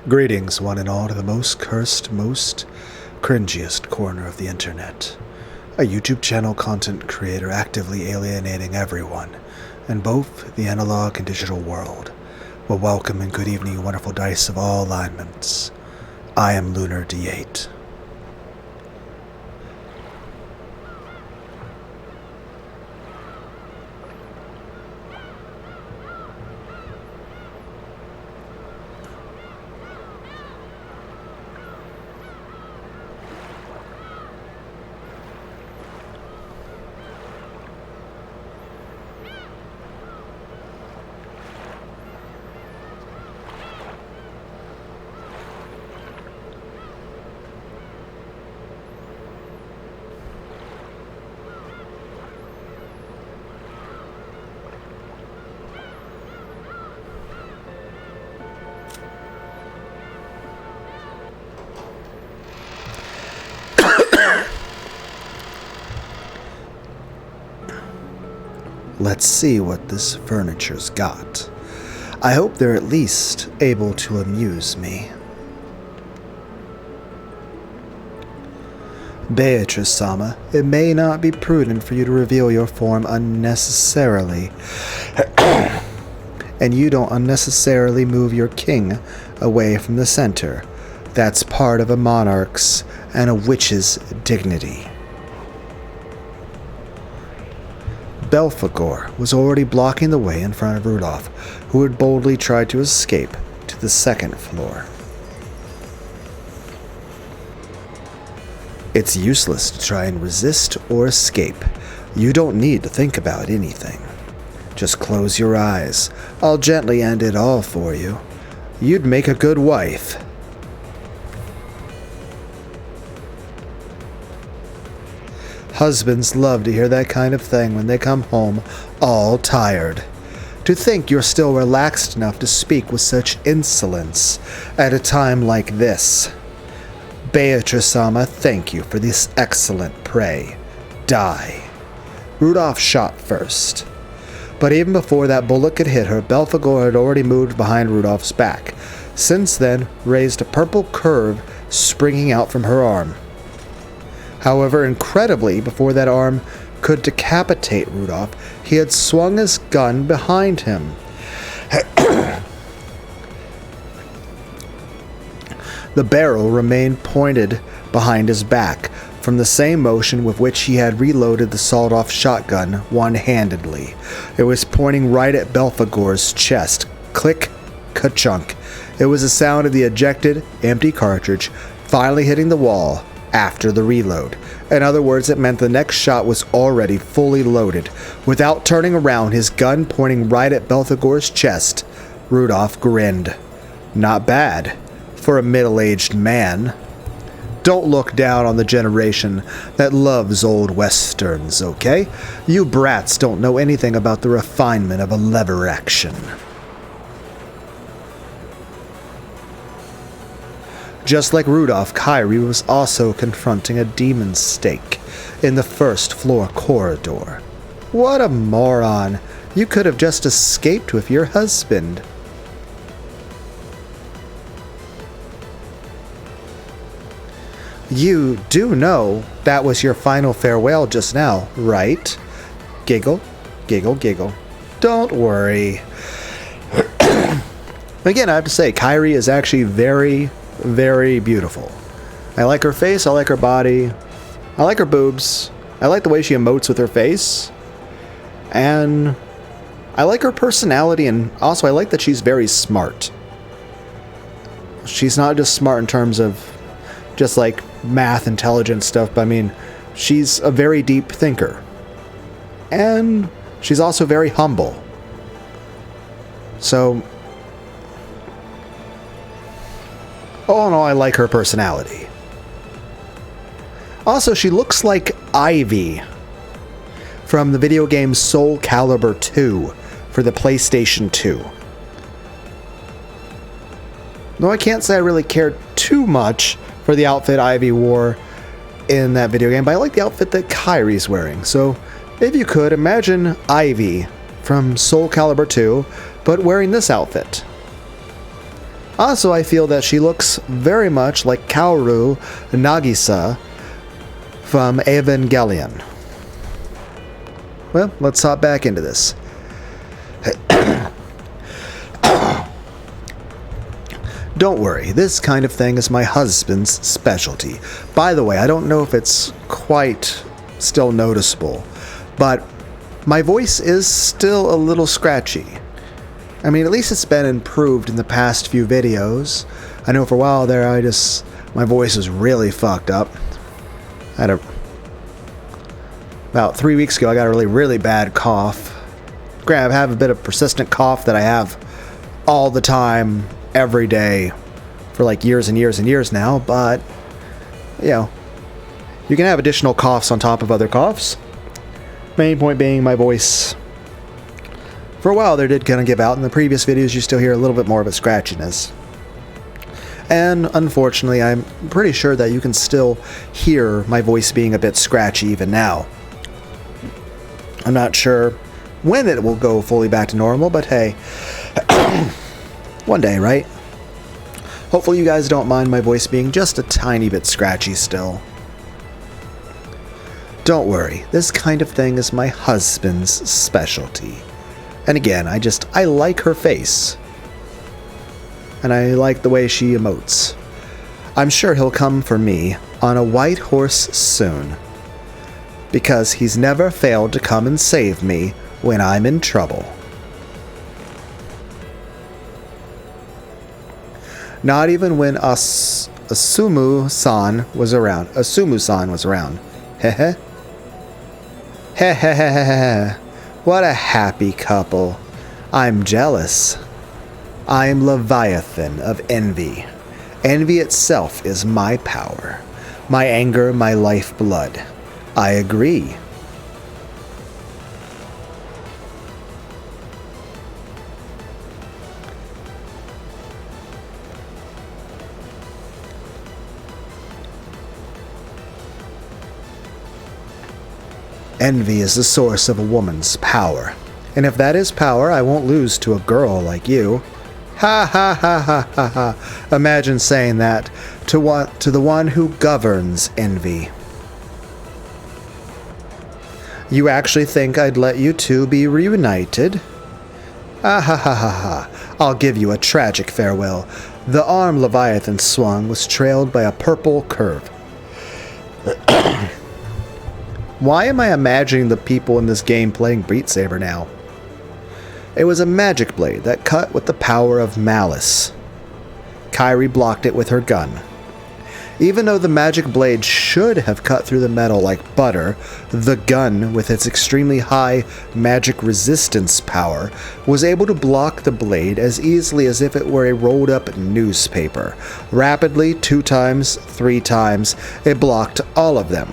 Greetings, one and all, to the most cursed, most cringiest corner of the internet. A YouTube channel content creator actively alienating everyone in both the analog and digital world. Well, welcome and good evening, wonderful dice of all alignments. I am Lunar D8. Let's see what this furniture's got. I hope they're at least able to amuse me. Beatrice-sama, it may not be prudent for you to reveal your form unnecessarily. And you don't unnecessarily move your king away from the center. That's part of a monarch's and a witch's dignity. Belphegor was already blocking the way in front of Rudolph, who had boldly tried to escape to the second floor. It's useless to try and resist or escape. You don't need to think about anything. Just close your eyes. I'll gently end it all for you. You'd make a good wife. Husbands love to hear that kind of thing when they come home all tired. To think you're still relaxed enough to speak with such insolence at a time like this. Beatrice-sama, thank you for this excellent prey. Die. Rudolph shot first. But even before that bullet could hit her, Belphegor had already moved behind Rudolph's back. Since then, raised a purple curve springing out from her arm. However, incredibly, before that arm could decapitate Rudolph, he had swung his gun behind him. The barrel remained pointed behind his back, from the same motion with which he had reloaded the sawed-off shotgun one-handedly. It was pointing right at Belphegor's chest. Click, ka-chunk. It was the sound of the ejected, empty cartridge finally hitting the wall after the reload. In other words, it meant the next shot was already fully loaded. Without turning around, his gun pointing right at Belphegor's chest, Rudolph grinned. Not bad for a middle-aged man. Don't look down on the generation that loves old westerns, okay? You brats don't know anything about the refinement of a lever action. Just like Rudolph, Kyrie was also confronting a demon stake in the first floor corridor. What a moron. You could have just escaped with your husband. You do know that was your final farewell just now, right? Giggle, giggle, giggle. Don't worry. Again, I have to say, Kyrie is actually very beautiful. I like her face, I like her body, I like her boobs, I like the way she emotes with her face, and I like her personality, and also I like that she's very smart. She's not just smart in terms of just like math, intelligence stuff, but I mean, she's a very deep thinker. And she's also very humble. So, all in all, I like her personality. Also, she looks like Ivy from the video game Soul Calibur 2 for the PlayStation 2. Though I can't say I really cared too much for the outfit Ivy wore in that video game, but I like the outfit that Kyrie's wearing. So, if you could, imagine Ivy from Soul Calibur 2, but wearing this outfit. Also, I feel that she looks very much like Kaoru Nagisa from Evangelion. Well, let's hop back into this. Don't worry, this kind of thing is my husband's specialty. By the way, I don't know if it's quite still noticeable, but my voice is still a little scratchy. I mean, at least it's been improved in the past few videos. I know for a while there, my voice was really fucked up. About 3 weeks ago, I got a really bad cough. Granted, I have a bit of persistent cough that I have all the time, every day, for like years and years and years now, but, you know, you can have additional coughs on top of other coughs. Main point being my voice, for a while there, did kind of give out. In the previous videos, you still hear a little bit more of a scratchiness. And unfortunately, I'm pretty sure that you can still hear my voice being a bit scratchy even now. I'm not sure when it will go fully back to normal, but hey, one day, right? Hopefully you guys don't mind my voice being just a tiny bit scratchy still. Don't worry, this kind of thing is my husband's specialty. And again, I like her face. And I like the way she emotes. I'm sure he'll come for me on a white horse soon, because he's never failed to come and save me when I'm in trouble. Not even when Asumu-san was around. Asumu-san was around. Heh. Heh. What a happy couple. I'm jealous. I'm Leviathan of envy. Envy itself is my power. My anger, my lifeblood. I agree. Envy is the source of a woman's power. And if that is power, I won't lose to a girl like you. Ha ha ha ha ha ha. Imagine saying that to the one who governs envy. You actually think I'd let you two be reunited? Ah ha ha ha ha. I'll give you a tragic farewell. The arm Leviathan swung was trailed by a purple curve. Why am I imagining the people in this game playing Beat Saber now? It was a magic blade that cut with the power of malice. Kairi blocked it with her gun. Even though the magic blade should have cut through the metal like butter, the gun, with its extremely high magic resistance power, was able to block the blade as easily as if it were a rolled up newspaper. Rapidly, 2 times, 3 times, it blocked all of them.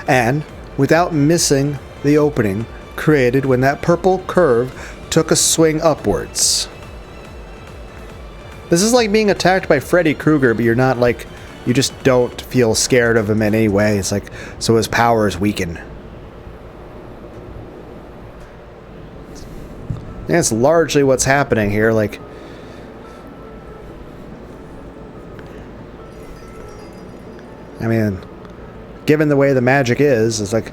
And, without missing the opening created when that purple curve took a swing upwards. This is like being attacked by Freddy Krueger, but you're not like, you just don't feel scared of him in any way. It's like, so his powers weaken. And that's largely what's happening here, like, I mean, given the way the magic is, it's like,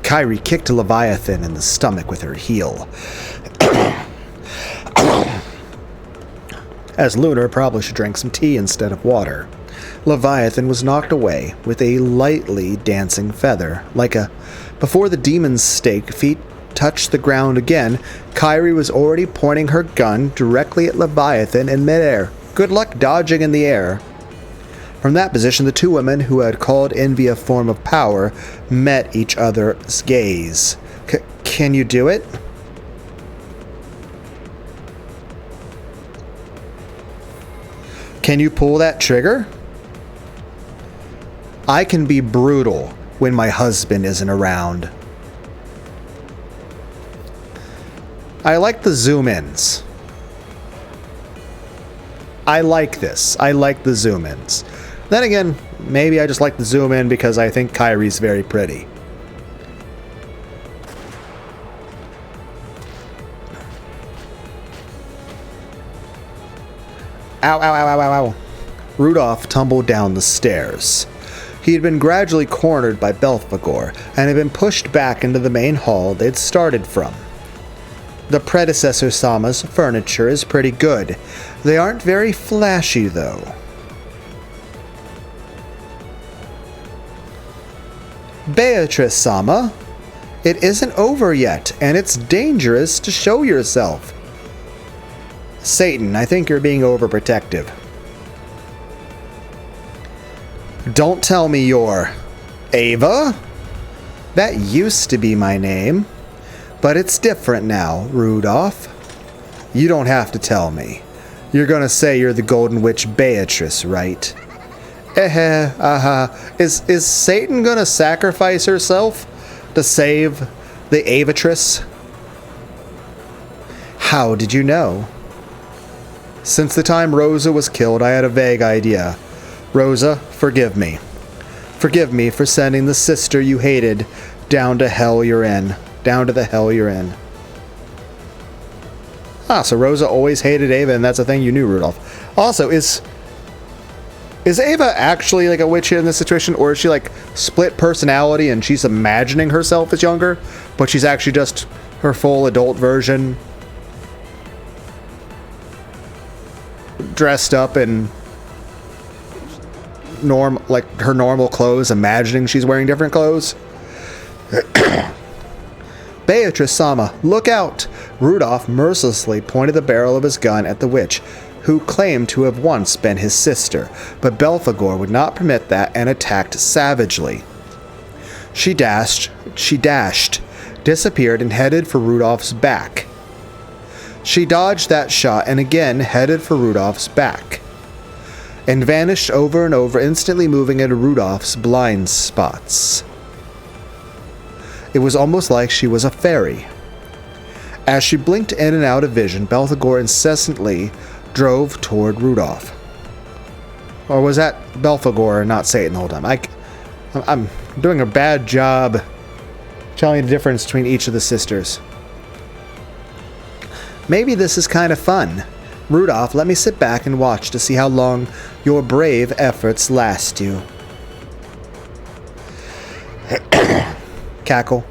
Kairi kicked Leviathan in the stomach with her heel. As Lunar probably should drink some tea instead of water. Leviathan was knocked away with a lightly dancing feather, before the demon's stake feet touched the ground again. Kairi was already pointing her gun directly at Leviathan in midair. Good luck dodging in the air. From that position, the two women who had called envy a form of power met each other's gaze. Can you do it? Can you pull that trigger? I can be brutal when my husband isn't around. I like the zoom ins. I like this. I like the zoom ins. Then again, maybe I just like to zoom in because I think Kairi's very pretty. Ow, ow, ow, ow, ow, ow. Rudolph tumbled down the stairs. He had been gradually cornered by Belphegor and had been pushed back into the main hall they'd started from. The predecessor Sama's furniture is pretty good. They aren't very flashy, though. Beatrice Sama, it isn't over yet, and it's dangerous to show yourself. Satan, I think you're being overprotective. Don't tell me you're Ava? That used to be my name, but it's different now, Rudolph. You don't have to tell me. You're gonna say you're the Golden Witch Beatrice, right? Is Satan gonna sacrifice herself to save the Avatrice? How did you know? Since the time Rosa was killed, I had a vague idea. Rosa, forgive me. Forgive me for sending the sister you hated down to hell you're in. Down to the hell you're in. Ah, so Rosa always hated Ava, and that's a thing you knew, Rudolph. Also, is Ava actually like a witch in this situation, or is she like split personality and she's imagining herself as younger, but she's actually just her full adult version, dressed up in her normal clothes, imagining she's wearing different clothes? Beatrice Sama, look out! Rudolph mercilessly pointed the barrel of his gun at the witch, who claimed to have once been his sister, but Belphegor would not permit that and attacked savagely. She dashed, disappeared, and headed for Rudolph's back. She dodged that shot and again headed for Rudolph's back, and vanished over and over, instantly moving into Rudolph's blind spots. It was almost like she was a fairy. As she blinked in and out of vision, Belphegor incessantly drove toward Rudolph. Or was that Belphegor, not Satan, the whole time? I'm doing a bad job telling the difference between each of the sisters. Maybe this is kind of fun. Rudolph, let me sit back and watch to see how long your brave efforts last you. Cackle.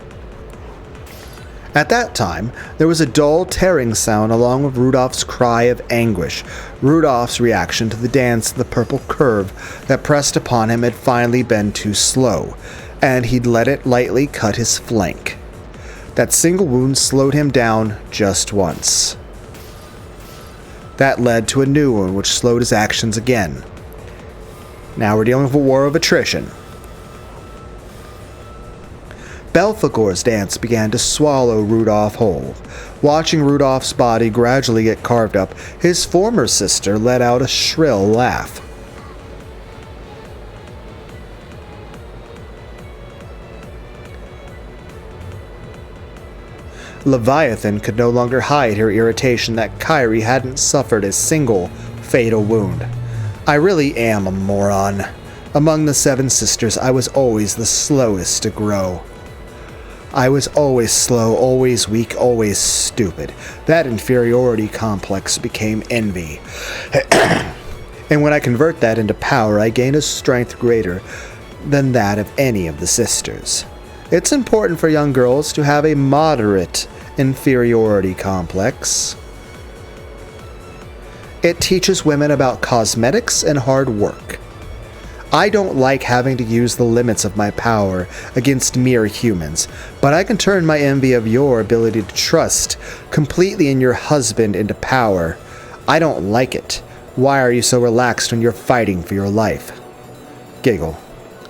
At that time, there was a dull tearing sound along with Rudolph's cry of anguish. Rudolph's reaction to the dance of the purple curve that pressed upon him had finally been too slow, and he'd let it lightly cut his flank. That single wound slowed him down just once. That led to a new one which slowed his actions again. Now we're dealing with a war of attrition. Belphegor's dance began to swallow Rudolph whole. Watching Rudolph's body gradually get carved up, his former sister let out a shrill laugh. Leviathan could no longer hide her irritation that Kairi hadn't suffered a single fatal wound. I really am a moron. Among the 7 sisters, I was always the slowest to grow. I was always slow, always weak, always stupid. That inferiority complex became envy. And when I convert that into power, I gain a strength greater than that of any of the sisters. It's important for young girls to have a moderate inferiority complex. It teaches women about cosmetics and hard work. I don't like having to use the limits of my power against mere humans, but I can turn my envy of your ability to trust completely in your husband into power. I don't like it. Why are you so relaxed when you're fighting for your life? Giggle.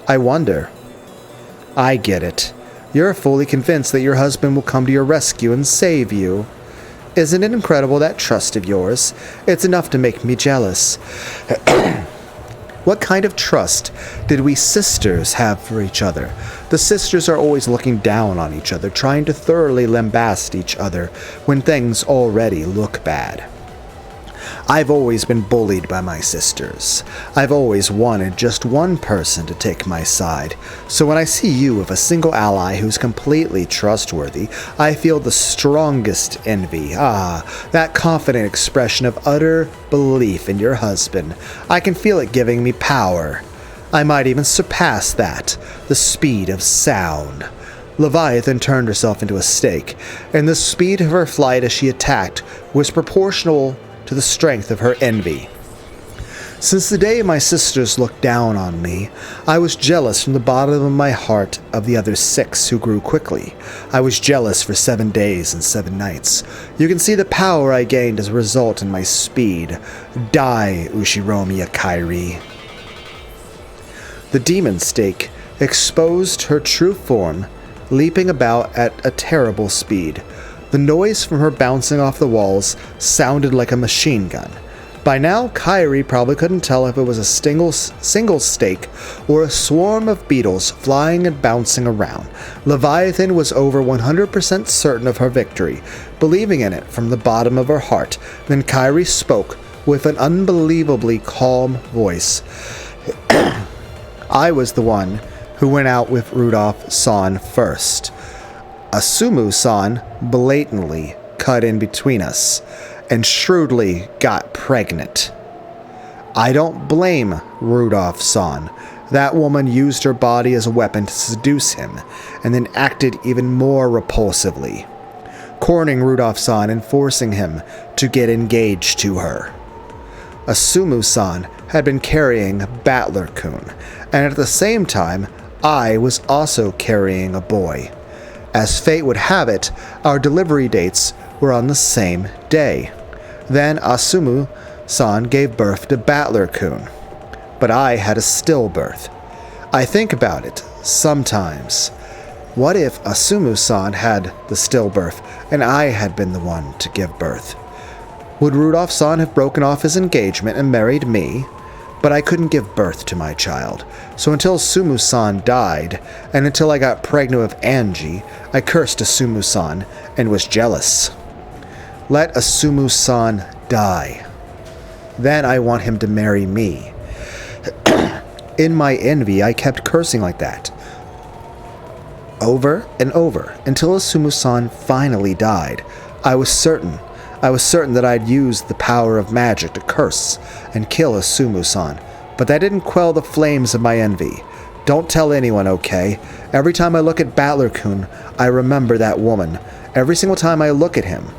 I wonder. I get it. You're fully convinced that your husband will come to your rescue and save you. Isn't it incredible, that trust of yours? It's enough to make me jealous. What kind of trust did we sisters have for each other? The sisters are always looking down on each other, trying to thoroughly lambast each other when things already look bad. I've always been bullied by my sisters. I've always wanted just one person to take my side. So when I see you with a single ally who's completely trustworthy, I feel the strongest envy. That confident expression of utter belief in your husband. I can feel it giving me power. I might even surpass that, the speed of sound. Leviathan turned herself into a stake, and the speed of her flight as she attacked was proportional to the strength of her envy. Since the day my sisters looked down on me, I was jealous from the bottom of my heart of the other 6 who grew quickly. I was jealous for 7 days and 7 nights. You can see the power I gained as a result in my speed. Die, Ushiromiya Kairi. The demon stake exposed her true form, leaping about at a terrible speed. The noise from her bouncing off the walls sounded like a machine gun. By now, Kairi probably couldn't tell if it was a single stake or a swarm of beetles flying and bouncing around. Leviathan was over 100% certain of her victory, believing in it from the bottom of her heart. Then Kairi spoke with an unbelievably calm voice. I was the one who went out with Rudolph-san first. Asumu-san blatantly cut in between us and shrewdly got pregnant. I don't blame Rudolph-san. That woman used her body as a weapon to seduce him and then acted even more repulsively, cornering Rudolph-san and forcing him to get engaged to her. Asumu-san had been carrying Battler-kun, and at the same time, I was also carrying a boy. As fate would have it, our delivery dates were on the same day. Then Asumu-san gave birth to Battler-kun, but I had a stillbirth. I think about it sometimes. What if Asumu-san had the stillbirth and I had been the one to give birth? Would Rudolph-san have broken off his engagement and married me? But I couldn't give birth to my child, so until Sumu-san died, and until I got pregnant with Angie, I cursed Asumu-san and was jealous. Let Asumu-san die. Then I want him to marry me. In my envy, I kept cursing like that, over and over, until Asumu-san finally died. I was certain that I'd used the power of magic to curse and kill Asumu-san, but that didn't quell the flames of my envy. Don't tell anyone, okay? Every time I look at Battler-kun, I remember that woman. Every single time I look at him,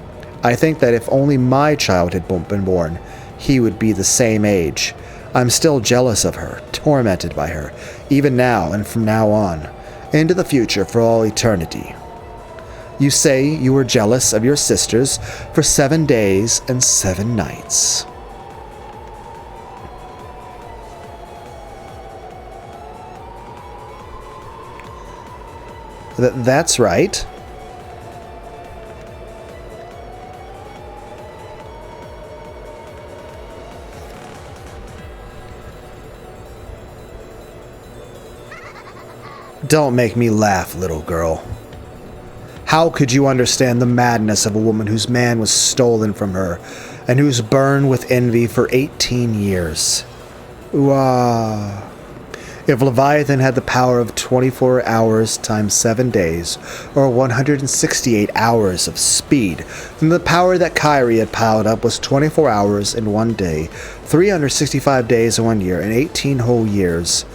I think that if only my child had been born, he would be the same age. I'm still jealous of her, tormented by her, even now and from now on, into the future for all eternity. You say you were jealous of your sisters for 7 days and 7 nights. That's right. Don't make me laugh, little girl. How could you understand the madness of a woman whose man was stolen from her and who's burned with envy for 18 years? Ooh-ah. If Leviathan had the power of 24 hours times 7 days, or 168 hours of speed, then the power that Kairi had piled up was 24 hours in 1 day, 365 days in 1 year, and 18 whole years.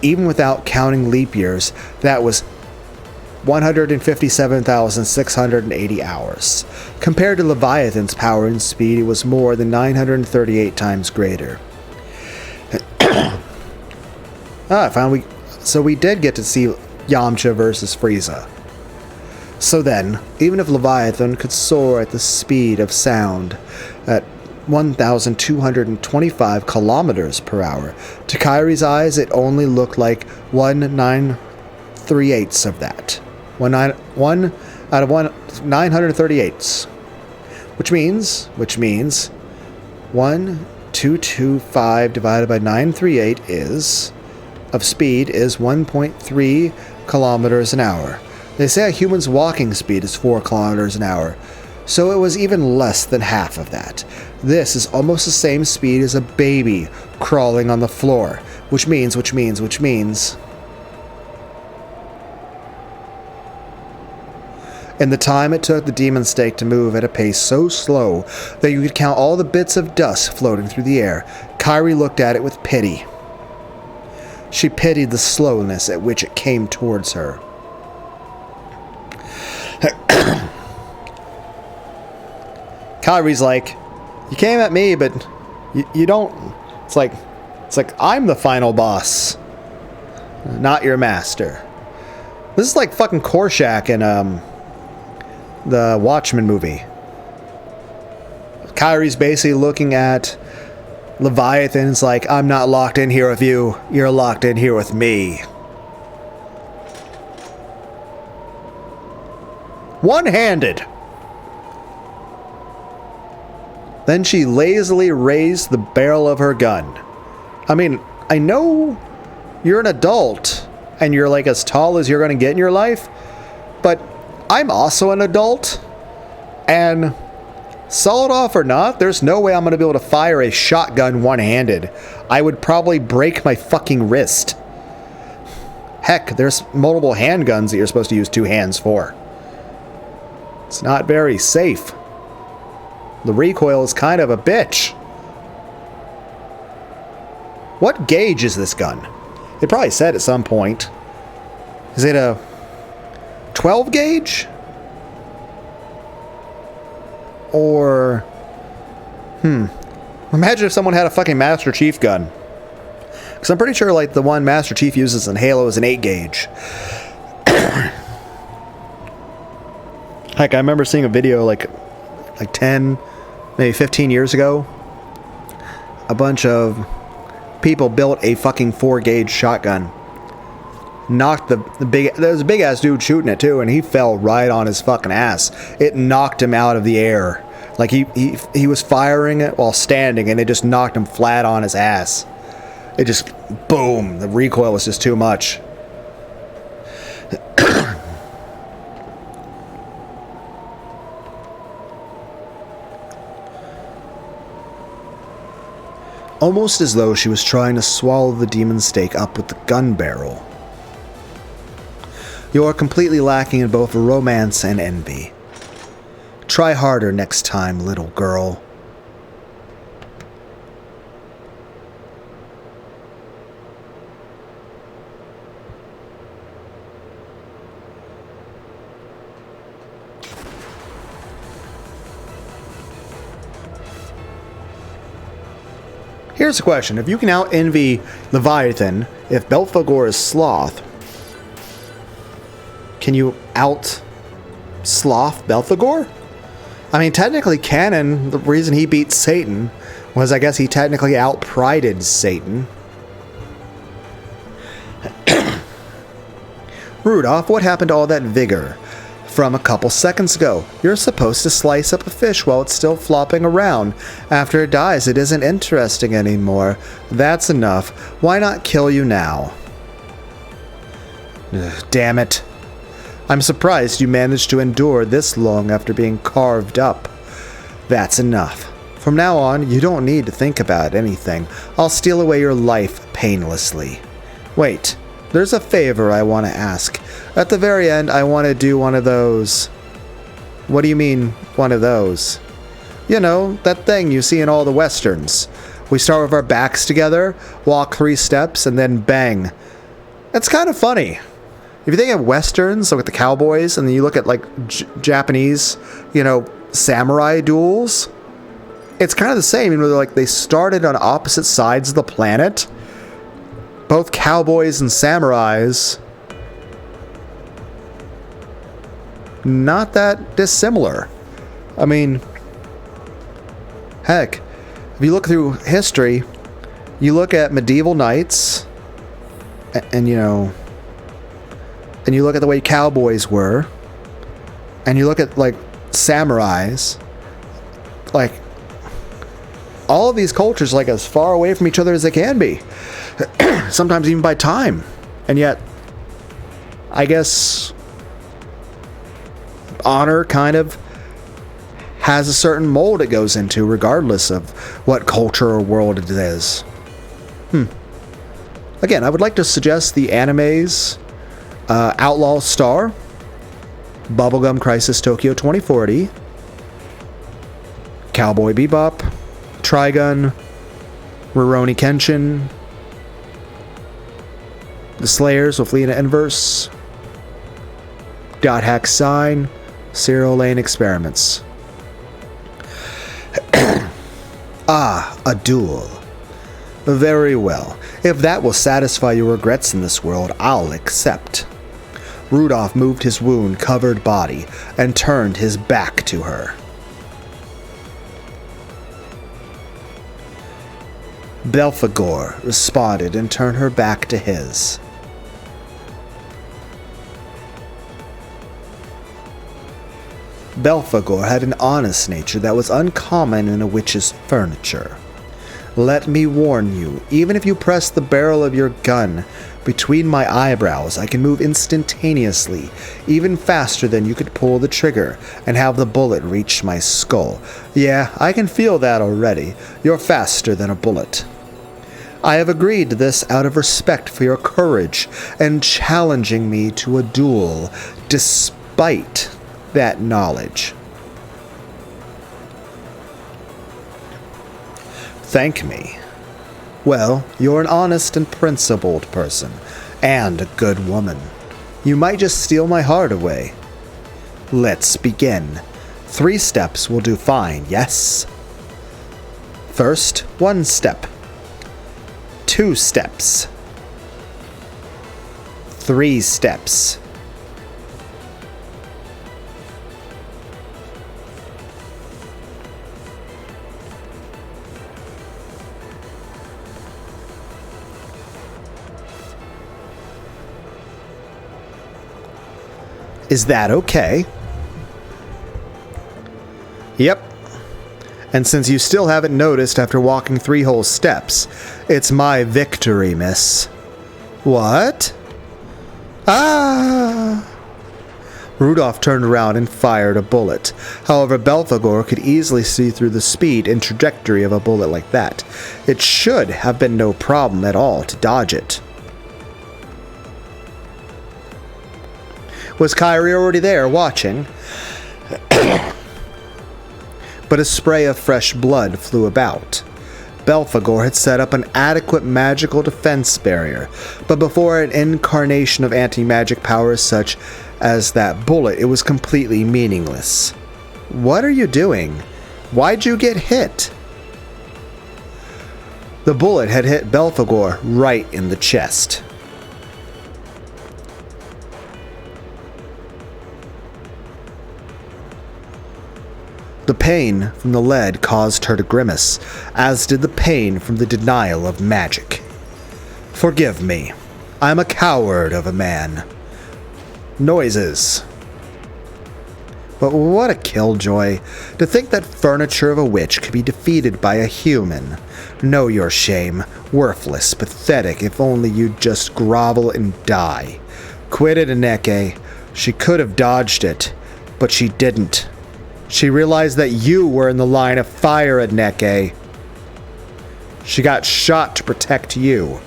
Even without counting leap years, that was 157,680 hours. Compared to Leviathan's power and speed, it was more than 938 times greater. So we did get to see Yamcha versus Frieza. So then, even if Leviathan could soar at the speed of sound at 1,225 kilometers per hour, to Kairi's eyes it only looked like 1/938 of that. 1 out of 938, which means 1,225 divided by 938 of speed is 1.3 kilometers an hour. They say a human's walking speed is 4 kilometers an hour, So it was even less than half of that. This is almost the same speed as a baby crawling on the floor, which means... In the time it took the demon snake to move at a pace so slow that you could count all the bits of dust floating through the air, Kyrie looked at it with pity. She pitied the slowness at which it came towards her. Kyrie's like, you came at me, but you don't... It's like I'm the final boss, not your master. This is like fucking Korshak in the Watchmen movie. Kyrie's basically looking at Leviathan's like, I'm not locked in here with you, you're locked in here with me. One-handed. Then she lazily raised the barrel of her gun. I mean, I know you're an adult and you're like as tall as you're going to get in your life, but I'm also an adult, and solid off or not, there's no way I'm going to be able to fire a shotgun one-handed. I would probably break my fucking wrist. Heck, there's multiple handguns that you're supposed to use two hands for. It's not very safe. The recoil is kind of a bitch. What gauge is this gun? It probably said at some point. Is it a 12 gauge? Or... Imagine if someone had a fucking Master Chief gun. Because I'm pretty sure like the one Master Chief uses in Halo is an 8 gauge. Heck, I remember seeing a video like 10, maybe 15 years ago. A bunch of people built a fucking 4 gauge shotgun. Knocked the big... There was a big ass dude shooting it too, and he fell right on his fucking ass. It knocked him out of the air. Like he was firing it while standing, and it just knocked him flat on his ass. It just... Boom! The recoil was just too much. Almost as though she was trying to swallow the demon stake up with the gun barrel. You are completely lacking in both romance and envy. Try harder next time, little girl. Here's a question. If you can out-envy Leviathan, if Belphegor is Sloth, can you out-sloth Belphegor? I mean, technically canon, the reason he beat Satan was, I guess, he technically out-prided Satan. Rudolph, what happened to all that vigor from a couple seconds ago? You're supposed to slice up a fish while it's still flopping around. After it dies, it isn't interesting anymore. That's enough. Why not kill you now? Ugh, damn it. I'm surprised you managed to endure this long after being carved up. That's enough. From now on, you don't need to think about anything. I'll steal away your life painlessly. Wait, there's a favor I want to ask. At the very end, I want to do one of those. What do you mean, one of those? You know, that thing you see in all the westerns. We start with our backs together, walk 3 steps, and then bang. It's kind of funny. If you think of westerns, like with the cowboys, and then you look at like Japanese, you know, samurai duels, it's kind of the same. You know, they're like they started on opposite sides of the planet. Both cowboys and samurais, not that dissimilar. I mean, heck, if you look through history, you look at medieval knights, and you know, and you look at the way cowboys were, and you look at like samurais, like all of these cultures like as far away from each other as they can be. Sometimes even by time. And yet, I guess honor kind of has a certain mold it goes into, regardless of what culture or world it is. Again, I would like to suggest the animes Outlaw Star, Bubblegum Crisis Tokyo 2040, Cowboy Bebop, Trigun, Rurouni Kenshin, The Slayers with Lena Inverse, Dot Hack Sign, Serial Lane Experiments. A duel. Very well. If that will satisfy your regrets in this world, I'll accept. Rudolph moved his wound-covered body and turned his back to her. Belphegor responded and turned her back to his. Belphegor had an honest nature that was uncommon in a witch's furniture. Let me warn you, even if you press the barrel of your gun between my eyebrows, I can move instantaneously, even faster than you could pull the trigger and have the bullet reach my skull. Yeah, I can feel that already. You're faster than a bullet. I have agreed to this out of respect for your courage and challenging me to a duel, despite that knowledge. Thank me. Well, you're an honest and principled person, and a good woman. You might just steal my heart away. Let's begin. 3 steps will do fine, yes? First, 1 step. 2 steps. 3 steps. Is that okay? Yep. And since you still haven't noticed after walking 3 whole steps, it's my victory, miss. What? Ah! Rudolph turned around and fired a bullet. However, Belphegor could easily see through the speed and trajectory of a bullet like that. It should have been no problem at all to dodge it. Was Kyrie already there, watching? But a spray of fresh blood flew about. Belphegor had set up an adequate magical defense barrier, but before an incarnation of anti-magic powers such as that bullet, it was completely meaningless. What are you doing? Why'd you get hit? The bullet had hit Belphegor right in the chest. The pain from the lead caused her to grimace, as did the pain from the denial of magic. Forgive me. I'm a coward of a man. Noises. But what a killjoy. To think that furniture of a witch could be defeated by a human. Know your shame. Worthless, pathetic, if only you'd just grovel and die. Quit it, Aneke. She could have dodged it, but she didn't. She realized that you were in the line of fire, Aneke. She got shot to protect you.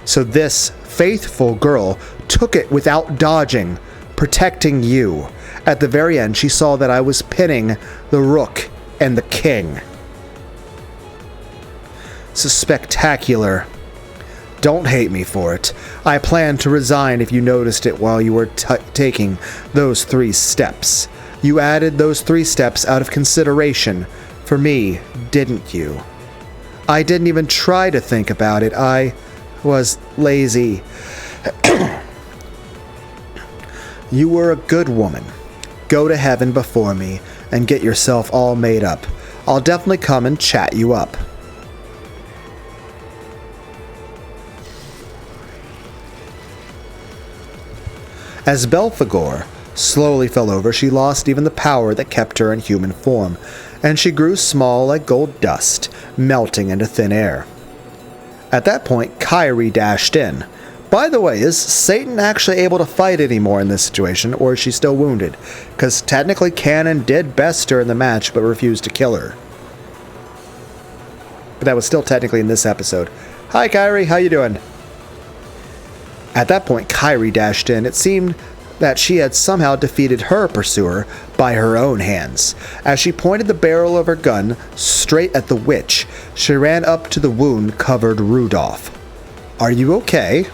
So this faithful girl took it without dodging, protecting you. At the very end, she saw that I was pinning the rook and the king. So spectacular. Don't hate me for it. I planned to resign if you noticed it while you were taking those 3 steps. You added those 3 steps out of consideration for me, didn't you? I didn't even try to think about it. I was lazy. You were a good woman. Go to heaven before me and get yourself all made up. I'll definitely come and chat you up. As Belphegor slowly fell over, she lost even the power that kept her in human form, and she grew small like gold dust, melting into thin air. At that point, Kyrie dashed in, By the way, is Satan actually able to fight anymore in this situation, or is she still wounded? Because technically Cannon did best her in the match, but refused to kill her. But that was still technically in this episode. Hi, Kyrie, how you doing? At that point, Kyrie dashed in. It seemed that she had somehow defeated her pursuer by her own hands. As she pointed the barrel of her gun straight at the witch, she ran up to the wound-covered Rudolph. Are you okay?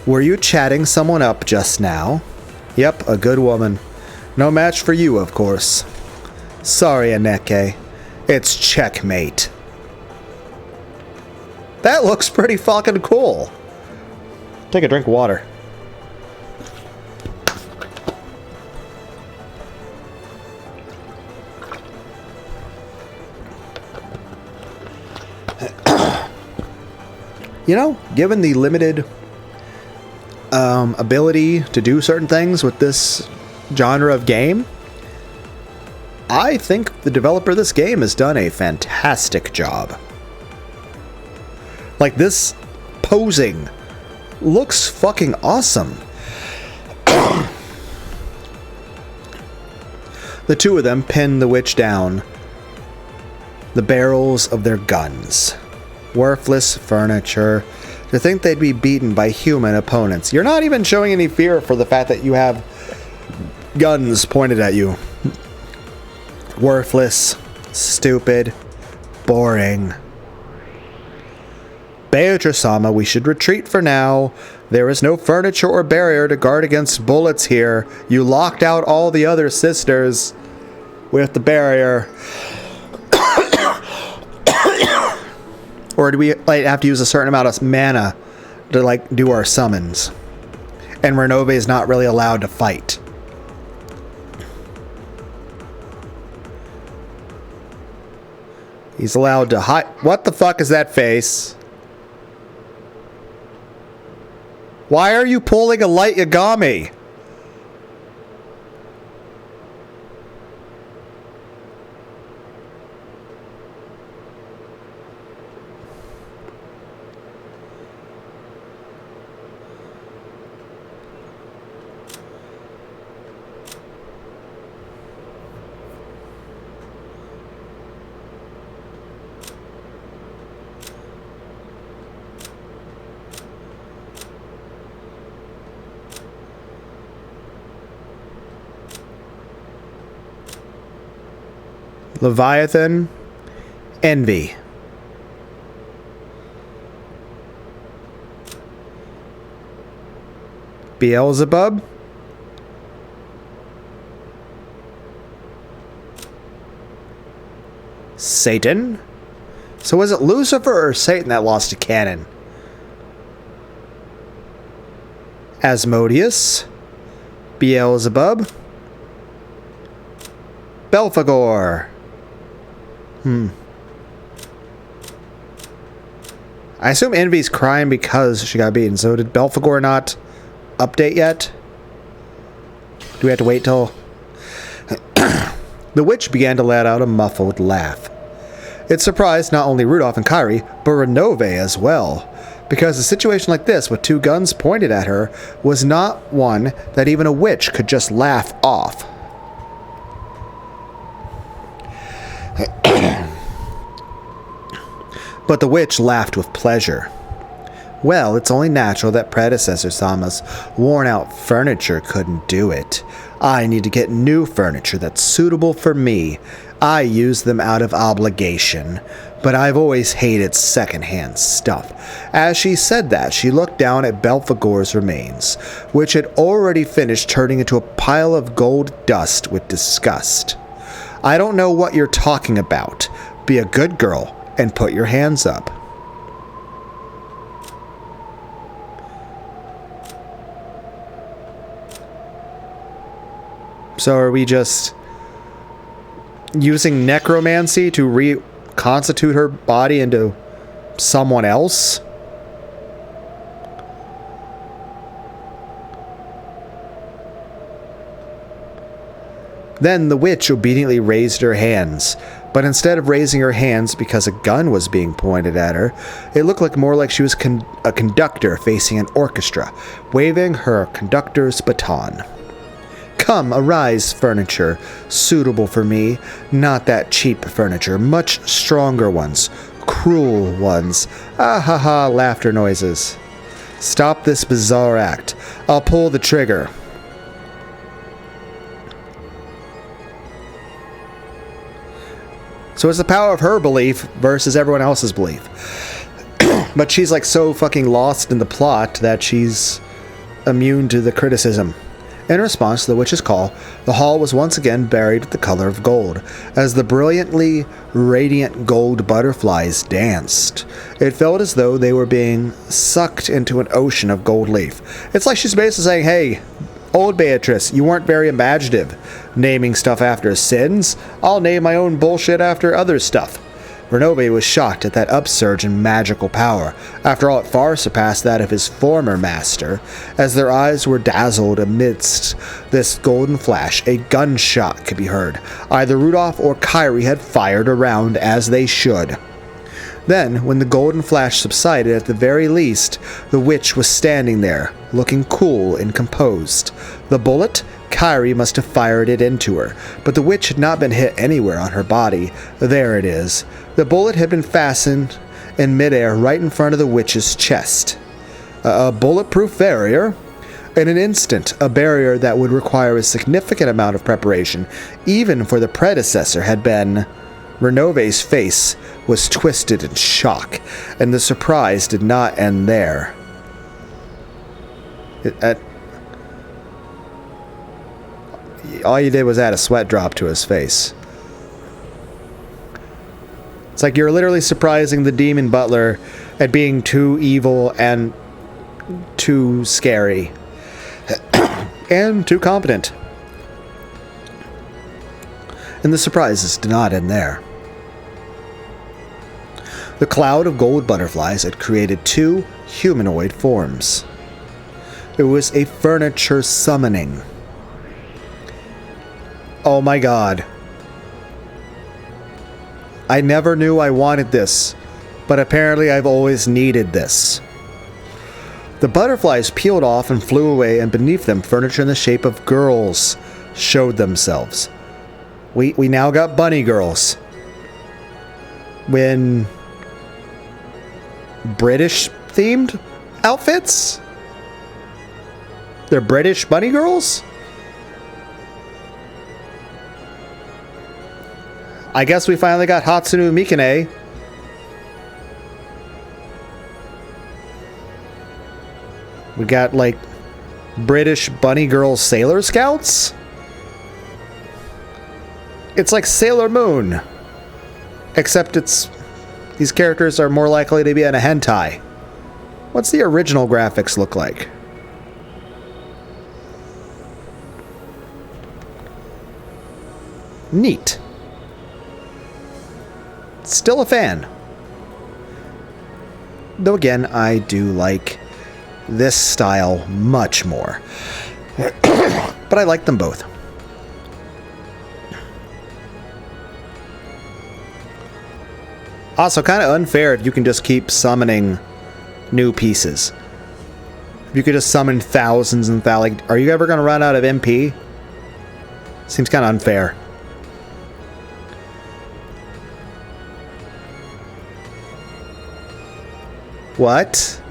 Were you chatting someone up just now? Yep, a good woman. No match for you, of course. Sorry, Aneke. It's checkmate. That looks pretty fucking cool. Take a drink of water. You know, given the limited ability to do certain things with this genre of game, I think the developer of this game has done a fantastic job. Like, this posing looks fucking awesome. The two of them pin the witch down, the barrels of their guns. Worthless furniture. To think they'd be beaten by human opponents. You're not even showing any fear for the fact that you have guns pointed at you. Worthless, stupid, boring. Beatrice-sama, we should retreat for now. There is no furniture or barrier to guard against bullets here. You locked out all the other sisters with the barrier. Or do we have to use a certain amount of mana to do our summons? And Renove is not really allowed to fight. He's allowed to hide. What the fuck is that face? Why are you pulling a light Yagami? Leviathan, Envy. Beelzebub. Satan. So was it Lucifer or Satan that lost to Cannon? Asmodeus. Beelzebub. Belphegor. I assume Envy's crying because she got beaten. So did Belphegor not update yet? Do we have to wait till... The witch began to let out a muffled laugh. It surprised not only Rudolph and Kyrie, but Renove as well. Because a situation like this, with two guns pointed at her, was not one that even a witch could just laugh off. But the witch laughed with pleasure. Well, it's only natural that predecessor Sama's worn-out furniture couldn't do it. I need to get new furniture that's suitable for me. I use them out of obligation, but I've always hated second-hand stuff. As she said that, she looked down at Belphegor's remains, which had already finished turning into a pile of gold dust with disgust. I don't know what you're talking about. Be a good girl and put your hands up. So are we just using necromancy to reconstitute her body into someone else? Then the witch obediently raised her hands. But instead of raising her hands because a gun was being pointed at her, it looked like more like she was a conductor facing an orchestra, waving her conductor's baton. Come, arise, furniture, suitable for me, not that cheap furniture, much stronger ones, cruel ones, ah ha ha, laughter noises. Stop this bizarre act. I'll pull the trigger. So it's the power of her belief versus everyone else's belief. But she's like so fucking lost in the plot that she's immune to the criticism. In response to the witch's call, the hall was once again buried with the color of gold, as the brilliantly radiant gold butterflies danced. It felt as though they were being sucked into an ocean of gold leaf. It's like she's basically saying, hey, old Beatrice, you weren't very imaginative, naming stuff after sins. I'll name my own bullshit after other stuff. Renove was shocked at that upsurge in magical power. After all, it far surpassed that of his former master. As their eyes were dazzled amidst this golden flash, a gunshot could be heard. Either Rudolph or Kyrie had fired around as they should. Then, when the golden flash subsided, at the very least, the witch was standing there, looking cool and composed. The bullet? Kyrie must have fired it into her, but the witch had not been hit anywhere on her body. There it is. The bullet had been fastened in midair right in front of the witch's chest. A bulletproof barrier? In an instant, a barrier that would require a significant amount of preparation, even for the predecessor, had been... Renove's face was twisted in shock, and the surprise did not end there. All you did was add a sweat drop to his face. It's like you're literally surprising the demon butler at being too evil and too scary. And too competent. And the surprises did not end there. The cloud of gold butterflies had created two humanoid forms. It was a furniture summoning. Oh my god. I never knew I wanted this, but apparently I've always needed this. The butterflies peeled off and flew away, and beneath them, furniture in the shape of girls showed themselves. We now got bunny girls. When British themed outfits? They're British bunny girls? I guess we finally got Hatsune Mikane. We got, like, British bunny girl Sailor Scouts? It's like Sailor Moon. Except these characters are more likely to be in a hentai. What's the original graphics look like? Neat. Still a fan. Though again, I do like this style much more. But I like them both. Also, kind of unfair if you can just keep summoning new pieces. If you could just summon thousands and thousands. Like, are you ever going to run out of MP? Seems kind of unfair. What?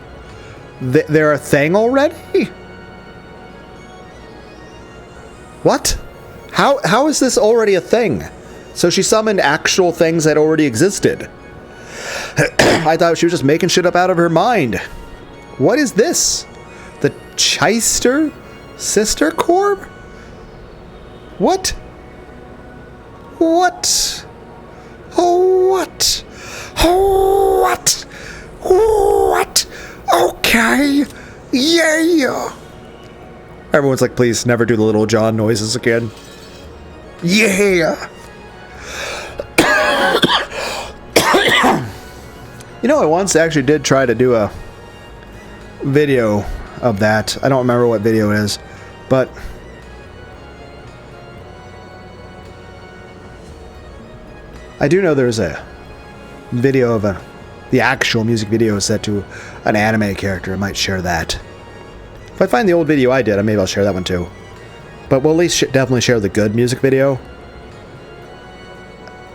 They're a thing already? What? How is this already a thing? So she summoned actual things that already existed. I thought she was just making shit up out of her mind. What is this? The Cheister Sister Corps? What? What? Oh, what? Oh, what? What? Okay. Yeah. Everyone's like, please never do the Little John noises again. Yeah. You know, I once actually did try to do a video of that. I don't remember what video it is, but I do know there's a video of the actual music video set to an anime character. I might share that. If I find the old video I did, maybe I'll share that one too. But we'll at least definitely share the good music video.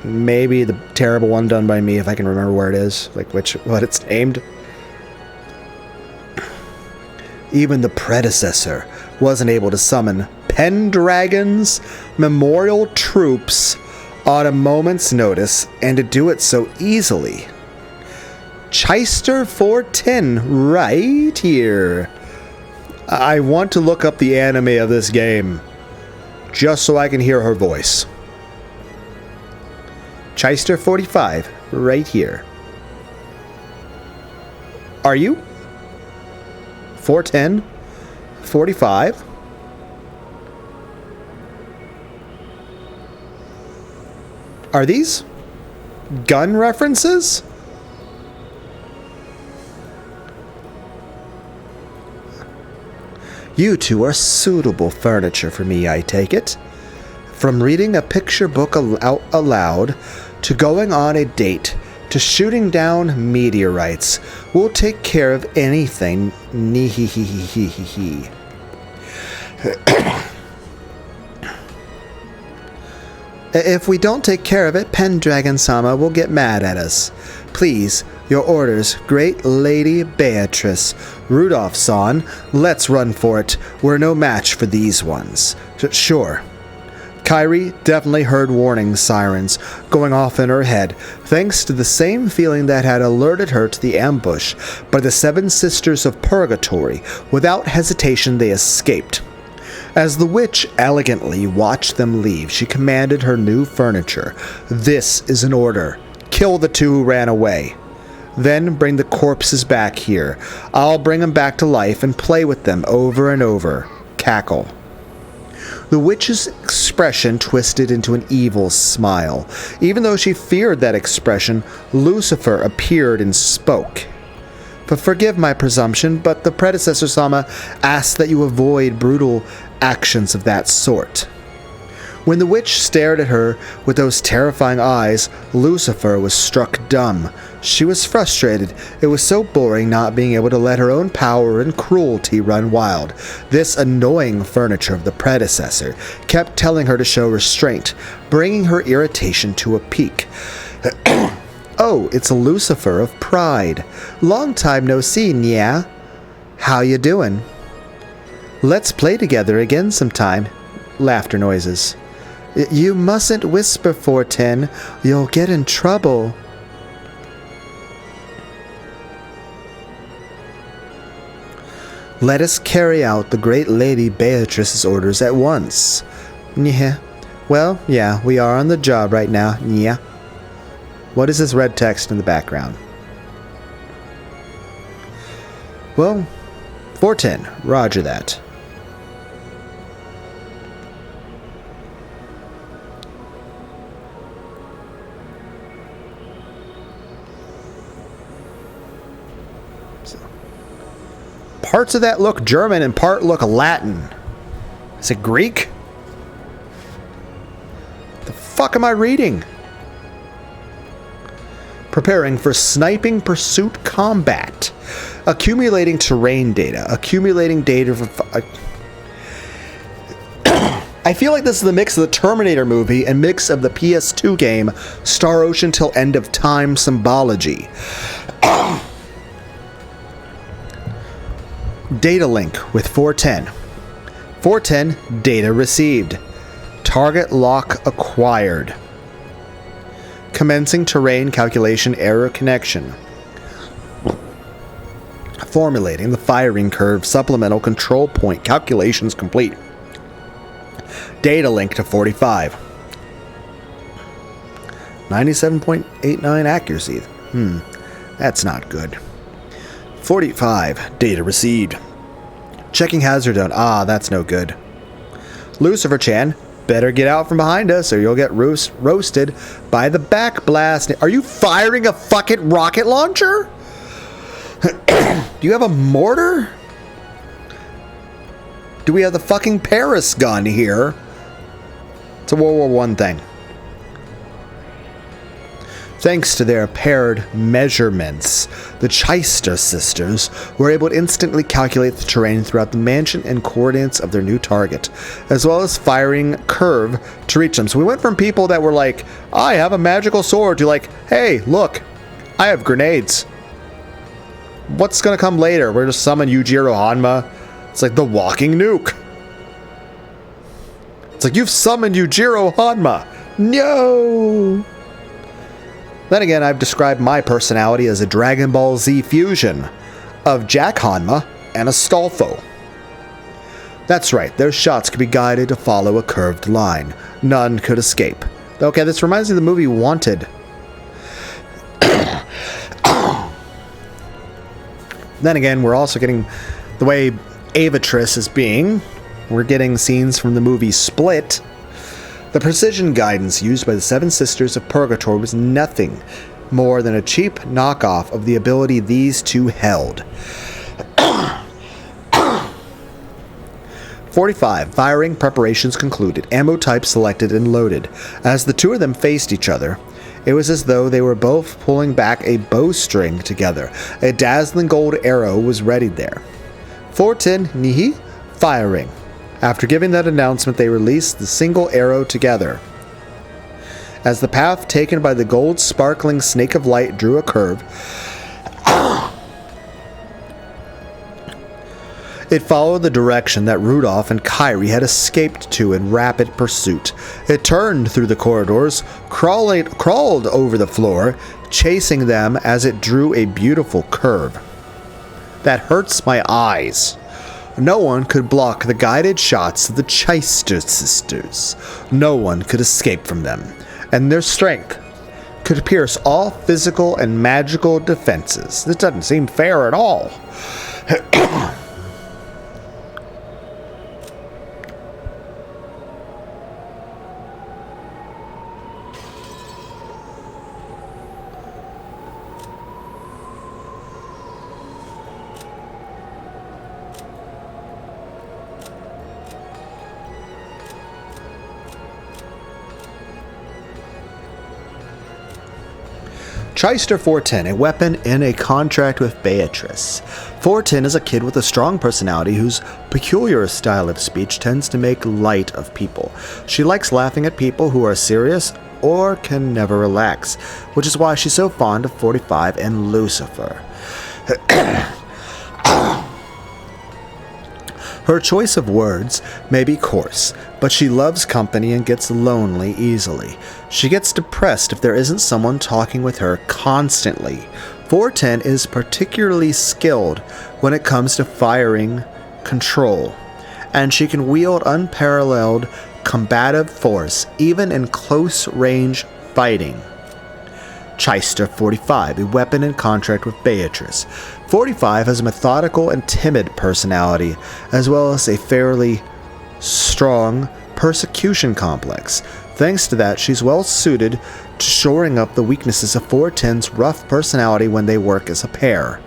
Maybe the terrible one done by me if I can remember where it is, like what it's named. Even the predecessor wasn't able to summon Pendragon's memorial troops on a moment's notice, and to do it so easily. Chester 410 right here. I want to look up the anime of this game just so I can hear her voice. Chester 45 right here. Are you? 410? 45? Are these gun references? You two are suitable furniture for me, I take it. From reading a picture book out aloud, to going on a date, to shooting down meteorites, we'll take care of anything. Nee-hee-hee-hee-hee-hee. If we don't take care of it, Pendragon-sama will get mad at us. Please, your orders, great Lady Beatrice. Rudolph-san, let's run for it. We're no match for these ones. Sure. Kairi definitely heard warning sirens going off in her head, thanks to the same feeling that had alerted her to the ambush by the Seven Sisters of Purgatory. Without hesitation, they escaped. As the witch elegantly watched them leave, she commanded her new furniture. This is an order. Kill the two who ran away. Then bring the corpses back here. I'll bring them back to life and play with them over and over. Cackle. The witch's expression twisted into an evil smile. Even though she feared that expression, Lucifer appeared and spoke. But forgive my presumption, but the predecessor Sama asked that you avoid brutal actions of that sort. When the witch stared at her with those terrifying eyes, Lucifer was struck dumb. She was frustrated. It was so boring not being able to let her own power and cruelty run wild. This annoying furniture of the predecessor kept telling her to show restraint, bringing her irritation to a peak. Oh, it's Lucifer of Pride. Long time no see, yeah? How you doing? Let's play together again sometime. Laughter noises. You mustn't whisper, 410. You'll get in trouble. Let us carry out the great Lady Beatrice's orders at once. Yeah. Well, yeah, we are on the job right now. Yeah. What is this red text in the background? Well, 410. Roger that. Parts of that look German and part look Latin. Is it Greek? The fuck am I reading? Preparing for sniping pursuit combat. Accumulating terrain data. Accumulating data for... I feel like this is the mix of the Terminator movie and mix of the PS2 game Star Ocean Till End of Time Symbology. Data link with 410. 410 data received. Target lock acquired. Commencing terrain calculation error connection. Formulating the firing curve supplemental control point calculations complete. Data link to 45. 97.89 accuracy. That's not good. 45. Data received. Checking hazard zone. Ah, that's no good. Lucifer-chan, better get out from behind us or you'll get roasted by the back blast. Are you firing a fucking rocket launcher? Do you have a mortar? Do we have the fucking Paris gun here? It's a World War I thing. Thanks to their paired measurements, the Chester sisters were able to instantly calculate the terrain throughout the mansion and coordinates of their new target, as well as firing curve to reach them. So we went from people that were like, I have a magical sword, to like, hey, look, I have grenades. What's going to come later? We're going to summon Yujiro Hanma. It's like the walking nuke. It's like, you've summoned Yujiro Hanma. No! Then again, I've described my personality as a Dragon Ball Z fusion of Jack Hanma and Astolfo. That's right, their shots could be guided to follow a curved line. None could escape. Okay, this reminds me of the movie Wanted. Then again, we're also getting the way Avatrice is being. We're getting scenes from the movie Split. The precision guidance used by the Seven Sisters of Purgatory was nothing more than a cheap knockoff of the ability these two held. 45. Firing preparations concluded. Ammo type selected and loaded. As the two of them faced each other, it was as though they were both pulling back a bowstring together. A dazzling gold arrow was readied there. 410 Nihi, firing. After giving that announcement, they released the single arrow together. As the path taken by the gold sparkling snake of light drew a curve, it followed the direction that Rudolph and Kyrie had escaped to in rapid pursuit. It turned through the corridors, crawled over the floor, chasing them as it drew a beautiful curve. That hurts my eyes. No one could block the guided shots of the Chester sisters. No one could escape from them, and their strength could pierce all physical and magical defenses. This doesn't seem fair at all. Chester 410, a weapon in a contract with Beatrice. 410 is a kid with a strong personality whose peculiar style of speech tends to make light of people. She likes laughing at people who are serious or can never relax, which is why she's so fond of 45 and Lucifer. Her choice of words may be coarse, but she loves company and gets lonely easily. She gets depressed if there isn't someone talking with her constantly. 410 is particularly skilled when it comes to firing control, and she can wield unparalleled combative force even in close-range fighting. Chester 45, a weapon in contract with Beatrice. 45 has a methodical and timid personality, as well as a fairly strong persecution complex. Thanks to that, she's well suited to shoring up the weaknesses of 410's rough personality when they work as a pair.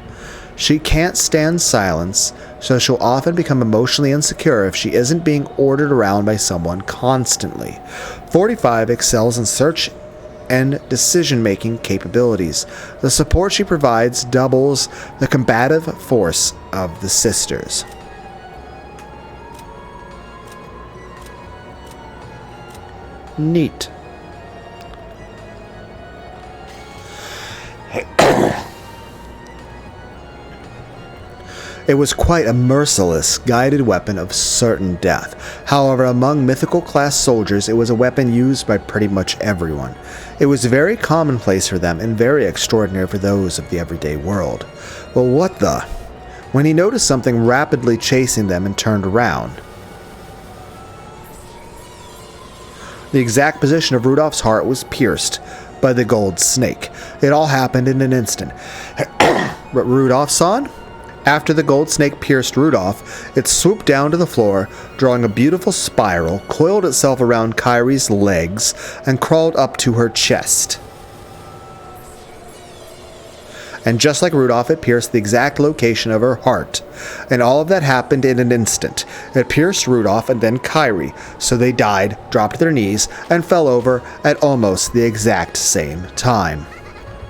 She can't stand silence, so she'll often become emotionally insecure if she isn't being ordered around by someone constantly. 45 excels in search and decision-making capabilities. The support she provides doubles the combative force of the sisters. Neat. It was quite a merciless, guided weapon of certain death. However, among mythical class soldiers, it was a weapon used by pretty much everyone. It was very commonplace for them and very extraordinary for those of the everyday world. Well, what the? When he noticed something rapidly chasing them and turned around. The exact position of Rudolph's heart was pierced by the gold snake. It all happened in an instant. But Rudolph-san? After the gold snake pierced Rudolph, it swooped down to the floor, drawing a beautiful spiral, coiled itself around Kyrie's legs, and crawled up to her chest. And just like Rudolph, it pierced the exact location of her heart. And all of that happened in an instant. It pierced Rudolph and then Kyrie, so they died, dropped to their knees, and fell over at almost the exact same time.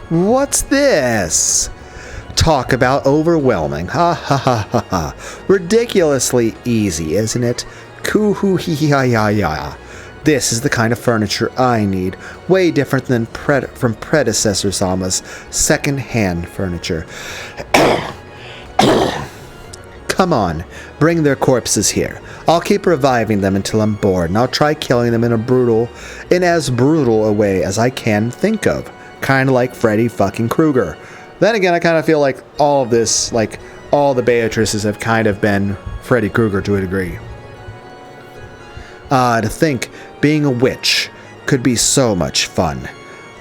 What's this? Talk about overwhelming. Ha ha ha ha ha. Ridiculously easy, isn't it? Coo-hoo-hee-ha-ya-ya. This is the kind of furniture I need. Way different than from predecessor Sama's second-hand furniture. Come on, bring their corpses here. I'll keep reviving them until I'm bored, and I'll try killing them in as brutal a way as I can think of. Kind of like Freddy fucking Krueger. Then again, I kind of feel like all of this, like, all the Beatrices have kind of been Freddy Krueger to a degree. To think being a witch could be so much fun.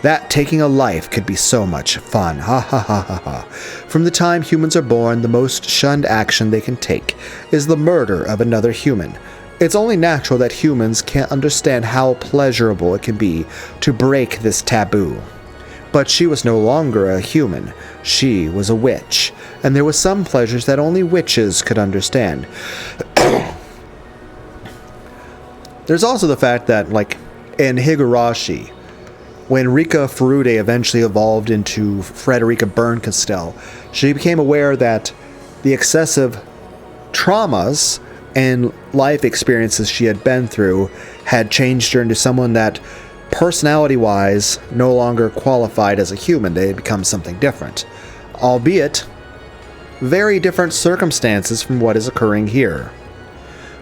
That taking a life could be so much fun. Ha ha ha ha ha. From the time humans are born, the most shunned action they can take is the murder of another human. It's only natural that humans can't understand how pleasurable it can be to break this taboo. But she was no longer a human. She was a witch, and there were some pleasures that only witches could understand. There's also the fact that, like, in Higurashi, when Rika Furude eventually evolved into Frederica Berncastel, she became aware that the excessive traumas and life experiences she had been through had changed her into someone that, personality-wise, no longer qualified as a human. They had become something different. Albeit, very different circumstances from what is occurring here.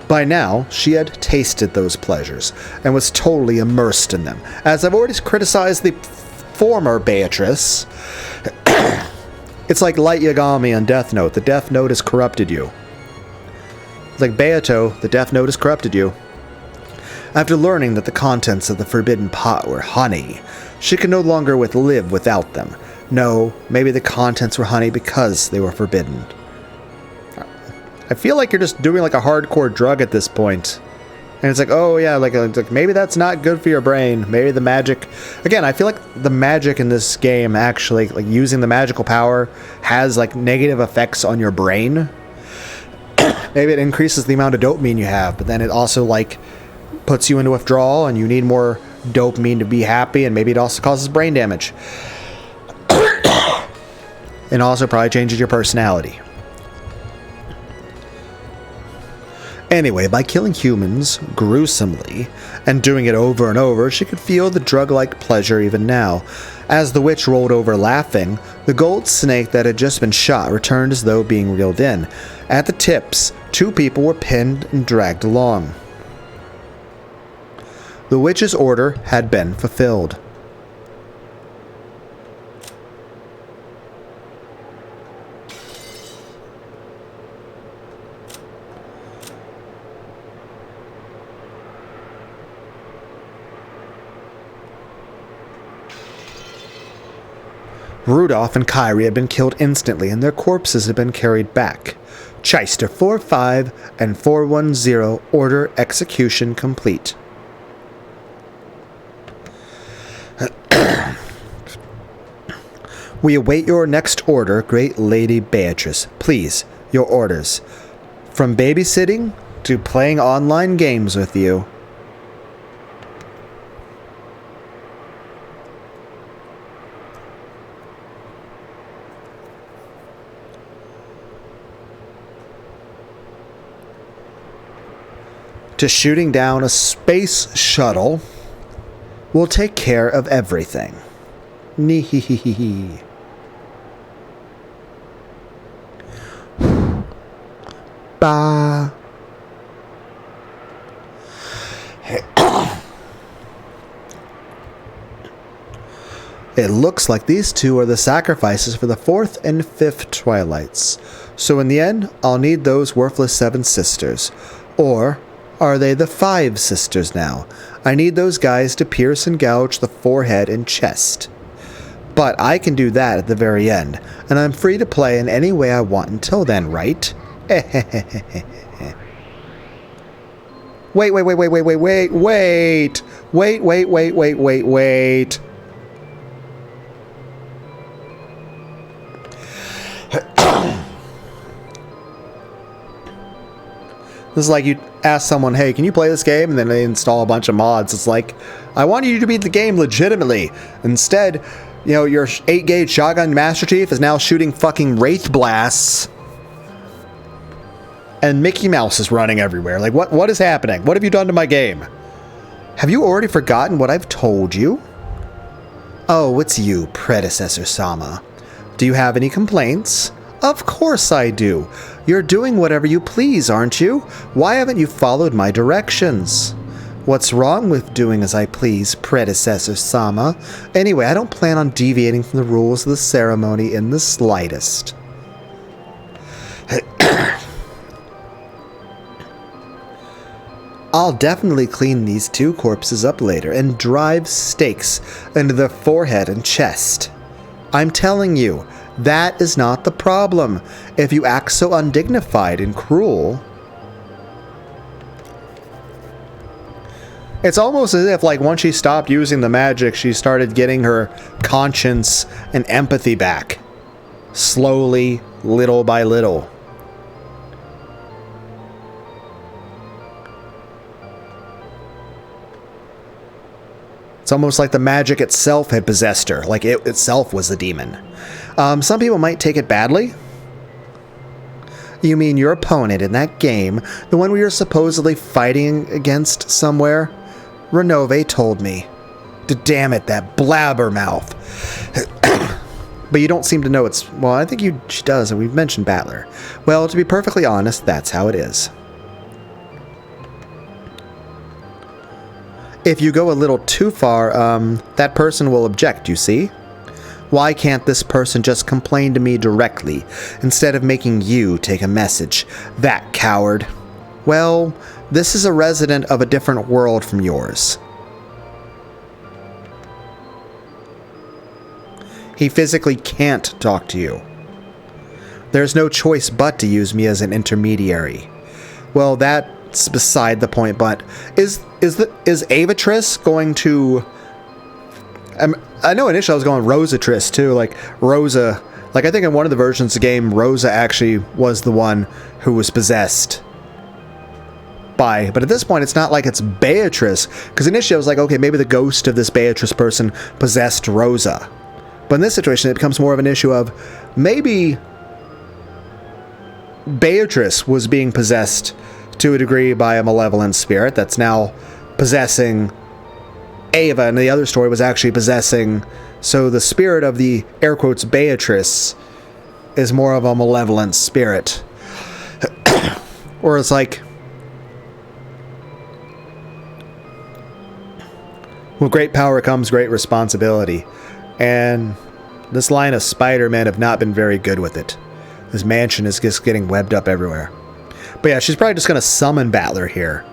By now, she had tasted those pleasures, and was totally immersed in them. As I've already criticized the former Beatrice, it's like Light Yagami on Death Note. The Death Note has corrupted you. It's like Beato, the Death Note has corrupted you. After learning that the contents of the forbidden pot were honey, she could no longer live without them. No, maybe the contents were honey because they were forbidden. I feel like you're just doing like a hardcore drug at this point. And it's like, oh yeah, like maybe that's not good for your brain. Maybe the magic... Again, I feel like the magic in this game actually, like using the magical power, has like negative effects on your brain. Maybe it increases the amount of dopamine you have, but then it also like puts you into withdrawal and you need more dopamine to be happy, and maybe it also causes brain damage. And also probably changes your personality. Anyway, by killing humans gruesomely and doing it over and over, she could feel the drug-like pleasure even now. As the witch rolled over laughing, the gold snake that had just been shot returned as though being reeled in. At the tips, 2 people were pinned and dragged along. The witch's order had been fulfilled. Rudolph and Kyrie had been killed instantly, and their corpses had been carried back. Cheister 4-5 and 410, order execution complete. We await your next order, Great Lady Beatrice. Please, your orders. From babysitting to playing online games with you. To shooting down a space shuttle will take care of everything. Nehehehe. Bah. It looks like these 2 are the sacrifices for the 4th and 5th Twilights. So in the end, I'll need those worthless 7 sisters. Or are they the 5 sisters now? I need those guys to pierce and gouge the forehead and chest. But I can do that at the very end, and I'm free to play in any way I want until then, right? Wait. This is like you ask someone, hey, can you play this game? And then they install a bunch of mods. It's like, I want you to beat the game legitimately. Instead, You know, your 8-gauge shotgun Master Chief is now shooting fucking Wraith Blasts. And Mickey Mouse is running everywhere. Like, what is happening? What have you done to my game? Have you already forgotten what I've told you? Oh, it's you, Predecessor Sama. Do you have any complaints? Of course I do. You're doing whatever you please, aren't you? Why haven't you followed my directions? What's wrong with doing as I please, Predecessor Sama? Anyway, I don't plan on deviating from the rules of the ceremony in the slightest. I'll definitely clean these 2 corpses up later and drive stakes into their forehead and chest. I'm telling you, that is not the problem. If you act so undignified and cruel... It's almost as if, like, once she stopped using the magic, she started getting her conscience and empathy back. Slowly, little by little. It's almost like the magic itself had possessed her, like it itself was the demon. Some people might take it badly. You mean your opponent in that game, the one we were supposedly fighting against somewhere? Renove told me. Damn it, that blabbermouth. But you don't seem to know it's... Well, I think she does, and we've mentioned Battler. Well, to be perfectly honest, that's how it is. If you go a little too far, that person will object, you see? Why can't this person just complain to me directly, instead of making you take a message? That coward. Well, this is a resident of a different world from yours. He physically can't talk to you. There's no choice but to use me as an intermediary. Well, that's beside the point, but is Avatris going to... I know initially I was going Rosatris too, like Rosa. Like I think in one of the versions of the game, Rosa actually was the one who was possessed by. But at this point, it's not like it's Beatrice, because initially I was like, okay, maybe the ghost of this Beatrice person possessed Rosa. But in this situation, it becomes more of an issue of maybe Beatrice was being possessed to a degree by a malevolent spirit that's now possessing Ava, and the other story was actually possessing... So the spirit of the, air quotes, Beatrice is more of a malevolent spirit. Or it's like... With great power comes great responsibility. And this line of Spider-Men have not been very good with it. This mansion is just getting webbed up everywhere. But yeah, she's probably just going to summon Battler here.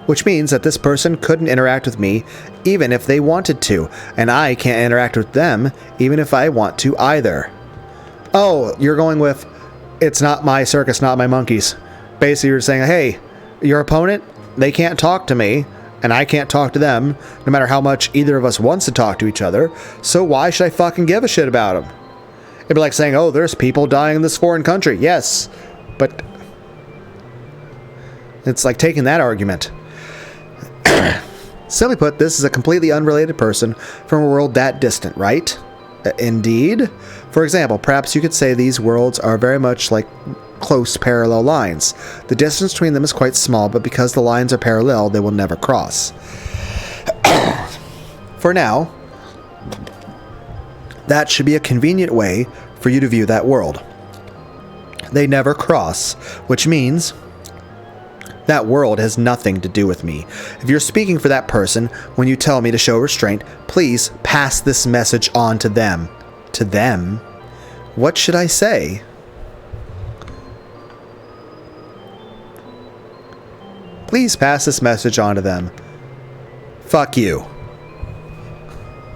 Which means that this person couldn't interact with me even if they wanted to. And I can't interact with them even if I want to either. Oh, you're going with, it's not my circus, not my monkeys. Basically, you're saying, hey, your opponent, they can't talk to me, and I can't talk to them, no matter how much either of us wants to talk to each other, so why should I fucking give a shit about them? It'd be like saying, oh, there's people dying in this foreign country. Yes, but it's like taking that argument. Simply put, this is a completely unrelated person from a world that distant, right? Indeed. For example, perhaps you could say these worlds are very much like close parallel lines. The distance between them is quite small, but because the lines are parallel, they will never cross. For now, that should be a convenient way for you to view that world. They never cross, which means that world has nothing to do with me. If you're speaking for that person when you tell me to show restraint, please pass this message on to them. To them? What should I say? Please pass this message on to them. Fuck you.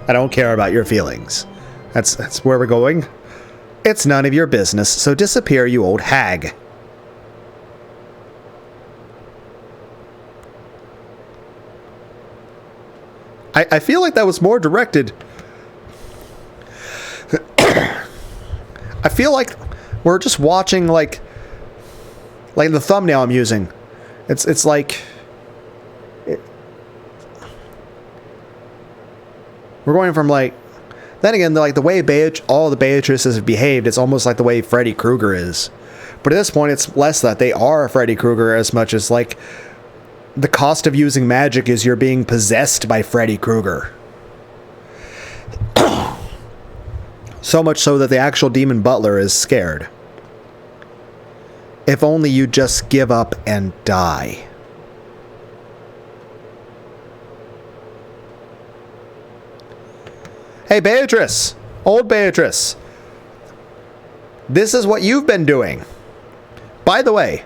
I don't care about your feelings. That's where we're going. It's none of your business, so disappear, you old hag. I feel like that was more directed. I feel like we're just watching like the thumbnail I'm using. It's like We're going from like, then again, like the way all the Beatrices have behaved, it's almost like the way Freddy Krueger is. But at this point, it's less that they are Freddy Krueger as much as like the cost of using magic is you're being possessed by Freddy Krueger. So much so that the actual demon butler is scared. If only you just give up and die. Hey, Beatrice! Old Beatrice! This is what you've been doing. By the way,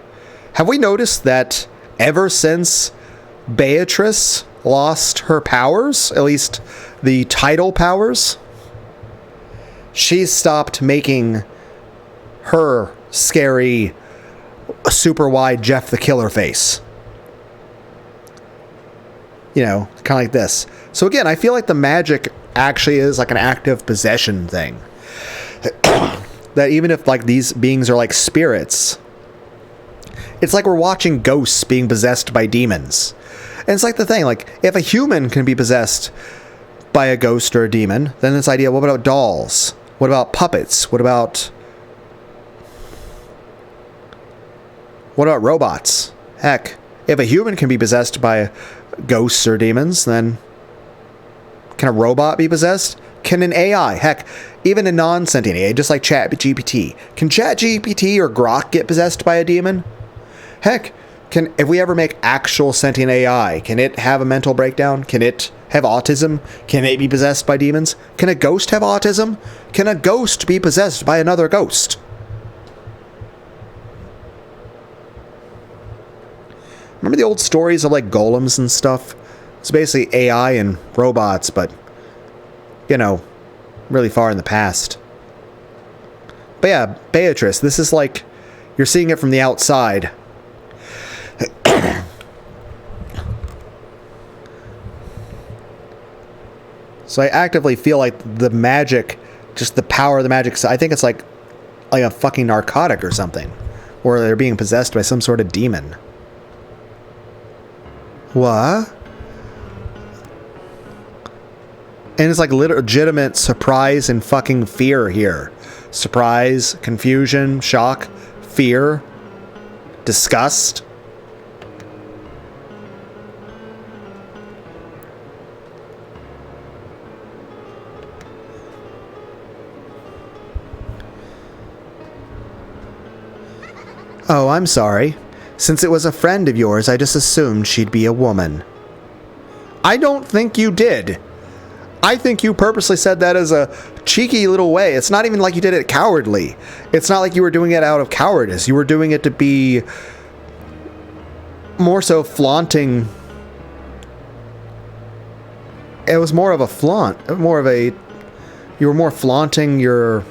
have we noticed that ever since Beatrice lost her powers, at least the title powers, she's stopped making her scary, super wide Jeff the Killer face. You know, kind of like this. So again, I feel like the magic actually is like an active possession thing. That even if like these beings are like spirits, it's like we're watching ghosts being possessed by demons. And it's like the thing, like if a human can be possessed by a ghost or a demon, then this idea, what about dolls? What about puppets? What about robots? Heck, if a human can be possessed by ghosts or demons, then can a robot be possessed? Can an AI, heck, even a non-sentient AI, just like ChatGPT, can ChatGPT or Grok get possessed by a demon? Heck, if we ever make actual sentient AI, can it have a mental breakdown? Can it have autism? Can it be possessed by demons? Can a ghost have autism? Can a ghost be possessed by another ghost? Remember the old stories of like golems and stuff? It's basically AI and robots, but, you know, really far in the past. But yeah, Beatrice, this is like, you're seeing it from the outside. So I actively feel like the magic, just the power of the magic, I think it's like a fucking narcotic or something. Or they're being possessed by some sort of demon. What? And it's like legitimate surprise and fucking fear here. Surprise, confusion, shock, fear, disgust. Oh, I'm sorry. Since it was a friend of yours, I just assumed she'd be a woman. I don't think you did. I think you purposely said that as a cheeky little way. It's not even like you did it cowardly. It's not like you were doing it out of cowardice. You were doing it to be more so flaunting. It was more of a flaunt. You were more flaunting your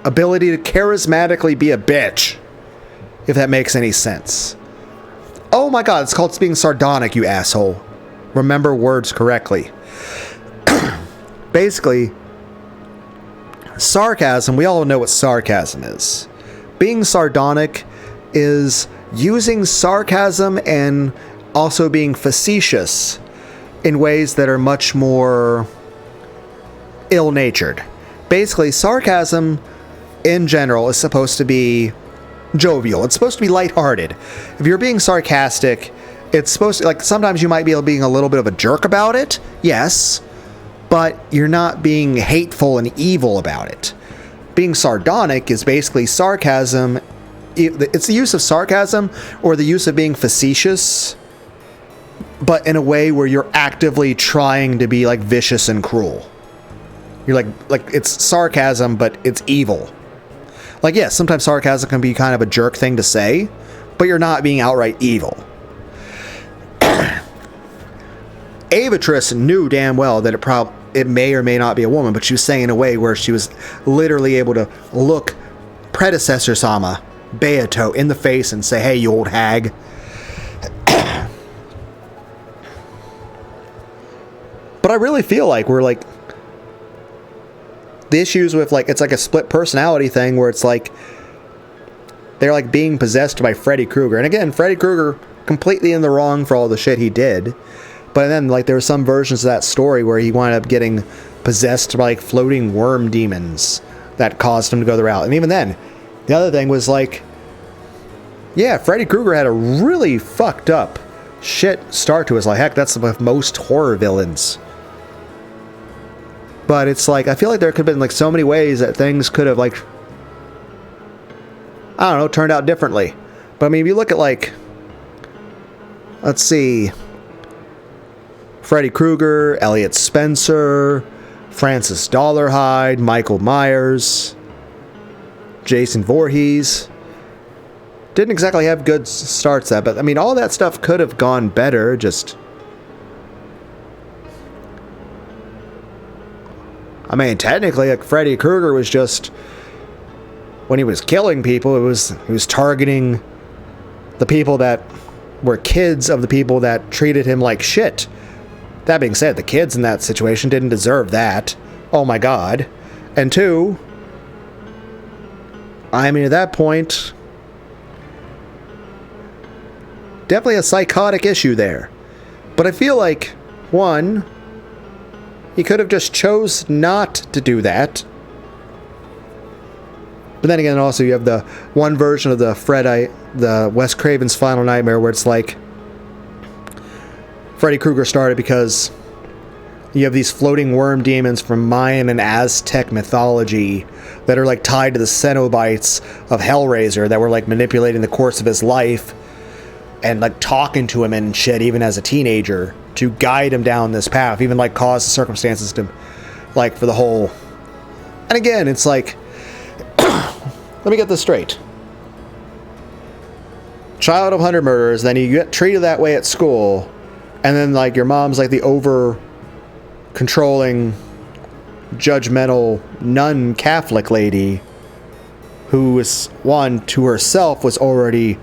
ability to charismatically be a bitch. If that makes any sense. Oh my god, it's called being sardonic, you asshole. Remember words correctly. Basically, sarcasm, we all know what sarcasm is. Being sardonic is using sarcasm and also being facetious in ways that are much more ill-natured. Basically, sarcasm in general is supposed to be jovial. It's supposed to be lighthearted. If you're being sarcastic, it's supposed to, like, sometimes you might be being a little bit of a jerk about it, yes, but you're not being hateful and evil about it. Being sardonic is basically sarcasm. It's the use of sarcasm or the use of being facetious, but in a way where you're actively trying to be like vicious and cruel. You're like it's sarcasm, but it's evil. Like, yes, sometimes sarcasm can be kind of a jerk thing to say, but you're not being outright evil. Avatrice knew damn well that it may or may not be a woman, but she was saying in a way where she was literally able to look predecessor Sama, Beato, in the face and say, "Hey, you old hag." But I really feel like we're like, the issues with like, it's like a split personality thing where it's like they're like being possessed by Freddy Krueger. And again, Freddy Krueger completely in the wrong for all the shit he did. But then, like, there were some versions of that story where he wound up getting possessed by, like, floating worm demons that caused him to go the route. And even then, the other thing was, like, yeah, Freddy Krueger had a really fucked up shit start to his life. Heck, that's with most horror villains. But it's like, I feel like there could have been, like, so many ways that things could have, like, I don't know, turned out differently. But I mean, if you look at, like, let's see, Freddy Krueger, Elliot Spencer, Francis Dollarhide, Michael Myers, Jason Voorhees. Didn't exactly have good starts at, but I mean, all that stuff could have gone better. Just, I mean, technically, like, Freddy Krueger was just, when he was killing people, he was targeting the people that were kids of the people that treated him like shit. That being said, the kids in that situation didn't deserve that. Oh my god. And two, I mean, at that point, definitely a psychotic issue there. But I feel like, one, he could have just chose not to do that. But then again, also you have the one version of the Wes Craven's Final Nightmare where it's like Freddy Krueger started because you have these floating worm demons from Mayan and Aztec mythology that are, like, tied to the Cenobites of Hellraiser that were, like, manipulating the course of his life and, like, talking to him and shit even as a teenager to guide him down this path, even, like, cause the circumstances to, like, for the whole. And again, it's like, let me get this straight. Child of 100 murders, then you get treated that way at school, and then, like, your mom's, like, the over-controlling, judgmental, nun Catholic lady who is, one, to herself was already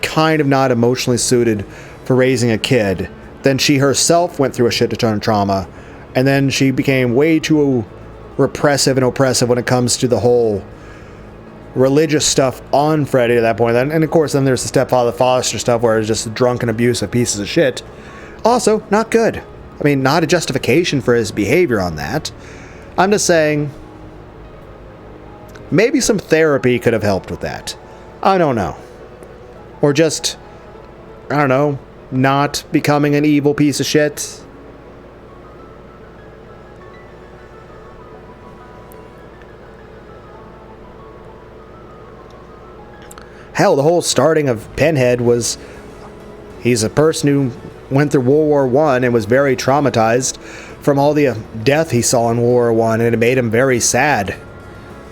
kind of not emotionally suited for raising a kid. Then she herself went through a shit-ton of trauma, and then she became way too repressive and oppressive when it comes to the whole religious stuff on Freddy at that point. And of course, then there's the stepfather Foster stuff where it's just drunken, abusive pieces of shit. Also, not good. I mean, not a justification for his behavior on that. I'm just saying, maybe some therapy could have helped with that. I don't know. Or just, I don't know, not becoming an evil piece of shit. Hell, the whole starting of Pinhead was, he's a person who went through World War I and was very traumatized from all the death he saw in World War I, and it made him very sad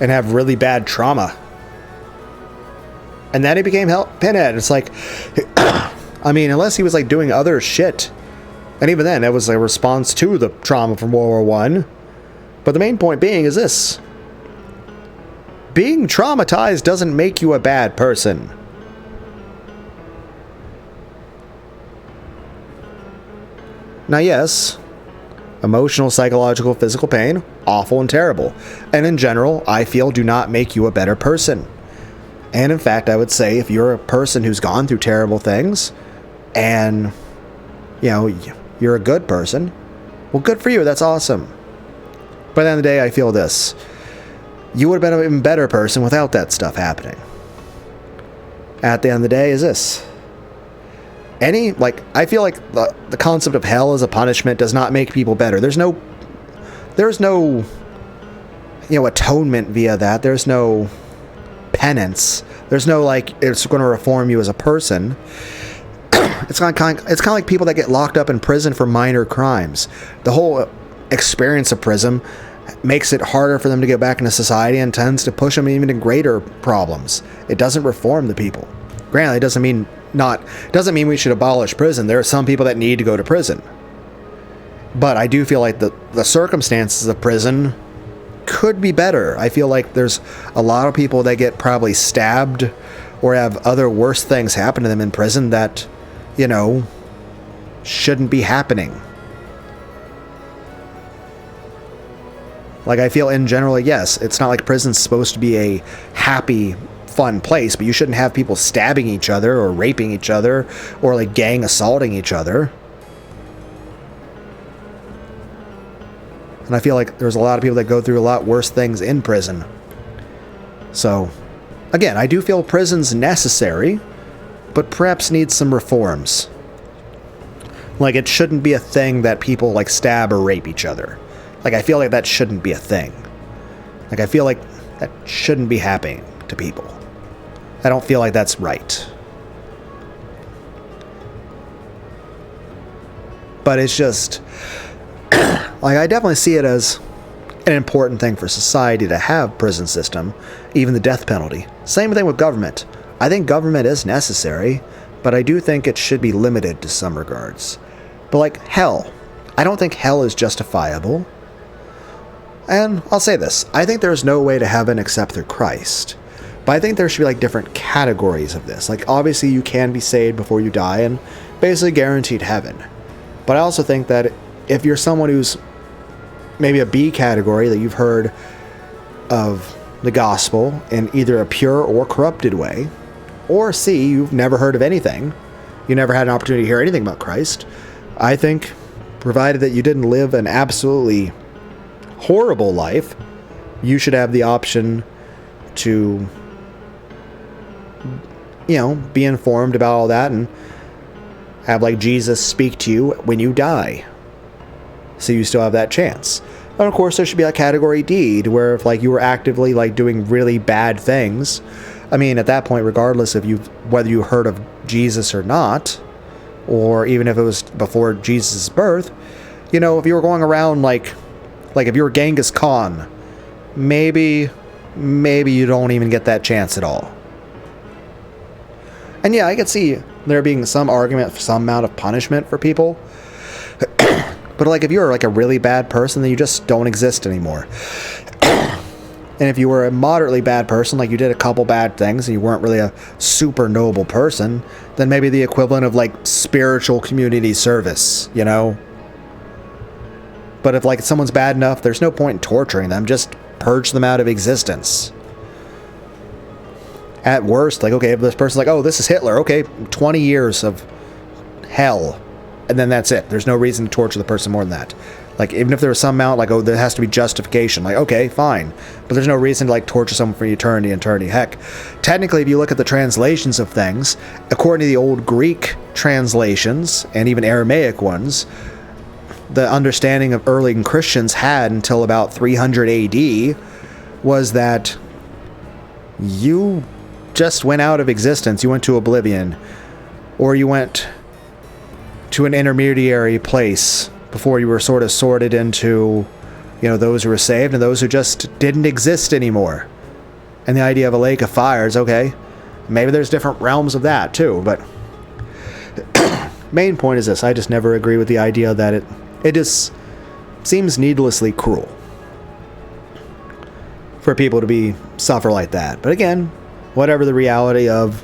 and have really bad trauma. And then he became Pinhead. It's like, I mean, unless he was, like, doing other shit. And even then, that was a response to the trauma from World War I. But the main point being is this. Being traumatized doesn't make you a bad person. Now, yes, emotional, psychological, physical pain, awful and terrible. And in general, I feel do not make you a better person. And in fact, I would say if you're a person who's gone through terrible things and, you know, you're a good person, well, good for you. That's awesome. But at the end of the day, I feel this. You would have been an even better person without that stuff happening. At the end of the day is this. I feel like the concept of hell as a punishment does not make people better. There's no, atonement via that. There's no penance. There's no, like, it's going to reform you as a person. It's kind of like people that get locked up in prison for minor crimes. The whole experience of prison makes it harder for them to get back into society and tends to push them even to greater problems. It doesn't reform the people. Granted, it doesn't mean we should abolish prison. There are some people that need to go to prison. But I do feel like the circumstances of prison could be better. I feel like there's a lot of people that get probably stabbed or have other worse things happen to them in prison that, shouldn't be happening. Like, I feel in general, yes, it's not like prison's supposed to be a happy, fun place, but you shouldn't have people stabbing each other or raping each other or, like, gang assaulting each other. And I feel like there's a lot of people that go through a lot worse things in prison. So, again, I do feel prison's necessary, but perhaps needs some reforms. Like, it shouldn't be a thing that people, like, stab or rape each other. Like, I feel like that shouldn't be a thing. Like, I feel like that shouldn't be happening to people. I don't feel like that's right. But it's just, like, I definitely see it as an important thing for society to have prison system, even the death penalty. Same thing with government. I think government is necessary, but I do think it should be limited to some regards. But like hell, I don't think hell is justifiable. And I'll say this, I think there's no way to heaven except through Christ. But I think there should be like different categories of this. Like obviously you can be saved before you die and basically guaranteed heaven. But I also think that if you're someone who's maybe a B category, that you've heard of the gospel in either a pure or corrupted way, or C, you've never heard of anything, you never had an opportunity to hear anything about Christ, I think, provided that you didn't live an absolutely horrible life, you should have the option to, you know, be informed about all that and have like Jesus speak to you when you die. So you still have that chance. And of course there should be a category D where if like you were actively like doing really bad things, I mean at that point regardless of you whether you heard of Jesus or not, or even if it was before Jesus' birth, you know, if you were going around like if you were Genghis Khan, maybe you don't even get that chance at all. And yeah, I could see there being some argument for some amount of punishment for people. But like if you're like a really bad person, then you just don't exist anymore. And if you were a moderately bad person, like you did a couple bad things and you weren't really a super noble person, then maybe the equivalent of like spiritual community service, you know? But if like someone's bad enough, there's no point in torturing them, just purge them out of existence. At worst, like, okay, if this person's like, oh, this is Hitler, okay, 20 years of hell. And then that's it. There's no reason to torture the person more than that. Like, even if there was some amount, like, oh, there has to be justification. Like, okay, fine. But there's no reason to, like, torture someone for eternity. Heck, technically, if you look at the translations of things, according to the old Greek translations, and even Aramaic ones, the understanding of early Christians had until about 300 AD was that you just went out of existence. You went to oblivion. Or you went to an intermediary place before you were sort of sorted into, you know, those who were saved and those who just didn't exist anymore. And the idea of a lake of fire is okay. Maybe there's different realms of that too, but main point is this. I just never agree with the idea that it just seems needlessly cruel for people to suffer like that. But again, whatever the reality of,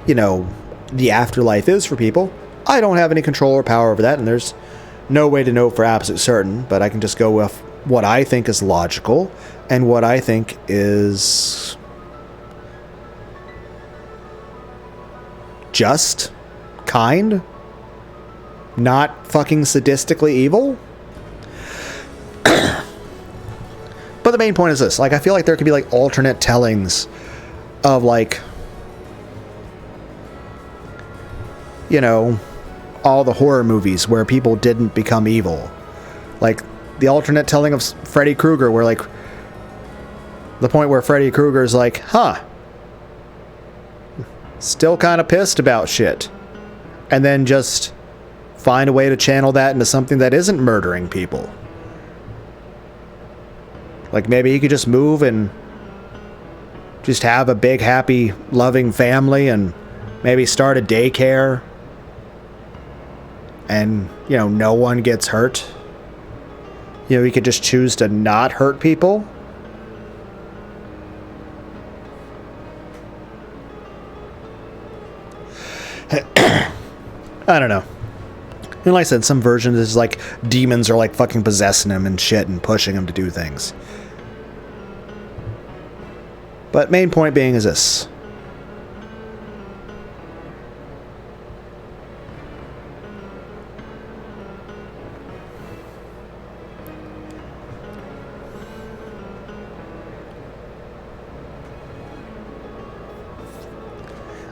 you know, the afterlife is for people, I don't have any control or power over that, and there's no way to know for absolute certain, but I can just go with what I think is logical and what I think is just, kind, not fucking sadistically evil. But the main point is this, like, I feel like there could be like alternate tellings of like, you know, all the horror movies where people didn't become evil. Like the alternate telling of Freddy Krueger where like the point where Freddy Krueger's like, huh, still kind of pissed about shit. And then just find a way to channel that into something that isn't murdering people. Like maybe he could just move and just have a big, happy, loving family and maybe start a daycare. And, you know, no one gets hurt. You know, he could just choose to not hurt people. I don't know. And like I said, some versions is like demons are like fucking possessing him and shit and pushing him to do things. But main point being is this.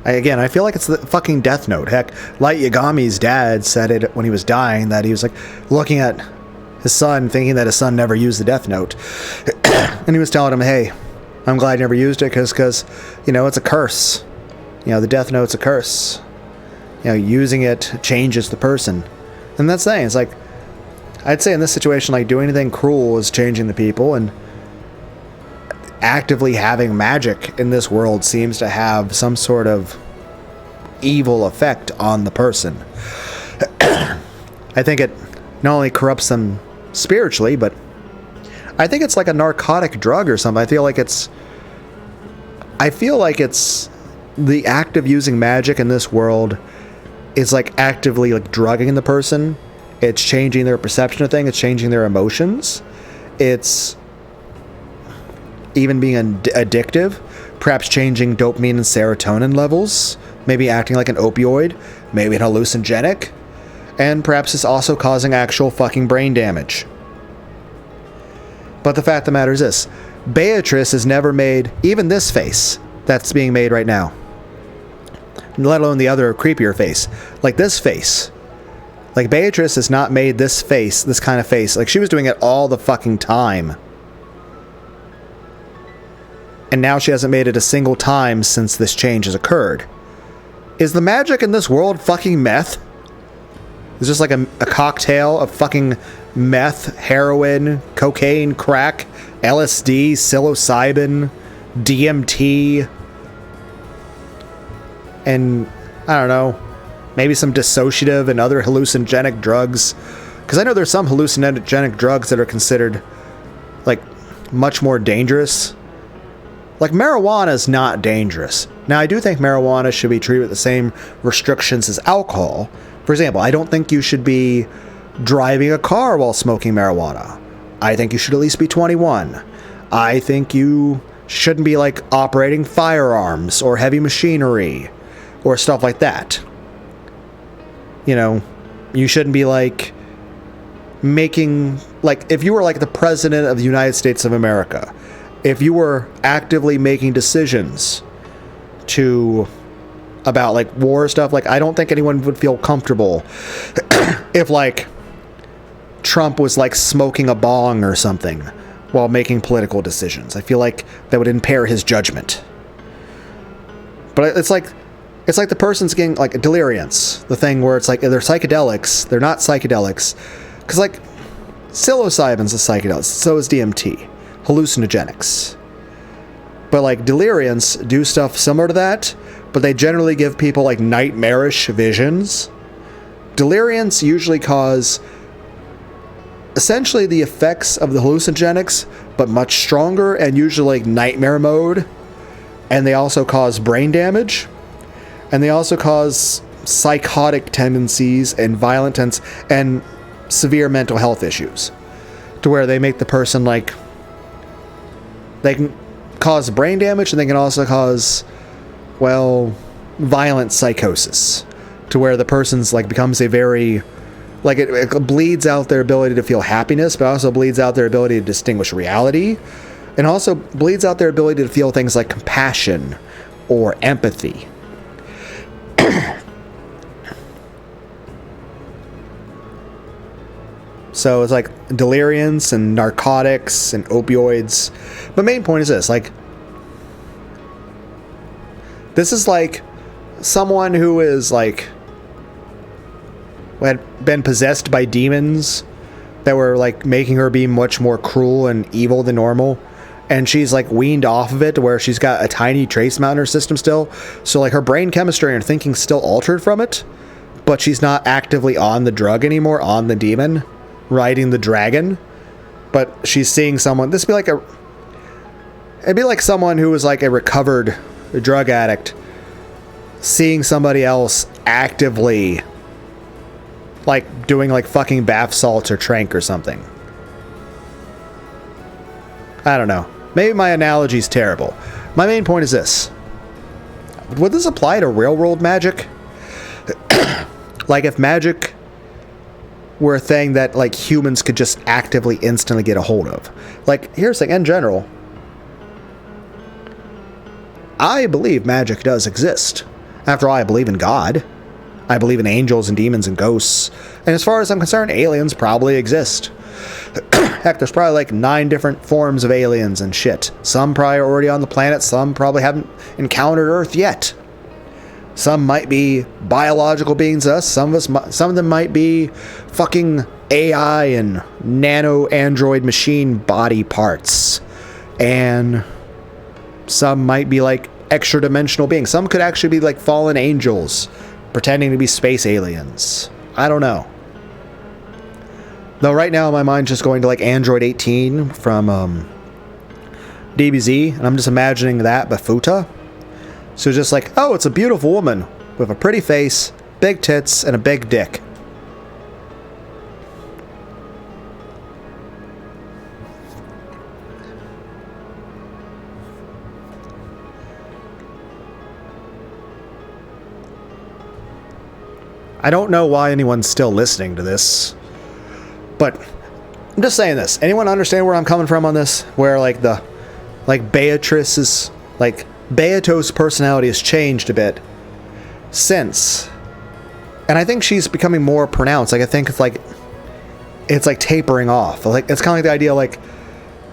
Again, I feel like it's the fucking Death Note. Heck, Light Yagami's dad said it when he was dying, that he was like looking at his son, thinking that his son never used the Death Note. And he was telling him, hey, I'm glad you never used it because, you know, it's a curse. You know, the Death Note's a curse. You know, using it changes the person. And that's the thing. It's like, I'd say in this situation, like, doing anything cruel is changing the people, and actively having magic in this world seems to have some sort of evil effect on the person. I think it not only corrupts them spiritually, but I think it's like a narcotic drug or something. I feel like it's the act of using magic in this world is like actively like drugging the person. It's changing their perception of things. It's changing their emotions. It's even being addictive, perhaps changing dopamine and serotonin levels, maybe acting like an opioid, maybe an hallucinogenic, and perhaps it's also causing actual fucking brain damage. But the fact of the matter is this: Beatrice has never made even this face that's being made right now, let alone the other creepier face. Like this face. Like Beatrice has not made this face, this kind of face. Like she was doing it all the fucking time. And now she hasn't made it a single time since this change has occurred. Is the magic in this world fucking meth? It's just like a cocktail of fucking meth, heroin, cocaine, crack, LSD, psilocybin, DMT, and I don't know, maybe some dissociative and other hallucinogenic drugs. Because I know there's some hallucinogenic drugs that are considered like much more dangerous. Like marijuana is not dangerous. Now I do think marijuana should be treated with the same restrictions as alcohol. For example, I don't think you should be driving a car while smoking marijuana. I think you should at least be 21. I think you shouldn't be like operating firearms or heavy machinery or stuff like that. You know, you shouldn't be like making, like, if you were like the president of the United States of America, if you were actively making decisions about like war stuff, like I don't think anyone would feel comfortable if like Trump was like smoking a bong or something while making political decisions. I feel like that would impair his judgment. But it's like the person's getting like deliriance, the thing where it's like they're psychedelics, they're not psychedelics, because like psilocybin's a psychedelic, so is DMT, hallucinogenics. But like deliriants do stuff similar to that, but they generally give people like nightmarish visions. Deliriants usually cause essentially the effects of the hallucinogenics, but much stronger and usually like nightmare mode. And they also cause brain damage. And they also cause psychotic tendencies and violent and severe mental health issues. To where they make the person like, they can cause brain damage and they can also cause, well, violent psychosis. To where the person's like becomes a very, like it bleeds out their ability to feel happiness, but also bleeds out their ability to distinguish reality. And also bleeds out their ability to feel things like compassion or empathy. So it's like deliriants and narcotics and opioids. But main point is this, like, this is like someone who is like, had been possessed by demons that were like making her be much more cruel and evil than normal. And she's like weaned off of it to where she's got a tiny trace amount in her system still. So like her brain chemistry and thinking still altered from it, but she's not actively on the drug anymore, on the demon, riding the dragon. But she's seeing someone, it'd be like someone who was like a recovered drug addict seeing somebody else actively like doing like fucking bath salts or trank or something. I don't know. Maybe my analogy's terrible. My main point is this. Would this apply to real world magic? Like if magic were a thing that like humans could just actively instantly get a hold of. Like here's the thing, in general, I believe magic does exist. After all, I believe in God. I believe in angels and demons and ghosts. And as far as I'm concerned, aliens probably exist. Heck, there's probably like 9 different forms of aliens and shit. Some probably are already on the planet. Some probably haven't encountered Earth yet. Some might be biological beings to us. Some of them might be fucking AI and nano android machine body parts. And some might be like extra dimensional beings. Some could actually be like fallen angels pretending to be space aliens. I don't know. Though right now my mind's just going to like Android 18 from DBZ, and I'm just imagining that Bafuta. So just like, oh, it's a beautiful woman with a pretty face, big tits, and a big dick. I don't know why anyone's still listening to this, but I'm just saying this. Anyone understand where I'm coming from on this? Where Beatrice's, Beato's personality has changed a bit since, and I think she's becoming more pronounced. Like I think it's like tapering off. Like it's kind of like the idea like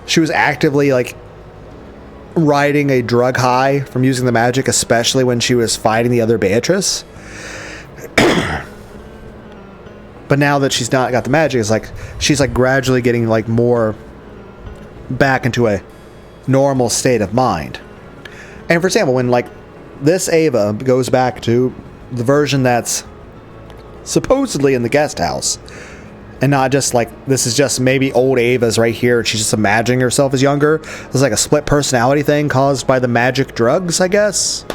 she was actively like riding a drug high from using the magic, especially when she was fighting the other Beatrice. But now that she's not got the magic, it's like she's like gradually getting like more back into a normal state of mind. And for example, when like this Ava goes back to the version that's supposedly in the guest house, and not just like this is just maybe old Ava's right here, she's just imagining herself as younger. It's like a split personality thing caused by the magic drugs, I guess.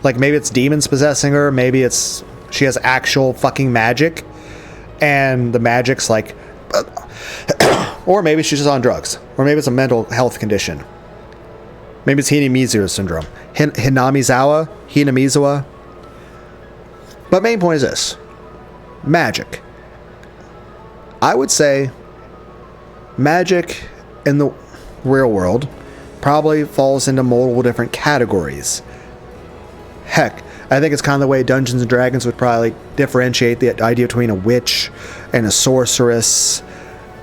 Like maybe it's demons possessing her, maybe it's she has actual fucking magic, and the magic's like, or maybe she's just on drugs, or maybe it's a mental health condition. Maybe it's Hinamizawa syndrome. Hinamizawa. But main point is this. Magic. I would say magic in the real world probably falls into multiple different categories. Heck, I think it's kind of the way Dungeons and Dragons would probably differentiate the idea between a witch and a sorceress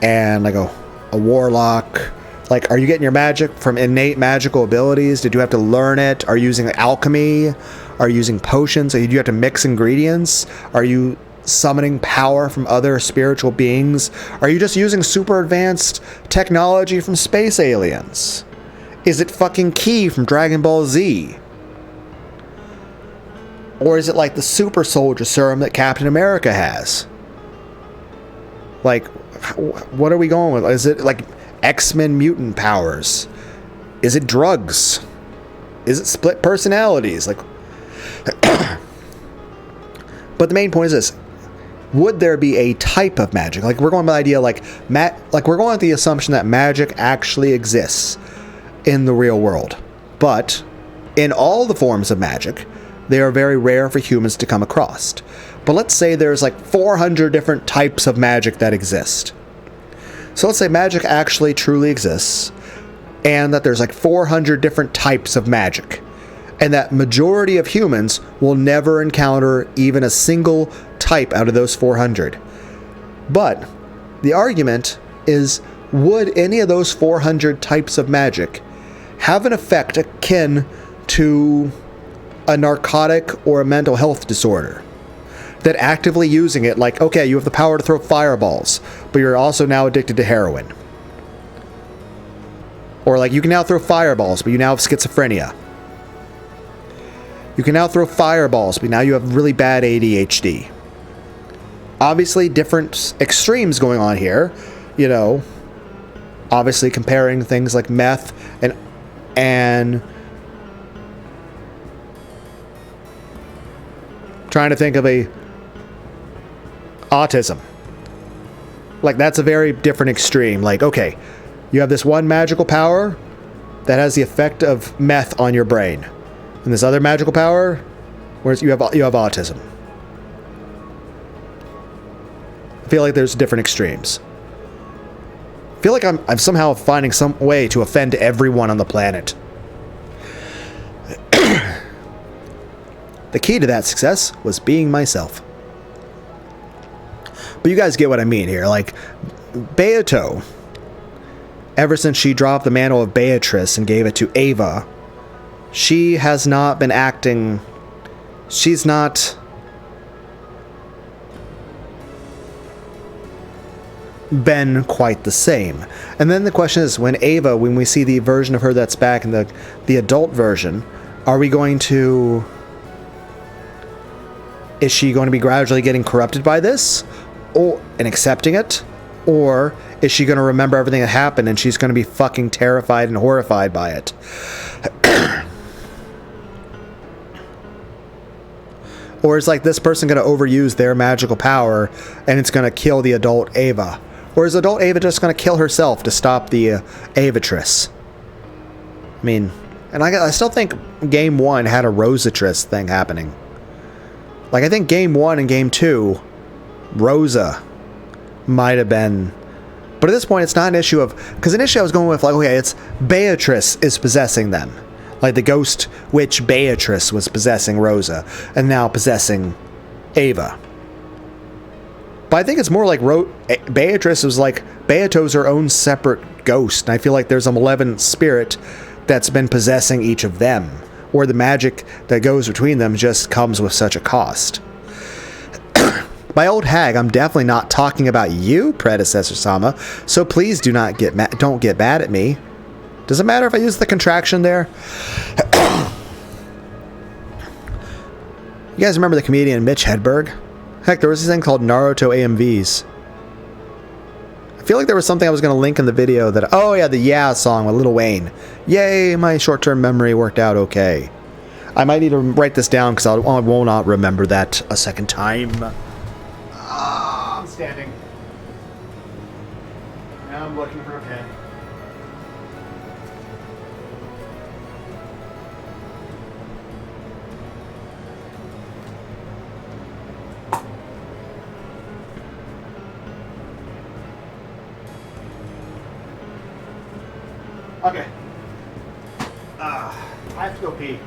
and like a warlock. Like, are you getting your magic from innate magical abilities? Did you have to learn it? Are you using alchemy? Are you using potions? Do you have to mix ingredients? Are you summoning power from other spiritual beings? Are you just using super advanced technology from space aliens? Is it fucking Ki from Dragon Ball Z? Or is it like the super soldier serum that Captain America has? Like, what are we going with? Is it like X-Men mutant powers? Is it drugs? Is it split personalities? Like, but the main point is this: would there be a type of magic? Like we're going by the idea, like we're going with the assumption that magic actually exists in the real world, but in all the forms of magic, they are very rare for humans to come across. But let's say there's like 400 different types of magic that exist. So let's say magic actually truly exists, and that there's like 400 different types of magic, and that majority of humans will never encounter even a single type out of those 400. But the argument is, would any of those 400 types of magic have an effect akin to a narcotic or a mental health disorder? That actively using it, like, okay, you have the power to throw fireballs, but you're also now addicted to heroin. Or like, you can now throw fireballs, but you now have schizophrenia. You can now throw fireballs, but now you have really bad ADHD. Obviously, different extremes going on here. You know, obviously comparing things like meth and trying to think of a autism. Like, that's a very different extreme. Like, okay, you have this one magical power that has the effect of meth on your brain, and this other magical power where you have autism. I feel like there's different extremes. I feel like I'm somehow finding some way to offend everyone on the planet. The key to that success was being myself. But you guys get what I mean here. Like, Beato, ever since she dropped the mantle of Beatrice and gave it to Ava, she has not been acting... She's not... been quite the same. And then the question is, when we see the version of her that's back in the adult version, are we going to... Is she going to be gradually getting corrupted by this? And accepting it? Or is she going to remember everything that happened and she's going to be fucking terrified and horrified by it? Or is like this person going to overuse their magical power and it's going to kill the adult Ava? Or is adult Ava just going to kill herself to stop the Avatrice? I mean, and I still think Game 1 had a Rosatrice thing happening. Like, I think Game 1 and Game 2, Rosa might have been... But at this point, it's not an issue of... Because initially I was going with, like, okay, it's Beatrice is possessing them. Like, the ghost witch Beatrice was possessing Rosa, and now possessing Ava. But I think it's more like Beatrice was like... Beato's her own separate ghost, and I feel like there's a malevolent spirit that's been possessing each of them. Or the magic that goes between them just comes with such a cost. My old hag, I'm definitely not talking about you, Predecessor Sama, so please do not don't get mad at me. Does it matter if I use the contraction there? You guys remember the comedian Mitch Hedberg? Heck, there was this thing called Naruto AMVs. I feel like there was something I was going to link in the video that... Oh yeah, the Yeah song with Lil Wayne. Yay, my short-term memory worked out okay. I might need to write this down because I will not remember that a second time. I'm standing. Now I'm looking for a pen. Okay. I have to go pee.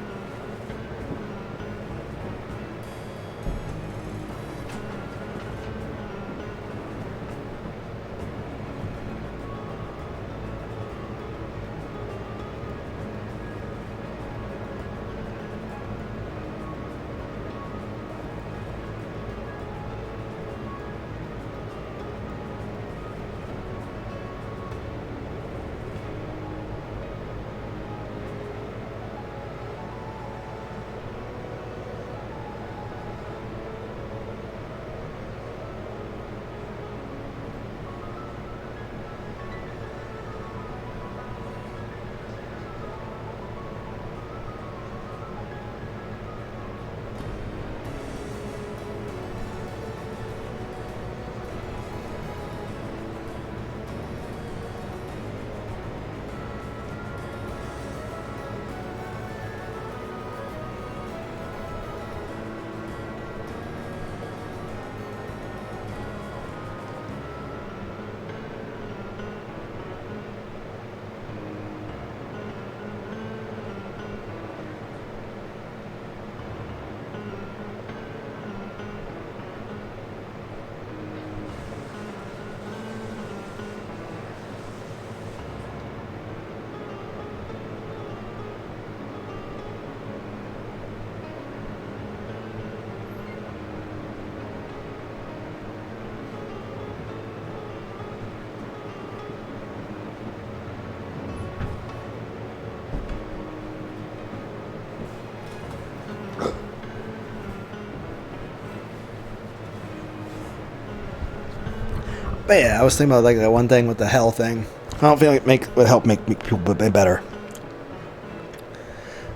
But yeah, I was thinking about like that one thing with the hell thing. I don't feel like it would help make people better.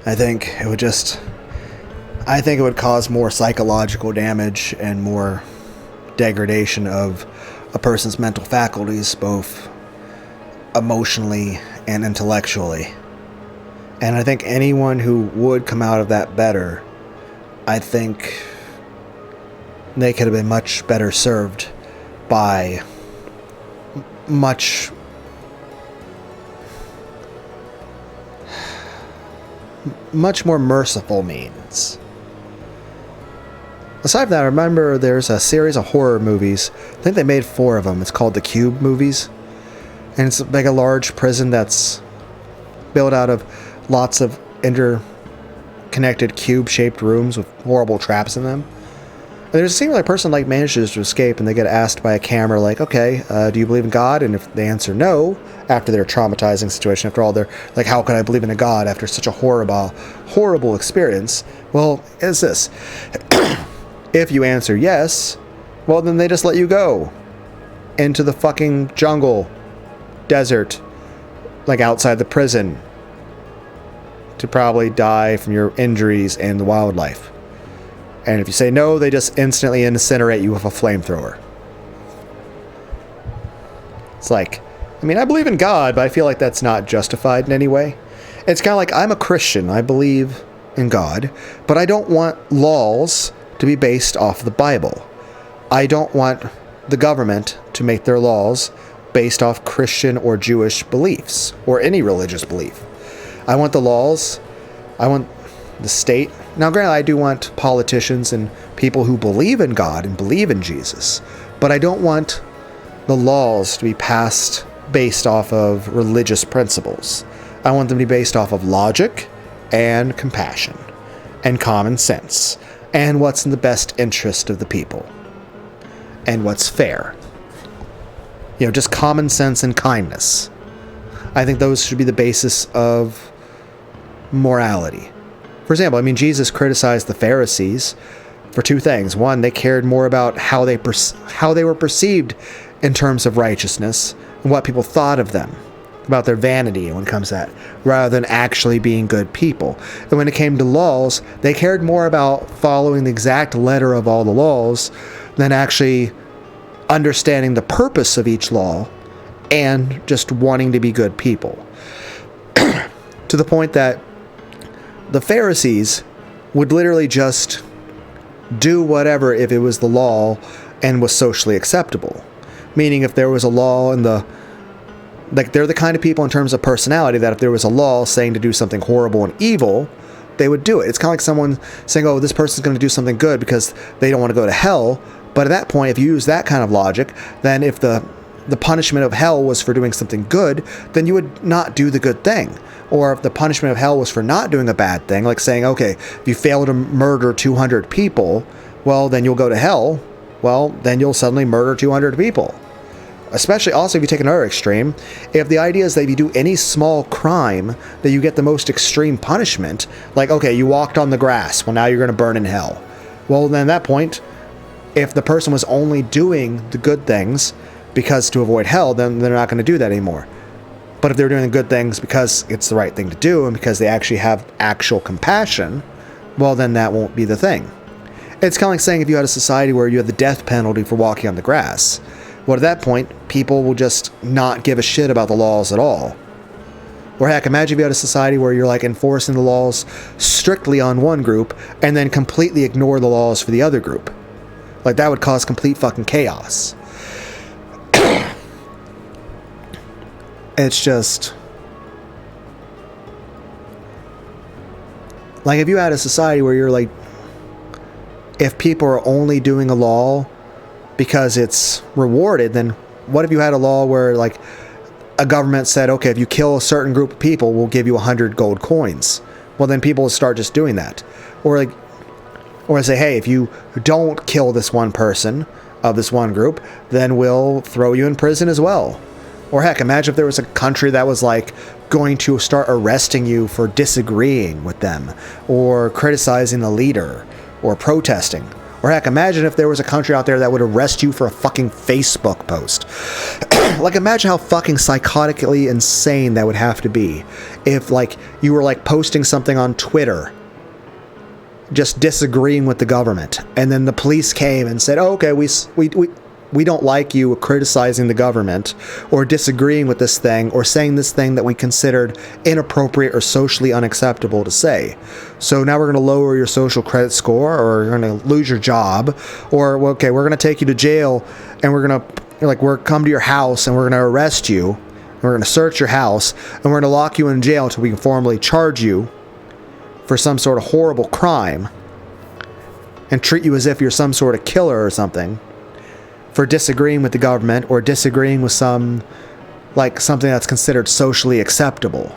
I think it would cause more psychological damage and more degradation of a person's mental faculties, both emotionally and intellectually. And I think anyone who would come out of that better, I think they could have been much better served by much more merciful means. Aside from that, I remember there's a series of horror movies. I think they made 4 of them. It's called the Cube movies. And it's like a large prison that's built out of lots of interconnected cube-shaped rooms with horrible traps in them. And there's a scene where a person like manages to escape, and they get asked by a camera, like, okay, do you believe in God? And if they answer no, after their traumatizing situation, after all, they're like, how could I believe in a God after such a horrible experience? Well, it's this. If you answer yes, well, then they just let you go into the fucking jungle, desert, like outside the prison, to probably die from your injuries and the wildlife. And if you say no, they just instantly incinerate you with a flamethrower. It's like, I mean, I believe in God, but I feel like that's not justified in any way. It's kind of like, I'm a Christian, I believe in God, but I don't want laws to be based off the Bible. I don't want the government to make their laws based off Christian or Jewish beliefs, or any religious belief. I want the laws, I want the state. Now, granted, I do want politicians and people who believe in God and believe in Jesus, but I don't want the laws to be passed based off of religious principles. I want them to be based off of logic and compassion and common sense and what's in the best interest of the people and what's fair. You know, just common sense and kindness. I think those should be the basis of morality. For example, I mean, Jesus criticized the Pharisees for 2 things. One, they cared more about how they were perceived in terms of righteousness and what people thought of them, about their vanity when it comes to that, rather than actually being good people. And when it came to laws, they cared more about following the exact letter of all the laws than actually understanding the purpose of each law and just wanting to be good people. To the point that the Pharisees would literally just do whatever if it was the law and was socially acceptable. Meaning if there was a law in the... Like, they're the kind of people in terms of personality that if there was a law saying to do something horrible and evil, they would do it. It's kind of like someone saying, oh, this person's going to do something good because they don't want to go to hell. But at that point, if you use that kind of logic, then if the punishment of hell was for doing something good, then you would not do the good thing. Or if the punishment of hell was for not doing a bad thing, like saying, okay, if you fail to murder 200 people, well, then you'll go to hell. Well, then you'll suddenly murder 200 people. Especially also if you take another extreme, if the idea is that if you do any small crime, that you get the most extreme punishment, like, okay, you walked on the grass, well, now you're going to burn in hell. Well, then at that point, if the person was only doing the good things because to avoid hell, then they're not going to do that anymore. But if they're doing the good things because it's the right thing to do and because they actually have actual compassion, well, then that won't be the thing. It's kind of like saying if you had a society where you had the death penalty for walking on the grass, well, at that point, people will just not give a shit about the laws at all. Or heck, imagine if you had a society where you're like enforcing the laws strictly on one group and then completely ignore the laws for the other group. Like, that would cause complete fucking chaos. It's just... like, if you had a society where you're like... if people are only doing a law because it's rewarded, then what if you had a law where, like, a government said, okay, if you kill a certain group of people, we'll give you 100 gold coins. Well, then people will start just doing that. Or, like... or say, hey, if you don't kill this one person of this one group, then we'll throw you in prison as well. Or heck, imagine if there was a country that was like going to start arresting you for disagreeing with them or criticizing the leader or protesting. Or heck, imagine if there was a country out there that would arrest you for a fucking Facebook post. Like, imagine how fucking psychotically insane that would have to be if, like, you were like posting something on Twitter just disagreeing with the government, and then the police came and said, oh, okay, we don't like you criticizing the government or disagreeing with this thing or saying this thing that we considered inappropriate or socially unacceptable to say. So now we're going to lower your social credit score, or you're going to lose your job, or, well, okay, we're going to take you to jail, and we're going to come to your house and we're going to arrest you. We're going to search your house and we're going to lock you in jail until we can formally charge you for some sort of horrible crime. and treat you as if you're some sort of killer or something for disagreeing with the government or disagreeing with something that's considered socially acceptable.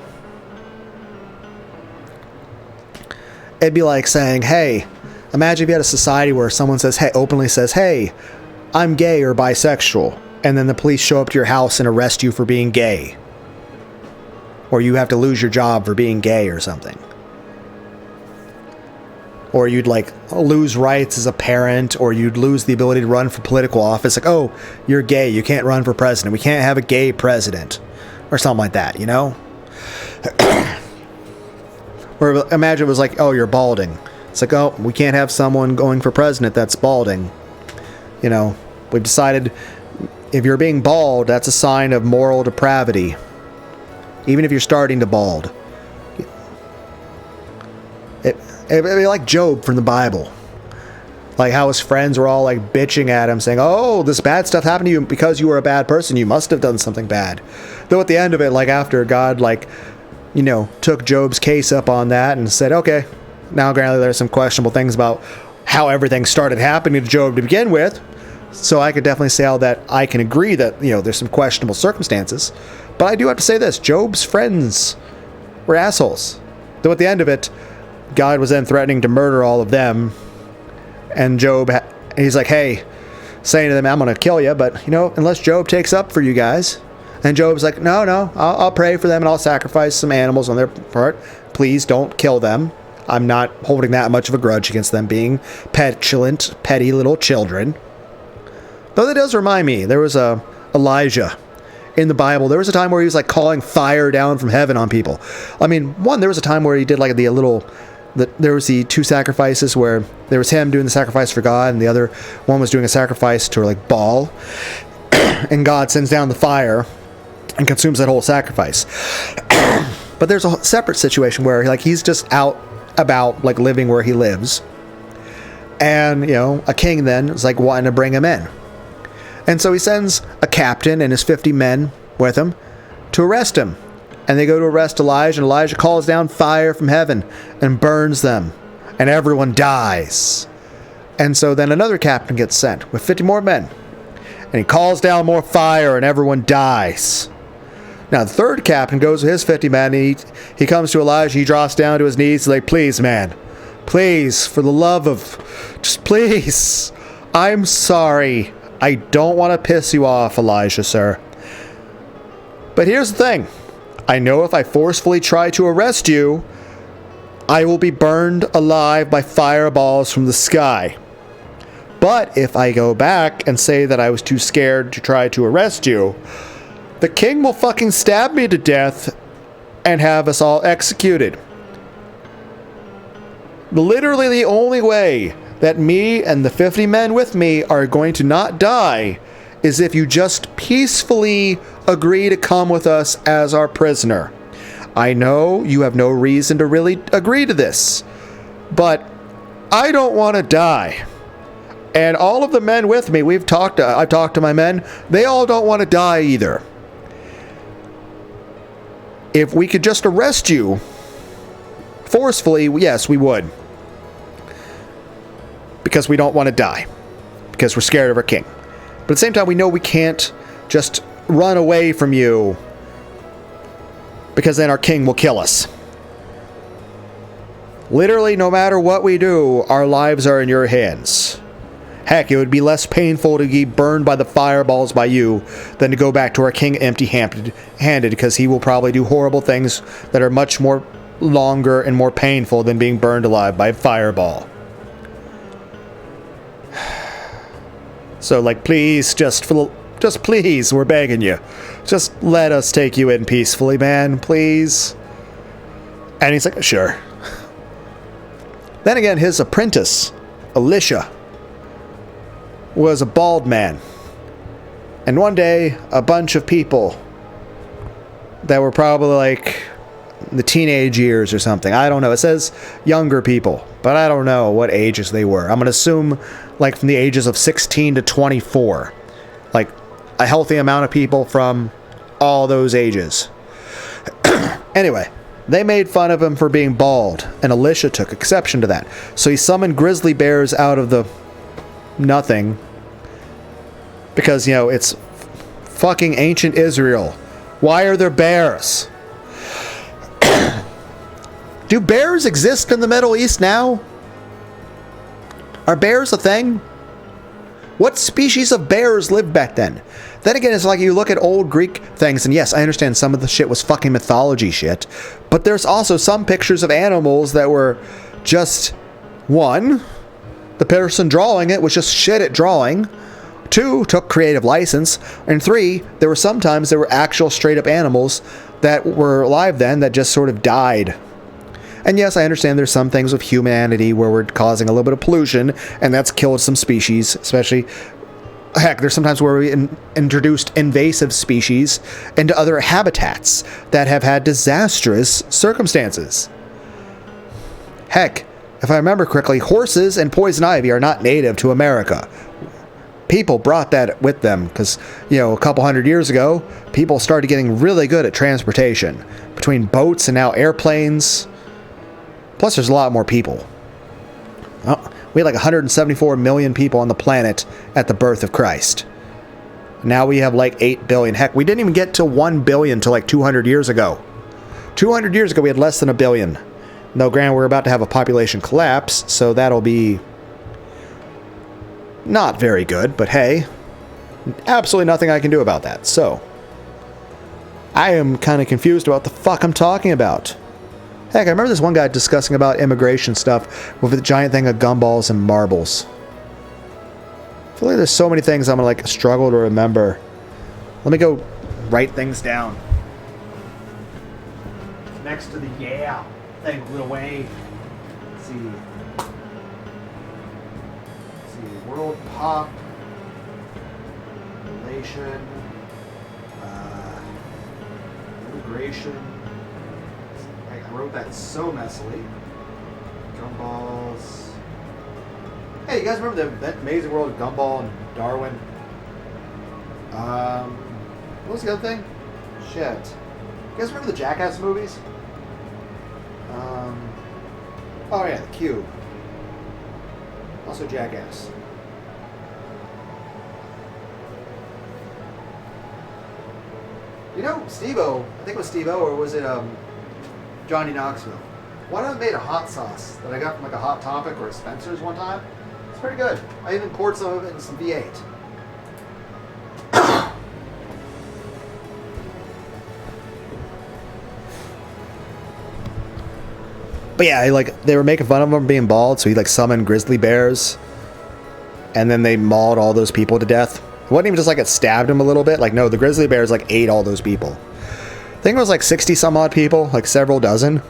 It'd be like saying, hey, imagine if you had a society where someone openly says, hey, I'm gay or bisexual, and then the police show up to your house and arrest you for being gay. Or you have to lose your job for being gay or something. Or you'd lose rights as a parent, or you'd lose the ability to run for political office. Like, oh, you're gay, you can't run for president. We can't have a gay president. Or something like that, you know? Or imagine it was like, oh, you're balding. It's like, oh, we can't have someone going for president that's balding. You know, we've decided if you're being bald, that's a sign of moral depravity. Even if you're starting to bald. It'd be like Job from the Bible. Like how his friends were all like bitching at him, saying, oh, this bad stuff happened to you because you were a bad person. You must have done something bad. Though at the end of it, like after God, took Job's case up on that and said, okay, now granted there's some questionable things about how everything started happening to Job to begin with. So I could definitely say all that. I can agree that, there's some questionable circumstances. But I do have to say this. Job's friends were assholes. Though at the end of it, God was then threatening to murder all of them. And Job, he's like, hey, saying to them, I'm going to kill you. But, unless Job takes up for you guys. And Job's like, no, I'll pray for them and I'll sacrifice some animals on their part. Please don't kill them. I'm not holding that much of a grudge against them being petulant, petty little children. Though that does remind me, there was Elijah in the Bible. There was a time where he was calling fire down from heaven on people. I mean, there was a time where he did there was the two sacrifices where there was him doing the sacrifice for God and the other one was doing a sacrifice to Baal. And God sends down the fire and consumes that whole sacrifice. But there's a separate situation where he's just out about living where he lives. And, a king then is wanting to bring him in. And so he sends a captain and his 50 men with him to arrest him. And they go to arrest Elijah, and Elijah calls down fire from heaven and burns them. And everyone dies. And so then another captain gets sent with 50 more men. And he calls down more fire and everyone dies. Now the third captain goes with his 50 men and he comes to Elijah, he drops down to his knees, and please, man, please, for the love of, just please, I'm sorry. I don't want to piss you off, Elijah, sir. But here's the thing. I know if I forcefully try to arrest you, I will be burned alive by fireballs from the sky. But if I go back and say that I was too scared to try to arrest you, the king will fucking stab me to death and have us all executed. Literally the only way that me and the 50 men with me are going to not die is if you just peacefully agree to come with us as our prisoner. I know you have no reason to really agree to this, but I don't want to die. And all of the men with me, I've talked to my men, they all don't want to die either. If we could just arrest you forcefully, yes, we would. Because we don't want to die. Because we're scared of our king. But at the same time, we know we can't just run away from you. Because then our king will kill us. Literally, no matter what we do, our lives are in your hands. Heck, it would be less painful to be burned by the fireballs by you than to go back to our king empty-handed, because he will probably do horrible things that are much more longer and more painful than being burned alive by a fireball. So, please, just please, we're begging you. Just let us take you in peacefully, man, please. And he's like, sure. Then again, his apprentice, Elisha, was a bald man. And one day, a bunch of people that were probably the teenage years or something. I don't know. It says younger people, but I don't know what ages they were. I'm going to assume from the ages of 16 to 24. A healthy amount of people from all those ages. Anyway, They made fun of him for being bald, and Alicia took exception to that. So he summoned grizzly bears out of the nothing. Because, you know, it's fucking ancient Israel. Why are there bears? Do bears exist in the Middle East now? Are bears a thing? What species of bears lived back then? Then again, it's like you look at old Greek things, and yes, I understand some of the shit was fucking mythology shit, but there's also some pictures of animals that were just, one, the person drawing it was just shit at drawing, two, took creative license, and three, there were actual straight up animals that were alive then that just sort of died. And yes, I understand there's some things with humanity where we're causing a little bit of pollution, and that's killed some species, especially, heck, there's sometimes where we introduced invasive species into other habitats that have had disastrous circumstances. Heck, if I remember correctly, horses and poison ivy are not native to America. People brought that with them because, you know, a couple hundred years ago, people started getting really good at transportation. Between boats and now airplanes. Plus, there's a lot more people. Oh, we had like 174 million people on the planet at the birth of Christ. Now we have like 8 billion. Heck, we didn't even get to 1 billion till like 200 years ago. 200 years ago, we had less than 1 billion. Though, granted, we're about to have a population collapse, so that'll be not very good, but hey, absolutely nothing I can do about that. So, I am kind of confused about the fuck I'm talking about. Heck, I remember this one guy discussing about immigration stuff with a giant thing of gumballs and marbles. I feel like there's so many things I'm gonna like struggle to remember. Let me go write things down. Next to the yeah thing, Lil Wayne. Let's see. World pop relation, immigration. I wrote that so messily. Gumballs. Hey, you guys remember that Amazing World of Gumball and Darwin? What was the other thing? Shit. You guys remember the Jackass movies? Oh yeah, the Cube. Also Jackass. You know, Steve-O, I think it was Steve-O, or was it Johnny Knoxville? One of them made a hot sauce that I got from like a Hot Topic or a Spencer's one time. It's pretty good. I even poured some of it in some V8. But yeah, like they were making fun of him being bald, so he like summoned grizzly bears, and then they mauled all those people to death. It wasn't even just like it stabbed him a little bit. Like, no, the grizzly bears like ate all those people. I think it was like 60 some odd people, like several dozen.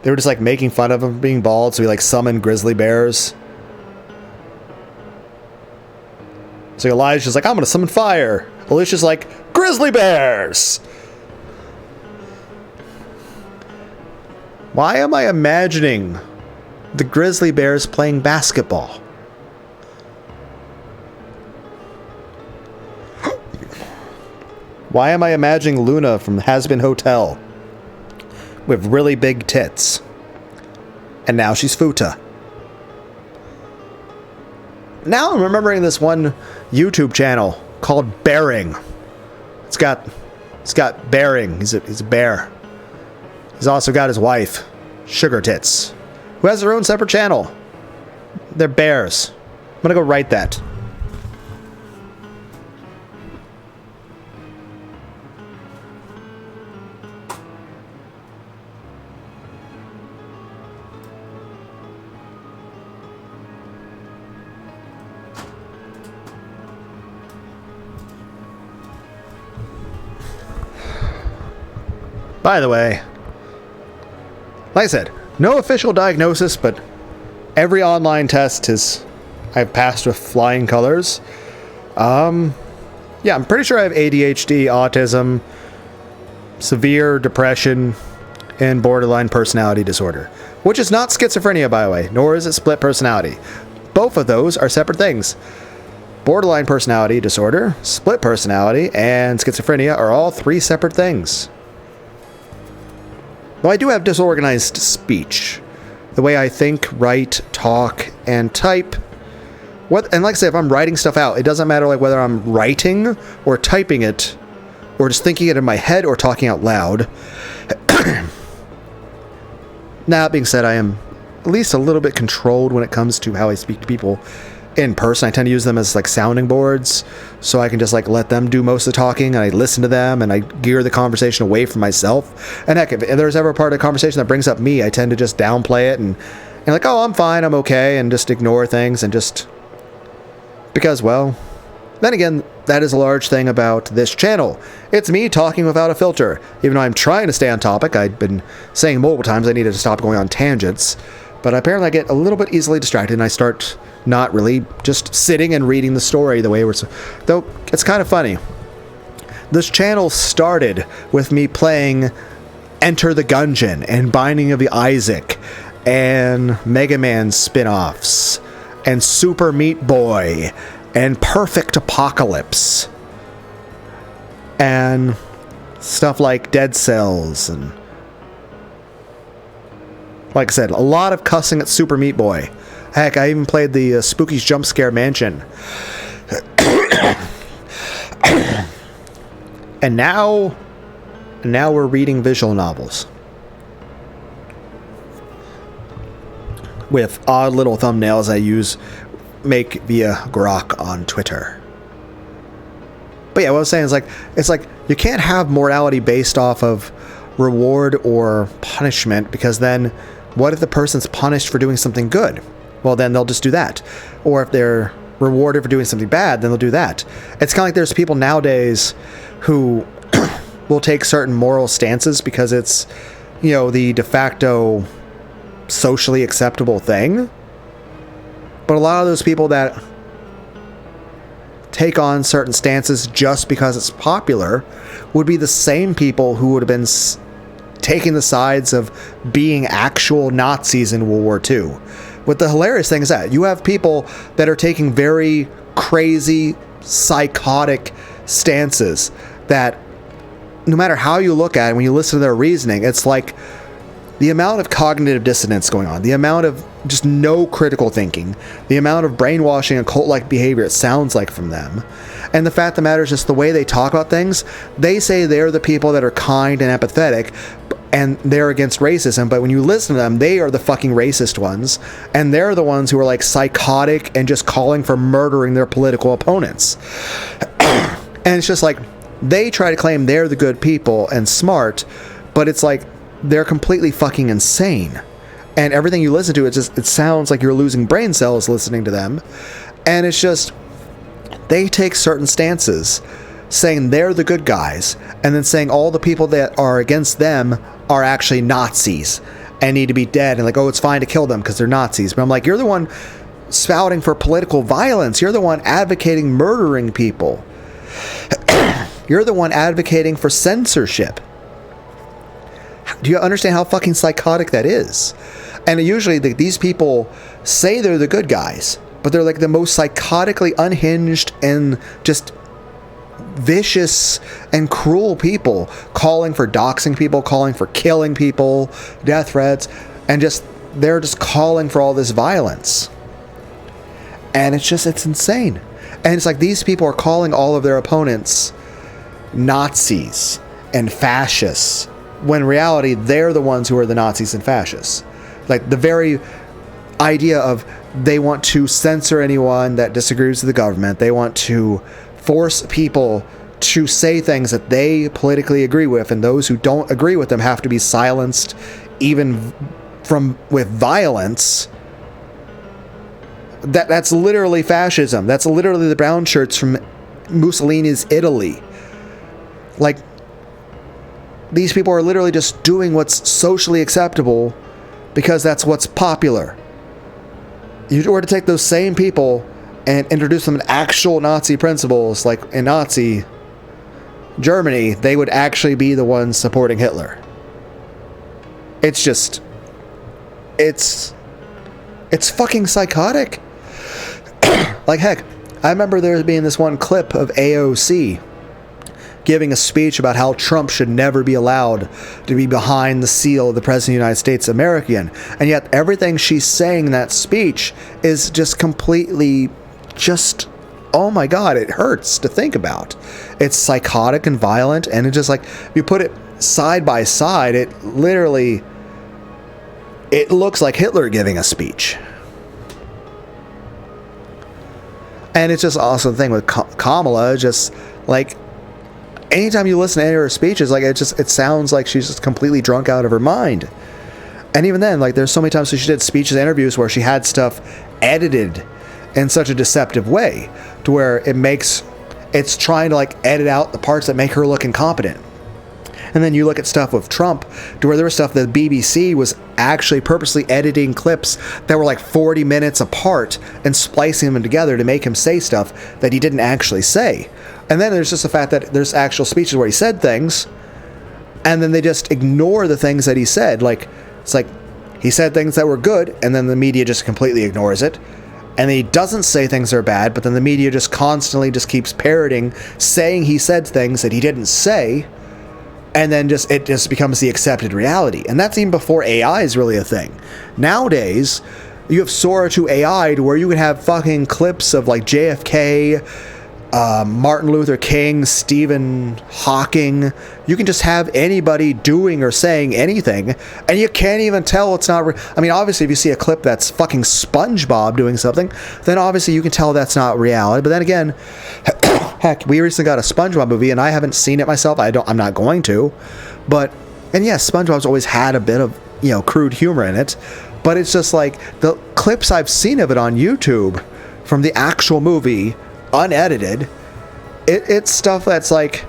They were just like making fun of him being bald, so he like summoned grizzly bears. So Elijah's like, I'm gonna summon fire. Alicia's like, grizzly bears! Why am I imagining the grizzly bears playing basketball? Why am I imagining Luna from Has-Been Hotel with really big tits? And now she's Futa. Now I'm remembering this one YouTube channel called Bearing. It's got Bearing. He's a bear. He's also got his wife, Sugar Tits, who has their own separate channel. They're bears. I'm gonna go write that. By the way, like I said, no official diagnosis, but every online test I've passed with flying colors. Yeah, I'm pretty sure I have ADHD, autism, severe depression, and borderline personality disorder. Which is not schizophrenia, by the way, nor is it split personality. Both of those are separate things. Borderline personality disorder, split personality, and schizophrenia are all three separate things. Though I do have disorganized speech. The way I think, write, talk, and type. And like I say, if I'm writing stuff out, it doesn't matter like whether I'm writing or typing it, or just thinking it in my head or talking out loud. Now, that being said, I am at least a little bit controlled when it comes to how I speak to people in person. I tend to use them as like sounding boards, so I can just like let them do most of the talking, and I listen to them, and I gear the conversation away from myself. And heck, if there's ever a part of the conversation that brings up me, I tend to just downplay it and like, oh, I'm fine, I'm okay, and just ignore things, and just because, well, then again, that is a large thing about this channel. It's me talking without a filter. Even though I'm trying to stay on topic, I've been saying multiple times I needed to stop going on tangents, but apparently I get a little bit easily distracted, and I start not really just sitting and reading the story the way we're... Though, it's kind of funny. This channel started with me playing Enter the Gungeon and Binding of the Isaac and Mega Man spin-offs and Super Meat Boy and Perfect Apocalypse and stuff like Dead Cells, and like I said, a lot of cussing at Super Meat Boy. Heck, I even played the Spooky's Jump Scare Mansion. And now we're reading visual novels with odd little thumbnails make via Grok on Twitter. But yeah, what I was saying is it's like you can't have morality based off of reward or punishment, because then what if the person's punished for doing something good? Well, then they'll just do that. Or if they're rewarded for doing something bad, then they'll do that. It's kind of like there's people nowadays who will take certain moral stances because it's, the de facto socially acceptable thing. But a lot of those people that take on certain stances just because it's popular would be the same people who would have been taking the sides of being actual Nazis in World War II. What the hilarious thing is that you have people that are taking very crazy, psychotic stances that no matter how you look at it, when you listen to their reasoning, it's like the amount of cognitive dissonance going on, the amount of just no critical thinking, the amount of brainwashing and cult-like behavior it sounds like from them. And the fact of the matter is just the way they talk about things. They say they're the people that are kind and empathetic, and they're against racism, but when you listen to them, they are the fucking racist ones, and they're the ones who are like psychotic and just calling for murdering their political opponents. And it's just like, they try to claim they're the good people and smart, but it's like, they're completely fucking insane. And everything you listen to, it sounds like you're losing brain cells listening to them. And it's just, they take certain stances, saying they're the good guys, and then saying all the people that are against them are actually Nazis and need to be dead, and like, oh, it's fine to kill them because they're Nazis. But I'm like, you're the one spouting for political violence. You're the one advocating murdering people. You're the one advocating for censorship. Do you understand how fucking psychotic that is? And usually these people say they're the good guys, but they're like the most psychotically unhinged and just vicious and cruel people, calling for doxing people, calling for killing people, death threats, and they're just calling for all this violence. And it's insane. And it's like these people are calling all of their opponents Nazis and fascists, when in reality they're the ones who are the Nazis and fascists. Like the very idea of they want to censor anyone that disagrees with the government. They want to force people to say things that they politically agree with, and those who don't agree with them have to be silenced, even with violence. That's literally fascism. That's literally the brown shirts from Mussolini's Italy. Like, these people are literally just doing what's socially acceptable because that's what's popular. If you were to take those same people and introduce them to actual Nazi principles, like in Nazi Germany, they would actually be the ones supporting Hitler. It's just... It's fucking psychotic. Like, heck, I remember there being this one clip of AOC giving a speech about how Trump should never be allowed to be behind the seal of the President of the United States of America. And yet everything she's saying in that speech is just completely just, oh my God, it hurts to think about. It's psychotic and violent, and it just like, if you put it side by side, it literally, it looks like Hitler giving a speech. And it's just also the thing with Kamala, just like, anytime you listen to any of her speeches, like, it sounds like she's just completely drunk out of her mind. And even then, like, there's so many times she did speeches, interviews where she had stuff edited in such a deceptive way to where it's trying to like edit out the parts that make her look incompetent. And then you look at stuff with Trump, to where there was stuff that the BBC was actually purposely editing clips that were like 40 minutes apart and splicing them together to make him say stuff that he didn't actually say. And then there's just the fact that there's actual speeches where he said things, and then they just ignore the things that he said. Like, it's like, he said things that were good, and then the media just completely ignores it. And he doesn't say things that are bad, but then the media just constantly just keeps parroting, saying he said things that he didn't say, and then it just becomes the accepted reality. And that's even before AI is really a thing. Nowadays, you have Sora to AI, to where you can have fucking clips of like JFK, Martin Luther King, Stephen Hawking. You can just have anybody doing or saying anything, and you can't even tell it's not I mean, obviously, if you see a clip that's fucking SpongeBob doing something, then obviously you can tell that's not reality. But then again, heck, we recently got a SpongeBob movie, and I haven't seen it myself. I'm not going to. And yes, SpongeBob's always had a bit of, crude humor in it, but it's just like the clips I've seen of it on YouTube from the actual movie, unedited, it's stuff that's like,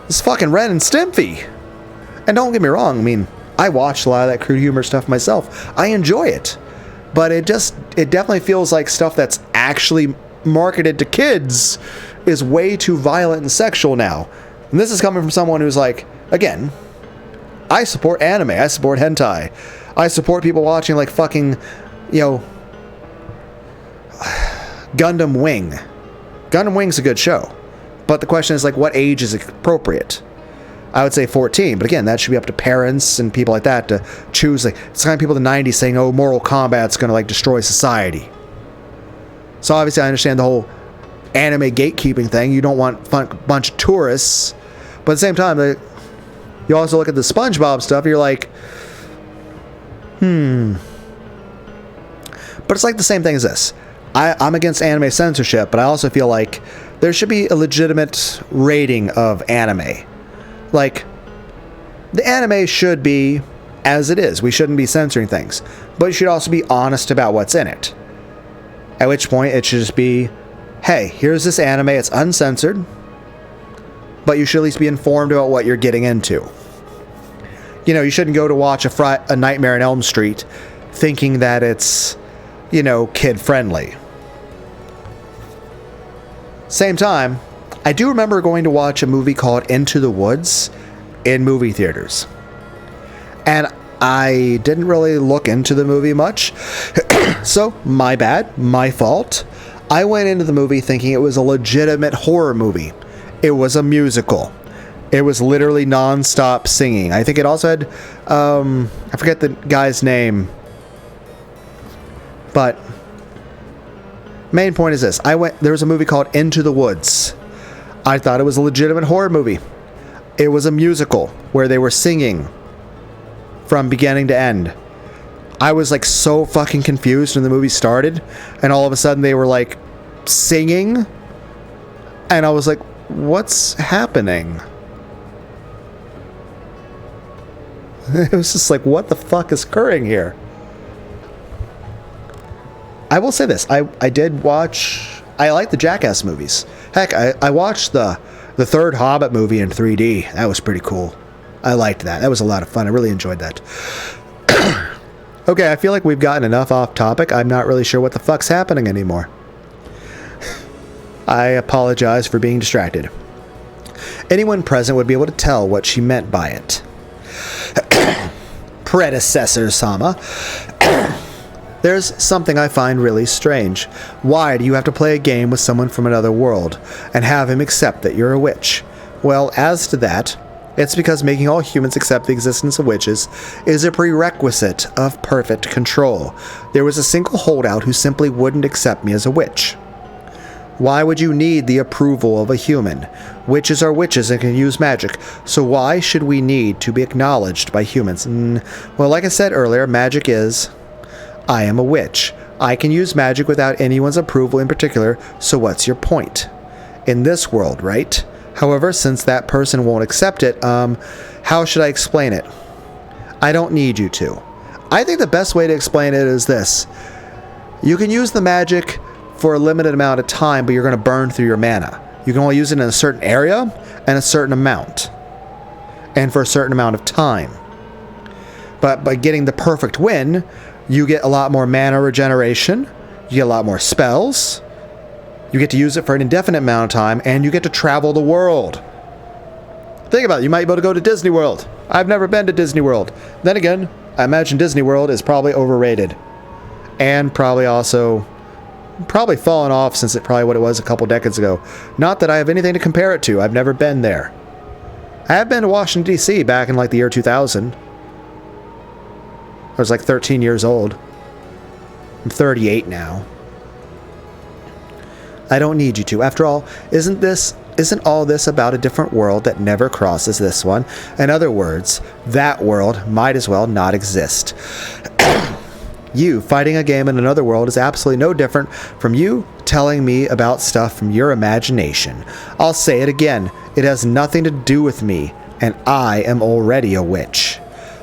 it's fucking Ren and Stimpy. And don't get me wrong, I mean, I watch a lot of that crude humor stuff myself. I enjoy it. But it definitely feels like stuff that's actually marketed to kids is way too violent and sexual now. And this is coming from someone who's like, again, I support anime, I support hentai, I support people watching like fucking, Gundam Wing. Gundam Wing's a good show, but the question is, like, what age is appropriate? I would say 14, but again, that should be up to parents and people like that to choose. Like, it's kind of people in the 90s saying, oh, Mortal Kombat's going to, like, destroy society. So obviously I understand the whole anime gatekeeping thing. You don't want a bunch of tourists, but at the same time, you also look at the SpongeBob stuff, and you're like, But it's like the same thing as this. I'm against anime censorship, but I also feel like there should be a legitimate rating of anime. Like, the anime should be as it is. We shouldn't be censoring things. But you should also be honest about what's in it. At which point, it should just be, hey, here's this anime, it's uncensored, but you should at least be informed about what you're getting into. You shouldn't go to watch a Nightmare on Elm Street thinking that it's, kid-friendly. Same time, I do remember going to watch a movie called Into the Woods in movie theaters. And I didn't really look into the movie much. So, my bad, my fault. I went into the movie thinking it was a legitimate horror movie. It was a musical. It was literally non-stop singing. I think it also had, I forget the guy's name. But main point is this. There was a movie called Into the Woods. I thought it was a legitimate horror movie. It was a musical where they were singing from beginning to end. I was like so fucking confused when the movie started, and all of a sudden they were like singing, and I was like, what's happening? It was just like, what the fuck is occurring here? I will say this. I did watch... I like the Jackass movies. Heck, I watched the third Hobbit movie in 3D. That was pretty cool. I liked that. That was a lot of fun. I really enjoyed that. Okay, I feel like we've gotten enough off topic. I'm not really sure what the fuck's happening anymore. I apologize for being distracted. Anyone present would be able to tell what she meant by it. Predecessor Sama. There's something I find really strange. Why do you have to play a game with someone from another world and have him accept that you're a witch? Well, as to that, it's because making all humans accept the existence of witches is a prerequisite of perfect control. There was a single holdout who simply wouldn't accept me as a witch. Why would you need the approval of a human? Witches are witches and can use magic, so why should we need to be acknowledged by humans? Well, like I said earlier, magic is... I am a witch. I can use magic without anyone's approval in particular, so what's your point? In this world, right? However, since that person won't accept it, how should I explain it? I don't need you to. I think the best way to explain it is this. You can use the magic for a limited amount of time, but you're going to burn through your mana. You can only use it in a certain area and a certain amount. And for a certain amount of time. But by getting the perfect win, you get a lot more mana regeneration, you get a lot more spells, you get to use it for an indefinite amount of time, and you get to travel the world. Think about it, you might be able to go to Disney World. I've never been to Disney World. Then again, I imagine Disney World is probably overrated. And probably fallen off since it probably what it was a couple decades ago. Not that I have anything to compare it to. I've never been there. I have been to Washington, D.C. back in like the year 2000. I was like 13 years old. I'm 38 now. I don't need you to. After all, isn't all this about a different world that never crosses this one? In other words, that world might as well not exist. You fighting a game in another world is absolutely no different from you telling me about stuff from your imagination. I'll say it again. It has nothing to do with me, and I am already a witch.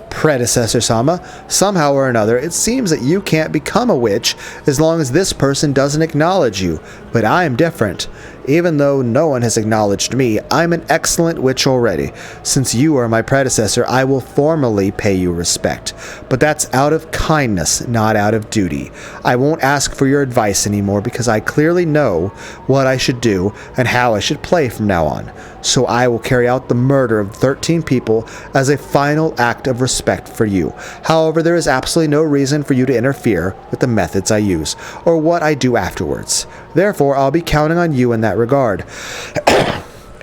Predecessor Sama, somehow or another, it seems that you can't become a witch as long as this person doesn't acknowledge you. But I am different. Even though no one has acknowledged me, I'm an excellent witch already. Since you are my predecessor, I will formally pay you respect. But that's out of kindness, not out of duty. I won't ask for your advice anymore because I clearly know what I should do and how I should play from now on. So I will carry out the murder of 13 people as a final act of respect for you. However, there is absolutely no reason for you to interfere with the methods I use or what I do afterwards. Therefore, I'll be counting on you in that regard.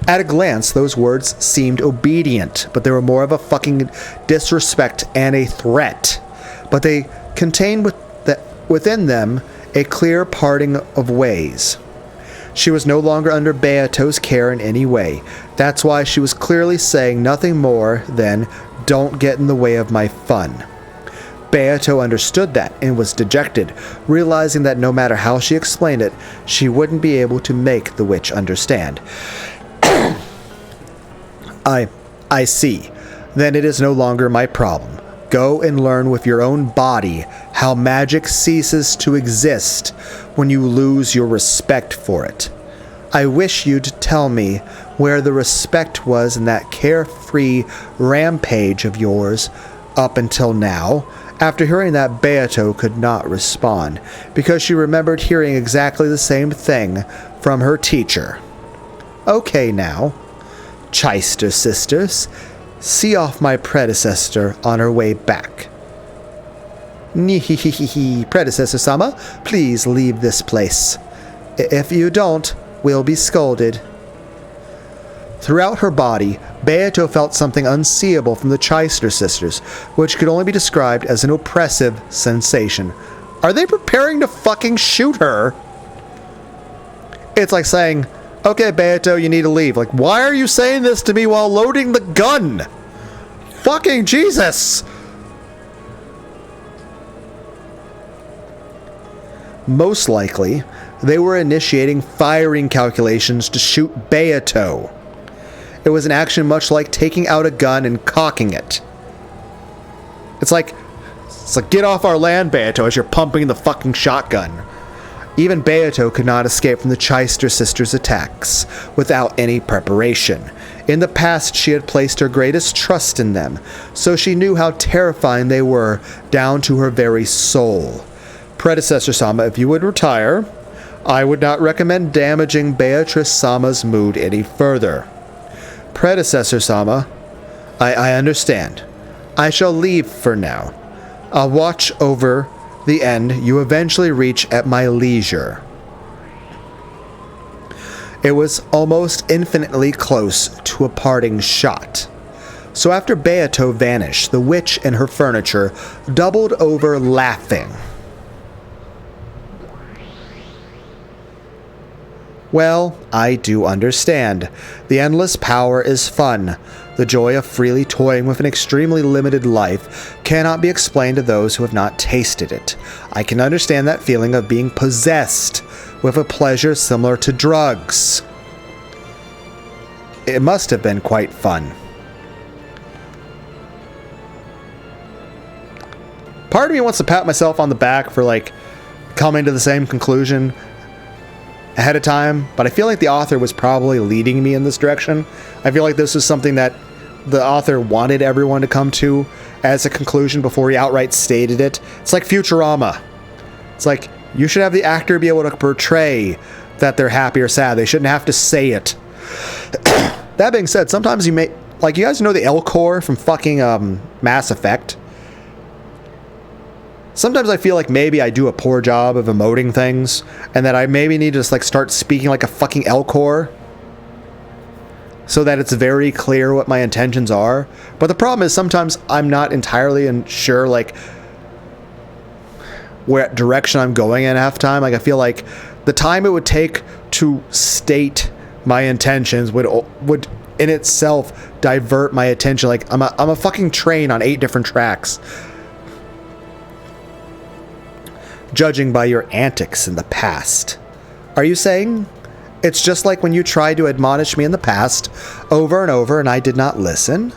At a glance, those words seemed obedient, but they were more of a fucking disrespect and a threat. But they contained within them a clear parting of ways. She was no longer under Beato's care in any way. That's why she was clearly saying nothing more than, "Don't get in the way of my fun." Beato understood that and was dejected, realizing that no matter how she explained it, she wouldn't be able to make the witch understand. I see. Then it is no longer my problem. Go and learn with your own body how magic ceases to exist when you lose your respect for it. I wish you'd tell me where the respect was in that carefree rampage of yours up until now. After hearing that, Beato could not respond, because she remembered hearing exactly the same thing from her teacher. Okay now, Chister sisters, see off my predecessor on her way back. Nihihihi, Predecessor Sama, please leave this place. If you don't, we'll be scolded. Throughout her body, Beato felt something unseeable from the Chister sisters, which could only be described as an oppressive sensation. Are they preparing to fucking shoot her? It's like saying, okay, Beato, you need to leave. Like, why are you saying this to me while loading the gun? Fucking Jesus! Most likely, they were initiating firing calculations to shoot Beato. It was an action much like taking out a gun and cocking it. It's like get off our land, Beato, as you're pumping the fucking shotgun. Even Beato could not escape from the Chister sisters' attacks without any preparation. In the past, she had placed her greatest trust in them, so she knew how terrifying they were down to her very soul. Predecessor Sama, if you would retire, I would not recommend damaging Beatrice Sama's mood any further. Predecessor Sama, I understand. I shall leave for now. I'll watch over the end you eventually reach at my leisure. It was almost infinitely close to a parting shot. So after Beato vanished, the witch and her furniture doubled over laughing. Well, I do understand. The endless power is fun. The joy of freely toying with an extremely limited life cannot be explained to those who have not tasted it. I can understand that feeling of being possessed with a pleasure similar to drugs. It must have been quite fun. Part of me wants to pat myself on the back for, like, coming to the same conclusion ahead of time, but I feel like the author was probably leading me in this direction. I feel like this was something that the author wanted everyone to come to as a conclusion before he outright stated it. It's like Futurama. It's like, you should have the actor be able to portray that they're happy or sad. They shouldn't have to say it. That being said, sometimes you may... Like, you guys know the L Core from fucking Mass Effect? Sometimes I feel like maybe I do a poor job of emoting things, and that I maybe need to just, like, start speaking like a fucking L-core, so that it's very clear what my intentions are. But the problem is sometimes I'm not entirely sure, like, what direction I'm going in half time. Like, I feel like the time it would take to state my intentions would in itself divert my attention. Like, I'm a fucking train on 8 different tracks. Judging by your antics in the past. Are you saying it's just like when you tried to admonish me in the past over and over and I did not listen?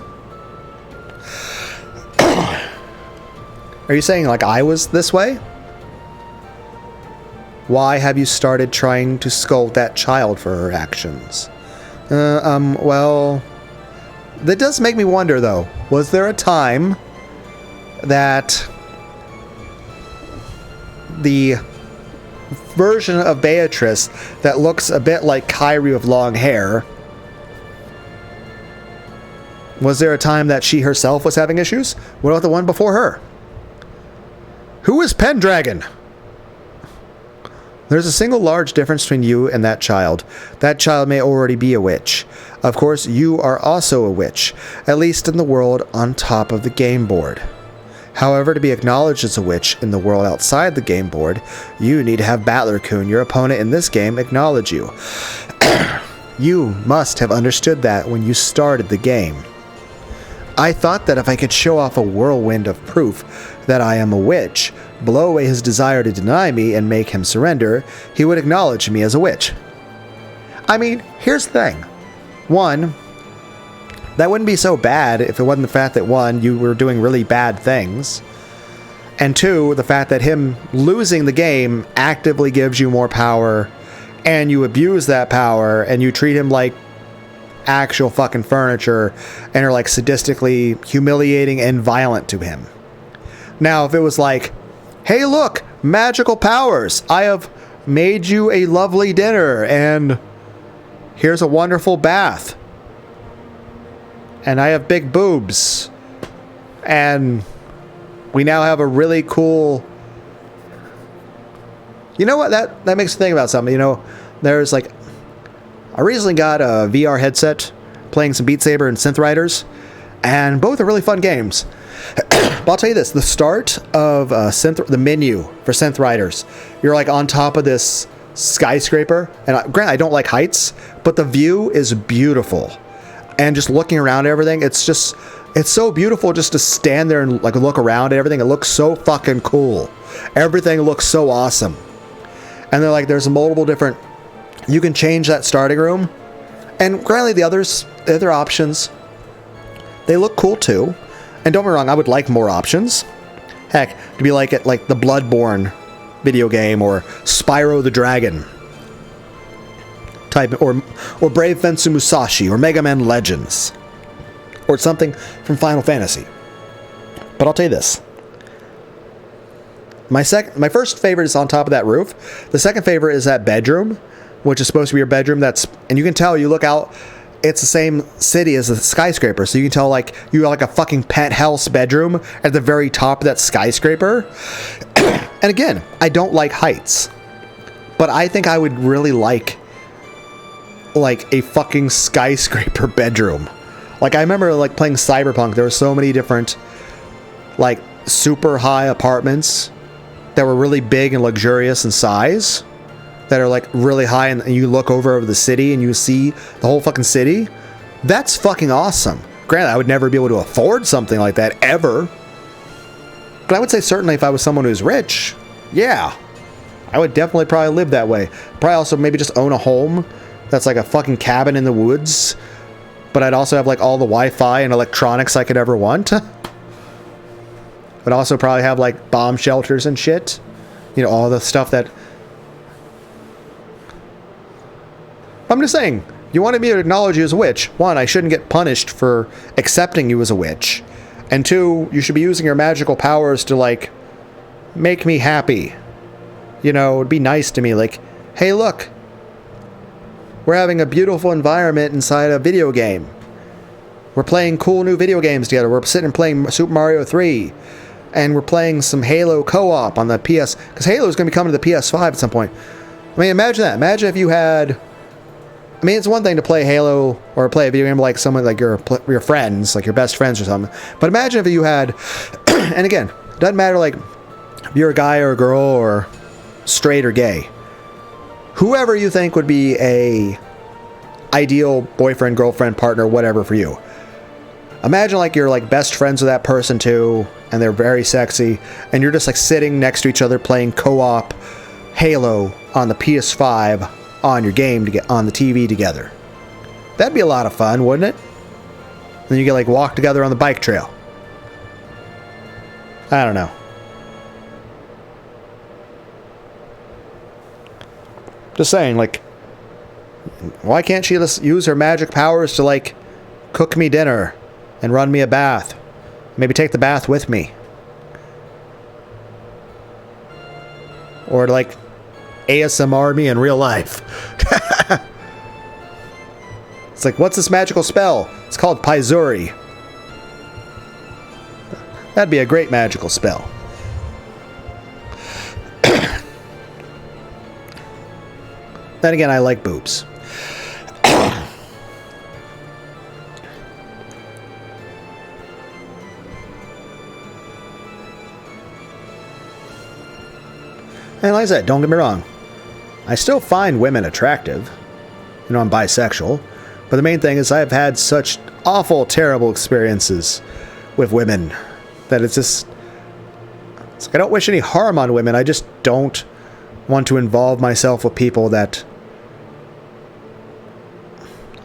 Are you saying like I was this way? Why have you started trying to scold that child for her actions? Well, that does make me wonder though. Was there a time that the version of Beatrice that looks a bit like Kyrie with long hair, was there a time that she herself was having issues? What about the one before her? Who is Pendragon? There's a single large difference between you and that child. That child may already be a witch. Of course, you are also a witch, at least in the world on top of the game board. However, to be acknowledged as a witch in the world outside the game board, you need to have Battler-kun, your opponent in this game, acknowledge you. You must have understood that when you started the game. I thought that if I could show off a whirlwind of proof that I am a witch, blow away his desire to deny me and make him surrender, he would acknowledge me as a witch. I mean, here's the thing. One, that wouldn't be so bad if it wasn't the fact that, one, you were doing really bad things, and two, the fact that him losing the game actively gives you more power, and you abuse that power, and you treat him like actual fucking furniture, and are like sadistically humiliating and violent to him. Now, if it was like, hey look, magical powers, I have made you a lovely dinner, and here's a wonderful bath, and I have big boobs, and we now have a really cool... You know what? That makes me think about something. You know, there's like... I recently got a VR headset, playing some Beat Saber and Synth Riders, and both are really fun games. But I'll tell you this, the start of the menu for Synth Riders, you're like on top of this skyscraper, and granted, I don't like heights, but the view is beautiful. And just looking around at everything, it's so beautiful just to stand there and like look around at everything. It looks so fucking cool. Everything looks so awesome. And they're like, there's multiple different, you can change that starting room. And granted, the other options, they look cool too. And don't get me wrong, I would like more options. Heck, to be like the Bloodborne video game, or Spyro the Dragon type, or Brave Fensu Musashi, or Mega Man Legends, or something from Final Fantasy. But I'll tell you this. My first favorite is on top of that roof. The second favorite is that bedroom, which is supposed to be your bedroom. And you can tell, you look out, it's the same city as the skyscraper, so you can tell like you got like a fucking penthouse bedroom at the very top of that skyscraper. And again, I don't like heights, but I think I would really like like a fucking skyscraper bedroom. Like I remember like playing Cyberpunk, there were so many different like super high apartments that were really big and luxurious in size, that are like really high, and you look over the city and you see the whole fucking city. That's fucking awesome. Granted, I would never be able to afford something like that ever, but I would say certainly if I was someone who's rich, yeah, I would definitely probably live that way. Probably also maybe just own a home that's like a fucking cabin in the woods, but I'd also have like all the Wi-Fi and electronics I could ever want. But also probably have like bomb shelters and shit. You know, all the stuff that... I'm just saying, you wanted me to acknowledge you as a witch. One, I shouldn't get punished for accepting you as a witch. And two, you should be using your magical powers to like make me happy. You know, it'd be nice to me, like, hey look, we're having a beautiful environment inside a video game. We're playing cool new video games together. We're sitting and playing Super Mario 3. And we're playing some Halo co-op on the PS... Because Halo is going to be coming to the PS5 at some point. I mean, imagine that. Imagine if you had... I mean, it's one thing to play Halo or play a video game like someone like your friends, like your best friends or something. But imagine if you had... And again, it doesn't matter like if you're a guy or a girl or straight or gay. Whoever you think would be a ideal boyfriend, girlfriend, partner, whatever for you. Imagine like you're like best friends with that person too, and they're very sexy, and you're just like sitting next to each other playing co-op Halo on the PS5 on your game to get on the TV together. That'd be a lot of fun, wouldn't it? Then you get like walk together on the bike trail. I don't know. Just saying, like, why can't she just use her magic powers to like cook me dinner and run me a bath? Maybe take the bath with me. Or like ASMR me in real life. It's like, what's this magical spell? It's called Paizuri. That'd be a great magical spell. Then again, I like boobs. And like I said, don't get me wrong, I still find women attractive. You know, I'm bisexual. But the main thing is I've had such awful, terrible experiences with women that it's just... It's like I don't wish any harm on women. I just don't want to involve myself with people that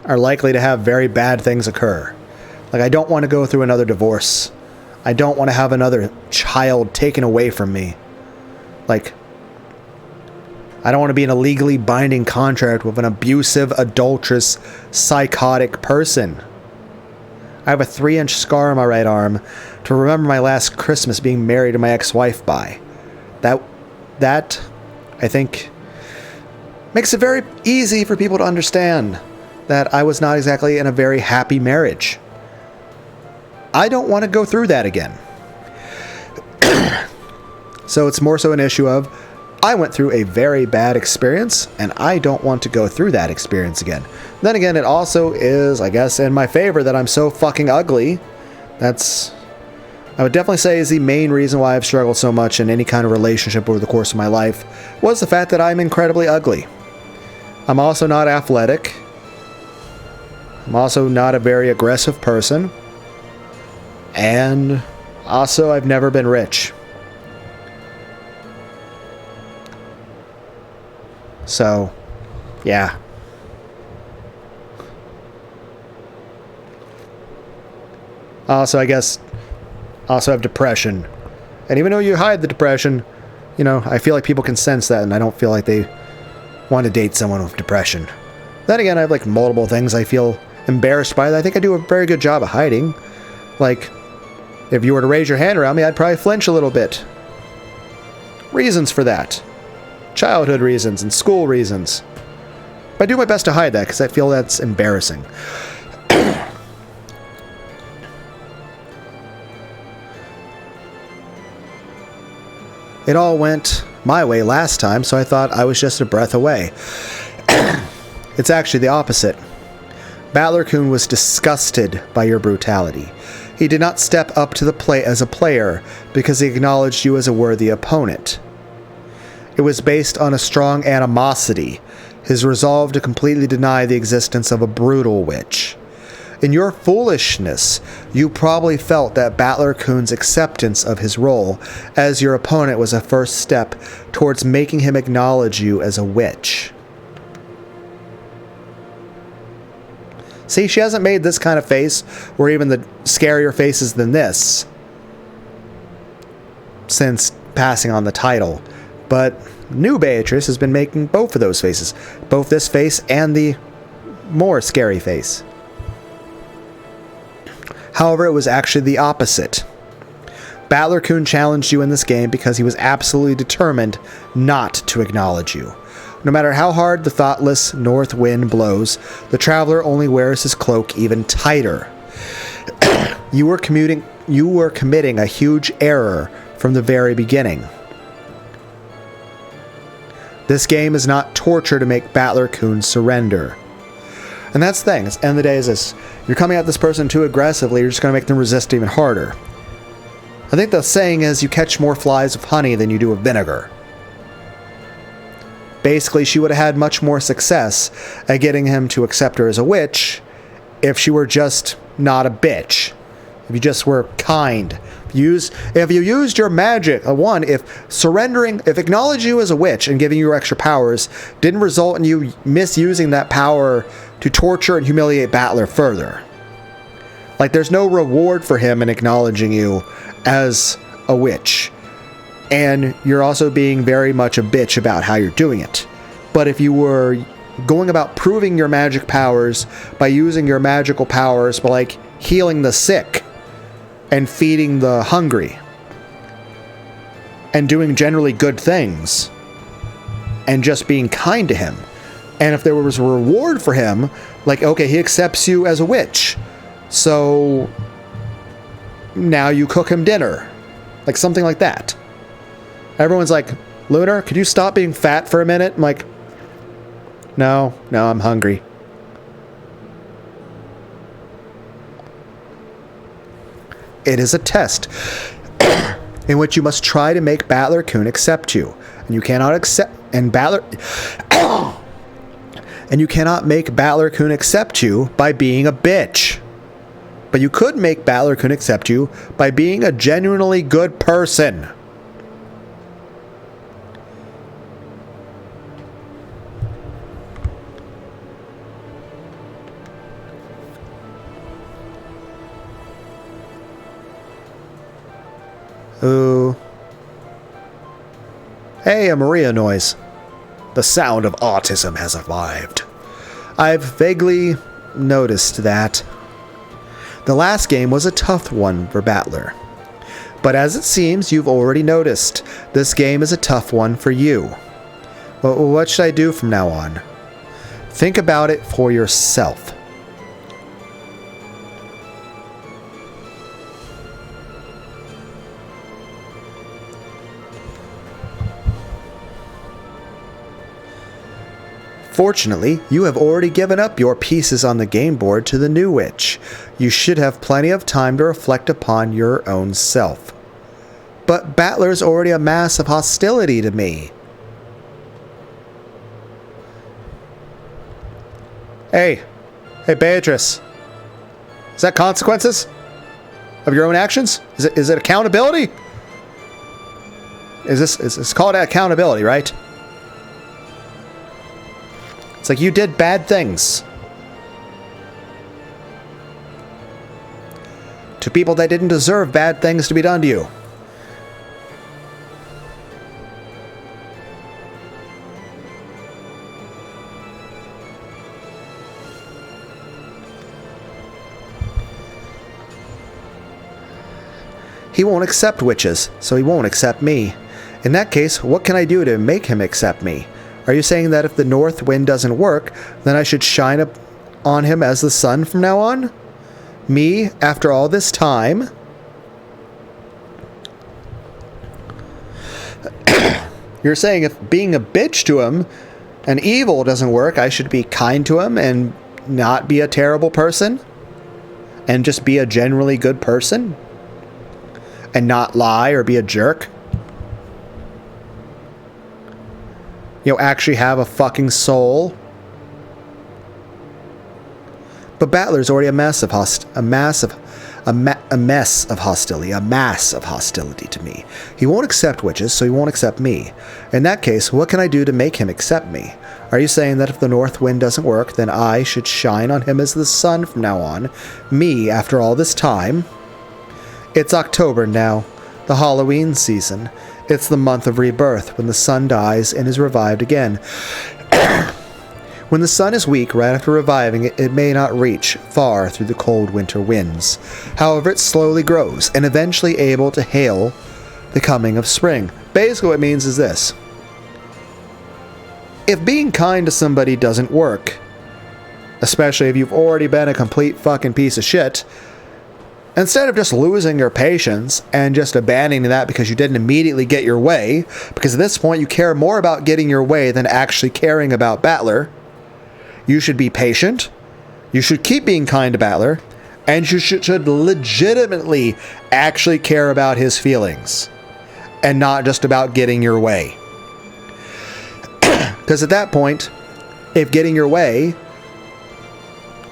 are likely to have very bad things occur. Like, I don't want to go through another divorce. I don't want to have another child taken away from me. Like, I don't want to be in a legally binding contract with an abusive, adulterous, psychotic person. I have a 3-inch scar on my right arm to remember my last Christmas being married to my ex-wife by. That, I think, makes it very easy for people to understand that I was not exactly in a very happy marriage. I don't want to go through that again. So it's more so an issue of, I went through a very bad experience, and I don't want to go through that experience again. Then again, it also is, I guess, in my favor that I'm so fucking ugly. That's, I would definitely say, is the main reason why I've struggled so much in any kind of relationship over the course of my life, was the fact that I'm incredibly ugly. I'm also not athletic. I'm also not a very aggressive person. And also, I've never been rich. So, yeah. Also, I guess, also have depression. And even though you hide the depression, you know, I feel like people can sense that, and I don't feel like they want to date someone with depression. Then again, I have like multiple things I feel embarrassed by that I think I do a very good job of hiding. Like, if you were to raise your hand around me, I'd probably flinch a little bit. Reasons for that. Childhood reasons and school reasons. But I do my best to hide that because I feel that's embarrassing. It all went my way last time, so I thought I was just a breath away. It's actually the opposite. Battler-kun was disgusted by your brutality. He did not step up to the plate as a player because he acknowledged you as a worthy opponent. It was based on a strong animosity, his resolve to completely deny the existence of a brutal witch. In your foolishness, you probably felt that Battler-kun's acceptance of his role as your opponent was a first step towards making him acknowledge you as a witch. See, she hasn't made this kind of face, or even the scarier faces than this, since passing on the title. But new Beatrice has been making both of those faces. Both this face and the more scary face. However, it was actually the opposite. Battler-kun challenged you in this game because he was absolutely determined not to acknowledge you. No matter how hard the thoughtless north wind blows, the traveler only wears his cloak even tighter. You were committing a huge error from the very beginning. This game is not torture to make Battler-kun surrender. And that's the thing. At the end of the day is this. You're coming at this person too aggressively, you're just going to make them resist even harder. I think the saying is you catch more flies with honey than you do with vinegar. Basically, she would have had much more success at getting him to accept her as a witch if she were just not a bitch. If you just were kind. If you used your magic, if acknowledging you as a witch and giving you extra powers didn't result in you misusing that power to torture and humiliate Battler further. Like, there's no reward for him in acknowledging you as a witch. And you're also being very much a bitch about how you're doing it. But if you were going about proving your magic powers by using your magical powers by, like, healing the sick and feeding the hungry and doing generally good things and just being kind to him. And if there was a reward for him, like, okay, he accepts you as a witch, so now you cook him dinner. Like, something like that. Everyone's like, Lunar, could you stop being fat for a minute? I'm like, no, I'm hungry. It is a test in which you must try to make Battler-kun accept you. And you cannot you cannot make Battler-kun accept you by being a bitch. But you could make Battler-kun accept you by being a genuinely good person. Ooh. Hey, a Maria noise. The sound of autism has arrived. I've vaguely noticed that. The last game was a tough one for Battler. But as it seems you've already noticed, this game is a tough one for you. Well, what should I do from now on? Think about it for yourself. Fortunately, you have already given up your pieces on the game board to the new witch. You should have plenty of time to reflect upon your own self. But Battler's already a mass of hostility to me. Hey, Beatrice. Is that consequences of your own actions? Is it accountability? It's called accountability, right? It's like you did bad things to people that didn't deserve bad things to be done to you. He won't accept witches, so he won't accept me. In that case, what can I do to make him accept me? Are you saying that if the north wind doesn't work, then I should shine up on him as the sun from now on? Me, after all this time? You're saying if being a bitch to him And evil doesn't work. I should be kind to him and not be a terrible person. And just be a generally good person. And not lie or be a jerk. You know, actually have a fucking soul. But Battler's already a mass of hostility to me. He won't accept witches, so he won't accept me. In that case, what can I do to make him accept me? Are you saying that if the north wind doesn't work, then I should shine on him as the sun from now on? Me, after all this time? It's October now, the Halloween season. It's the month of rebirth, when the sun dies and is revived again. When the sun is weak right after reviving, it may not reach far through the cold winter winds. However, it slowly grows, and eventually able to hail the coming of spring. Basically what it means is this. If being kind to somebody doesn't work, especially if you've already been a complete fucking piece of shit, instead of just losing your patience and just abandoning that because you didn't immediately get your way, because at this point you care more about getting your way than actually caring about Battler, you should be patient, you should keep being kind to Battler, and you should legitimately actually care about his feelings, and not just about getting your way. Because at that point, if getting your way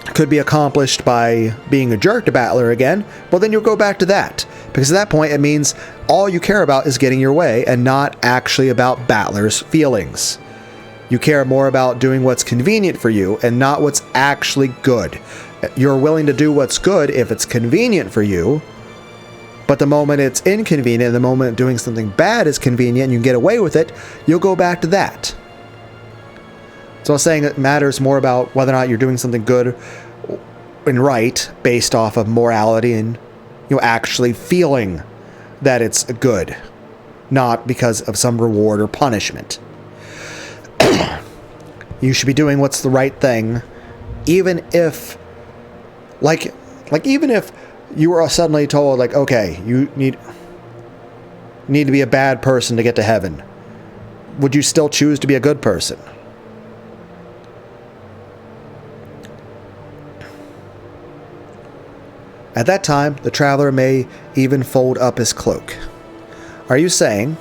could be accomplished by being a jerk to Battler again, well then you'll go back to that. Because at that point it means all you care about is getting your way and not actually about Battler's feelings. You care more about doing what's convenient for you and not what's actually good. You're willing to do what's good if it's convenient for you, but the moment it's inconvenient, the moment doing something bad is convenient and you can get away with it, you'll go back to that. So I was saying it matters more about whether or not you're doing something good and right based off of morality and actually feeling that it's good, not because of some reward or punishment. You should be doing what's the right thing, even if, even if you were suddenly told, okay, you need to be a bad person to get to heaven. Would you still choose to be a good person? At that time, the traveler may even fold up his cloak. Are you saying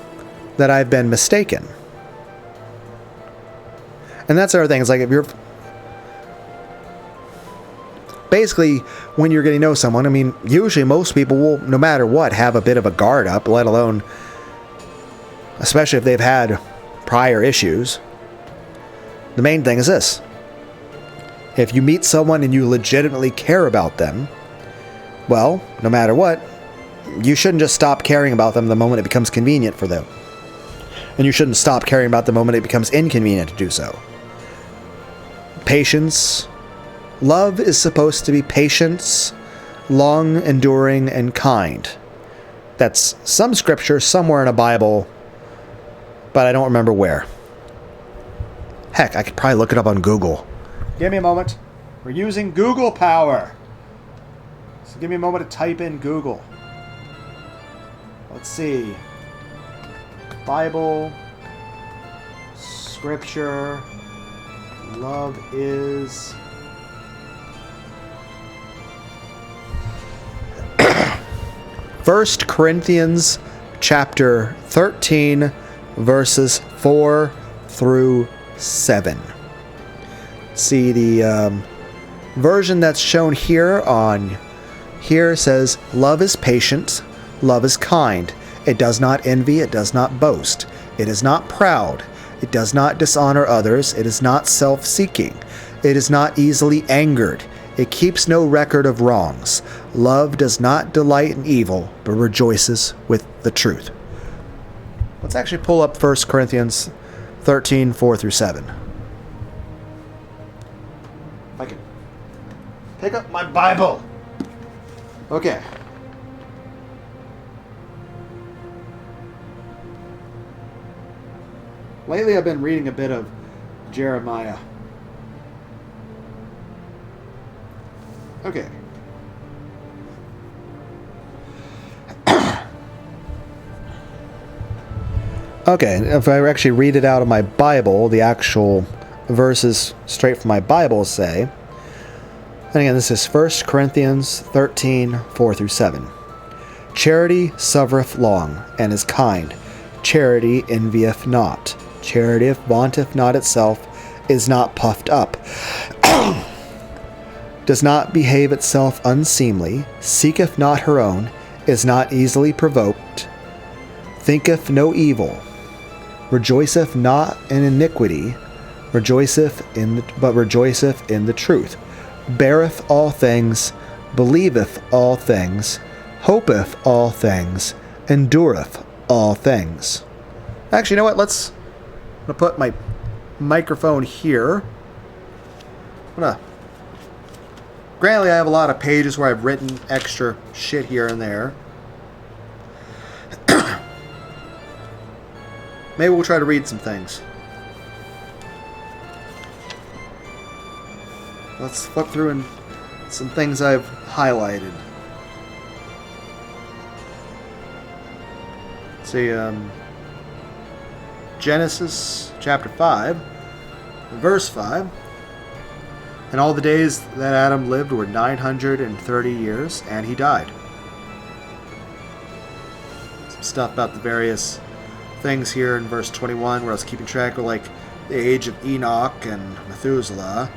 that I've been mistaken? And that's the other thing. It's like if you're... Basically, when you're getting to know someone, I mean, usually most people will, no matter what, have a bit of a guard up, let alone... Especially if they've had prior issues. The main thing is this. If you meet someone and you legitimately care about them, well, no matter what, you shouldn't just stop caring about them the moment it becomes convenient for them. And you shouldn't stop caring about the moment it becomes inconvenient to do so. Patience. Love is supposed to be patience, long, enduring, and kind. That's some scripture somewhere in a Bible, but I don't remember where. Heck, I could probably look it up on Google. Give me a moment. We're using Google power. So give me a moment to type in Google. Let's see. Bible, scripture, love is... 1 Corinthians chapter 13, verses 4 through 7. See, the version that's shown here says, love is patient, love is kind. It does not envy, it does not boast. It is not proud. It does not dishonor others. It is not self-seeking. It is not easily angered. It keeps no record of wrongs. Love does not delight in evil, but rejoices with the truth. Let's actually pull up 1 Corinthians 13, 4 through 7. If I can pick up my Bible. Okay. Lately I've been reading a bit of Jeremiah. Okay. Okay, if I actually read it out of my Bible, the actual verses straight from my Bible say, and again, this is 1 Corinthians 13, 4 through 7. Charity suffereth long, and is kind. Charity envieth not. Charity vaunteth not itself, is not puffed up, does not behave itself unseemly, seeketh not her own, is not easily provoked, thinketh no evil, rejoiceth not in iniquity, but rejoiceth in the truth, beareth all things, believeth all things, hopeth all things, endureth all things. Actually, you know what? I'm gonna put my microphone here. Granted, I have a lot of pages where I've written extra shit here and there. Maybe we'll try to read some things. Let's flip through and some things I've highlighted. Let's see, Genesis chapter 5, verse 5. And all the days that Adam lived were 930 years, and he died. Some stuff about the various things here in verse 21, where I was keeping track of like the age of Enoch and Methuselah.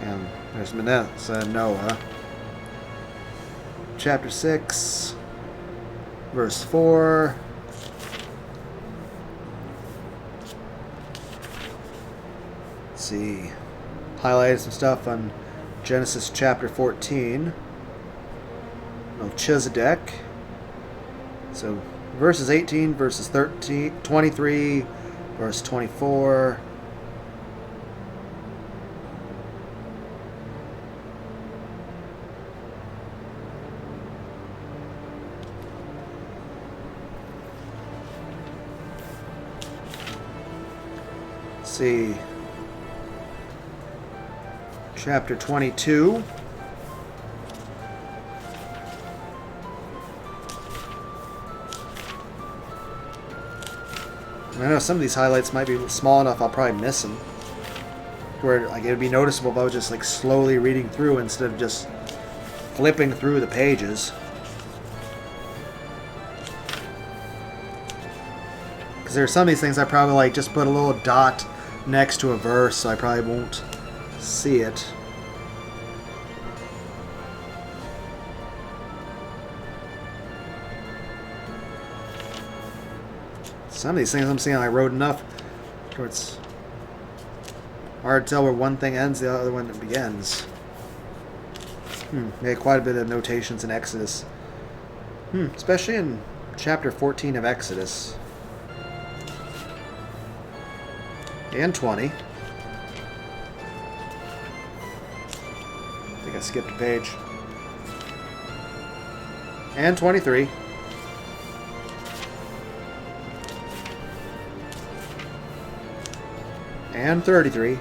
And there's Manasseh and Noah. Chapter 6, verse 4. Let's see. Highlighted some stuff on Genesis chapter 14. Melchizedek. So verses 18, verses 23, verse 24. See, chapter 22. And I know some of these highlights might be small enough I'll probably miss them, where like it would be noticeable if I was just like slowly reading through instead of just flipping through the pages. Because there are some of these things I probably like just put a little dot next to a verse, so I probably won't see it. Some of these things I'm seeing I wrote enough where it's hard to tell where one thing ends, the other one begins. Made quite a bit of notations in Exodus. Especially in chapter 14 of Exodus. And 20. I think I skipped a page. And 23. And 33.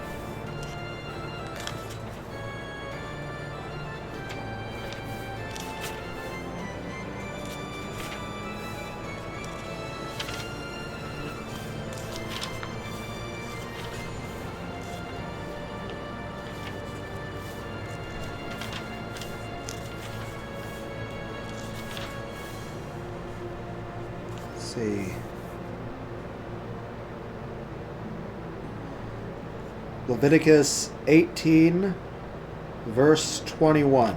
See. Leviticus 18, verse 21.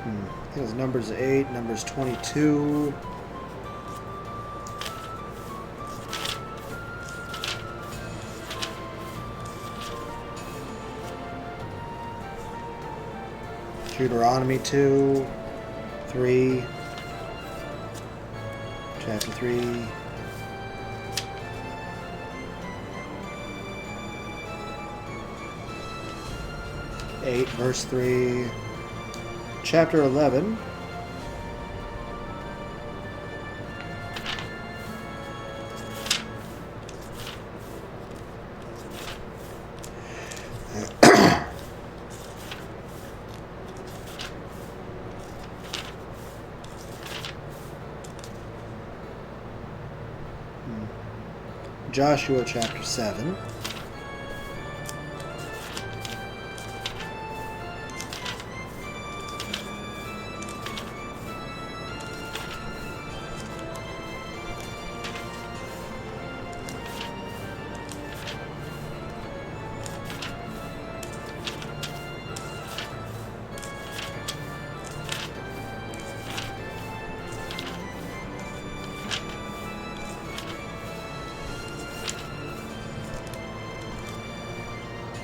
I think it was Numbers 8, Numbers 22. Deuteronomy 2, 3, chapter 3. 8, verse 3. Chapter 11. Joshua chapter 7.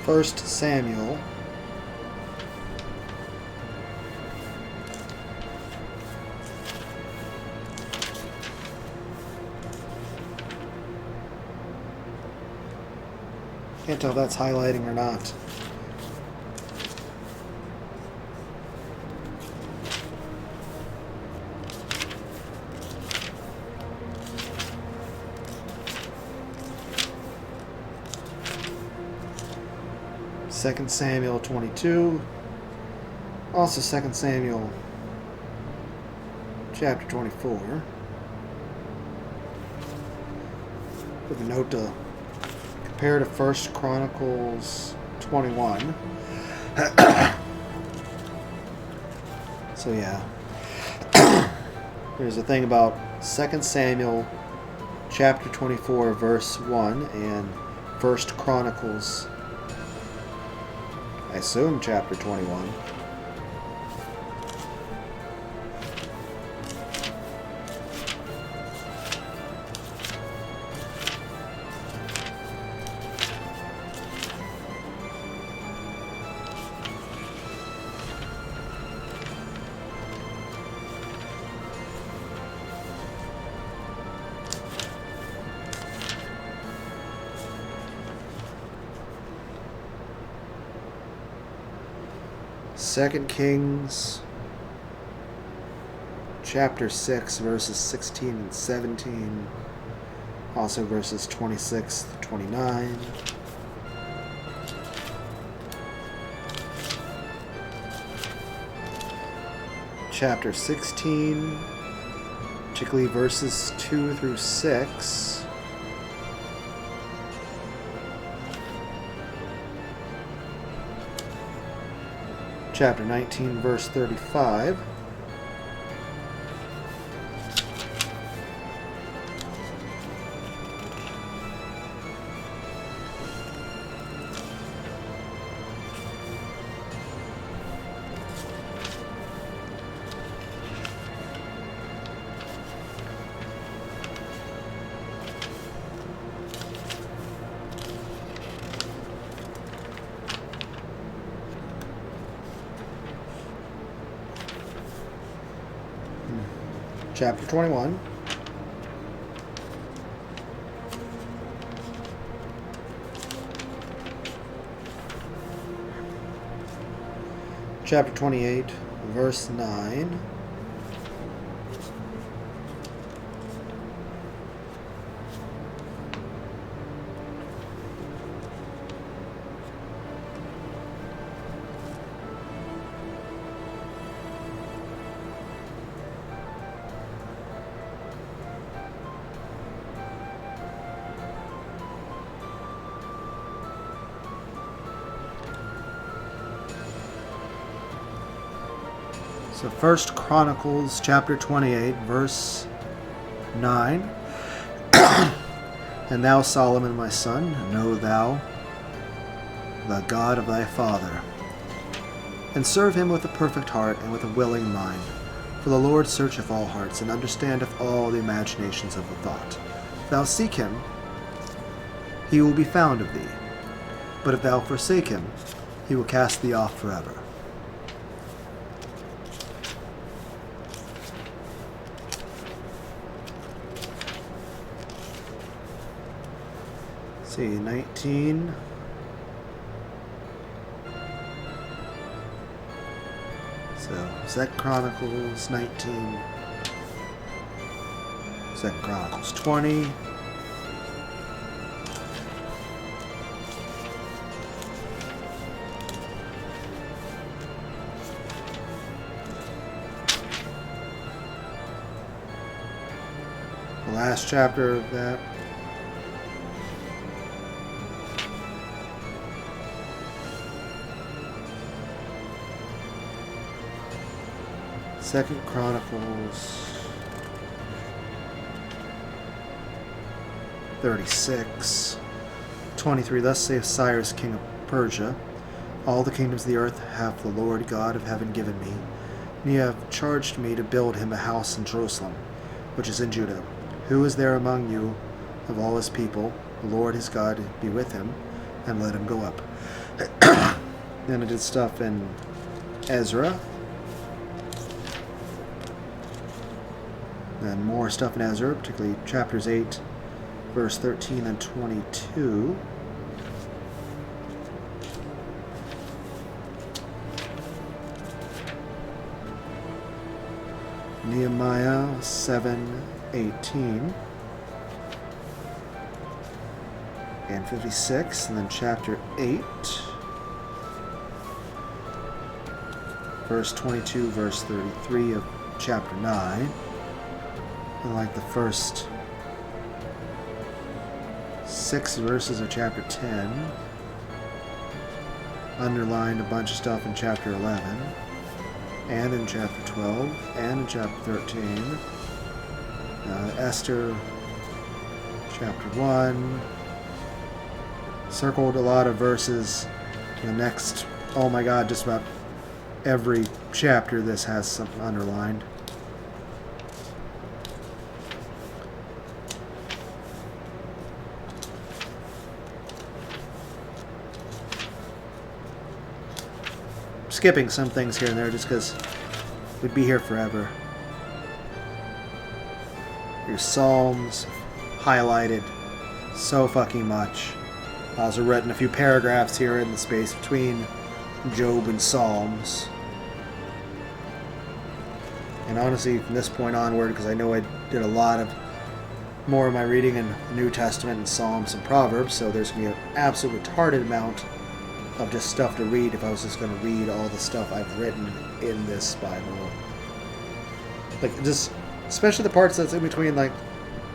First Samuel. Can't tell if that's highlighting or not. Second Samuel 22. Also 2 Samuel chapter 24. With a note to compare to 1 Chronicles 21. So yeah. There's a thing about 2 Samuel chapter 24 verse 1 and 1 Chronicles, I assume, chapter 21. Second Kings chapter 6 verses 16 and 17, also verses 26 to 29. Chapter 16, particularly verses 2 through 6. Chapter 19, verse 35. Chapter 21. Chapter 28, verse 9. So 1 Chronicles chapter 28, verse 9. And thou, Solomon, my son, know thou the God of thy father, and serve him with a perfect heart and with a willing mind. For the Lord searcheth all hearts, and understandeth all the imaginations of the thought. If thou seek him, he will be found of thee. But if thou forsake him, he will cast thee off forever. See, 19. Second Chronicles 19. Second Chronicles 20. The last chapter of that. Second Chronicles 36. 23. Thus saith Cyrus, king of Persia, all the kingdoms of the earth hath the Lord God of heaven given me, and ye have charged me to build him a house in Jerusalem, which is in Judah. Who is there among you of all his people? The Lord his God be with him, and let him go up. Then I did stuff in Ezra. And more stuff in Ezra, particularly chapters 8, verse 13 and 22. Nehemiah 7:18 and 56, and then chapter 8, verse 22, verse 33 of chapter 9. And like the first 6 verses of chapter 10. Underlined a bunch of stuff in chapter 11, and in chapter 12, and in chapter 13. Esther, chapter 1. Circled a lot of verses. The next, oh my god, just about every chapter this has something underlined. Skipping some things here and there just because we'd be here forever. Your Psalms highlighted so fucking much. I also written a few paragraphs here in the space between Job and Psalms. And honestly, from this point onward, because I know I did a lot of more of my reading in the New Testament and Psalms and Proverbs, so there's going to be an absolute retarded amount of just stuff to read if I was just going to read all the stuff I've written in this Bible. Like, just, especially the parts that's in between, like,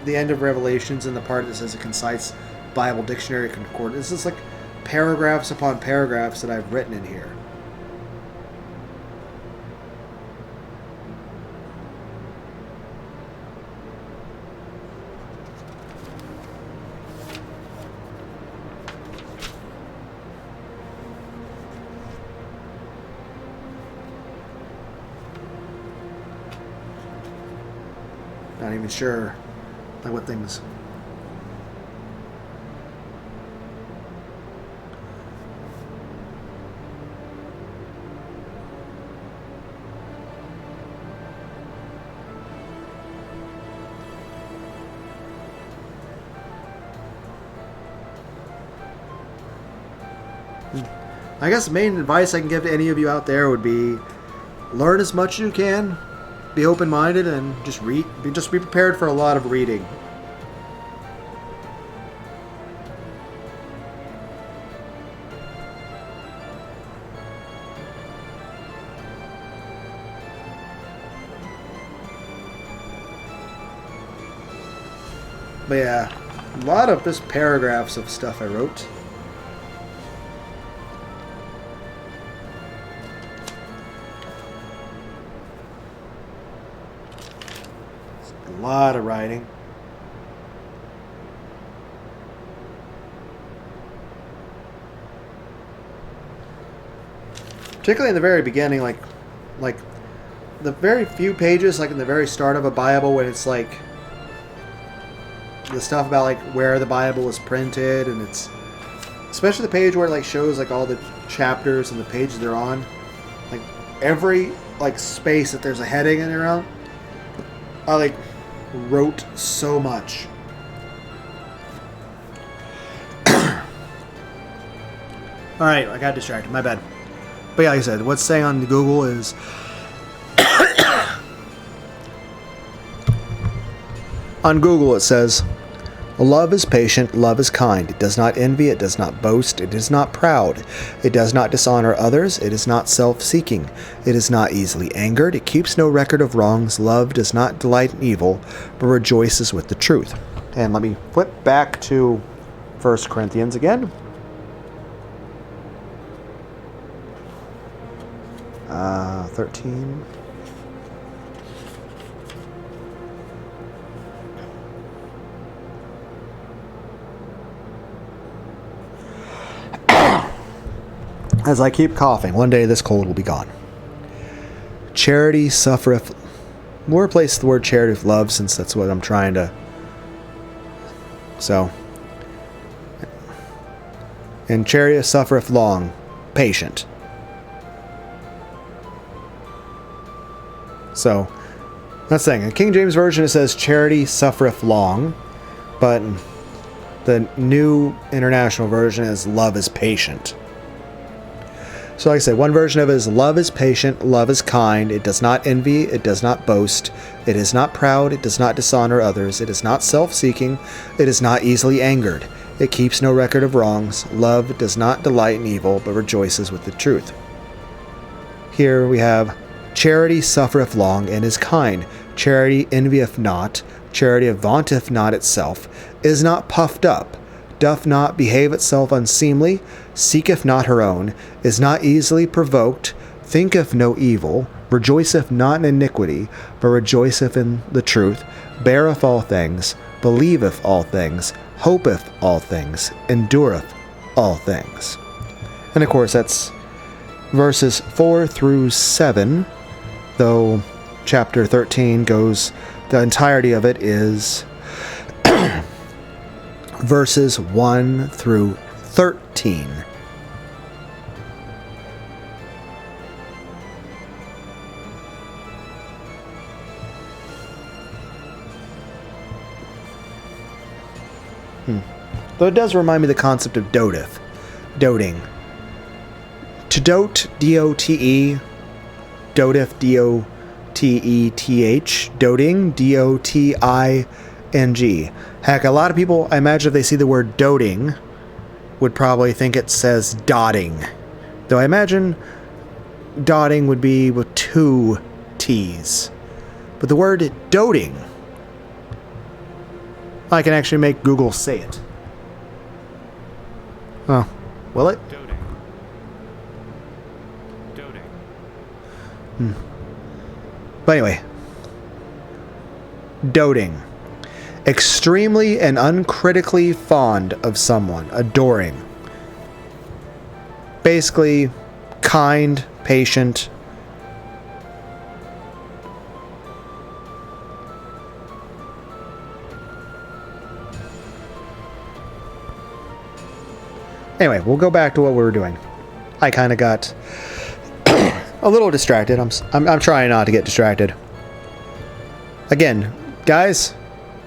the end of Revelations and the part that says a concise Bible dictionary concordance. It's just like paragraphs upon paragraphs that I've written in here. Not even sure like what things. I guess the main advice I can give to any of you out there would be learn as much as you can. Be open-minded and just read. Just be prepared for a lot of reading. But yeah, a lot of just paragraphs of stuff I wrote. A lot of writing. Particularly in the very beginning, like the very few pages, like in the very start of a Bible, when it's like the stuff about like where the Bible was printed, and it's especially the page where it like shows like all the chapters and the pages they're on, like every like space that there's a heading in around, I like wrote so much. Alright, I got distracted, my bad. But yeah, like I said, what's saying on Google is On Google it says, love is patient, love is kind. It does not envy, it does not boast, it is not proud. It does not dishonor others, it is not self-seeking. It is not easily angered, it keeps no record of wrongs. Love does not delight in evil, but rejoices with the truth. And let me flip back to 1 Corinthians again. 13. As I keep coughing, one day this cold will be gone. Charity suffereth. We'll replace the word charity with love, since that's what I'm trying to. So. And charity suffereth long, patient. So, that's the thing. In King James Version it says charity suffereth long, but the New International Version is love is patient. So like I said, one version of it is love is patient, love is kind, it does not envy, it does not boast, it is not proud, it does not dishonor others, it is not self-seeking, it is not easily angered, it keeps no record of wrongs, love does not delight in evil, but rejoices with the truth. Here we have charity suffereth long and is kind, charity envieth not, charity vaunteth not itself, is not puffed up, doth not behave itself unseemly, seeketh not her own, is not easily provoked, thinketh no evil, rejoiceth not in iniquity, but rejoiceth in the truth, beareth all things, believeth all things, hopeth all things, endureth all things. And of course that's verses 4 through 7, though chapter 13 goes, the entirety of it is verses 1 through 13. Though it does remind me of the concept of doting. To dote, D-O-T-E, doteth, D-O-T-E-T-H, doting, D-O-T-I-N-G. Heck, a lot of people, I imagine if they see the word doting, would probably think it says dotting. Though I imagine dotting would be with 2 T's. But the word doting, I can actually make Google say it. Oh, will it? Doting. But anyway. Doting. Extremely and uncritically fond of someone. Adoring. Basically, kind, patient. Anyway, we'll go back to what we were doing. I kind of got a little distracted. I'm trying not to get distracted. Again, guys,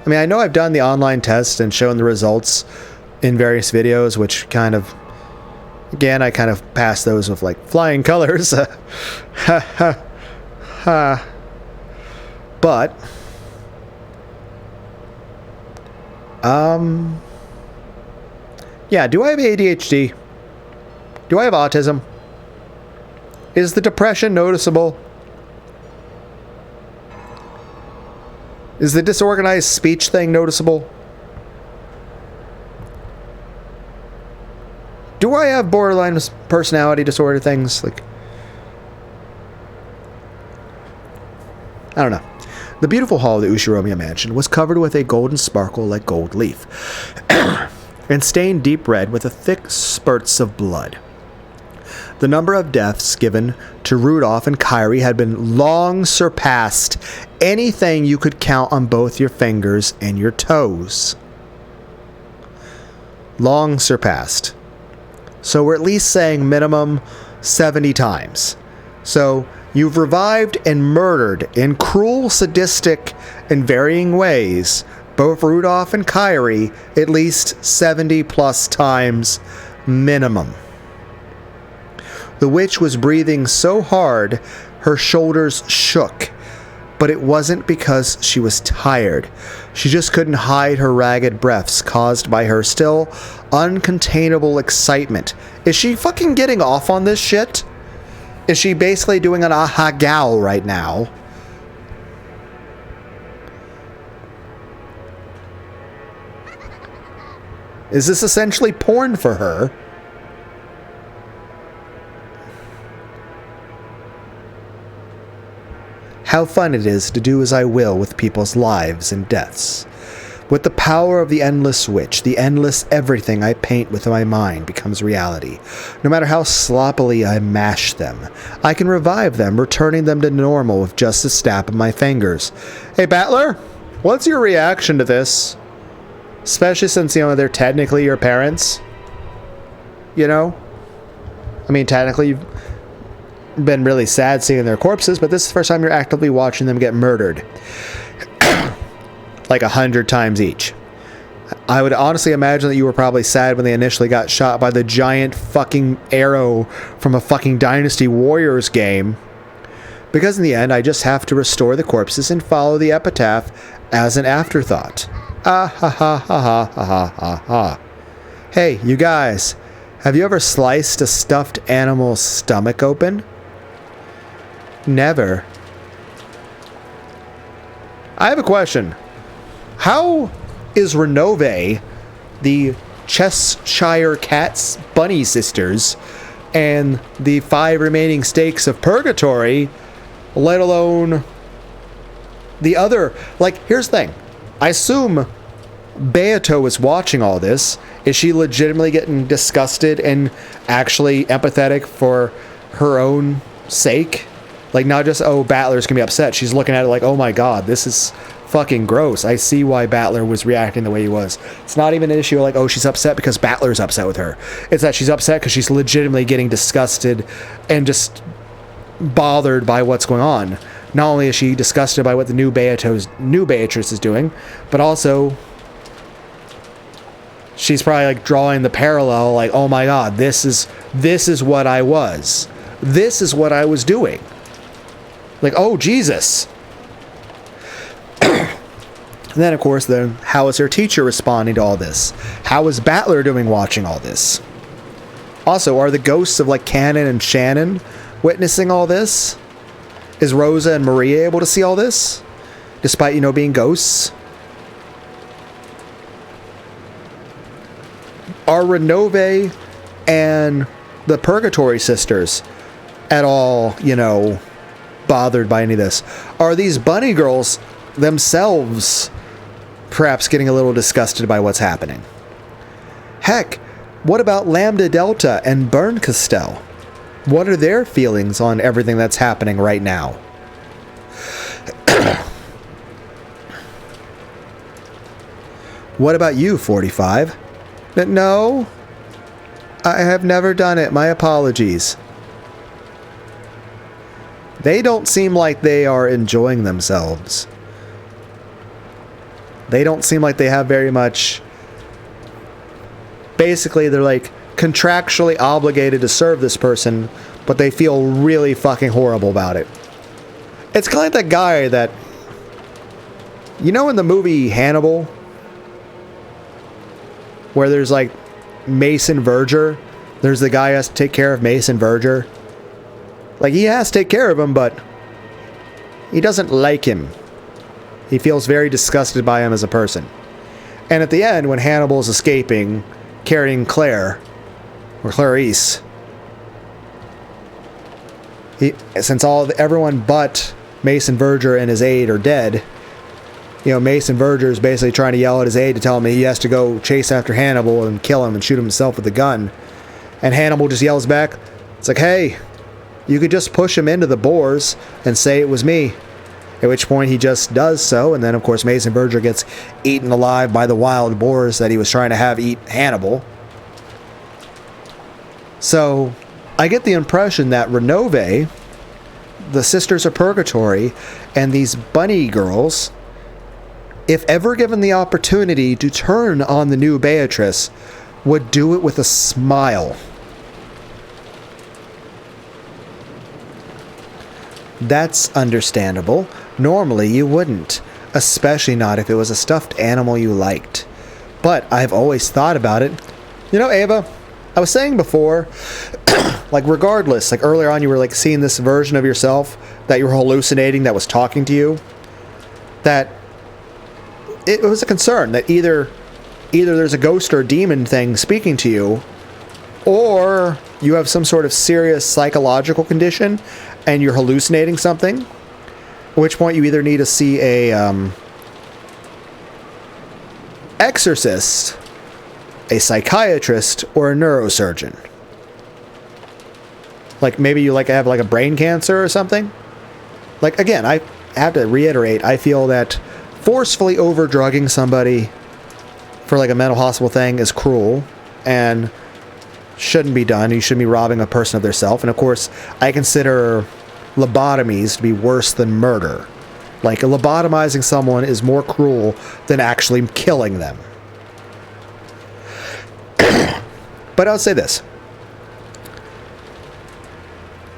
I mean, I know I've done the online test and shown the results in various videos, which kind of, again, I kind of passed those with like flying colors. But, yeah, do I have ADHD? Do I have autism? Is the depression noticeable? Is the disorganized speech thing noticeable? Do I have borderline personality disorder things? Like, I don't know. The beautiful hall of the Ushiromiya mansion was covered with a golden sparkle like gold leaf, and stained deep red with thick spurts of blood. The number of deaths given to Rudolph and Kyrie had been long surpassed anything you could count on both your fingers and your toes. Long surpassed. So we're at least saying minimum 70 times. So you've revived and murdered in cruel, sadistic, and varying ways both Rudolph and Kyrie at least 70 plus times minimum. The witch was breathing so hard her shoulders shook, but it wasn't because she was tired. She just couldn't hide her ragged breaths caused by her still uncontainable excitement. Is she fucking getting off on this shit? Is she basically doing an aha gal right now? Is this essentially porn for her? How fun it is to do as I will with people's lives and deaths. With the power of the endless switch, the endless everything I paint with my mind becomes reality. No matter how sloppily I mash them, I can revive them, returning them to normal with just a snap of my fingers. Hey, Battler, what's your reaction to this? Especially since, you know, they're technically your parents. You know? I mean, technically, you've been really sad seeing their corpses, but this is the first time you're actively watching them get murdered. Like 100 times each. I would honestly imagine that you were probably sad when they initially got shot by the giant fucking arrow from a fucking Dynasty Warriors game. Because in the end, I just have to restore the corpses and follow the epitaph as an afterthought. Ah ha ha ha ha ha ha ha ha. Hey, you guys, have you ever sliced a stuffed animal's stomach open? Never. I have a question. How is Renove, the Cheshire Cat's bunny sisters, and the 5 remaining stakes of Purgatory, let alone the other... Like, here's the thing. I assume Beato is watching all this. Is she legitimately getting disgusted and actually empathetic for her own sake? Like, not just, oh, Battler's gonna be upset. She's looking at it like, oh my god, this is fucking gross. I see why Battler was reacting the way he was. It's not even an issue like, oh, she's upset because Battler's upset with her. It's that she's upset because she's legitimately getting disgusted and just bothered by what's going on. Not only is she disgusted by what the new Beatrice is doing, but also she's probably like drawing the parallel like, oh my god, this is what I was. This is what I was doing. Like, oh Jesus. And then, of course, how is her teacher responding to all this? How is Battler doing watching all this? Also, are the ghosts of, like, Cannon and Shannon witnessing all this? Is Rosa and Maria able to see all this? Despite, you know, being ghosts? Are Renove and the Purgatory sisters at all, you know, bothered by any of this? Are these bunny girls themselves perhaps getting a little disgusted by what's happening? Heck, what about Lambda Delta and Burn Castell? What are their feelings on everything that's happening right now? What about you, 45? No, I have never done it. My apologies. They don't seem like they are enjoying themselves. They don't seem like they have very much... Basically, they're like contractually obligated to serve this person, but they feel really fucking horrible about it. It's kind of like that guy that... You know in the movie Hannibal? Where there's like Mason Verger? There's the guy who has to take care of Mason Verger. Like, he has to take care of him, but he doesn't like him. He feels very disgusted by him as a person. And at the end, when Hannibal's escaping, carrying Claire, or Clarice, since everyone but Mason Verger and his aide are dead, you know, Mason Verger is basically trying to yell at his aide to tell him he has to go chase after Hannibal and kill him and shoot himself with a gun. And Hannibal just yells back, it's like, hey, you could just push him into the boars and say it was me. At which point he just does so, and then of course Mason Verger gets eaten alive by the wild boars that he was trying to have eat Hannibal. So, I get the impression that Renove, the Sisters of Purgatory, and these bunny girls, if ever given the opportunity to turn on the new Beatrice, would do it with a smile. That's understandable. Normally you wouldn't, especially not if it was a stuffed animal you liked. But I've always thought about it. You know, Ava, I was saying before, like regardless, like earlier on you were like seeing this version of yourself that you were hallucinating that was talking to you, that it was a concern that either there's a ghost or demon thing speaking to you, or you have some sort of serious psychological condition and you're hallucinating something, at which point you either need to see a exorcist, a psychiatrist, or a neurosurgeon. Like maybe you like have like a brain cancer or something. Like again, I have to reiterate, I feel that forcefully over-drugging somebody for like a mental hospital thing is cruel and shouldn't be done. You shouldn't be robbing a person of their self. And of course, I consider lobotomies to be worse than murder. Like lobotomizing someone is more cruel than actually killing them. But I'll say this.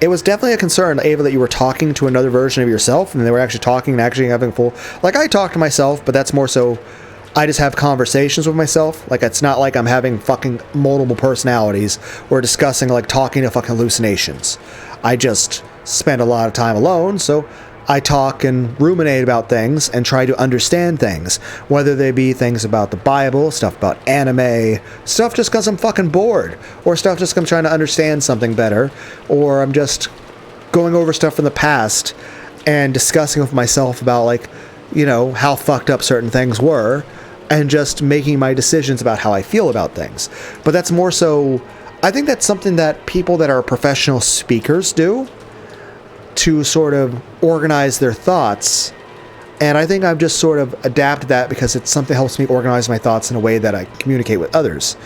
It was definitely a concern, Ava, that you were talking to another version of yourself, and they were actually talking and actually having full... Like, I talk to myself, but that's more so... I just have conversations with myself. Like, it's not like I'm having fucking multiple personalities or discussing, like, talking to fucking hallucinations. I just spend a lot of time alone, so I talk and ruminate about things and try to understand things. Whether they be things about the Bible, stuff about anime, stuff just because I'm fucking bored, or stuff just because I'm trying to understand something better, or I'm just going over stuff from the past and discussing with myself about, like, you know, how fucked up certain things were, and just making my decisions about how I feel about things. But that's more so... I think that's something that people that are professional speakers do to sort of organize their thoughts. And I think I've just sort of adapted that because it's something that helps me organize my thoughts in a way that I communicate with others.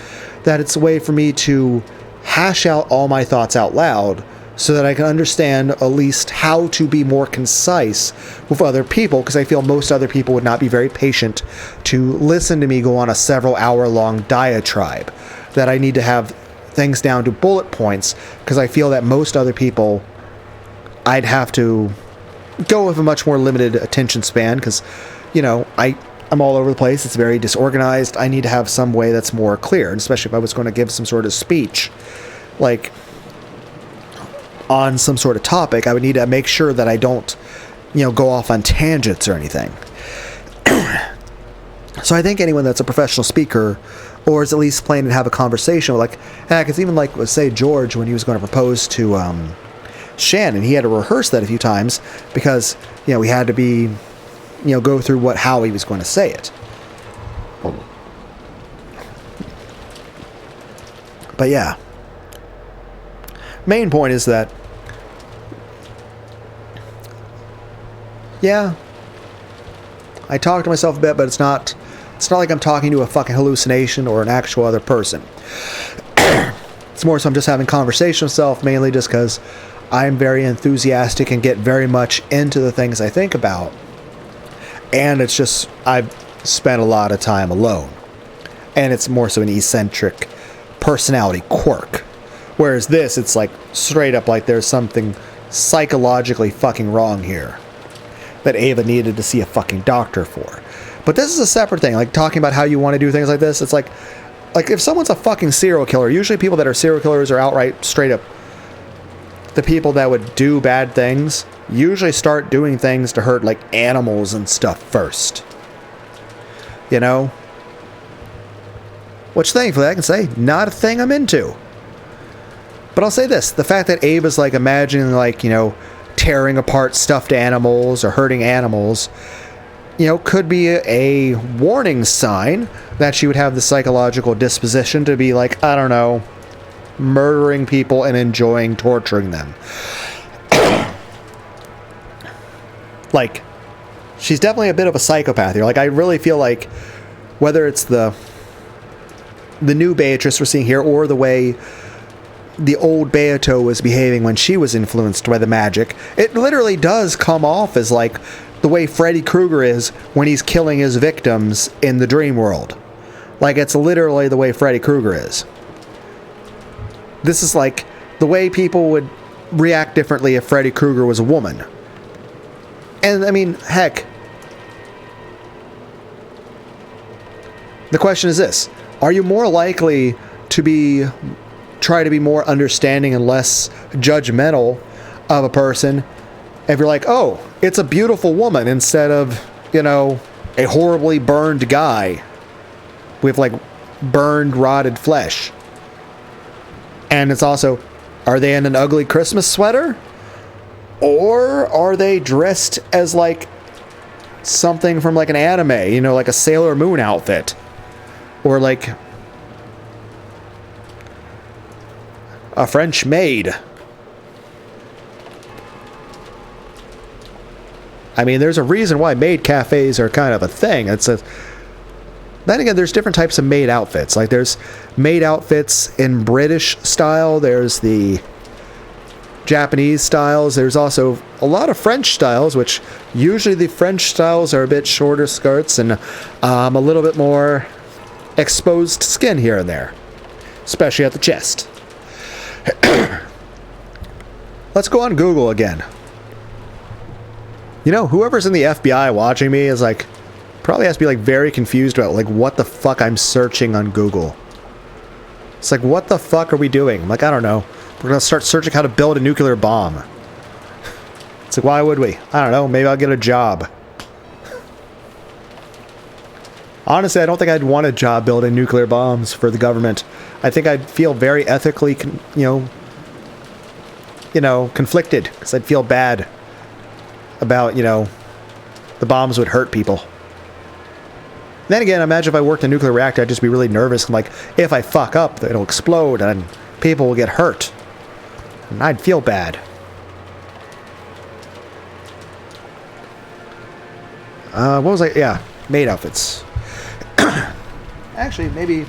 That it's a way for me to hash out all my thoughts out loud so that I can understand at least how to be more concise with other people, because I feel most other people would not be very patient to listen to me go on a several hour-long diatribe. That I need to have things down to bullet points, because I feel that most other people, I'd have to go with a much more limited attention span, because, you know, I'm all over the place. It's very disorganized. I need to have some way that's more clear, and especially if I was going to give some sort of speech, like on some sort of topic, I would need to make sure that I don't, you know, go off on tangents or anything. So I think anyone that's a professional speaker, or is at least planning to have a conversation with, like, heck, it's even like, let's say George, when he was going to propose to Shannon, he had to rehearse that a few times because, you know, we had to be, you know, go through how he was going to say it. But yeah. Main point is that, yeah, I talk to myself a bit, but it's not like I'm talking to a fucking hallucination or an actual other person. It's more so I'm just having conversation with myself, mainly just because I'm very enthusiastic and get very much into the things I think about. And it's just, I've spent a lot of time alone. And it's more so an eccentric personality quirk. Whereas this, it's like straight up like there's something psychologically fucking wrong here that Ava needed to see a fucking doctor for. But this is a separate thing. Like talking about how you want to do things like this, it's like if someone's a fucking serial killer, usually people that are serial killers are outright straight up the people that would do bad things usually start doing things to hurt like animals and stuff first. You know? Which thankfully I can say, not a thing I'm into. But I'll say this, the fact that Ava's like imagining like, you know, tearing apart stuffed animals or hurting animals, you know, could be a warning sign that she would have the psychological disposition to be like, I don't know, murdering people and enjoying torturing them. Like, she's definitely a bit of a psychopath here. Like, I really feel like whether it's the new Beatrice we're seeing here or the way the old Beato was behaving when she was influenced by the magic, it literally does come off as like the way Freddy Krueger is when he's killing his victims in the dream world. Like, it's literally the way Freddy Krueger is. This is like the way people would react differently if Freddy Krueger was a woman. And I mean, heck, the question is this: are you more likely to try to be more understanding and less judgmental of a person if you're like, oh, it's a beautiful woman, instead of, you know, a horribly burned guy with like burned, rotted flesh? And it's also, are they in an ugly Christmas sweater? Or are they dressed as like something from like an anime, you know, like a Sailor Moon outfit? Or like a French maid? I mean, there's a reason why maid cafes are kind of a thing. Then again, there's different types of maid outfits. Like there's maid outfits in British style. There's the Japanese styles. There's also a lot of French styles, which usually the French styles are a bit shorter skirts and a little bit more exposed skin here and there, especially at the chest. Let's go on Google again. You know, whoever's in the FBI watching me is like, probably has to be like very confused about like what the fuck I'm searching on Google. It's like, what the fuck are we doing? I'm like, I don't know. We're going to start searching how to build a nuclear bomb. It's like, why would we? I don't know. Maybe I'll get a job. Honestly, I don't think I'd want a job building nuclear bombs for the government. I think I'd feel very ethically, conflicted, because I'd feel bad about, the bombs would hurt people. Then again, imagine if I worked in a nuclear reactor, I'd just be really nervous. And like, if I fuck up, it'll explode and people will get hurt. And I'd feel bad. What was I? Yeah, maid outfits. Actually, maybe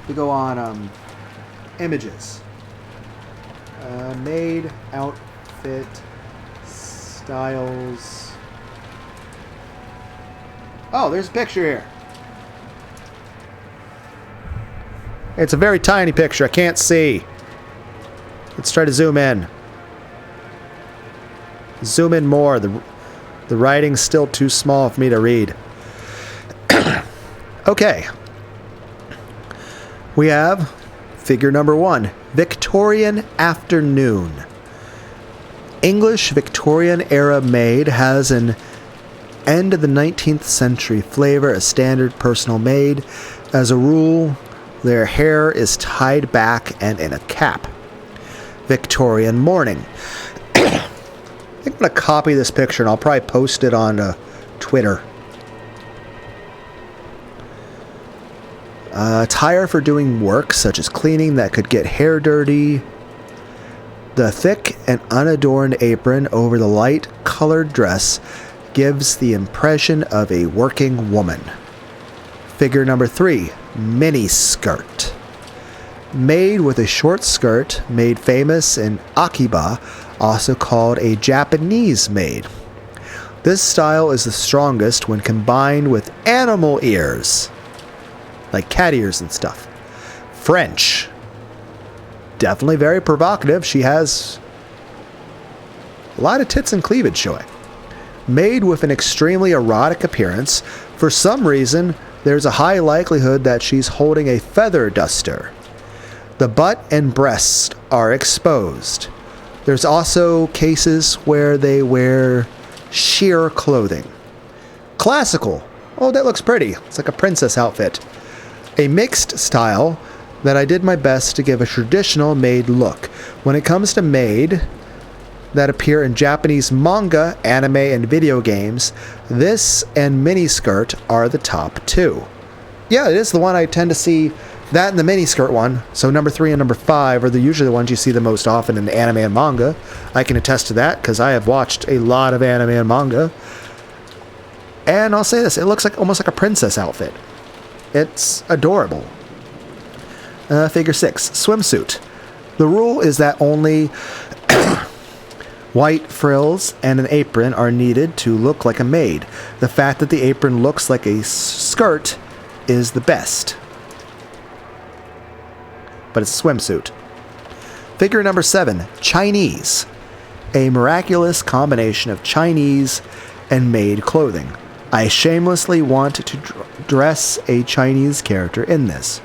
we go on images. Maid outfit styles. Oh, there's a picture here. It's a very tiny picture. I can't see. Let's try to zoom in. Zoom in more. The writing's still too small for me to read. Okay. We have figure number 1. Victorian afternoon. English Victorian era maid has an end of the 19th century flavor, a standard personal maid. As a rule, their hair is tied back and in a cap. Victorian morning. I think I'm going to copy this picture and I'll probably post it on Twitter. Attire for doing work such as cleaning that could get hair dirty. The thick and unadorned apron over the light colored dress gives the impression of a working woman. Figure number 3, mini skirt. Made with a short skirt, made famous in Akiba, also called a Japanese maid. This style is the strongest when combined with animal ears, like cat ears and stuff. French. Definitely very provocative. She has a lot of tits and cleavage showing. Made with an extremely erotic appearance, for some reason, there's a high likelihood that she's holding a feather duster. The butt and breast are exposed. There's also cases where they wear sheer clothing. Classical. Oh, that looks pretty. It's like a princess outfit. A mixed style that I did my best to give a traditional maid look. When it comes to maid that appear in Japanese manga, anime, and video games, this and miniskirt are the top 2. Yeah, it is the one I tend to see. That and the miniskirt one. So number 3 and number 5 are usually the ones you see the most often in anime and manga. I can attest to that because I have watched a lot of anime and manga. And I'll say this, it looks like almost like a princess outfit. It's adorable. Figure 6, swimsuit. The rule is that only white frills and an apron are needed to look like a maid. The fact that the apron looks like a skirt is the best. But it's a swimsuit. Figure number 7, Chinese. A miraculous combination of Chinese and maid clothing. I shamelessly want to dress a Chinese character in this.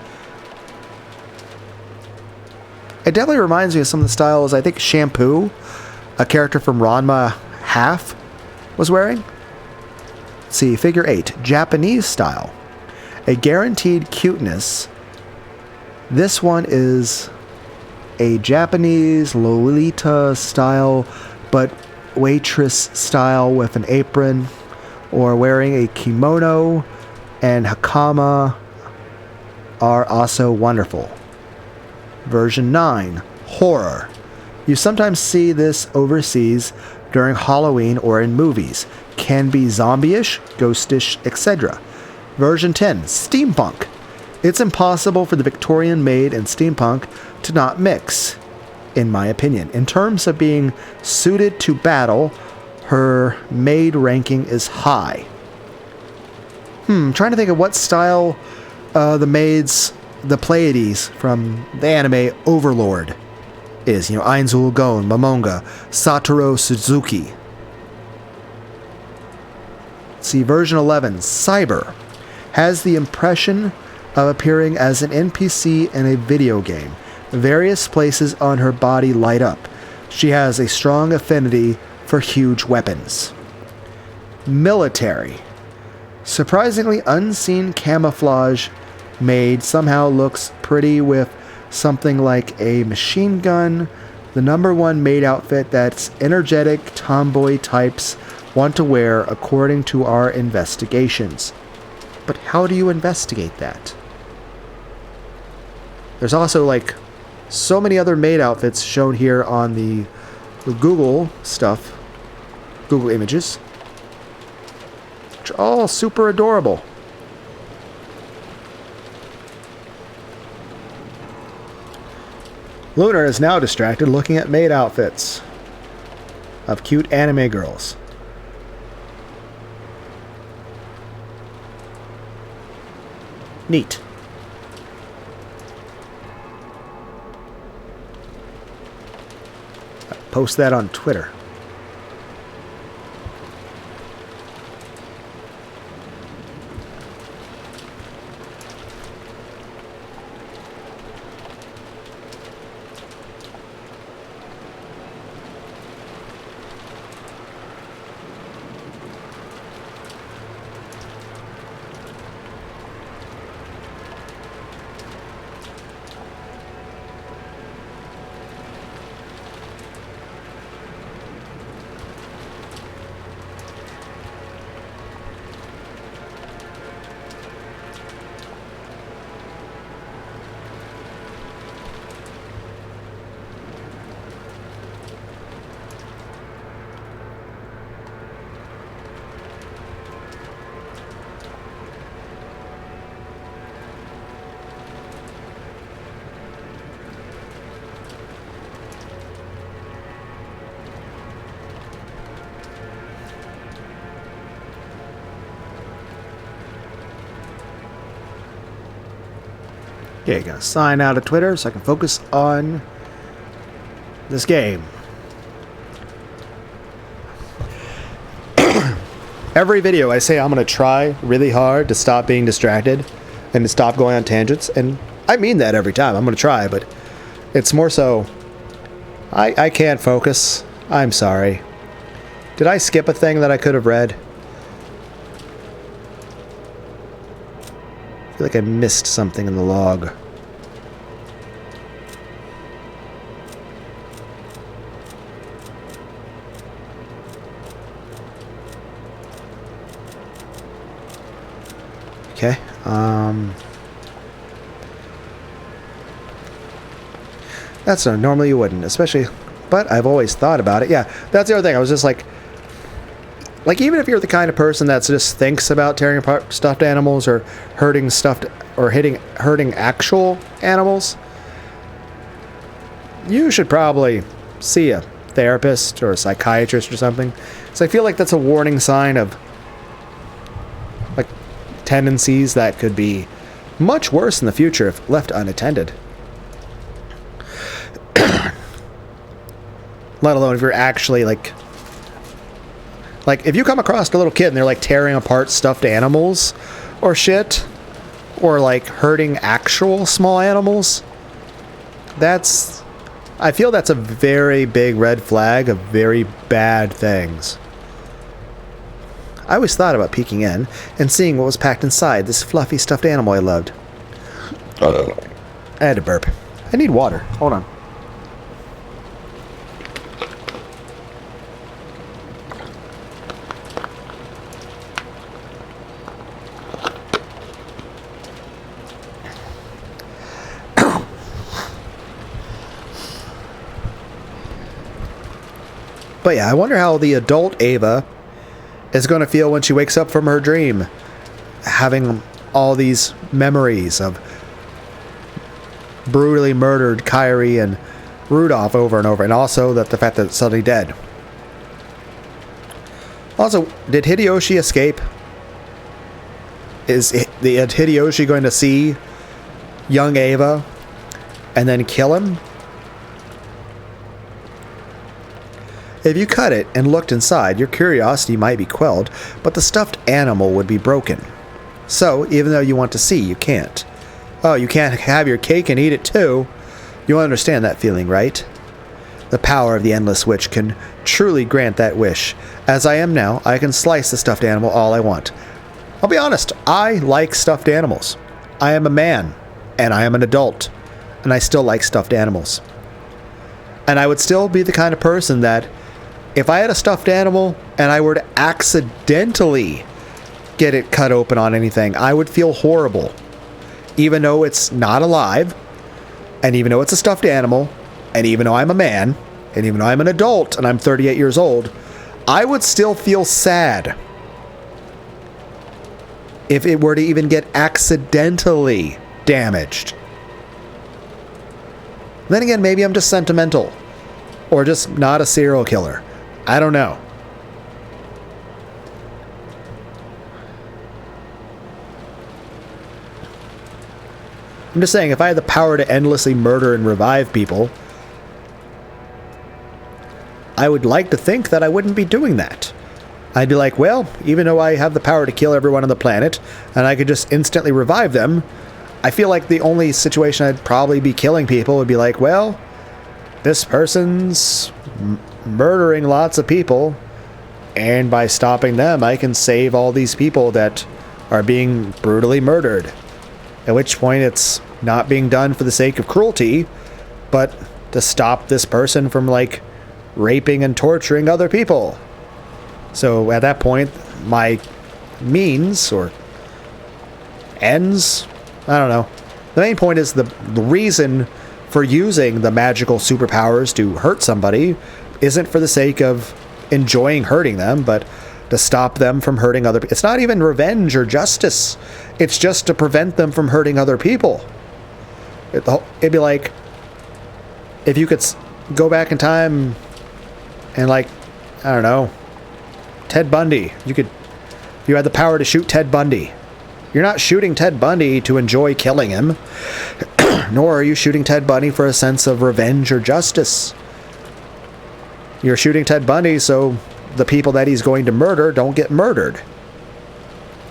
It definitely reminds me of some of the styles I think Shampoo, a character from Ranma Half, was wearing. Let's see, figure 8, Japanese style. A guaranteed cuteness. This one is a Japanese Lolita style, but waitress style with an apron, or wearing a kimono and hakama are also wonderful. Version 9, horror. You sometimes see this overseas during Halloween or in movies. Can be zombie-ish, ghostish, etc. Version 10, steampunk. It's impossible for the Victorian maid and steampunk to not mix, in my opinion. In terms of being suited to battle, her maid ranking is high. Trying to think of what style the maids, the Pleiades from the anime Overlord is. You know, Ainzul Gon, Momonga, Satoru Suzuki. See, version 11, Cyber. Has the impression of appearing as an NPC in a video game. Various places on her body light up. She has a strong affinity for huge weapons. Military. Surprisingly unseen camouflage maid somehow looks pretty with something like a machine gun. The #1 maid outfit that's energetic tomboy types want to wear according to our investigations. But how do you investigate that? There's also like so many other maid outfits shown here on the Google stuff, Google images, which are all super adorable. Lunar is now distracted looking at maid outfits of cute anime girls. Neat. Post that on Twitter. Okay, gonna sign out of Twitter so I can focus on this game. Every video I say I'm gonna try really hard to stop being distracted and to stop going on tangents, and I mean that every time. I'm gonna try, but it's more so I can't focus. I'm sorry. Did I skip a thing that I could have read? I feel like I missed something in the log. Okay. That's no, normally you wouldn't, especially, but I've always thought about it. Yeah, that's the other thing. I was just like even if you're the kind of person that just thinks about tearing apart stuffed animals or hurting hurting actual animals, you should probably see a therapist or a psychiatrist or something. So I feel like that's a warning sign of like tendencies that could be much worse in the future if left unattended. Let alone if you're actually like Like, if you come across a little kid and they're, like, tearing apart stuffed animals or shit, or, like, hurting actual small animals, I feel that's a very big red flag of very bad things. I always thought about peeking in and seeing what was packed inside this fluffy stuffed animal I loved. I had to burp. I need water. Hold on. But yeah, I wonder how the adult Ava is going to feel when she wakes up from her dream, having all these memories of brutally murdered Kyrie and Rudolph over and over, and also the fact that it's suddenly dead. Also, did Hideyoshi escape? Is Hideyoshi going to see young Ava and then kill him? If you cut it and looked inside, your curiosity might be quelled, but the stuffed animal would be broken. So, even though you want to see, you can't. Oh, you can't have your cake and eat it too? You understand that feeling, right? The power of the Endless Witch can truly grant that wish. As I am now, I can slice the stuffed animal all I want. I'll be honest, I like stuffed animals. I am a man, and I am an adult, and I still like stuffed animals. And I would still be the kind of person that, if I had a stuffed animal and I were to accidentally get it cut open on anything, I would feel horrible. Even though it's not alive, and even though it's a stuffed animal, and even though I'm a man, and even though I'm an adult and I'm 38 years old, I would still feel sad if it were to even get accidentally damaged. Then again, maybe I'm just sentimental, or just not a serial killer. I don't know. I'm just saying, if I had the power to endlessly murder and revive people, I would like to think that I wouldn't be doing that. I'd be like, well, even though I have the power to kill everyone on the planet, and I could just instantly revive them, I feel like the only situation I'd probably be killing people would be like, well, this person's murdering lots of people, and by stopping them, I can save all these people that are being brutally murdered. At which point, it's not being done for the sake of cruelty, but to stop this person from, like, raping and torturing other people. So at that point, my means, or ends, I don't know. The main point is the reason for using the magical superpowers to hurt somebody isn't for the sake of enjoying hurting them, but to stop them from hurting other people. It's not even revenge or justice. It's just to prevent them from hurting other people. It'd be like, if you could go back in time and, like, I don't know, Ted Bundy. If you had the power to shoot Ted Bundy. You're not shooting Ted Bundy to enjoy killing him, nor are you shooting Ted Bundy for a sense of revenge or justice. You're shooting Ted Bundy so the people that he's going to murder don't get murdered,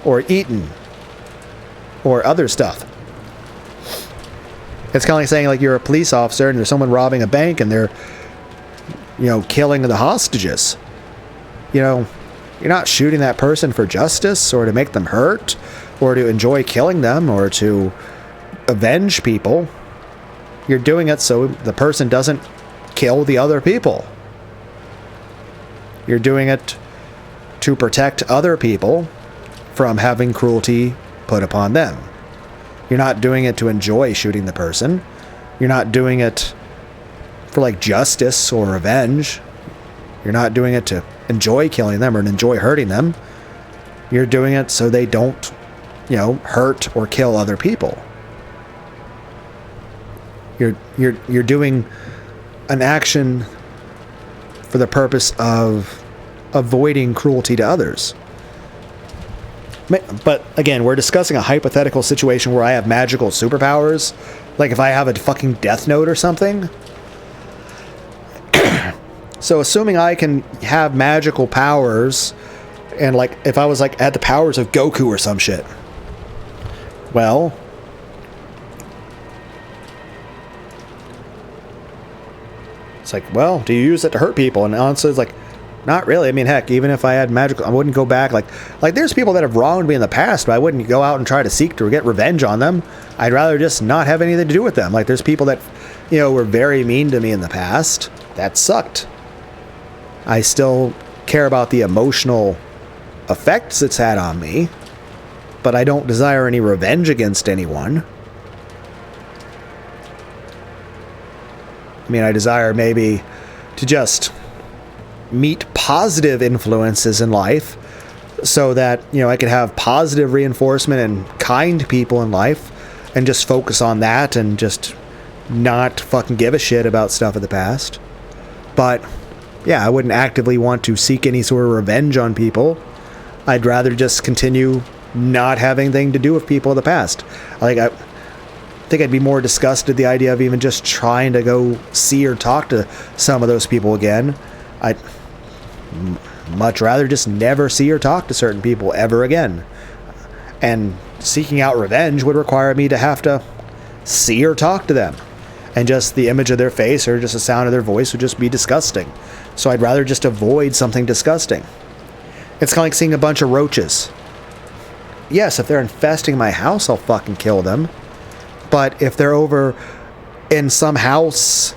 or eaten, or other stuff. It's kind of like saying, like, you're a police officer and there's someone robbing a bank and they're, killing the hostages. You're not shooting that person for justice or to make them hurt or to enjoy killing them or to avenge people. You're doing it so the person doesn't kill the other people. You're doing it to protect other people from having cruelty put upon them. You're not doing it to enjoy shooting the person. You're not doing it for, like, justice or revenge. You're not doing it to enjoy killing them or enjoy hurting them. You're doing it so they don't, hurt or kill other people. You're doing an action for the purpose of avoiding cruelty to others. But again, we're discussing a hypothetical situation where I have magical superpowers. Like if I have a fucking Death Note or something. So assuming I can have magical powers, and like if I was like had the powers of Goku or some shit, well, it's like, well, do you use it to hurt people? And honestly, it's like, not really. I mean, heck, even if I had magical, I wouldn't go back. Like there's people that have wronged me in the past, but I wouldn't go out and try to seek to get revenge on them. I'd rather just not have anything to do with them. Like there's people that, were very mean to me in the past. That sucked. I still care about the emotional effects it's had on me, but I don't desire any revenge against anyone. I mean, I desire maybe to just meet positive influences in life so that, I could have positive reinforcement and kind people in life and just focus on that and just not fucking give a shit about stuff of the past. But yeah, I wouldn't actively want to seek any sort of revenge on people. I'd rather just continue not having anything to do with people of the past. I think I'd be more disgusted at the idea of even just trying to go see or talk to some of those people again. I'd much rather just never see or talk to certain people ever again. And seeking out revenge would require me to have to see or talk to them. And just the image of their face or just the sound of their voice would just be disgusting. So I'd rather just avoid something disgusting. It's kind of like seeing a bunch of roaches. Yes, if they're infesting my house, I'll fucking kill them. But if they're over in some house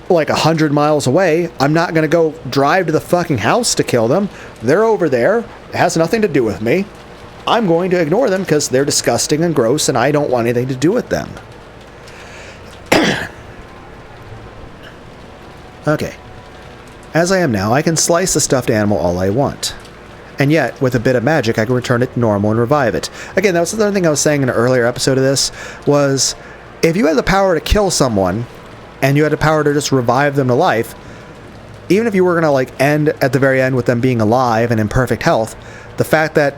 like 100 miles away, I'm not going to go drive to the fucking house to kill them. They're over there. It has nothing to do with me. I'm going to ignore them because they're disgusting and gross and I don't want anything to do with them. Okay. As I am now, I can slice a stuffed animal all I want. And yet, with a bit of magic, I can return it to normal and revive it. Again, that was the other thing I was saying in an earlier episode of this, was if you had the power to kill someone, and you had the power to just revive them to life, even if you were going to end at the very end with them being alive and in perfect health, the fact that,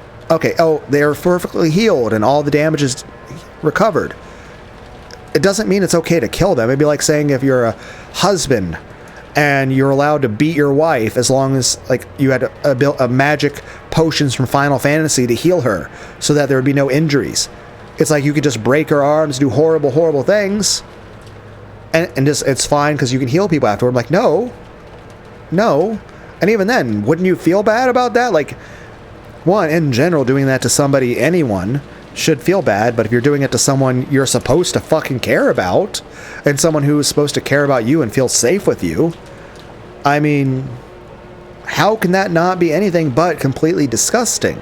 they're perfectly healed and all the damage is recovered, it doesn't mean it's okay to kill them. It'd be like saying if you're a husband and you're allowed to beat your wife as long as you had a magic potions from Final Fantasy to heal her so that there would be no injuries. It's like you could just break her arms, do horrible, horrible things, and just it's fine because you can heal people afterward. I'm like, no. And even then, wouldn't you feel bad about that? One, in general, doing that to somebody, anyone, should feel bad, but if you're doing it to someone you're supposed to fucking care about, and someone who is supposed to care about you and feel safe with you, I mean, how can that not be anything but completely disgusting?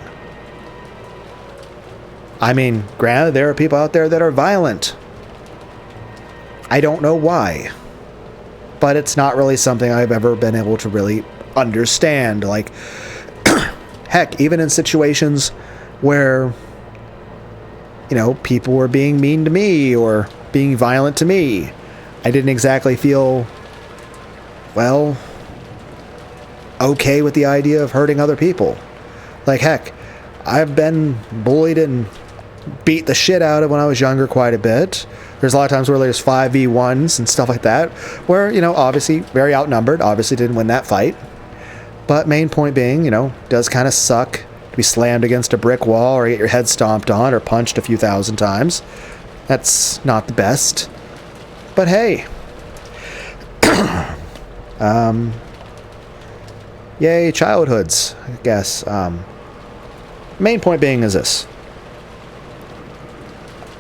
I mean, granted, there are people out there that are violent. I don't know why, but it's not really something I've ever been able to really understand. Heck, even in situations where people were being mean to me or being violent to me, I didn't exactly feel, okay with the idea of hurting other people. Heck, I've been bullied and beat the shit out of when I was younger quite a bit. There's a lot of times where there's 5v1s and stuff like that, where, obviously very outnumbered, obviously didn't win that fight. But main point being, does kind of suck to be slammed against a brick wall or get your head stomped on or punched a few thousand times. That's not the best. But hey. Yay, childhoods, I guess. Main point being is this.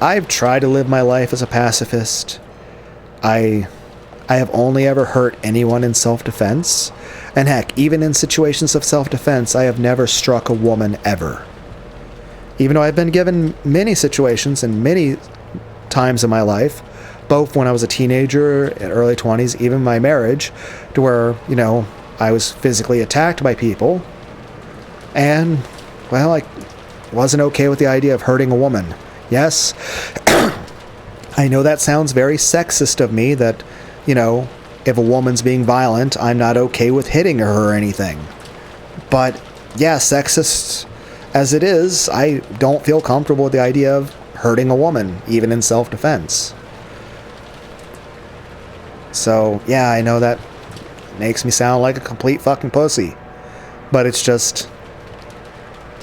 I've tried to live my life as a pacifist. I have only ever hurt anyone in self-defense. And heck, even in situations of self-defense, I have never struck a woman ever. Even though I've been given many situations and many times in my life, both when I was a teenager in early 20s, even my marriage, to where, I was physically attacked by people. And, I wasn't okay with the idea of hurting a woman. Yes, I know that sounds very sexist of me that, if a woman's being violent, I'm not okay with hitting her or anything. But, yeah, sexist as it is, I don't feel comfortable with the idea of hurting a woman, even in self-defense. So, yeah, I know that makes me sound like a complete fucking pussy. But it's just,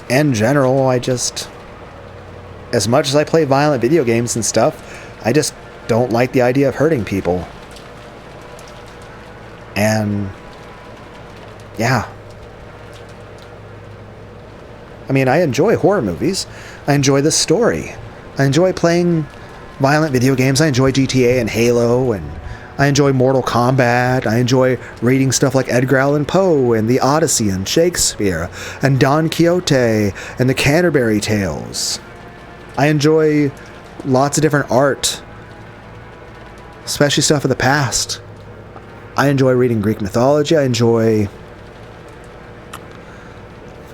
in general, as much as I play violent video games and stuff, I just don't like the idea of hurting people. And, yeah. I mean, I enjoy horror movies. I enjoy the story. I enjoy playing violent video games. I enjoy GTA and Halo, and I enjoy Mortal Kombat. I enjoy reading stuff like Edgar Allan Poe and the Odyssey and Shakespeare and Don Quixote and the Canterbury Tales. I enjoy lots of different art, especially stuff of the past. I enjoy reading Greek mythology. I enjoy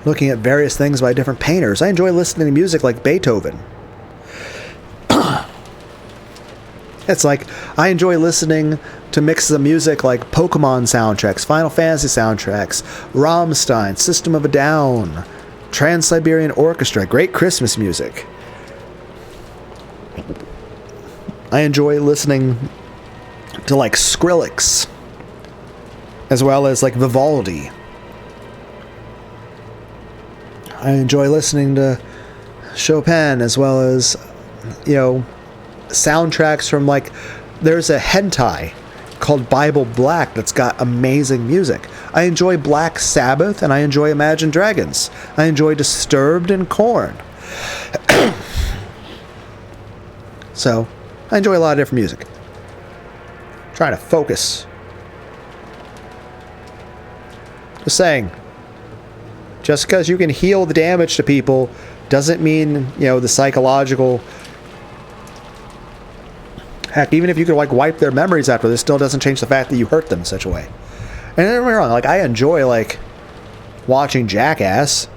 looking at various things by different painters. I enjoy listening to music like Beethoven. It's like, I enjoy listening to mixes of music like Pokemon soundtracks, Final Fantasy soundtracks, Rammstein, System of a Down, Trans-Siberian Orchestra, great Christmas music. I enjoy listening to like Skrillex, as well as like Vivaldi. I enjoy listening to Chopin, as well as, soundtracks from like, there's a hentai called Bible Black that's got amazing music. I enjoy Black Sabbath, and I enjoy Imagine Dragons. I enjoy Disturbed and Korn. So, I enjoy a lot of different music. Trying to focus. Just saying. Just because you can heal the damage to people doesn't mean, the psychological... Heck, even if you could like wipe their memories after this, still doesn't change the fact that you hurt them in such a way. And don't get me wrong, like, I enjoy like watching Jackass,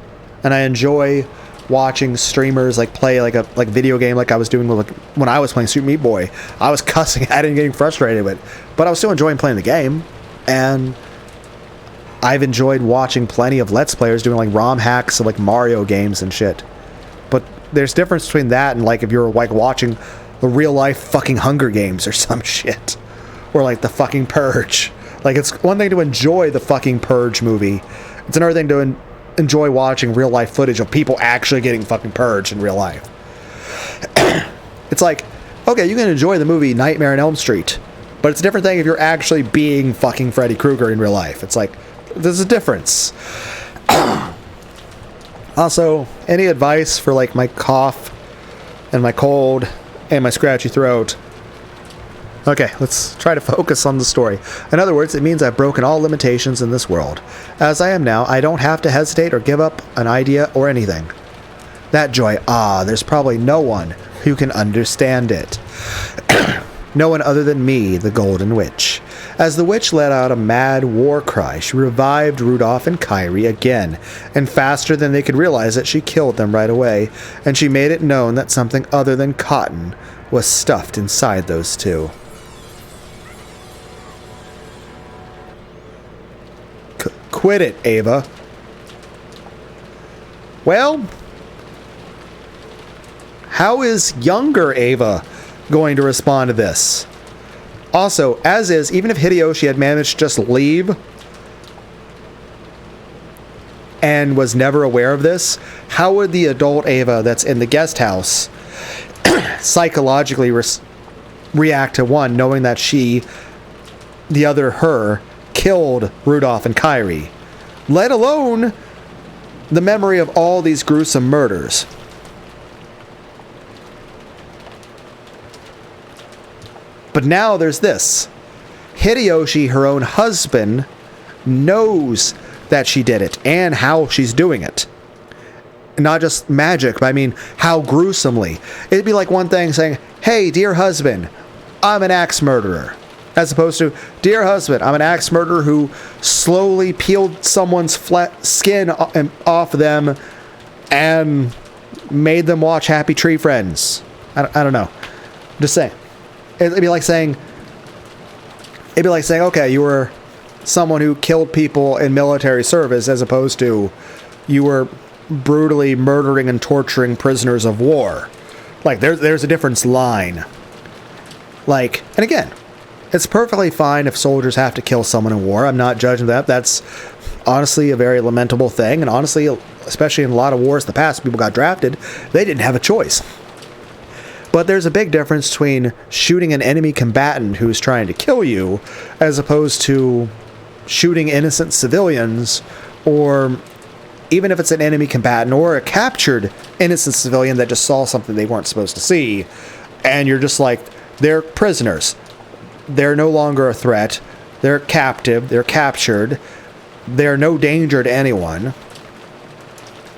and I enjoy watching streamers like play like a video game like I was doing with, like, when I was playing Super Meat Boy. I was cussing at it and getting frustrated with it, but I was still enjoying playing the game. And I've enjoyed watching plenty of Let's Players doing like ROM hacks of like Mario games and shit. But there's a difference between that and like if you're like watching the real life fucking Hunger Games or some shit, or like the fucking Purge. Like, it's one thing to enjoy the fucking Purge movie. It's another thing to enjoy watching real life footage of people actually getting fucking purged in real life. It's like, okay, you can enjoy the movie Nightmare on Elm Street, but it's a different thing if you're actually being fucking Freddy Krueger in real life. It's like, there's a difference. Also, any advice for like my cough and my cold and my scratchy throat? Okay, let's try to focus on the story. In other words, it means I've broken all limitations in this world. As I am now, I don't have to hesitate or give up an idea or anything. That joy, there's probably no one who can understand it. No one other than me, the Golden Witch. As the witch let out a mad war cry, she revived Rudolph and Kyrie again, and faster than they could realize it, she killed them right away, and she made it known that something other than cotton was stuffed inside those two. Quit it, Ava. Well, how is younger Ava going to respond to this? Also, as is, even if Hideyoshi had managed to just leave and was never aware of this, how would the adult Ava that's in the guest house psychologically react to one, knowing that she, the other her, killed Rudolph and Kyrie, let alone the memory of all these gruesome murders? But now there's this. Hideyoshi, her own husband, knows that she did it and how she's doing it. Not just magic, but I mean how gruesomely. It'd be like one thing saying, hey, dear husband, I'm an axe murderer. As opposed to, dear husband, I'm an axe murderer who slowly peeled someone's skin off them and made them watch Happy Tree Friends. I don't know. Just saying. It'd be like saying, okay, you were someone who killed people in military service, as opposed to you were brutally murdering and torturing prisoners of war. Like, there's a difference line. Like, and again, It's perfectly fine if soldiers have to kill someone in war. I'm not judging that. That's honestly a very lamentable thing. And honestly, especially in a lot of wars in the past, people got drafted. They didn't have a choice. But there's a big difference between shooting an enemy combatant who's trying to kill you as opposed to shooting innocent civilians, or even if it's an enemy combatant or a captured innocent civilian that just saw something they weren't supposed to see, and you're just like, they're prisoners. They're no longer a threat. They're captive. They're captured. They're no danger to anyone.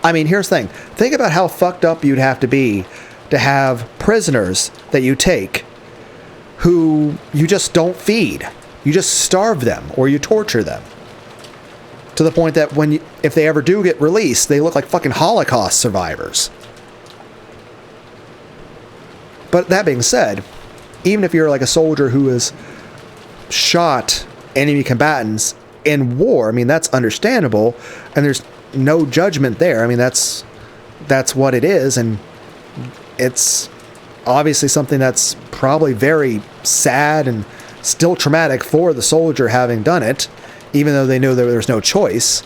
I mean, here's the thing. Think about how fucked up you'd have to have prisoners that you take who you just don't feed. You just starve them or you torture them. To the point that if they ever do get released, they look like fucking Holocaust survivors. But that being said, even if you're like a soldier who has shot enemy combatants in war, I mean, that's understandable, and there's no judgment there. I mean, that's what it is, and it's obviously something that's probably very sad and still traumatic for the soldier having done it, even though they know that there's no choice.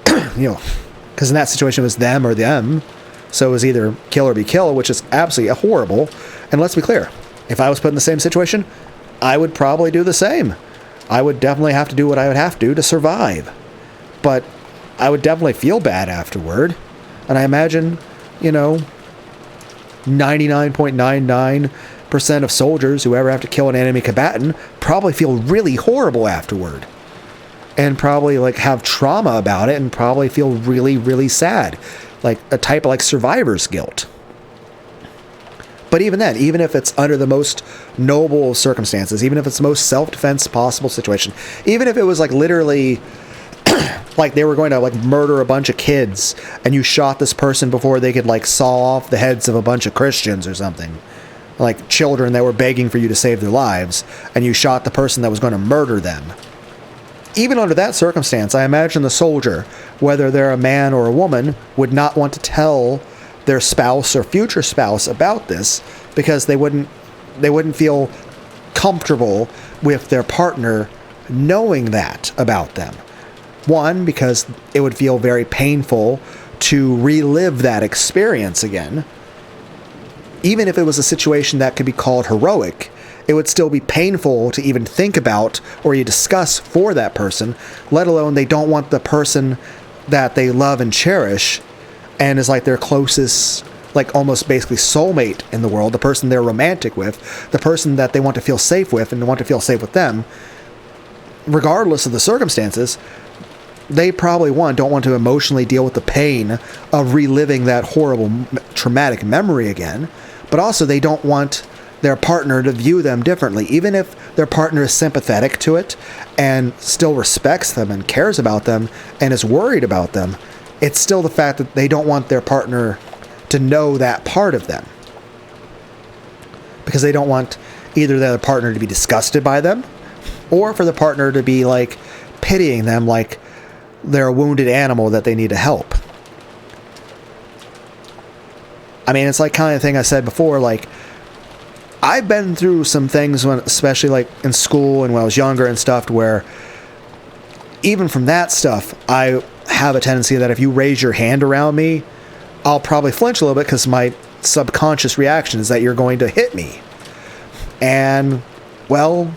Because in that situation it was them or them. So it was either kill or be killed, which is absolutely horrible. And let's be clear, if I was put in the same situation, I would probably do the same. I would definitely have to do what I would have to survive. But I would definitely feel bad afterward. And I imagine, 99.99% of soldiers who ever have to kill an enemy combatant probably feel really horrible afterward. And probably have trauma about it and probably feel really, really sad. Like a type of survivor's guilt. But even then, even if it's under the most noble circumstances, even if it's the most self-defense possible situation, even if it was literally they were going to murder a bunch of kids and you shot this person before they could saw off the heads of a bunch of Christians or something, children that were begging for you to save their lives, and you shot the person that was going to murder them. Even under that circumstance, I imagine the soldier, whether they're a man or a woman, would not want to tell their spouse or future spouse about this because they wouldn't feel comfortable with their partner knowing that about them. One, because it would feel very painful to relive that experience again. Even if it was a situation that could be called heroic, it would still be painful to even think about or you discuss for that person, let alone they don't want the person that they love and cherish and is their closest, almost basically soulmate in the world, the person they're romantic with, the person that they want to feel safe with and want to feel safe with them. Regardless of the circumstances, they probably, don't want to emotionally deal with the pain of reliving that horrible, traumatic memory again, but also they don't want their partner to view them differently. Even if their partner is sympathetic to it and still respects them and cares about them and is worried about them, it's still the fact that they don't want their partner to know that part of them. Because they don't want either their partner to be disgusted by them or for the partner to be pitying them like they're a wounded animal that they need to help. I mean, it's kind of thing I said before, I've been through some things when, especially in school and when I was younger and stuff, where even from that stuff, I have a tendency that if you raise your hand around me, I'll probably flinch a little bit because my subconscious reaction is that you're going to hit me. And, well,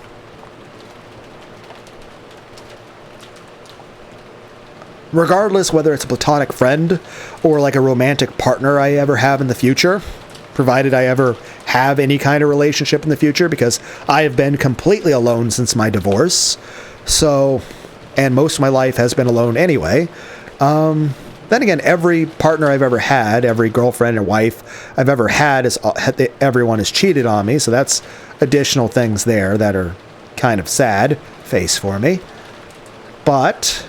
regardless whether it's a platonic friend or a romantic partner I ever have in the future, provided I ever have any kind of relationship in the future, because I have been completely alone since my divorce. So, and most of my life has been alone anyway. Then again, every partner I've ever had, every girlfriend or wife I've ever had, everyone has cheated on me. So that's additional things there that are kind of sad face for me. But,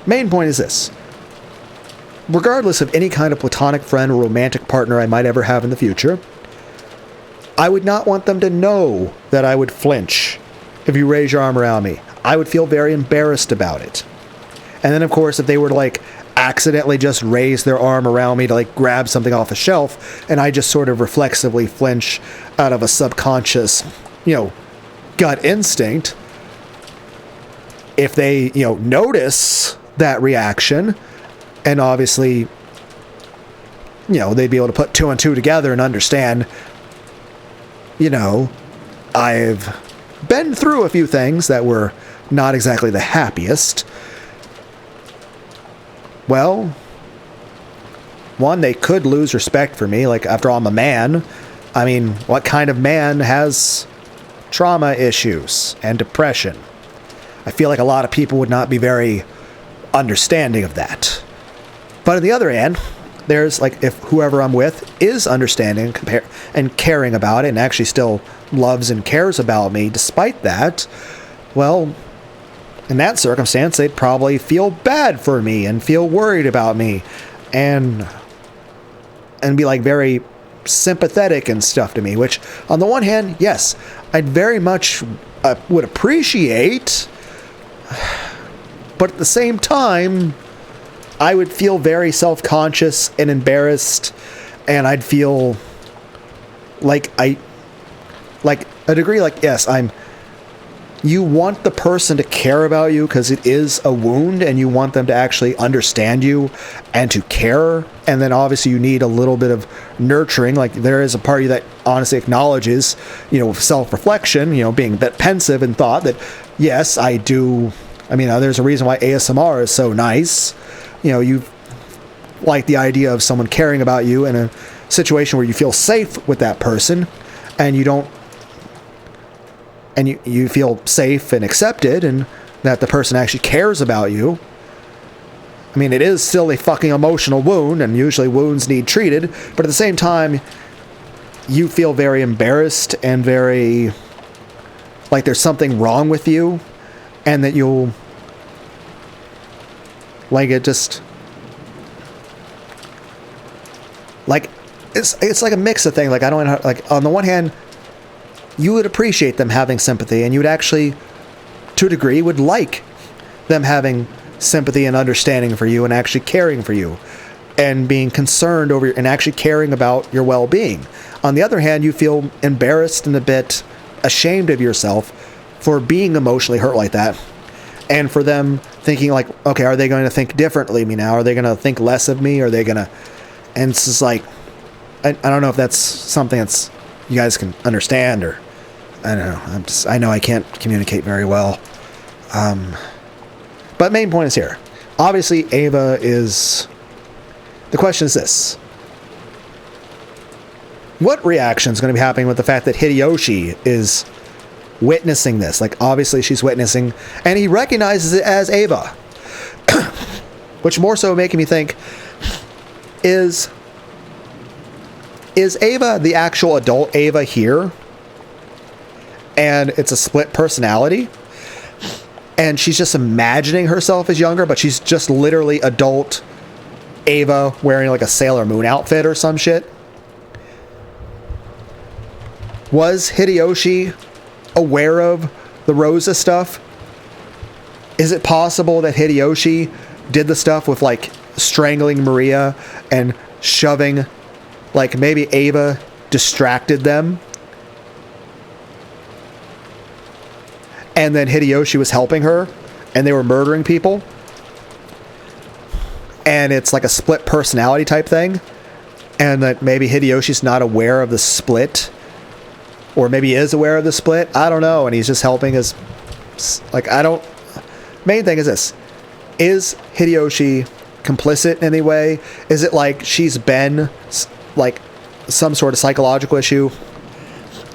main point is this. Regardless of any kind of platonic friend or romantic partner I might ever have in the future, I would not want them to know that I would flinch if you raise your arm around me. I would feel very embarrassed about it. And then, of course, if they were to, like, accidentally just raise their arm around me to, like, grab something off a shelf, and I just sort of reflexively flinch out of a subconscious, gut instinct, if they, notice that reaction, and obviously, they'd be able to put two and two together and understand, I've been through a few things that were not exactly the happiest. Well, one, they could lose respect for me. Like, after all, I'm a man. I mean, what kind of man has trauma issues and depression? I feel like a lot of people would not be very understanding of that. But on the other hand, there's, like, if whoever I'm with is understanding and caring about it and actually still loves and cares about me despite that, well, in that circumstance, they'd probably feel bad for me and feel worried about me and be, like, very sympathetic and stuff to me, which, on the one hand, yes, I'd very much would appreciate, but at the same time, I would feel very self-conscious and embarrassed, and I'd feel like a degree, like, yes, you want the person to care about you because it is a wound, and you want them to actually understand you and to care, and then obviously you need a little bit of nurturing. Like, there is a part of you that honestly acknowledges, self-reflection, being a bit pensive and thought that, yes, I do. I mean, there's a reason why ASMR is so nice. You like the idea of someone caring about you in a situation where you feel safe with that person, and you don't, and you feel safe and accepted, and that the person actually cares about you. I mean, it is still a fucking emotional wound, and usually wounds need treated, but at the same time, you feel very embarrassed and very like there's something wrong with you, and that you'll, like, it just, like, it's like a mix of things. Like, I don't know, like, on the one hand, you would appreciate them having sympathy, and you would actually, to a degree, would like them having sympathy and understanding for you and actually caring for you and being concerned over and actually caring about your well-being. On the other hand, you feel embarrassed and a bit ashamed of yourself for being emotionally hurt like that, and for them thinking, like, okay, are they going to think differently of me now? Are they going to think less of me? Are they going to... And it's just like, I don't know if that's something that's you guys can understand, or I don't know. I know I can't communicate very well. But main point is here. Obviously, Ava is... The question is this. What reaction is going to be happening with the fact that Hideyoshi is witnessing this? Like, obviously she's witnessing, and he recognizes it as Ava. Which more so making me think, is Ava the actual adult Ava here? And it's a split personality? And she's just imagining herself as younger, but she's just literally adult Ava wearing like a Sailor Moon outfit or some shit? Was Hideyoshi aware of the Rosa stuff? Is it possible that Hideyoshi did the stuff with, like, strangling Maria and shoving, like, maybe Ava distracted them, and then Hideyoshi was helping her and they were murdering people, and it's like a split personality type thing, and that maybe Hideyoshi's not aware of the split, or maybe he is aware of the split, I don't know, and he's just helping his, like, I don't... Main thing is this. Is Hideyoshi complicit in any way? Is it like she's been, like, some sort of psychological issue,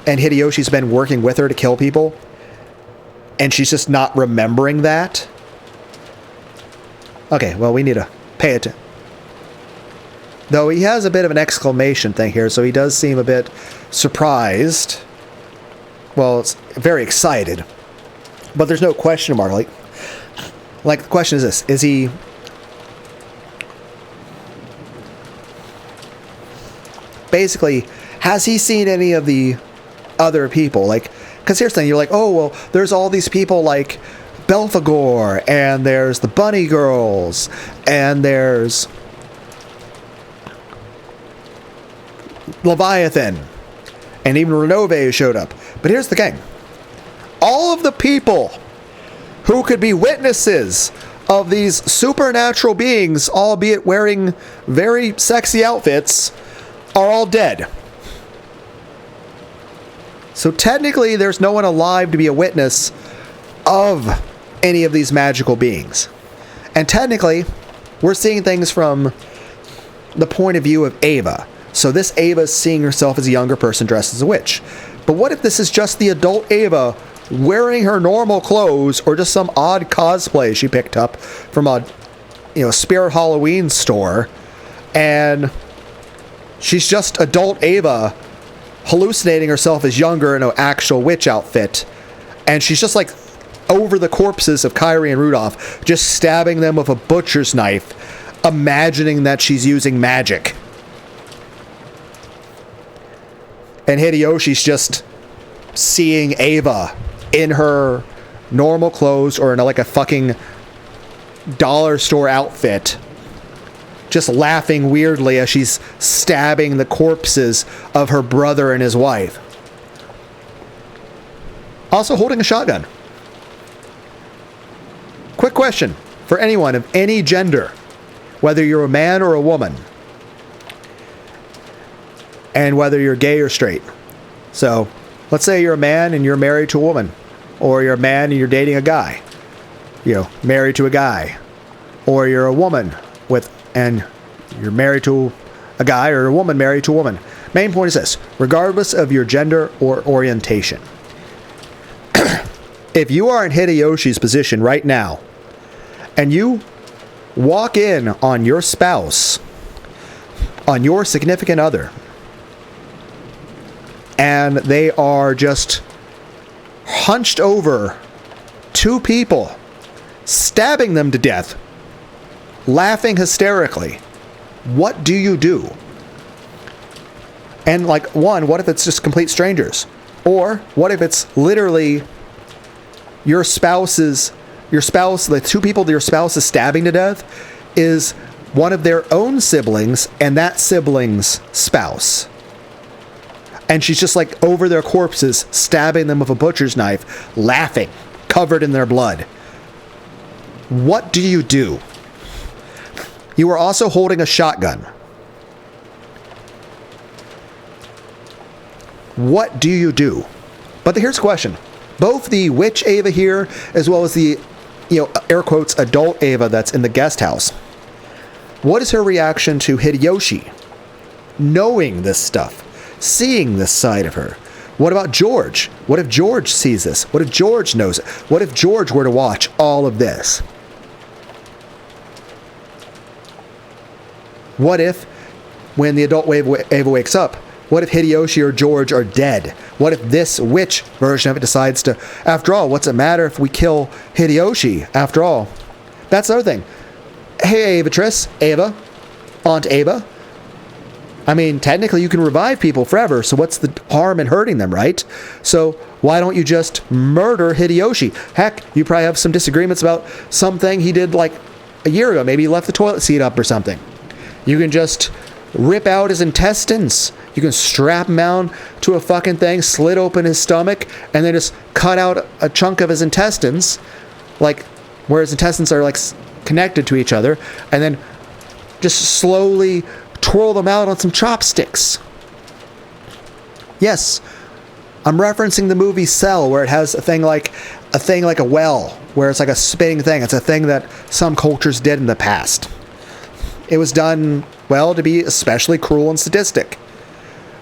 and Hideyoshi's been working with her to kill people, and she's just not remembering that? Okay, well, we need to pay attention. Though he has a bit of an exclamation thing here, so he does seem a bit surprised. Well, it's very excited. But there's no question mark. Like, the question is this. Is he... Basically, has he seen any of the other people? Like, because here's the thing. You're like, oh, well, there's all these people, like, Belphegor, and there's the Bunny Girls, and there's Leviathan, and even Renove showed up. But here's the thing. All of the people who could be witnesses of these supernatural beings, albeit wearing very sexy outfits, are all dead. So technically, there's no one alive to be a witness of any of these magical beings. And technically, we're seeing things from the point of view of Ava. So this Ava is seeing herself as a younger person dressed as a witch. But what if this is just the adult Ava wearing her normal clothes, or just some odd cosplay she picked up from a, Spirit Halloween store, and she's just adult Ava hallucinating herself as younger in an actual witch outfit, and she's just like over the corpses of Kyrie and Rudolph, just stabbing them with a butcher's knife, imagining that she's using magic. And Hideyoshi's just seeing Ava in her normal clothes, or in like a fucking dollar store outfit, just laughing weirdly as she's stabbing the corpses of her brother and his wife. Also holding a shotgun. Quick question for anyone of any gender, whether you're a man or a woman, and whether you're gay or straight. So, let's say you're a man and you're married to a woman, or you're a man and you're dating a guy, married to a guy, or you're a woman and you're married to a guy, or a woman married to a woman. Main point is this: regardless of your gender or orientation, if you are in Hideyoshi's position right now, and you walk in on your spouse, on your significant other, and they are just hunched over two people, stabbing them to death, laughing hysterically, what do you do? And what if it's just complete strangers? Or what if it's literally the two people that your spouse is stabbing to death is one of their own siblings and that sibling's spouse? And she's just over their corpses, stabbing them with a butcher's knife, laughing, covered in their blood. What do you do? You are also holding a shotgun. What do you do? But here's the question. Both the witch Ava here, as well as the, air quotes, adult Ava that's in the guest house. What is her reaction to Hideyoshi knowing this stuff? Seeing this side of her? What about George? What if George sees this? What if George knows it? What if George were to watch all of this? What if, when the adult Ava wakes up, what if Hideyoshi or George are dead? What if this witch version of it decides to, after all, what's it matter if we kill Hideyoshi? After all, that's the other thing. Hey, Ava, Aunt Ava. I mean, technically you can revive people forever, so what's the harm in hurting them, right? So why don't you just murder Hideyoshi? Heck, you probably have some disagreements about something he did a year ago. Maybe he left the toilet seat up or something. You can just rip out his intestines. You can strap him down to a fucking thing, slit open his stomach, and then just cut out a chunk of his intestines, where his intestines are connected to each other, and then just slowly twirl them out on some chopsticks. Yes, I'm referencing the movie Cell, where it has a thing like a well, where it's a spinning thing. It's a thing that some cultures did in the past. It was done, to be especially cruel and sadistic.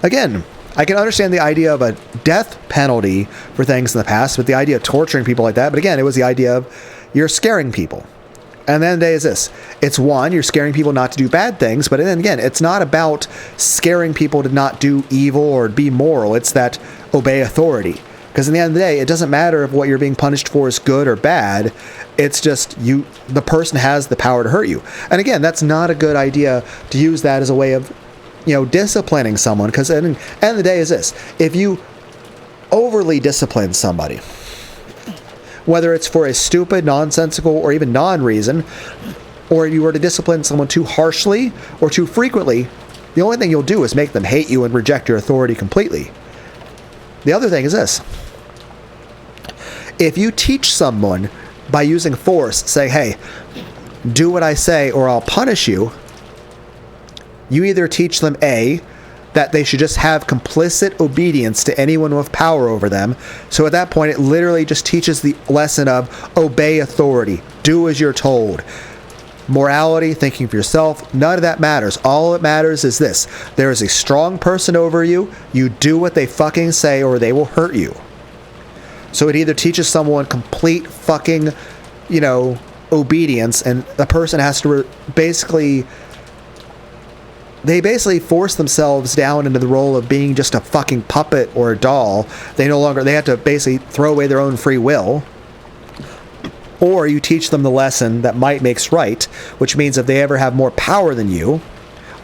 Again, I can understand the idea of a death penalty for things in the past, but the idea of torturing people like that. But again, it was the idea of you're scaring people. And then the day is this. It's one, you're scaring people not to do bad things, but then again, it's not about scaring people to not do evil or be moral. It's that obey authority. Because in the end of the day, it doesn't matter if what you're being punished for is good or bad. It's just the person has the power to hurt you. And again, that's not a good idea to use that as a way of, disciplining someone. Because at the end of the day is this. If you overly discipline somebody, whether it's for a stupid, nonsensical, or even non-reason, or if you were to discipline someone too harshly or too frequently, the only thing you'll do is make them hate you and reject your authority completely. The other thing is this. If you teach someone by using force, say, hey, do what I say or I'll punish you, you either teach them A, that they should just have complicit obedience to anyone with power over them. So at that point, it literally just teaches the lesson of obey authority. Do as you're told. Morality, thinking for yourself, none of that matters. All that matters is this. There is a strong person over you. You do what they fucking say or they will hurt you. So it either teaches someone complete fucking, obedience, and the person has to they basically force themselves down into the role of being just a fucking puppet or a doll. They have to basically throw away their own free will. Or you teach them the lesson that might makes right, which means if they ever have more power than you,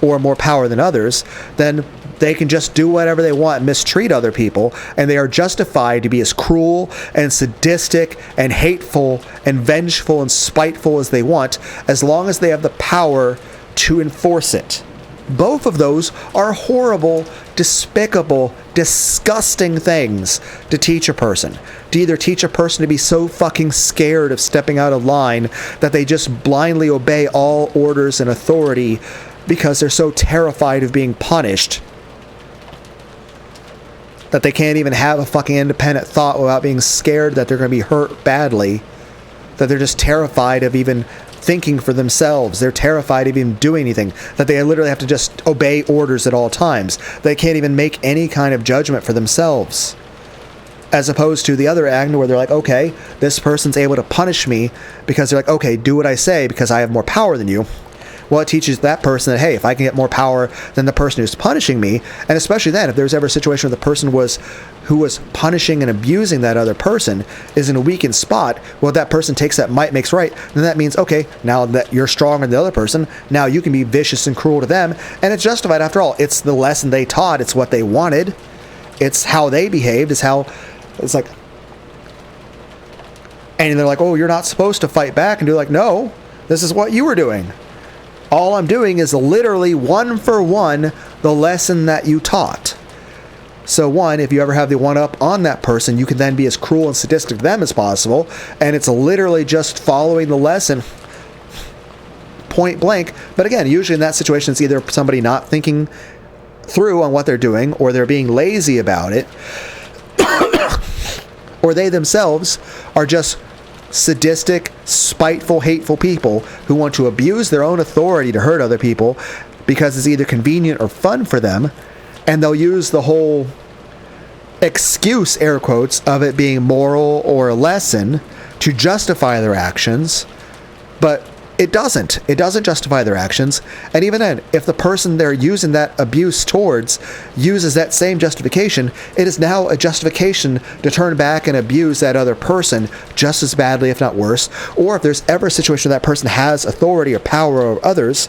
or more power than others, then they can just do whatever they want and mistreat other people, and they are justified to be as cruel and sadistic and hateful and vengeful and spiteful as they want, as long as they have the power to enforce it. Both of those are horrible, despicable, disgusting things to teach a person. To either teach a person to be so fucking scared of stepping out of line that they just blindly obey all orders and authority because they're so terrified of being punished that they can't even have a fucking independent thought without being scared that they're going to be hurt badly, that they're just terrified of even thinking for themselves. They're terrified of even doing anything, that they literally have to just obey orders at all times. They can't even make any kind of judgment for themselves. As opposed to the other end where they're like, okay, this person's able to punish me because they're like, okay, do what I say because I have more power than you. Well, it teaches that person that, hey, if I can get more power than the person who's punishing me, and especially then, if there's ever a situation where the person who was punishing and abusing that other person is in a weakened spot, well, if that person takes that might makes right, then that means, okay, now that you're stronger than the other person, now you can be vicious and cruel to them, and it's justified after all. It's the lesson they taught. It's what they wanted. It's how they behaved. It's like, and they're like, oh, you're not supposed to fight back, and you're like, no, this is what you were doing. All I'm doing is literally one for one the lesson that you taught. So one, if you ever have the one-up on that person, you can then be as cruel and sadistic to them as possible, and it's literally just following the lesson point blank. But again, usually in that situation, it's either somebody not thinking through on what they're doing, or they're being lazy about it, or they themselves are just sadistic, spiteful, hateful people who want to abuse their own authority to hurt other people because it's either convenient or fun for them, and they'll use the whole excuse, air quotes, of it being moral or a lesson to justify their actions, but it doesn't justify their actions. And even then, if the person they're using that abuse towards uses that same justification, it is now a justification to turn back and abuse that other person just as badly, if not worse. Or if there's ever a situation where that person has authority or power over others,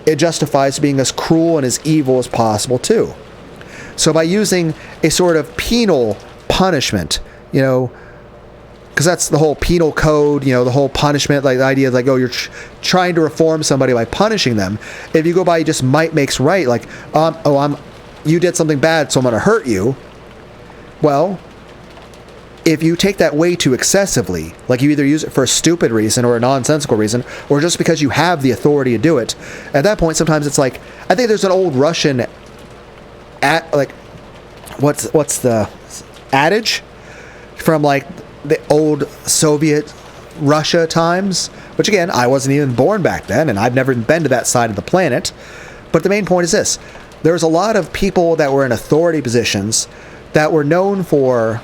it justifies being as cruel and as evil as possible too. So by using a sort of penal punishment, because that's the whole penal code, the whole punishment, like the idea of like, oh, you're trying to reform somebody by punishing them. If you go by just might makes right, like, you did something bad, so I'm going to hurt you. Well, if you take that way too excessively, like you either use it for a stupid reason or a nonsensical reason, or just because you have the authority to do it, at that point, sometimes it's like, I think there's an old Russian, what's the adage from like the old Soviet Russia times, which again, I wasn't even born back then, and I've never been to that side of the planet. But the main point is this. There's a lot of people that were in authority positions that were known for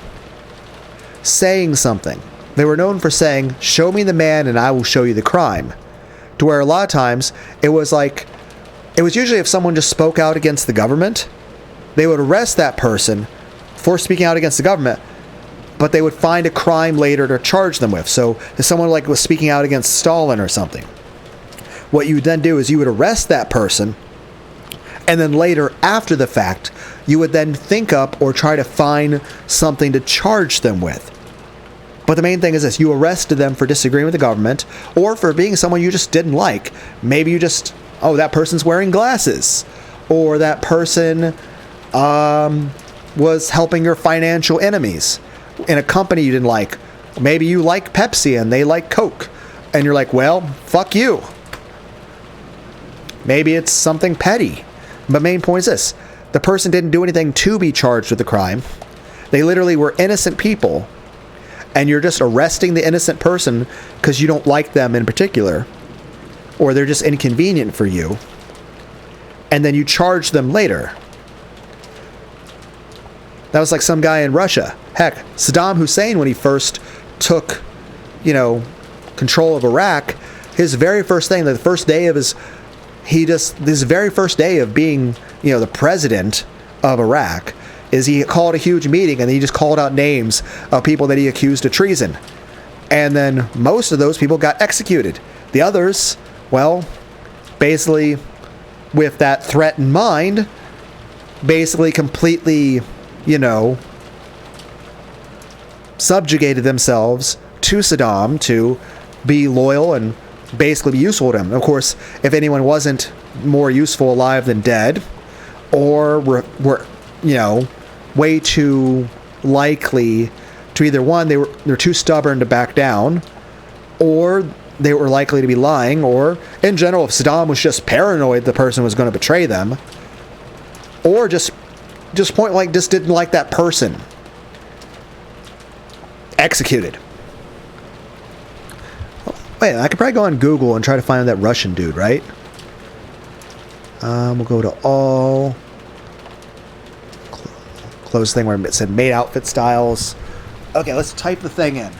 saying something. They were known for saying, show me the man and I will show you the crime. To where a lot of times, it was usually if someone just spoke out against the government, they would arrest that person for speaking out against the government, but they would find a crime later to charge them with. So if someone was speaking out against Stalin or something, what you would then do is you would arrest that person, and then later, after the fact, you would then think up or try to find something to charge them with. But the main thing is this: you arrested them for disagreeing with the government, or for being someone you just didn't like. Maybe you just, oh, that person's wearing glasses, or that person was helping your financial enemies in a company you didn't like. Maybe you like Pepsi and they like Coke, and you're like, well, fuck you. Maybe it's something petty. But main point is this: the person didn't do anything to be charged with the crime. They literally were innocent people, and you're just arresting the innocent person because you don't like them in particular, or they're just inconvenient for you, and then you charge them later. That was like some guy in Russia. Heck, Saddam Hussein, when he first took, control of Iraq, his very first thing, the first day of his very first day of being, the president of Iraq, is he called a huge meeting and he just called out names of people that he accused of treason. And then most of those people got executed. The others, well, basically with that threat in mind, basically completely, subjugated themselves to Saddam to be loyal and basically be useful to him. Of course, if anyone wasn't more useful alive than dead, or were way too likely to either one, they're too stubborn to back down, or they were likely to be lying, or in general, if Saddam was just paranoid the person was going to betray them, or just point blank just didn't like that person, executed. Wait, I could probably go on Google and try to find that Russian dude, right? We'll go to all. Close thing where it said made outfit styles. Okay, let's type the thing in.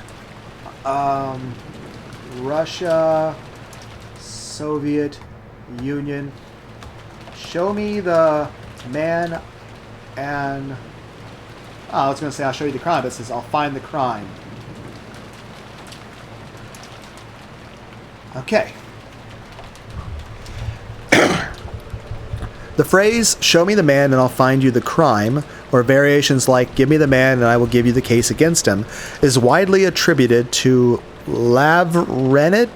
Russia, Soviet Union. Show me the man and... I was going to say I'll show you the crime, but it says I'll find the crime. Okay. The phrase, show me the man and I'll find you the crime, or variations like give me the man and I will give you the case against him, is widely attributed to Lavrentiy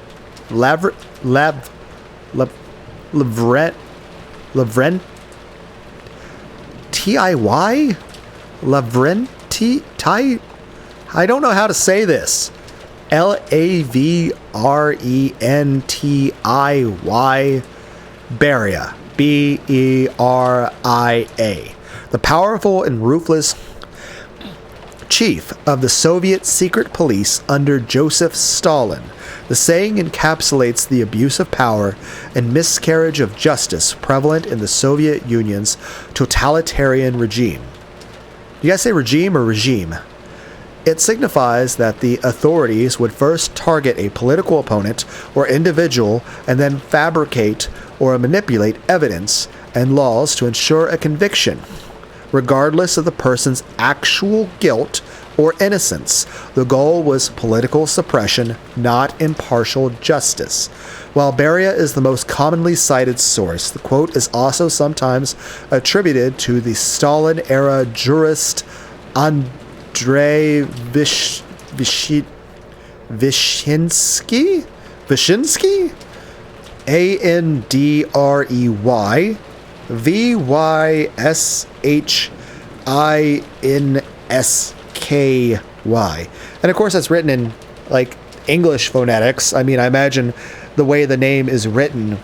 Lavrentiy. I don't know how to say this. Lavrentiy Beria. Beria. The powerful and ruthless chief of the Soviet secret police under Joseph Stalin. The saying encapsulates the abuse of power and miscarriage of justice prevalent in the Soviet Union's totalitarian regime. Do you guys say regime or regime? It signifies that the authorities would first target a political opponent or individual and then fabricate or manipulate evidence and laws to ensure a conviction, regardless of the person's actual guilt or innocence. The goal was political suppression, not impartial justice. While Beria is the most commonly cited source, the quote is also sometimes attributed to the Stalin-era jurist Andrei Vyshinsky? Andrey Vyshnsky. And of course that's written in like English phonetics. I mean, I imagine the way the name is written.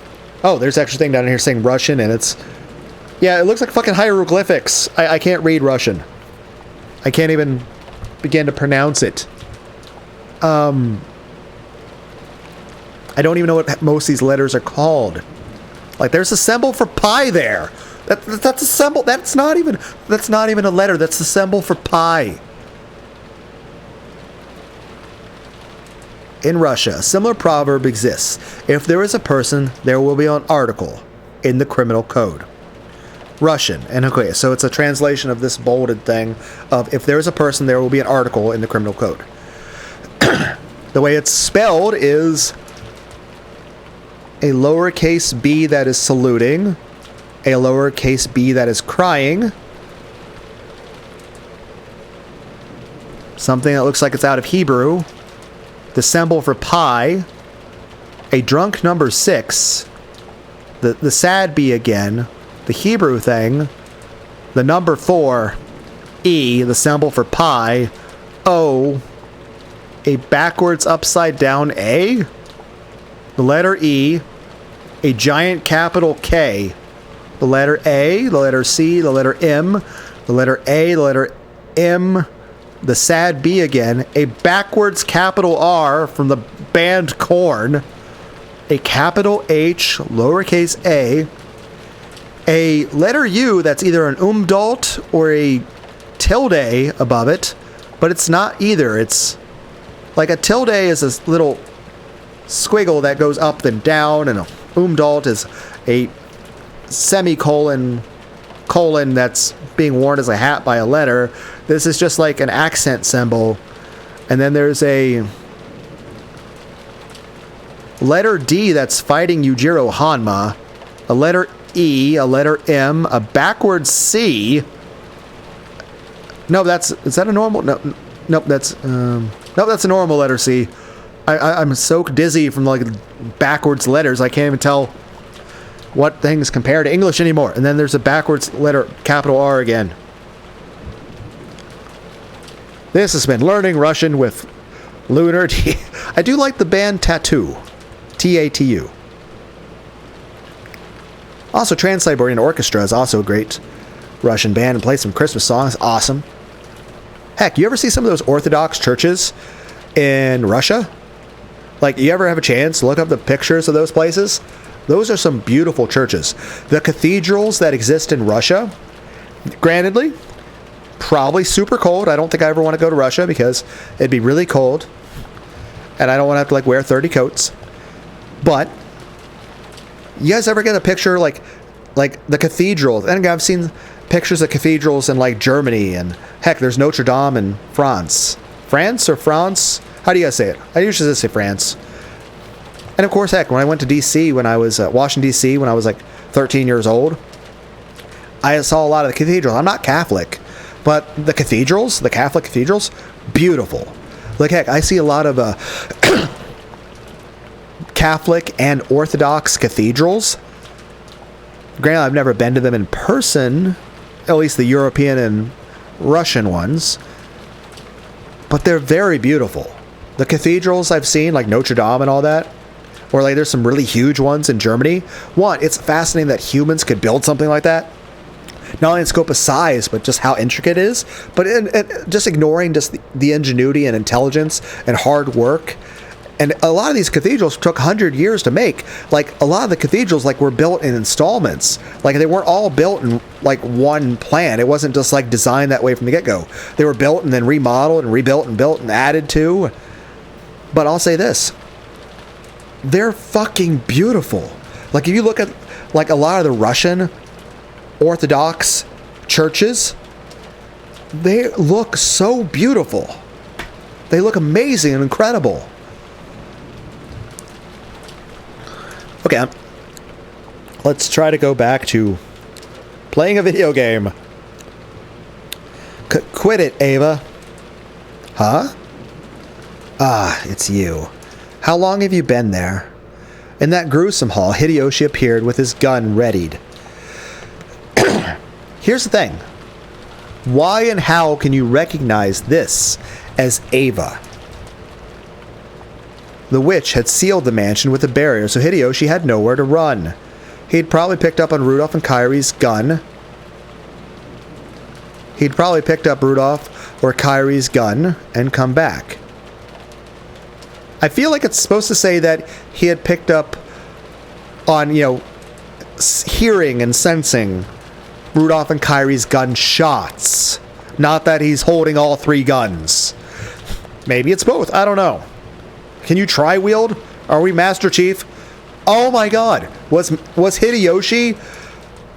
Oh, there's actually a thing down here saying Russian, and it's, yeah, it looks like fucking hieroglyphics. I can't read Russian. I can't even begin to pronounce it. I don't even know what most of these letters are called. Like, there's a symbol for pi there. That's a symbol. That's not even a letter. That's the symbol for pi. In Russia, a similar proverb exists. If there is a person, there will be an article in the criminal code. Russian. And okay, so it's a translation of this bolded thing of if there is a person, there will be an article in the criminal code. The way it's spelled is a lowercase b that is saluting, a lowercase b that is crying, something that looks like it's out of Hebrew, the symbol for pi, a drunk number 6, the sad B again, the Hebrew thing, the number 4, E, the symbol for pi, O, a backwards upside down A, the letter E, a giant capital K, the letter A, the letter C, the letter M, the letter A, the letter M, the sad B again, a backwards capital R from the band Korn, a capital H, lowercase a letter U that's either an umlaut or a tilde above it, but it's not either. It's like a tilde is a little squiggle that goes up and down, and a umlaut is a semicolon colon that's being worn as a hat by a letter. This is just like an accent symbol. And then there's a letter D that's fighting Yujiro Hanma, a letter E, a letter M, a backwards C. No, is that a normal? No, that's a normal letter C. I'm so dizzy from like backwards letters, I can't even tell what things compare to English anymore. And then there's a backwards letter, capital R again. This has been Learning Russian with Lunar T. I do like the band Tattoo. T-A-T-U. Also, Trans-Siberian Orchestra is also a great Russian band and plays some Christmas songs. Awesome. Heck, you ever see some of those Orthodox churches in Russia? Like, you ever have a chance to look up the pictures of those places? Those are some beautiful churches. The cathedrals that exist in Russia, grantedly, probably super cold. I don't think I ever want to go to Russia because it'd be really cold. And I don't want to have to like wear 30 coats. But you guys ever get a picture like the cathedrals? And I've seen pictures of cathedrals in like Germany, and heck, there's Notre Dame in France. France or France? How do you guys say it? I usually just say France. And of course, heck, when I went to D.C., when I was Washington, D.C., when I was like 13 years old, I saw a lot of the cathedrals. I'm not Catholic, but the cathedrals, the Catholic cathedrals, beautiful. Like, heck, I see a lot of Catholic and Orthodox cathedrals. Granted, I've never been to them in person, at least the European and Russian ones, but they're very beautiful. The cathedrals I've seen, like Notre Dame and all that, or like there's some really huge ones in Germany. One, it's fascinating that humans could build something like that. Not only in scope of size, but just how intricate it is. But just ignoring just the ingenuity and intelligence and hard work. And a lot of these cathedrals took 100 years to make. Like, a lot of the cathedrals like were built in installments. Like, they weren't all built in like one plan. It wasn't just like designed that way from the get-go. They were built and then remodeled and rebuilt and built and added to. But I'll say this. They're fucking beautiful. Like, if you look at like a lot of the Russian Orthodox churches, they look so beautiful. They look amazing and incredible. Okay, let's try to go back to playing a video game. Quit it, Ava. Huh? Ah, it's you. How long have you been there? In that gruesome hall, Hideyoshi appeared with his gun readied. Here's the thing. Why and how can you recognize this as Ava? The witch had sealed the mansion with a barrier, so Hideyoshi had nowhere to run. He'd probably picked up on Rudolph and Kyrie's gun. He'd probably picked up Rudolph or Kyrie's gun and come back. I feel like it's supposed to say that he had picked up on, hearing and sensing Rudolph and Kyrie's gunshots. Not that he's holding all 3 guns. Maybe it's both. I don't know. Can you tri-wield? Are we Master Chief? Oh my god. Was Hideyoshi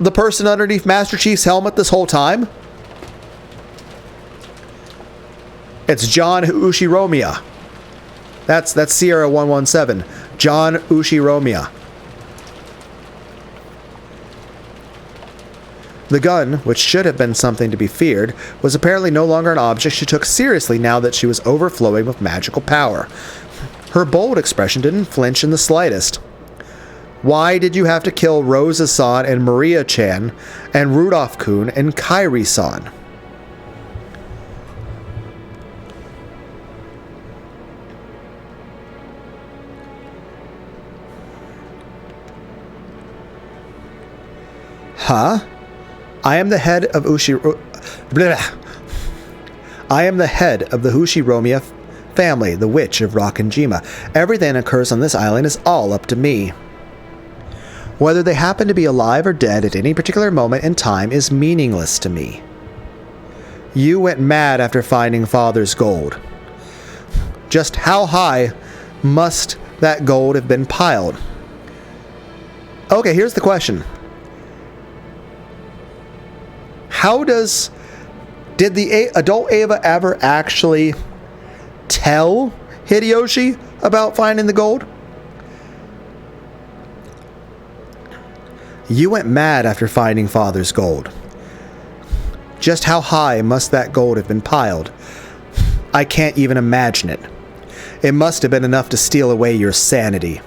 the person underneath Master Chief's helmet this whole time? It's John Ushiromiya. That's Sierra 117. John Ushiromiya. The gun, which should have been something to be feared, was apparently no longer an object she took seriously now that she was overflowing with magical power. Her bold expression didn't flinch in the slightest. Why did you have to kill Rosa-san and Maria-chan and Rudolph-kun and Kairi-san? Huh? I am the head of I am the head of the Hushiromiya family, the witch of Rokkenjima. Everything that occurs on this island is all up to me. Whether they happen to be alive or dead at any particular moment in time is meaningless to me. You went mad after finding Father's gold. Just how high must that gold have been piled? Okay, here's the question. Did the adult Ava ever actually tell Hideyoshi about finding the gold? You went mad after finding Father's gold. Just how high must that gold have been piled? I can't even imagine it. It must have been enough to steal away your sanity.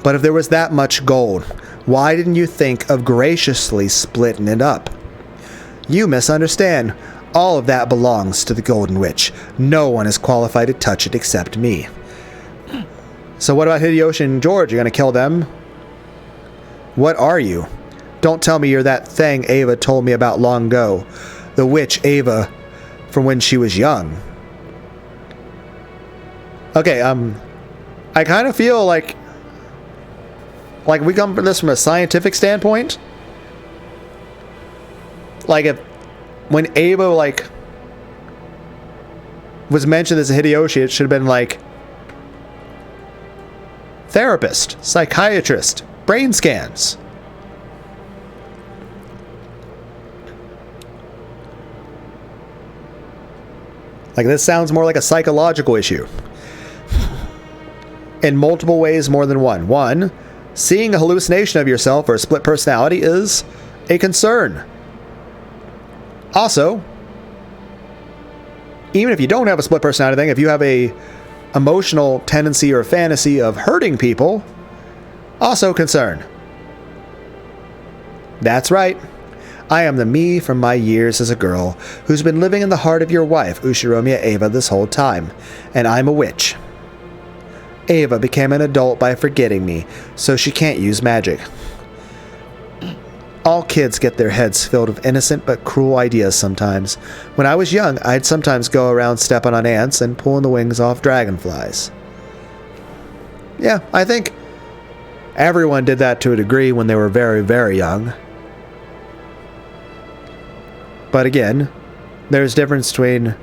But if there was that much gold, why didn't you think of graciously splitting it up? You misunderstand. All of that belongs to the Golden Witch. No one is qualified to touch it except me. So what about Hideyoshi and George? You're going to kill them? What are you? Don't tell me you're that thing Ava told me about long ago. The witch Ava from when she was young. Okay, I kind of feel like we come from this from a scientific standpoint. Like when Ava was mentioned as a Hideyoshi, it should have been like therapist, psychiatrist, brain scans. Like this sounds more like a psychological issue. In multiple ways more than one. One, seeing a hallucination of yourself or a split personality is a concern. Also, even if you don't have a split personality thing, if you have a emotional tendency or fantasy of hurting people, also concern. That's right. I am the me from my years as a girl who's been living in the heart of your wife, Ushiromiya Ava, this whole time, and I'm a witch. Ava became an adult by forgetting me, so she can't use magic. All kids get their heads filled with innocent but cruel ideas sometimes. When I was young, I'd sometimes go around stepping on ants and pulling the wings off dragonflies. Yeah, I think everyone did that to a degree when they were very, very young. But again, there's a difference between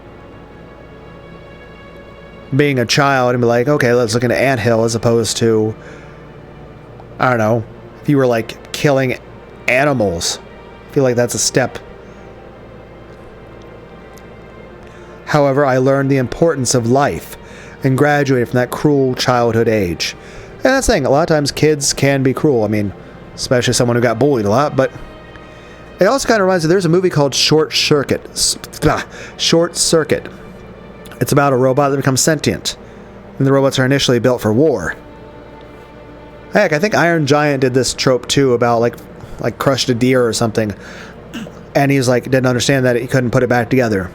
being a child and be like, okay, let's look into anthill, as opposed to, I don't know, if you were like killing animals. I feel like that's a step. However, I learned the importance of life and graduated from that cruel childhood age. And that's the thing, a lot of times kids can be cruel. I mean, especially someone who got bullied a lot, but it also kind of reminds me, there's a movie called Short Circuit. Short Circuit. It's about a robot that becomes sentient. And the robots are initially built for war. Heck, I think Iron Giant did this trope too, about like crushed a deer or something. And he's like, didn't understand that he couldn't put it back together.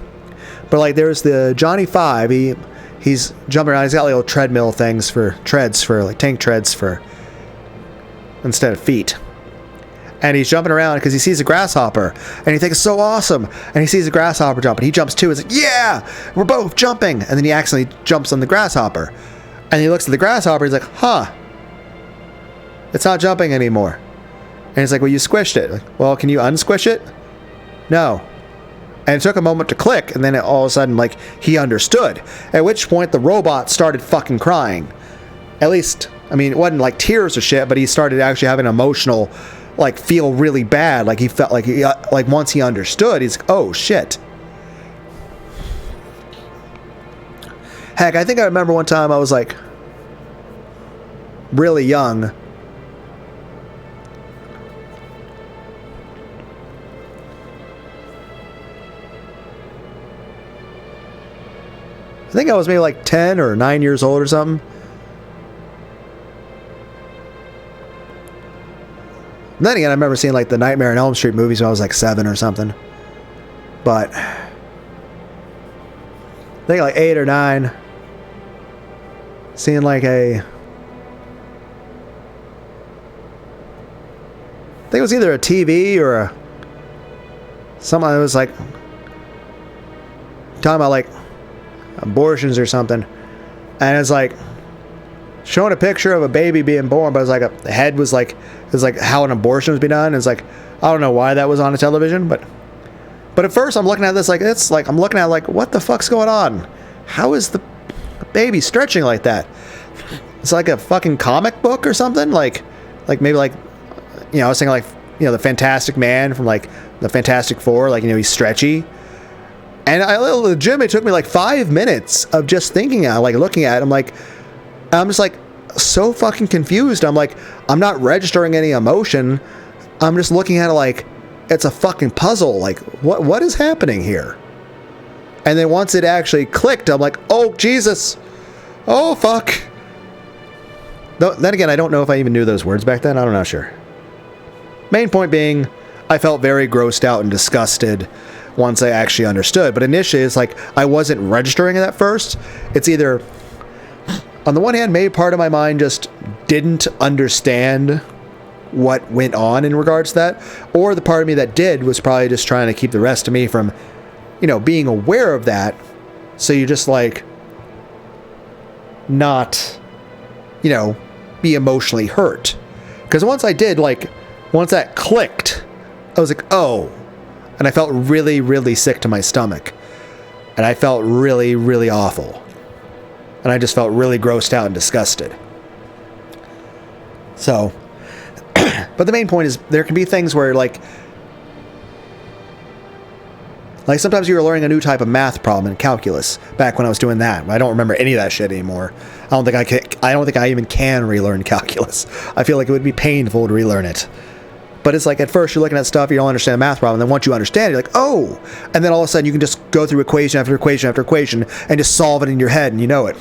But like there's the Johnny 5, he's jumping around, he's got like little treadmill things for treads, for like tank treads for instead of feet. And he's jumping around because he sees a grasshopper. And he thinks it's so awesome. And he sees a grasshopper jump. And he jumps too. He's like, yeah, we're both jumping. And then he accidentally jumps on the grasshopper. And he looks at the grasshopper. He's like, huh. It's not jumping anymore. And he's like, well, you squished it. Like, well, can you unsquish it? No. And it took a moment to click. And then all of a sudden, like, he understood. At which point the robot started fucking crying. At least, I mean, it wasn't like tears or shit. But he started actually having emotional, like, feel really bad. Like he felt like like once he understood, he's like, oh shit. Heck, I think I remember one time I was like really young. I think I was maybe like 10 or 9 years old or something. And then again, I remember seeing like the Nightmare on Elm Street movies when I was like 7 or something. But I think like 8 or 9. Seeing like I think it was either a TV or something that was like talking about like abortions or something. And it's like showing a picture of a baby being born, but it was like the head was like, it was like how an abortion was being done. It's like, I don't know why that was on a television, but at first I'm looking at this like, it's like, I'm looking at like, what the fuck's going on? How is the baby stretching like that? It's like a fucking comic book or something. Like maybe like, you know, I was thinking like, you know, the Fantastic Man from like the Fantastic Four, like, you know, he's stretchy. And I legitimately took me like 5 minutes of just thinking, like looking at it. I'm just like so fucking confused. I'm like, I'm not registering any emotion. I'm just looking at it like it's a fucking puzzle. Like what is happening here? And then once it actually clicked, I'm like, oh Jesus, oh fuck. Then again, I don't know if I even knew those words back then. I'm not sure. Main point being, I felt very grossed out and disgusted once I actually understood. But initially, it's like I wasn't registering it at first. It's either, on the one hand, maybe part of my mind just didn't understand what went on in regards to that, or the part of me that did was probably just trying to keep the rest of me from, you know, being aware of that. So you just like not, you know, be emotionally hurt. Because once I did, like, once that clicked, I was like, oh. And I felt really, really sick to my stomach. And I felt really, really awful. And I just felt really grossed out and disgusted. So, but the main point is there can be things where like sometimes you were learning a new type of math problem in calculus back when I was doing that. I don't remember any of that shit anymore. I don't think I even can relearn calculus. I feel like it would be painful to relearn it. But it's like at first you're looking at stuff, you don't understand a math problem, and then once you understand it, you're like, oh! And then all of a sudden you can just go through equation after equation after equation and just solve it in your head and you know it.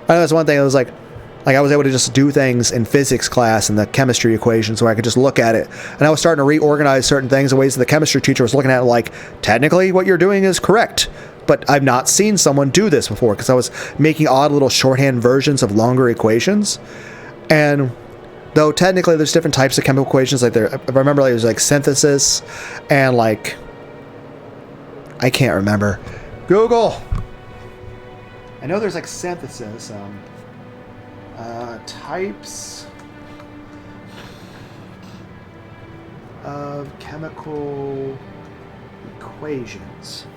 I know that's one thing. It was like I was able to just do things in physics class and the chemistry equations where I could just look at it. And I was starting to reorganize certain things in ways that the chemistry teacher was looking at it like, technically what you're doing is correct. But I've not seen someone do this before because I was making odd little shorthand versions of longer equations. And though technically there's different types of chemical equations, like if I remember, like, there's like synthesis and like, I can't remember. Google! I know there's like synthesis, types of chemical equations.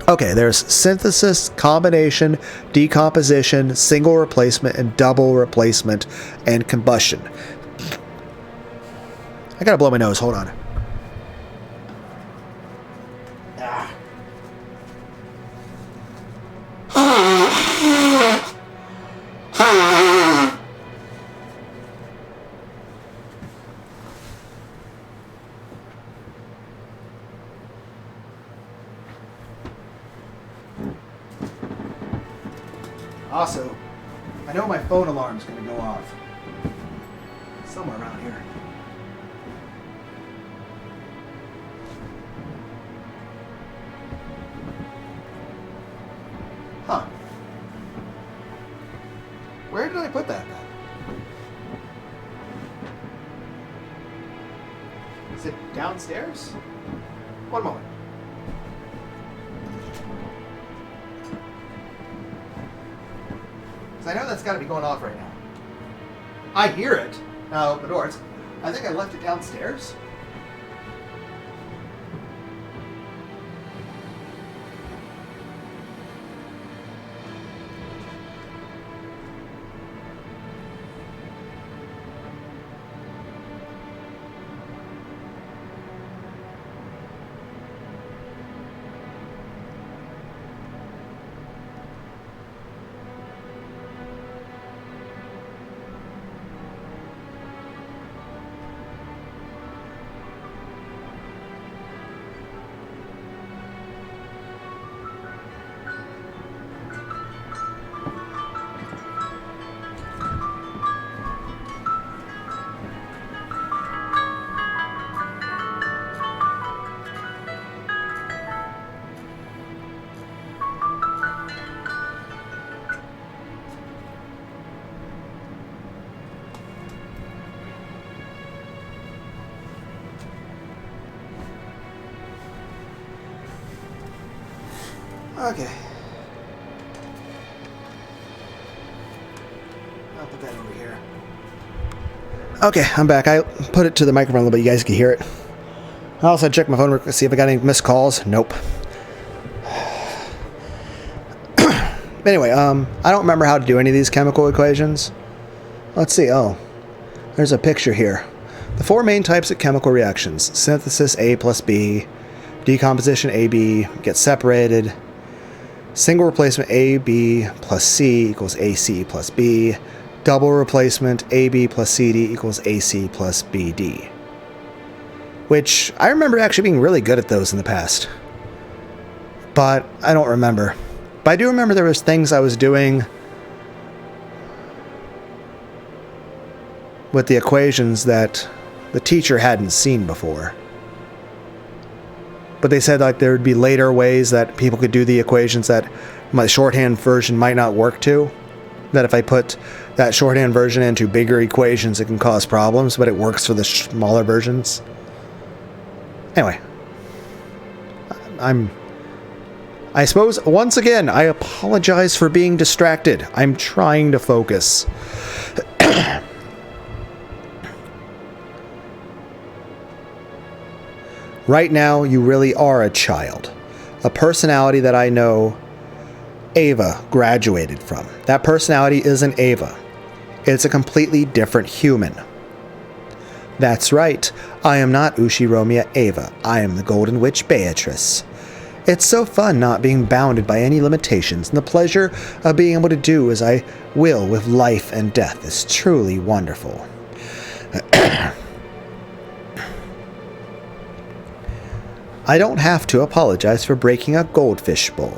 Okay, there's synthesis, combination, decomposition, single replacement, and double replacement, and combustion. I gotta blow my nose, hold on. Also, I know my phone alarm's going to go off somewhere around here. Huh. Where did I put that then? Is it downstairs? One moment. I know that's got to be going off right now. I hear it. Now open the doors. I think I left it downstairs. Okay. I'll put that over here. Okay, I'm back. I put it to the microphone a little bit. You guys can hear it. I also checked my phone to see if I got any missed calls. Nope. Anyway, I don't remember how to do any of these chemical equations. Let's see. Oh, there's a picture here. The four main types of chemical reactions. Synthesis A plus B. Decomposition AB gets separated. Single replacement AB plus C equals AC plus B. Double replacement AB plus CD equals AC plus BD. Which I remember actually being really good at those in the past. But I don't remember. But I do remember there was things I was doing with the equations that the teacher hadn't seen before. But they said like there would be later ways that people could do the equations that my shorthand version might not work to. That if I put that shorthand version into bigger equations, it can cause problems, but it works for the smaller versions. Anyway, I suppose, once again, I apologize for being distracted. I'm trying to focus. Right now, you really are a child. A personality that I know Ava graduated from. That personality isn't Ava. It's a completely different human. That's right. I am not Ushiromia Ava. I am the Golden Witch Beatrice. It's so fun not being bounded by any limitations, and the pleasure of being able to do as I will with life and death is truly wonderful. I don't have to apologize for breaking a goldfish bowl.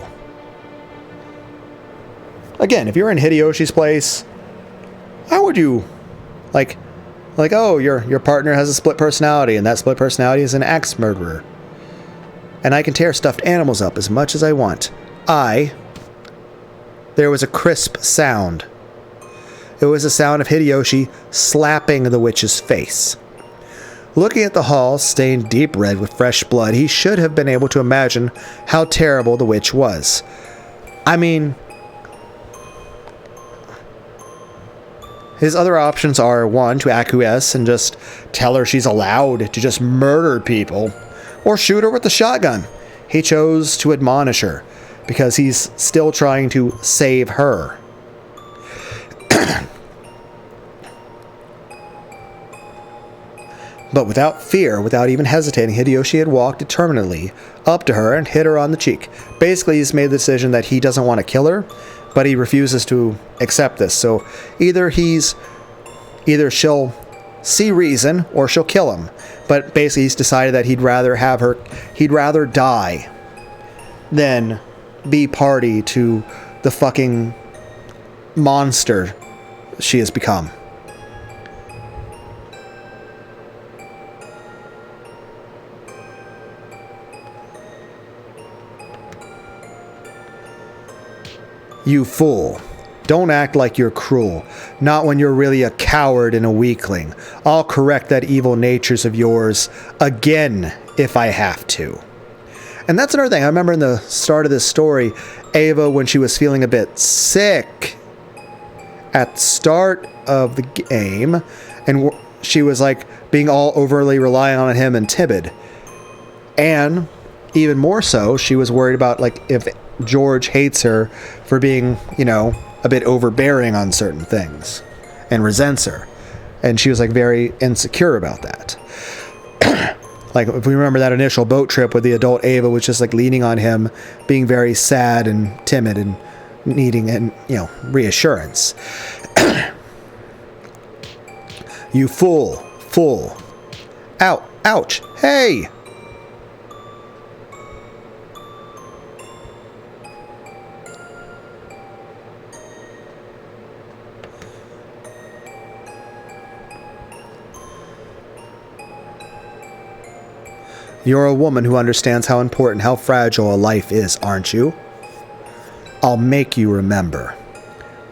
Again, if you're in Hideyoshi's place, how would you, like, oh, your partner has a split personality, and that split personality is an axe murderer. And I can tear stuffed animals up as much as I want. There was a crisp sound. It was the sound of Hideyoshi slapping the witch's face. Looking at the hall, stained deep red with fresh blood, he should have been able to imagine how terrible the witch was. I mean, his other options are, one, to acquiesce and just tell her she's allowed to just murder people, or shoot her with the shotgun. He chose to admonish her, because he's still trying to save her. But without fear, without even hesitating, Hideyoshi had walked determinedly up to her and hit her on the cheek. Basically, he's made the decision that he doesn't want to kill her, but he refuses to accept this. So either she'll see reason or she'll kill him. But basically he's decided that he'd rather die than be party to the fucking monster she has become. You fool. Don't act like you're cruel. Not when you're really a coward and a weakling. I'll correct that evil natures of yours again if I have to. And that's another thing. I remember in the start of this story, Ava, when she was feeling a bit sick at the start of the game, and she was like being all overly reliant on him and timid. And even more so, she was worried about like if George hates her for being, a bit overbearing on certain things and resents her. And she was like very insecure about that. Like if we remember that initial boat trip where the adult Ava was just like leaning on him, being very sad and timid and needing reassurance. You fool. Ouch. Hey! You're a woman who understands how important, how fragile a life is, aren't you? I'll make you remember.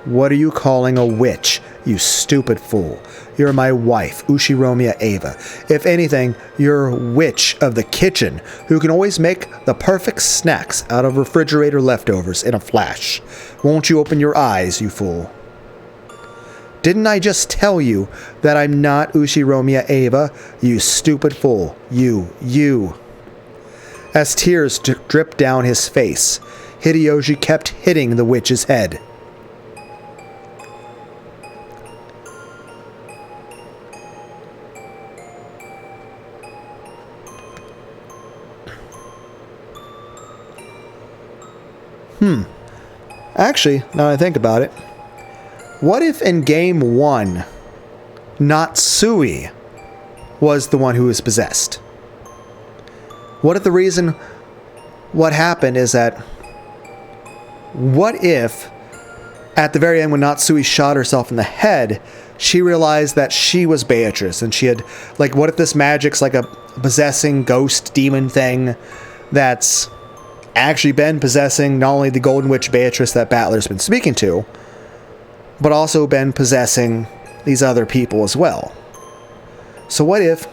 What are you calling a witch? you stupid fool. You're my wife, Ushiromiya Eva. If anything, you're a witch of the kitchen who can always make the perfect snacks out of refrigerator leftovers in a flash. Won't you open your eyes, you fool? Didn't I just tell you that I'm not Ushiromiya Eva? You stupid fool. You. As tears dripped down his face, Hideyoshi kept hitting the witch's head. Actually, now that I think about it, what if in game 1, Natsui was the one who was possessed? What if the reason what happened is that, what if at the very end when Natsui shot herself in the head, she realized that she was Beatrice and she had, like, what if this magic's like a possessing ghost demon thing that's actually been possessing not only the Golden Witch Beatrice that Battler's been speaking to, but also been possessing these other people as well. So what if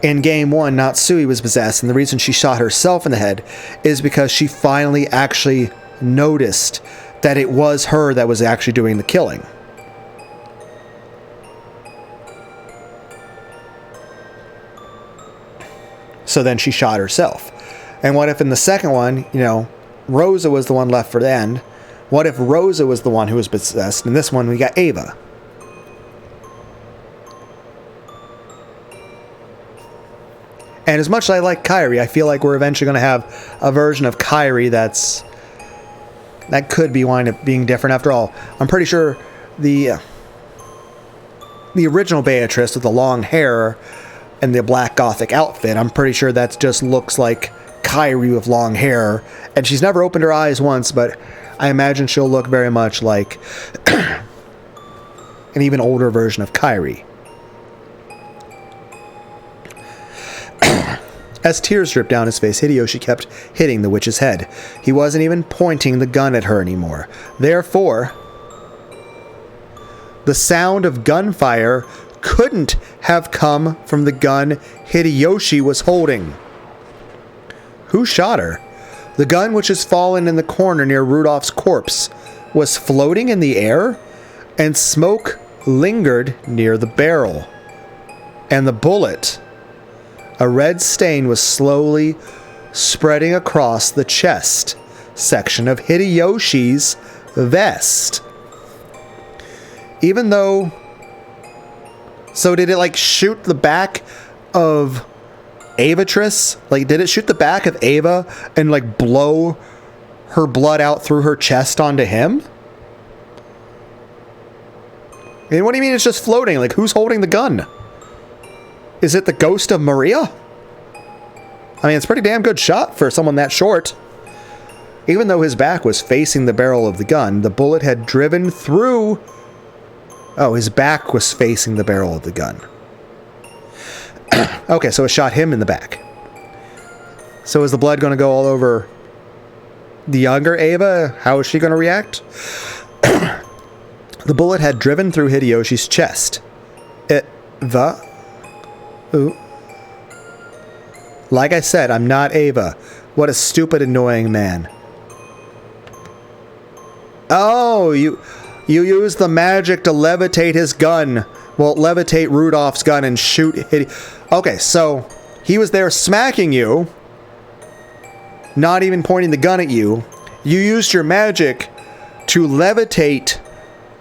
in game 1 Natsui was possessed and the reason she shot herself in the head is because she finally actually noticed that it was her that was actually doing the killing? So then she shot herself. And what if in the second one, Rosa was the one left for the end? What if Rosa was the one who was possessed? In this one, we got Ava. And as much as I like Kairi, I feel like we're eventually going to have a version of Kairi that could be wind up being different. After all, I'm pretty sure the original Beatrice with the long hair and the black gothic outfit, I'm pretty sure that just looks like Kairi with long hair, and she's never opened her eyes once, but I imagine she'll look very much like an even older version of Kairi. As tears dripped down his face, Hideyoshi kept hitting the witch's head. He wasn't even pointing the gun at her anymore. Therefore, the sound of gunfire couldn't have come from the gun Hideyoshi was holding. Who shot her? The gun, which has fallen in the corner near Rudolph's corpse, was floating in the air, and smoke lingered near the barrel. And the bullet, a red stain, was slowly spreading across the chest section of Hideyoshi's vest. Even though... So did it, shoot the back of Avatrice? Did it shoot the back of Ava and, blow her blood out through her chest onto him? And what do you mean it's just floating? Who's holding the gun? Is it the ghost of Maria? I mean, it's a pretty damn good shot for someone that short. Even though his back was facing the barrel of the gun, the bullet had driven through... Oh, his back was facing the barrel of the gun. Okay, so it shot him in the back. So is the blood going to go all over the younger Ava? How is she going to react? The bullet had driven through Hideyoshi's chest. Ooh. Like I said, I'm not Ava. What a stupid, annoying man. Oh, you used the magic to levitate his gun. Well, levitate Rudolph's gun and shoot Okay, so he was there smacking you, not even pointing the gun at you. You used your magic to levitate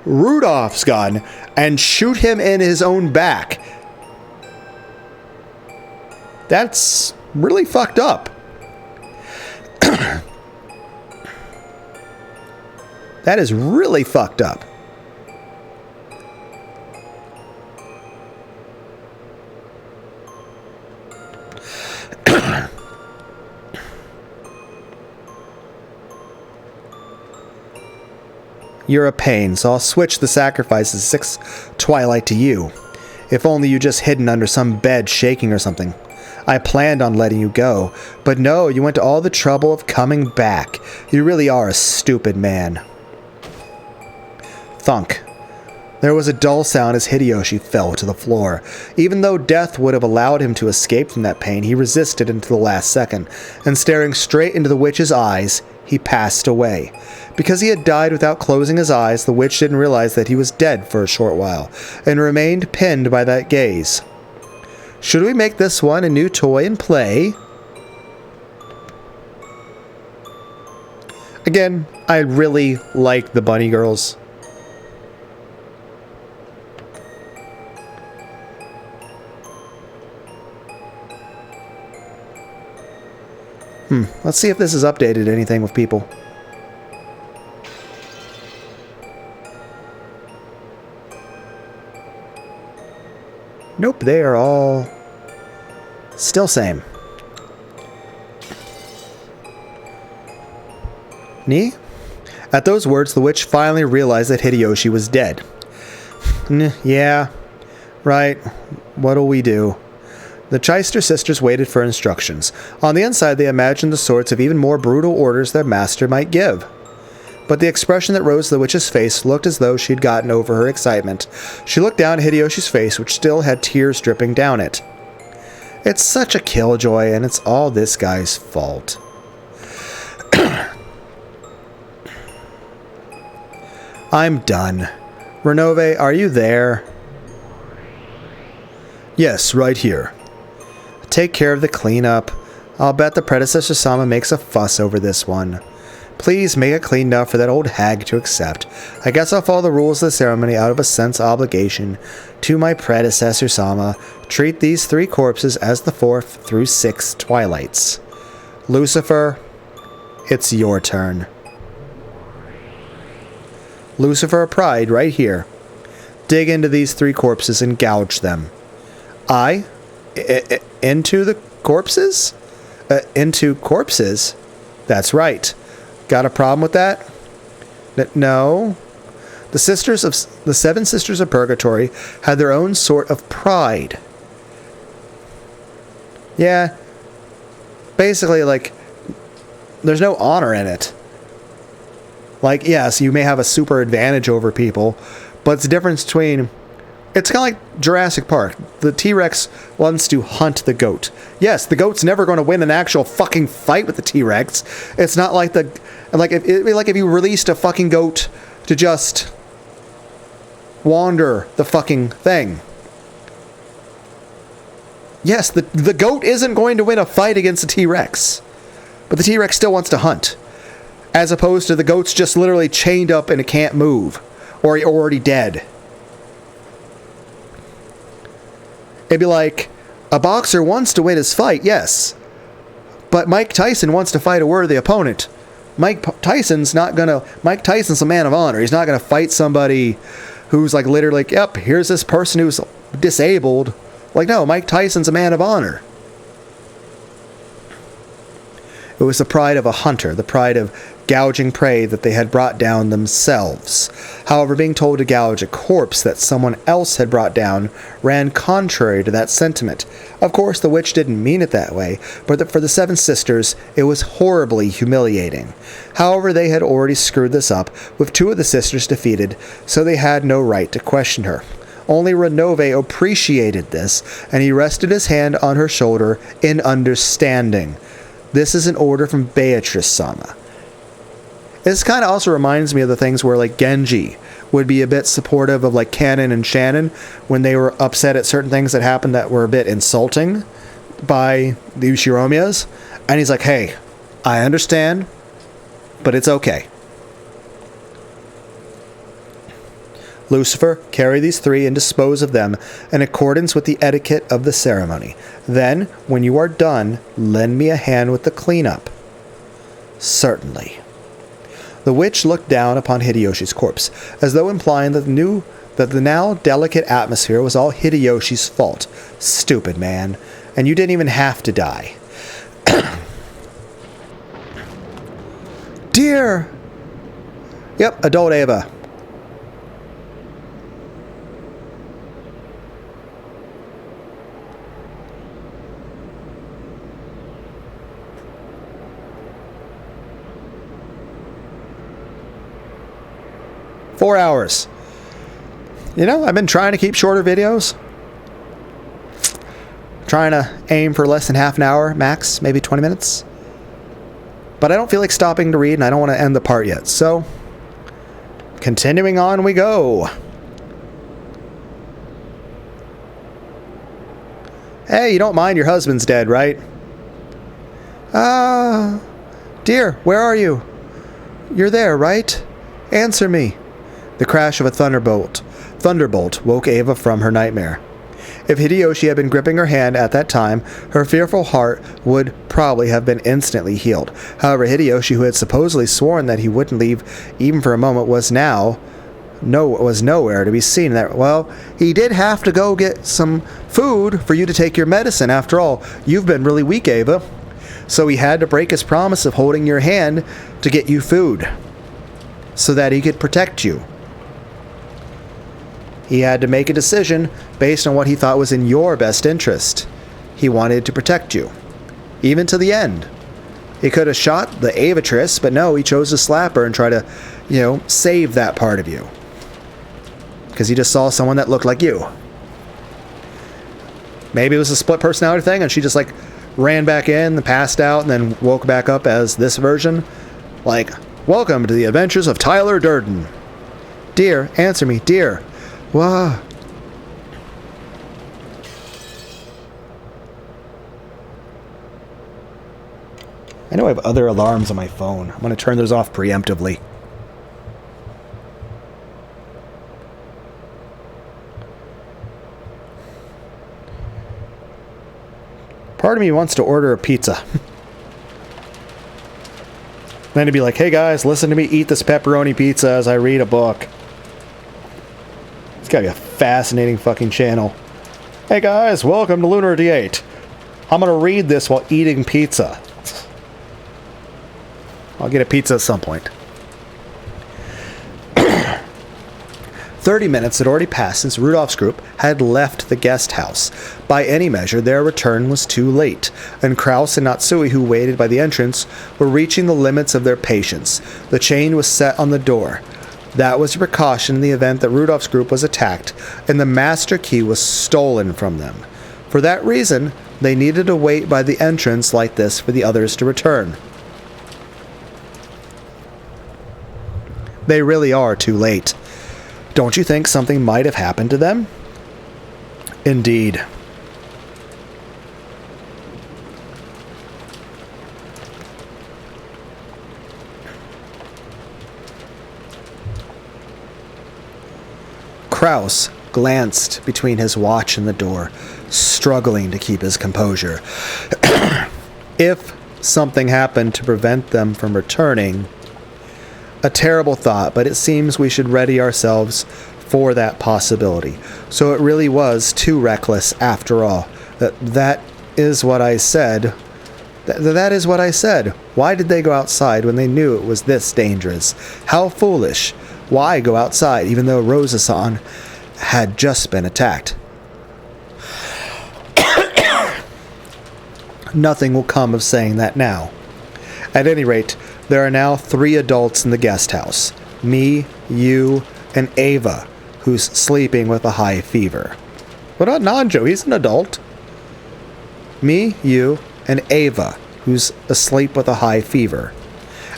Rudolph's gun and shoot him in his own back. That's really fucked up. That is really fucked up. You're a pain, so I'll switch the sacrifices 6 Twilight to you. If only you just hidden under some bed shaking or something. I planned on letting you go, but no, you went to all the trouble of coming back. You really are a stupid man. Thunk. There was a dull sound as Hideyoshi fell to the floor. Even though death would have allowed him to escape from that pain, he resisted until the last second, and staring straight into the witch's eyes, he passed away. Because he had died without closing his eyes, the witch didn't realize that he was dead for a short while, and remained pinned by that gaze. Should we make this one a new toy and play? Again, I really like the bunny girls. Let's see if this has updated anything with people. Nope, they are all still same. Ni? At those words, the witch finally realized that Hideyoshi was dead. Yeah, right. What'll we do? The Cheister sisters waited for instructions. On the inside, they imagined the sorts of even more brutal orders their master might give. But the expression that rose to the witch's face looked as though she'd gotten over her excitement. She looked down at Hideyoshi's face, which still had tears dripping down it. It's such a killjoy, and it's all this guy's fault. I'm done. Renove, are you there? Yes, right here. Take care of the cleanup. I'll bet the predecessor Sama makes a fuss over this one. Please make it clean enough for that old hag to accept. I guess I'll follow the rules of the ceremony out of a sense of obligation to my predecessor Sama. Treat these 3 corpses as the 4th through 6th twilights. Lucifer, it's your turn. Lucifer Pride, right here. Dig into these 3 corpses and gouge them. Into the corpses? Into corpses? That's right. Got a problem with that? No. The 7 Sisters of Purgatory had their own sort of pride. Yeah. Basically, like, there's no honor in it. Like, yes, you may have a super advantage over people, but it's the difference between... It's kind of like Jurassic Park. The T-Rex wants to hunt the goat. Yes, the goat's never going to win an actual fucking fight with the T-Rex. It's not like the... Like, if you released a fucking goat to just wander the fucking thing. Yes, the goat isn't going to win a fight against the T-Rex. But the T-Rex still wants to hunt. As opposed to the goat's just literally chained up and it can't move. Or already dead. It'd be like, a boxer wants to win his fight, yes. But Mike Tyson wants to fight a worthy opponent. Mike Tyson's a man of honor. He's not going to fight somebody who's like literally like, yep, here's this person who's disabled. Like, no, Mike Tyson's a man of honor. It was the pride of a hunter, the pride of gouging prey that they had brought down themselves. However, being told to gouge a corpse that someone else had brought down ran contrary to that sentiment. Of course, the witch didn't mean it that way, but for the 7 sisters, it was horribly humiliating. However, they had already screwed this up, with 2 of the sisters defeated, so they had no right to question her. Only Renove appreciated this, and he rested his hand on her shoulder in understanding. This is an order from Beatrice Sama. This kind of also reminds me of the things where, like, Genji would be a bit supportive of, like, Kanon and Shannon when they were upset at certain things that happened that were a bit insulting by the Ushiromiyas. And he's like, hey, I understand, but it's okay. Lucifer, carry these 3 and dispose of them in accordance with the etiquette of the ceremony. Then, when you are done, lend me a hand with the cleanup. Certainly. The witch looked down upon Hideyoshi's corpse, as though implying that the now delicate atmosphere was all Hideyoshi's fault. Stupid man. And you didn't even have to die. Dear! Yep, adult Ava. Four hours. You know, I've been trying to keep shorter videos. Trying to aim for less than half an hour, max, maybe 20 minutes. But I don't feel like stopping to read, and I don't want to end the part yet. So, continuing on we go. Hey, you don't mind your husband's dead, right? Dear, where are you? You're there, right? Answer me. The crash of a thunderbolt woke Ava from her nightmare. If Hideyoshi had been gripping her hand at that time, her fearful heart would probably have been instantly healed. However, Hideyoshi, who had supposedly sworn that he wouldn't leave even for a moment, was nowhere to be seen. Well, he did have to go get some food for you to take your medicine. After all, you've been really weak, Ava. So he had to break his promise of holding your hand to get you food, so that he could protect you. He had to make a decision based on what he thought was in your best interest. He wanted to protect you, even to the end. He could have shot the Avatress, but no, he chose to slap her and try to, save that part of you. Because he just saw someone that looked like you. Maybe it was a split personality thing, and she just ran back in and passed out and then woke back up as this version. Welcome to the adventures of Tyler Durden. Dear, answer me, dear. Wah. I know I have other alarms on my phone. I'm going to turn those off preemptively. Part of me wants to order a pizza. Then to be like, hey guys, listen to me eat this pepperoni pizza as I read a book. It's gotta be a fascinating fucking channel. Hey guys, welcome to Lunar D8. I'm gonna read this while eating pizza. I'll get a pizza at some point. 30 minutes had already passed since Rudolph's group had left the guest house. By any measure, their return was too late, and Kraus and Natsui, who waited by the entrance, were reaching the limits of their patience. The chain was set on the door. That was a precaution in the event that Rudolph's group was attacked, and the master key was stolen from them. For that reason, they needed to wait by the entrance like this for the others to return. They really are too late. Don't you think something might have happened to them? Indeed. Kraus glanced between his watch and the door, struggling to keep his composure. If something happened to prevent them from returning... A terrible thought, but it seems we should ready ourselves for that possibility. So it really was too reckless after all. That is what I said. That is what I said. Why did they go outside when they knew it was this dangerous? How foolish. Why go outside even though Rosa-san had just been attacked? Nothing will come of saying that now. At any rate, there are now 3 adults in the guest house. Me, you, and Ava, who's sleeping with a high fever. What about Nanjo? He's an adult. Me, you, and Ava, who's asleep with a high fever.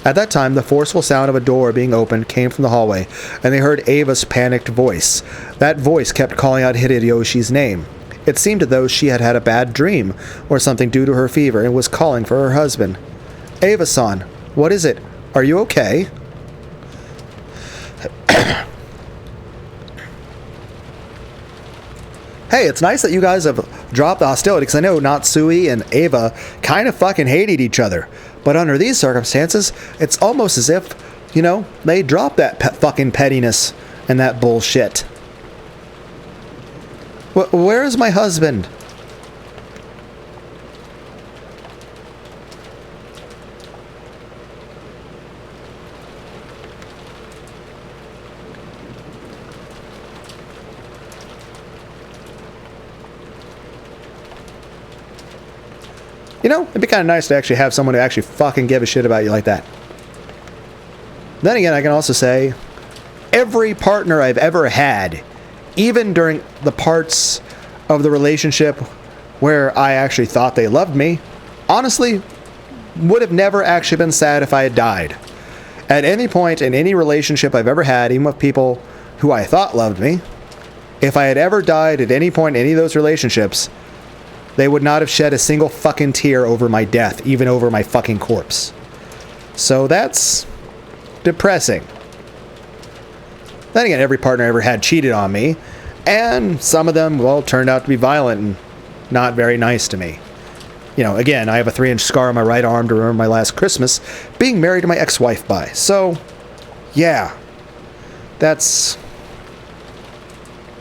At that time, the forceful sound of a door being opened came from the hallway, and they heard Ava's panicked voice. That voice kept calling out Hideyoshi's name. It seemed as though she had had a bad dream, or something due to her fever, and was calling for her husband. Ava-san, what is it? Are you okay? Hey, it's nice that you guys have dropped the hostility, because I know Natsui and Ava kind of fucking hated each other. But under these circumstances, it's almost as if, they dropped that fucking pettiness and that bullshit. Where is my husband? It'd be kind of nice to actually have someone who actually fucking give a shit about you like that. Then again, I can also say, every partner I've ever had even during the parts of the relationship where I actually thought they loved me, honestly, would have never actually been sad if I had died. At any point in any relationship I've ever had, even with people who I thought loved me, if I had ever died at any point in any of those relationships, they would not have shed a single fucking tear over my death, even over my fucking corpse. So that's depressing. Then again, every partner I ever had cheated on me, and some of them, well, turned out to be violent and not very nice to me. You know, again, I have a 3-inch scar on my right arm to remember my last Christmas being married to my ex-wife by. So, yeah, that's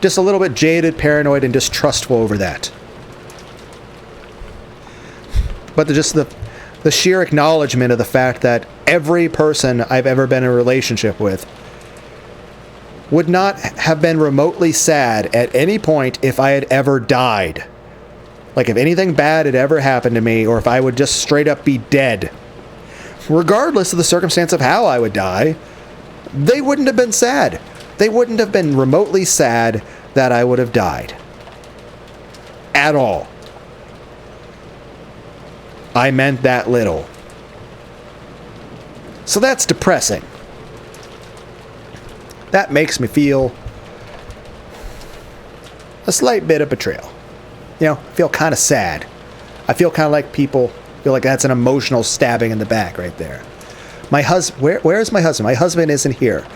just a little bit jaded, paranoid, and distrustful over that. But the sheer acknowledgement of the fact that every person I've ever been in a relationship with would not have been remotely sad at any point if I had ever died. Like if anything bad had ever happened to me, or if I would just straight up be dead. Regardless of the circumstance of how I would die, they wouldn't have been sad. They wouldn't have been remotely sad that I would have died. At all. I meant that little. So that's depressing. That makes me feel a slight bit of betrayal. You know, I feel kind of sad. I feel kind of like people feel like that's an emotional stabbing in the back right there. My husband, where is my husband? My husband isn't here.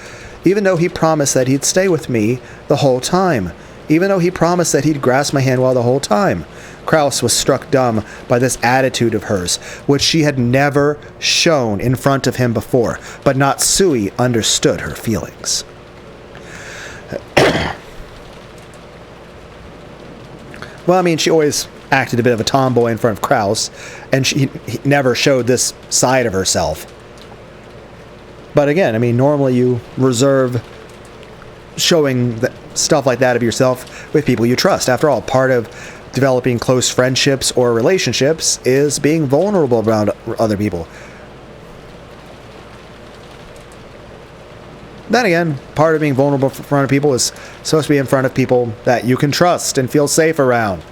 Even though he promised that he'd stay with me the whole time. Even though he promised that he'd grasp my hand while the whole time. Kraus was struck dumb by this attitude of hers, which she had never shown in front of him before. But Natsui understood her feelings. Well, I mean, she always acted a bit of a tomboy in front of Kraus, and he never showed this side of herself. But again, I mean, normally you reserve showing stuff like that of yourself with people you trust. After all, part of developing close friendships or relationships is being vulnerable around other people. Then again, part of being vulnerable in front of people is supposed to be in front of people that you can trust and feel safe around.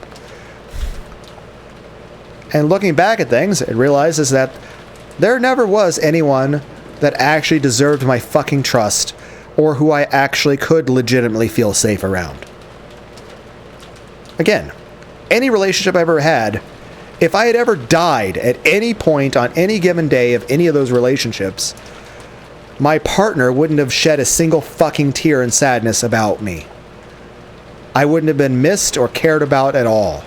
And looking back at things, it realizes that there never was anyone that actually deserved my fucking trust or who I actually could legitimately feel safe around. Again, any relationship I ever had, if I had ever died at any point on any given day of any of those relationships, my partner wouldn't have shed a single fucking tear in sadness about me. I wouldn't have been missed or cared about at all.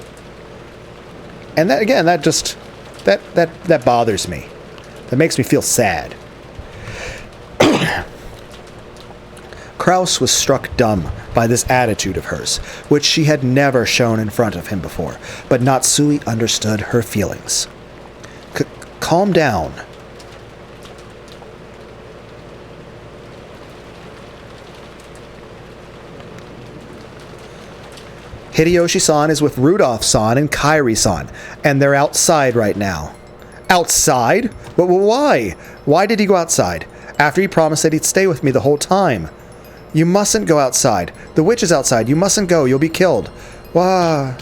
And that, again, that just, that bothers me. That makes me feel sad. Kraus was struck dumb by this attitude of hers, which she had never shown in front of him before, but Natsui understood her feelings. Calm down. Hideyoshi-san is with Rudolph-san and Kairi-san, and they're outside right now. Outside? But why? Why did he go outside? After he promised that he'd stay with me the whole time. You mustn't go outside. The witch is outside. You mustn't go. You'll be killed. Why?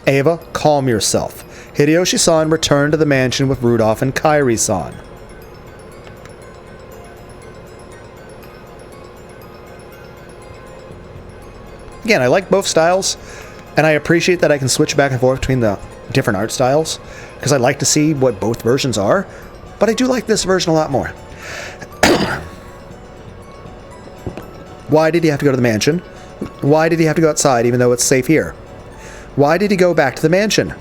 Ava, calm yourself. Hideyoshi-san returned to the mansion with Rudolph and Kairi-san. Again, I like both styles, and I appreciate that I can switch back and forth between the different art styles, because I like to see what both versions are, but I do like this version a lot more. Why did he have to go to the mansion? Why did he have to go outside even though it's safe here? Why did he go back to the mansion?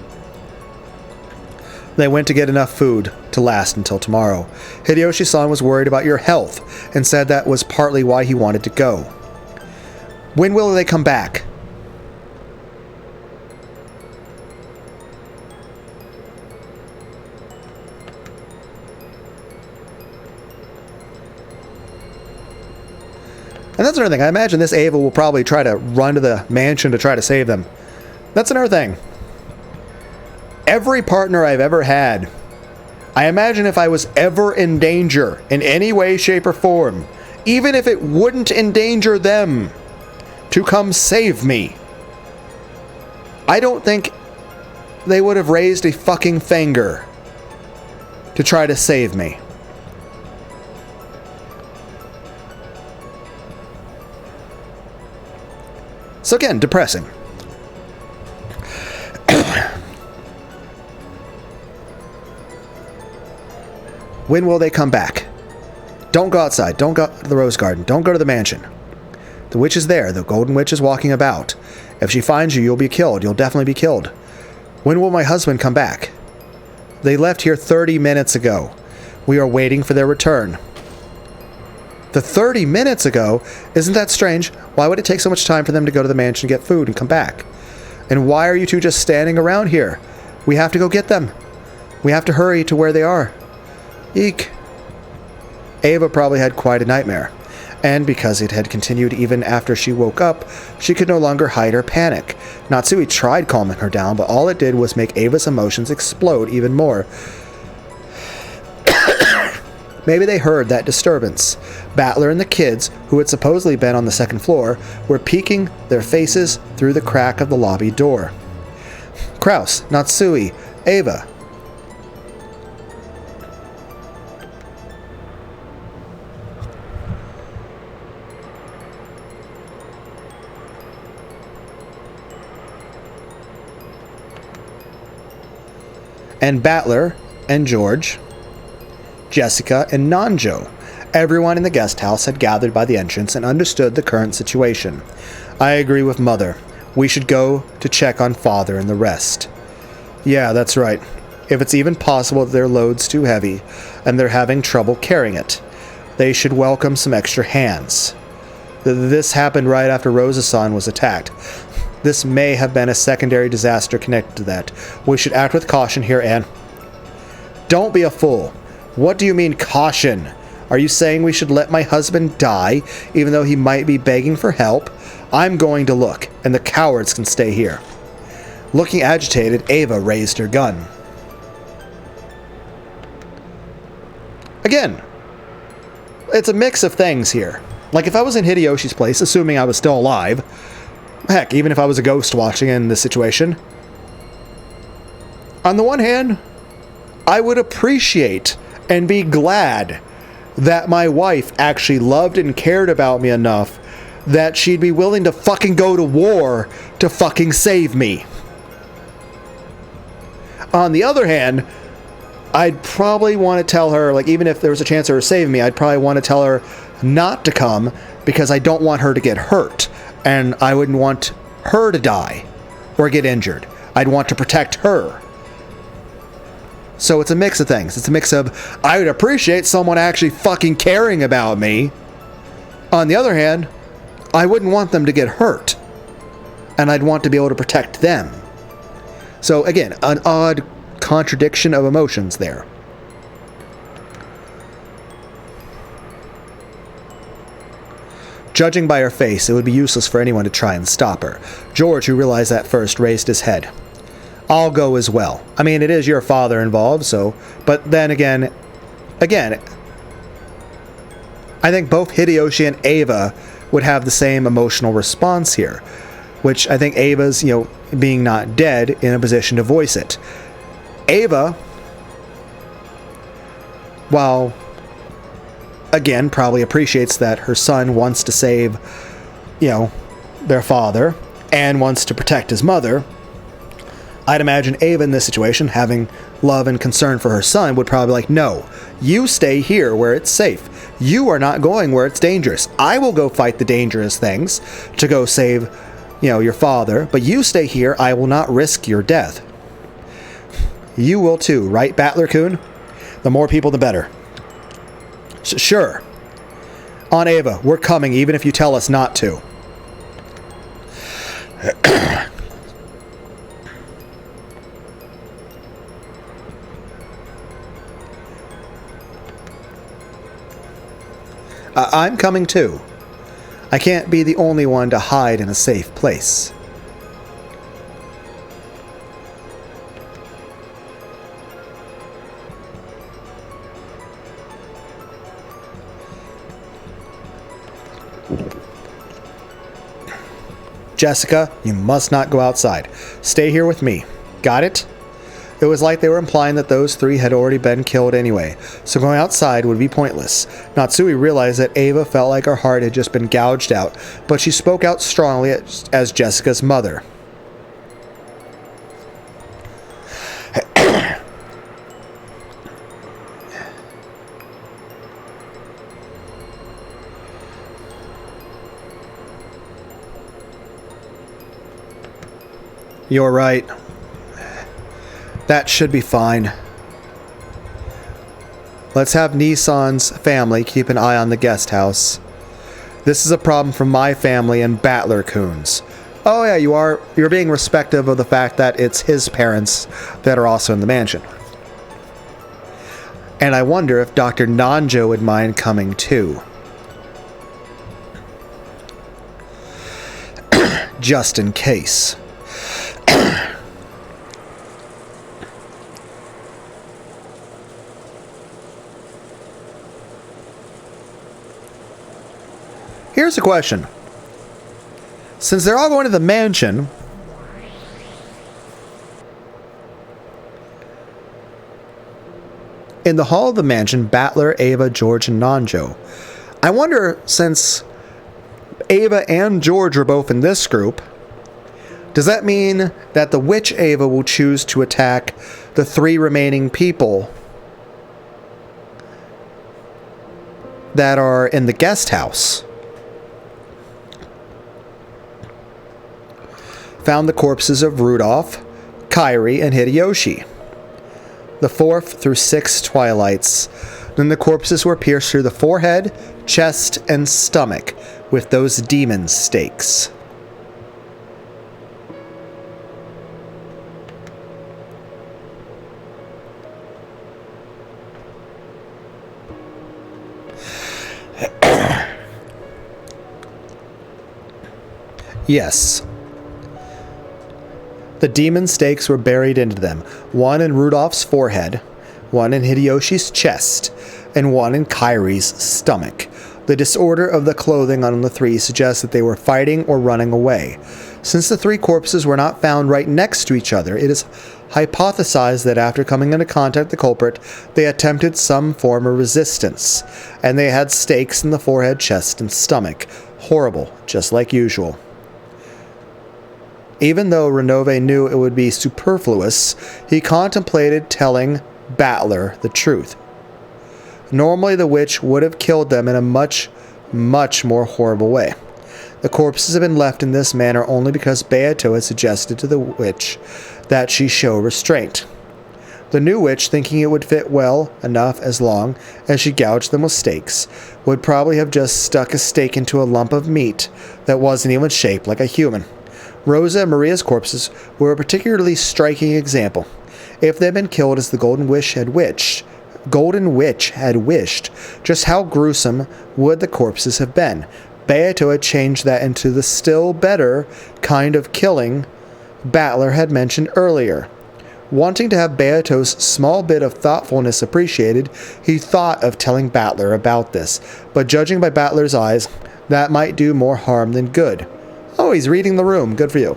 They went to get enough food to last until tomorrow. Hideyoshi-san was worried about your health and said that was partly why he wanted to go. When will they come back? And that's another thing. I imagine this Ava will probably try to run to the mansion to try to save them. That's another thing. Every partner I've ever had, I imagine if I was ever in danger in any way, shape, or form, even if it wouldn't endanger them, to come save me. I don't think they would have raised a fucking finger to try to save me. So again, depressing. When will they come back? Don't go outside. Don't go to the rose garden. Don't go to the mansion. The witch is there. The golden witch is walking about. If she finds you, you'll be killed. You'll definitely be killed. When will my husband come back? They left here 30 minutes ago. We are waiting for their return. The 30 minutes ago? Isn't that strange? Why would it take so much time for them to go to the mansion, get food, and come back? And why are you two just standing around here? We have to go get them. We have to hurry to where they are. Eek. Ava probably had quite a nightmare. And because it had continued even after she woke up, she could no longer hide her panic. Natsui tried calming her down, but all it did was make Ava's emotions explode even more. Maybe they heard that disturbance. Battler and the kids, who had supposedly been on the second floor, were peeking their faces through the crack of the lobby door. Kraus, Natsui, Ava. And Battler and George, Jessica and Nanjo. Everyone in the guest house had gathered by the entrance and understood the current situation. I agree with Mother. We should go to check on Father and the rest. Yeah, that's right. If it's even possible that their load's too heavy and they're having trouble carrying it, they should welcome some extra hands. This happened right after Rosa-san was attacked. This may have been a secondary disaster connected to that. We should act with caution here, Anne. Don't be a fool. What do you mean, caution? Are you saying we should let my husband die, even though he might be begging for help? I'm going to look, and the cowards can stay here. Looking agitated, Ava raised her gun. Again, it's a mix of things here. Like, if I was in Hideyoshi's place, assuming I was still alive, heck, even if I was a ghost watching in this situation, on the one hand, I would appreciate and be glad that my wife actually loved and cared about me enough that she'd be willing to fucking go to war to fucking save me. On the other hand, I'd probably want to tell her, like, even if there was a chance of her saving me, I'd probably want to tell her not to come because I don't want her to get hurt. And I wouldn't want her to die or get injured. I'd want to protect her. So it's a mix of things. It's a mix of, I would appreciate someone actually fucking caring about me. On the other hand, I wouldn't want them to get hurt. And I'd want to be able to protect them. So again, an odd contradiction of emotions there. Judging by her face, it would be useless for anyone to try and stop her. George, who realized that first, raised his head. I'll go as well. I mean, it is your father involved, so... But then again, I think both Hideyoshi and Ava would have the same emotional response here. Which I think Ava's, being not dead, in a position to voice it. Ava, while... again, probably appreciates that her son wants to save, their father and wants to protect his mother. I'd imagine Ava in this situation, having love and concern for her son, would probably be like, no, you stay here where it's safe. You are not going where it's dangerous. I will go fight the dangerous things to go save, your father, but you stay here. I will not risk your death. You will too, right, Battler-kun? The more people, the better. Sure. On Ava, we're coming even if you tell us not to. I'm coming too. I can't be the only one to hide in a safe place. Jessica, you must not go outside. Stay here with me. Got it? It was like they were implying that those three had already been killed anyway, so going outside would be pointless. Natsui realized that Ava felt like her heart had just been gouged out, but she spoke out strongly as Jessica's mother. You're right. That should be fine. Let's have Nissan's family keep an eye on the guest house. This is a problem for my family and Battler-kun's. Oh yeah, you're being respectful of the fact that it's his parents that are also in the mansion. And I wonder if Dr. Nanjo would mind coming too. Just in case. Here's a question. Since they're all going to the mansion, in the hall of the mansion, Battler, Ava, George, and Nanjo. I wonder, since Ava and George are both in this group, does that mean that the witch Ava will choose to attack the three remaining people that are in the guest house? Found the corpses of Rudolph, Kairi, and Hideyoshi. The 4th through 6th twilights. Then the corpses were pierced through the forehead, chest, and stomach with those demon stakes. Yes. The demon stakes were buried into them, one in Rudolph's forehead, one in Hideyoshi's chest, and one in Kairi's stomach. The disorder of the clothing on the three suggests that they were fighting or running away. Since the three corpses were not found right next to each other, it is hypothesized that after coming into contact with the culprit, they attempted some form of resistance, and they had stakes in the forehead, chest, and stomach. Horrible, just like usual. Even though Renove knew it would be superfluous, he contemplated telling Battler the truth. Normally, the witch would have killed them in a much, much more horrible way. The corpses have been left in this manner only because Beato had suggested to the witch that she show restraint. The new witch, thinking it would fit well enough as long as she gouged them with stakes, would probably have just stuck a stake into a lump of meat that wasn't even shaped like a human. Rosa and Maria's corpses were a particularly striking example. If they had been killed as the Golden Witch had wished, just how gruesome would the corpses have been? Beato had changed that into the still better kind of killing Battler had mentioned earlier. Wanting to have Beato's small bit of thoughtfulness appreciated, he thought of telling Battler about this, but judging by Battler's eyes, that might do more harm than good. Oh, he's reading the room. Good for you.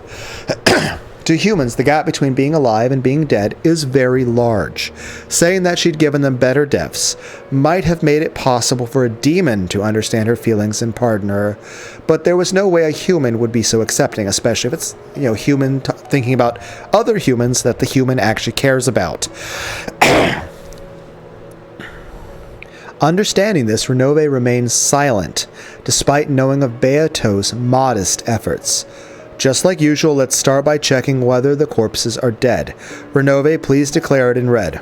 To humans, the gap between being alive and being dead is very large. Saying that she'd given them better deaths might have made it possible for a demon to understand her feelings and pardon her, but there was no way a human would be so accepting, especially if it's, human thinking about other humans that the human actually cares about. Understanding this, Renove remained silent, despite knowing of Beato's modest efforts. Just like usual, let's start by checking whether the corpses are dead. Renove, please declare it in red.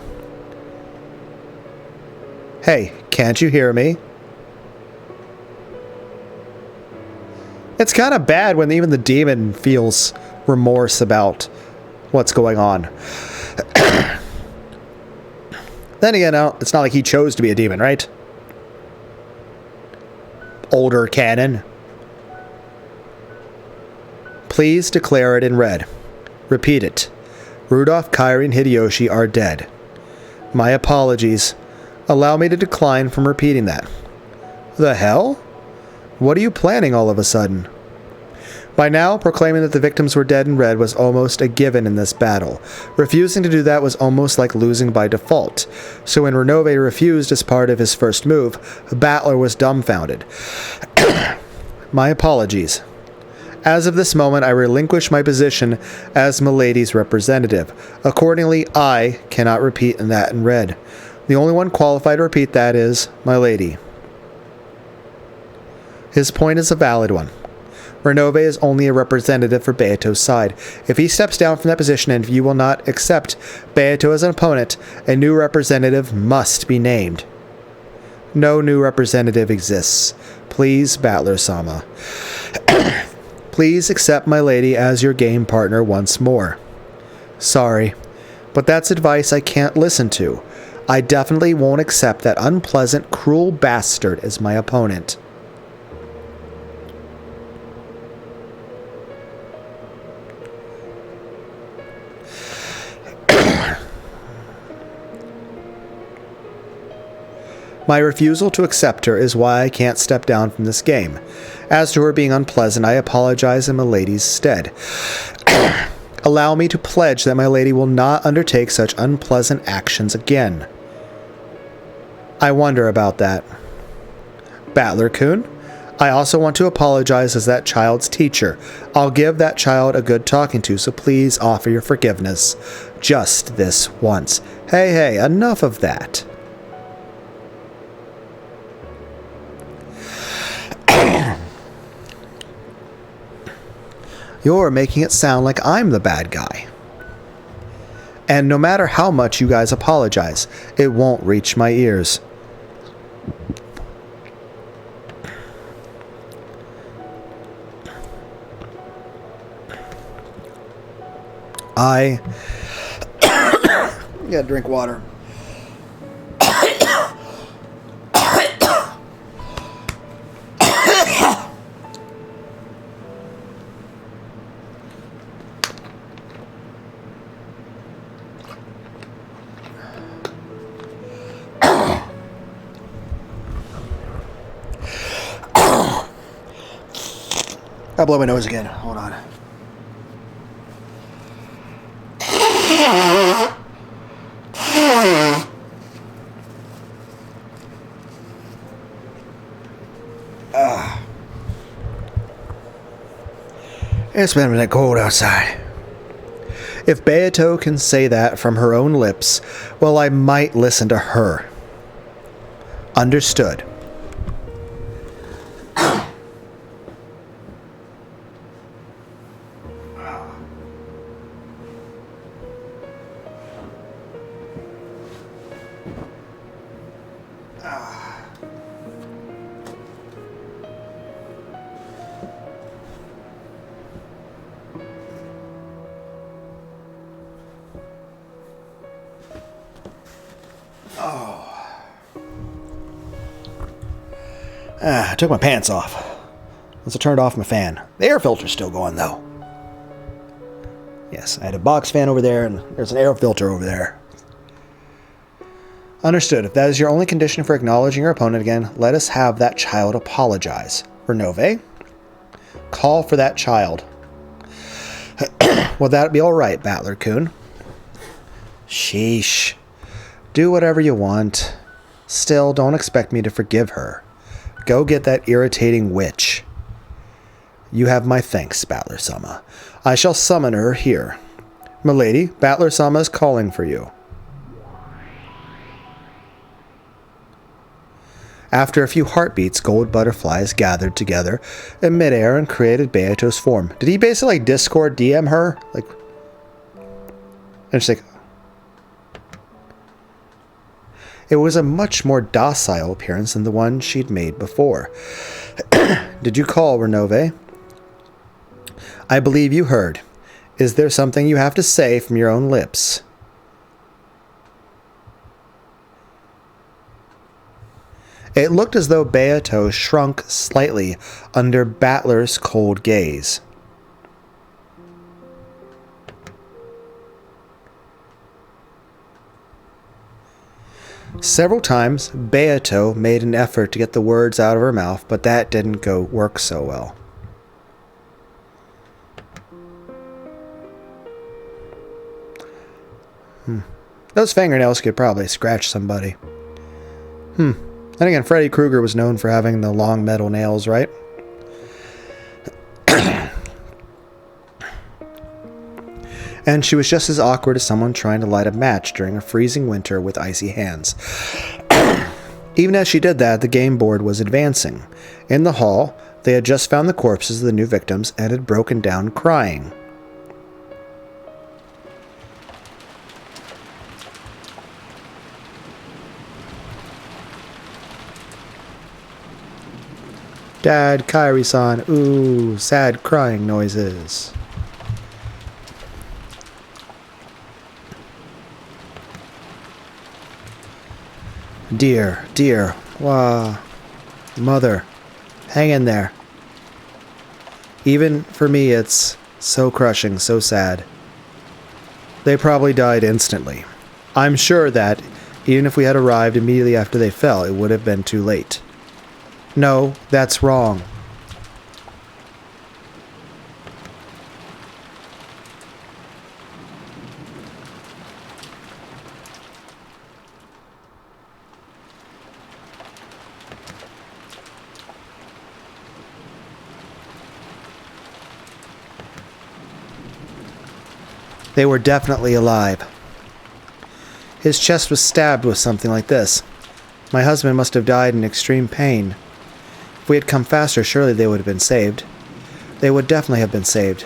Hey, can't you hear me? It's kind of bad when even the demon feels remorse about what's going on. Then again, it's not like he chose to be a demon, right? Older canon. Please declare it in red. Repeat it. Rudolph, Kairi, and Hideyoshi are dead. My apologies. Allow me to decline from repeating that. The hell? What are you planning all of a sudden? By now, proclaiming that the victims were dead in red was almost a given in this battle. Refusing to do that was almost like losing by default. So when Renove refused as part of his first move, Battler was dumbfounded. My apologies. As of this moment, I relinquish my position as Milady's representative. Accordingly, I cannot repeat that in red. The only one qualified to repeat that is my lady. His point is a valid one. Renove is only a representative for Beato's side. If he steps down from that position and if you will not accept Beato as an opponent, a new representative must be named. No new representative exists. Please, Battler-sama. Please accept my lady as your game partner once more. Sorry, but that's advice I can't listen to. I definitely won't accept that unpleasant, cruel bastard as my opponent. My refusal to accept her is why I can't step down from this game. As to her being unpleasant, I apologize in my lady's stead. Allow me to pledge that my lady will not undertake such unpleasant actions again. I wonder about that. Battler-kun, I also want to apologize as that child's teacher. I'll give that child a good talking to, so please offer your forgiveness. Just this once. Hey, enough of that. You're making it sound like I'm the bad guy. And no matter how much you guys apologize, it won't reach my ears. I gotta drink water. I blow my nose again. Hold on. It's been a minute cold outside. If Beato can say that from her own lips, well, I might listen to her. Understood. I took my pants off. Once I turned off my fan. The air filter's still going, though. Yes, I had a box fan over there, and there's an air filter over there. Understood. If that is your only condition for acknowledging your opponent again, let us have that child apologize. Renove, call for that child. Will that be alright, Battler-kun? Sheesh. Do whatever you want. Still, don't expect me to forgive her. Go get that irritating witch. You have my thanks, Battler-sama. I shall summon her here. Milady, Battler-sama is calling for you. After a few heartbeats, gold butterflies gathered together in midair and created Beato's form. Did he basically Discord DM her? And she's like, it was a much more docile appearance than the one she'd made before. Did you call, Renove? I believe you heard. Is there something you have to say from your own lips? It looked as though Beato shrunk slightly under Battler's cold gaze. Several times, Beato made an effort to get the words out of her mouth, but that didn't work so well. Those fingernails could probably scratch somebody. Then again, Freddy Krueger was known for having the long metal nails, right? And she was just as awkward as someone trying to light a match during a freezing winter with icy hands. Even as she did that, the game board was advancing. In the hall, they had just found the corpses of the new victims and had broken down crying. Dad, Kairi-san, ooh, sad crying noises. Dear, dear, wow, mother, hang in there. Even for me, it's so crushing, so sad. They probably died instantly. I'm sure that, even if we had arrived immediately after they fell, it would have been too late. No, that's wrong. They were definitely alive. His chest was stabbed with something like this. My husband must have died in extreme pain. If we had come faster, surely they would have been saved. They would definitely have been saved.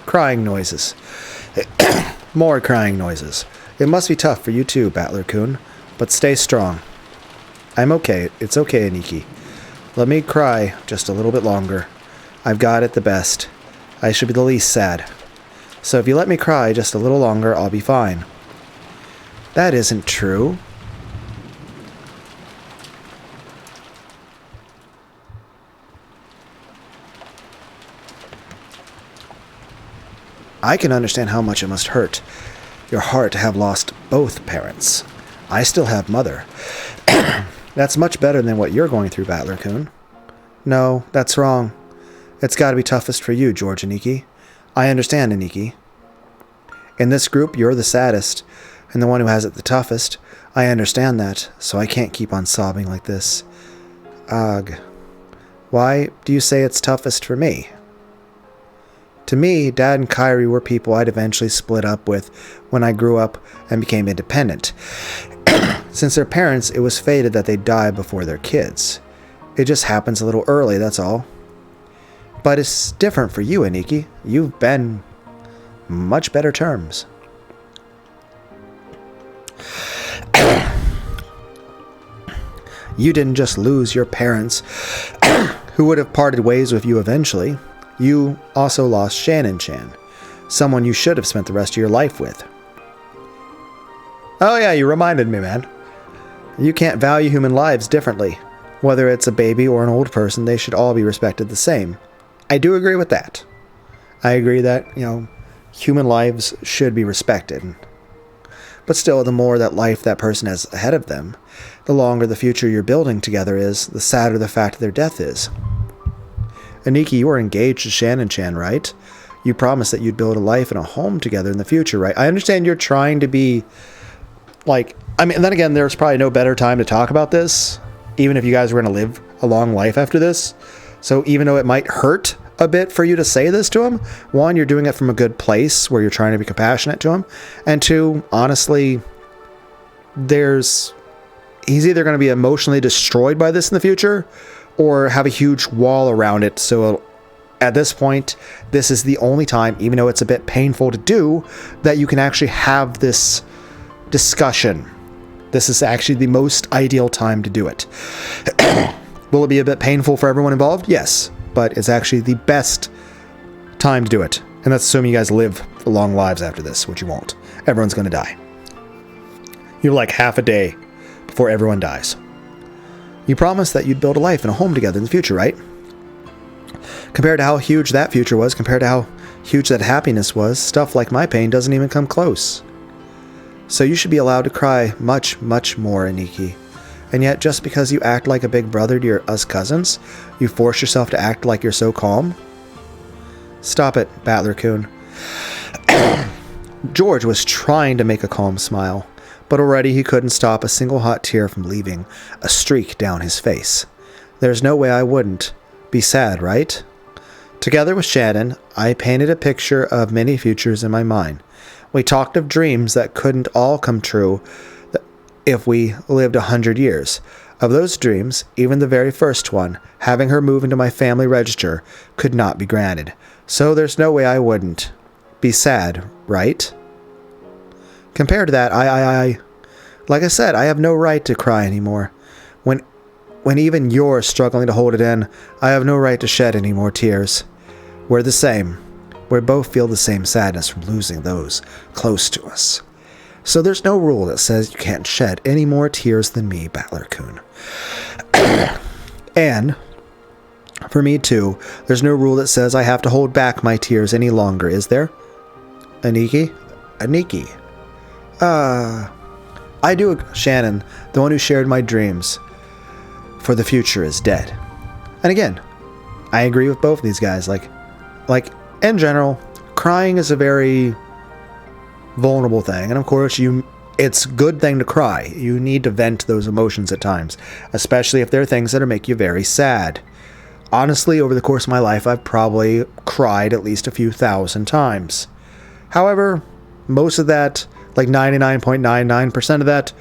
Crying noises. More crying noises. It must be tough for you too, Battler-kun, but stay strong. I'm okay. It's okay, Aniki. Let me cry just a little bit longer. I've got it the best. I should be the least sad. So if you let me cry just a little longer, I'll be fine. That isn't true. I can understand how much it must hurt your heart to have lost both parents. I still have mother. That's much better than what you're going through, Battler-kun. No, that's wrong. It's got to be toughest for you, George Aniki. I understand, Aniki. In this group, you're the saddest, and the one who has it the toughest. I understand that, so I can't keep on sobbing like this. Ugh. Why do you say it's toughest for me? To me, Dad and Kairi were people I'd eventually split up with when I grew up and became independent. Since their parents, it was fated that they'd die before their kids. It just happens a little early, that's all. But it's different for you, Aniki. You've been much better terms. You didn't just lose your parents, who would have parted ways with you eventually. You also lost Shannon-chan, someone you should have spent the rest of your life with. Oh yeah, you reminded me, man. You can't value human lives differently. Whether it's a baby or an old person, they should all be respected the same. I do agree with that. I agree that, human lives should be respected. But still, the more that life that person has ahead of them, the longer the future you're building together is, the sadder the fact of their death is. Aniki, you were engaged to Shannon-chan, right? You promised that you'd build a life and a home together in the future, right? I understand you're trying to be, then again, there's probably no better time to talk about this, even if you guys were going to live a long life after this. So even though it might hurt a bit for you to say this to him, one, you're doing it from a good place where you're trying to be compassionate to him, and two, honestly, he's either going to be emotionally destroyed by this in the future or have a huge wall around it. So at this point, this is the only time, even though it's a bit painful to do, that you can actually have this discussion. This is actually the most ideal time to do it. Will it be a bit painful for everyone involved? Yes, but it's actually the best time to do it. And that's assuming you guys live long lives after this, which you won't. Everyone's going to die. You have like half a day before everyone dies. You promised that you'd build a life and a home together in the future, right? Compared to how huge that future was, compared to how huge that happiness was, stuff like my pain doesn't even come close. So you should be allowed to cry much, much more, Aniki. And yet, just because you act like a big brother to us cousins, you force yourself to act like you're so calm? Stop it, Battler-kun. George was trying to make a calm smile, but already he couldn't stop a single hot tear from leaving a streak down his face. There's no way I wouldn't. Be sad, right? Together with Shannon, I painted a picture of many futures in my mind. We talked of dreams that couldn't all come true if we lived 100 years. Of those dreams, even the very first one, having her move into my family register, could not be granted. So there's no way I wouldn't. Be sad, right? Compared to that, like I said, I have no right to cry anymore. When even you're struggling to hold it in, I have no right to shed any more tears. We're the same. We both feel the same sadness from losing those close to us. So there's no rule that says you can't shed any more tears than me, Battler-kun. And for me too, there's no rule that says I have to hold back my tears any longer, is there? Aniki? I do, Shannon, the one who shared my dreams. For the future is dead. And again, I agree with both of these guys. Like in general, crying is a very vulnerable thing. And of course, it's a good thing to cry. You need to vent those emotions at times, especially if there are things that make you very sad. Honestly, over the course of my life, I've probably cried at least a few thousand times. However, most of that, like 99.99% of that,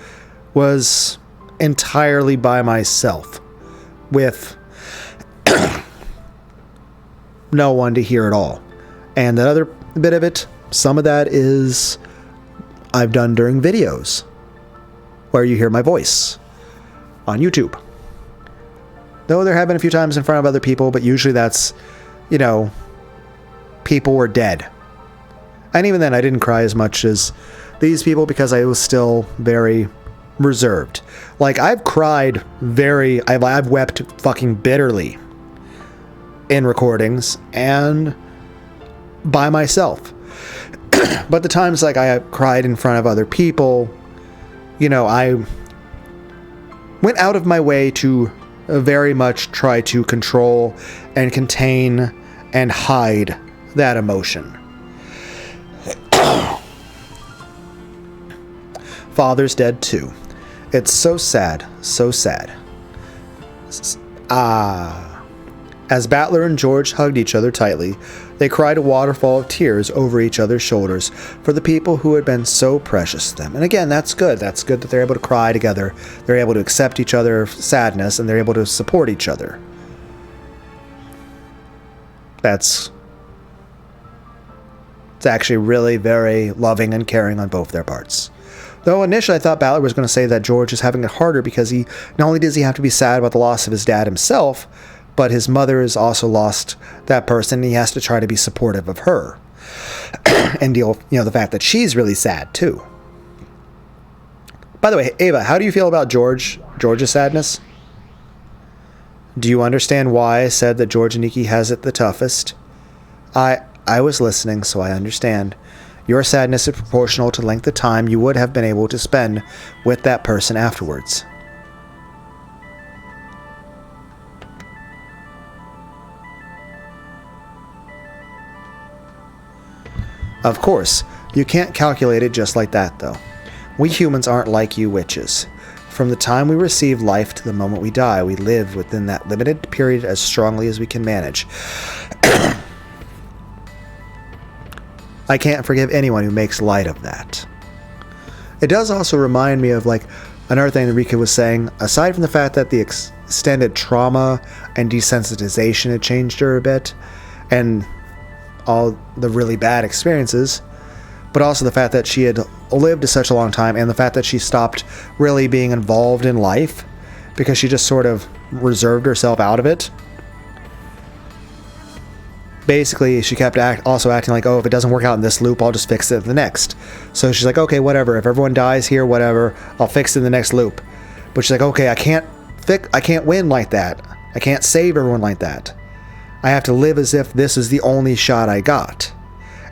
was entirely by myself, with no one to hear it all. And that other bit of it, some of that is I've done during videos where you hear my voice on YouTube. Though there have been a few times in front of other people, but usually that's, people were dead. And even then, I didn't cry as much as these people because I was still very reserved. Like, I've cried I've wept fucking bitterly in recordings and by myself. But the times like I cried in front of other people, I went out of my way to very much try to control and contain and hide that emotion. Father's dead too. It's so sad, so sad. As Battler and George hugged each other tightly, they cried a waterfall of tears over each other's shoulders for the people who had been so precious to them. And again, that's good. That's good that they're able to cry together. They're able to accept each other's sadness, and they're able to support each other. It's actually really very loving and caring on both their parts. Though initially I thought Battler was going to say that George is having it harder because not only does he have to be sad about the loss of his dad himself, but his mother has also lost that person, and he has to try to be supportive of her. And deal with, the fact that she's really sad too. By the way, Ava, how do you feel about George's sadness? Do you understand why I said that George Aniki has it the toughest? I was listening, so I understand. Your sadness is proportional to the length of time you would have been able to spend with that person afterwards. Of course, you can't calculate it just like that, though. We humans aren't like you witches. From the time we receive life to the moment we die, we live within that limited period as strongly as we can manage. I can't forgive anyone who makes light of that. It does also remind me of, another thing that Rika was saying, aside from the fact that the extended trauma and desensitization had changed her a bit, and all the really bad experiences, but also the fact that she had lived such a long time, and the fact that she stopped really being involved in life because she just sort of reserved herself out of it. Basically, she kept also acting like, if it doesn't work out in this loop, I'll just fix it in the next. So she's like, okay, whatever. If everyone dies here, whatever, I'll fix it in the next loop. But she's like, okay, I can't win like that. I can't save everyone like that. I have to live as if this is the only shot I got.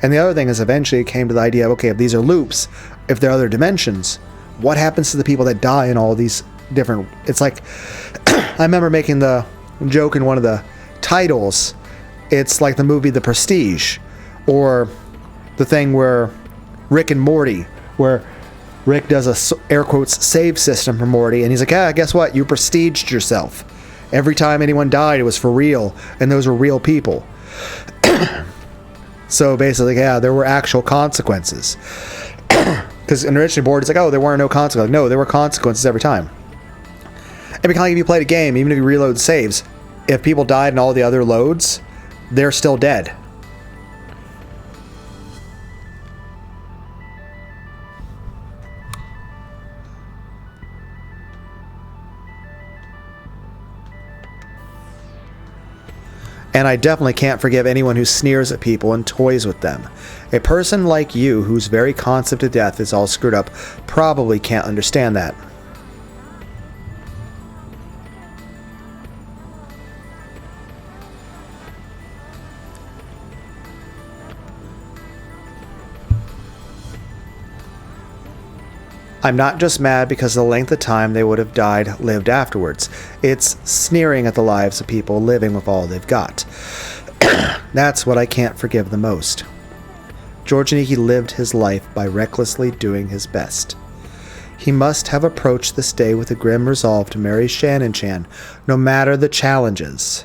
And the other thing is, eventually it came to the idea of, okay, if these are loops, if there are other dimensions, what happens to the people that die in all these different... It's like, I remember making the joke in one of the titles. It's like the movie The Prestige, or the thing where Rick and Morty, where Rick does a air quotes save system for Morty, and he's like, "Yeah, guess what? You prestiged yourself. Every time anyone died, it was for real, and those were real people." So basically, yeah, there were actual consequences. Because originally board is like, oh, there weren't no consequences. No, there were consequences every time. And kind of like if you played a game, even if you reload saves, if people died in all the other loads, they're still dead. And I definitely can't forgive anyone who sneers at people and toys with them. A person like you, whose very concept of death is all screwed up, probably can't understand that. I'm not just mad because of the length of time they would have lived afterwards. It's sneering at the lives of people living with all they've got. That's what I can't forgive the most. George Aniki lived his life by recklessly doing his best. He must have approached this day with a grim resolve to marry Shannon Chan, no matter the challenges.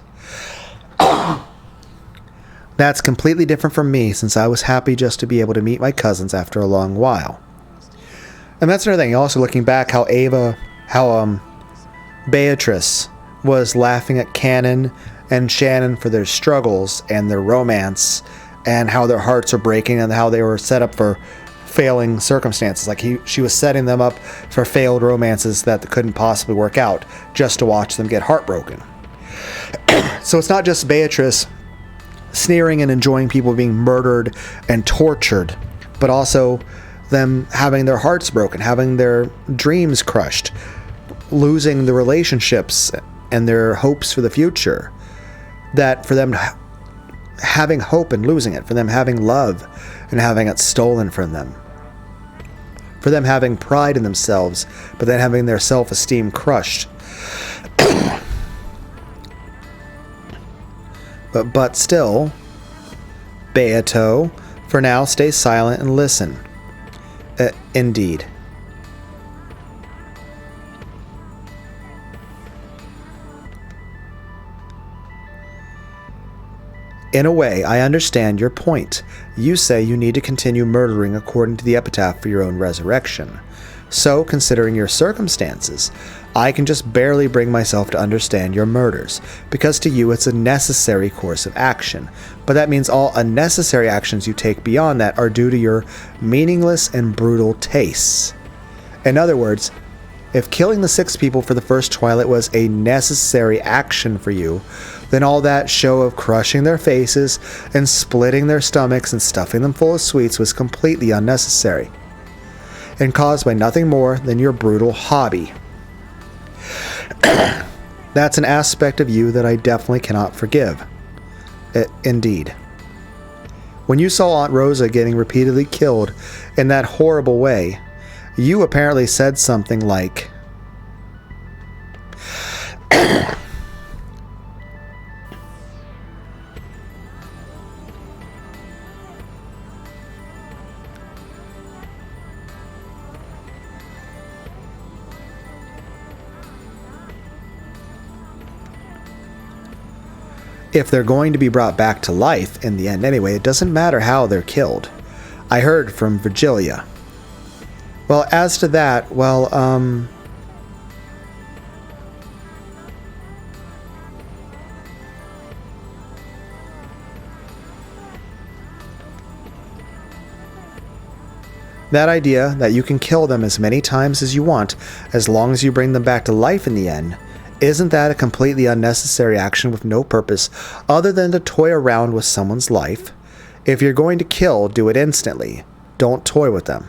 That's completely different from me, since I was happy just to be able to meet my cousins after a long while. And that's another thing. Also looking back, how Beatrice was laughing at Cannon and Shannon for their struggles and their romance, and how their hearts are breaking, and how they were set up for failing circumstances. Like she was setting them up for failed romances that couldn't possibly work out, just to watch them get heartbroken. So it's not just Beatrice sneering and enjoying people being murdered and tortured, but also them having their hearts broken, having their dreams crushed, losing the relationships and their hopes for the future. That for them having hope and losing it, for them having love and having it stolen from them, for them having pride in themselves, but then having their self-esteem crushed. But still, Beato, for now, stay silent and listen. Indeed. In a way, I understand your point. You say you need to continue murdering according to the epitaph for your own resurrection. So, considering your circumstances, I can just barely bring myself to understand your murders, because to you it's a necessary course of action. But that means all unnecessary actions you take beyond that are due to your meaningless and brutal tastes. In other words, if killing the 6 people for the first Twilight was a necessary action for you, then all that show of crushing their faces and splitting their stomachs and stuffing them full of sweets was completely unnecessary, and caused by nothing more than your brutal hobby. That's an aspect of you that I definitely cannot forgive. Indeed. When you saw Aunt Rosa getting repeatedly killed in that horrible way, you apparently said something like, if they're going to be brought back to life in the end anyway, it doesn't matter how they're killed. I heard from Virgilia. Well, as to that, that idea that you can kill them as many times as you want, as long as you bring them back to life in the end, isn't that a completely unnecessary action with no purpose other than to toy around with someone's life? If you're going to kill, do it instantly. Don't toy with them.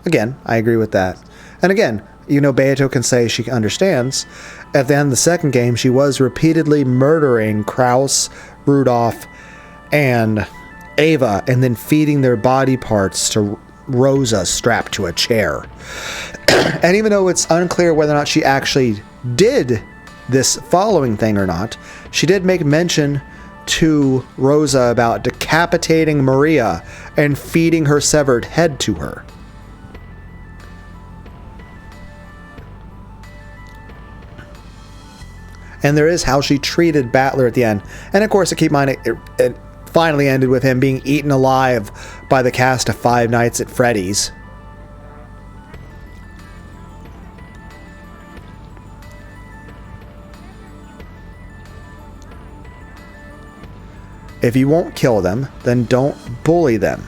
Again, I agree with that. And again, Beato can say she understands. At the end of the second game, she was repeatedly murdering Kraus, Rudolph, and Ava, and then feeding their body parts to Rosa strapped to a chair. And even though it's unclear whether or not she actually did this following thing or not, she did make mention to Rosa about decapitating Maria and feeding her severed head to her. And there is how she treated Battler at the end. And of course, to keep in mind, it finally ended with him being eaten alive by the cast of Five Nights at Freddy's. If you won't kill them, then don't bully them.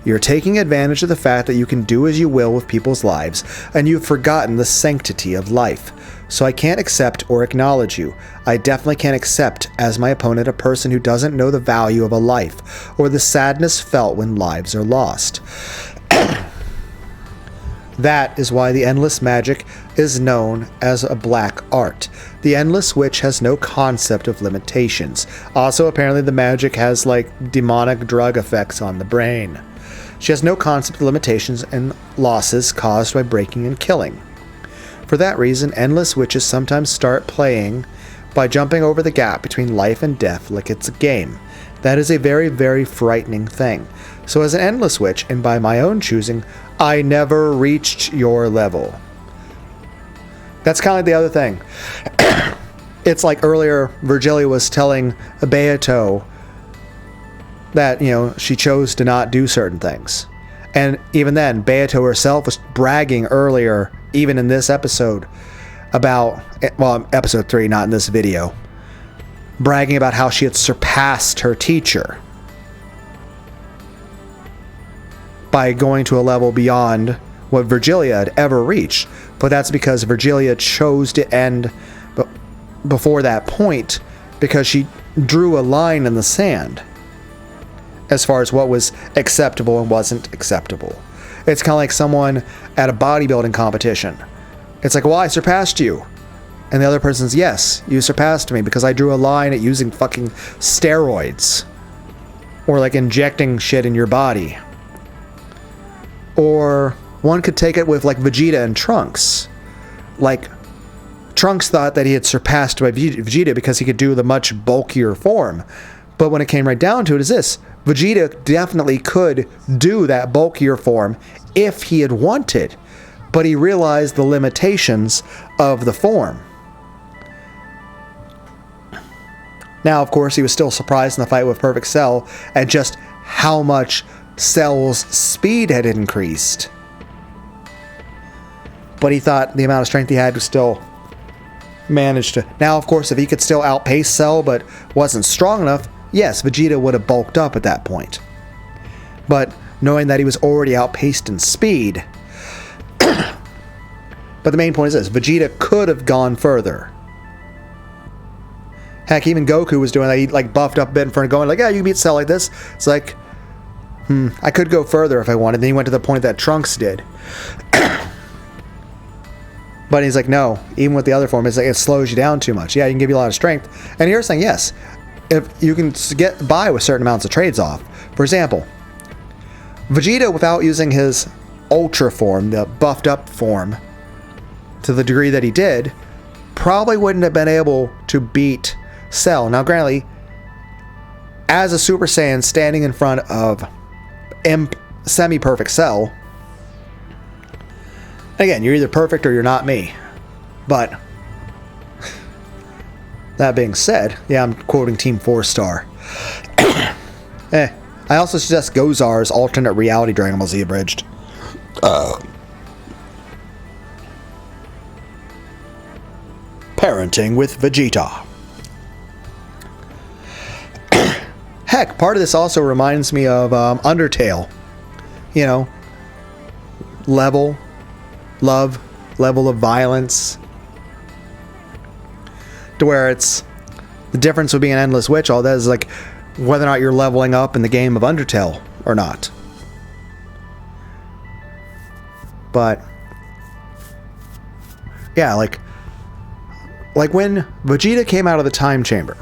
You're taking advantage of the fact that you can do as you will with people's lives, and you've forgotten the sanctity of life. So I can't accept or acknowledge you. I definitely can't accept as my opponent a person who doesn't know the value of a life, or the sadness felt when lives are lost. That is why the Endless Magic is known as a black art. The Endless Witch has no concept of limitations. Also, apparently the magic has, like, demonic drug effects on the brain. She has no concept of limitations and losses caused by breaking and killing. For that reason, Endless Witches sometimes start playing by jumping over the gap between life and death like it's a game. That is a very, very frightening thing. So as an Endless Witch, and by my own choosing, I never reached your level. That's kind of like the other thing. It's like earlier, Virgilia was telling Beato that, you know, she chose to not do certain things. And even then, Beato herself was bragging earlier, even in this episode, about, well, episode 3, not in this video, bragging about how she had surpassed her teacher by going to a level beyond what Virgilia had ever reached. But that's because Virgilia chose to end before that point, because she drew a line in the sand as far as what was acceptable and wasn't acceptable. It's kind of like someone at a bodybuilding competition. It's like, well, I surpassed you. And the other person's, yes, you surpassed me because I drew a line at using fucking steroids. Or like injecting shit in your body. Or one could take it with like Vegeta and Trunks. Like, Trunks thought that he had surpassed by Vegeta because he could do the much bulkier form. But when it came right down to it, is this: Vegeta definitely could do that bulkier form if he had wanted, but he realized the limitations of the form. Now, of course, he was still surprised in the fight with Perfect Cell at just how much Cell's speed had increased. But he thought the amount of strength he had was still managed to... Now, of course, if he could still outpace Cell but wasn't strong enough, yes, Vegeta would have bulked up at that point. But knowing that he was already outpaced in speed... But the main point is this: Vegeta could have gone further. Heck, even Goku was doing that. He like buffed up a bit in front of going like, yeah, you can beat Cell like this. It's like, I could go further if I wanted. Then he went to the point that Trunks did. But he's like, no, even with the other form, it's like it slows you down too much. Yeah, you can give you a lot of strength. And you're saying, yes, if you can get by with certain amounts of trades off. For example, Vegeta, without using his Ultra form, the buffed up form, to the degree that he did, probably wouldn't have been able to beat Cell. Now, granted, as a Super Saiyan standing in front of semi-perfect Cell, again, you're either perfect or you're not me. But that being said, yeah, I'm quoting Team 4-Star. I also suggest Gozar's alternate reality Dragon Ball Z abridged. Parenting with Vegeta. Heck, part of this also reminds me of Undertale. You know, level of violence. To where it's the difference with being an Endless Witch, all that is like whether or not you're leveling up in the game of Undertale or not. But yeah, like when Vegeta came out of the time chamber,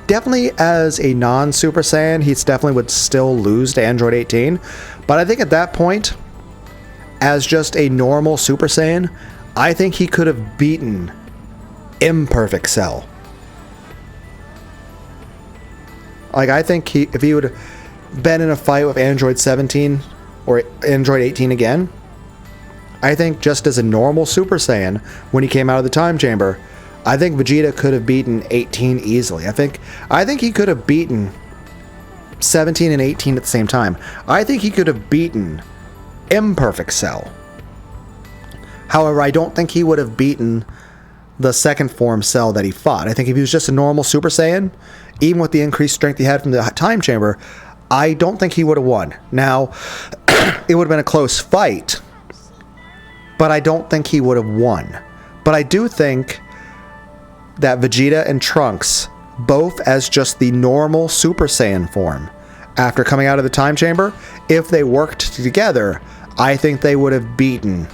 definitely as a non-Super Saiyan, he definitely would still lose to Android 18. But I think at that point, as just a normal Super Saiyan, I think he could have beaten Imperfect Cell. Like, I think if he would have been in a fight with Android 17 or Android 18 again, I think just as a normal Super Saiyan, when he came out of the time chamber, I think Vegeta could have beaten 18 easily. I think he could have beaten 17 and 18 at the same time. I think he could have beaten Imperfect Cell. However, I don't think he would have beaten the second form Cell that he fought. I think if he was just a normal Super Saiyan, even with the increased strength he had from the time chamber, I don't think he would have won. Now, it would have been a close fight, but I don't think he would have won. But I do think that Vegeta and Trunks, both as just the normal Super Saiyan form, after coming out of the time chamber, if they worked together, I think they would have beaten.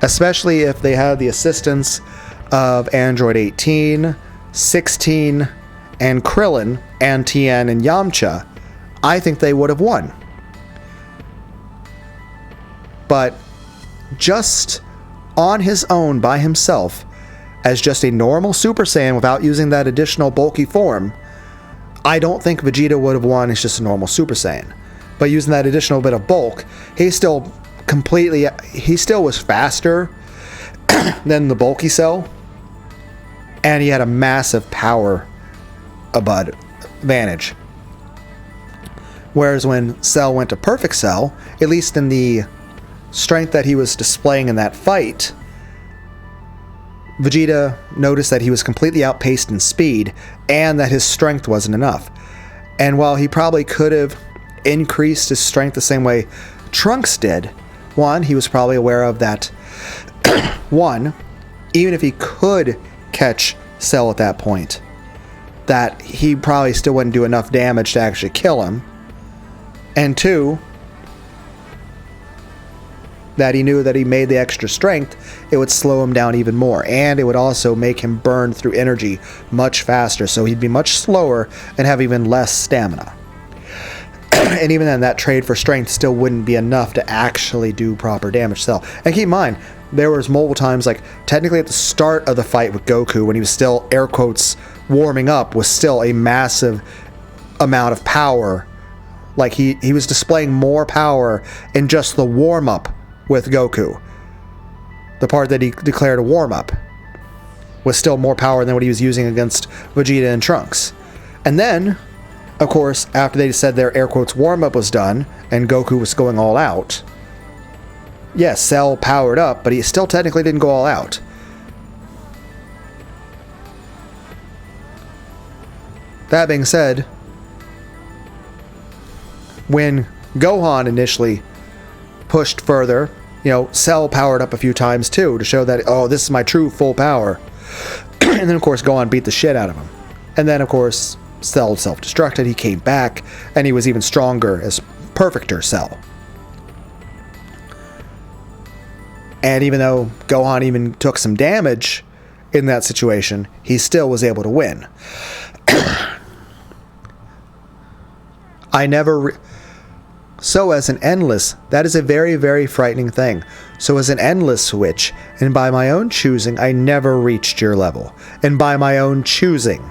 Especially if they had the assistance of Android 18, 16, and Krillin, and Tien and Yamcha, I think they would have won. But just on his own, by himself, as just a normal Super Saiyan without using that additional bulky form, I don't think Vegeta would have won as just a normal Super Saiyan. But using that additional bit of bulk, he still was faster than the bulky Cell, and he had a massive power advantage. Whereas when Cell went to Perfect Cell, at least in the strength that he was displaying in that fight, Vegeta noticed that he was completely outpaced in speed and that his strength wasn't enough. And while he probably could have increased his strength the same way Trunks did, one, he was probably aware of that. One, even if he could catch Cell at that point, that he probably still wouldn't do enough damage to actually kill him. And two, that he knew that he made the extra strength, it would slow him down even more. And it would also make him burn through energy much faster, so he'd be much slower and have even less stamina. And even then, that trade for strength still wouldn't be enough to actually do proper damage to Cell. And keep in mind, there was multiple times, like, technically at the start of the fight with Goku, when he was still, air quotes, warming up, was still a massive amount of power. Like, he was displaying more power in just the warm-up with Goku. The part that he declared a warm-up was still more power than what he was using against Vegeta and Trunks. And then, of course, after they said their air quotes warm-up was done and Goku was going all out, yes, Cell powered up, but he still technically didn't go all out. That being said, when Gohan initially pushed further, Cell powered up a few times too to show that, oh, this is my true full power. And then, of course, Gohan beat the shit out of him. And then, of course, Cell self-destructed, he came back, and he was even stronger as Perfecter Cell. And even though Gohan even took some damage in that situation, he still was able to win. So as an endless, that is a very, very frightening thing. So as an endless switch, and by my own choosing, I never reached your level. And by my own choosing,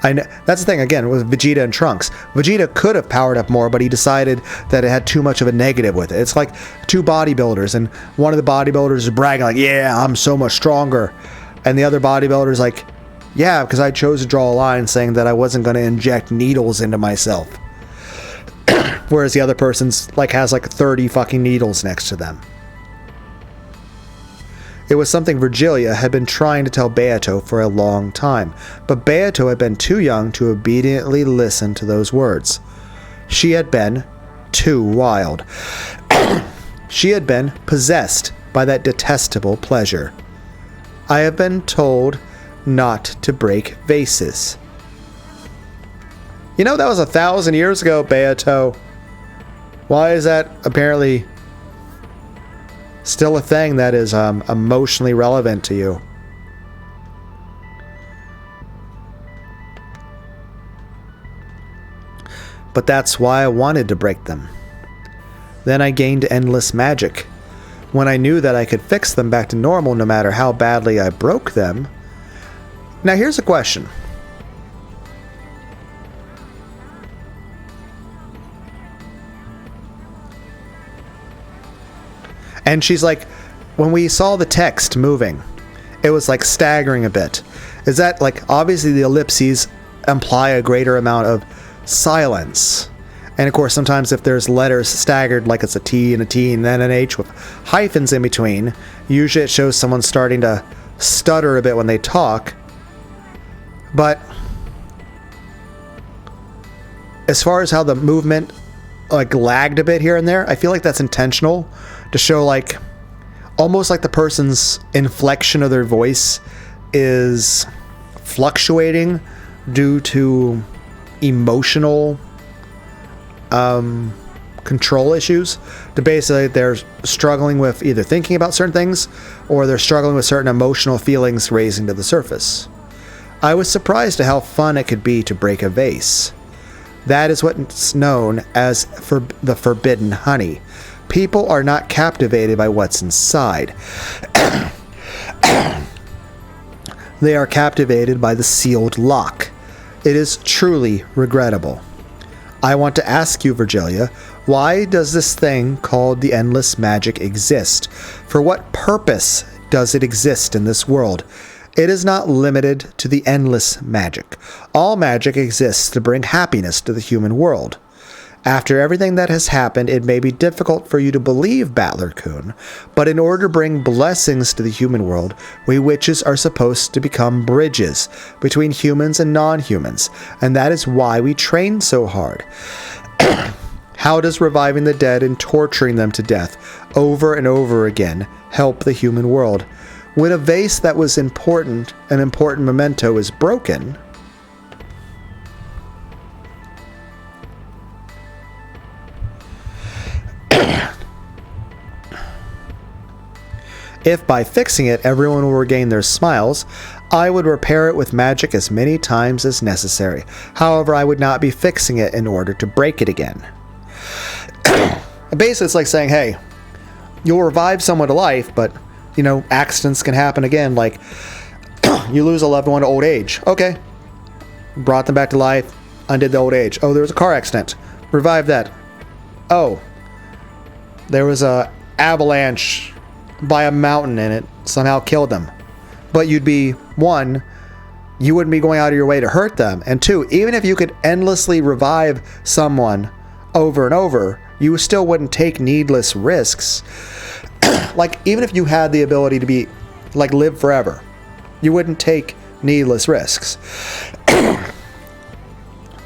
that's the thing, again, with Vegeta and Trunks. Vegeta could have powered up more, but he decided that it had too much of a negative with it. It's like two bodybuilders, and one of the bodybuilders is bragging like, yeah, I'm so much stronger. And the other bodybuilder's like, yeah, because I chose to draw a line saying that I wasn't going to inject needles into myself. Whereas the other person's has 30 fucking needles next to them. It was something Virgilia had been trying to tell Beato for a long time, but Beato had been too young to obediently listen to those words. She had been too wild. She had been possessed by that detestable pleasure. I have been told not to break vases. That was 1,000 years ago, Beato. Why is that apparently still a thing that is emotionally relevant to you? But that's why I wanted to break them. Then I gained endless magic. when I knew that I could fix them back to normal no matter how badly I broke them. Now here's a question. And she's like, when we saw the text moving, it was like staggering a bit. Is that like, obviously the ellipses imply a greater amount of silence. And of course, sometimes if there's letters staggered, like it's a T and then an H with hyphens in between, usually it shows someone starting to stutter a bit when they talk. But as far as how the movement like lagged a bit here and there, I feel like that's intentional to show like almost like the person's inflection of their voice is fluctuating due to emotional control issues. To basically they're struggling with either thinking about certain things or they're struggling with certain emotional feelings raising to the surface. I was surprised at how fun it could be to break a vase. That is what's known as the forbidden honey. People are not captivated by what's inside. They are captivated by the sealed lock. It is truly regrettable. I want to ask you, Virgilia, why does this thing called the endless magic exist? For what purpose does it exist in this world? It is not limited to the endless magic. All magic exists to bring happiness to the human world. After everything that has happened, it may be difficult for you to believe, Battler-kun, but in order to bring blessings to the human world, we witches are supposed to become bridges between humans and non-humans, and that is why we train so hard. How does reviving the dead and torturing them to death over and over again help the human world? When a vase that was important, an important memento, is broken, if by fixing it everyone will regain their smiles, I would repair it with magic as many times as necessary. However, I would not be fixing it in order to break it again. Basically, it's like saying, hey, you'll revive someone to life, but, you know, accidents can happen again. Like, you lose a loved one to old age. Okay. Brought them back to life, undid the old age. Oh, there was a car accident. Revive that. Oh, there was a avalanche by a mountain and it somehow killed them. But you'd be, one, you wouldn't be going out of your way to hurt them. And two, even if you could endlessly revive someone over and over, you still wouldn't take needless risks. Like, even if you had the ability to be, like, live forever, you wouldn't take needless risks.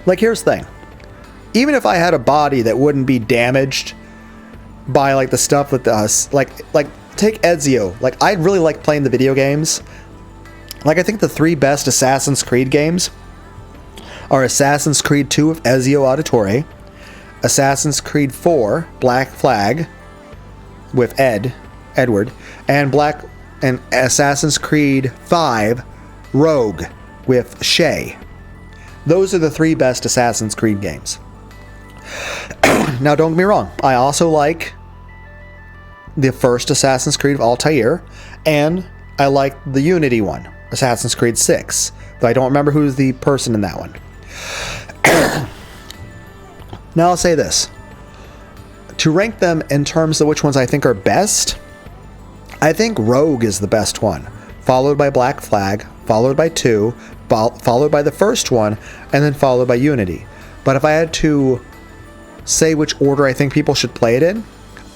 Like, here's the thing. Even if I had a body that wouldn't be damaged by, like, the stuff that us, like, take Ezio. Like, I really like playing the video games. Like, I think the 3 best Assassin's Creed games are Assassin's Creed 2 with Ezio Auditore, Assassin's Creed 4, Black Flag, with Edward, and Assassin's Creed 5, Rogue, with Shay. Those are the 3 best Assassin's Creed games. Now, don't get me wrong. I also like the first Assassin's Creed of Altair, and I like the Unity one, Assassin's Creed 6, though I don't remember who's the person in that one. Now I'll say this. To rank them in terms of which ones I think are best, I think Rogue is the best one, followed by Black Flag, followed by 2, followed by the first one, and then followed by Unity. But if I had to say which order I think people should play it in,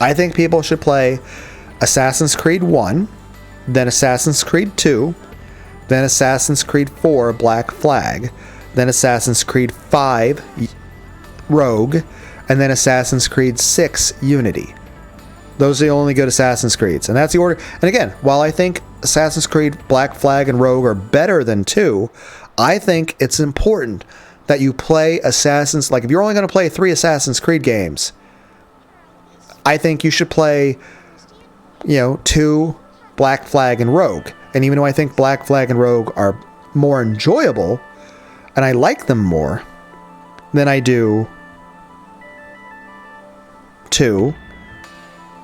I think people should play Assassin's Creed 1, then Assassin's Creed 2, then Assassin's Creed 4 Black Flag, then Assassin's Creed 5 Rogue, and then Assassin's Creed 6 Unity. Those are the only good Assassin's Creeds, and that's the order. And again, while I think Assassin's Creed Black Flag and Rogue are better than 2, I think it's important that you play Assassin's, like if you're only going to play 3 Assassin's Creed games, I think you should play, 2, Black Flag, and Rogue. And even though I think Black Flag and Rogue are more enjoyable, and I like them more than I do 2,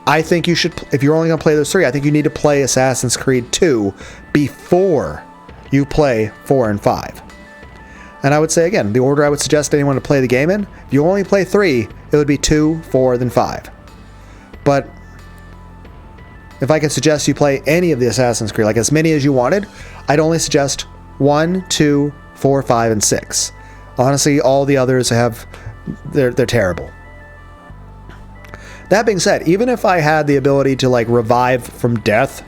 I think you should, if you're only going to play those 3, I think you need to play Assassin's Creed 2 before you play 4 and 5. And I would say, again, the order I would suggest anyone to play the game in, if you only play 3, it would be 2, 4, then 5. But if I could suggest you play any of the Assassin's Creed, like as many as you wanted, I'd only suggest 1, 2, 4, 5, and 6. Honestly, all the others they're terrible. That being said, even if I had the ability to like revive from death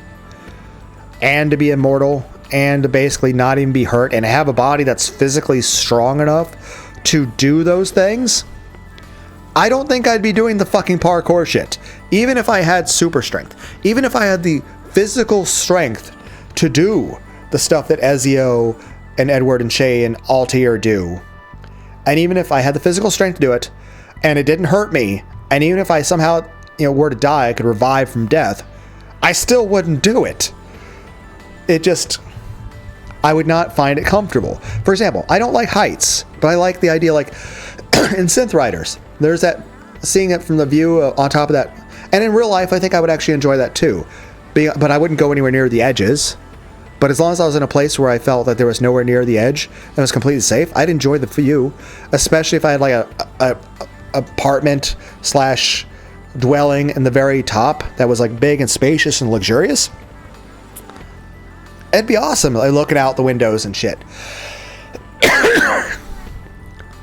and to be immortal and to basically not even be hurt and have a body that's physically strong enough to do those things, I don't think I'd be doing the fucking parkour shit. Even if I had super strength, even if I had the physical strength to do the stuff that Ezio and Edward and Shay and Altair do, and even if I had the physical strength to do it and it didn't hurt me, and even if I somehow, were to die, I could revive from death, I still wouldn't do it. I would not find it comfortable. For example, I don't like heights, but I like the idea, like, in Synth Riders, there's that, seeing it from the view on top of that, and in real life, I think I would actually enjoy that too. But I wouldn't go anywhere near the edges. But as long as I was in a place where I felt that there was nowhere near the edge and was completely safe, I'd enjoy the view, especially if I had like a apartment / dwelling in the very top that was like big and spacious and luxurious. It'd be awesome, like looking out the windows and shit.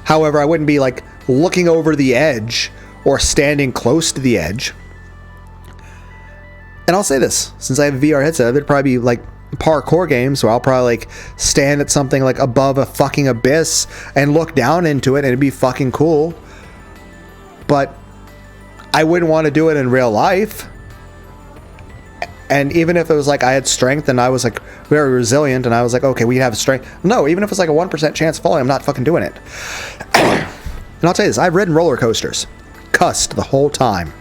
However, I wouldn't be like looking over the edge or standing close to the edge. And I'll say this, since I have a VR headset, there'd probably be like parkour games where I'll probably like stand at something like above a fucking abyss and look down into it, and it'd be fucking cool. But I wouldn't want to do it in real life. And even if it was like I had strength and I was like very resilient and I was like, okay, we have strength. No, even if it's like a 1% chance of falling, I'm not fucking doing it. And I'll tell you this, I've ridden roller coasters. Cussed the whole time.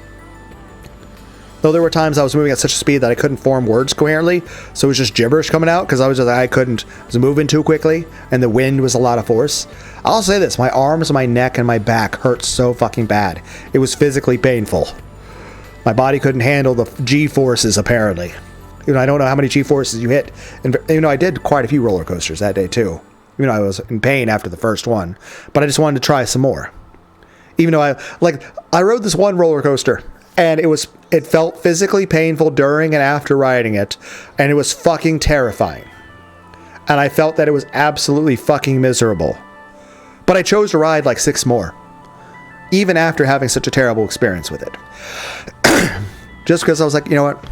Though there were times I was moving at such a speed that I couldn't form words coherently, so it was just gibberish coming out because I was moving too quickly and the wind was a lot of force. I'll say this, my arms, my neck, and my back hurt so fucking bad. It was physically painful. My body couldn't handle the G-forces, apparently. I don't know how many G-forces you hit. And I did quite a few roller coasters that day too. I was in pain after the first one, but I just wanted to try some more. Even though I rode this one roller coaster, and it felt physically painful during and after riding it, and it was fucking terrifying. And I felt that it was absolutely fucking miserable. But I chose to ride like 6 more, even after having such a terrible experience with it. Just because I was like, you know what?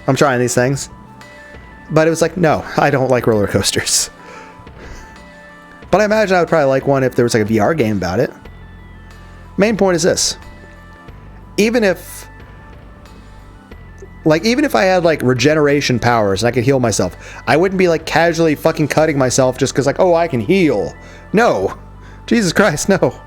I'm trying these things. But it was like, no, I don't like roller coasters. But I imagine I would probably like one if there was like a VR game about it. Main point is this. Even if I had like regeneration powers and I could heal myself, I wouldn't be like casually fucking cutting myself just because like, oh, I can heal. No. Jesus Christ, no.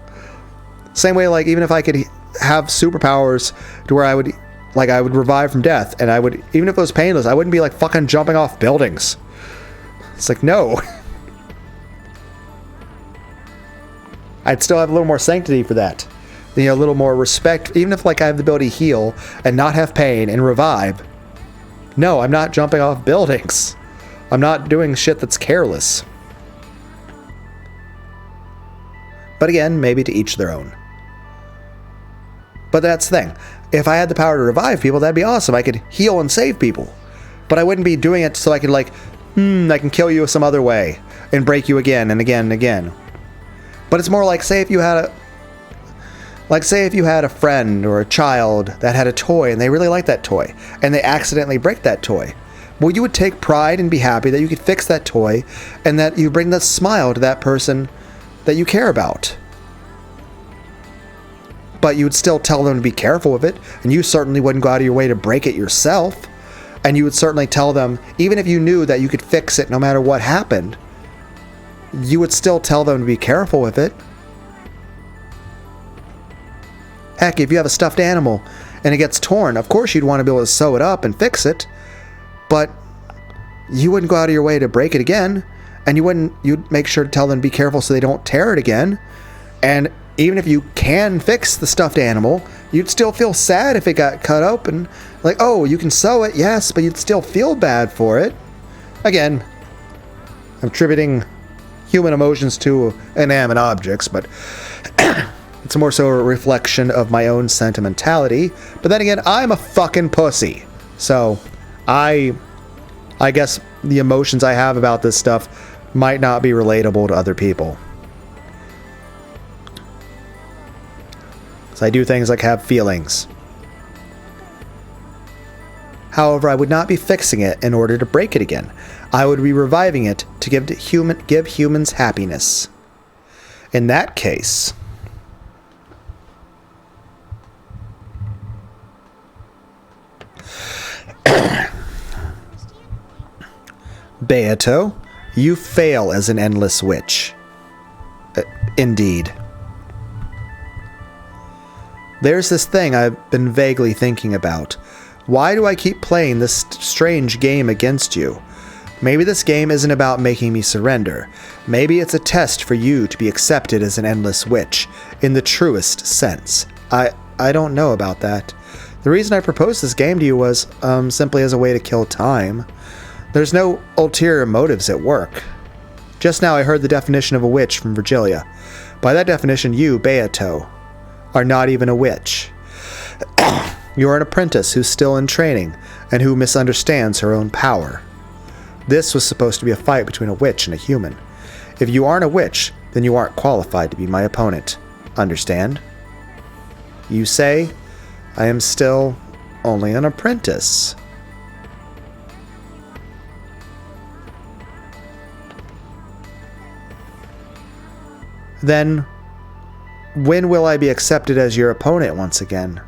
Same way, like, even if I could have superpowers to where I would revive from death, and even if it was painless, I wouldn't be like fucking jumping off buildings. It's like, no. I'd still have a little more sanctity for that. A little more respect, even if like I have the ability to heal and not have pain and revive. No, I'm not jumping off buildings. I'm not doing shit that's careless. But again, maybe to each their own. But that's the thing. If I had the power to revive people, that'd be awesome. I could heal and save people. But I wouldn't be doing it so I could like, I can kill you some other way and break you again and again and again. But it's more like, say if you had a friend or a child that had a toy and they really liked that toy and they accidentally break that toy. Well, you would take pride and be happy that you could fix that toy and that you bring the smile to that person that you care about. But you would still tell them to be careful with it, and you certainly wouldn't go out of your way to break it yourself. And you would certainly tell them, even if you knew that you could fix it no matter what happened, you would still tell them to be careful with it. Heck, if you have a stuffed animal and it gets torn, of course you'd want to be able to sew it up and fix it, but you wouldn't go out of your way to break it again, and you'd make sure to tell them to be careful so they don't tear it again. And even if you can fix the stuffed animal, You'd still feel sad if it got cut open. Like, oh, you can sew it, yes, but you'd still feel bad for it. Again, I'm attributing human emotions to inanimate objects, but it's more so a reflection of my own sentimentality. But then again, I'm a fucking pussy. So, I guess the emotions I have about this stuff might not be relatable to other people. So I do things like have feelings. However, I would not be fixing it in order to break it again. I would be reviving it to give humans happiness. In that case, Beato, you fail as an endless witch. Indeed. There's this thing I've been vaguely thinking about. Why do I keep playing this strange game against you? Maybe this game isn't about making me surrender. Maybe it's a test for you to be accepted as an endless witch, in the truest sense. I don't know about that. The reason I proposed this game to you was simply as a way to kill time. There's no ulterior motives at work. Just now I heard the definition of a witch from Virgilia. By that definition, you, Beato, are not even a witch. You're an apprentice who's still in training, and who misunderstands her own power. This was supposed to be a fight between a witch and a human. If you aren't a witch, then you aren't qualified to be my opponent. Understand? You say, I am still only an apprentice. Then, when will I be accepted as your opponent once again?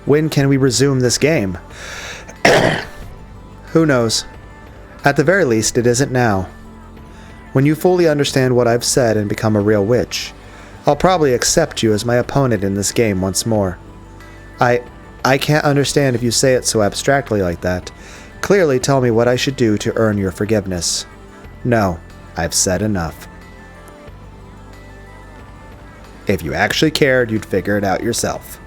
When can we resume this game? Who knows? At the very least, it isn't now. When you fully understand what I've said and become a real witch, I'll probably accept you as my opponent in this game once more. I can't understand if you say it so abstractly like that. Clearly tell me what I should do to earn your forgiveness. No, I've said enough. If you actually cared, you'd figure it out yourself.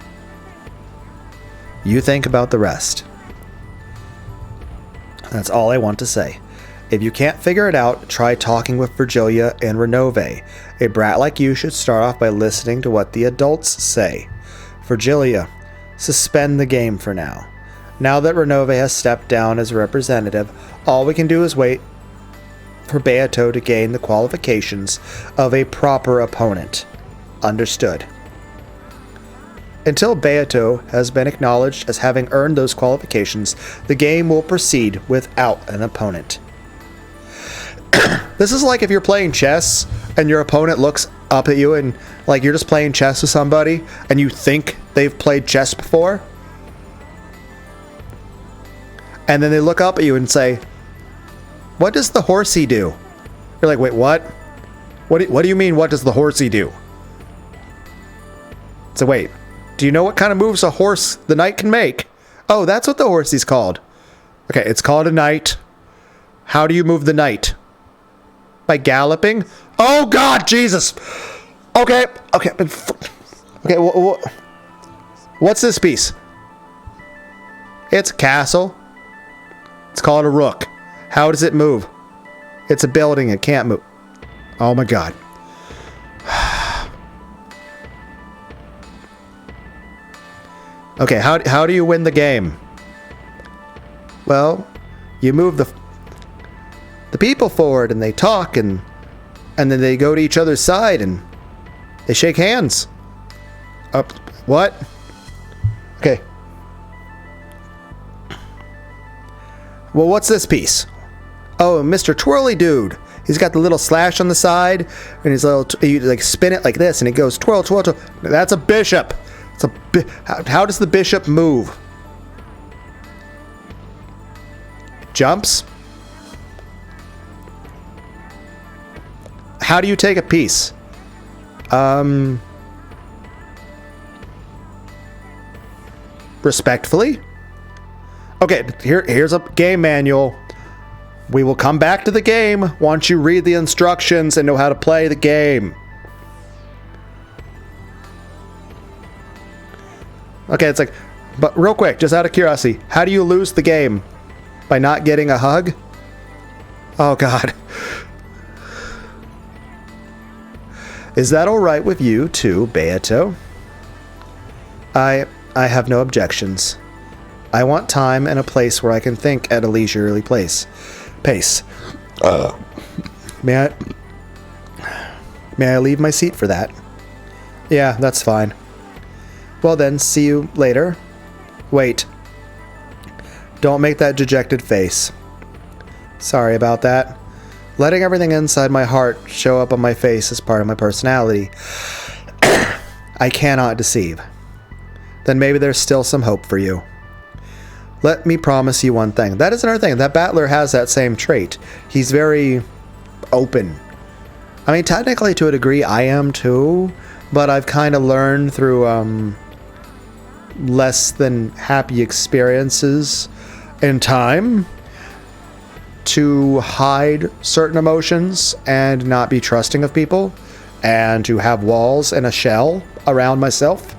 You think about the rest. That's all I want to say. If you can't figure it out, try talking with Virgilia and Renove. A brat like you should start off by listening to what the adults say. Virgilia, suspend the game for now. Now that Renove has stepped down as a representative, all we can do is wait for Beato to gain the qualifications of a proper opponent. Understood. Until Beato has been acknowledged as having earned those qualifications, the game will proceed without an opponent. This is like if you're playing chess and your opponent looks up at you and like you're just playing chess with somebody and you think they've played chess before. And then they look up at you and say, "What does the horsey do?" You're like, "Wait, what? What do you mean, what does the horsey do?" So wait, do you know what kind of moves the knight can make? Oh, that's what the horsey's called. Okay, it's called a knight. How do you move the knight? By galloping? Oh God, Jesus! Okay. What's this piece? It's a castle. It's called a rook. How does it move? It's a building. It can't move. Oh my God. Okay, how do you win the game? Well, you move the people forward and they talk and then they go to each other's side and they shake hands. What? Okay. Well, what's this piece? Oh, Mr. Twirly Dude. He's got the little slash on the side and you like spin it like this and it goes twirl, twirl, twirl. That's a bishop. How does the bishop move? Jumps? How do you take a piece? Respectfully? Okay, here's a game manual. We will come back to the game once you read the instructions and know how to play the game. Okay, it's like, but real quick, just out of curiosity, how do you lose the game? By not getting a hug? Oh, God. Is that all right with you, too, Beato? I have no objections. I want time and a place where I can think at a leisurely pace. May I leave my seat for that? Yeah, that's fine. Well then, see you later. Wait. Don't make that dejected face. Sorry about that. Letting everything inside my heart show up on my face is part of my personality. I cannot deceive. Then maybe there's still some hope for you. Let me promise you one thing. That is another thing. That battler has that same trait. He's very open. I mean, technically, to a degree, I am too. But I've kind of learned through less than happy experiences in time to hide certain emotions and not be trusting of people, and to have walls and a shell around myself.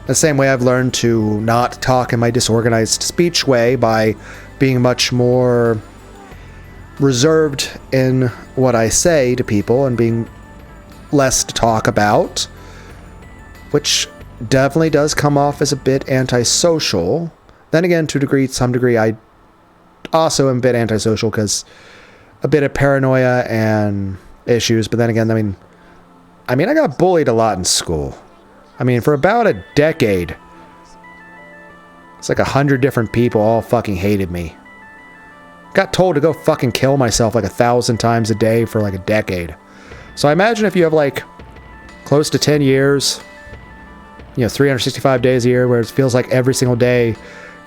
The same way I've learned to not talk in my disorganized speech way by being much more reserved in what I say to people and being less to talk about, which definitely does come off as a bit antisocial. Then again, to some degree, I also am a bit antisocial because a bit of paranoia and issues. But then again, I mean, I got bullied a lot in school. I mean, for about a decade, it's like 100 different people all fucking hated me. Got told to go fucking kill myself like 1,000 times a day for like a decade. So I imagine if you have like close to 10 years, 365 days a year, where it feels like every single day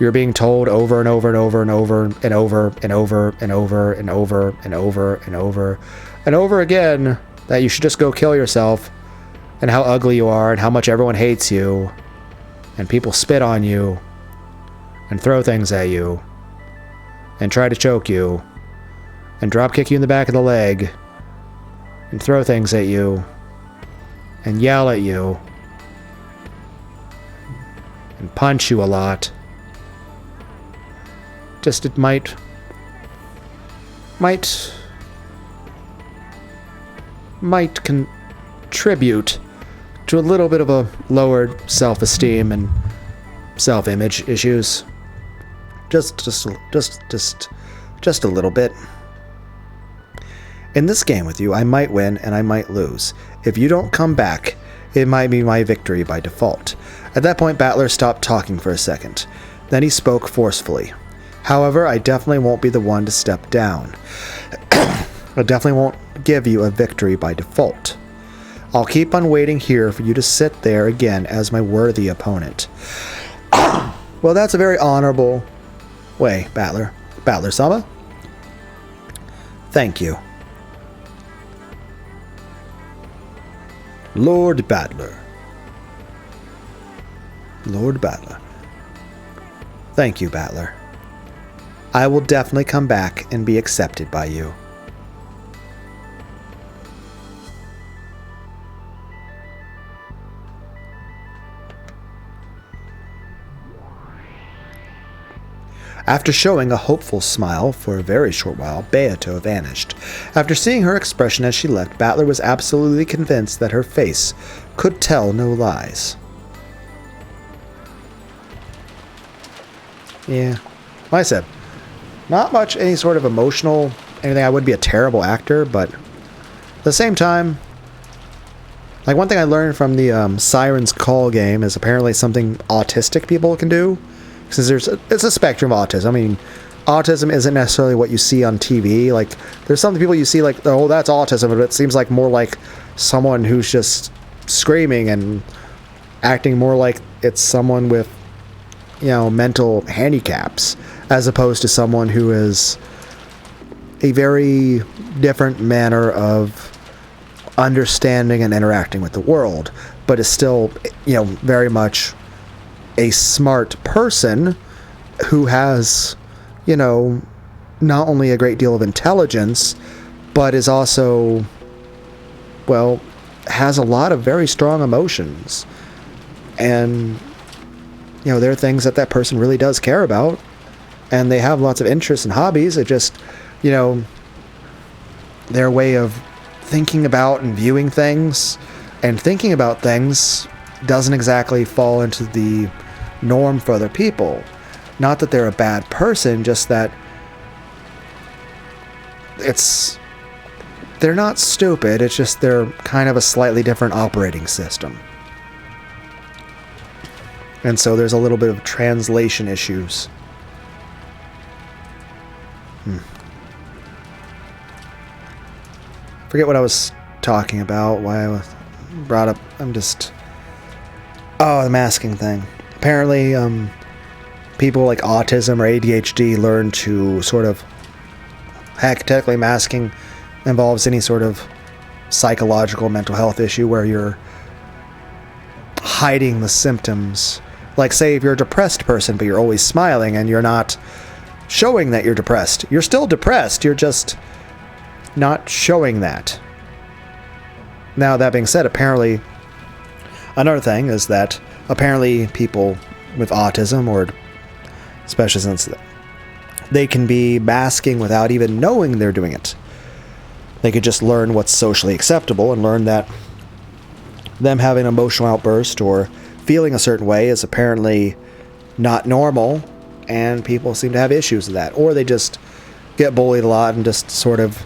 you're being told over and over and over and over and over and over and over and over and over and over and over again that you should just go kill yourself, and how ugly you are and how much everyone hates you and people spit on you and throw things at you and try to choke you and drop kick you in the back of the leg and throw things at you and yell at you and punch you a lot. Just it might contribute to a little bit of a lowered self-esteem and self-image issues. Just a little bit. In this game with you, I might win and I might lose. If you don't come back, it might be my victory by default. At that point, Battler stopped talking for a second. Then he spoke forcefully. However, I definitely won't be the one to step down. I definitely won't give you a victory by default. I'll keep on waiting here for you to sit there again as my worthy opponent. Well, that's a very honorable way, Battler. Battler-sama? Thank you. Lord Battler. Lord Battler. Thank you, Battler. I will definitely come back and be accepted by you. After showing a hopeful smile for a very short while, Beato vanished. After seeing her expression as she left, Battler was absolutely convinced that her face could tell no lies. Yeah, like I said, not much any sort of emotional anything. I would be a terrible actor, but at the same time, like one thing I learned from the Siren's Call game is apparently something autistic people can do. Because it's a spectrum of autism. I mean, autism isn't necessarily what you see on TV. Like, there's some people you see like, oh, that's autism, but it seems like more like someone who's just screaming and acting more like it's someone with, mental handicaps, as opposed to someone who is a very different manner of understanding and interacting with the world, but is still, very much a smart person, who has, you know, not only a great deal of intelligence, but is also, well, has a lot of very strong emotions. And, you know, there are things that that person really does care about, and they have lots of interests and hobbies. It just, you know, their way of thinking about and viewing things and thinking about things doesn't exactly fall into the norm for other people. Not that they're a bad person, just that they're not stupid, it's just they're kind of a slightly different operating system. And so there's a little bit of translation issues. Forget what I was talking about, why I was brought up. The masking thing. Apparently, people like autism or ADHD learn to sort of, technically masking involves any sort of psychological mental health issue where you're hiding the symptoms. Like, say, if you're a depressed person, but you're always smiling and you're not showing that you're depressed. You're still depressed, you're just not showing that. Now, that being said, apparently, another thing is that apparently people with autism, or especially since they can be masking without even knowing they're doing it. They could just learn what's socially acceptable and learn that them having an emotional outburst or feeling a certain way is apparently not normal, and people seem to have issues with that. Or they just get bullied a lot and just sort of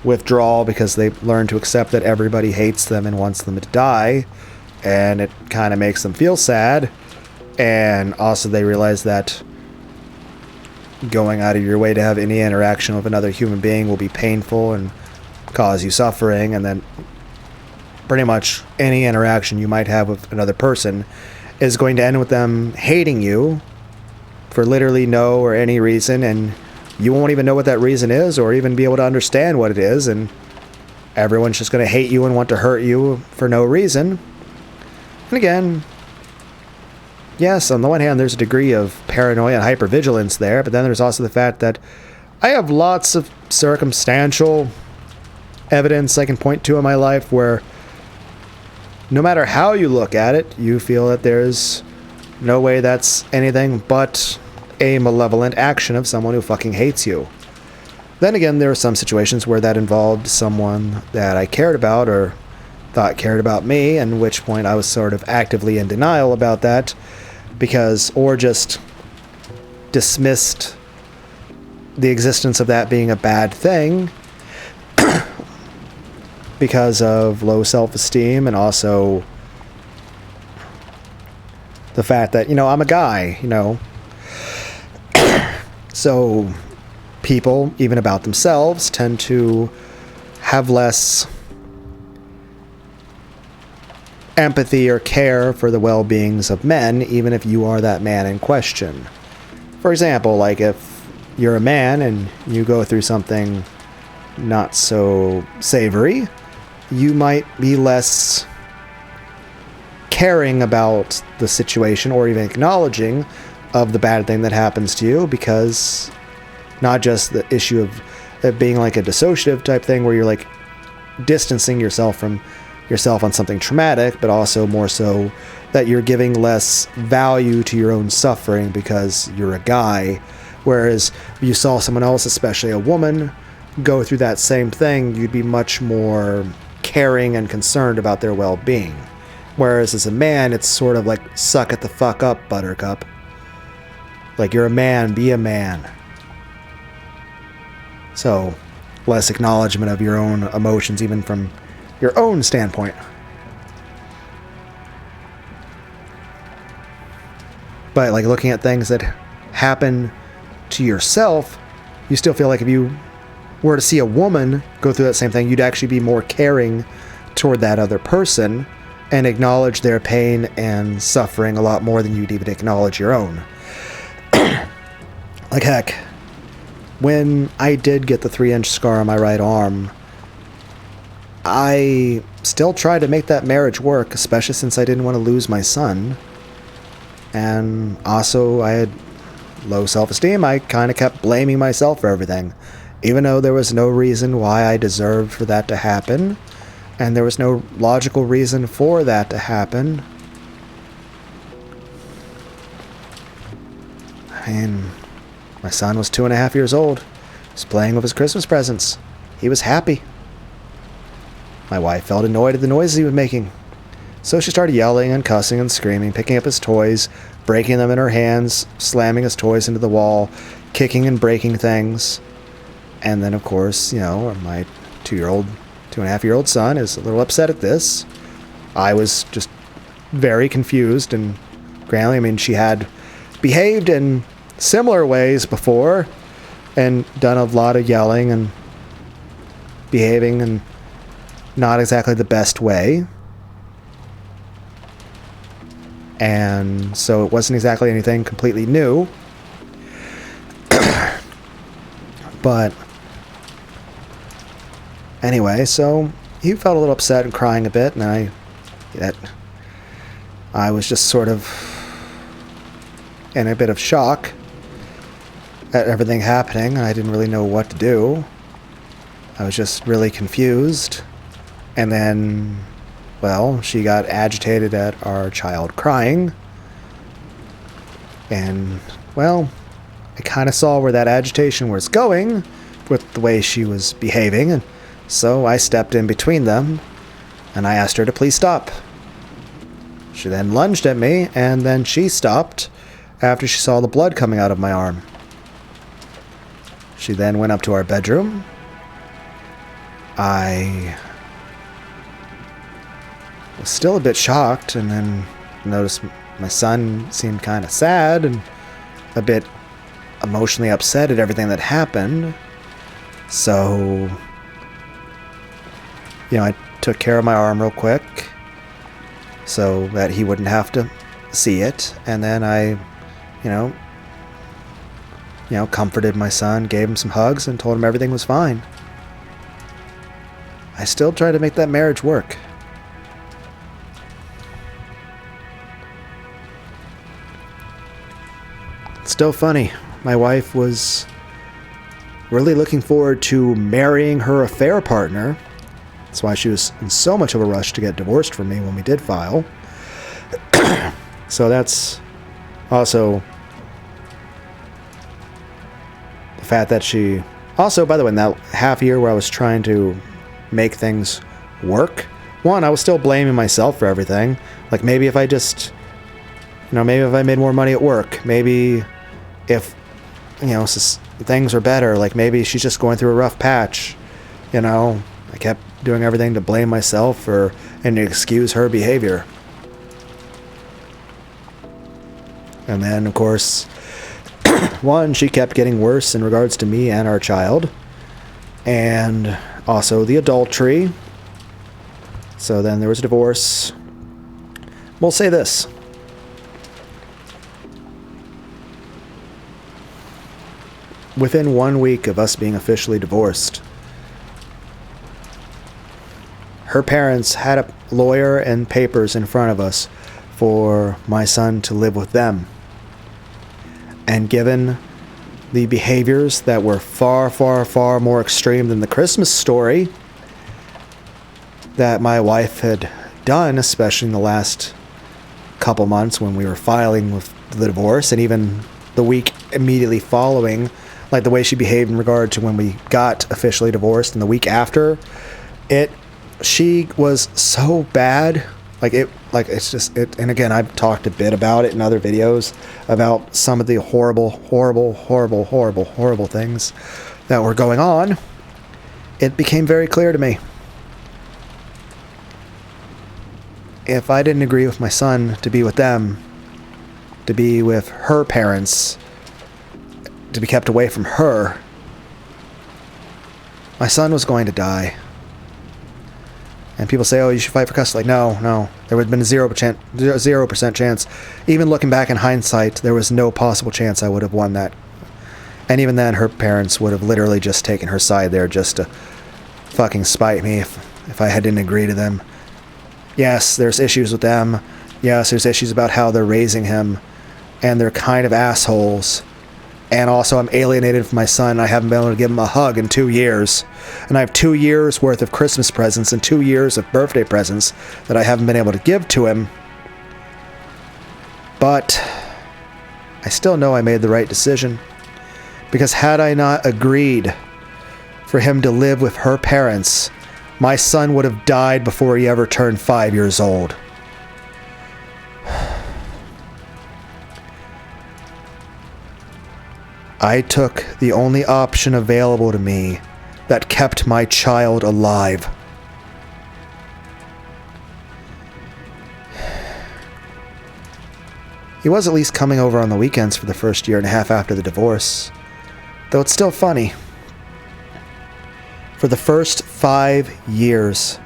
withdraw because they learn to accept that everybody hates them and wants them to die, and it kind of makes them feel sad. And also they realize that going out of your way to have any interaction with another human being will be painful and cause you suffering, and then pretty much any interaction you might have with another person is going to end with them hating you for literally no or any reason, and you won't even know what that reason is or even be able to understand what it is, and everyone's just going to hate you and want to hurt you for no reason. And again, yes, on the one hand, there's a degree of paranoia and hypervigilance there, but then there's also the fact that I have lots of circumstantial evidence I can point to in my life where no matter how you look at it, you feel that there's no way that's anything but a malevolent action of someone who fucking hates you. Then again, there were some situations where that involved someone that I cared about or thought cared about me, at which point I was sort of actively in denial about that, or just dismissed the existence of that being a bad thing because of low self-esteem, and also the fact that, I'm a guy, So people, even about themselves, tend to have less empathy or care for the well-beings of men, even if you are that man in question. For example, like if you're a man and you go through something not so savory, you might be less caring about the situation or even acknowledging of the bad thing that happens to you, because not just the issue of it being like a dissociative type thing where you're like distancing yourself from yourself on something traumatic, but also more so that you're giving less value to your own suffering because you're a guy. Whereas if you saw someone else, especially a woman, go through that same thing, you'd be much more caring and concerned about their well-being. Whereas as a man, it's sort of like, suck it the fuck up, buttercup. Like, you're a man, be a man. So, less acknowledgement of your own emotions, even from your own standpoint. But, like, looking at things that happen to yourself, you still feel like if you were to see a woman go through that same thing, you'd actually be more caring toward that other person and acknowledge their pain and suffering a lot more than you'd even acknowledge your own. Like, heck, when I did get the 3-inch scar on my right arm, I still tried to make that marriage work, especially since I didn't want to lose my son. And also, I had low self-esteem. I kind of kept blaming myself for everything, even though there was no reason why I deserved for that to happen, and there was no logical reason for that to happen. I mean, my son was 2.5 years old. He was playing with his Christmas presents. He was happy. My wife felt annoyed at the noises he was making. So she started yelling and cussing and screaming, picking up his toys, breaking them in her hands, slamming his toys into the wall, kicking and breaking things. And then, of course, my 2.5-year-old son is a little upset at this. I was just very confused, and Granley, I mean, she had behaved in similar ways before and done a lot of yelling and behaving in not exactly the best way. And so it wasn't exactly anything completely new. But anyway, so he felt a little upset and crying a bit, and I was just sort of in a bit of shock at everything happening, and I didn't really know what to do. I was just really confused. And then, well, she got agitated at our child crying. And, well, I kind of saw where that agitation was going with the way she was behaving, and so I stepped in between them, and I asked her to please stop. She then lunged at me, and then she stopped after she saw the blood coming out of my arm. She then went up to our bedroom. I was still a bit shocked, and then noticed my son seemed kind of sad and a bit emotionally upset at everything that happened. So, I took care of my arm real quick so that he wouldn't have to see it. And then I, comforted my son, gave him some hugs, and told him everything was fine. I still tried to make that marriage work. It's still funny. My wife was really looking forward to marrying her affair partner. That's why she was in so much of a rush to get divorced from me when we did file. So that's also the fact that she... Also, by the way, in that half year where I was trying to make things work, one, I was still blaming myself for everything. Like, maybe if I just... maybe if I made more money at work, maybe if, things are better, like maybe she's just going through a rough patch, I kept doing everything to blame myself for and to excuse her behavior. And then, of course, one, she kept getting worse in regards to me and our child, and also the adultery. So then there was a divorce. We'll say this. Within 1 week of us being officially divorced, her parents had a lawyer and papers in front of us for my son to live with them. And given the behaviors that were far, far, far more extreme than the Christmas story that my wife had done, especially in the last couple months when we were filing with the divorce, and even the week immediately following, like the way she behaved in regard to when we got officially divorced and the week after, she was so bad. And again, I've talked a bit about it in other videos about some of the horrible, horrible, horrible, horrible, horrible things that were going on. It became very clear to me. If I didn't agree with my son to be with them, to be with her parents, to be kept away from her, my son was going to die. And people say, oh, you should fight for custody. Like, no. There would have been a 0% chance. Even looking back in hindsight, there was no possible chance I would have won that. And even then, her parents would have literally just taken her side there just to fucking spite me if I didn't agree to them. Yes, there's issues with them. Yes, there's issues about how they're raising him. and they're kind of assholes. And also, I'm alienated from my son. I haven't been able to give him a hug in 2 years. And I have 2 years worth of Christmas presents and 2 years of birthday presents that I haven't been able to give to him. But I still know I made the right decision. Because had I not agreed for him to live with her parents, my son would have died before he ever turned 5 years old. I took the only option available to me that kept my child alive. He was at least coming over on the weekends for the first year and a half after the divorce. Though it's still funny. For the first 5 years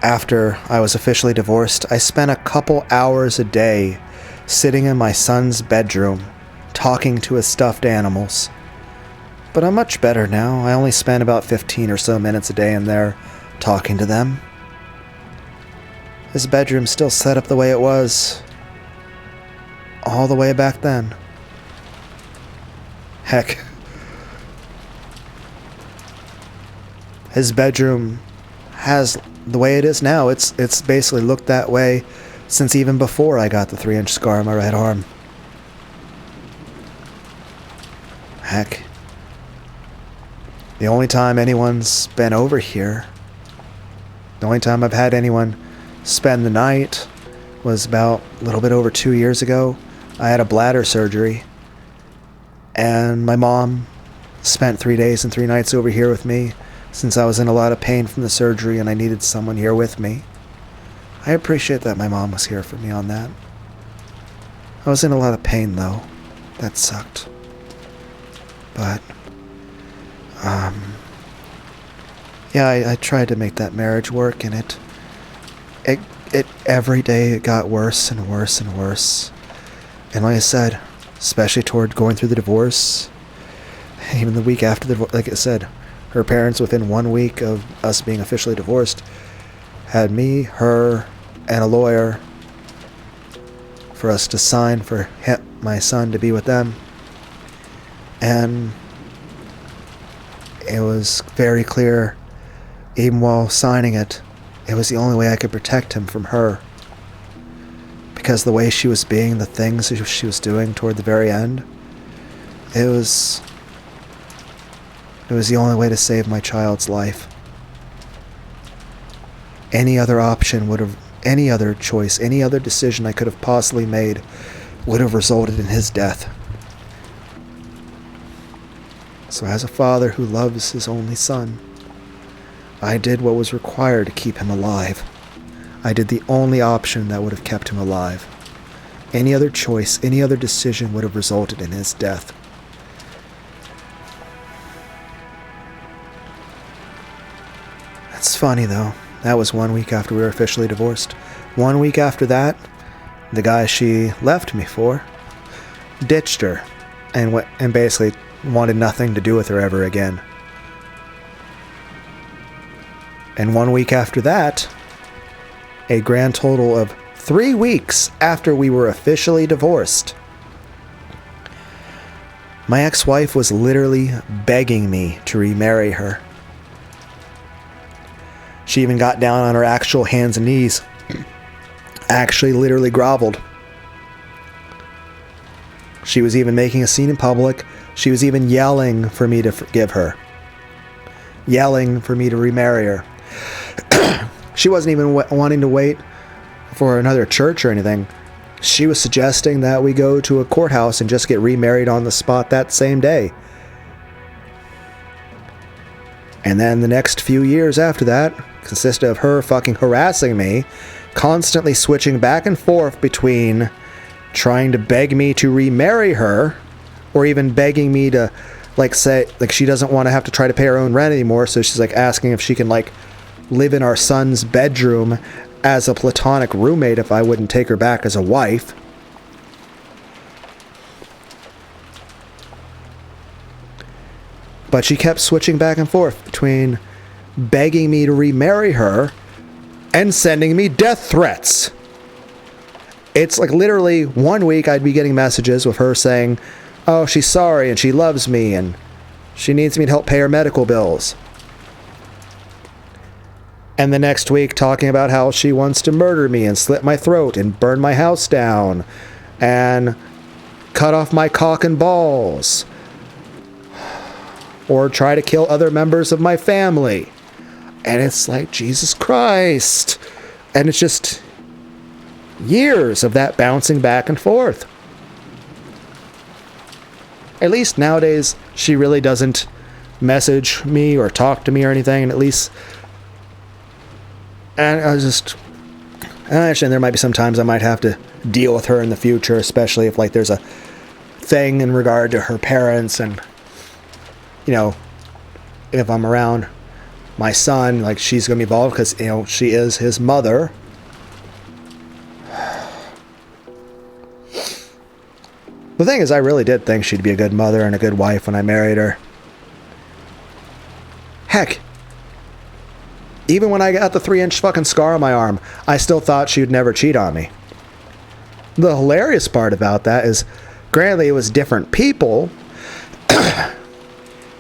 after I was officially divorced, I spent a couple hours a day sitting in my son's bedroom talking to his stuffed animals. But I'm much better now. I only spend about 15 or so minutes a day in there talking to them. His bedroom's still set up the way it was all the way back then. Heck, his bedroom has the way it is now. It's basically looked that way since even before I got the 3-inch scar on my right arm. Heck, the only time anyone's been over here, the only time I've had anyone spend the night was about a little bit over 2 years ago. I had a bladder surgery, and my mom spent 3 days and 3 nights over here with me since I was in a lot of pain from the surgery and I needed someone here with me. I appreciate that my mom was here for me on that. I was in a lot of pain, though. That sucked. But, yeah, I tried to make that marriage work, and it every day it got worse and worse and worse. And like I said, especially toward going through the divorce, even the week after the divorce, like I said, her parents, within 1 week of us being officially divorced, had me, her, and a lawyer for us to sign for my son to be with them. And it was very clear, even while signing it, it was the only way I could protect him from her. Because the way she was being, the things she was doing toward the very end, it was the only way to save my child's life. Any other option would have, any other choice, any other decision I could have possibly made would have resulted in his death. So as a father who loves his only son, I did what was required to keep him alive. I did the only option that would have kept him alive. Any other choice, any other decision would have resulted in his death. That's funny, though. That was 1 week after we were officially divorced. 1 week after that, the guy she left me for ditched her and basically wanted nothing to do with her ever again. And 1 week after that, a grand total of 3 weeks after we were officially divorced, my ex-wife was literally begging me to remarry her. She even got down on her actual hands and knees, actually literally groveled. She was even making a scene in public. She was even yelling for me to forgive her. Yelling for me to remarry her. She wasn't even wanting to wait for another church or anything. She was suggesting that we go to a courthouse and just get remarried on the spot that same day. And then the next few years after that consisted of her fucking harassing me, constantly switching back and forth between trying to beg me to remarry her, or even begging me to, say she doesn't want to have to try to pay her own rent anymore, so she's asking if she can live in our son's bedroom as a platonic roommate if I wouldn't take her back as a wife. But she kept switching back and forth between begging me to remarry her and sending me death threats. It's like literally 1 week I'd be getting messages with her saying, oh, she's sorry and she loves me and she needs me to help pay her medical bills. And the next week talking about how she wants to murder me and slit my throat and burn my house down and cut off my cock and balls. Or try to kill other members of my family. And it's like, Jesus Christ. And it's just years of that bouncing back and forth. At least nowadays, she really doesn't message me or talk to me or anything. And at least... And I understand there might be some times I might have to deal with her in the future, especially if like there's a thing in regard to her parents and, you know, if I'm around my son, like she's going to be involved because, you know, she is his mother. The thing is, I really did think she'd be a good mother and a good wife when I married her. Heck, even when I got the 3-inch fucking scar on my arm, I still thought she would never cheat on me. The hilarious part about that is, granted, it was different people,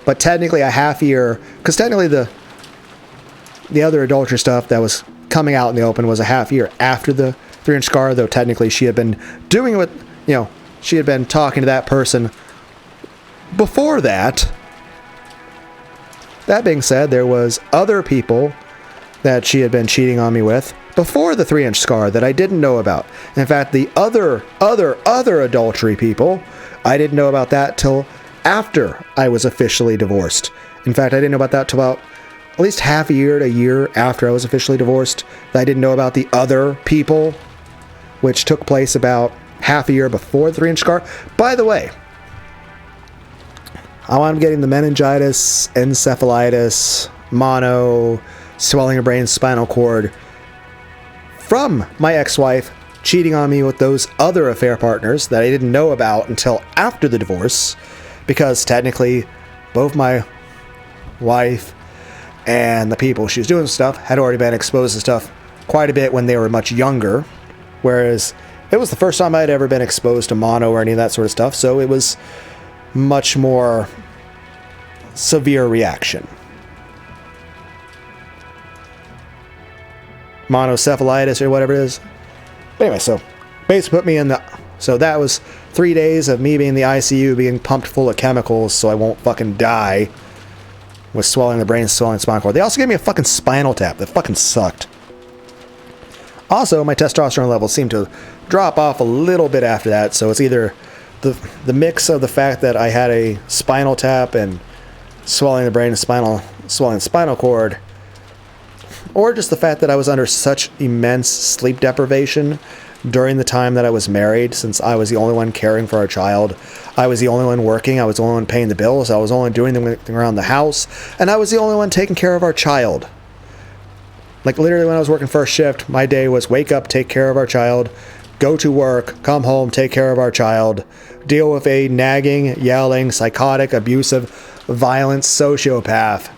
but technically a half year, because technically the other adultery stuff that was coming out in the open was a half year after the 3-inch scar, though technically she had been doing what, you know, she had been talking to that person before that. That being said, there was other people that she had been cheating on me with before the 3-inch scar that I didn't know about. In fact, the other adultery people, I didn't know about that till after I was officially divorced. In fact, I didn't know about that till about at least half a year to a year after I was officially divorced. I didn't know about the other people, which took place about half a year before the 3-inch scar. By the way, I wound up getting the meningitis, encephalitis, mono, swelling of brain, spinal cord from my ex-wife cheating on me with those other affair partners that I didn't know about until after the divorce, because technically both my wife and the people she was doing stuff had already been exposed to stuff quite a bit when they were much younger, whereas it was the first time I'd ever been exposed to mono or any of that sort of stuff, so it was much more severe reaction. Monocephalitis or whatever it is. But anyway, so basically put me in the... So that was 3 days of me being in the ICU, being pumped full of chemicals so I won't fucking die with swelling the brain, swelling the spinal cord. They also gave me a fucking spinal tap. That fucking sucked. Also, my testosterone levels seemed to drop off a little bit after that, so it's either the mix of the fact that I had a spinal tap and swelling the brain and swelling the spinal cord, or just the fact that I was under such immense sleep deprivation during the time that I was married, since I was the only one caring for our child. I was the only one working. I was the only one paying the bills. I was only doing anything around the house. And I was the only one taking care of our child. Like literally when I was working first shift, my day was wake up, take care of our child, go to work, come home, take care of our child, deal with a nagging, yelling, psychotic, abusive, violent sociopath,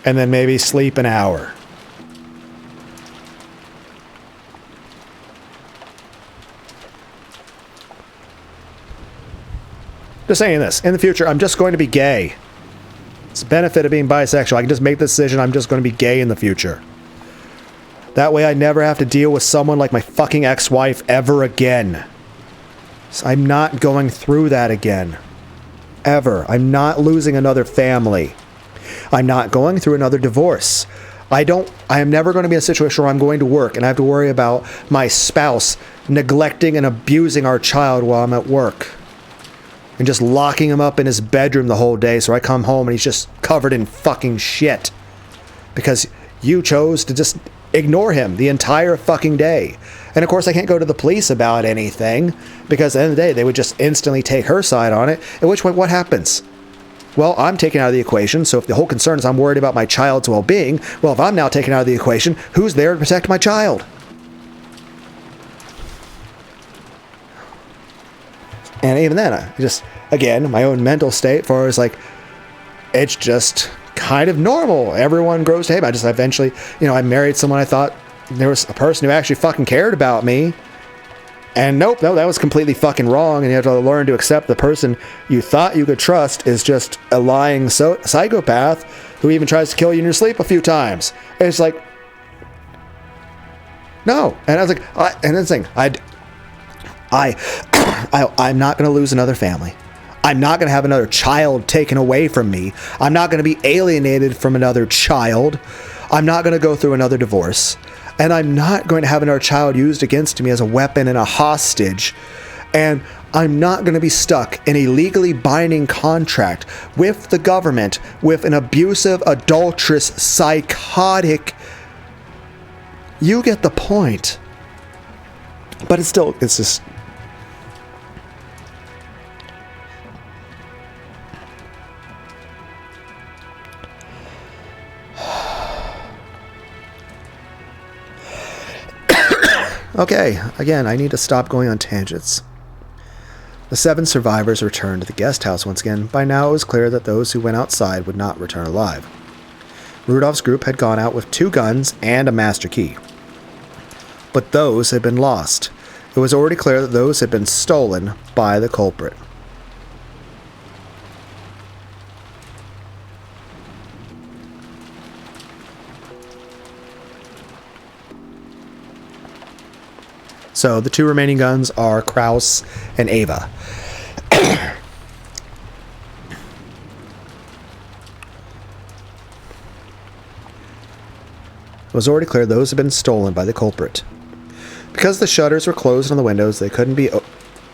and then maybe sleep an hour. Just saying this. In the future, I'm just going to be gay. It's the benefit of being bisexual. I can just make the decision I'm just going to be gay in the future. That way I never have to deal with someone like my fucking ex-wife ever again. So I'm not going through that again. Ever. I'm not losing another family. I'm not going through another divorce. I am never going to be in a situation where I'm going to work and I have to worry about my spouse neglecting and abusing our child while I'm at work. And just locking him up in his bedroom the whole day so I come home and he's just covered in fucking shit. Because you chose to just ignore him the entire fucking day. And of course I can't go to the police about anything, because at the end of the day they would just instantly take her side on it, at which point what happens? Well, I'm taken out of the equation, so if the whole concern is I'm worried about my child's well-being, well, if I'm now taken out of the equation, who's there to protect my child? And even then, I just, again, my own mental state for is like, it's just kind of normal. Everyone grows to hate. I just eventually, I married someone I thought there was a person who actually fucking cared about me. And no, that was completely fucking wrong. And you have to learn to accept the person you thought you could trust is just a lying psychopath who even tries to kill you in your sleep a few times. And it's like, no. And I was like, and then saying, I'm not going to lose another family. I'm not going to have another child taken away from me. I'm not going to be alienated from another child. I'm not going to go through another divorce. And I'm not going to have another child used against me as a weapon and a hostage. And I'm not going to be stuck in a legally binding contract with the government, with an abusive, adulterous, psychotic. You get the point. But it's just... Okay, again, I need to stop going on tangents. The 7 survivors returned to the guest house once again. By now it was clear that those who went outside would not return alive. Rudolph's group had gone out with 2 guns and a master key. But those had been lost. It was already clear that those had been stolen by the culprit. So the 2 remaining guns are Kraus and Ava. It was already clear those had been stolen by the culprit. Because the shutters were closed on the windows, they couldn't be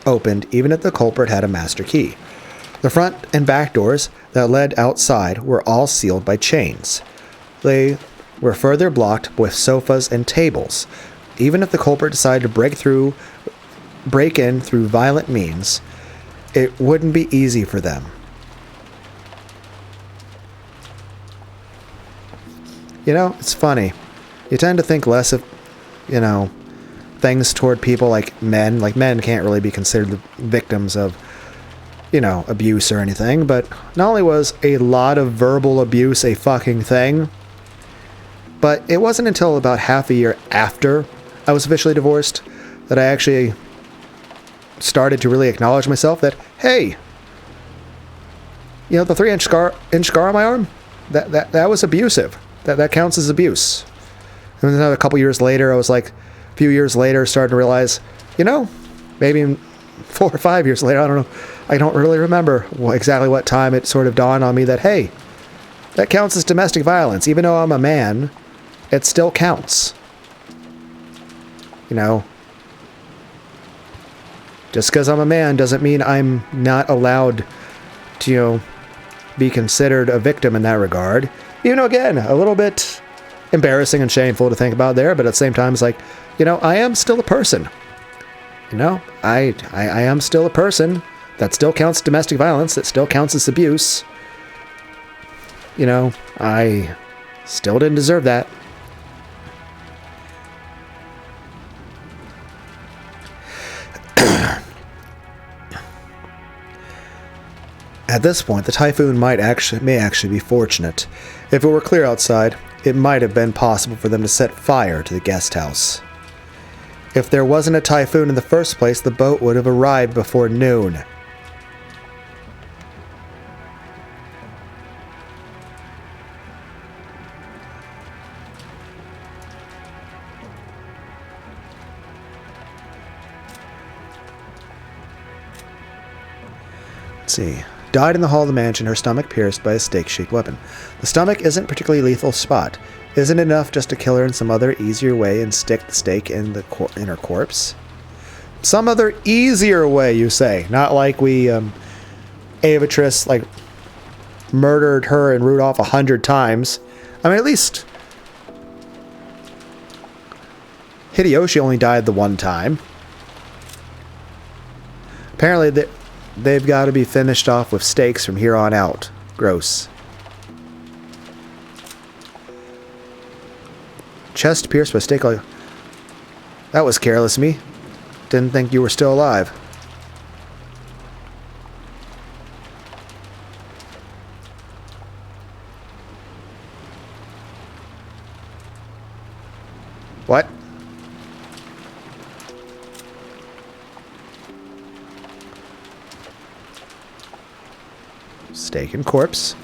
opened even if the culprit had a master key. The front and back doors that led outside were all sealed by chains. They were further blocked with sofas and tables. Even if the culprit decided to break in through violent means, it wouldn't be easy for them. You know, it's funny. You tend to think less of, things toward people like men. Like, men can't really be considered victims of, abuse or anything. But not only was a lot of verbal abuse a fucking thing, but it wasn't until about half a year after I was officially divorced that I actually started to really acknowledge myself that, hey, the 3-inch scar on my arm, that was abusive. That counts as abuse. And then a couple years later, I was like, a few years later, starting to realize, maybe 4 or 5 years later, I don't know, I don't really remember exactly what time it sort of dawned on me that, hey, that counts as domestic violence. Even though I'm a man, it still counts. Just because I'm a man doesn't mean I'm not allowed to, be considered a victim in that regard. Even though, again, a little bit embarrassing and shameful to think about there, but at the same time, it's like, I am still a person. I am still a person. That still counts as domestic violence. That still counts as abuse. I still didn't deserve that. At this point, the typhoon may actually be fortunate. If it were clear outside, it might have been possible for them to set fire to the guest house. If there wasn't a typhoon in the first place, the boat would have arrived before noon. Let's see. Died in the hall of the mansion, her stomach pierced by a stake-shaped weapon. The stomach isn't a particularly lethal spot. Isn't it enough just to kill her in some other easier way and stick the stake in her corpse? Some other easier way, you say? Not like we, Avatrice, murdered her and Rudolph 100 times. I mean, at least Hideyoshi only died the one time. Apparently, they've got to be finished off with stakes from here on out. Gross. Chest pierced by a stake. That was careless of me. Didn't think you were still alive. What? Steak and corpse.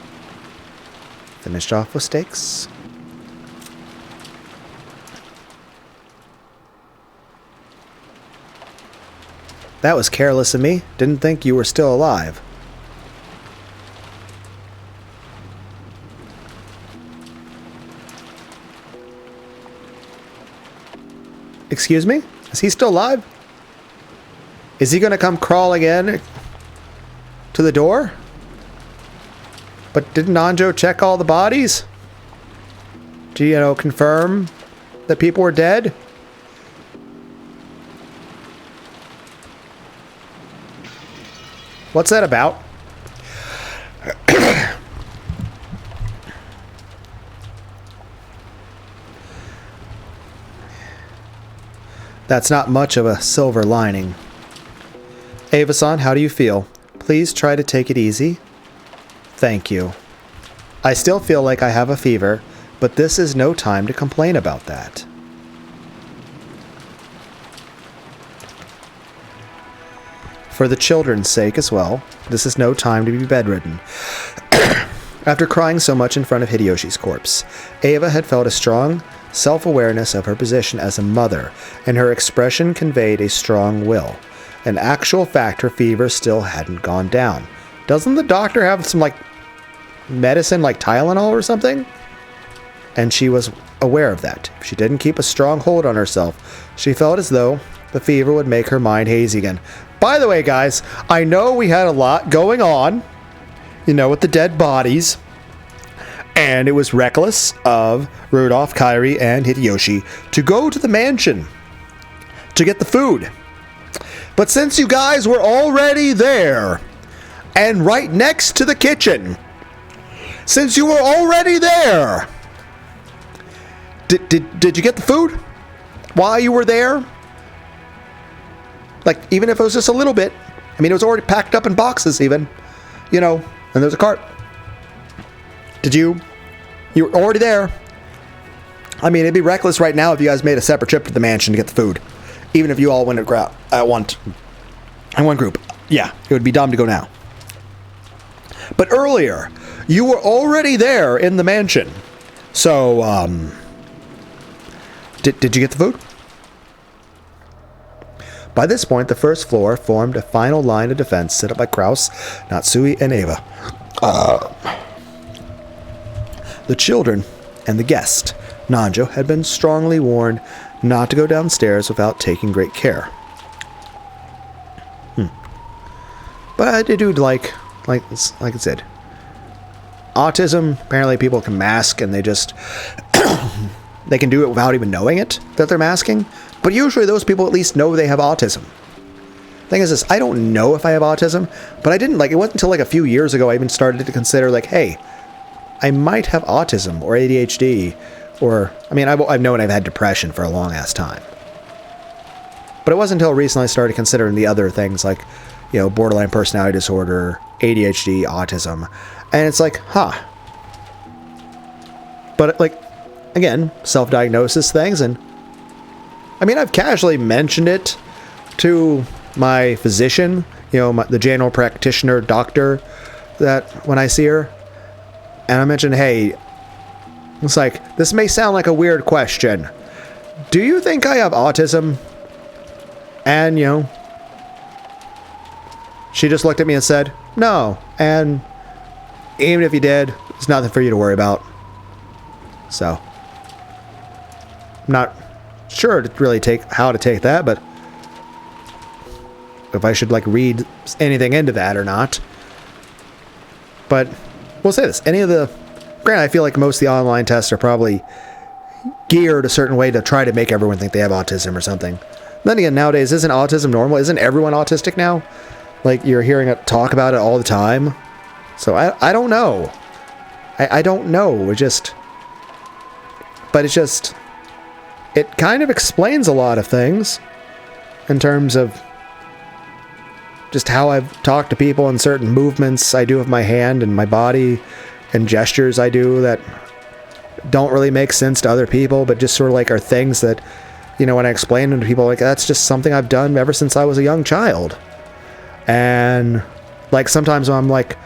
Finished off with steaks. That was careless of me. Didn't think you were still alive. Excuse me? Is he still alive? Is he gonna come crawling in to the door? But didn't Anjo check all the bodies? To, you know, confirm that people were dead? What's that about? That's not much of a silver lining. Ava-san, how do you feel? Please try to take it easy. Thank you. I still feel like I have a fever, but this is no time to complain about that. For the children's sake as well, this is no time to be bedridden. After crying so much in front of Hideyoshi's corpse, Ava had felt a strong self-awareness of her position as a mother, and her expression conveyed a strong will. In actual fact, her fever still hadn't gone down. Doesn't the doctor have some, like, medicine like Tylenol or something? And she was aware of that. If she didn't keep a strong hold on herself, she felt as though the fever would make her mind hazy again. By the way, guys, I know we had a lot going on, you know, with the dead bodies, and it was reckless of Rudolph, Kairi, and Hideyoshi to go to the mansion to get the food. But since you guys were already there, and right next to the kitchen, since you were already there, did you get the food while you were there? Like, even if it was just a little bit. I mean, it was already packed up in boxes even. You know, and there's a cart. You were already there. I mean, it'd be reckless right now if you guys made a separate trip to the mansion to get the food. Even if you all went at one group. Yeah, it would be dumb to go now. But earlier, you were already there in the mansion. So, did you get the food? By this point, the first floor formed a final line of defense set up by Kraus, Natsui, and Ava. The children and the guest, Nanjo, had been strongly warned not to go downstairs without taking great care. But I do like I said, autism, apparently people can mask and they just, they can do it without even knowing it, that they're masking. But usually those people at least know they have autism. Thing is this, I don't know if I have autism, but I didn't, like, it wasn't until like a few years ago I even started to consider, like, hey, I might have autism or ADHD, or, I mean, I've known I've had depression for a long ass time. But it wasn't until recently I started considering the other things, like, you know, borderline personality disorder, ADHD, autism, and it's like, huh. But, like, again, self-diagnosis things, and I mean, I've casually mentioned it to my physician, you know, the general practitioner doctor, that when I see her, and I mentioned, hey, it's like, this may sound like a weird question. Do you think I have autism? And, you know, she just looked at me and said, no. And even if you did, it's nothing for you to worry about. So, I'm not sure to really how to take that, but if I should, like, read anything into that or not. But we'll say this, granted, I feel like most of the online tests are probably geared a certain way to try to make everyone think they have autism or something. Then again, nowadays, isn't autism normal? Isn't everyone autistic now? Like, you're hearing it talk about it all the time. So I don't know. I don't know. It kind of explains a lot of things in terms of just how I've talked to people and certain movements I do with my hand and my body and gestures I do that don't really make sense to other people, but just sort of like are things that, you know, when I explain them to people, like, that's just something I've done ever since I was a young child. And like sometimes when I'm like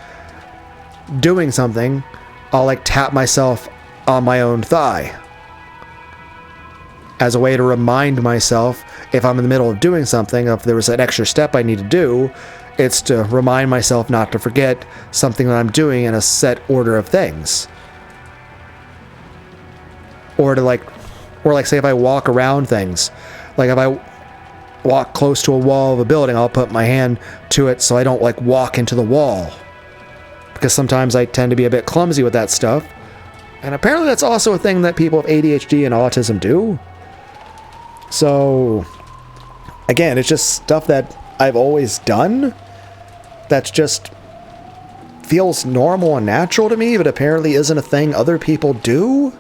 doing something, I'll like tap myself on my own thigh as a way to remind myself, if I'm in the middle of doing something, if there was an extra step I need to do, it's to remind myself not to forget something that I'm doing in a set order of things. Or say if I walk around things, like if I walk close to a wall of a building, I'll put my hand to it so I don't like walk into the wall. Because sometimes I tend to be a bit clumsy with that stuff. And apparently that's also a thing that people with ADHD and autism do. So, again, it's just stuff that I've always done that's just feels normal and natural to me, but apparently isn't a thing other people do.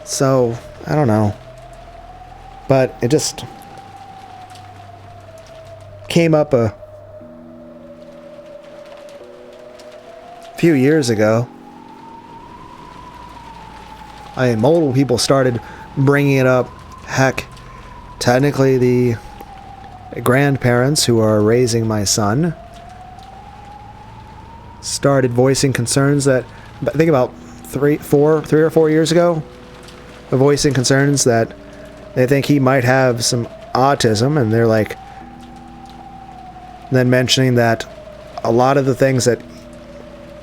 So, I don't know. But it just came up a few years ago. Multiple people started bringing it up. Heck, technically the grandparents who are raising my son started voicing concerns that, I think about 3 or 4 years ago, voicing concerns that they think he might have some autism, and they're like, then mentioning that a lot of the things that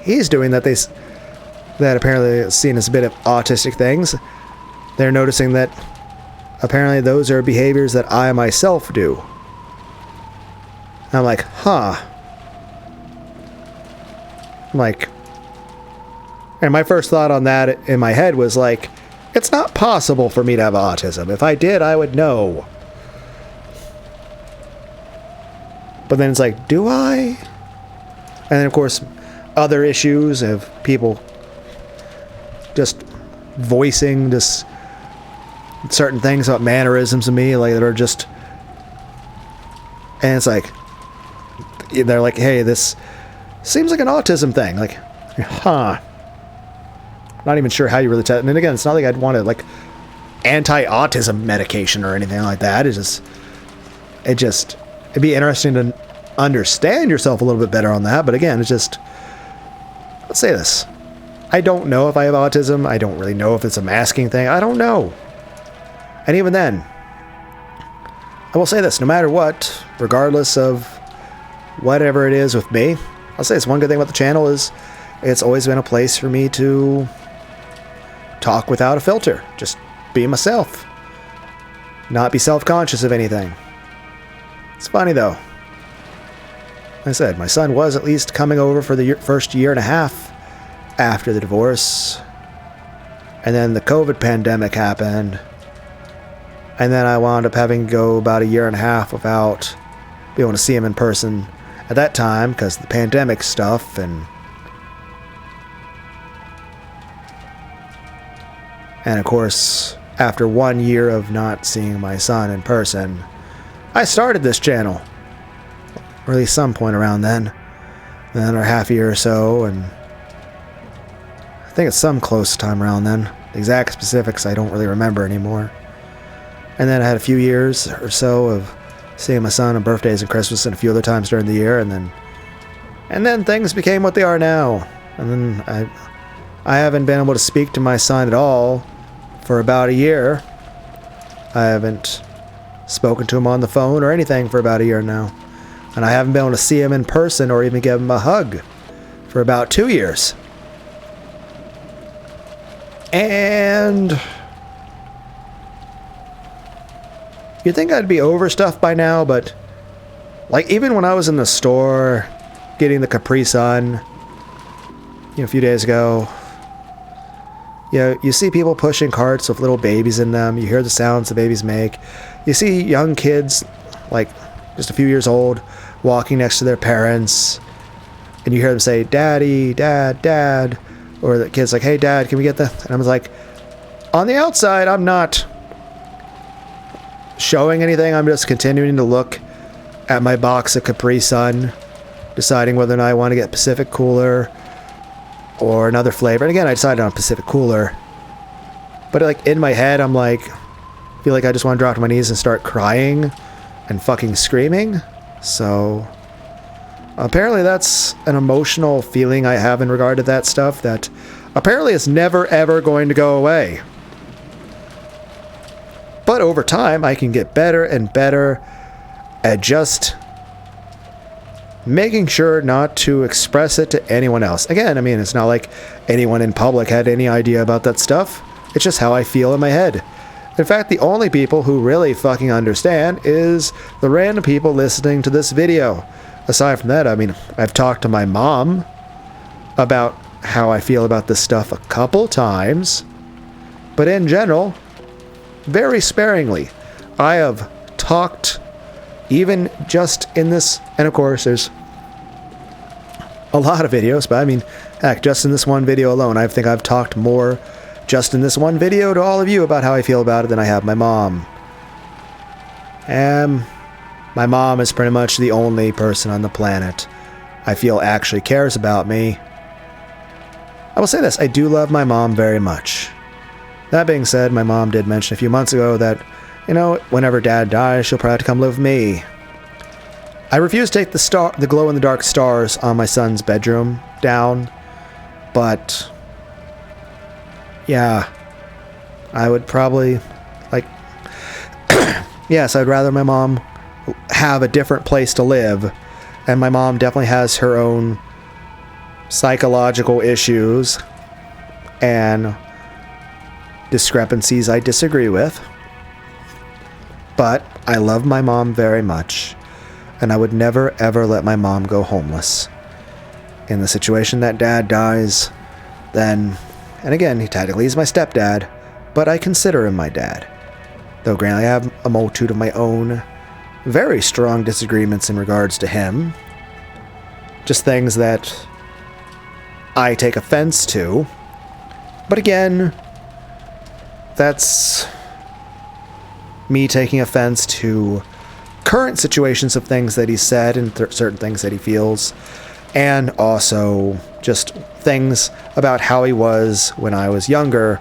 he's doing that apparently is seen as a bit of autistic things, they're noticing that apparently those are behaviors that I myself do. And I'm like, huh. And my first thought on that in my head was like, it's not possible for me to have autism. If I did, I would know. But then it's like, do I? And then, of course, other issues of people just voicing just certain things about mannerisms of me, like, that are just, and it's like, they're like, hey, this seems like an autism thing. Like, huh. Not even sure how you really test. And again, it's not like I'd want to like anti-autism medication or anything like that. It'd be interesting to understand yourself a little bit better on that. But again, it's just, let's say this. I don't know if I have autism. I don't really know if it's a masking thing. I don't know. And even then, I will say this, no matter what, regardless of whatever it is with me, I'll say this, one good thing about the channel is it's always been a place for me to talk without a filter. Just be myself. Not be self-conscious of anything. It's funny though. Like I said, my son was at least coming over for the first year and a half after the divorce. And then the COVID pandemic happened. And then I wound up having to go about a year and a half without being able to see him in person at that time because of the pandemic stuff. And of course, after 1 year of not seeing my son in person, I started this channel. Or at least some point around then. Or half a year or so, and I think it's some close time around then. The exact specifics I don't really remember anymore. And then I had a few years or so of seeing my son on birthdays and Christmas and a few other times during the year, and then things became what they are now. And then I haven't been able to speak to my son at all for about a year. I haven't spoken to him on the phone or anything for about a year now. And I haven't been able to see him in person or even give him a hug for about 2 years. And you'd think I'd be over stuff by now, but like even when I was in the store getting the Capri Sun, a few days ago, you see people pushing carts with little babies in them. You hear the sounds the babies make. You see young kids, like just a few years old, walking next to their parents, and you hear them say, "Daddy, Dad, Dad," or the kid's like, "Hey, Dad, can we get that?" And I was like, on the outside, I'm not showing anything. I'm just continuing to look at my box of Capri Sun, deciding whether or not I want to get Pacific Cooler or another flavor. And again, I decided on Pacific Cooler. But like in my head, I'm like, feel like I just want to drop to my knees and start crying and fucking screaming. So apparently that's an emotional feeling I have in regard to that stuff that apparently is never ever going to go away. But over time, I can get better and better at just making sure not to express it to anyone else. Again, I mean, it's not like anyone in public had any idea about that stuff. It's just how I feel in my head. In fact, the only people who really fucking understand is the random people listening to this video. Aside from that, I mean, I've talked to my mom about how I feel about this stuff a couple times. But in general, very sparingly. I have talked, even just in this, and of course there's a lot of videos, but I mean, heck, just in this one video alone, I think I've talked more just in this one video to all of you about how I feel about it than I have my mom. And my mom is pretty much the only person on the planet I feel actually cares about me. I will say this, I do love my mom very much. That being said, my mom did mention a few months ago that, you know, whenever Dad dies, she'll probably have to come live with me. I refuse to take the glow-in-the-dark stars on my son's bedroom down, but yeah, I would probably, like, yes, I'd rather my mom have a different place to live, and my mom definitely has her own psychological issues and discrepancies I disagree with. But I love my mom very much, and I would never ever let my mom go homeless. In the situation that Dad dies, then, and again, he technically is my stepdad, but I consider him my dad. Though granted, I have a multitude of my own very strong disagreements in regards to him. Just things that I take offense to. But again, that's me taking offense to current situations of things that he said and certain things that he feels, and also just things about how he was when I was younger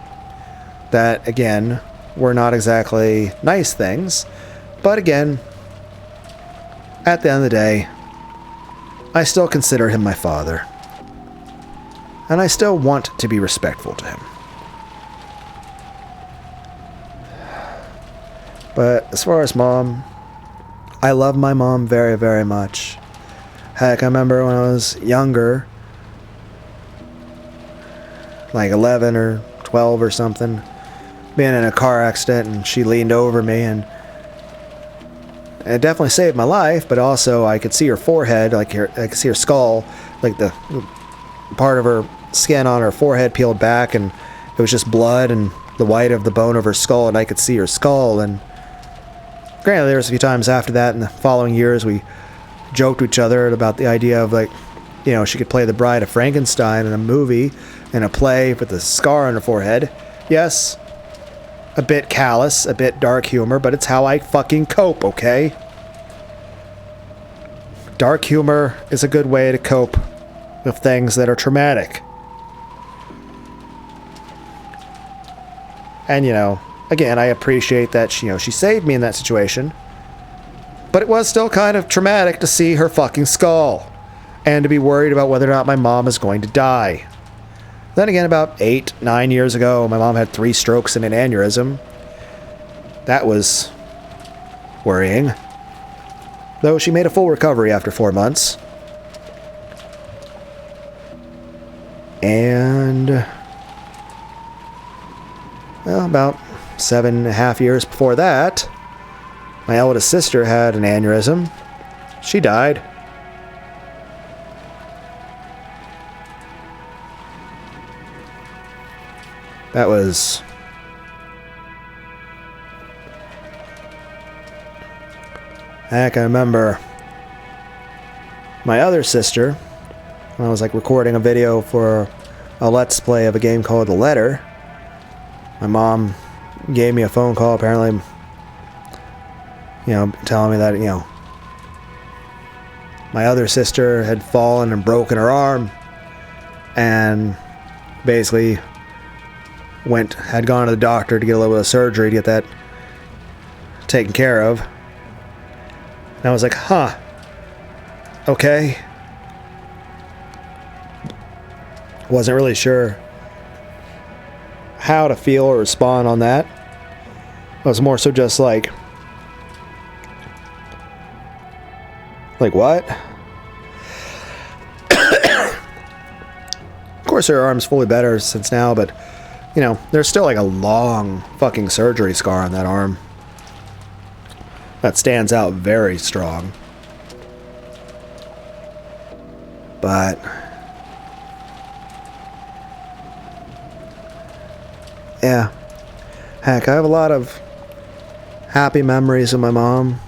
that, again, were not exactly nice things. But again, at the end of the day, I still consider him my father, and I still want to be respectful to him. But as far as mom, I love my mom very, very much. Heck, I remember when I was younger, like 11 or 12 or something, being in a car accident, and she leaned over me, and it definitely saved my life, but also I could see her forehead, I could see her skull, like the part of her skin on her forehead peeled back, and it was just blood and the white of the bone of her skull, and I could see her skull. And granted, there was a few times after that in the following years we joked to each other about the idea of, like, you know, she could play the Bride of Frankenstein in a movie, in a play, with a scar on her forehead. Yes, a bit callous, a bit dark humor, but it's how I fucking cope, okay? Dark humor is a good way to cope with things that are traumatic. And, you know, again, I appreciate that she saved me in that situation. But it was still kind of traumatic to see her fucking skull, and to be worried about whether or not my mom is going to die. Then again, about 8-9 years ago, my mom had 3 strokes and an aneurysm. That was worrying. Though she made a full recovery after 4 months. And, well, about 7.5 years before that, my eldest sister had an aneurysm. She died. That was... heck, I remember my other sister, when I was like recording a video for a Let's Play of a game called The Letter. My mom gave me a phone call, apparently, you know, telling me that, you know, my other sister had fallen and broken her arm, and Basically, had gone to the doctor to get a little bit of surgery to get that taken care of. And I was like, huh. Okay. Wasn't really sure how to feel or respond on that. I was more so just like what? Of course her arm's fully better since now, but you know, there's still like a long fucking surgery scar on that arm that stands out very strong. But yeah, heck, I have a lot of happy memories of my mom.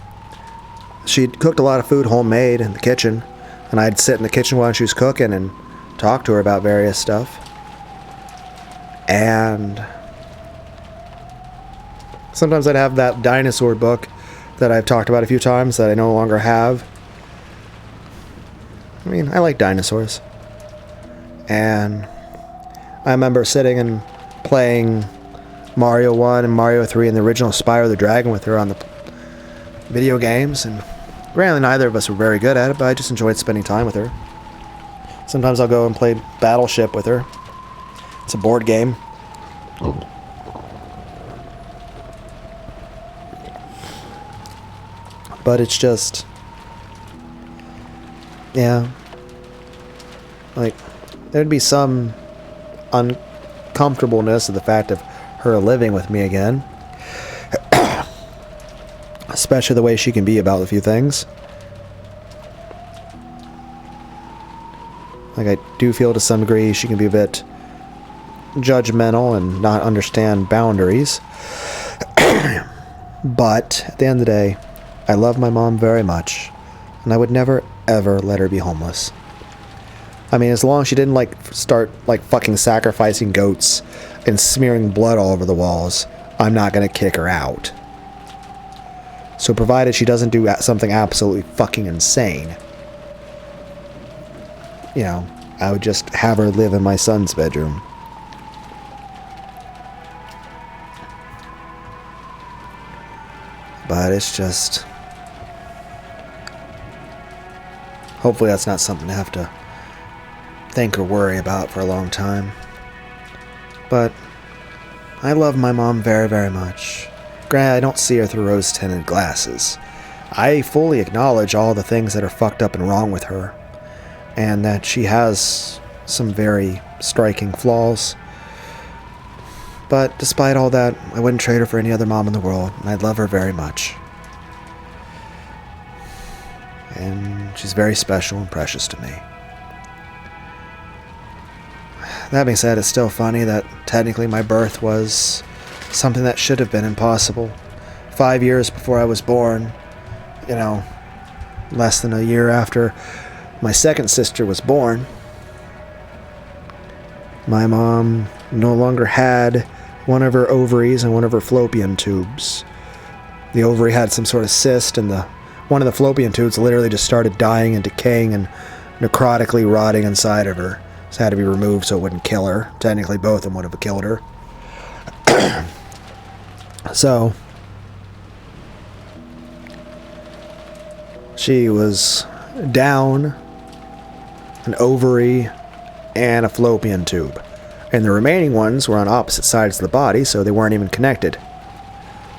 She cooked a lot of food homemade in the kitchen, and I'd sit in the kitchen while she was cooking and talk to her about various stuff. And sometimes I'd have that dinosaur book that I've talked about a few times that I no longer have. I mean, I like dinosaurs. And I remember sitting and playing Mario 1 and Mario 3 and the original Spyro the Dragon with her on the video games, and granted neither of us were very good at it, but I just enjoyed spending time with her. Sometimes I'll go and play Battleship with her. It's a board game. But it's just, yeah, like there'd be some uncomfortableness of the fact of her living with me again. Especially the way she can be about a few things. Like, I do feel to some degree she can be a bit judgmental and not understand boundaries. But at the end of the day, I love my mom very much, and I would never ever let her be homeless. I mean, as long as she didn't start fucking sacrificing goats and smearing blood all over the walls, I'm not gonna kick her out. So provided she doesn't do something absolutely fucking insane, you know, I would just have her live in my son's bedroom. But it's just, hopefully that's not something to have to think or worry about for a long time. But I love my mom very, very much. Granted, I don't see her through rose-tinted glasses. I fully acknowledge all the things that are fucked up and wrong with her, and that she has some very striking flaws. But despite all that, I wouldn't trade her for any other mom in the world, and I love her very much. And she's very special and precious to me. That being said, it's still funny that technically my birth was something that should have been impossible. 5 years before I was born, you know, less than a year after my second sister was born, my mom no longer had one of her ovaries and one of her fallopian tubes. The ovary had some sort of cyst, and one of the fallopian tubes literally just started dying and decaying and necrotically rotting inside of her. So it had to be removed so it wouldn't kill her. Technically, both of them would have killed her. So she was down an ovary and a fallopian tube, and the remaining ones were on opposite sides of the body, so they weren't even connected.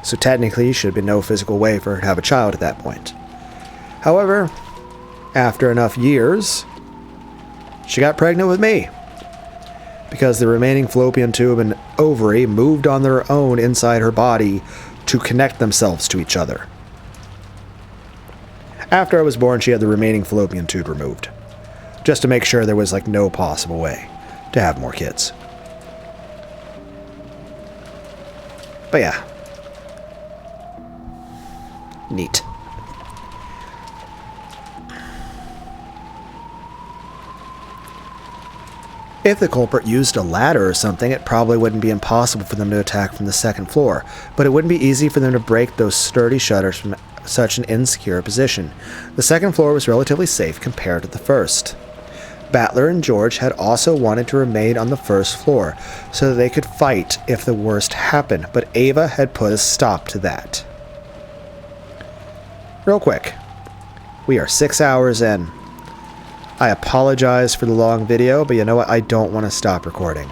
So technically, there should have been no physical way for her to have a child at that point. However, after enough years, she got pregnant with me, because the remaining fallopian tube and ovary moved on their own inside her body to connect themselves to each other. After I was born, she had the remaining fallopian tube removed, just to make sure there was no possible way to have more kids. But yeah. Neat. If the culprit used a ladder or something, it probably wouldn't be impossible for them to attack from the second floor, but it wouldn't be easy for them to break those sturdy shutters from such an insecure position. The second floor was relatively safe compared to the first. Battler and George had also wanted to remain on the first floor so that they could fight if the worst happened, but Ava had put a stop to that. Real quick, we are 6 hours in. I apologize for the long video, but you know what? I don't want to stop recording.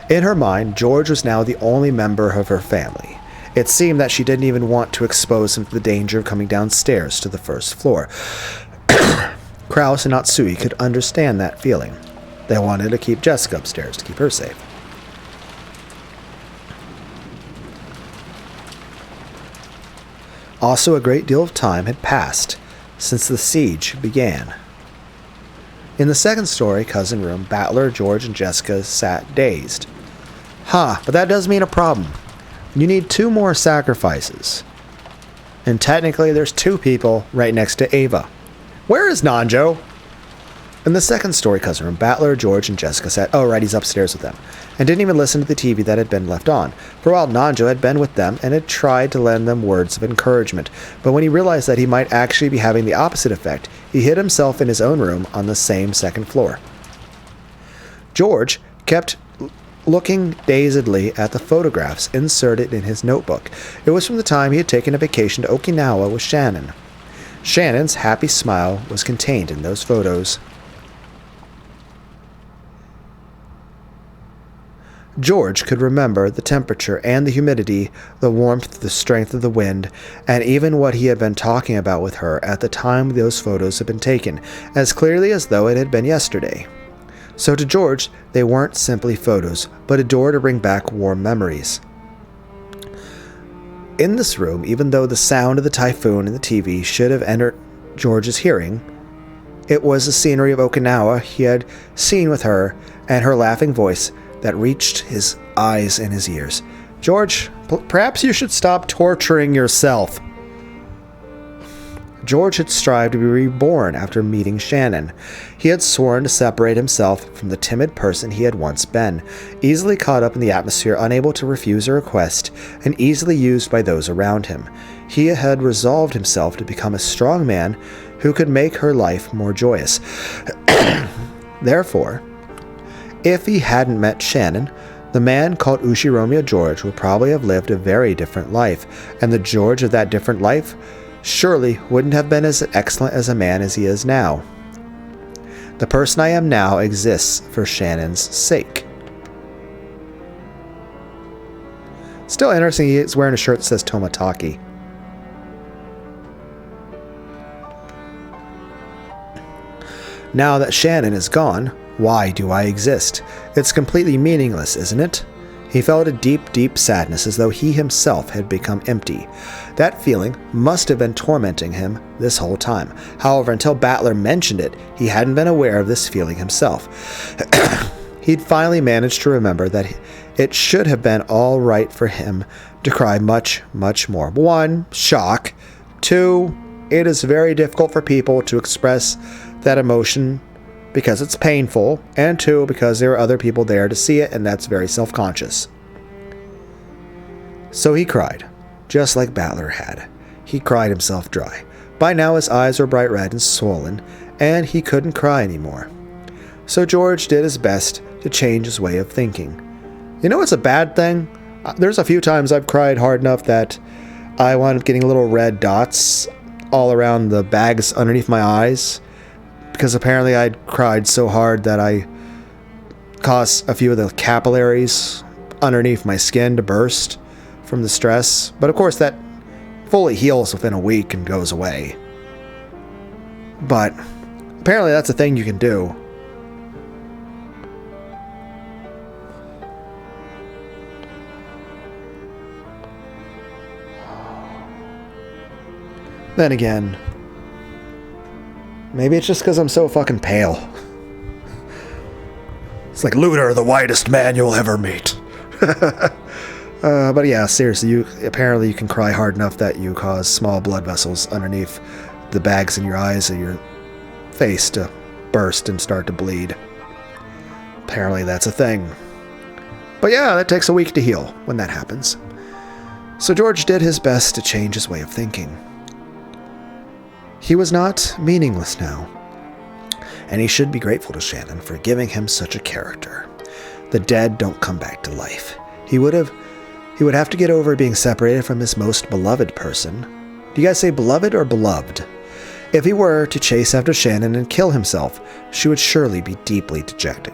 In her mind, George was now the only member of her family. It seemed that she didn't even want to expose him to the danger of coming downstairs to the first floor. Kraus and Natsui could understand that feeling. They wanted to keep Jessica upstairs to keep her safe. Also, a great deal of time had passed since the siege began. In the second story cousin room, Battler, George, and Jessica sat dazed. But that does mean a problem. You need 2 more sacrifices. And technically, there's 2 people right next to Ava. Where is Nanjo? In the second story cousin room, Battler, George, and Jessica sat, he's upstairs with them, and didn't even listen to the TV that had been left on. For a while, Nanjo had been with them and had tried to lend them words of encouragement, but when he realized that he might actually be having the opposite effect, he hid himself in his own room on the same second floor. George kept looking dazedly at the photographs inserted in his notebook. It was from the time he had taken a vacation to Okinawa with Shannon. Shannon's happy smile was contained in those photos. George could remember the temperature and the humidity, the warmth, the strength of the wind, and even what he had been talking about with her at the time those photos had been taken, as clearly as though it had been yesterday. So to George, they weren't simply photos, but a door to bring back warm memories. In this room, even though the sound of the typhoon and the TV should have entered George's hearing, it was the scenery of Okinawa he had seen with her and her laughing voice that reached his eyes and his ears. George, perhaps you should stop torturing yourself. George had strived to be reborn after meeting Shannon. He had sworn to separate himself from the timid person he had once been, easily caught up in the atmosphere, unable to refuse a request, and easily used by those around him. He had resolved himself to become a strong man who could make her life more joyous. Therefore, if he hadn't met Shannon, the man called Ushiromiya George would probably have lived a very different life, and the George of that different life surely wouldn't have been as excellent as a man as he is now. The person I am now exists for Shannon's sake. Still interesting, he's wearing a shirt that says Tomataki. Now that Shannon is gone, why do I exist? It's completely meaningless, isn't it? He felt a deep, deep sadness, as though he himself had become empty. That feeling must have been tormenting him this whole time. However, until Battler mentioned it, he hadn't been aware of this feeling himself. He'd finally managed to remember that it should have been all right for him to cry much, much more. 1, shock. 2, it is very difficult for people to express that emotion because it's painful, and 2, because there are other people there to see it, and that's very self-conscious. So he cried, just like Battler had. He cried himself dry. By now his eyes were bright red and swollen, and he couldn't cry anymore. So George did his best to change his way of thinking. You know what's a bad thing? There's a few times I've cried hard enough that I wound up getting little red dots all around the bags underneath my eyes, because apparently I'd cried so hard that I caused a few of the capillaries underneath my skin to burst from the stress. But of course that fully heals within a week and goes away. But apparently that's a thing you can do. Then again, maybe it's just because I'm so fucking pale. It's like Lunar, the whitest man you'll ever meet. But yeah, seriously, apparently you can cry hard enough that you cause small blood vessels underneath the bags in your eyes and your face to burst and start to bleed. Apparently that's a thing. But yeah, that takes a week to heal when that happens. So George did his best to change his way of thinking. He was not meaningless now. and he should be grateful to Shannon for giving him such a character. The dead don't come back to life. He would have to get over being separated from his most beloved person. Do you guys say beloved or beloved? If he were to chase after Shannon and kill himself, she would surely be deeply dejected.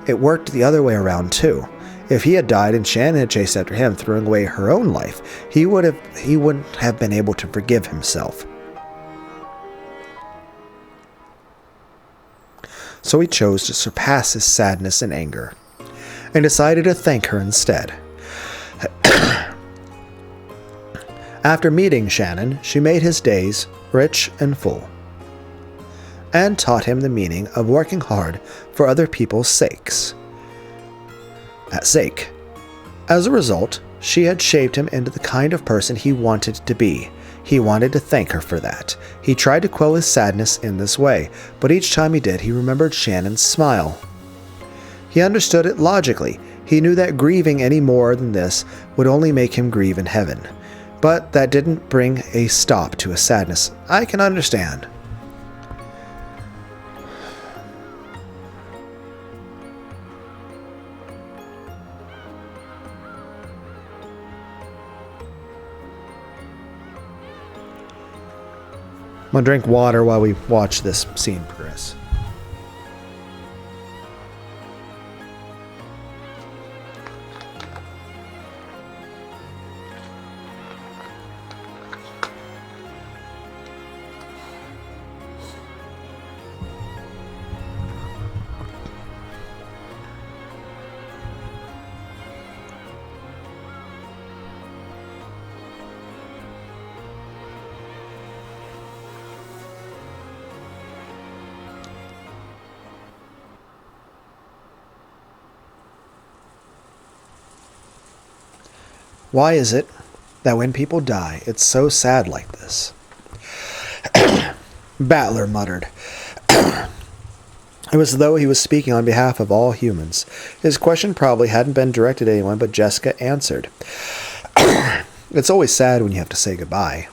It worked the other way around too. If he had died and Shannon had chased after him, throwing away her own life, he wouldn't have been able to forgive himself. So he chose to surpass his sadness and anger, and decided to thank her instead. After meeting Shannon, she made his days rich and full, and taught him the meaning of working hard for other people's sakes. As a result, she had shaped him into the kind of person he wanted to be. He wanted to thank her for that. He tried to quell his sadness in this way, but each time he did, he remembered Shannon's smile. He understood it logically. He knew that grieving any more than this would only make him grieve in heaven. But that didn't bring a stop to his sadness. I can understand. I'm gonna drink water while we watch this scene progress. Why is it that when people die, it's so sad like this? Battler muttered. It was as though he was speaking on behalf of all humans. His question probably hadn't been directed at anyone, but Jessica answered. It's always sad when you have to say goodbye.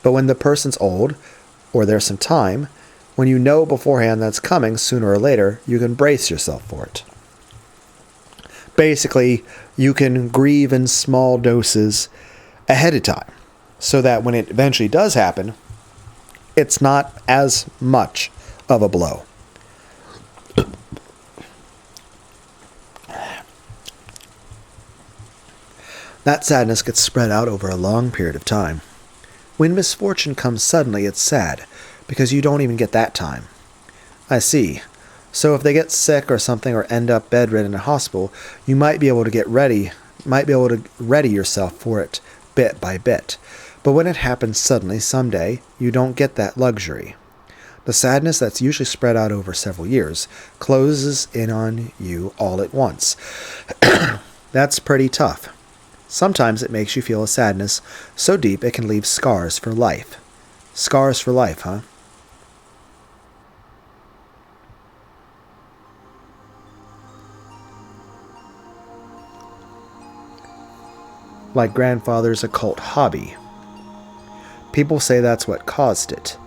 But when the person's old, or there's some time, when you know beforehand that's coming sooner or later, you can brace yourself for it. Basically, you can grieve in small doses ahead of time, so that when it eventually does happen, it's not as much of a blow. That sadness gets spread out over a long period of time. When misfortune comes suddenly, it's sad, because you don't even get that time. I see. So if they get sick or something or end up bedridden in a hospital, you might be able to ready yourself for it bit by bit. But when it happens suddenly, someday, you don't get that luxury. The sadness that's usually spread out over several years closes in on you all at once. That's pretty tough. Sometimes it makes you feel a sadness so deep it can leave scars for life. Scars for life, huh? Like grandfather's occult hobby. People say that's what caused it.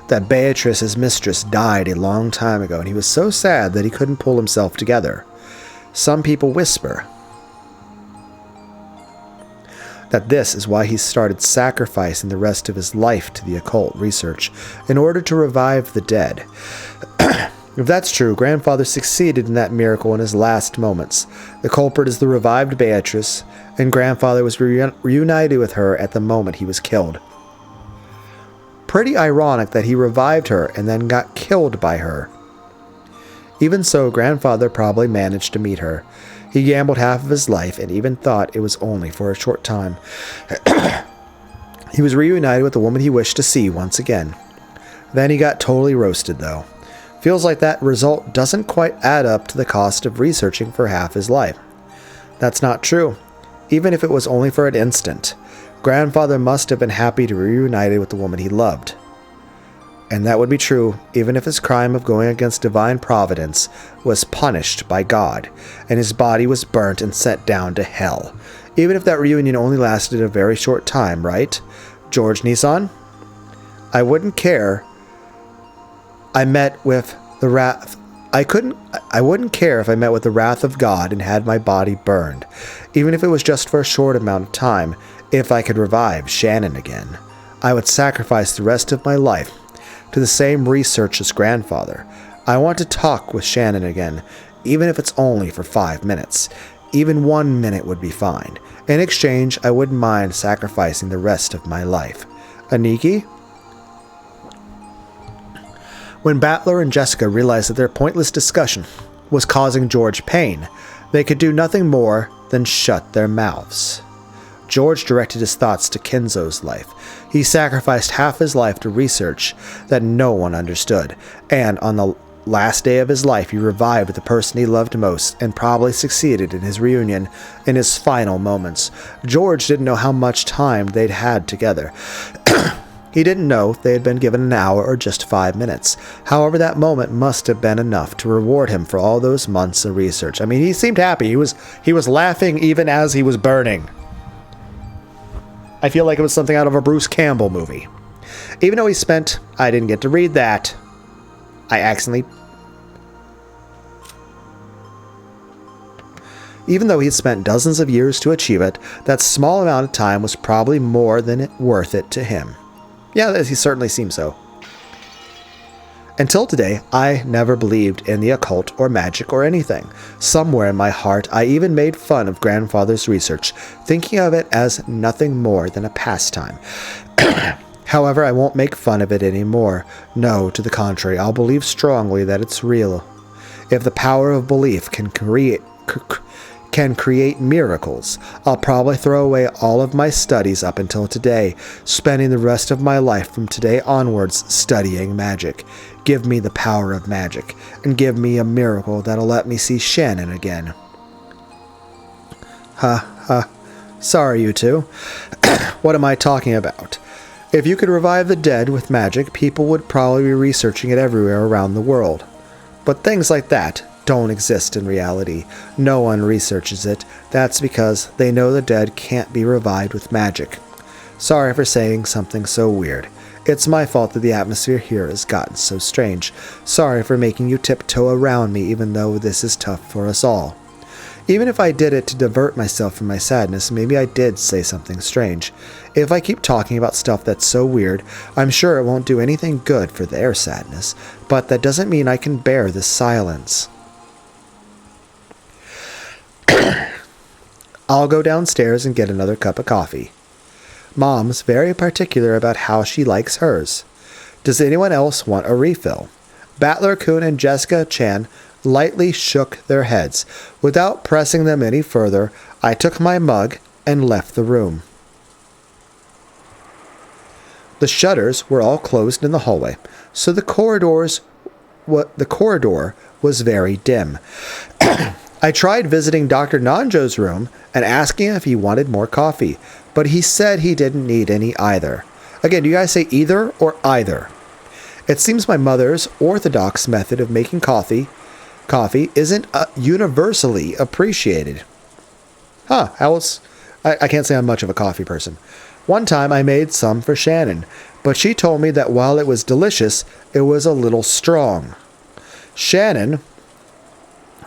That Beatrice, his mistress, died a long time ago, and he was so sad that he couldn't pull himself together. Some people whisper that this is why he started sacrificing the rest of his life to the occult research in order to revive the dead. If that's true, grandfather succeeded in that miracle in his last moments. The culprit is the revived Beatrice, and grandfather was reunited with her at the moment he was killed. Pretty ironic that he revived her and then got killed by her. Even so, grandfather probably managed to meet her. He gambled half of his life and even thought it was only for a short time. He was reunited with the woman he wished to see once again. Then he got totally roasted, though. Feels like that result doesn't quite add up to the cost of researching for half his life. That's not true. Even if it was only for an instant, grandfather must have been happy to be reunited with the woman he loved. And that would be true even if his crime of going against divine providence was punished by God, and his body was burnt and sent down to hell. Even if that reunion only lasted a very short time, right, George Nissan? I wouldn't care I met with the wrath. I wouldn't care if I met with the wrath of God and had my body burned, even if it was just for a short amount of time. If I could revive Shannon again, I would sacrifice the rest of my life to the same research as grandfather. I want to talk with Shannon again, even if it's only for 5 minutes. Even 1 minute would be fine. In exchange, I wouldn't mind sacrificing the rest of my life. Aniki? When Battler and Jessica realized that their pointless discussion was causing George pain, they could do nothing more than shut their mouths. George directed his thoughts to Kenzo's life. He sacrificed half his life to research that no one understood, and on the last day of his life he revived the person he loved most and probably succeeded in his reunion in his final moments. George didn't know how much time they'd had together. He didn't know they had been given an hour or just 5 minutes. However, that moment must have been enough to reward him for all those months of research. I mean, he seemed happy. He was laughing even as he was burning. I feel like it was something out of a Bruce Campbell movie. Even though I didn't get to read that. Even though he'd spent dozens of years to achieve it, that small amount of time was probably more than worth it to him. Yeah, he certainly seemed so. Until today, I never believed in the occult or magic or anything. Somewhere in my heart, I even made fun of grandfather's research, thinking of it as nothing more than a pastime. However, I won't make fun of it anymore. No, to the contrary, I'll believe strongly that it's real. If the power of belief can create miracles, I'll probably throw away all of my studies up until today, spending the rest of my life from today onwards studying magic. Give me the power of magic, and give me a miracle that'll let me see Shannon again. Sorry, you two. What am I talking about? If you could revive the dead with magic, people would probably be researching it everywhere around the world. But things like that don't exist in reality. No one researches it. That's because they know the dead can't be revived with magic. Sorry for saying something so weird. It's my fault that the atmosphere here has gotten so strange. Sorry for making you tiptoe around me even though this is tough for us all. Even if I did it to divert myself from my sadness, maybe I did say something strange. If I keep talking about stuff that's so weird, I'm sure it won't do anything good for their sadness, but that doesn't mean I can bear this silence. I'll go downstairs and get another cup of coffee. Mom's very particular about how she likes hers. Does anyone else want a refill? Battler-kun and Jessica Chan lightly shook their heads. Without pressing them any further, I took my mug and left the room. The shutters were all closed in the hallway, so the corridor was very dim. I tried visiting Dr. Nanjo's room and asking if he wanted more coffee, but he said he didn't need any either. Again, do you guys say either or either? It seems my mother's orthodox method of making coffee isn't universally appreciated. Alice, I can't say I'm much of a coffee person. One time I made some for Shannon, but she told me that while it was delicious, it was a little strong. Shannon,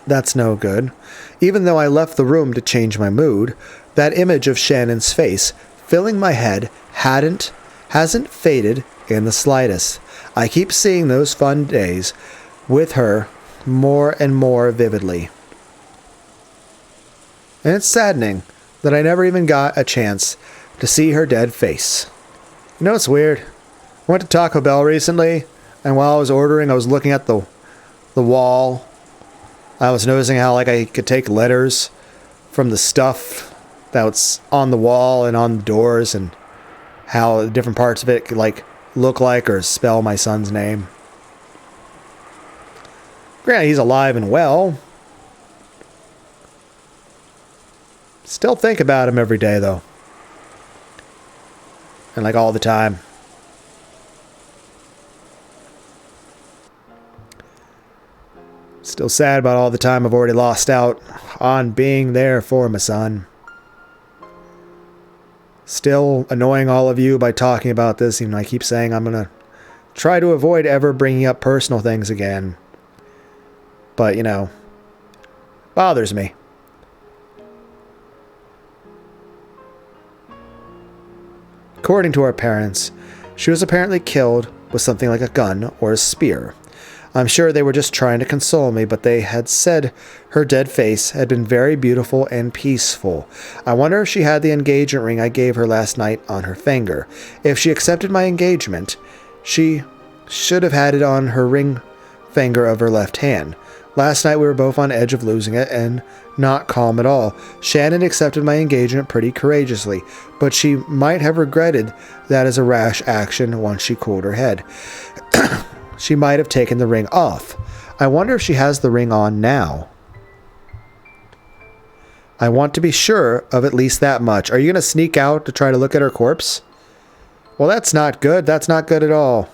that's no good. Even though I left the room to change my mood, that image of Shannon's face filling my head hasn't faded in the slightest. I keep seeing those fun days with her more and more vividly. And it's saddening that I never even got a chance to see her dead face. You know, it's weird. I went to Taco Bell recently, and while I was ordering, I was looking at the wall. I was noticing how I could take letters from the stuff that's on the wall and on the doors, and how different parts of it could look like or spell my son's name. Granted, he's alive and well. Still think about him every day, though. And all the time. Still sad about all the time I've already lost out on being there for my son. Still annoying all of you by talking about this, even though I keep saying I'm going to try to avoid ever bringing up personal things again. But, you know, bothers me. According to our parents, she was apparently killed with something like a gun or a spear. I'm sure they were just trying to console me, but they had said her dead face had been very beautiful and peaceful. I wonder if she had the engagement ring I gave her last night on her finger. If she accepted my engagement, she should have had it on her ring finger of her left hand. Last night we were both on edge of losing it and not calm at all. Shannon accepted my engagement pretty courageously, but she might have regretted that as a rash action once she cooled her head. She might have taken the ring off. I wonder if she has the ring on now. I want to be sure of at least that much. Are you going to sneak out to try to look at her corpse? Well, that's not good. That's not good at all.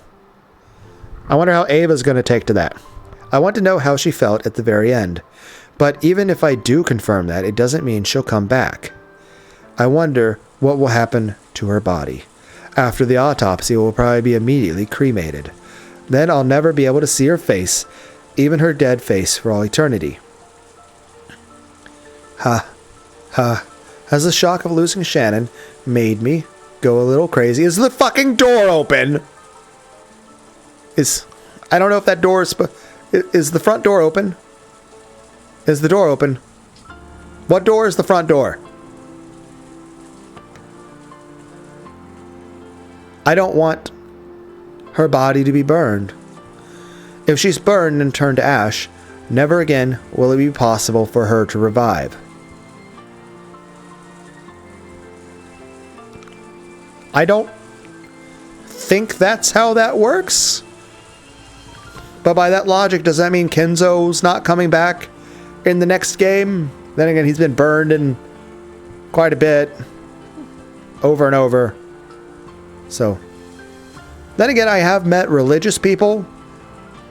I wonder how Ava's going to take to that. I want to know how she felt at the very end. But even if I do confirm that, it doesn't mean she'll come back. I wonder what will happen to her body. After the autopsy, it will probably be immediately cremated. Then I'll never be able to see her face, even her dead face, for all eternity. Has the shock of losing Shannon made me go a little crazy? Is the fucking door open? I don't know if that door is the front door open? Is the door open? What door is the front door? I don't want her body to be burned. If she's burned and turned to ash, never again will it be possible for her to revive. I don't think that's how that works. But by that logic, does that mean Kenzo's not coming back in the next game? Then again, he's been burned in quite a bit. Over and over. So. Then again, I have met religious people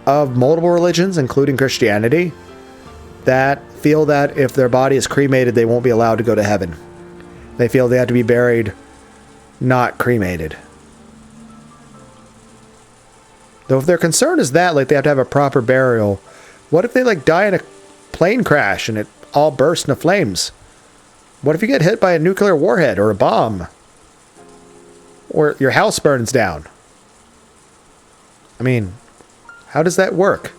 of multiple religions, including Christianity, that feel that if their body is cremated, they won't be allowed to go to heaven. They feel they have to be buried, not cremated. Though if their concern is that, like they have to have a proper burial, what if they like die in a plane crash and it all bursts into flames? What if you get hit by a nuclear warhead or a bomb? Or your house burns down? I mean, how does that work?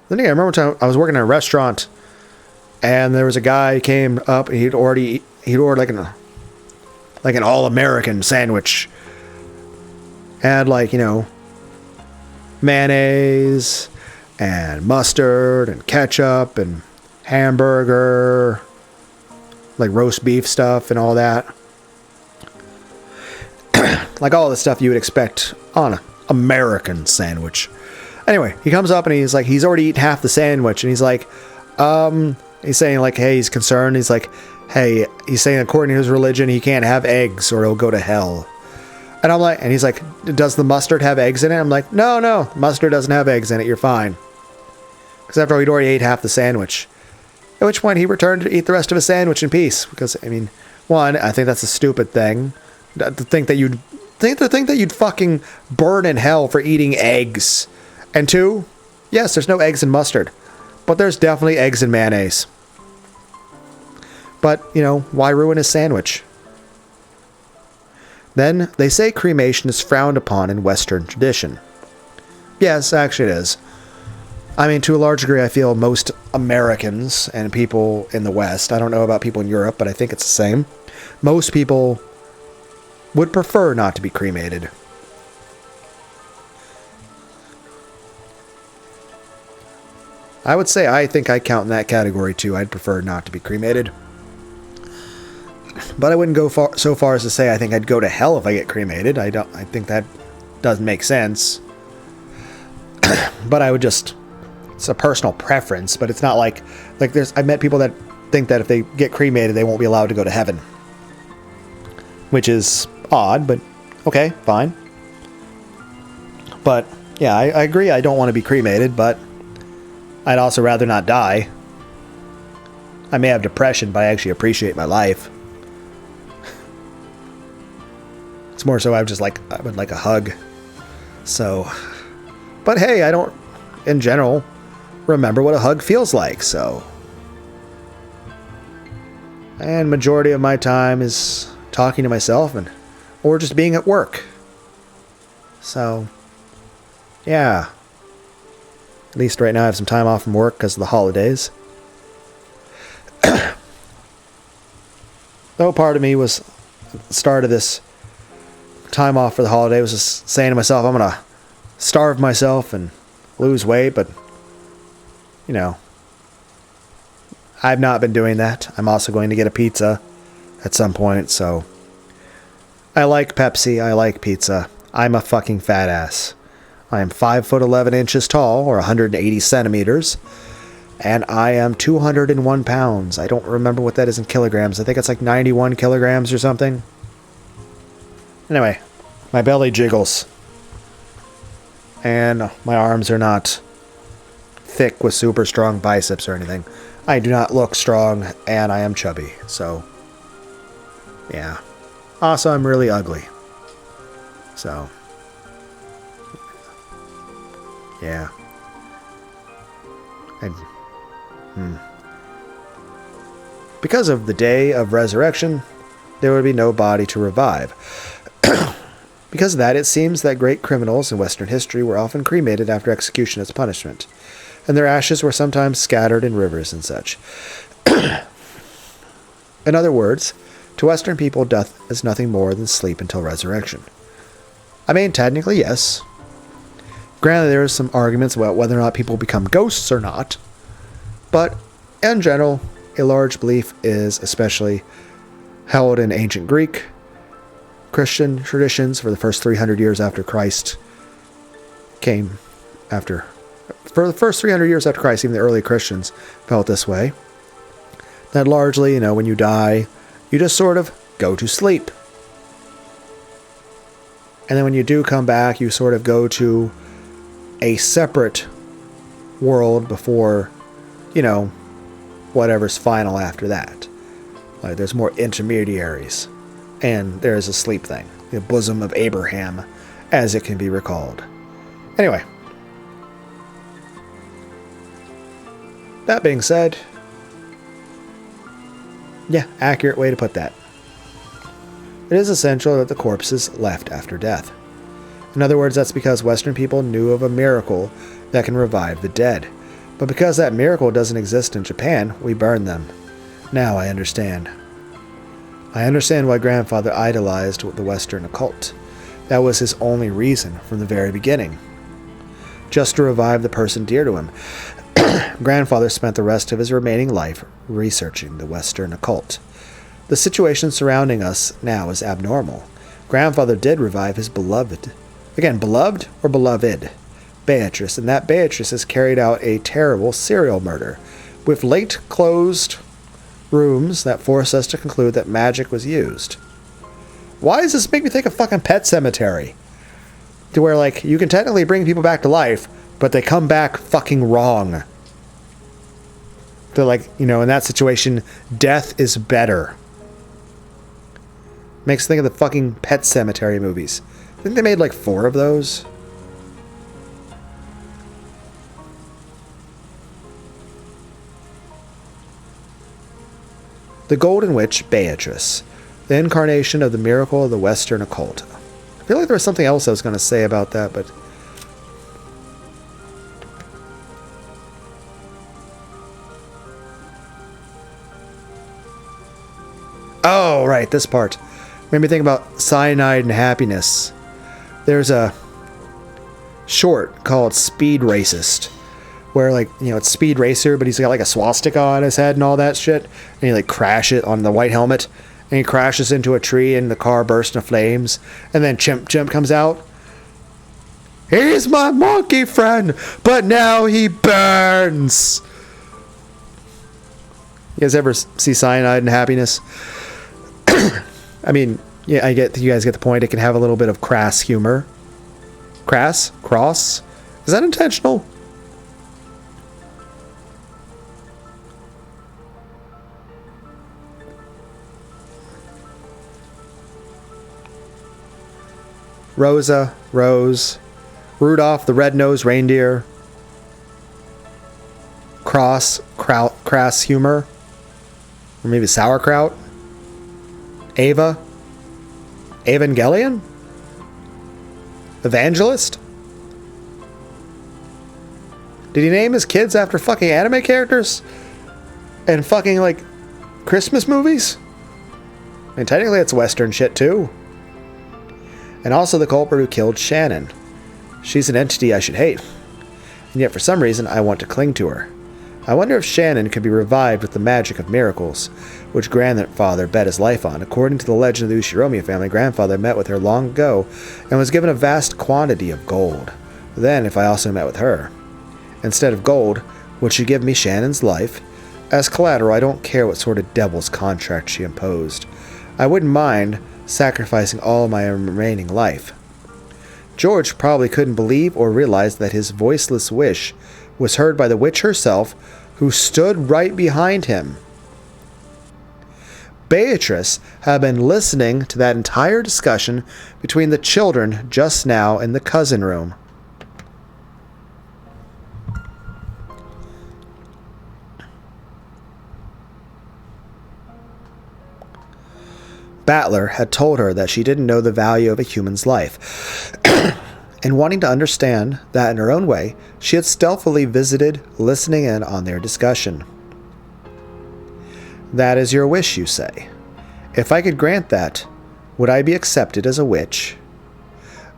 Then again, I remember one time I was working in a restaurant and there was a guy who came up and he'd ordered like an all-American sandwich. Had like, you know, mayonnaise and mustard and ketchup and hamburger, like roast beef stuff and all that. Like all the stuff you would expect on an American sandwich. Anyway, he comes up and he's like, he's already eaten half the sandwich. And he's like, he's saying like, hey, he's concerned. He's like, hey, he's saying according to his religion, he can't have eggs or he'll go to hell. And I'm like, and he's like, does the mustard have eggs in it? I'm like, no, mustard doesn't have eggs in it. You're fine. Because after all, he'd already ate half the sandwich. At which point he returned to eat the rest of his sandwich in peace. Because, I mean, one, I think that's a stupid thing. To think that you'd fucking burn in hell for eating eggs. And two, yes, there's no eggs in mustard. But there's definitely eggs in mayonnaise. But, you know, why ruin his sandwich? Then, they say cremation is frowned upon in Western tradition. Yes, actually it is. I mean, to a large degree, I feel most Americans and people in the West, I don't know about people in Europe, but I think it's the same. Most people would prefer not to be cremated. I would say I think I count in that category too. I'd prefer not to be cremated. But I wouldn't go so far as to say I think I'd go to hell if I get cremated. I think that doesn't make sense. But I would just, it's a personal preference, but it's not like I've met people that think that if they get cremated, they won't be allowed to go to heaven. Which is odd, but okay, fine. But yeah, I agree I don't want to be cremated, but I'd also rather not die. I may have depression, but I actually appreciate my life. It's more so I would like a hug. So, but hey, I don't, in general, remember what a hug feels like, so. And majority of my time is talking to myself or just being at work. So, yeah. At least right now I have some time off from work because of the holidays. Though part of me was, at the start of this time off for the holiday, was just saying to myself, I'm going to starve myself and lose weight, but, you know, I've not been doing that. I'm also going to get a pizza at some point, so. I like Pepsi, I like pizza. I'm a fucking fat ass. I am 5'11" tall, or 180 centimeters, and I am 201 pounds. I don't remember what that is in kilograms. I think it's like 91 kilograms or something. Anyway, my belly jiggles. And my arms are not thick with super strong biceps or anything. I do not look strong, and I am chubby, so. Yeah. Also, I'm really ugly. So. Yeah. Because of the day of resurrection, there would be no body to revive. Because of that, it seems that great criminals in Western history were often cremated after execution as punishment, and their ashes were sometimes scattered in rivers and such. In other words, to Western people, death is nothing more than sleep until resurrection. I mean, technically, yes. Granted, there are some arguments about whether or not people become ghosts or not, but in general, a large belief is especially held in ancient Greek, Christian traditions for the first 300 years after Christ came after. For the first 300 years after Christ, even the early Christians felt this way. That largely, when you die, you just sort of go to sleep. And then when you do come back, you sort of go to a separate world before, whatever's final after that. Like, there's more intermediaries. And there's a sleep thing. The bosom of Abraham, as it can be recalled. Anyway. That being said, yeah, accurate way to put that. It is essential that the corpses left after death. In other words, that's because Western people knew of a miracle that can revive the dead. But because that miracle doesn't exist in Japan, we burn them. Now I understand. I understand why Grandfather idolized the Western occult. That was his only reason from the very beginning. Just to revive the person dear to him. Grandfather spent the rest of his remaining life researching the Western occult. The situation surrounding us now is abnormal. Grandfather did revive his beloved. Again, beloved or beloved? Beatrice, and that Beatrice has carried out a terrible serial murder, with late closed rooms that force us to conclude that magic was used. Why does this make me think of fucking Pet Sematary? To where, you can technically bring people back to life, but they come back fucking wrong. They're in that situation, death is better. Makes me think of the fucking Pet Sematary movies. I think they made 4 of those. The Golden Witch, Beatrice. The incarnation of the miracle of the Western occult. I feel like there was something else I was going to say about that, but... Oh, right, this part. Made me think about Cyanide and Happiness. There's a short called Speed Racist, where it's Speed Racer, but he's got a swastika on his head and all that shit, and he crash it on the white helmet, and he crashes into a tree and the car bursts into flames, and then Chimp comes out. He's my monkey friend, but now he burns. You guys ever see Cyanide and Happiness? I mean, yeah, you guys get the point. It can have a little bit of crass humor. Crass? Cross? Is that intentional? Rosa, Rose, Rudolph the Red-Nosed Reindeer, Crass Humor, or maybe Sauerkraut, Ava, Evangelion, Evangelist. Did he name his kids after fucking anime characters? And fucking, like, Christmas movies? I mean, technically it's Western shit, too. And also the culprit who killed Shannon. She's an entity I should hate. And yet for some reason I want to cling to her. I wonder if Shannon could be revived with the magic of miracles, which grandfather bet his life on. According to the legend of the Ushiromi family, grandfather met with her long ago and was given a vast quantity of gold. Then, if I also met with her, instead of gold, would she give me Shannon's life? As collateral, I don't care what sort of devil's contract she imposed. I wouldn't mind sacrificing all my remaining life. George probably couldn't believe or realize that his voiceless wish was heard by the witch herself, who stood right behind him. Beatrice had been listening to that entire discussion between the children just now in the cousin room. Battler had told her that she didn't know the value of a human's life. And wanting to understand that in her own way, she had stealthily visited, listening in on their discussion. That is your wish, you say. If I could grant that, would I be accepted as a witch?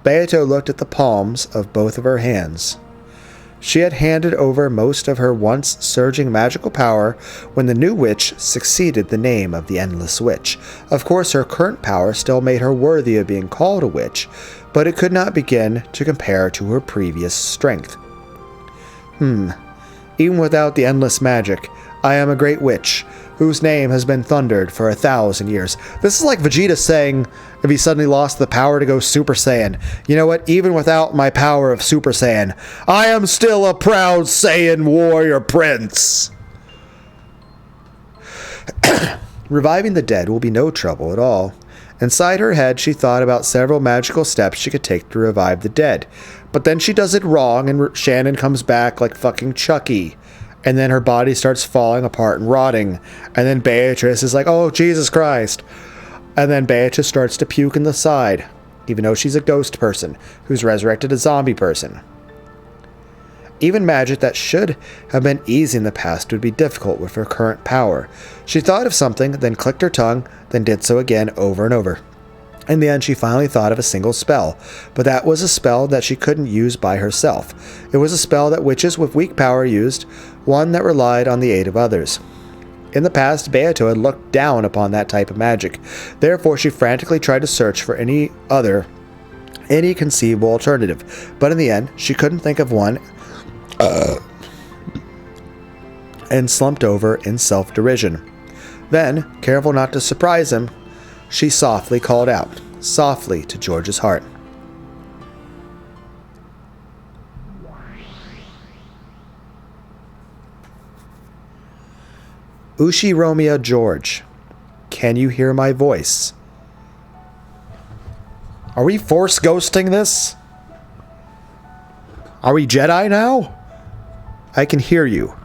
Beato looked at the palms of both of her hands. She had handed over most of her once surging magical power when the new witch succeeded the name of the Endless Witch. Of course, her current power still made her worthy of being called a witch, but it could not begin to compare to her previous strength. Even without the endless magic, I am a great witch, whose name has been thundered for 1,000 years. This is like Vegeta saying, if he suddenly lost the power to go Super Saiyan, you know what, even without my power of Super Saiyan, I am still a proud Saiyan warrior prince. Reviving the dead will be no trouble at all. Inside her head, she thought about several magical steps she could take to revive the dead. But then she does it wrong, and Shannon comes back like fucking Chucky. And then her body starts falling apart and rotting. And then Beatrice is like, oh, Jesus Christ. And then Beatrice starts to puke in the side, even though she's a ghost person who's resurrected a zombie person. Even magic that should have been easy in the past would be difficult with her current power. She thought of something, then clicked her tongue, then did so again over and over. In the end, she finally thought of a single spell, but that was a spell that she couldn't use by herself. It was a spell that witches with weak power used, one that relied on the aid of others. In the past, Beato had looked down upon that type of magic. Therefore, she frantically tried to search for any conceivable alternative, but in the end, she couldn't think of one, and slumped over in self-derision. Then, careful not to surprise him, she softly called out, softly to George's heart. Ushiromiya George, can you hear my voice? Are we force ghosting this? Are we Jedi now? I can hear you.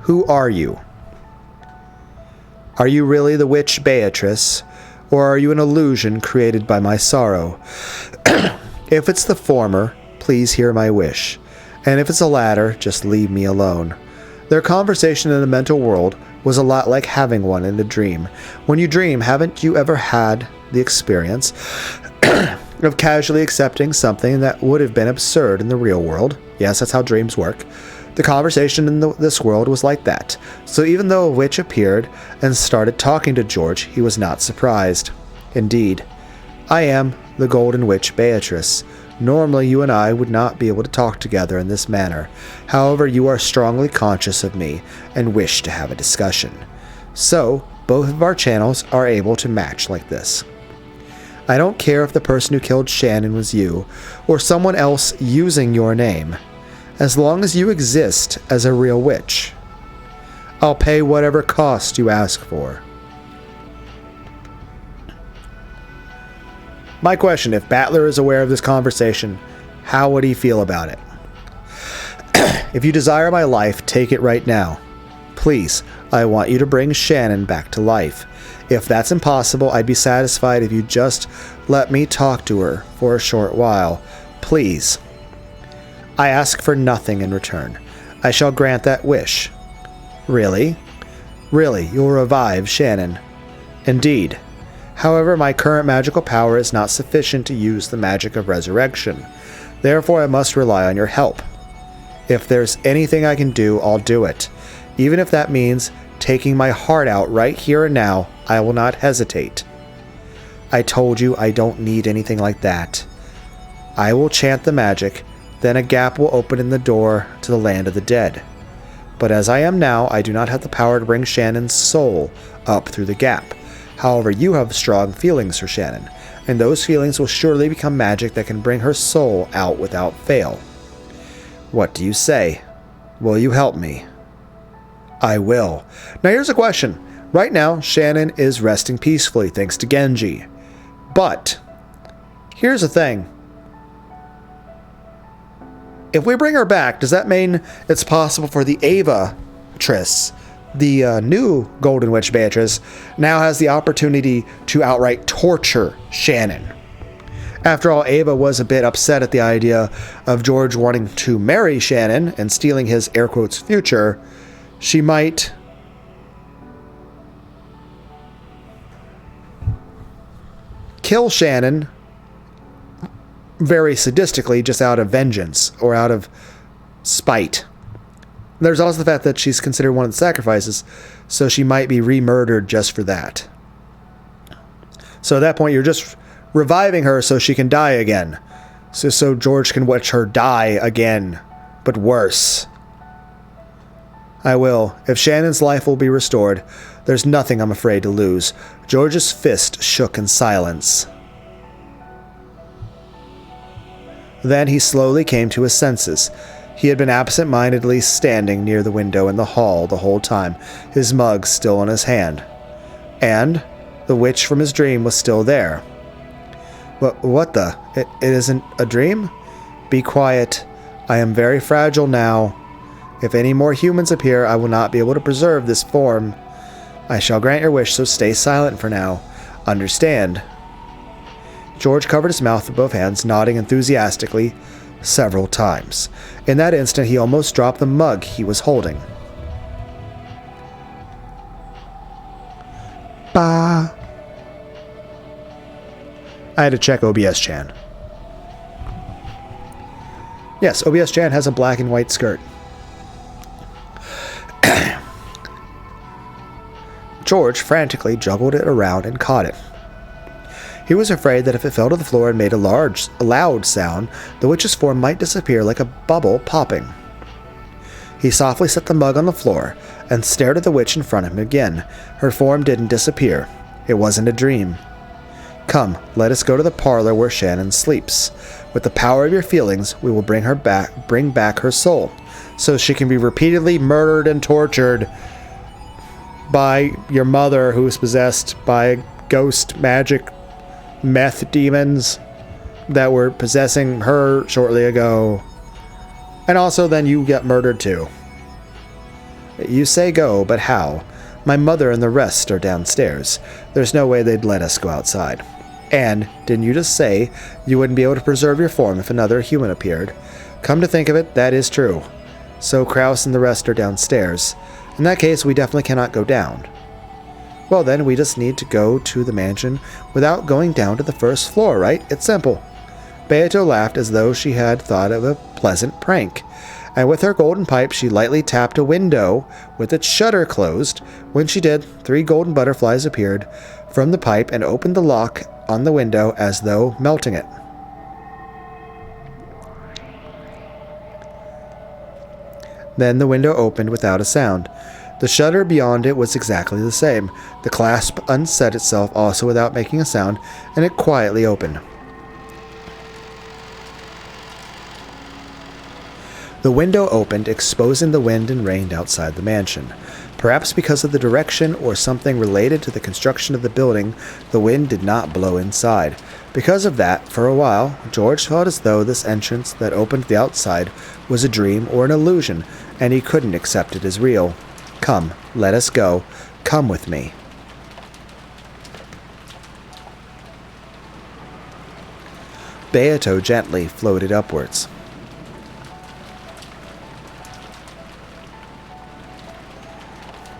Who are you? Are you really the witch Beatrice, or are you an illusion created by my sorrow? If it's the former, please hear my wish, and if it's the latter, just leave me alone. Their conversation in the mental world was a lot like having one in a dream. When you dream, haven't you ever had the experience of casually accepting something that would have been absurd in the real world? Yes, that's how dreams work. The conversation in this world was like that. So even though a witch appeared and started talking to George, he was not surprised. Indeed, I am the Golden Witch Beatrice. Normally, you and I would not be able to talk together in this manner. However, you are strongly conscious of me and wish to have a discussion. So, both of our channels are able to match like this. I don't care if the person who killed Shannon was you, or someone else using your name. As long as you exist as a real witch, I'll pay whatever cost you ask for. My question, if Battler is aware of this conversation, how would he feel about it? If you desire my life, take it right now. Please, I want you to bring Shannon back to life. If that's impossible, I'd be satisfied if you just let me talk to her for a short while. Please. I ask for nothing in return. I shall grant that wish. Really? Really, you'll revive Shannon. Indeed. However, my current magical power is not sufficient to use the magic of resurrection. Therefore, I must rely on your help. If there's anything I can do, I'll do it. Even if that means taking my heart out right here and now, I will not hesitate. I told you I don't need anything like that. I will chant the magic, then a gap will open in the door to the land of the dead. But as I am now, I do not have the power to bring Shannon's soul up through the gap. However, you have strong feelings for Shannon, and those feelings will surely become magic that can bring her soul out without fail. What do you say? Will you help me? I will. Now here's a question. Right now, Shannon is resting peacefully thanks to Genji. But, here's the thing. If we bring her back, does that mean it's possible for the Ava Triss, the new Golden Witch Beatrice, now has the opportunity to outright torture Shannon? After all, Ava was a bit upset at the idea of George wanting to marry Shannon and stealing his air quotes future. She might kill Shannon very sadistically just out of vengeance or out of spite. There's also the fact that she's considered one of the sacrifices, so she might be re-murdered just for that. So at that point, you're just reviving her so she can die again. So George can watch her die again, but worse. I will. If Shannon's life will be restored, there's nothing I'm afraid to lose. George's fist shook in silence. Then he slowly came to his senses. He had been absent-mindedly standing near the window in the hall the whole time, his mug still in his hand. And the witch from his dream was still there. What the? It isn't a dream? Be quiet. I am very fragile now. If any more humans appear, I will not be able to preserve this form. I shall grant your wish, so stay silent for now. Understand? George covered his mouth with both hands, nodding enthusiastically several times. In that instant, he almost dropped the mug he was holding. Bah! I had to check OBS Chan. Yes, OBS Chan has a black and white skirt. George frantically juggled it around and caught it. He was afraid that if it fell to the floor and made a loud sound, the witch's form might disappear like a bubble popping. He softly set the mug on the floor and stared at the witch in front of him again. Her form didn't disappear. It wasn't a dream. Come, let us go to the parlor where Shannon sleeps. With the power of your feelings, we will bring back her soul, so she can be repeatedly murdered and tortured by your mother, who is possessed by ghost magic meth demons that were possessing her shortly ago. And also then you get murdered too. You say go, but how? My mother and the rest are downstairs. There's no way they'd let us go outside. And didn't you just say you wouldn't be able to preserve your form if another human appeared? Come to think of it, that is true. So Kraus and the rest are downstairs. In that case, we definitely cannot go down. Well then, we just need to go to the mansion without going down to the first floor, right? It's simple. Beato laughed as though she had thought of a pleasant prank, and with her golden pipe she lightly tapped a window with its shutter closed. When she did, 3 golden butterflies appeared from the pipe and opened the lock on the window as though melting it. Then the window opened without a sound. The shutter beyond it was exactly the same. The clasp unset itself also without making a sound, and it quietly opened. The window opened, exposing the wind and rain outside the mansion. Perhaps because of the direction or something related to the construction of the building, the wind did not blow inside. Because of that, for a while, George felt as though this entrance that opened to the outside was a dream or an illusion, and he couldn't accept it as real. Come, let us go. Come with me. Beato gently floated upwards.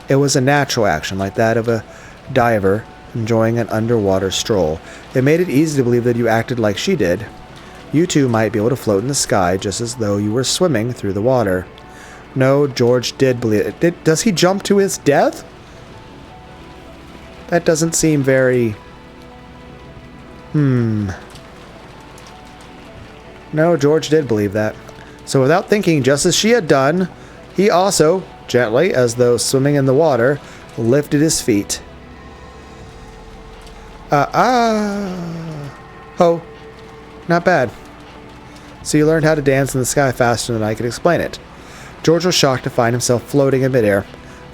It was a natural action, like that of a diver enjoying an underwater stroll. It made it easy to believe that you acted like she did. You two might be able to float in the sky just as though you were swimming through the water. No, George did believe it. Does he jump to his death? That doesn't seem very... No, George did believe that. So without thinking, just as she had done, he also, gently, as though swimming in the water, lifted his feet. Oh, not bad. So you learned how to dance in the sky faster than I could explain it. George was shocked to find himself floating in midair,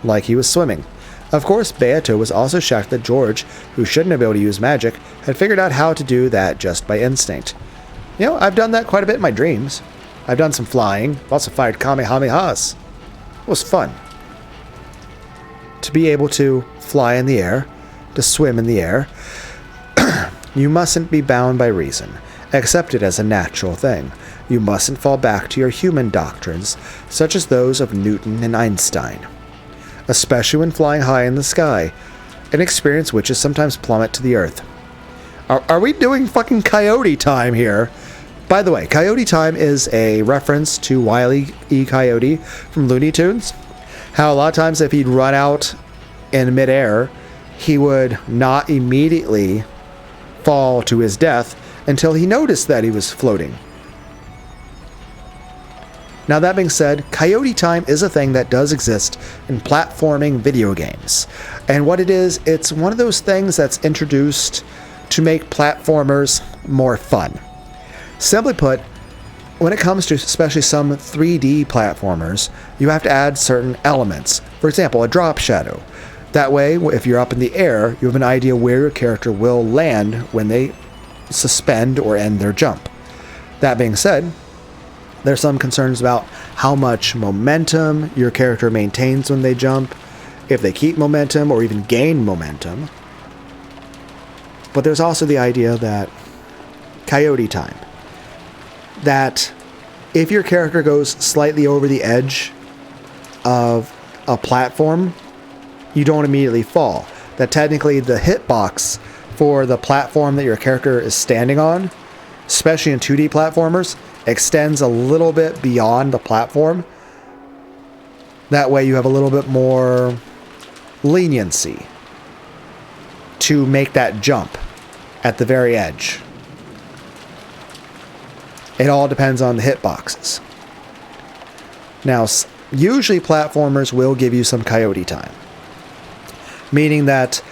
like he was swimming. Of course, Beato was also shocked that George, who shouldn't have been able to use magic, had figured out how to do that just by instinct. You know, I've done that quite a bit in my dreams. I've done some flying. I've also fired kamehamehas. It was fun. To be able to fly in the air, to swim in the air, you mustn't be bound by reason. Accept it as a natural thing. You mustn't fall back to your human doctrines, such as those of Newton and Einstein. Especially when flying high in the sky, an experience which is sometimes plummet to the earth. Are we doing fucking Coyote time here? By the way, Coyote time is a reference to Wile E. Coyote from Looney Tunes. How a lot of times if he'd run out in midair, he would not immediately fall to his death until he noticed that he was floating. Now that being said, Coyote time is a thing that does exist in platforming video games. And what it is, it's one of those things that's introduced to make platformers more fun. Simply put, when it comes to especially some 3D platformers, you have to add certain elements. For example, a drop shadow. That way, if you're up in the air, you have an idea where your character will land when they suspend or end their jump. That being said, there's some concerns about how much momentum your character maintains when they jump, if they keep momentum or even gain momentum. But there's also the idea that Coyote time. That if your character goes slightly over the edge of a platform, you don't immediately fall. That technically the hitbox for the platform that your character is standing on, especially in 2D platformers, extends a little bit beyond the platform. That way you have a little bit more leniency to make that jump at the very edge. It all depends on the hitboxes. Now, usually platformers will give you some Coyote time, meaning that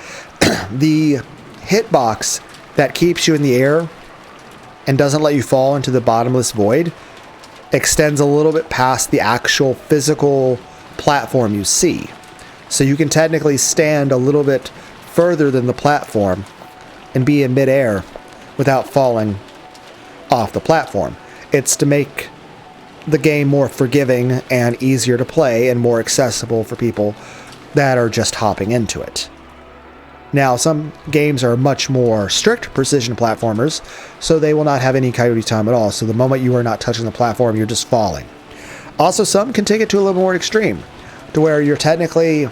the hitbox that keeps you in the air and doesn't let you fall into the bottomless void extends a little bit past the actual physical platform you see. So you can technically stand a little bit further than the platform and be in midair without falling off the platform. It's to make the game more forgiving and easier to play and more accessible for people that are just hopping into it. Now, some games are much more strict precision platformers, so they will not have any Coyote time at all. So the moment you are not touching the platform, you're just falling. Also, some can take it to a little more extreme, to where you're technically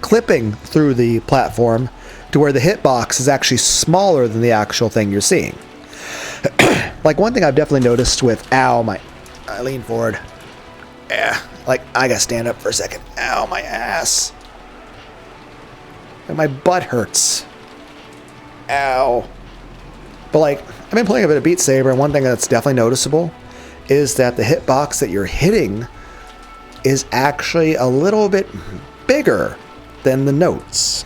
clipping through the platform to where the hitbox is actually smaller than the actual thing you're seeing. Like one thing I've definitely noticed with, I lean forward. Like I gotta stand up for a second. Ow, my ass. And my butt hurts. Ow. But like, I've been playing a bit of Beat Saber, and one thing that's definitely noticeable is that the hitbox that you're hitting is actually a little bit bigger than the notes.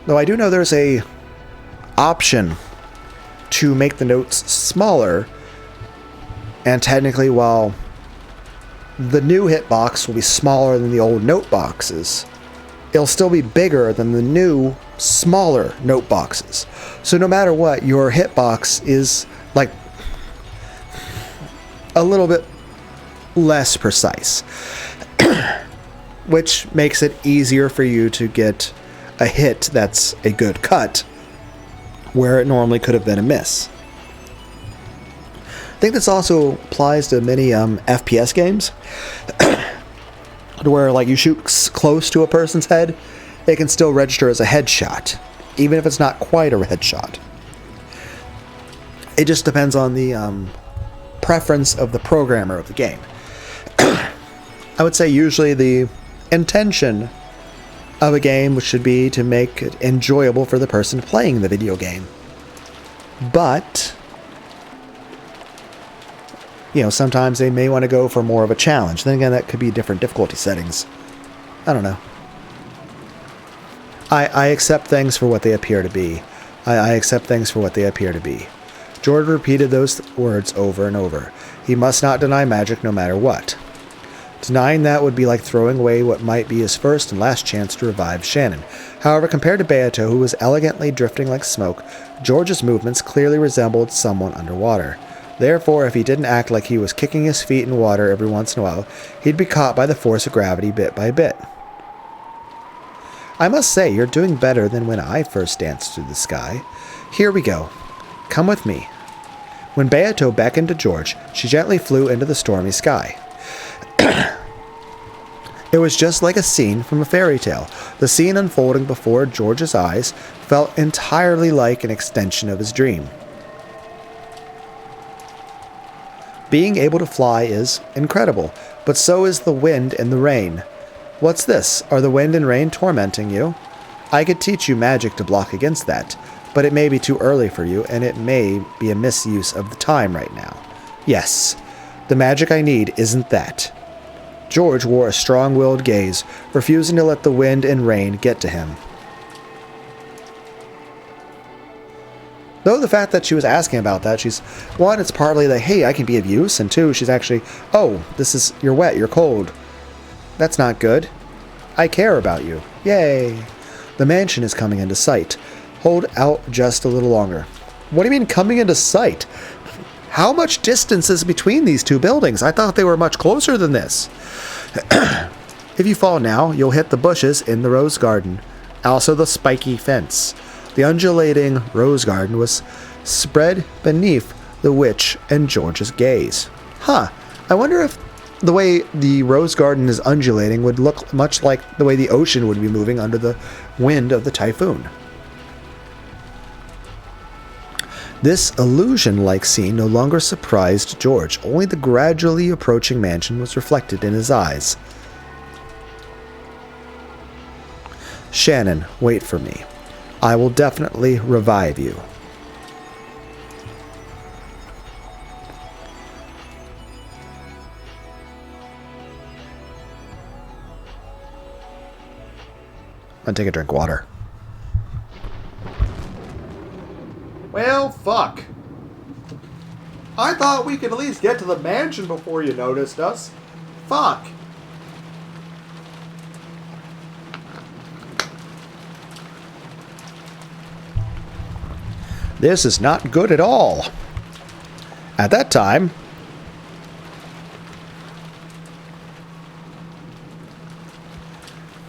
Though I do know there's a option to make the notes smaller, and technically while the new hitbox will be smaller than the old note boxes. It'll still be bigger than the new, smaller note boxes. So no matter what, your hitbox is like a little bit less precise, which makes it easier for you to get a hit that's a good cut where it normally could have been a miss. I think this also applies to many FPS games, to where like you shoot close to a person's head, it can still register as a headshot, even if it's not quite a headshot. It just depends on the preference of the programmer of the game. I would say usually the intention of a game should be to make it enjoyable for the person playing the video game. But sometimes they may want to go for more of a challenge. Then again, that could be different difficulty settings. I don't know. I accept things for what they appear to be. I accept things for what they appear to be. George repeated those words over and over. He must not deny magic no matter what. Denying that would be like throwing away what might be his first and last chance to revive Shannon. However, compared to Beato, who was elegantly drifting like smoke, George's movements clearly resembled someone underwater. Therefore, if he didn't act like he was kicking his feet in water every once in a while, he'd be caught by the force of gravity bit by bit. I must say, you're doing better than when I first danced through the sky. Here we go. Come with me. When Beato beckoned to George, she gently flew into the stormy sky. It was just like a scene from a fairy tale. The scene unfolding before George's eyes felt entirely like an extension of his dream. Being able to fly is incredible, but so is the wind and the rain. What's this? Are the wind and rain tormenting you? I could teach you magic to block against that, but it may be too early for you, and it may be a misuse of the time right now. Yes, the magic I need isn't that. George wore a strong-willed gaze, refusing to let the wind and rain get to him. Though the fact that she was asking about that, she's, one, it's partly like, hey, I can be of use, and two, she's actually, oh, you're wet, you're cold. That's not good. I care about you. Yay. The mansion is coming into sight. Hold out just a little longer. What do you mean coming into sight? How much distance is between these two buildings? I thought they were much closer than this. If you fall now, you'll hit the bushes in the rose garden. Also the spiky fence. The undulating rose garden was spread beneath the witch and George's gaze. Huh. I wonder if the way the rose garden is undulating would look much like the way the ocean would be moving under the wind of the typhoon. This illusion-like scene no longer surprised George. Only the gradually approaching mansion was reflected in his eyes. Shannon, wait for me. I will definitely revive you. I'm gonna take a drink of water. Well, fuck. I thought we could at least get to the mansion before you noticed us. Fuck. This is not good at all. At that time,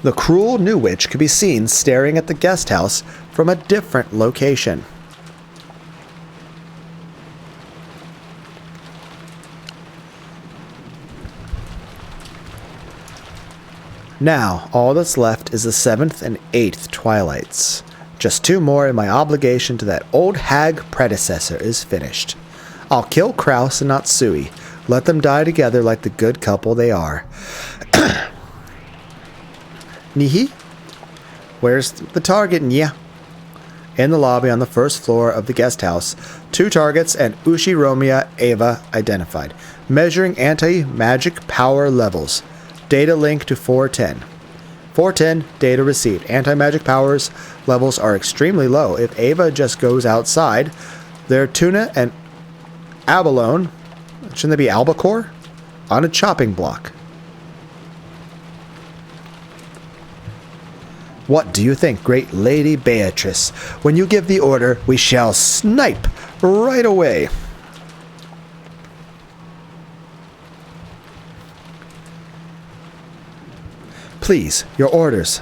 the cruel new witch could be seen staring at the guest house from a different location. Now, all that's left is the 7th and 8th Twilights. Just 2 more and my obligation to that old hag predecessor is finished. I'll kill Kraus and Natsui. Let them die together like the good couple they are. Nihi? Where's the target, Nya? In the lobby on the first floor of the guest house, 2 targets and Ushiromiya Eva identified. Measuring anti-magic power levels. Data link to 410. 410, data received. Anti-magic powers levels are extremely low. If Ava just goes outside, their tuna and abalone, shouldn't they be albacore? On a chopping block. What do you think, great Lady Beatrice? When you give the order, we shall snipe right away. Please, your orders.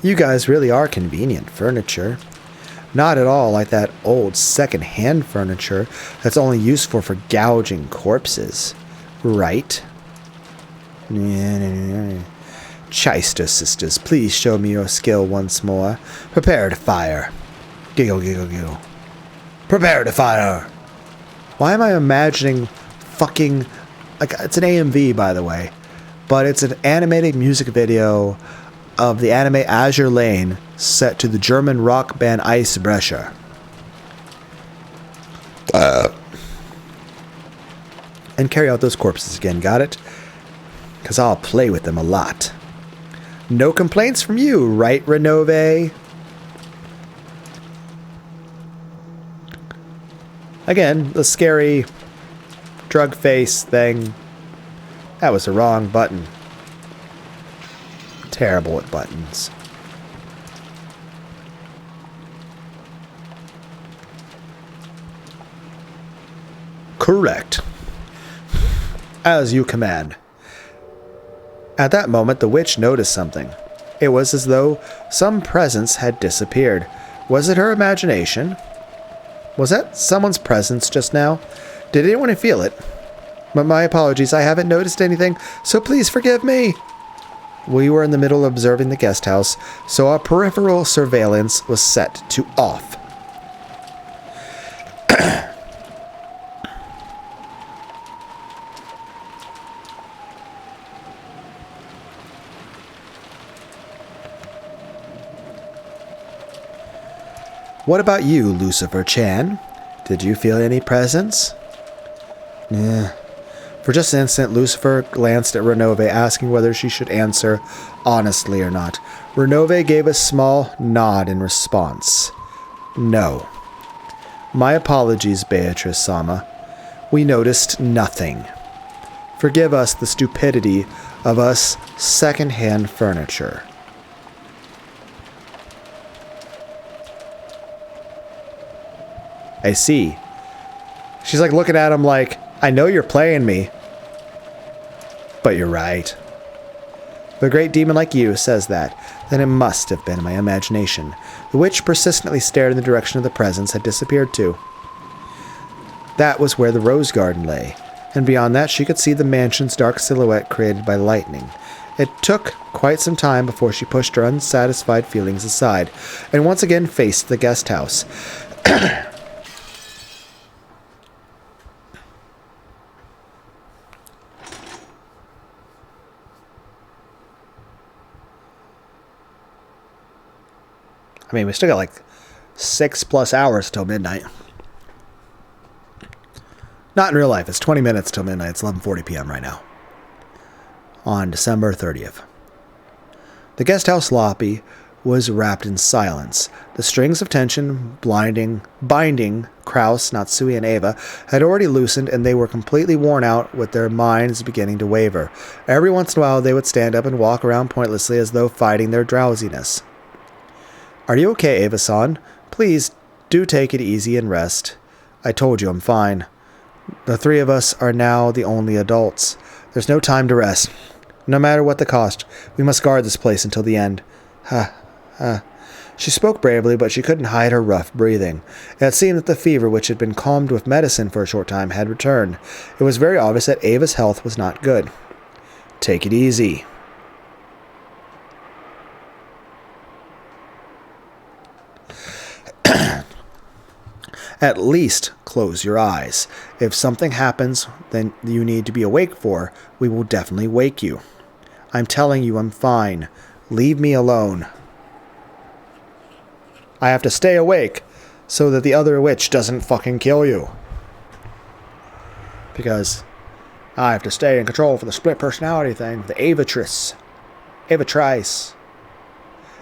You guys really are convenient furniture. Not at all like that old second-hand furniture that's only useful for gouging corpses. Right? Chyster sisters, please show me your skill once more. Prepare to fire. Giggle, giggle, giggle. Prepare to fire. Why am I imagining fucking... Like, it's an AMV, by the way. But it's an animated music video of the anime Azure Lane set to the German rock band Eisbrecher. And carry out those corpses again, got it? Because I'll play with them a lot. No complaints from you, right, Renove? Again, the scary drug face thing. That was the wrong button. Terrible at buttons. Correct. As you command. At that moment, the witch noticed something. It was as though some presence had disappeared. Was it her imagination? Was that someone's presence just now? Did anyone feel it? But my apologies, I haven't noticed anything, so please forgive me. We were in the middle of observing the guest house, so our peripheral surveillance was set to off. What about you, Lucifer Chan? Did you feel any presence? For just an instant, Lucifer glanced at Renove, asking whether she should answer honestly or not. Renove gave a small nod in response. No. My apologies, Beatrice-sama. We noticed nothing. Forgive us the stupidity of us second-hand furniture. I see. She's like looking at him like, I know you're playing me. But you're right. The great demon like you says that. Then it must have been my imagination. The witch persistently stared in the direction of the presence had disappeared to. That was where the rose garden lay. And beyond that she could see the mansion's dark silhouette created by lightning. It took quite some time before she pushed her unsatisfied feelings aside, and once again faced the guest house. I mean, we still got like 6+ hours till midnight. Not in real life. It's 20 minutes till midnight. It's 11:40 p.m. right now. On December 30th. The guest house lobby was wrapped in silence. The strings of tension binding Kraus, Natsui, and Ava had already loosened, and they were completely worn out, with their minds beginning to waver. Every once in a while, they would stand up and walk around pointlessly as though fighting their drowsiness. Are you okay, Ava-san? Please, do take it easy and rest. I told you I'm fine. The three of us are now the only adults. There's no time to rest. No matter what the cost, we must guard this place until the end. She spoke bravely, but she couldn't hide her rough breathing. It seemed that the fever, which had been calmed with medicine for a short time, had returned. It was very obvious that Ava's health was not good. Take it easy. At least close your eyes. If something happens then you need to be awake for, we will definitely wake you. I'm telling you I'm fine. Leave me alone. I have to stay awake so that the other witch doesn't fucking kill you. Because I have to stay in control for the split personality thing. The Avatrice. Avatrice.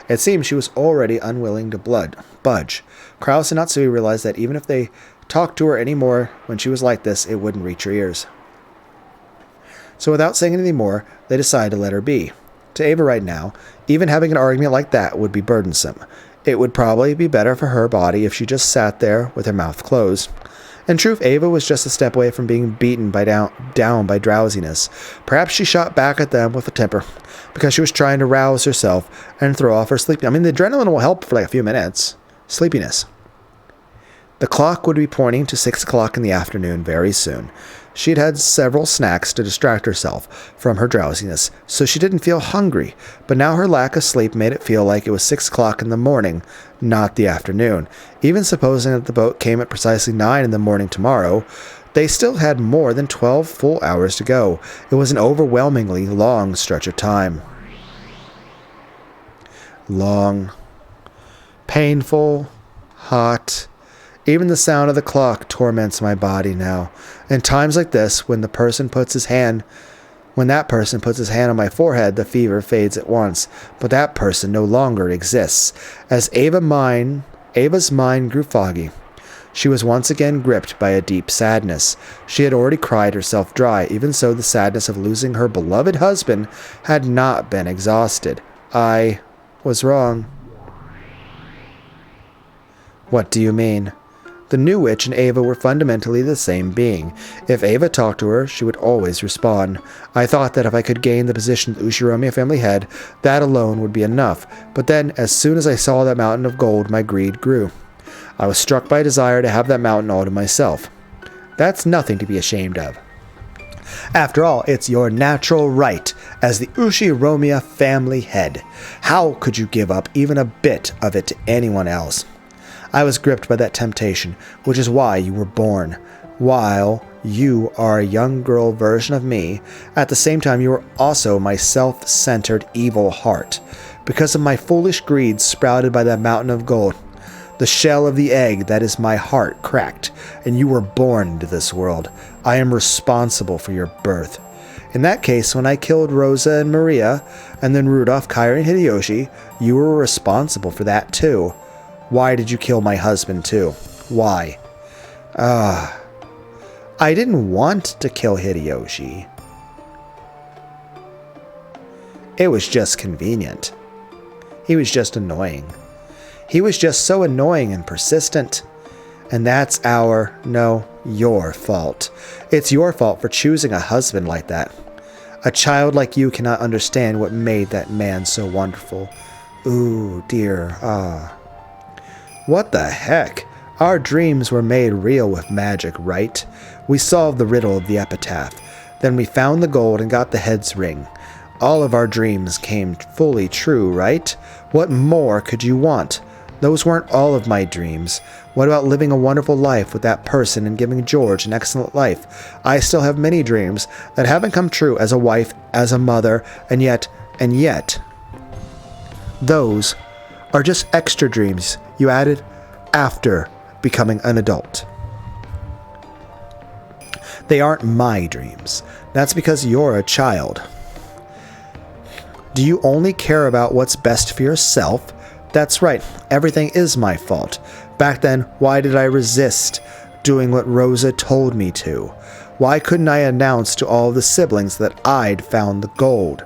It seemed she was already unwilling to budge. Kraus and Natsui realized that even if they talked to her anymore when she was like this, it wouldn't reach her ears. So without saying anything more, they decided to let her be. To Ava right now, even having an argument like that would be burdensome. It would probably be better for her body if she just sat there with her mouth closed. In truth, Ava was just a step away from being beaten down by drowsiness. Perhaps she shot back at them with a temper, because she was trying to rouse herself and throw off her sleep. I mean, the adrenaline will help for like a few minutes. Sleepiness. The clock would be pointing to 6 o'clock in the afternoon very soon. She had had several snacks to distract herself from her drowsiness, so she didn't feel hungry, but now her lack of sleep made it feel like it was 6 o'clock in the morning, not the afternoon. Even supposing that the boat came at precisely 9 in the morning tomorrow, they still had more than 12 full hours to go. It was an overwhelmingly long stretch of time. Long, painful, hot. Even the sound of the clock torments my body now. In times like this, when that person puts his hand on my forehead, the fever fades at once. But that person no longer exists. As Ava's mind grew foggy, she was once again gripped by a deep sadness. She had already cried herself dry. Even so, the sadness of losing her beloved husband had not been exhausted. I was wrong. What do you mean? The new witch and Ava were fundamentally the same being. If Ava talked to her, she would always respond. I thought that if I could gain the position the Ushiromiya family had, that alone would be enough. But then, as soon as I saw that mountain of gold, my greed grew. I was struck by a desire to have that mountain all to myself. That's nothing to be ashamed of. After all, it's your natural right as the Ushiromiya family head. How could you give up even a bit of it to anyone else? I was gripped by that temptation, which is why you were born. While you are a young girl version of me, at the same time you are also my self-centered evil heart. Because of my foolish greed sprouted by that mountain of gold, the shell of the egg that is my heart cracked, and you were born into this world. I am responsible for your birth. In that case, when I killed Rosa and Maria, and then Rudolph, Kairi, and Hideyoshi, you were responsible for that too. Why did you kill my husband too? Why? I didn't want to kill Hideyoshi. It was just convenient. He was just annoying. He was just so annoying and persistent. And that's your fault. It's your fault for choosing a husband like that. A child like you cannot understand what made that man so wonderful. Ooh, dear, What the heck? Our dreams were made real with magic, right? We solved the riddle of the epitaph. Then we found the gold and got the head's ring. All of our dreams came fully true, right? What more could you want? Those weren't all of my dreams. What about living a wonderful life with that person and giving George an excellent life? I still have many dreams that haven't come true as a wife, as a mother, and yet, those are just extra dreams you added after becoming an adult. They aren't my dreams. That's because you're a child. Do you only care about what's best for yourself? That's right, everything is my fault. Back then, why did I resist doing what Rosa told me to? Why couldn't I announce to all the siblings that I'd found the gold?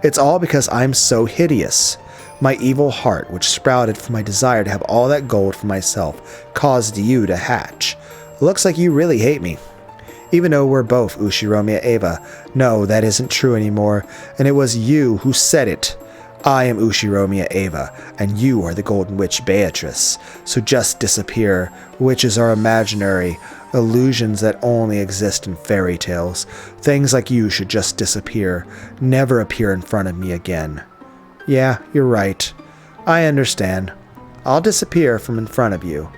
It's all because I'm so hideous. My evil heart, which sprouted from my desire to have all that gold for myself, caused you to hatch. Looks like you really hate me. Even though we're both Ushiromiya Ava. No, that isn't true anymore, and it was you who said it. I am Ushiromiya Ava, and you are the Golden Witch Beatrice. So just disappear. Witches are imaginary, illusions that only exist in fairy tales. Things like you should just disappear, never appear in front of me again. Yeah, you're right. I understand. I'll disappear from in front of you.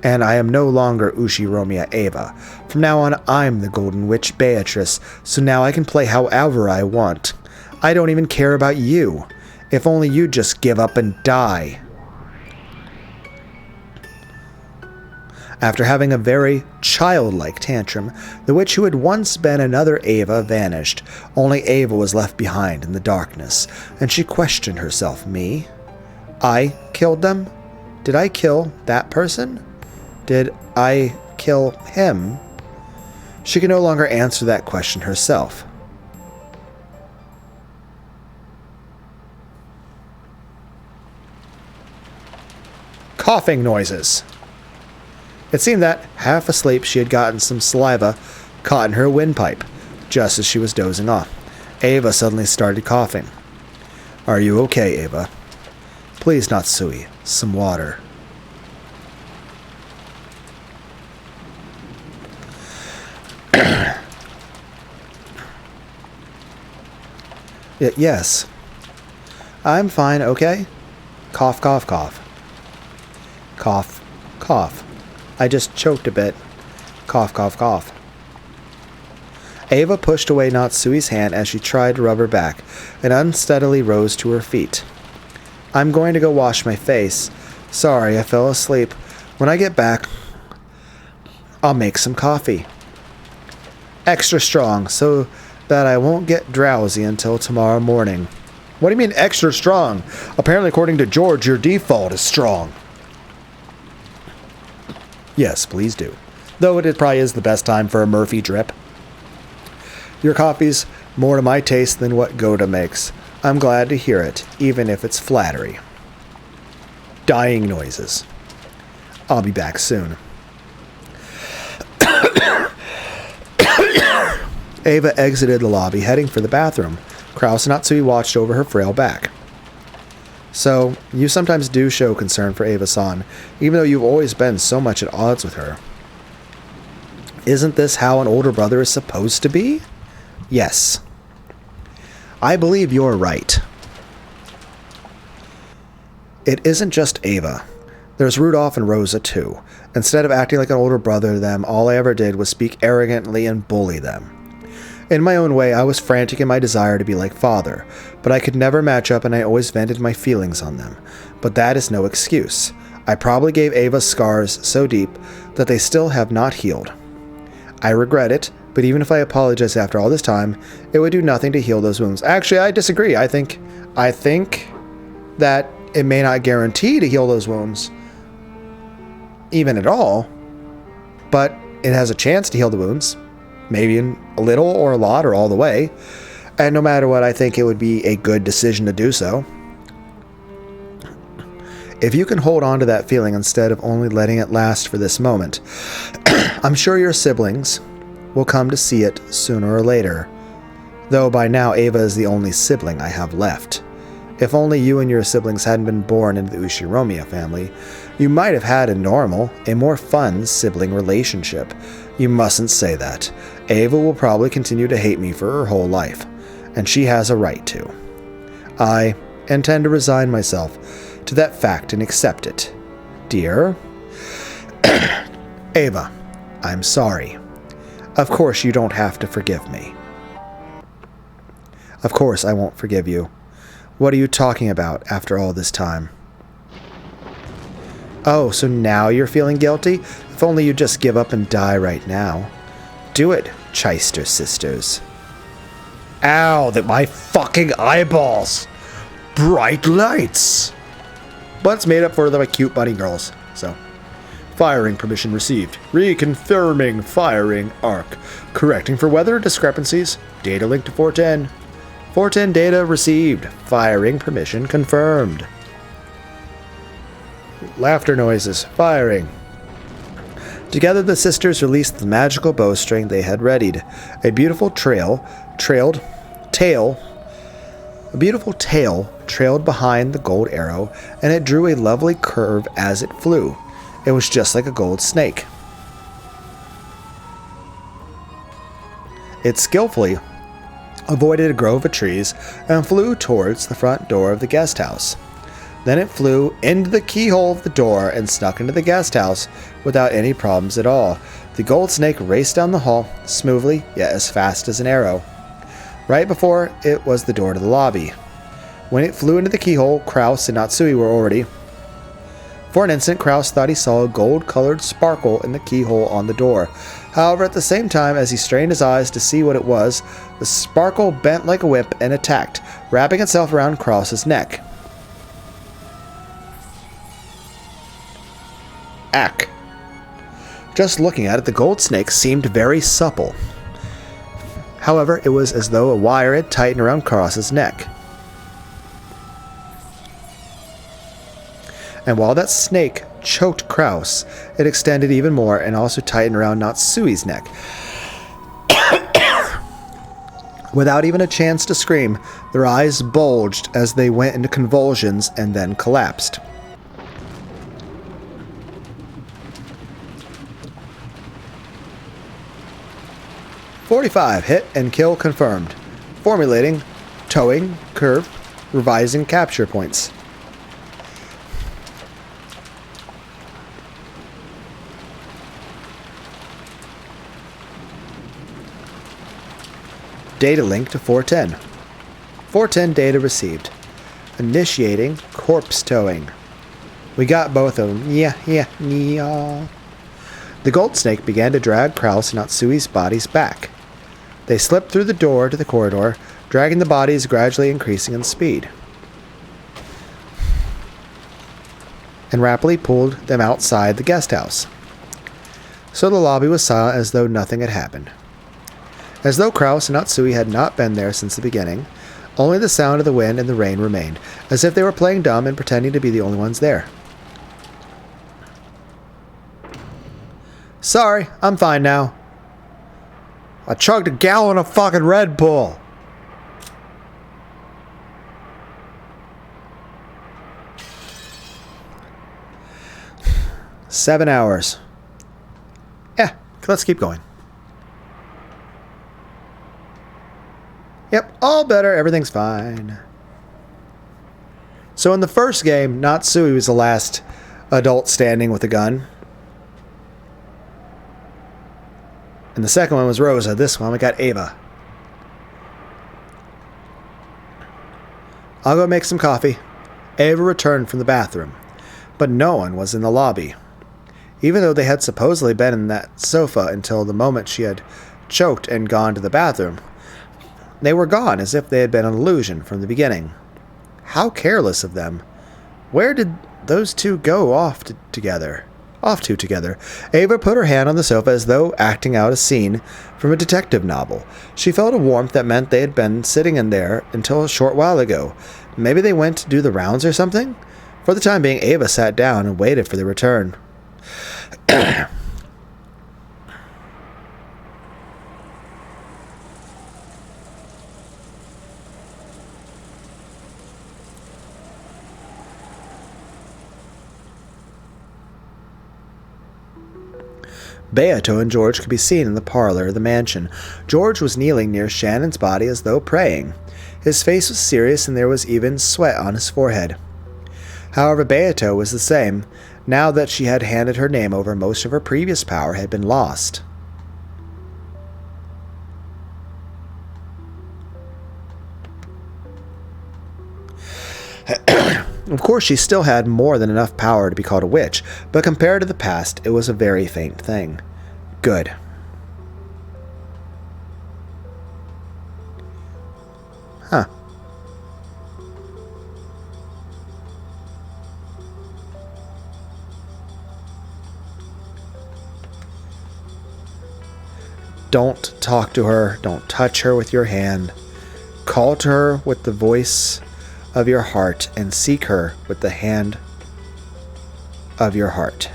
And I am no longer Ushiromiya Ava. From now on, I'm the Golden Witch Beatrice, so now I can play however I want. I don't even care about you. If only you'd just give up and die. After having a very childlike tantrum, the witch who had once been another Ava vanished. Only Ava was left behind in the darkness, and she questioned herself. Me? I killed them? Did I kill that person? Did I kill him? She could no longer answer that question herself. coughing noises. It seemed that, half asleep, she had gotten some saliva caught in her windpipe, just as she was dozing off. Ava suddenly started coughing. Are you okay, Ava? Please, Natsui. Some water. Yes. I'm fine, okay? Cough, cough, cough. Cough, cough. I just choked a bit. Cough, cough, cough. Ava pushed away Natsui's hand as she tried to rub her back, and unsteadily rose to her feet. I'm going to go wash my face. Sorry, I fell asleep. When I get back, I'll make some coffee. Extra strong, so that I won't get drowsy until tomorrow morning. What do you mean extra strong? Apparently, according to George, your default is strong. Yes, please do. Though it probably is the best time for a Murphy drip. Your coffee's more to my taste than what Goda makes. I'm glad to hear it, even if it's flattery. Dying noises. I'll be back soon. Ava exited the lobby, heading for the bathroom. Kraus and Natsui watched over her frail back. So, you sometimes do show concern for Ava-san, even though you've always been so much at odds with her. Isn't this how an older brother is supposed to be? Yes. I believe you're right. It isn't just Ava. There's Rudolph and Rosa, too. Instead of acting like an older brother to them, all I ever did was speak arrogantly and bully them. In my own way, I was frantic in my desire to be like father, but I could never match up and I always vented my feelings on them. But that is no excuse. I probably gave Ava scars so deep that they still have not healed. I regret it, but even if I apologize after all this time, it would do nothing to heal those wounds. Actually, I disagree. I think that it may not guarantee to heal those wounds, even at all, but it has a chance to heal the wounds. Maybe in a little or a lot or all the way. And no matter what, I think it would be a good decision to do so. If you can hold on to that feeling instead of only letting it last for this moment, I'm sure your siblings will come to see it sooner or later. Though by now Ava is the only sibling I have left. If only you and your siblings hadn't been born into the Ushiromiya family, you might have had a more fun sibling relationship. You mustn't say that. Ava will probably continue to hate me for her whole life, and she has a right to. I intend to resign myself to that fact and accept it. Dear? Ava, I'm sorry. Of course you don't have to forgive me. Of course I won't forgive you. What are you talking about after all this time? Oh, so now you're feeling guilty? If only you'd just give up and die right now. Do it, Cheister sisters. Ow, my fucking eyeballs! Bright lights! But it's made up for by cute bunny girls, so. Firing permission received. Reconfirming firing arc. Correcting for weather discrepancies. Data linked to 410. 410 data received. Firing permission confirmed. Laughter noises. Firing. Together the sisters released the magical bowstring they had readied. A beautiful tail trailed behind the gold arrow, and it drew a lovely curve as it flew. It was just like a gold snake. It skillfully avoided a grove of trees and flew towards the front door of the guest house. Then it flew into the keyhole of the door and snuck into the guest house without any problems at all. The gold snake raced down the hall, smoothly, yet as fast as an arrow. Right before it was the door to the lobby. When it flew into the keyhole, Kraus and Natsui were already. For an instant, Kraus thought he saw a gold-colored sparkle in the keyhole on the door. However, at the same time, as he strained his eyes to see what it was, the sparkle bent like a whip and attacked, wrapping itself around Kraus's neck. Ack. Just looking at it, the gold snake seemed very supple. However, it was as though a wire had tightened around Kraus's neck. And while that snake choked Kraus, it extended even more and also tightened around Natsui's neck. Without even a chance to scream, their eyes bulged as they went into convulsions and then collapsed. "45, hit and kill confirmed. Formulating, towing, curve, revising capture points." Data link to 410. 410 data received. Initiating corpse towing. We got both of them. Yeah. The gold snake began to drag Kraus and Natsui's bodies back. They slipped through the door to the corridor, dragging the bodies gradually increasing in speed, and rapidly pulled them outside the guest house. So the lobby was silent as though nothing had happened. As though Kraus and Natsui had not been there since the beginning, only the sound of the wind and the rain remained, as if they were playing dumb and pretending to be the only ones there. "Sorry, I'm fine now. I chugged a gallon of fucking Red Bull." "7 hours. Yeah, let's keep going." "Yep, all better. Everything's fine." So in the first game, Natsui was the last adult standing with a gun. And the second one was Rosa. This one we got Ava. "I'll go make some coffee." Ava returned from the bathroom, but no one was in the lobby. Even though they had supposedly been in that sofa until the moment she had choked and gone to the bathroom, they were gone as if they had been an illusion from the beginning. How careless of them. Where did those two go off to together? Ava put her hand on the sofa as though acting out a scene from a detective novel. She felt a warmth that meant they had been sitting in there until a short while ago. Maybe they went to do the rounds or something? For the time being, Ava sat down and waited for their return. Beato and George could be seen in the parlor of the mansion. George was kneeling near Shannon's body as though praying. His face was serious and there was even sweat on his forehead. However, Beato was the same. Now that she had handed her name over, most of her previous power had been lost. Of course, she still had more than enough power to be called a witch, but compared to the past, it was a very faint thing. Good. Huh. Don't talk to her. Don't touch her with your hand. Call to her with the voice of your heart and seek her with the hand of your heart.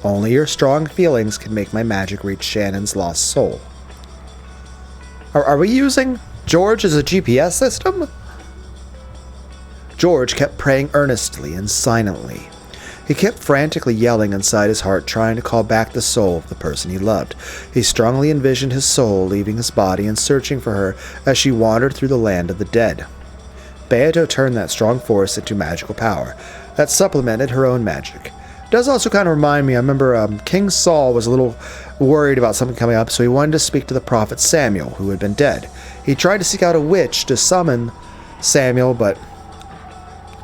Only your strong feelings can make my magic reach Shannon's lost soul. Are we using George as a GPS system? George kept praying earnestly and silently. He kept frantically yelling inside his heart, trying to call back the soul of the person he loved. He strongly envisioned his soul leaving his body and searching for her as she wandered through the land of the dead. Beato turned that strong force into magical power that supplemented her own magic. It does also kind of remind me, I remember King Saul was a little worried about something coming up, so he wanted to speak to the prophet Samuel, who had been dead. He tried to seek out a witch to summon Samuel, but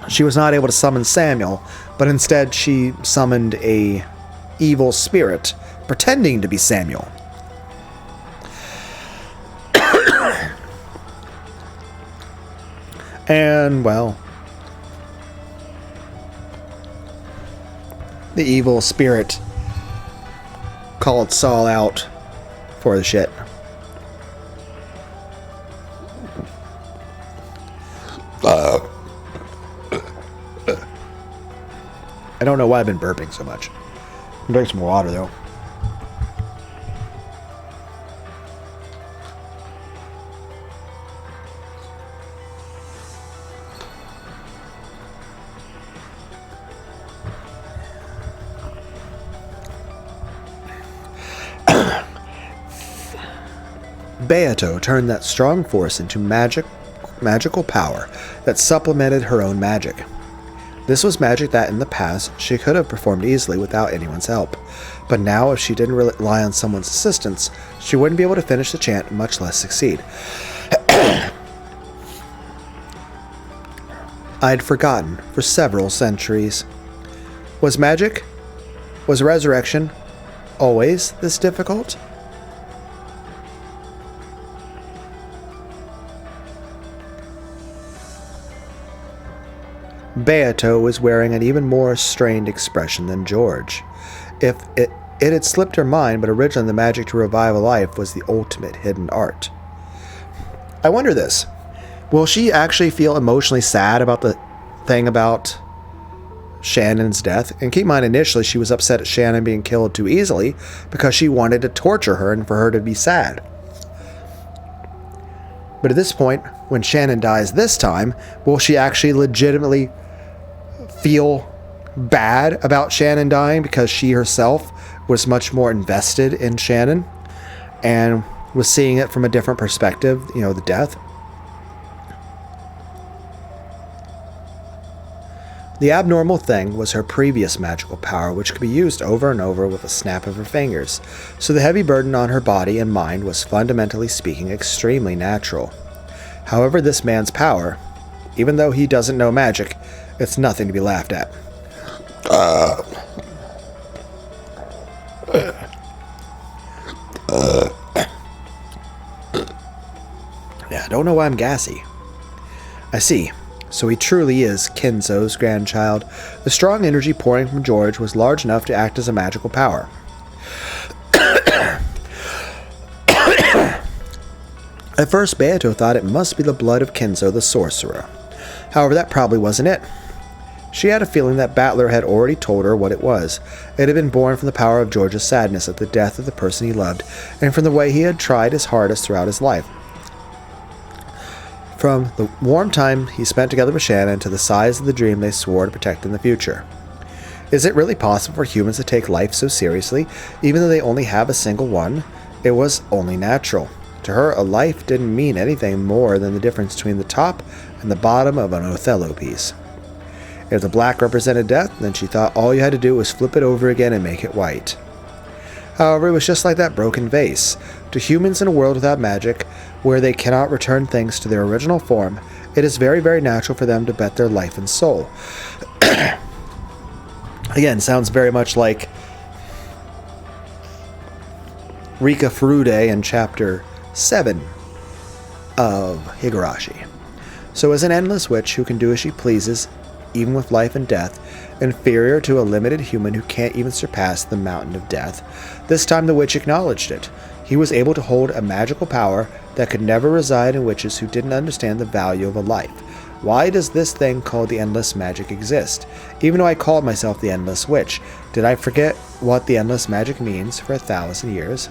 she was not able to summon Samuel, but instead she summoned a evil spirit pretending to be Samuel. And, well, the evil spirit called Saul out for the shit. I don't know why I've been burping so much. I'm drink some water, though. Beato turned that strong force into magical power that supplemented her own magic. This was magic that, in the past, she could have performed easily without anyone's help. But now, if she didn't rely on someone's assistance, she wouldn't be able to finish the chant, much less succeed. I'd forgotten for several centuries. Was resurrection always this difficult? Beato was wearing an even more strained expression than George. It had slipped her mind, but originally the magic to revive a life was the ultimate hidden art. I wonder this. Will she actually feel emotionally sad about the thing about Shannon's death? And keep in mind, initially she was upset at Shannon being killed too easily because she wanted to torture her and for her to be sad. But at this point, when Shannon dies this time, will she actually legitimately feel bad about Shannon dying because she herself was much more invested in Shannon and was seeing it from a different perspective, the death? The abnormal thing was her previous magical power, which could be used over and over with a snap of her fingers, so the heavy burden on her body and mind was fundamentally speaking extremely natural. However, this man's power, even though he doesn't know magic, it's nothing to be laughed at. Yeah, I don't know why I'm gassy. I see. So he truly is Kinzo's grandchild. The strong energy pouring from George was large enough to act as a magical power. At first, Beato thought it must be the blood of Kinzo the sorcerer. However, that probably wasn't it. She had a feeling that Battler had already told her what it was. It had been born from the power of George's sadness at the death of the person he loved, and from the way he had tried his hardest throughout his life. From the warm time he spent together with Shannon to the size of the dream they swore to protect in the future. Is it really possible for humans to take life so seriously, even though they only have a single one? It was only natural. To her, a life didn't mean anything more than the difference between the top and the bottom of an Othello piece. If the black represented death, then she thought all you had to do was flip it over again and make it white. However, it was just like that broken vase. To humans in a world without magic, where they cannot return things to their original form, it is very, very natural for them to bet their life and soul. Again, sounds very much like Rika Furude in Chapter 7 of Higurashi. So as an endless witch who can do as she pleases, even with life and death, inferior to a limited human who can't even surpass the mountain of death, this time the witch acknowledged it. He was able to hold a magical power that could never reside in witches who didn't understand the value of a life. Why does this thing called the Endless Magic exist? Even though I called myself the Endless Witch, did I forget what the Endless Magic means for 1,000 years?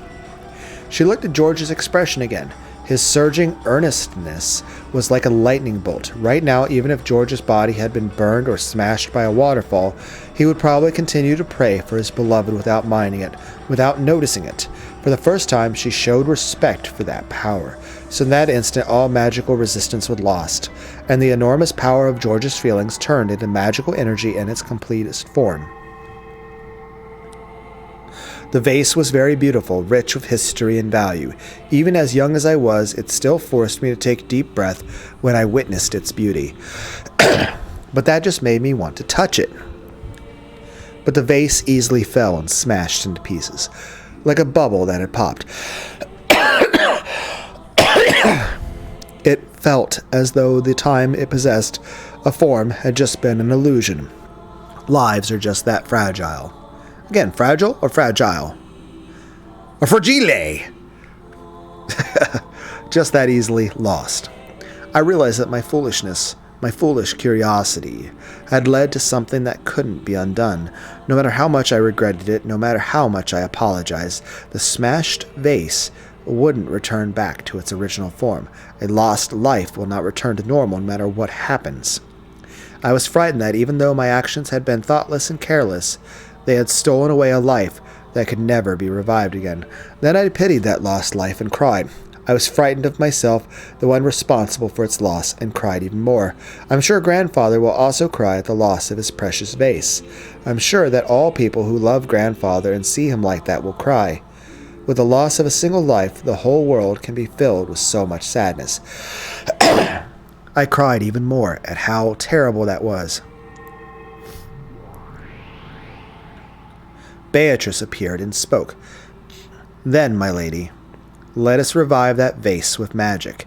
She looked at George's expression again. His surging earnestness was like a lightning bolt. Right now, even if George's body had been burned or smashed by a waterfall, he would probably continue to pray for his beloved without minding it, without noticing it. For the first time, she showed respect for that power. So in that instant, all magical resistance was lost, and the enormous power of George's feelings turned into magical energy in its completest form. The vase was very beautiful, rich with history and value. Even as young as I was, it still forced me to take deep breath when I witnessed its beauty. But that just made me want to touch it. But the vase easily fell and smashed into pieces, like a bubble that had popped. It felt as though the time it possessed a form had just been an illusion. Lives are just that fragile. Again, fragile or fragile? Or fragile! Just that easily lost. I realized that my foolishness My foolish curiosity had led to something that couldn't be undone. No matter how much I regretted it, no matter how much I apologized, the smashed vase wouldn't return back to its original form. A lost life will not return to normal no matter what happens. I was frightened that even though my actions had been thoughtless and careless, they had stolen away a life that could never be revived again. Then I pitied that lost life and cried. I was frightened of myself, the one responsible for its loss, and cried even more. I'm sure Grandfather will also cry at the loss of his precious vase. I'm sure that all people who love Grandfather and see him like that will cry. With the loss of a single life, the whole world can be filled with so much sadness. I cried even more at how terrible that was. Beatrice appeared and spoke. Then, my lady, let us revive that vase with magic.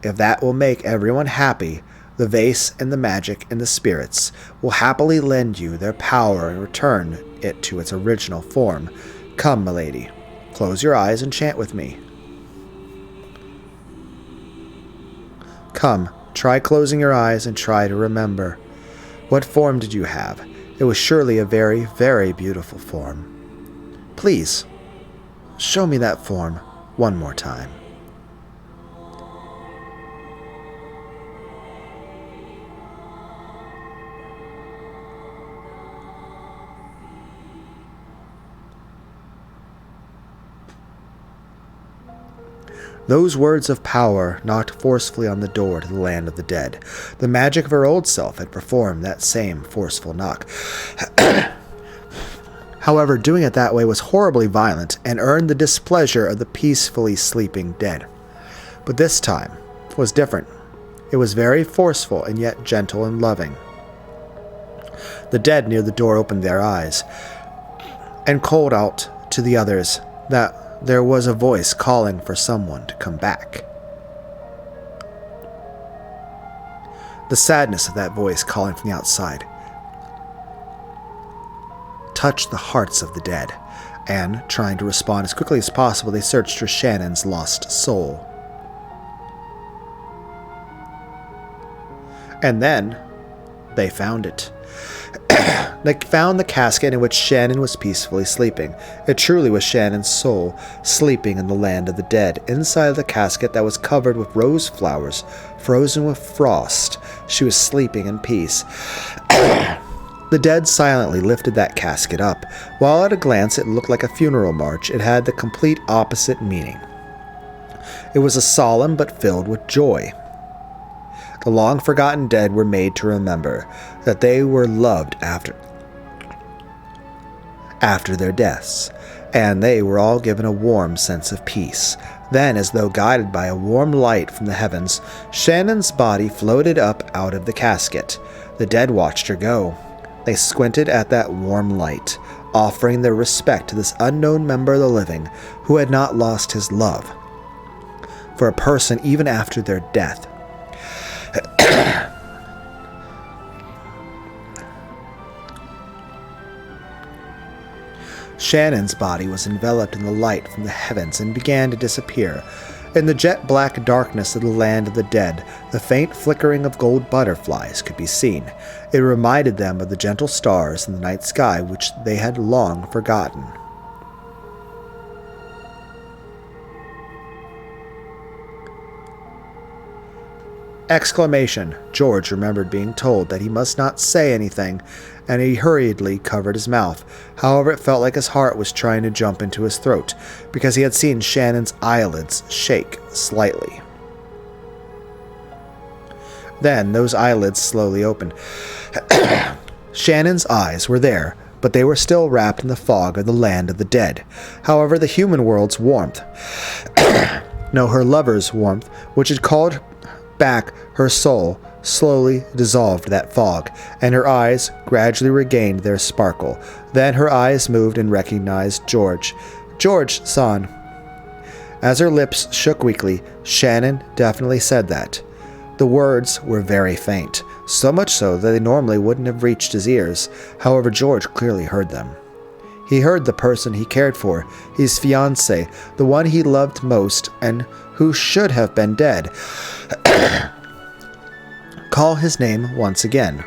If that will make everyone happy, the vase and the magic and the spirits will happily lend you their power and return it to its original form. Come, my lady, close your eyes and chant with me. Come, try closing your eyes and try to remember. What form did you have? It was surely a very, very beautiful form. Please, show me that form one more time. Those words of power knocked forcefully on the door to the land of the dead. The magic of her old self had performed that same forceful knock. However, doing it that way was horribly violent and earned the displeasure of the peacefully sleeping dead. But this time was different. It was very forceful and yet gentle and loving. The dead near the door opened their eyes and called out to the others that there was a voice calling for someone to come back. The sadness of that voice calling from the outside touched the hearts of the dead, and, trying to respond as quickly as possible, they searched for Shannon's lost soul. And then, they found it. They found the casket in which Shannon was peacefully sleeping. It truly was Shannon's soul, sleeping in the land of the dead. Inside of the casket that was covered with rose flowers, frozen with frost, she was sleeping in peace. The dead silently lifted that casket up. While at a glance it looked like a funeral march, it had the complete opposite meaning. It was a solemn but filled with joy. The long-forgotten dead were made to remember that they were loved after their deaths, and they were all given a warm sense of peace. Then, as though guided by a warm light from the heavens, Shannon's body floated up out of the casket. The dead watched her go. They squinted at that warm light, offering their respect to this unknown member of the living who had not lost his love for a person even after their death. Shannon's body was enveloped in the light from the heavens and began to disappear. In the jet-black darkness of the land of the dead, the faint flickering of gold butterflies could be seen. It reminded them of the gentle stars in the night sky which they had long forgotten. Exclamation. George remembered being told that he must not say anything, and he hurriedly covered his mouth. However, it felt like his heart was trying to jump into his throat, because he had seen Shannon's eyelids shake slightly. Then those eyelids slowly opened. Shannon's eyes were there, but they were still wrapped in the fog of the land of the dead. However, the human world's warmth, no, her lover's warmth, which had called back her soul, slowly dissolved that fog, and her eyes gradually regained their sparkle. Then her eyes moved and recognized George. George-san. As her lips shook weakly, Shannon definitely said that. The words were very faint, so much so that they normally wouldn't have reached his ears. However, George clearly heard them. He heard the person he cared for, his fiancée, the one he loved most and who should have been dead, call his name once again.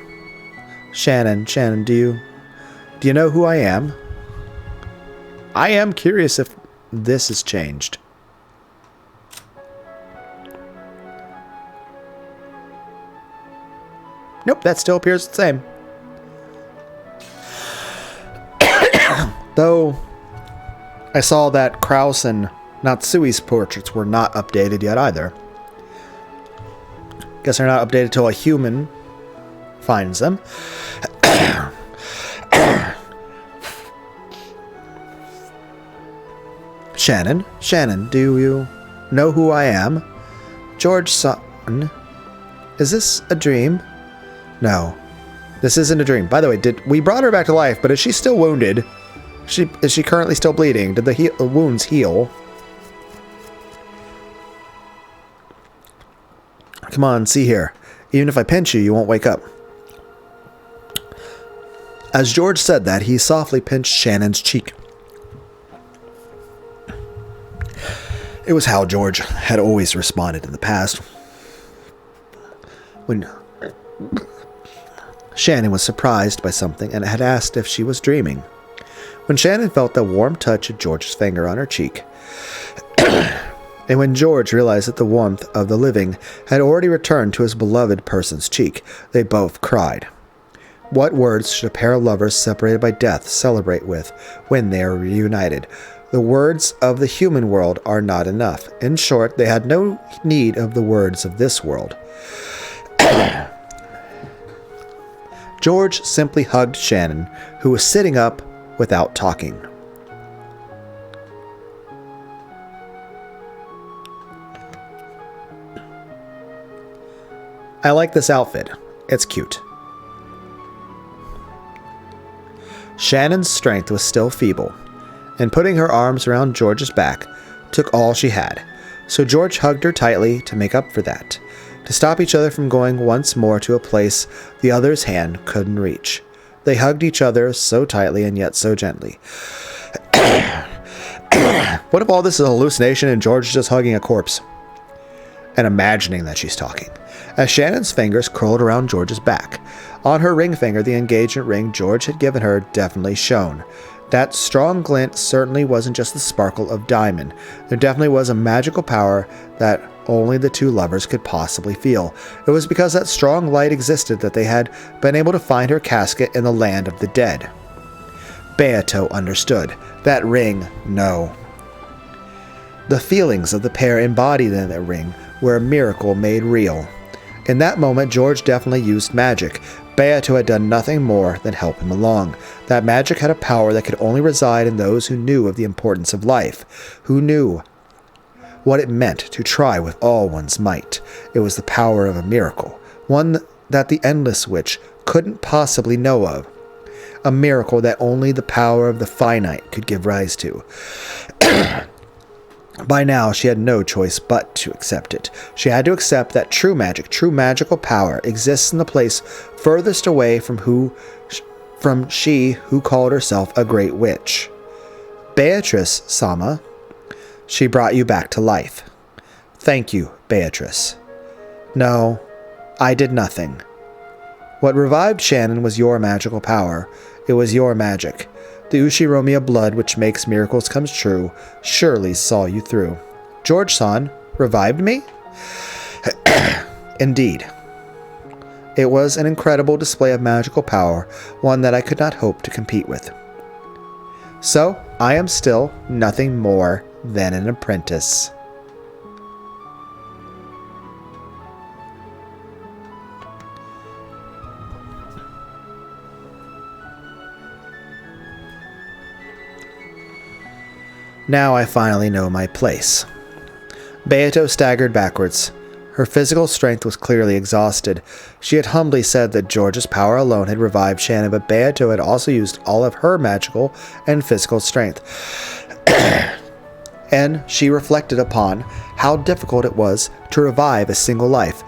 Shannon, do you know who I am? I am curious if this has changed. Nope, that still appears the same. Though, I saw that Kraus and Natsui's portraits were not updated yet either. Guess they're not updated till a human finds them. Shannon, do you know who I am? George's son. Is this a dream? No, this isn't a dream. By the way, we brought her back to life, but is she still wounded? Is she currently still bleeding? Did the wounds heal? Come on, see here. Even if I pinch you, you won't wake up. As George said that, he softly pinched Shannon's cheek. It was how George had always responded in the past. When Shannon was surprised by something and had asked if she was dreaming. When Shannon felt the warm touch of George's finger on her cheek, and when George realized that the warmth of the living had already returned to his beloved person's cheek, they both cried. What words should a pair of lovers separated by death celebrate with when they are reunited? The words of the human world are not enough. In short, they had no need of the words of this world. George simply hugged Shannon, who was sitting up without talking. I like this outfit. It's cute. Shannon's strength was still feeble, and putting her arms around George's back took all she had, so George hugged her tightly to make up for that, to stop each other from going once more to a place the other's hand couldn't reach. They hugged each other so tightly and yet so gently. What if all this is a hallucination and George is just hugging a corpse and imagining that she's talking? As Shannon's fingers curled around George's back, on her ring finger the engagement ring George had given her definitely shone. That strong glint certainly wasn't just the sparkle of diamond. There definitely was a magical power that only the two lovers could possibly feel. It was because that strong light existed that they had been able to find her casket in the land of the dead. Beato understood. That ring, no. The feelings of the pair embodied in that ring were a miracle made real. In that moment, George definitely used magic. Beato had done nothing more than help him along. That magic had a power that could only reside in those who knew of the importance of life, who knew what it meant to try with all one's might. It was the power of a miracle, one that the Endless Witch couldn't possibly know of. A miracle that only the power of the finite could give rise to. By now, she had no choice but to accept it. She had to accept that true magic, true magical power, exists in the place furthest away from she who called herself a great witch. Beatrice, Sama, she brought you back to life. Thank you, Beatrice. No, I did nothing. What revived Shannon was your magical power. It was your magic. The Ushiromiya blood which makes miracles come true surely saw you through. George-san revived me? Indeed. It was an incredible display of magical power, one that I could not hope to compete with. So, I am still nothing more than an apprentice. Now I finally know my place. Beato staggered backwards. Her physical strength was clearly exhausted. She had humbly said that George's power alone had revived Shannon, but Beato had also used all of her magical and physical strength. And she reflected upon how difficult it was to revive a single life.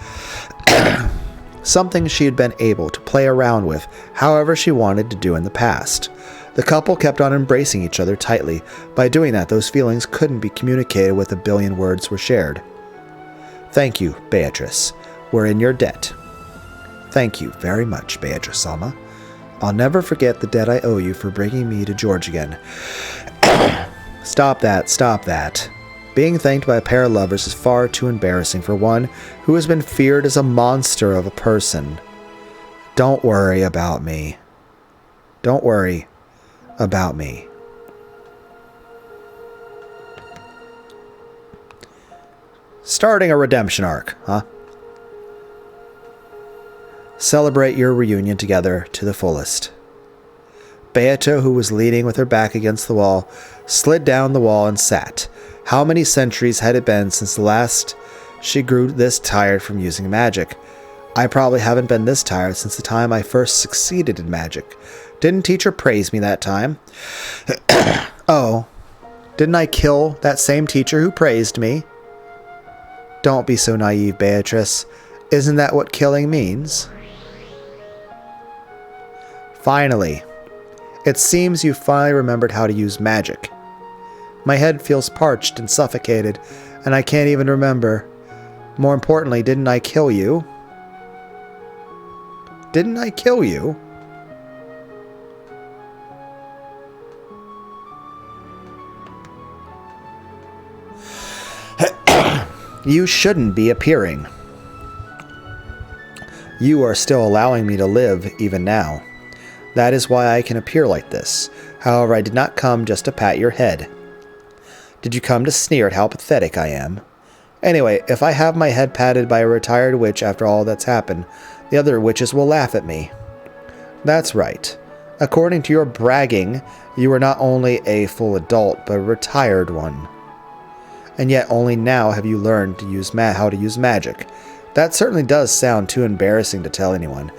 Something she had been able to play around with however she wanted to do in the past. The couple kept on embracing each other tightly. By doing that, those feelings couldn't be communicated with a billion words were shared. Thank you, Beatrice. We're in your debt. Thank you very much, Beatrice-sama. I'll never forget the debt I owe you for bringing me to George again. Stop that, stop that. Being thanked by a pair of lovers is far too embarrassing for one who has been feared as a monster of a person. Don't worry about me. Don't worry about me. Starting a redemption arc, huh? Celebrate your reunion together to the fullest. Beato, who was leaning with her back against the wall, slid down the wall and sat. How many centuries had it been since the last she grew this tired from using magic? I probably haven't been this tired since the time I first succeeded in magic. Didn't teacher praise me that time? Oh, didn't I kill that same teacher who praised me? Don't be so naive, Beatrice. Isn't that what killing means? Finally. It seems you finally remembered how to use magic. My head feels parched and suffocated, and I can't even remember. More importantly, didn't I kill you? Didn't I kill you? You shouldn't be appearing. You are still allowing me to live even now. That is why I can appear like this. However, I did not come just to pat your head. Did you come to sneer at how pathetic I am? Anyway, if I have my head patted by a retired witch after all that's happened, the other witches will laugh at me. That's right. According to your bragging, you are not only a full adult, but a retired one. And yet only now have you learned to use how to use magic. That certainly does sound too embarrassing to tell anyone.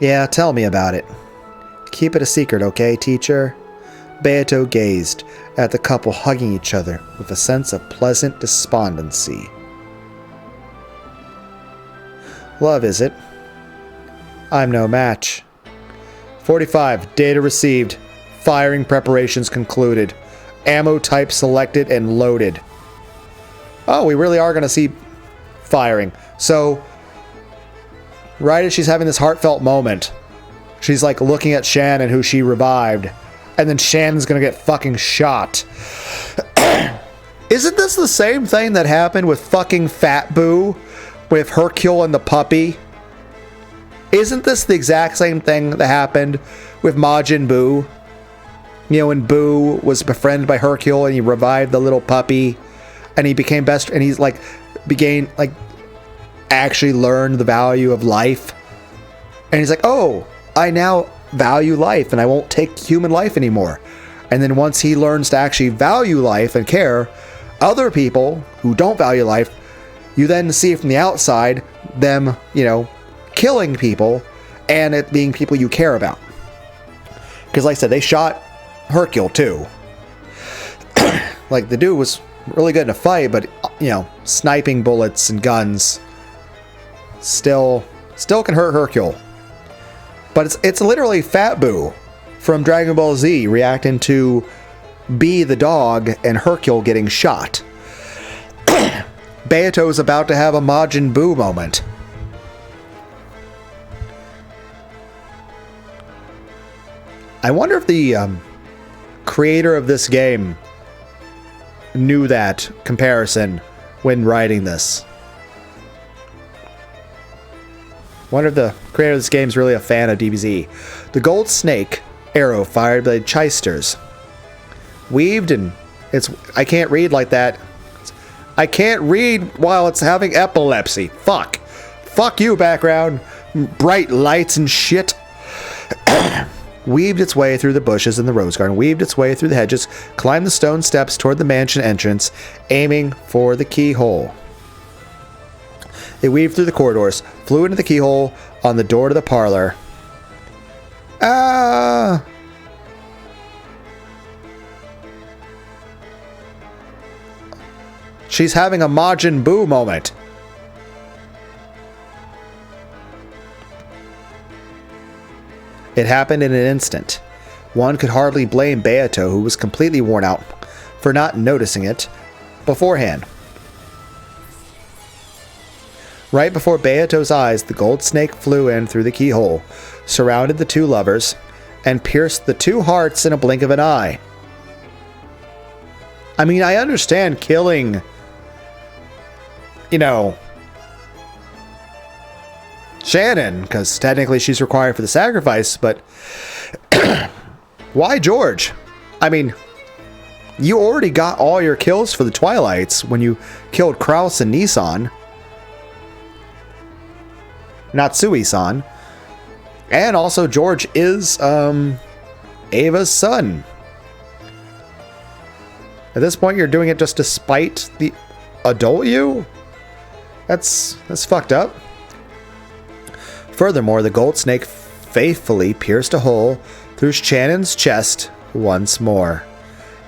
Yeah, tell me about it. Keep it a secret, okay, teacher? Beato gazed at the couple hugging each other with a sense of pleasant despondency. Love, is it? I'm no match. 45. Data received. Firing preparations concluded. Ammo type selected and loaded. Oh, we really are going to see firing. So, right as she's having this heartfelt moment, she's like looking at Shannon, who she revived, and then Shannon's going to get fucking shot. Isn't this the same thing that happened with fucking Fat Boo with Hercule and the puppy? Isn't this the exact same thing that happened with Majin Buu? You know, when Boo was befriended by Hercule and he revived the little puppy and he became best, and he's like, actually learned the value of life. And he's like, oh, I now value life and I won't take human life anymore. And then once he learns to actually value life and care, other people who don't value life, you then see from the outside them, you know, killing people and it being people you care about. Because like I said, they shot Hercule too. Like, the dude was really good in a fight, but, you know, sniping bullets and guns still can hurt Hercule. But it's literally Fat Boo from Dragon Ball Z reacting to B the dog and Hercule getting shot. Beato's about to have a Majin Buu moment. I wonder if the creator of this game knew that comparison when writing this. Wonder if the creator of this game is really a fan of DBZ. The gold snake arrow fired by chysters. Weaved and I can't read like that. I can't read while it's having epilepsy. Fuck. Fuck you, background. Bright lights and shit. Weaved its way through the bushes in the rose garden, weaved its way through the hedges, climbed the stone steps toward the mansion entrance, aiming for the keyhole. It weaved through the corridors, flew into the keyhole on the door to the parlor. Ah! She's having a Majin Buu moment. It happened in an instant. One could hardly blame Beato, who was completely worn out, for not noticing it beforehand. Right before Beato's eyes, the gold snake flew in through the keyhole, surrounded the two lovers, and pierced the two hearts in a blink of an eye. I mean, I understand killing, Shannon, because technically she's required for the sacrifice, but why George? I mean, you already got all your kills for the Twilights when you killed Kraus and Nissan. Natsui-san. And also George is Ava's son. At this point you're doing it just to spite the adult you? That's fucked up. Furthermore, the gold snake faithfully pierced a hole through Shannon's chest once more.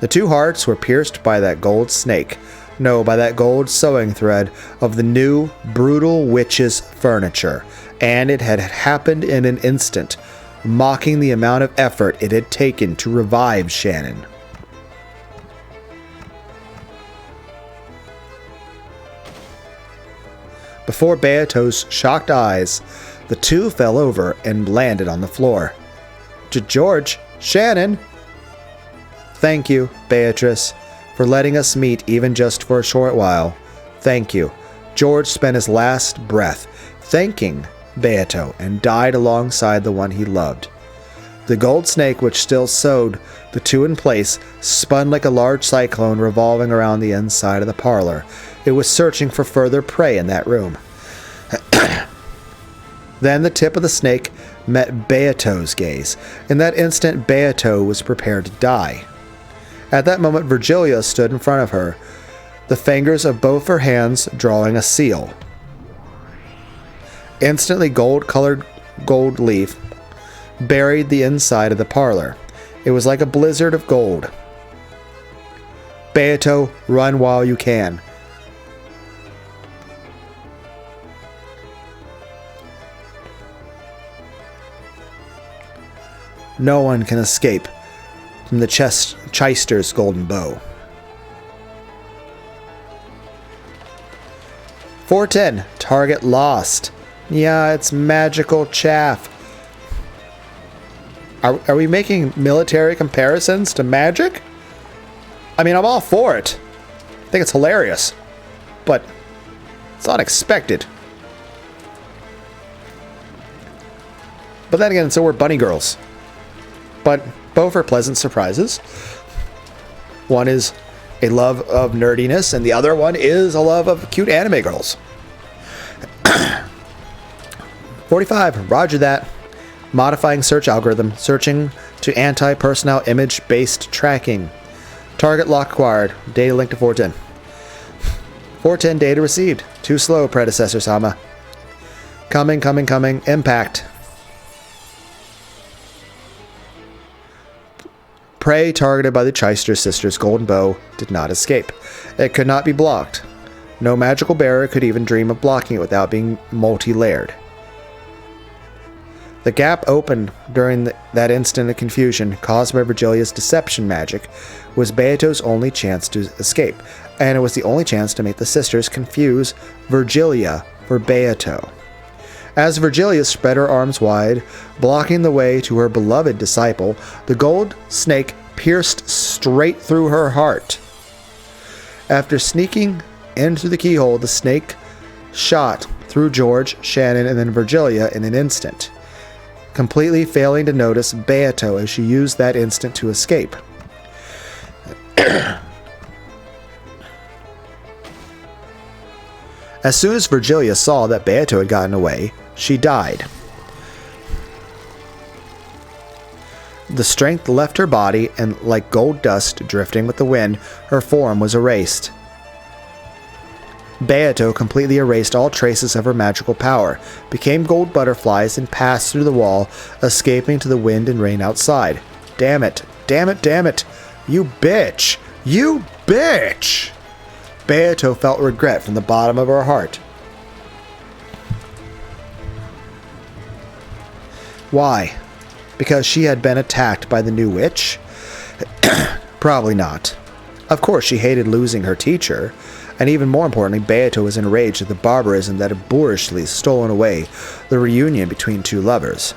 The two hearts were pierced by that gold snake. No, by that gold sewing thread of the new, brutal witch's furniture. And it had happened in an instant, mocking the amount of effort it had taken to revive Shannon. Before Beato's shocked eyes, the two fell over and landed on the floor. George, Shannon! Thank you, Beatrice, for letting us meet even just for a short while. Thank you. George spent his last breath thanking Beato and died alongside the one he loved. The gold snake, which still sewed the two in place, spun like a large cyclone revolving around the inside of the parlor. It was searching for further prey in that room. Then the tip of the snake met Beato's gaze. In that instant, Beato was prepared to die. At that moment, Virgilia stood in front of her, the fingers of both her hands drawing a seal. Instantly, gold-colored gold leaf buried the inside of the parlor. It was like a blizzard of gold. Beato, run while you can. No one can escape from the Chester's golden bow. 410. Target lost. Yeah, it's magical chaff. Are we making military comparisons to magic? I mean, I'm all for it. I think it's hilarious. But it's unexpected. But then again, so were bunny girls. But both are pleasant surprises. One is a love of nerdiness, and the other one is a love of cute anime girls. 45. Roger that. Modifying search algorithm. Searching to anti-personnel image-based tracking. Target lock acquired. Data linked to 410. 410 data received. Too slow, predecessor Sama. Coming. Impact. Prey targeted by the Chester sisters' golden bow did not escape. It could not be blocked. No magical barrier could even dream of blocking it without being multi-layered. The gap opened during that instant of confusion caused by Virgilia's deception magic was Beato's only chance to escape, and it was the only chance to make the sisters confuse Virgilia for Beato. As Virgilia spread her arms wide, blocking the way to her beloved disciple, the gold snake pierced straight through her heart. After sneaking into the keyhole, the snake shot through George, Shannon, and then Virgilia in an instant, completely failing to notice Beato as she used that instant to escape. As soon as Virgilia saw that Beato had gotten away, she died. The strength left her body, and like gold dust drifting with the wind, her form was erased. Beato completely erased all traces of her magical power, became gold butterflies, and passed through the wall, escaping to the wind and rain outside. Damn it. You bitch! You bitch! Beato felt regret from the bottom of her heart. Why? Because she had been attacked by the new witch? Probably not. Of course, she hated losing her teacher. And even more importantly, Beato was enraged at the barbarism that had boorishly stolen away the reunion between two lovers.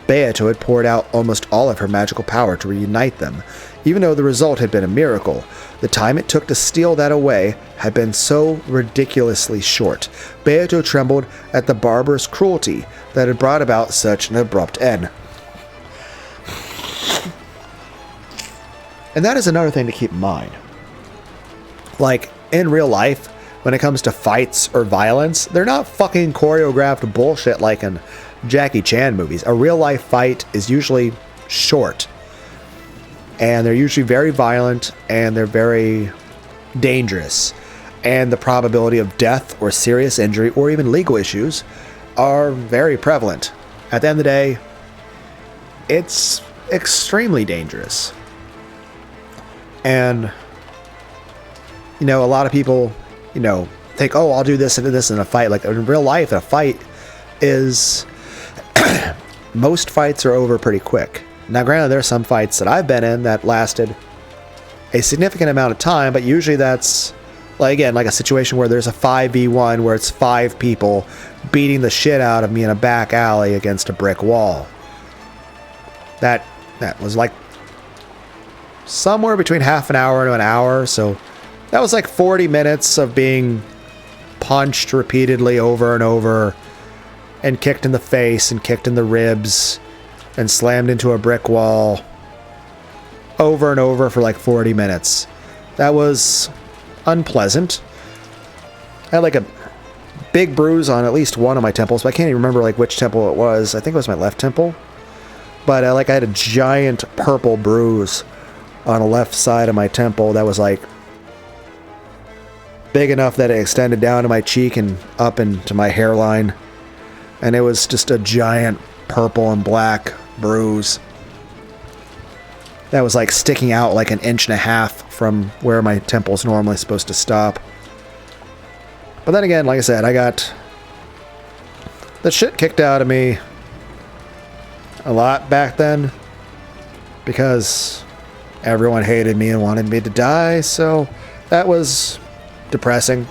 Beato had poured out almost all of her magical power to reunite them. Even though the result had been a miracle, the time it took to steal that away had been so ridiculously short. Beato trembled at the barbarous cruelty that had brought about such an abrupt end. And that is another thing to keep in mind. Like, in real life, when it comes to fights or violence, they're not fucking choreographed bullshit like in Jackie Chan movies. A real life fight is usually short. And they're usually very violent, and they're very dangerous. And the probability of death or serious injury or even legal issues are very prevalent. At the end of the day, it's extremely dangerous. And, you know, a lot of people, you know, think, oh, I'll do this and this in a fight. Like, in real life, a fight is... most fights are over pretty quick. Now, granted, there are some fights that I've been in that lasted a significant amount of time, but usually that's, like, again, like a situation where there's a 5v1 where it's 5 people beating the shit out of me in a back alley against a brick wall. That was like somewhere between half an hour to an hour, so that was like 40 minutes of being punched repeatedly over and over and kicked in the face and kicked in the ribs and slammed into a brick wall over and over for like 40 minutes. That was unpleasant. I had like a big bruise on at least one of my temples, but I can't even remember like which temple it was. I think it was my left temple. But I had a giant purple bruise on the left side of my temple that was like big enough that it extended down to my cheek and up into my hairline. And it was just a giant purple and black bruise that was like sticking out like an inch and a half from where my temple's normally supposed to stop. But then again, like I said, I got the shit kicked out of me a lot back then because everyone hated me and wanted me to die, so that was depressing.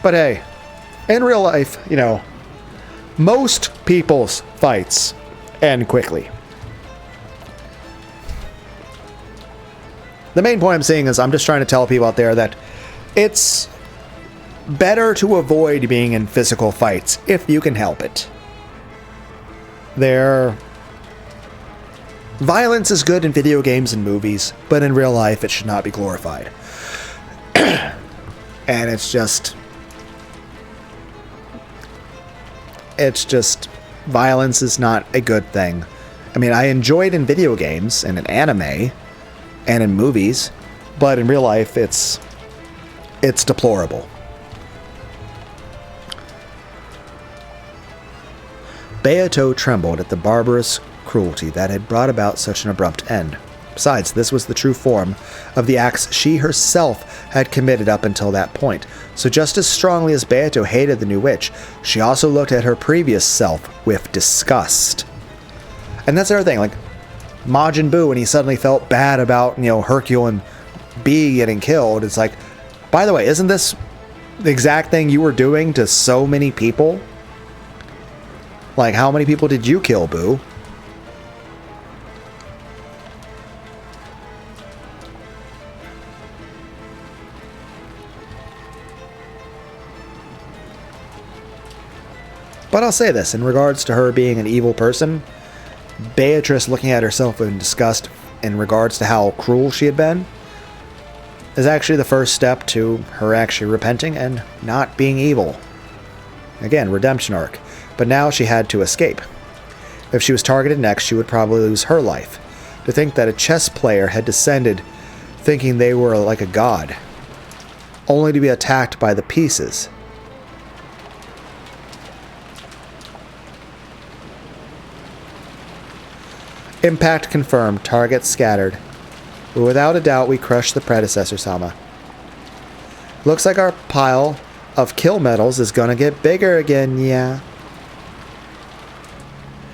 But hey, in real life, you know, most people's fights end quickly. The main point I'm saying is I'm just trying to tell people out there that it's better to avoid being in physical fights if you can help it. Violence is good in video games and movies, but in real life it should not be glorified. And it's just violence is not a good thing. I mean, I enjoy it in video games and in anime and in movies, but in real life it's deplorable. Beato trembled at the barbarous cruelty that had brought about such an abrupt end. Besides, this was the true form of the acts she herself had committed up until that point. So just as strongly as Beato hated the new witch, she also looked at her previous self with disgust. And that's the other thing, like Majin Buu, when he suddenly felt bad about, you know, Hercule and Bee getting killed, it's like, by the way, isn't this the exact thing you were doing to so many people? Like, how many people did you kill, Boo? But I'll say this, in regards to her being an evil person, Beatrice looking at herself in disgust in regards to how cruel she had been is actually the first step to her actually repenting and not being evil. Again, redemption arc. But now she had to escape. If she was targeted next, she would probably lose her life. To think that a chess player had descended thinking they were like a god, only to be attacked by the pieces. Impact confirmed, target scattered. But without a doubt, we crushed the predecessor, Sama. Looks like our pile of kill medals is gonna get bigger again, yeah.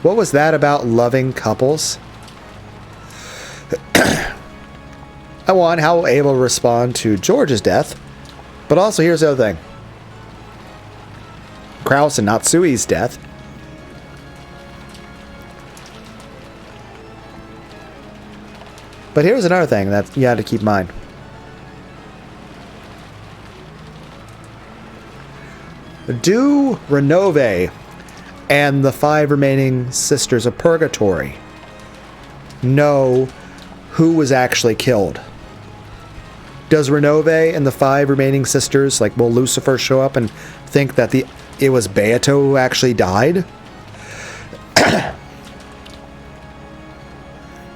What was that about loving couples? I want how able to respond to George's death, But also, here's the other thing. Kraus and Natsui's death. But here's another thing that you had to keep in mind. Do Renove and the 5 remaining Sisters of Purgatory know who was actually killed? Does Renove and the 5 remaining sisters, like, will Lucifer show up and think that it was Beato who actually died?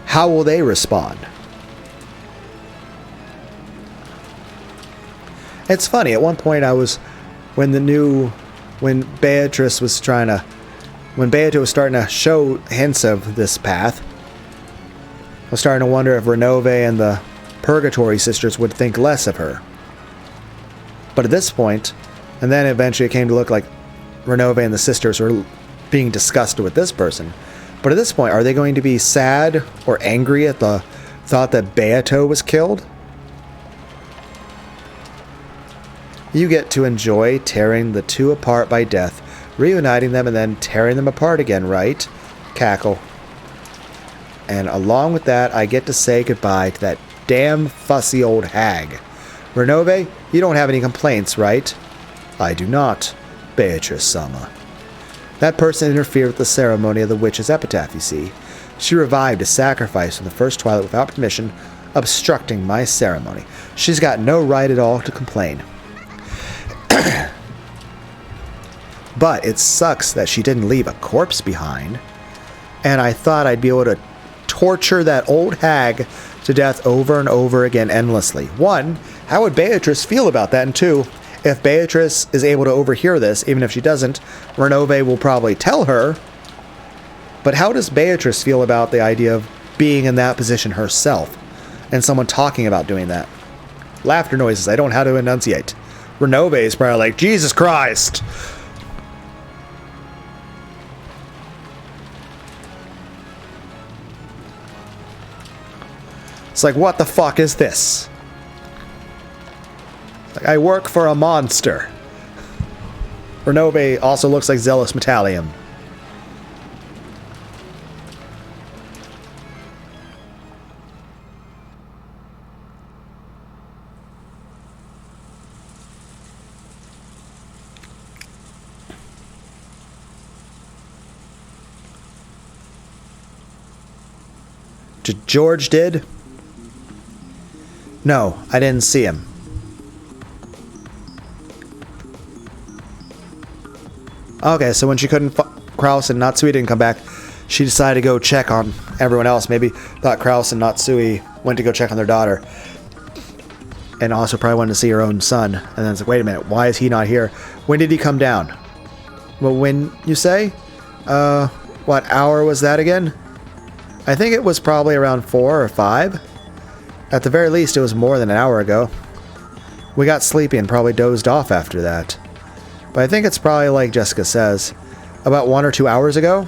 How will they respond? It's funny, at one point when Beato was starting to show hints of this path, I was starting to wonder if Renove and the Purgatory sisters would think less of her. But at this point, and then eventually it came to look like Renove and the sisters were being disgusted with this person. But at this point, are they going to be sad or angry at the thought that Beato was killed? You get to enjoy tearing the two apart by death, reuniting them and then tearing them apart again, right? Cackle. And along with that, I get to say goodbye to that damn fussy old hag. Renove, you don't have any complaints, right? I do not, Beatrice-sama. That person interfered with the ceremony of the witch's epitaph, you see. She revived a sacrifice from the first twilight without permission, obstructing my ceremony. She's got no right at all to complain. But it sucks that she didn't leave a corpse behind. And I thought I'd be able to torture that old hag to death over and over again endlessly. 1, how would Beatrice feel about that? And 2, if Beatrice is able to overhear this, even if she doesn't, Renove will probably tell her. But how does Beatrice feel about the idea of being in that position herself and someone talking about doing that? Laughter noises, I don't know how to enunciate. Renove is probably like, Jesus Christ! It's like, what the fuck is this? Like, I work for a monster. Renove also looks like Zealous Metallium. George did? No, I didn't see him. Okay, so when she couldn't, Kraus and Natsui didn't come back, she decided to go check on everyone else. Maybe thought Kraus and Natsui went to go check on their daughter. And also probably wanted to see her own son. And then it's like, wait a minute, why is he not here? When did he come down? Well, when you say? What hour was that again? I think it was probably around 4 or 5. At the very least, it was more than an hour ago. We got sleepy and probably dozed off after that. But I think it's probably like Jessica says, about 1 or 2 hours ago.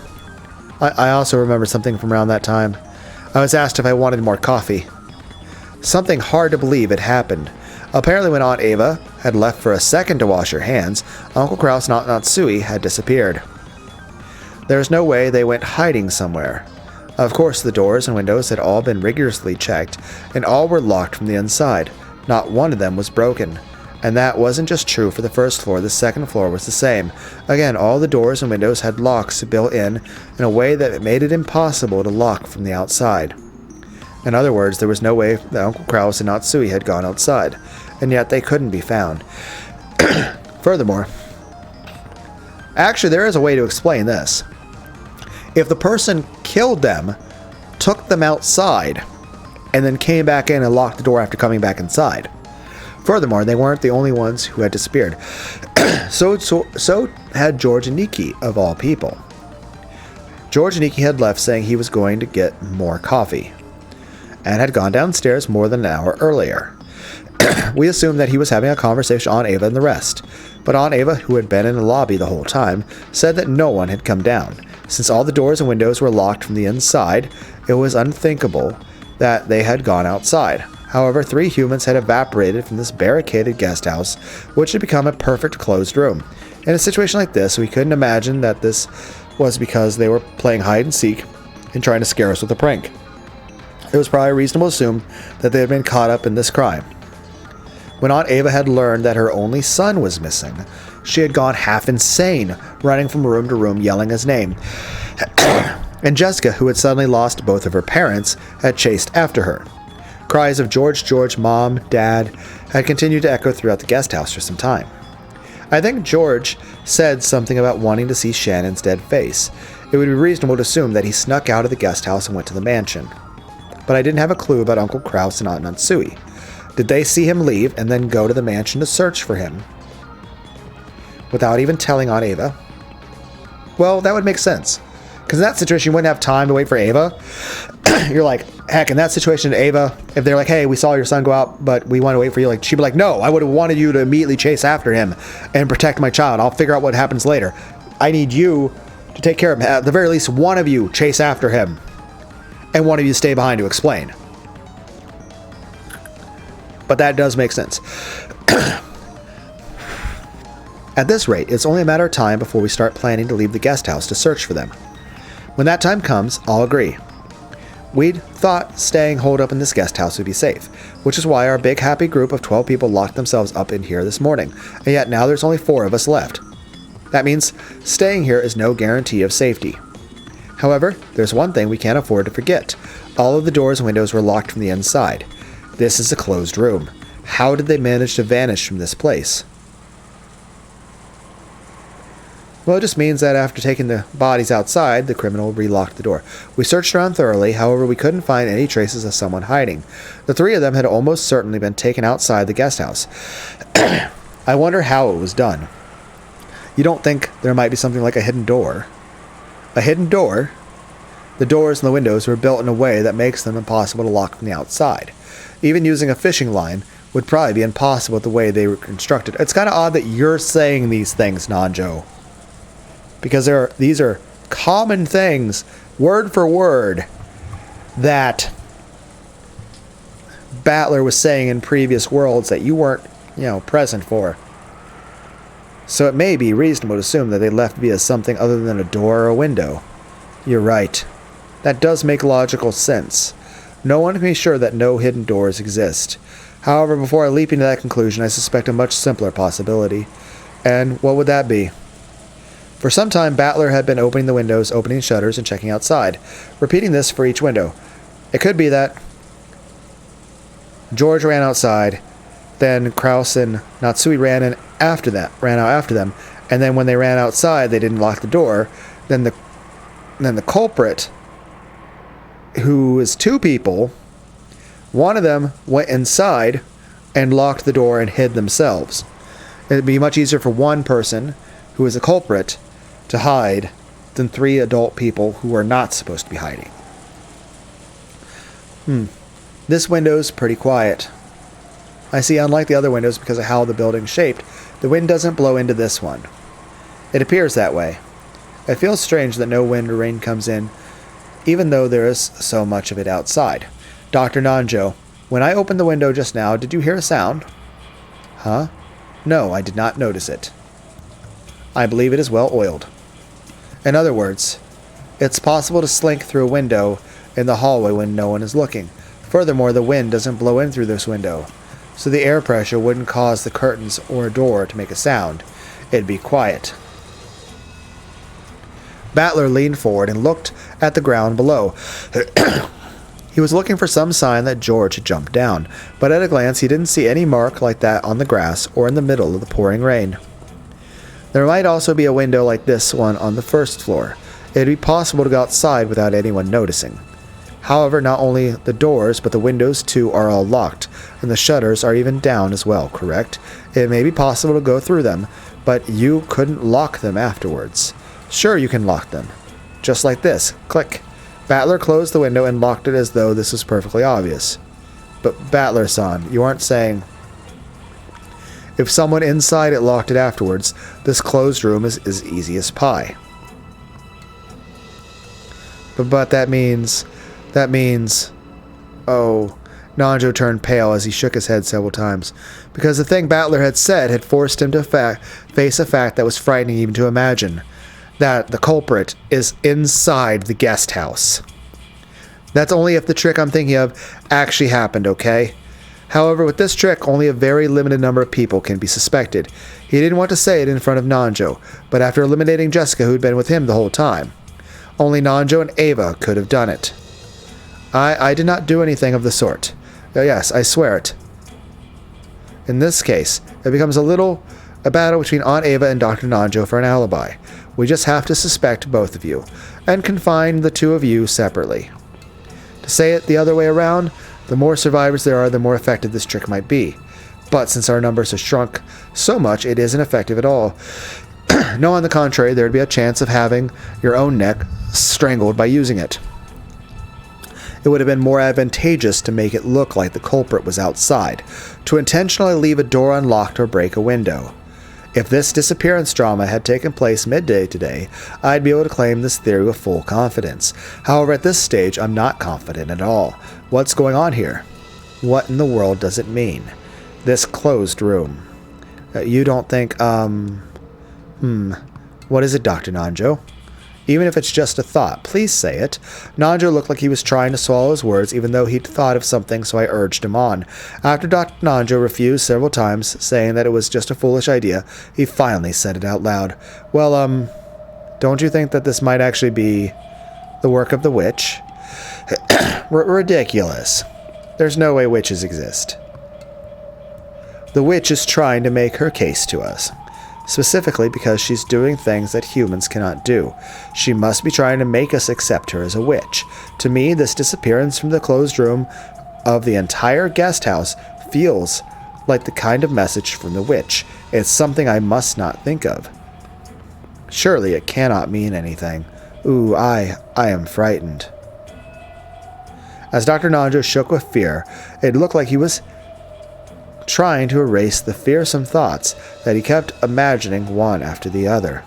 I also remember something from around that time. I was asked if I wanted more coffee. Something hard to believe had happened. Apparently when Aunt Ava had left for a second to wash her hands, Uncle Kraus and Aunt Natsui had disappeared. There was no way they went hiding somewhere. Of course, the doors and windows had all been rigorously checked, and all were locked from the inside. Not one of them was broken. And that wasn't just true for the first floor, the second floor was the same. Again, all the doors and windows had locks built in a way that made it impossible to lock from the outside. In other words, there was no way that Uncle Kraus and Natsui had gone outside, and yet they couldn't be found. Furthermore, actually there is a way to explain this. If the person killed them, took them outside, and then came back in and locked the door after coming back inside. Furthermore, they weren't the only ones who had disappeared. So had George and Nikki, of all people. George and Nikki had left saying he was going to get more coffee, and had gone downstairs more than an hour earlier. We assumed that he was having a conversation with Aunt Ava and the rest, but Aunt Ava, who had been in the lobby the whole time, said that no one had come down. Since all the doors and windows were locked from the inside, it was unthinkable that they had gone outside. However, 3 humans had evaporated from this barricaded guest house, which had become a perfect closed room. In a situation like this, we couldn't imagine that this was because they were playing hide and seek and trying to scare us with a prank. It was probably reasonable to assume that they had been caught up in this crime. When Aunt Ava had learned that her only son was missing, she had gone half insane, running from room to room yelling his name. And Jessica, who had suddenly lost both of her parents, had chased after her. Cries of George, George, Mom, Dad had continued to echo throughout the guest house for some time. I think George said something about wanting to see Shannon's dead face. It would be reasonable to assume that he snuck out of the guest house and went to the mansion. But I didn't have a clue about Uncle Kraus and Aunt Natsui. Did they see him leave and then go to the mansion to search for him without even telling Aunt Ava? Well, that would make sense. Because in that situation, you wouldn't have time to wait for Ava. You're like, heck, in that situation, Ava, if they're like, hey, we saw your son go out, but we want to wait for you, like, she'd be like, no, I would have wanted you to immediately chase after him and protect my child. I'll figure out what happens later. I need you to take care of him. At the very least, one of you chase after him and one of you stay behind to explain. But that does make sense. At this rate, it's only a matter of time before we start planning to leave the guest house to search for them. When that time comes, I'll agree. We'd thought staying holed up in this guest house would be safe, which is why our big happy group of 12 people locked themselves up in here this morning, and yet now there's only 4 of us left. That means staying here is no guarantee of safety. However, there's one thing we can't afford to forget. All of the doors and windows were locked from the inside. This is a closed room. How did they manage to vanish from this place? Well, it just means that after taking the bodies outside, the criminal relocked the door. We searched around thoroughly, however, we couldn't find any traces of someone hiding. The 3 of them had almost certainly been taken outside the guest house. I wonder how it was done. You don't think there might be something like a hidden door? A hidden door? The doors and the windows were built in a way that makes them impossible to lock from the outside. Even using a fishing line would probably be impossible with the way they were constructed. It's kind of odd that you're saying these things, Nanjo. Because these are common things, word for word, that Battler was saying in previous worlds that you weren't, present for. So it may be reasonable to assume that they left via something other than a door or a window. You're right. That does make logical sense. No one can be sure that no hidden doors exist. However, before I leap into that conclusion, I suspect a much simpler possibility. And what would that be? For some time, Battler had been opening the windows, opening shutters, and checking outside, repeating this for each window. It could be that George ran outside, then Kraus and Natsui ran out after them, and then when they ran outside, they didn't lock the door. Then the culprit, who is 2 people, one of them went inside and locked the door and hid themselves. It'd be much easier for one person, who is a culprit, to hide than 3 adult people who are not supposed to be hiding. This window's pretty quiet. I see, unlike the other windows, because of how the building's shaped, the wind doesn't blow into this one. It appears that way. It feels strange that no wind or rain comes in, even though there is so much of it outside. Dr. Nanjo, when I opened the window just now, did you hear a sound? Huh? No, I did not notice it. I believe it is well oiled. In other words, it's possible to slink through a window in the hallway when no one is looking. Furthermore, the wind doesn't blow in through this window, so the air pressure wouldn't cause the curtains or a door to make a sound. It'd be quiet. Battler leaned forward and looked at the ground below. He was looking for some sign that George had jumped down, but at a glance he didn't see any mark like that on the grass or in the middle of the pouring rain. There might also be a window like this one on the first floor. It'd be possible to go outside without anyone noticing. However, not only the doors, but the windows too are all locked, and the shutters are even down as well, correct? It may be possible to go through them, but you couldn't lock them afterwards. Sure, you can lock them. Just like this. Click. Battler closed the window and locked it as though this was perfectly obvious. But Battler-san, you aren't saying... If someone inside it locked it afterwards, this closed room is as easy as pie. But that means... Oh, Nanjo turned pale as he shook his head several times, because the thing Battler had said had forced him to face a fact that was frightening even to imagine, that the culprit is inside the guest house. That's only if the trick I'm thinking of actually happened, okay? However, with this trick, only a very limited number of people can be suspected. He didn't want to say it in front of Nanjo, but after eliminating Jessica, who'd been with him the whole time, only Nanjo and Ava could have done it. I did not do anything of the sort. Yes, I swear it. In this case, it becomes a battle between Aunt Ava and Dr. Nanjo for an alibi. We just have to suspect both of you, and confine the two of you separately. To say it the other way around, the more survivors there are, the more effective this trick might be. But since our numbers have shrunk so much, it isn't effective at all. No, on the contrary, there would be a chance of having your own neck strangled by using it. It would have been more advantageous to make it look like the culprit was outside, to intentionally leave a door unlocked or break a window. If this disappearance drama had taken place midday today, I'd be able to claim this theory with full confidence. However, at this stage, I'm not confident at all. What's going on here? What in the world does it mean? This closed room. You don't think, what is it, Dr. Nanjo? Even if it's just a thought, please say it. Nanjo looked like he was trying to swallow his words, even though he'd thought of something, so I urged him on. After Dr. Nanjo refused several times, saying that it was just a foolish idea, he finally said it out loud. Well, don't you think that this might actually be the work of the witch? Ridiculous. There's no way witches exist. The witch is trying to make her case to us. Specifically because she's doing things that humans cannot do. She must be trying to make us accept her as a witch. To me, this disappearance from the closed room of the entire guest house feels like the kind of message from the witch. It's something I must not think of. Surely it cannot mean anything. Ooh, I am frightened. As Dr. Nanjo shook with fear, it looked like he was trying to erase the fearsome thoughts that he kept imagining one after the other.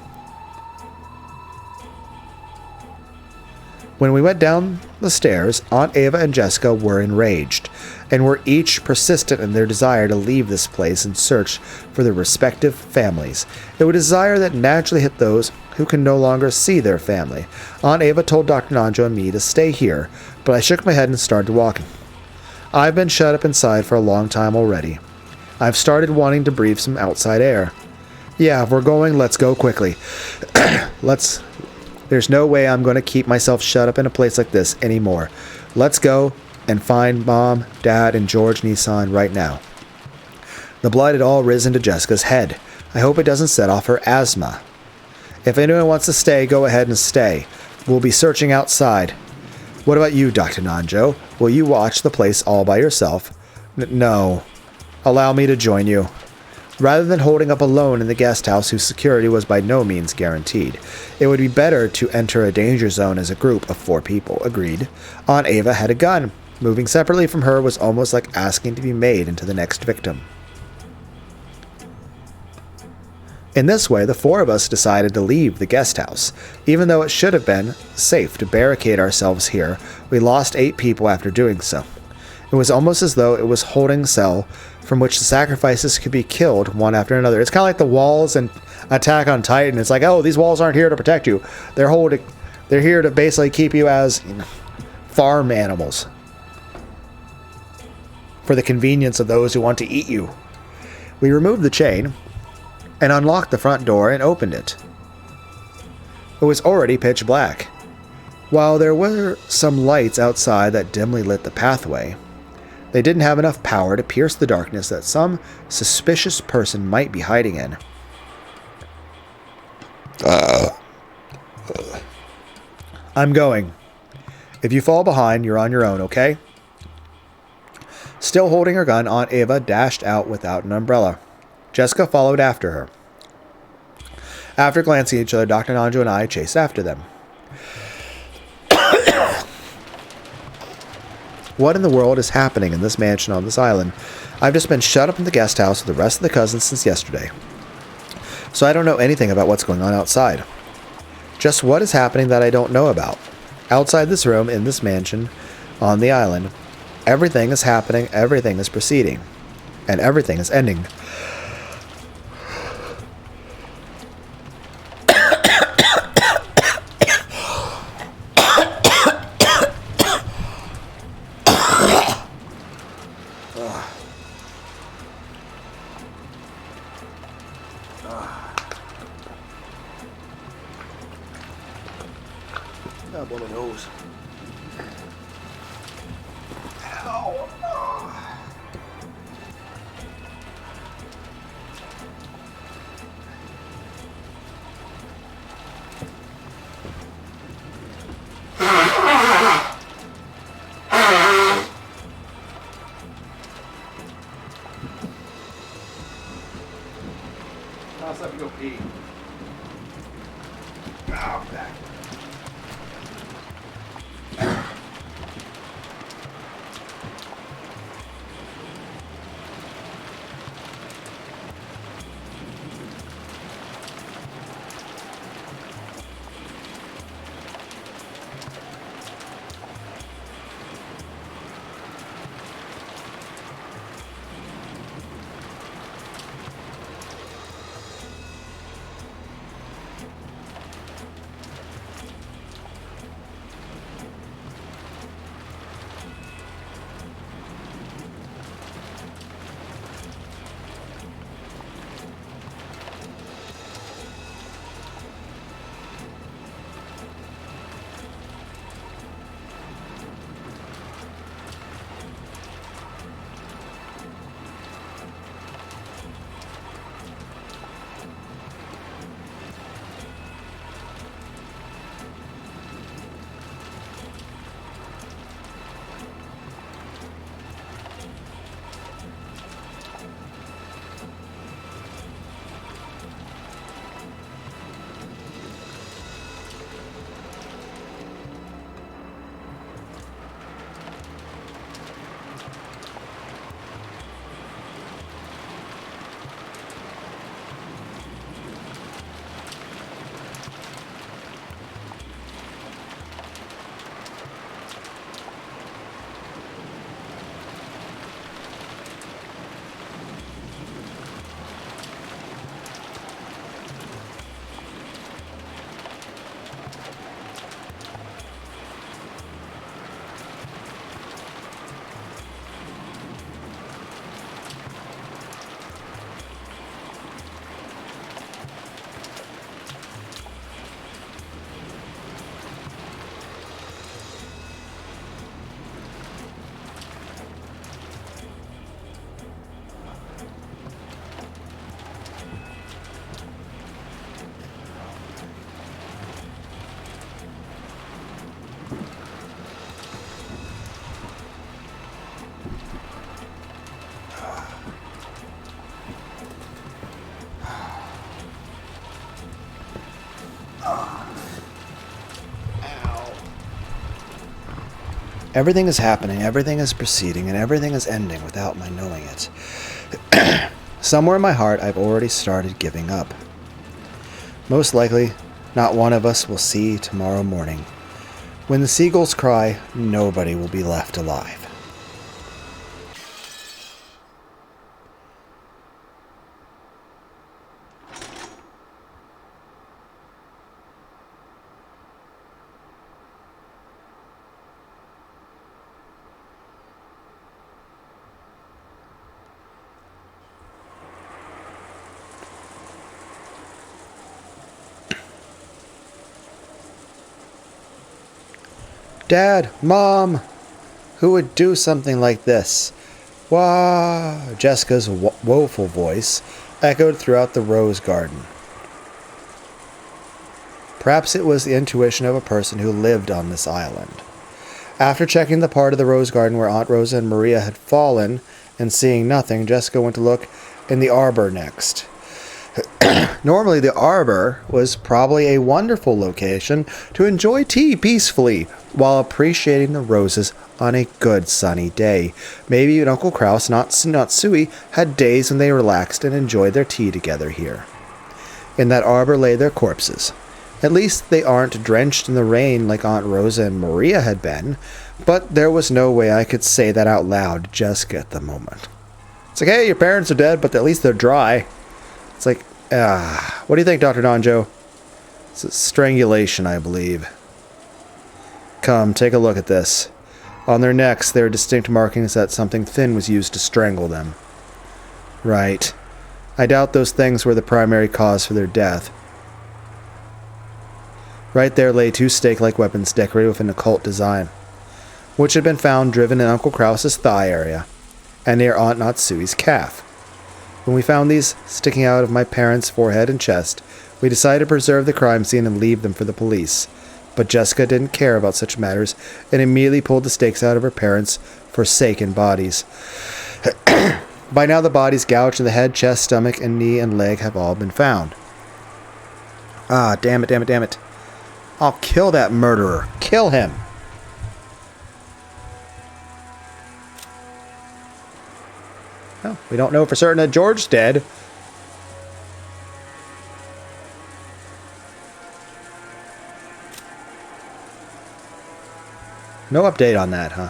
When we went down the stairs, Aunt Ava and Jessica were enraged, and were each persistent in their desire to leave this place and search for their respective families. It was a desire that naturally hit those who can no longer see their family. Aunt Ava told Dr. Nanjo and me to stay here, but I shook my head and started walking. I've been shut up inside for a long time already. I've started wanting to breathe some outside air. Yeah, if we're going, let's go quickly. There's no way I'm going to keep myself shut up in a place like this anymore. Let's go and find Mom, Dad, and George Nissan right now. The blood had all risen to Jessica's head. I hope it doesn't set off her asthma. If anyone wants to stay, go ahead and stay. We'll be searching outside. What about you, Dr. Nanjo? Will you watch the place all by yourself? No. Allow me to join you. Rather than holding up alone in the guest house whose security was by no means guaranteed, it would be better to enter a danger zone as a group of 4 people. Agreed. Aunt Ava had a gun. Moving separately from her was almost like asking to be made into the next victim. In this way, the 4 of us decided to leave the guest house. Even though it should have been safe to barricade ourselves here, we lost 8 people after doing so. It was almost as though it was holding a cell from which the sacrifices could be killed one after another. It's kind of like the walls in Attack on Titan. It's like, oh, these walls aren't here to protect you. They're here to basically keep you as farm animals for the convenience of those who want to eat you. We removed the chain and unlocked the front door and opened it. It was already pitch black. While there were some lights outside that dimly lit the pathway, they didn't have enough power to pierce the darkness that some suspicious person might be hiding in. I'm going. If you fall behind, you're on your own, okay? Still holding her gun, Aunt Ava dashed out without an umbrella. Jessica followed after her. After glancing at each other, Dr. Nanjo and I chased after them. What in the world is happening in this mansion on this island? I've just been shut up in the guest house with the rest of the cousins since yesterday, so I don't know anything about what's going on outside. Just what is happening that I don't know about? Outside this room, in this mansion, on the island, Everything is happening, everything is proceeding, and everything is ending. That woman knows. Ow. I'll have to go pee. Oh, back. Everything is happening, everything is proceeding, and everything is ending without my knowing it. Somewhere in my heart, I've already started giving up. Most likely, not one of us will see tomorrow morning. When the seagulls cry, nobody will be left alive. Dad, Mom, who would do something like this? Wah! Jessica's woeful voice echoed throughout the rose garden. Perhaps it was the intuition of a person who lived on this island. After checking the part of the rose garden where Aunt Rosa and Maria had fallen and seeing nothing, Jessica went to look in the arbor next. Normally, the arbor was probably a wonderful location to enjoy tea peacefully while appreciating the roses on a good sunny day. Maybe even Uncle Kraus and Aunt Sui had days when they relaxed and enjoyed their tea together here. In that arbor lay their corpses, At least they aren't drenched in the rain like Aunt Rosa and Maria had been, but there was no way I could say that out loud to Jessica at the moment. It's like, hey, your parents are dead, but at least they're dry. It's like, what do you think, Dr. Donjo? It's a strangulation, I believe. Come, take a look at this. On their necks, there are distinct markings that something thin was used to strangle them. Right. I doubt those things were the primary cause for their death. Right there lay two stake-like weapons decorated with an occult design, which had been found driven in Uncle Krause's thigh area, and near Aunt Natsui's calf. When we found these sticking out of my parents' forehead and chest, we decided to preserve the crime scene and leave them for the police. But Jessica didn't care about such matters and immediately pulled the stakes out of her parents' forsaken bodies. By now the bodies gouged in the head, chest, stomach, and knee and leg have all been found. Ah, damn it. I'll kill that murderer. Kill him. Well, we don't know for certain that George's dead. No update on that, huh?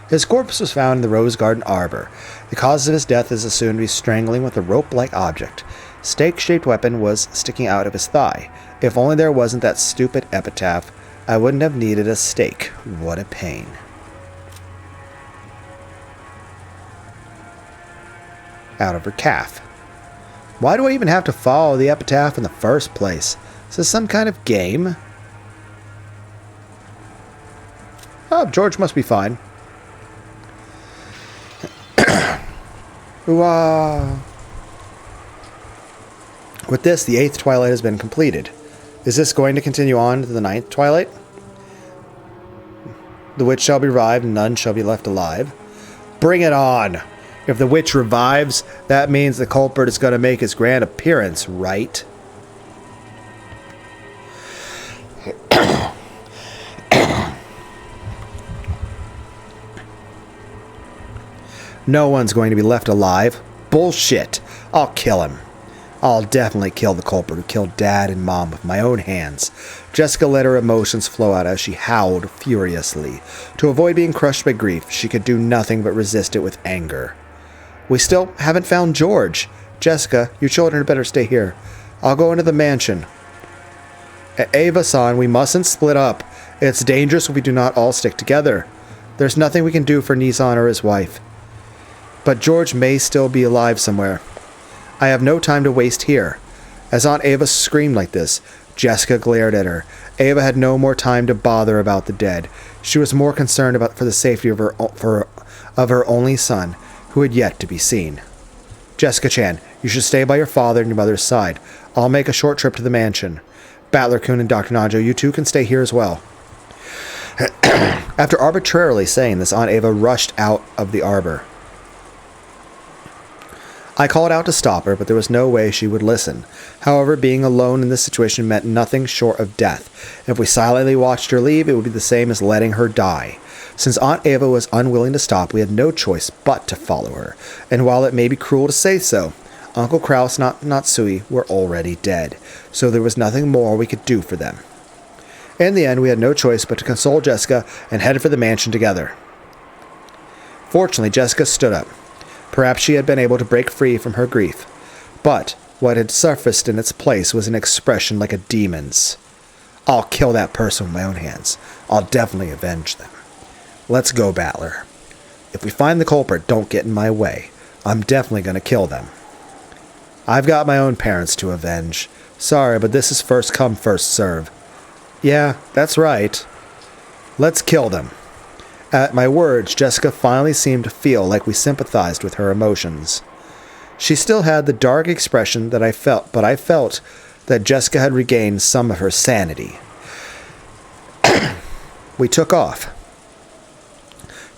His corpse was found in the Rose Garden Arbor. The cause of his death is assumed to be strangling with a rope-like object. Stake-shaped weapon was sticking out of his thigh. If only there wasn't that stupid epitaph, I wouldn't have needed a stake. What a pain. Out of her calf. Why do I even have to follow the epitaph in the first place? Is this some kind of game? Oh, George must be fine. With this, the 8th twilight has been completed. Is this going to continue on to the 9th twilight? The witch shall be revived, and none shall be left alive. Bring it on! If the witch revives, that means the culprit is going to make his grand appearance, right? No one's going to be left alive. Bullshit. I'll kill him. I'll definitely kill the culprit who killed Dad and Mom with my own hands. Jessica let her emotions flow out as she howled furiously. To avoid being crushed by grief, she could do nothing but resist it with anger. We still haven't found George. Jessica, you children had better stay here. I'll go into the mansion. Ava-san, we mustn't split up. It's dangerous if we do not all stick together. There's nothing we can do for Nissan or his wife. But George may still be alive somewhere. I have no time to waste here. As Aunt Ava screamed like this, Jessica glared at her. Ava had no more time to bother about the dead. She was more concerned for the safety of her only son, who had yet to be seen. Jessica-chan, you should stay by your father and your mother's side. I'll make a short trip to the mansion. Battler-kun and Dr. Nanjo, you two can stay here as well. After arbitrarily saying this, Aunt Ava rushed out of the arbor. I called out to stop her, but there was no way she would listen. However, being alone in this situation meant nothing short of death. If we silently watched her leave, it would be the same as letting her die. Since Aunt Ava was unwilling to stop, we had no choice but to follow her. And while it may be cruel to say so, Uncle Krause and Natsui were already dead, so there was nothing more we could do for them. In the end, we had no choice but to console Jessica and headed for the mansion together. Fortunately, Jessica stood up. Perhaps she had been able to break free from her grief. But what had surfaced in its place was an expression like a demon's. I'll kill that person with my own hands. I'll definitely avenge them. Let's go, Battler. If we find the culprit, don't get in my way. I'm definitely going to kill them. I've got my own parents to avenge. Sorry, but this is first come, first serve. Yeah, that's right. Let's kill them. At my words, Jessica finally seemed to feel like we sympathized with her emotions. She still had the dark expression that I felt, but I felt that Jessica had regained some of her sanity. We took off,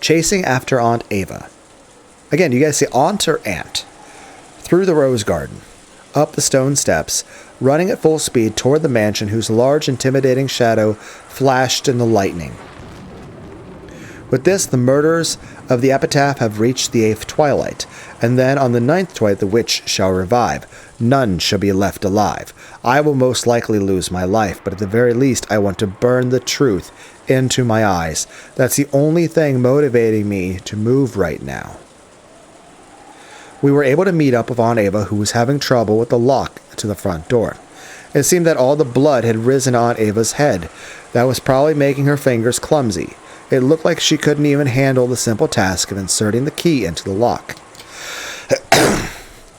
chasing after Aunt Ava. Again, you guys say aunt or aunt? Through the rose garden, up the stone steps, running at full speed toward the mansion whose large, intimidating shadow flashed in the lightning. With this, the murderers of the epitaph have reached the 8th twilight, and then on the 9th twilight the witch shall revive. None shall be left alive. I will most likely lose my life, but at the very least I want to burn the truth into my eyes. That's the only thing motivating me to move right now. We were able to meet up with Aunt Ava, who was having trouble with the lock to the front door. It seemed that all the blood had risen on Ava's head. That was probably making her fingers clumsy. It looked like she couldn't even handle the simple task of inserting the key into the lock.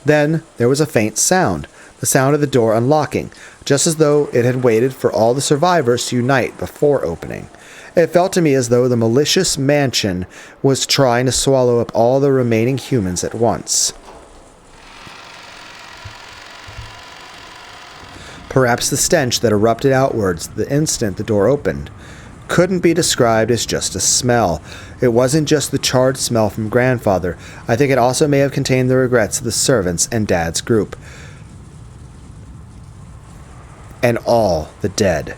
Then there was a faint sound, the sound of the door unlocking, just as though it had waited for all the survivors to unite before opening. It felt to me as though the malicious mansion was trying to swallow up all the remaining humans at once. Perhaps the stench that erupted outwards the instant the door opened couldn't be described as just a smell. It wasn't just the charred smell from Grandfather. I think it also may have contained the regrets of the servants and Dad's group. And all the dead.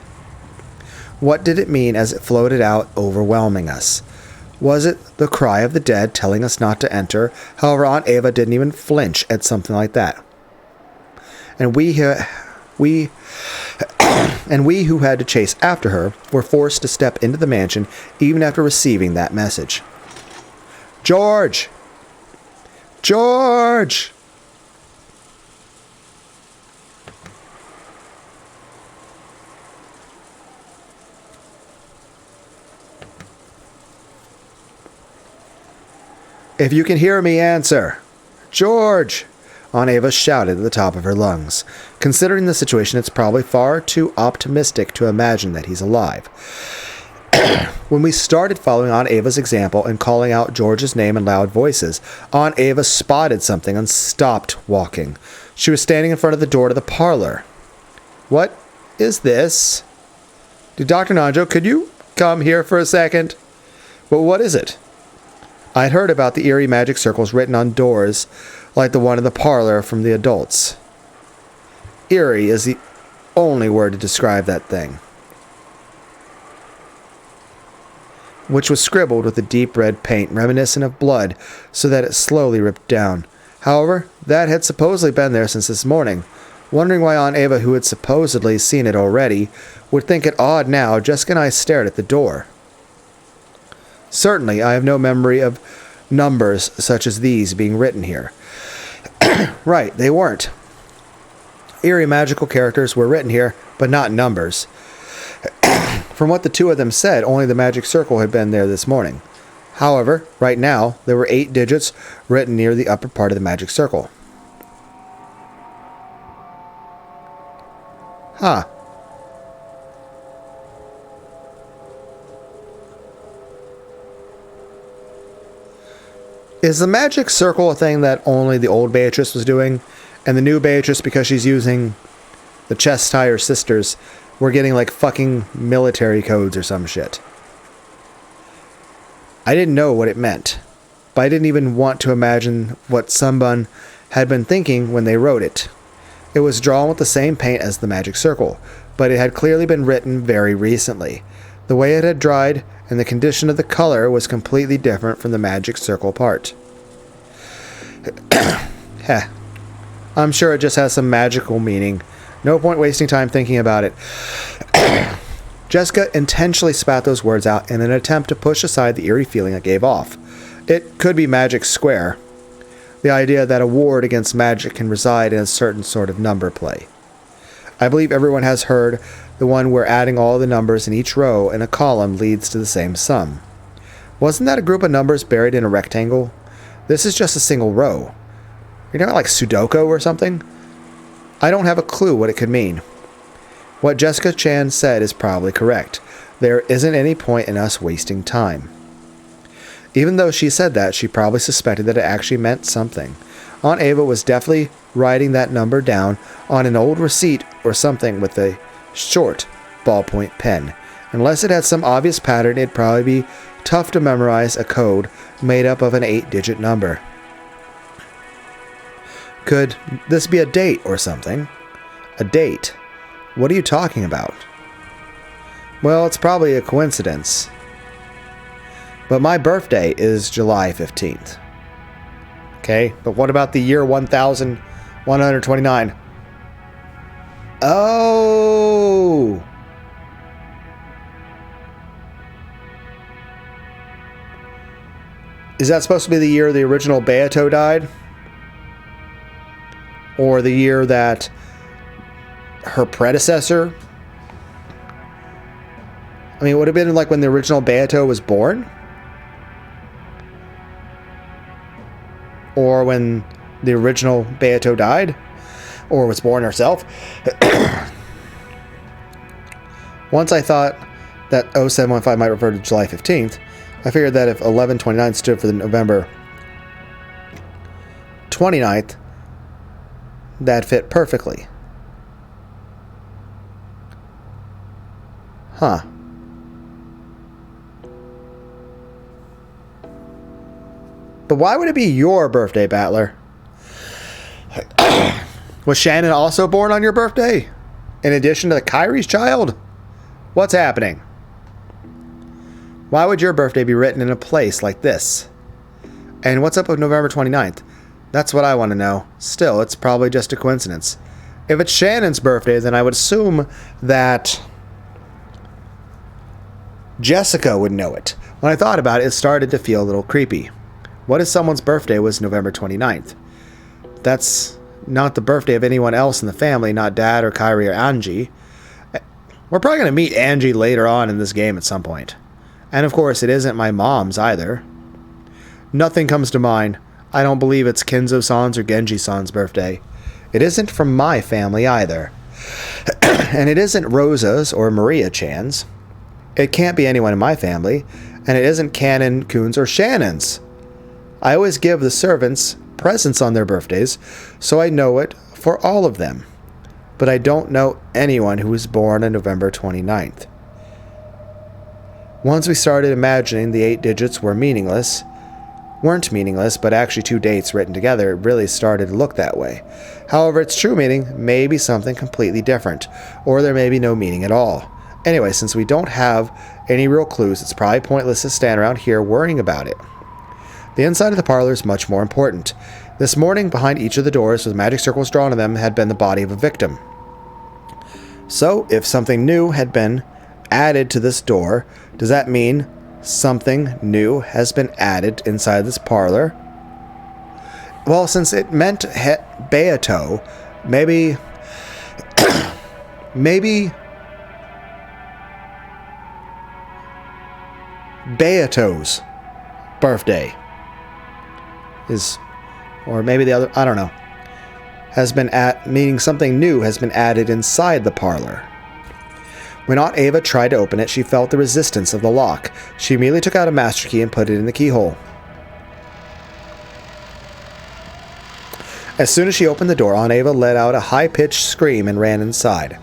What did it mean as it floated out, overwhelming us? Was it the cry of the dead telling us not to enter? However, Aunt Ava didn't even flinch at something like that. And we who had to chase after her were forced to step into the mansion even after receiving that message. George! George! If you can hear me, answer. George! Aunt Ava shouted at the top of her lungs. Considering the situation, it's probably far too optimistic to imagine that he's alive. When we started following Aunt Ava's example and calling out George's name in loud voices, Aunt Ava spotted something and stopped walking. She was standing in front of the door to the parlor. What is this? Dr. Nanjo, could you come here for a second? Well, what is it? I'd heard about the eerie magic circles written on doors like the one in the parlor from the adults. Eerie is the only word to describe that thing, which was scribbled with a deep red paint reminiscent of blood so that it slowly ripped down. However, that had supposedly been there since this morning. Wondering why Aunt Ava, who had supposedly seen it already, would think it odd now, Jessica and I stared at the door. Certainly, I have no memory of numbers such as these being written here. Right, they weren't. Eerie magical characters were written here, but not numbers. From what the two of them said, only the magic circle had been there this morning. However, right now, there were 8 digits written near the upper part of the magic circle. Huh. Is the magic circle a thing that only the old Beatrice was doing, and the new Beatrice, because she's using the chest tire sisters, we're getting like fucking military codes or some shit? I didn't know what it meant, but I didn't even want to imagine what someone had been thinking when they wrote it. It was drawn with the same paint as the magic circle, but it had clearly been written very recently. The way it had dried and the condition of the color was completely different from the magic circle part. Heh. I'm sure it just has some magical meaning. No point wasting time thinking about it. Jessica intentionally spat those words out in an attempt to push aside the eerie feeling it gave off. It could be magic square. The idea that a ward against magic can reside in a certain sort of number play. I believe everyone has heard the one where adding all the numbers in each row in a column leads to the same sum. Wasn't that a group of numbers buried in a rectangle? This is just a single row. You're talking like Sudoku or something? I don't have a clue what it could mean. What Jessica Chan said is probably correct. There isn't any point in us wasting time. Even though she said that, she probably suspected that it actually meant something. Aunt Ava was definitely writing that number down on an old receipt or something with a short ballpoint pen. Unless it had some obvious pattern, it'd probably be tough to memorize a code made up of an 8-digit number. Could this be a date or something? A date? What are you talking about? Well, it's probably a coincidence. But my birthday is July 15th. Okay, but what about the year 1129? Oh! Is that supposed to be the year the original Beato died? Or the year that her predecessor? I mean, would it have been like when the original Beato was born? Or when the original Beato died? Or was born herself? Once I thought that 0715 might refer to July 15th, I figured that if 1129 stood for the November 29th, that fit perfectly. Huh. But why would it be your birthday, Battler? Was Shannon also born on your birthday? In addition to Kyrie's child? What's happening? Why would your birthday be written in a place like this? And what's up with November 29th? That's what I want to know. Still, it's probably just a coincidence. If it's Shannon's birthday, then I would assume that Jessica would know it. When I thought about it, it started to feel a little creepy. What if someone's birthday was November 29th? That's not the birthday of anyone else in the family, not Dad or Kyrie or Angie. We're probably going to meet Angie later on in this game at some point. And of course, it isn't my mom's either. Nothing comes to mind. I don't believe it's Kenzo-san's or Genji-san's birthday. It isn't from my family either. And it isn't Rosa's or Maria-chan's. It can't be anyone in my family. And it isn't Cannon, Coons, or Shannon's. I always give the servants presents on their birthdays, so I know it for all of them. But I don't know anyone who was born on November 29th. Once we started imagining the 8 digits weren't meaningless, but actually 2 dates written together, it really started to look that way. However, its true meaning may be something completely different, or there may be no meaning at all. Anyway, since we don't have any real clues, it's probably pointless to stand around here worrying about it. The inside of the parlor is much more important. This morning, behind each of the doors with magic circles drawn on them had been the body of a victim. So, if something new had been added to this door, does that mean something new has been added inside this parlor? Well, since it meant Beato, maybe Beato's birthday is, or maybe the other, I don't know, has been meaning something new has been added inside the parlor. When Aunt Ava tried to open it, she felt the resistance of the lock. She immediately took out a master key and put it in the keyhole. As soon as she opened the door, Aunt Ava let out a high-pitched scream and ran inside.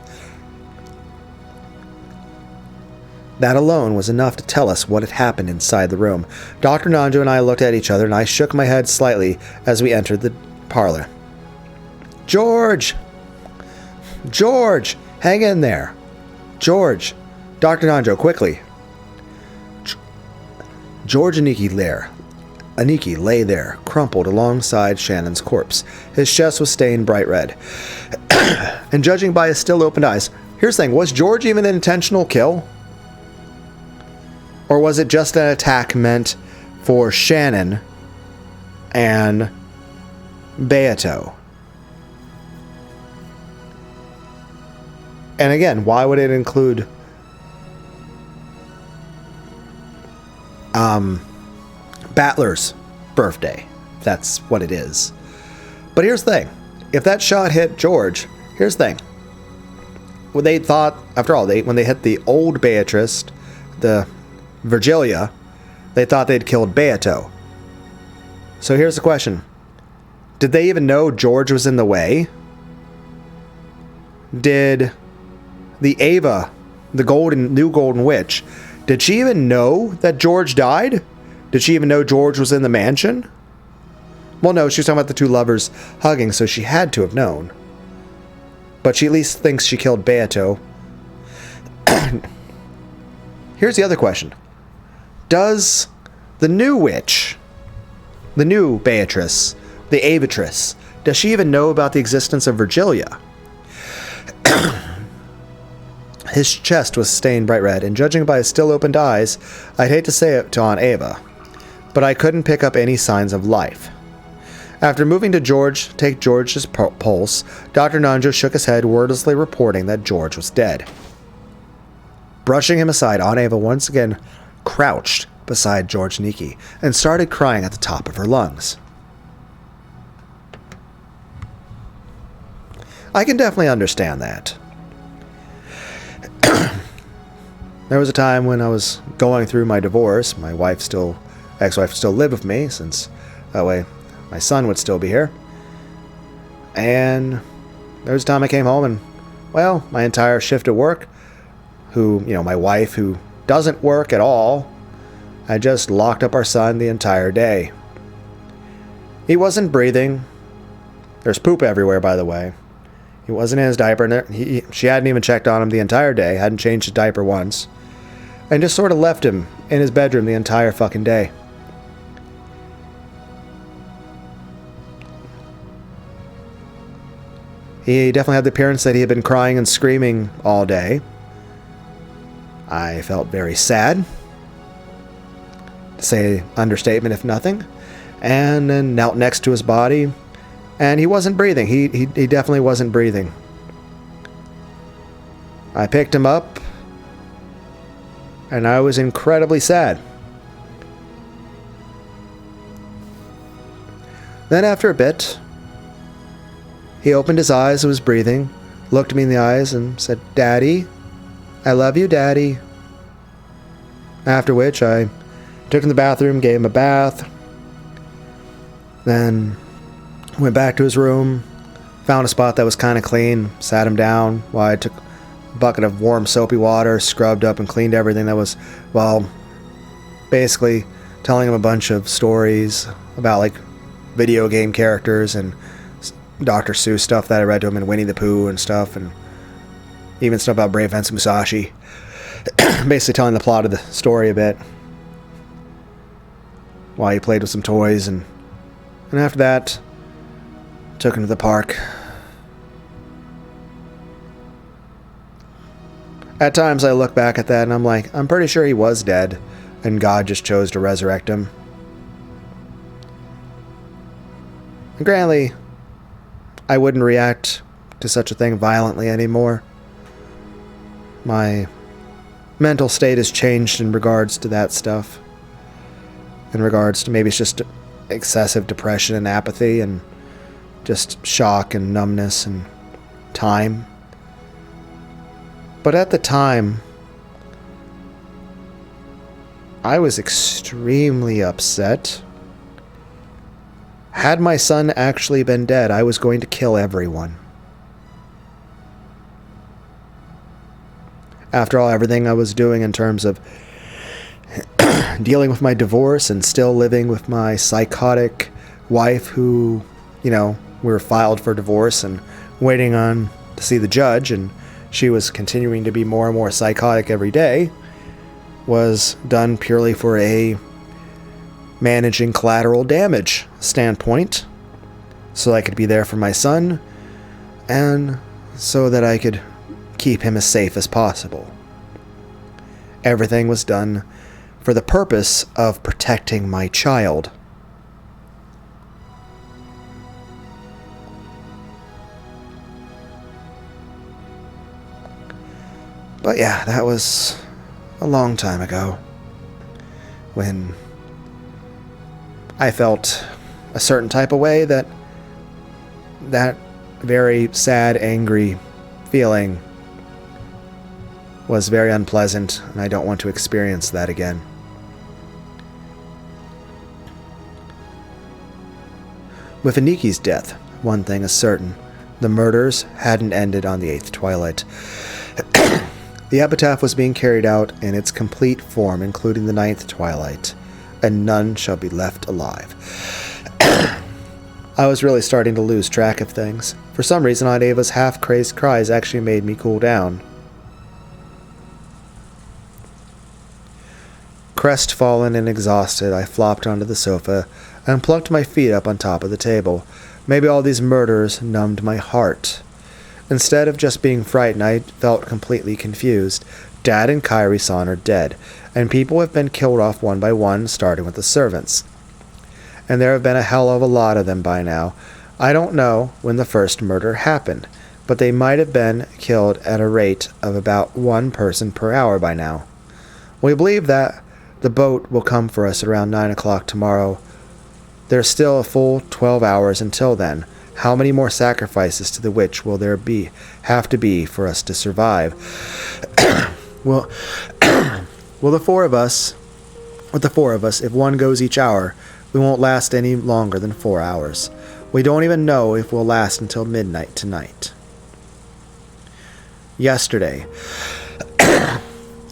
That alone was enough to tell us what had happened inside the room. Dr. Nanjo and I looked at each other, and I shook my head slightly as we entered the parlor. George! George! Hang in there! George! Dr. Nanjo, quickly! George Aniki lay there, crumpled alongside Shannon's corpse. His chest was stained bright red. And judging by his still-opened eyes, here's the thing, was George even an intentional kill? Or was it just an attack meant for Shannon and Beato? And again, why would it include Battler's birthday? That's what it is. But here's the thing. If that shot hit George, here's the thing. Well, they thought, after all, when they hit the old Beatrice, the Virgilia, they thought they'd killed Beato. So here's the question. Did they even know George was in the way? Did the Ava, the new golden witch, did she even know that George died? Did she even know George was in the mansion? Well, no, she was talking about the two lovers hugging, so she had to have known. But she at least thinks she killed Beato. Here's the other question. Does The new witch. The new Beatrice. The Avitress. Does she even know about the existence of Virgilia? His chest was stained bright red, and judging by his still-opened eyes, I'd hate to say it to Aunt Ava, but I couldn't pick up any signs of life. After moving to take George's pulse, Dr. Nanjo shook his head, wordlessly reporting that George was dead. Brushing him aside, Aunt Ava once again crouched beside George Niki and started crying at the top of her lungs. I can definitely understand that. There was a time when I was going through my divorce. My ex-wife still lived with me, since that way my son would still be here. And there was a time I came home and, well, my entire shift at work, my wife, who doesn't work at all, I just locked up our son the entire day. He wasn't breathing. There's poop everywhere, by the way. He wasn't in his diaper, and she hadn't even checked on him the entire day, hadn't changed his diaper once, and just sort of left him in his bedroom the entire fucking day. He definitely had the appearance that he had been crying and screaming all day. I felt very sad, to say understatement if nothing, and then knelt next to his body, and he wasn't breathing. He definitely wasn't breathing. I picked him up, and I was incredibly sad. Then after a bit, he opened his eyes and was breathing, looked me in the eyes and said, "Daddy, I love you, Daddy." After which I took him to the bathroom, gave him a bath, then went back to his room, found a spot that was kind of clean, sat him down while I took a bucket of warm soapy water, scrubbed up and cleaned everything that was, well, basically telling him a bunch of stories about like video game characters and Dr. Seuss stuff that I read to him, and Winnie the Pooh and stuff, and even stuff about Brave Fence Musashi. Basically telling the plot of the story a bit while he played with some toys, and after that took him to the park. At times I look back at that and I'm like, I'm pretty sure he was dead and God just chose to resurrect him. And granted, I wouldn't react to such a thing violently anymore. My mental state has changed in regards to that stuff. In regards to maybe it's just excessive depression and apathy and just shock and numbness and time. But at the time, I was extremely upset. Had my son actually been dead, I was going to kill everyone. After all, everything I was doing in terms of dealing with my divorce and still living with my psychotic wife who, we were filed for divorce and waiting on to see the judge, and she was continuing to be more and more psychotic every day, was done purely for a managing collateral damage standpoint, so I could be there for my son and so that I could keep him as safe as possible. Everything was done for the purpose of protecting my child. But yeah, that was a long time ago when I felt a certain type of way that very sad, angry feeling was very unpleasant, and I don't want to experience that again. With Aniki's death, one thing is certain. The murders hadn't ended on the 8th twilight. The epitaph was being carried out in its complete form, including the 9th twilight, and none shall be left alive. I was really starting to lose track of things. For some reason, Aunt Ava's half-crazed cries actually made me cool down. Crestfallen and exhausted, I flopped onto the sofa and plucked my feet up on top of the table. Maybe all these murders numbed my heart. Instead of just being frightened, I felt completely confused. Dad and Kairi-san are dead, and people have been killed off one by one, starting with the servants. And there have been a hell of a lot of them by now. I don't know when the first murder happened, but they might have been killed at a rate of about 1 person per hour by now. We believe that the boat will come for us around 9 o'clock tomorrow. There's still a full 12 hours until then. How many more sacrifices to the witch will there have to be for us to survive? Well, the four of us, if one goes each hour, we won't last any longer than 4 hours. We don't even know if we'll last until midnight tonight. Yesterday,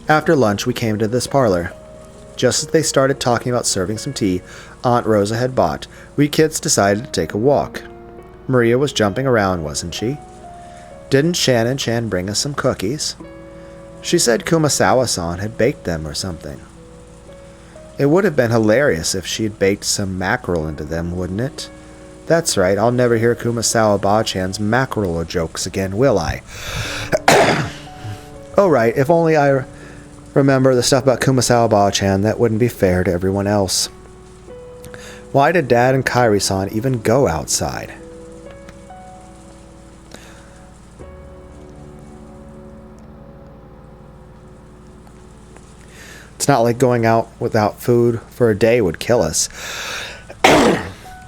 after lunch, we came to this parlor. Just as they started talking about serving some tea Aunt Rosa had bought, we kids decided to take a walk. Maria was jumping around, wasn't she? Didn't Shannon-chan bring us some cookies? She said Kumasawa-san had baked them or something. It would have been hilarious if she'd baked some mackerel into them, wouldn't it? That's right, I'll never hear Kumasawa-ba-chan's mackerel jokes again, will I? Oh right, if only I remember the stuff about Kumasawa-ba-chan, that wouldn't be fair to everyone else. Why did Dad and Kairi-san even go outside? It's not like going out without food for a day would kill us.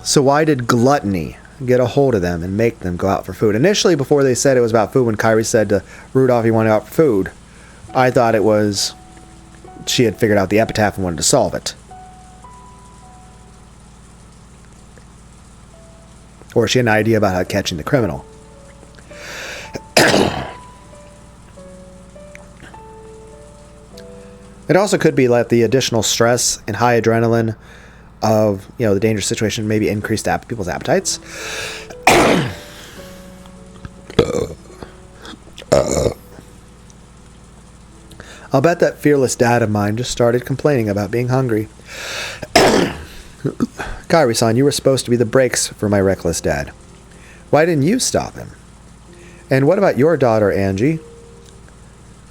So why did gluttony get a hold of them and make them go out for food? Initially, before they said it was about food, when Kairi said to Rudolph he wanted out for food, I thought it was she had figured out the epitaph and wanted to solve it. Or she had an idea about how catching the criminal. It also could be like the additional stress and high adrenaline of, the dangerous situation maybe increased people's appetites. I'll bet that fearless dad of mine just started complaining about being hungry. Kairi-san, you were supposed to be the brakes for my reckless dad. Why didn't you stop him? And what about your daughter, Angie?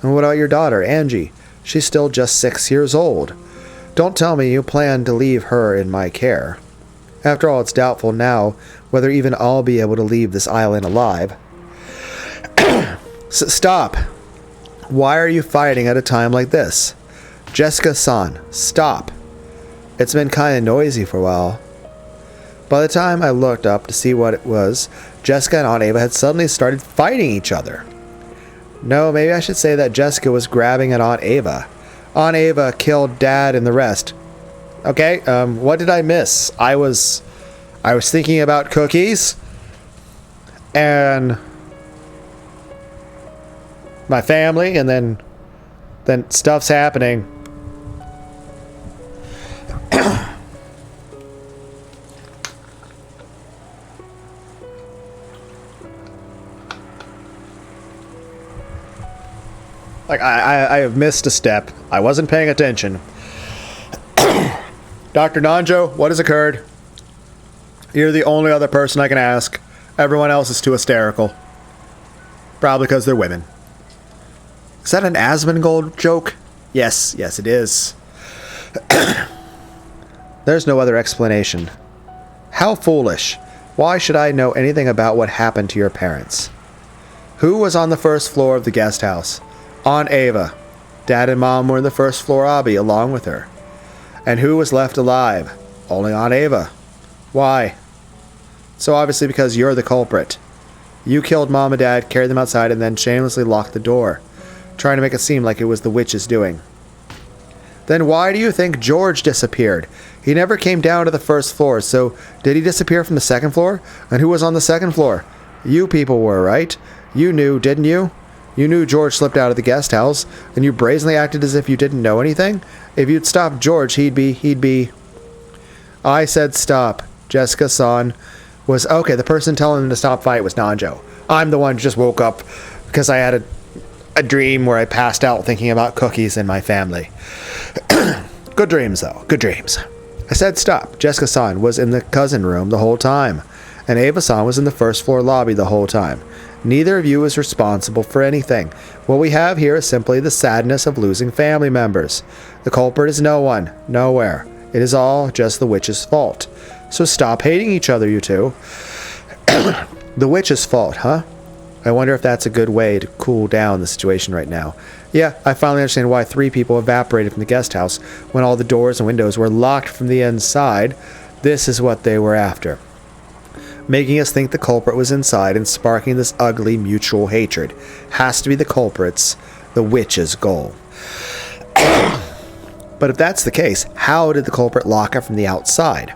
And what about your daughter, Angie? She's still just 6 years old. Don't tell me you plan to leave her in my care. After all, it's doubtful now whether even I'll be able to leave this island alive. Stop! Why are you fighting at a time like this? Jessica-san, stop. It's been kind of noisy for a while. By the time I looked up to see what it was, Jessica and Aunt Ava had suddenly started fighting each other. No, maybe I should say that Jessica was grabbing at Aunt Ava. Aunt Ava killed Dad and the rest. Okay, what did I miss? I was thinking about cookies and my family, and then stuff's happening. Like, I have missed a step. I wasn't paying attention. Dr. Nanjo, what has occurred? You're the only other person I can ask. Everyone else is too hysterical. Probably because they're women. Is that an Asmongold joke? Yes, it is. There's no other explanation. How foolish. Why should I know anything about what happened to your parents? Who was on the first floor of the guest house? Aunt Ava. Dad and Mom were in the first floor lobby along with her. And who was left alive? Only Aunt Ava. Why? So obviously because you're the culprit. You killed Mom and Dad, carried them outside, and then shamelessly locked the door, trying to make it seem like it was the witch's doing. Then why do you think George disappeared? He never came down to the first floor, so did he disappear from the second floor? And who was on the second floor? You people were, right? You knew, didn't you? You knew George slipped out of the guest house, and you brazenly acted as if you didn't know anything? If you'd stopped George, he'd be... I said stop. Jessica-san was... Okay, the person telling him to stop fight was Nanjo. I'm the one who just woke up because I had a dream where I passed out thinking about cookies and my family. Good Good dreams, though. Good dreams. I said stop. Jessica-san was in the cousin room the whole time, and Ava-san was in the first floor lobby the whole time. Neither of you is responsible for anything. What we have here is simply the sadness of losing family members. The culprit is no one, nowhere. It is all just the witch's fault. So stop hating each other, you two. The witch's fault, huh? I wonder if that's a good way to cool down the situation right now. Yeah, I finally understand why 3 people evaporated from the guest house when all the doors and windows were locked from the inside. This is what they were after. Making us think the culprit was inside and sparking this ugly mutual hatred. Has to be the culprit's, the witch's goal. But if that's the case, how did the culprit lock it from the outside?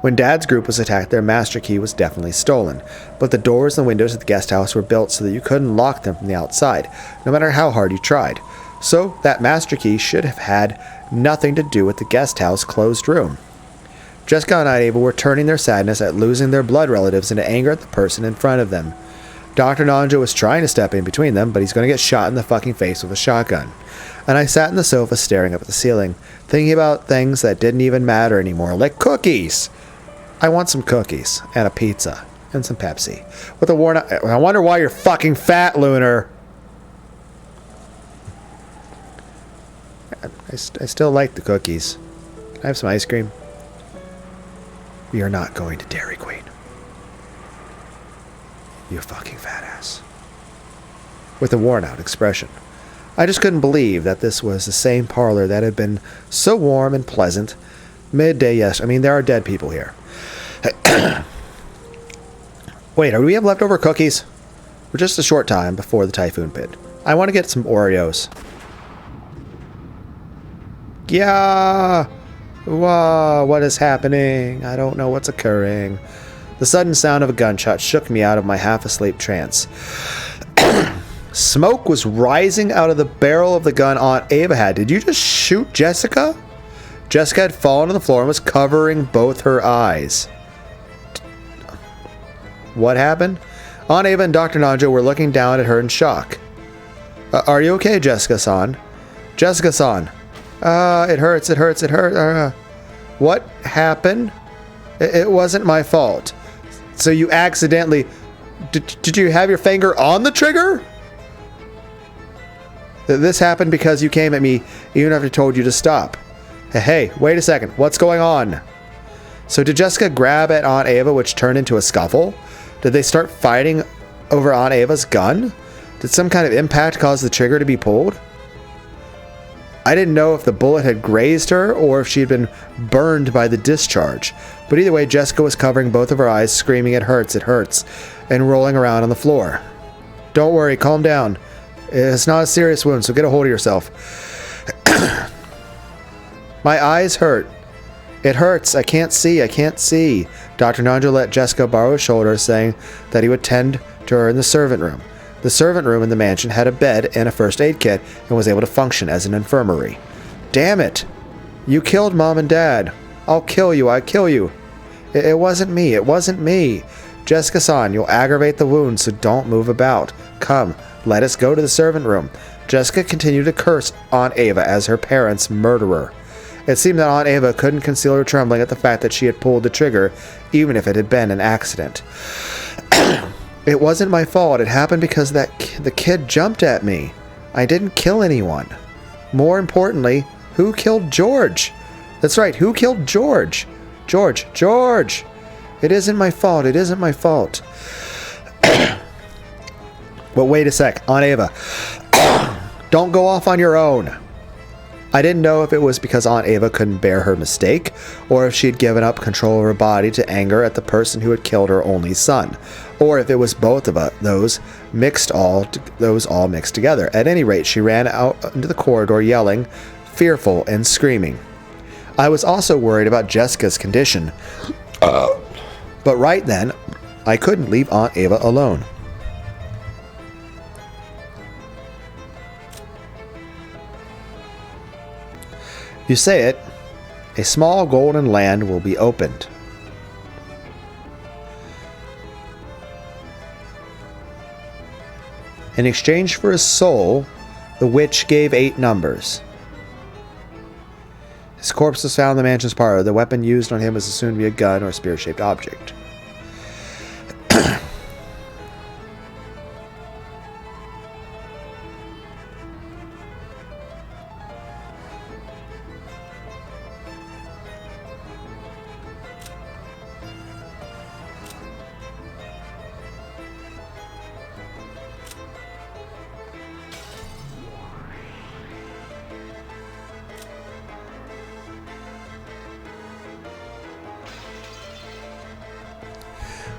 When Dad's group was attacked, their master key was definitely stolen, but the doors and windows of the guest house were built so that you couldn't lock them from the outside, no matter how hard you tried. So that master key should have had nothing to do with the guest house closed room. Jessica and Ava were turning their sadness at losing their blood relatives into anger at the person in front of them. Dr. Nanjo was trying to step in between them, but he's going to get shot in the fucking face with a shotgun. And I sat in the sofa staring up at the ceiling, thinking about things that didn't even matter anymore, like cookies. I want some cookies, and a pizza, and some Pepsi. With a worn out... I wonder why you're fucking fat, Lunar. I still like the cookies. Can I have some ice cream? We are not going to Dairy Queen. You fucking fat ass. With a worn out expression. I just couldn't believe that this was the same parlor that had been so warm and pleasant. Midday, yes. I mean, there are dead people here. Wait, do we have leftover cookies? For just a short time before the typhoon pit. I want to get some Oreos. Yeah! Whoa, what is happening? I don't know what's occurring. The sudden sound of a gunshot shook me out of my half-asleep trance. Smoke was rising out of the barrel of the gun Aunt Ava had. Did you just shoot Jessica? Jessica had fallen on the floor and was covering both her eyes. What happened? Aunt Ava and Dr. Nanjo were looking down at her in shock. Are you okay, Jessica-san? Jessica-san. It hurts, it hurts, it hurts. What happened? It wasn't my fault. So you accidentally... Did you have your finger on the trigger? This happened because you came at me even after I told you to stop. Hey, wait a second. What's going on? So did Jessica grab at Aunt Ava, which turned into a scuffle? Did they start fighting over Aunt Ava's gun? Did some kind of impact cause the trigger to be pulled? I didn't know if the bullet had grazed her or if she had been burned by the discharge. But either way, Jessica was covering both of her eyes, screaming, it hurts, and rolling around on the floor. Don't worry, calm down. It's not a serious wound, so get a hold of yourself. My eyes hurt. It hurts. I can't see. I can't see. Dr. Nanjo let Jessica borrow his shoulder, saying that he would tend to her in the servant room. The servant room in the mansion had a bed and a first aid kit and was able to function as an infirmary. Damn it. You killed Mom and Dad. I'll kill you. I kill you. It wasn't me. It wasn't me. Jessica-san, you'll aggravate the wound, so don't move about. Come, let us go to the servant room. Jessica continued to curse Aunt Ava as her parents' murderer. It seemed that Aunt Ava couldn't conceal her trembling at the fact that she had pulled the trigger, even if it had been an accident. It wasn't my fault. It happened because the kid jumped at me. I didn't kill anyone. More importantly, who killed George? That's right, who killed George? George! It isn't my fault. It isn't my fault. But wait a sec, Aunt Ava. Don't go off on your own. I didn't know if it was because Aunt Ava couldn't bear her mistake, or if she'd given up control of her body to anger at the person who had killed her only son, or if it was both of those all mixed together. At any rate, she ran out into the corridor yelling, fearful and screaming. I was also worried about Jessica's condition, but right then, I couldn't leave Aunt Ava alone. You say it, a small golden land will be opened. In exchange for his soul, the witch gave 8 numbers. His corpse was found in the mansion's parlor. The weapon used on him was assumed to be a gun or a spear-shaped object.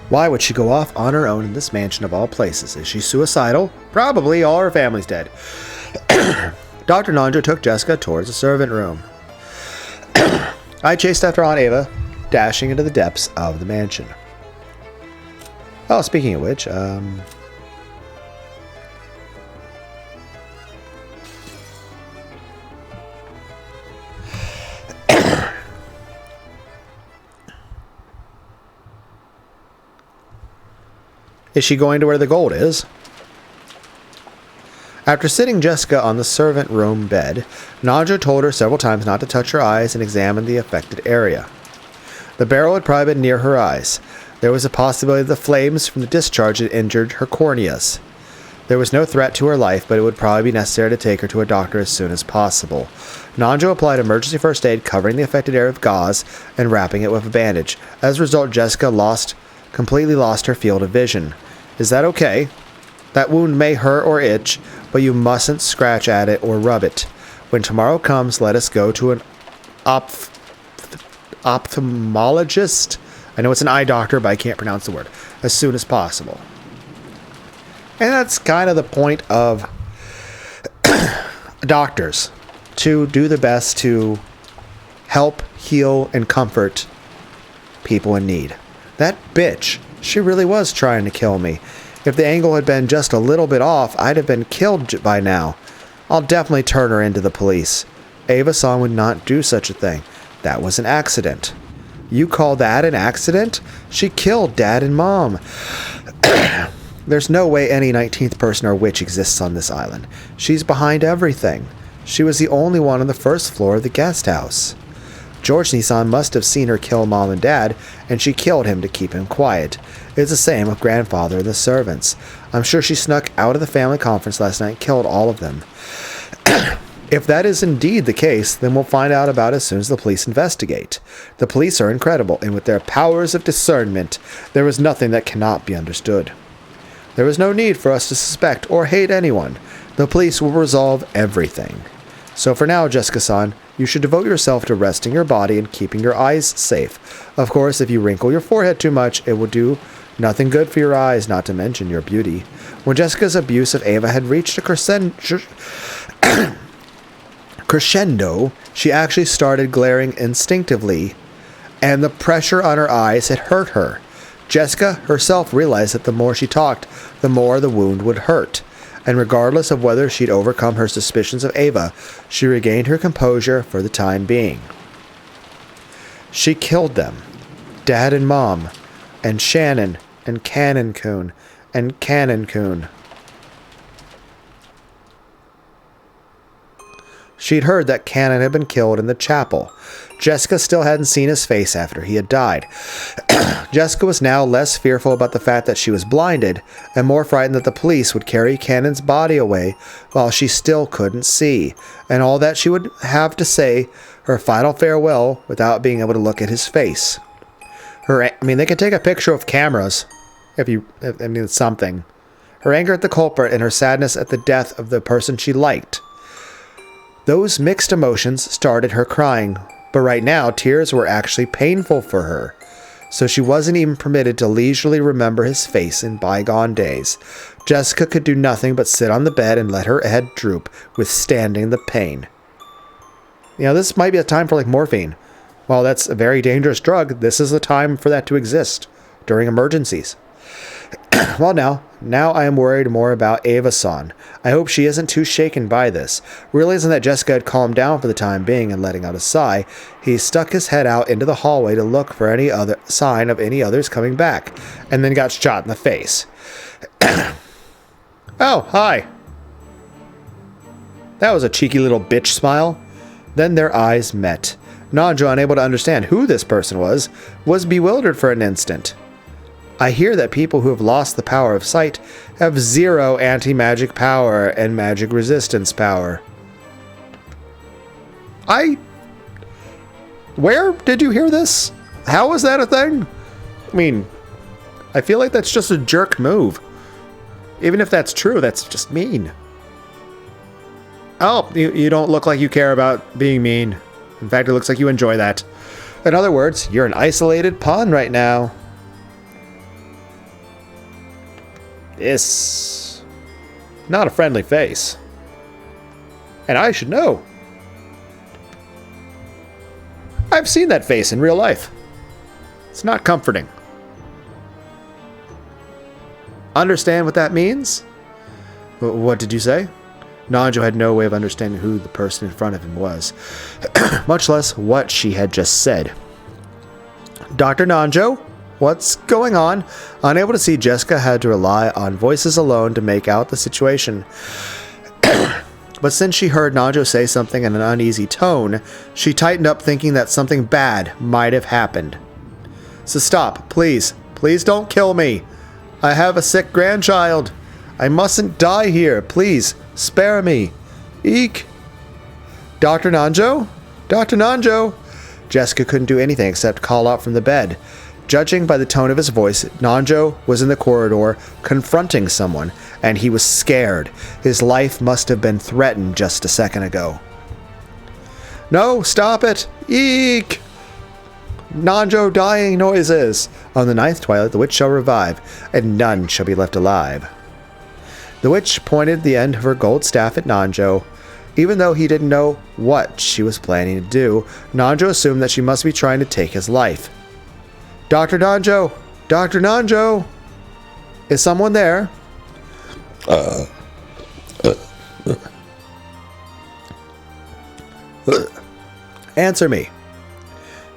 Why would she go off on her own in this mansion of all places? Is she suicidal? Probably. All her family's dead. Dr. Nanjo took Jessica towards the servant room. I chased after Aunt Ava, dashing into the depths of the mansion. Oh, speaking of which, is she going to where the gold is? After sitting Jessica on the servant room bed, Nanjo told her several times not to touch her eyes and examine the affected area. The barrel had probably been near her eyes. There was a possibility the flames from the discharge had injured her corneas. There was no threat to her life, but it would probably be necessary to take her to a doctor as soon as possible. Nanjo applied emergency first aid, covering the affected area with gauze and wrapping it with a bandage. As a result, Jessica completely lost her field of vision. Is that okay? That wound may hurt or itch, but you mustn't scratch at it or rub it. When tomorrow comes, let us go to an ophthalmologist. I know it's an eye doctor, but I can't pronounce the word. As soon as possible. And that's kind of the point of doctors. To do the best to help, heal, and comfort people in need. That bitch, she really was trying to kill me. If the angle had been just a little bit off, I'd have been killed by now. I'll definitely turn her into the police. Ava-san would not do such a thing. That was an accident. You call that an accident? She killed Dad and Mom. There's no way any 19th person or witch exists on this island. She's behind everything. She was the only one on the first floor of the guest house. George Nissan must have seen her kill Mom and Dad, and she killed him to keep him quiet. It's the same with Grandfather and the servants. I'm sure she snuck out of the family conference last night and killed all of them. If that is indeed the case, then we'll find out about it as soon as the police investigate. The police are incredible, and with their powers of discernment, there is nothing that cannot be understood. There is no need for us to suspect or hate anyone. The police will resolve everything. So for now, Jessica-san, you should devote yourself to resting your body and keeping your eyes safe. Of course, if you wrinkle your forehead too much, it will do nothing good for your eyes, not to mention your beauty. When Jessica's abuse of Ava had reached a crescendo, she actually started glaring instinctively, and the pressure on her eyes had hurt her. Jessica herself realized that the more she talked, the more the wound would hurt. And regardless of whether she'd overcome her suspicions of Ava, she regained her composure for the time being. She killed them. Dad and Mom, and Shannon, and Cannon-kun, and Cannon-kun. She'd heard that Cannon had been killed in the chapel. Jessica still hadn't seen his face after he had died. Jessica was now less fearful about the fact that she was blinded, and more frightened that the police would carry Cannon's body away while she still couldn't see, and all that she would have to say her final farewell without being able to look at his face. They could take a picture of cameras, it's something. Her anger at the culprit and her sadness at the death of the person she liked. Those mixed emotions started her crying, but right now tears were actually painful for her, so she wasn't even permitted to leisurely remember his face in bygone days. Jessica could do nothing but sit on the bed and let her head droop, withstanding the pain. This might be a time for morphine. While that's a very dangerous drug, this is a time for that to exist during emergencies. Well, now I am worried more about Ava-san. I hope she isn't too shaken by this. Realizing that Jessica had calmed down for the time being and letting out a sigh, he stuck his head out into the hallway to look for any other sign of any others coming back, and then got shot in the face. Oh, hi. That was a cheeky little bitch smile. Then their eyes met. Nanjo, unable to understand who this person was bewildered for an instant. I hear that people who have lost the power of sight have 0 anti-magic power and magic resistance power. Where did you hear this? How is that a thing? I mean, I feel like that's just a jerk move. Even if that's true, that's just mean. Oh, you don't look like you care about being mean. In fact, it looks like you enjoy that. In other words, you're an isolated pawn right now. This... not a friendly face. And I should know. I've seen that face in real life. It's not comforting. Understand what that means? What did you say? Nanjo had no way of understanding who the person in front of him was, much less what she had just said. Dr. Nanjo? What's going on? Unable to see, Jessica had to rely on voices alone to make out the situation. But since she heard Nanjo say something in an uneasy tone, she tightened up, thinking that something bad might have happened. So stop, please. Please don't kill me. I have a sick grandchild. I mustn't die here. Please, spare me. Eek. Dr. Nanjo? Dr. Nanjo? Jessica couldn't do anything except call out from the bed. Judging by the tone of his voice, Nanjo was in the corridor confronting someone, and he was scared. His life must have been threatened just a second ago. No, stop it! Eek! Nanjo dying noises. On the 9th twilight, the witch shall revive, and none shall be left alive. The witch pointed the end of her gold staff at Nanjo. Even though he didn't know what she was planning to do, Nanjo assumed that she must be trying to take his life. Dr. Nanjo! Dr. Nanjo! Is someone there? Answer me.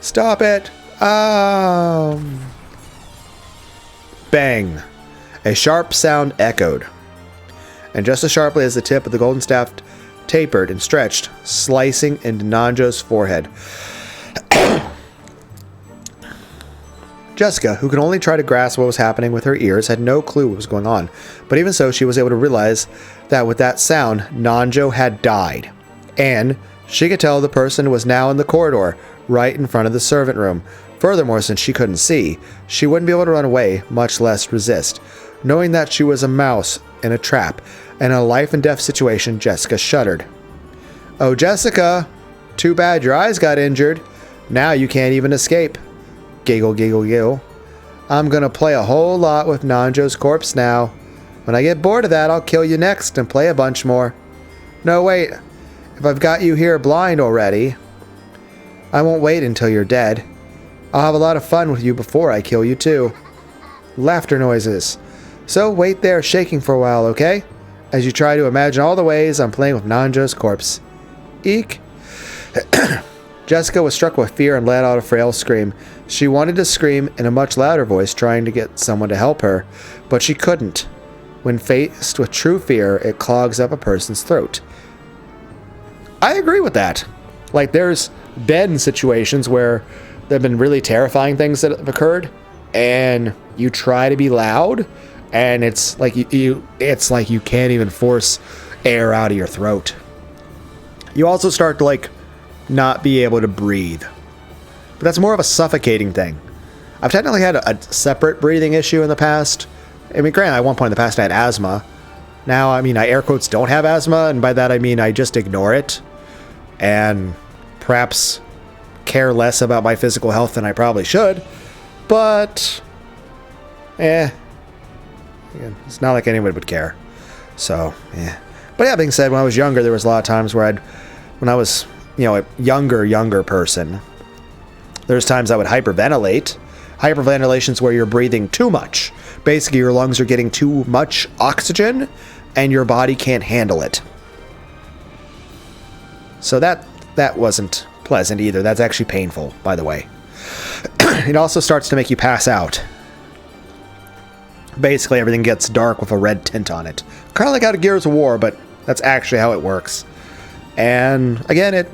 Stop it! Bang! A sharp sound echoed. And just as sharply as the tip of the golden staff tapered and stretched, slicing into Nanjo's forehead. Jessica, who could only try to grasp what was happening with her ears, had no clue what was going on. But even so, she was able to realize that with that sound, Nanjo had died. And she could tell the person was now in the corridor, right in front of the servant room. Furthermore, since she couldn't see, she wouldn't be able to run away, much less resist. Knowing that she was a mouse in a trap, and in a life and death situation, Jessica shuddered. Oh, Jessica! Too bad your eyes got injured. Now you can't even escape. Giggle, giggle, giggle. I'm gonna play a whole lot with Nanjo's corpse now. When I get bored of that, I'll kill you next and play a bunch more. No, wait. If I've got you here blind already, I won't wait until you're dead. I'll have a lot of fun with you before I kill you too. Laughter noises. So wait there shaking for a while, okay? As you try to imagine all the ways I'm playing with Nanjo's corpse. Eek. Jessica was struck with fear and let out a frail scream. She wanted to scream in a much louder voice, trying to get someone to help her, but she couldn't. When faced with true fear, it clogs up a person's throat. I agree with that. Like, there's been situations where there have been really terrifying things that have occurred, and you try to be loud, and it's like it's like you can't even force air out of your throat. You also start to, like, not be able to breathe. But that's more of a suffocating thing. I've technically had a separate breathing issue in the past. I mean, granted, at one point in the past I had asthma. Now, I mean, I air quotes don't have asthma, and by that I mean I just ignore it. And perhaps care less about my physical health than I probably should. But, it's not like anyone would care. So, yeah. But yeah, being said, when I was younger, there was a lot of times where when I was, a younger person, there's times I would hyperventilate. Hyperventilation's where you're breathing too much. Basically, your lungs are getting too much oxygen, and your body can't handle it. So that wasn't pleasant either. That's actually painful, by the way. It also starts to make you pass out. Basically, everything gets dark with a red tint on it. Kind of like out of Gears of War, but that's actually how it works. And again,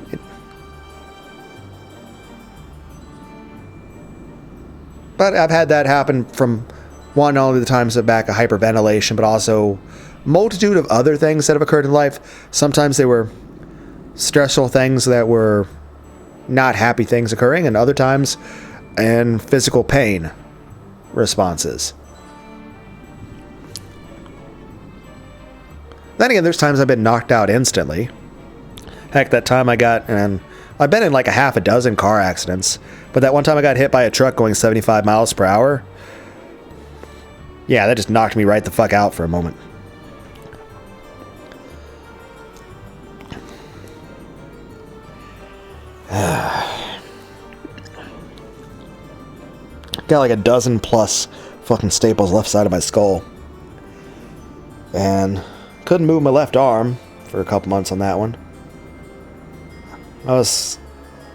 But I've had that happen from one, not only the times of back of hyperventilation, but also multitude of other things that have occurred in life. Sometimes they were stressful things that were not happy things occurring, and other times and physical pain responses. Then again, there's times I've been knocked out instantly. Heck, that time and I've been in like a half a dozen car accidents, but that one time I got hit by a truck going 75 miles per hour. Yeah, that just knocked me right the fuck out for a moment. Got like a dozen plus fucking staples left side of my skull. And couldn't move my left arm for a couple months on that one. I was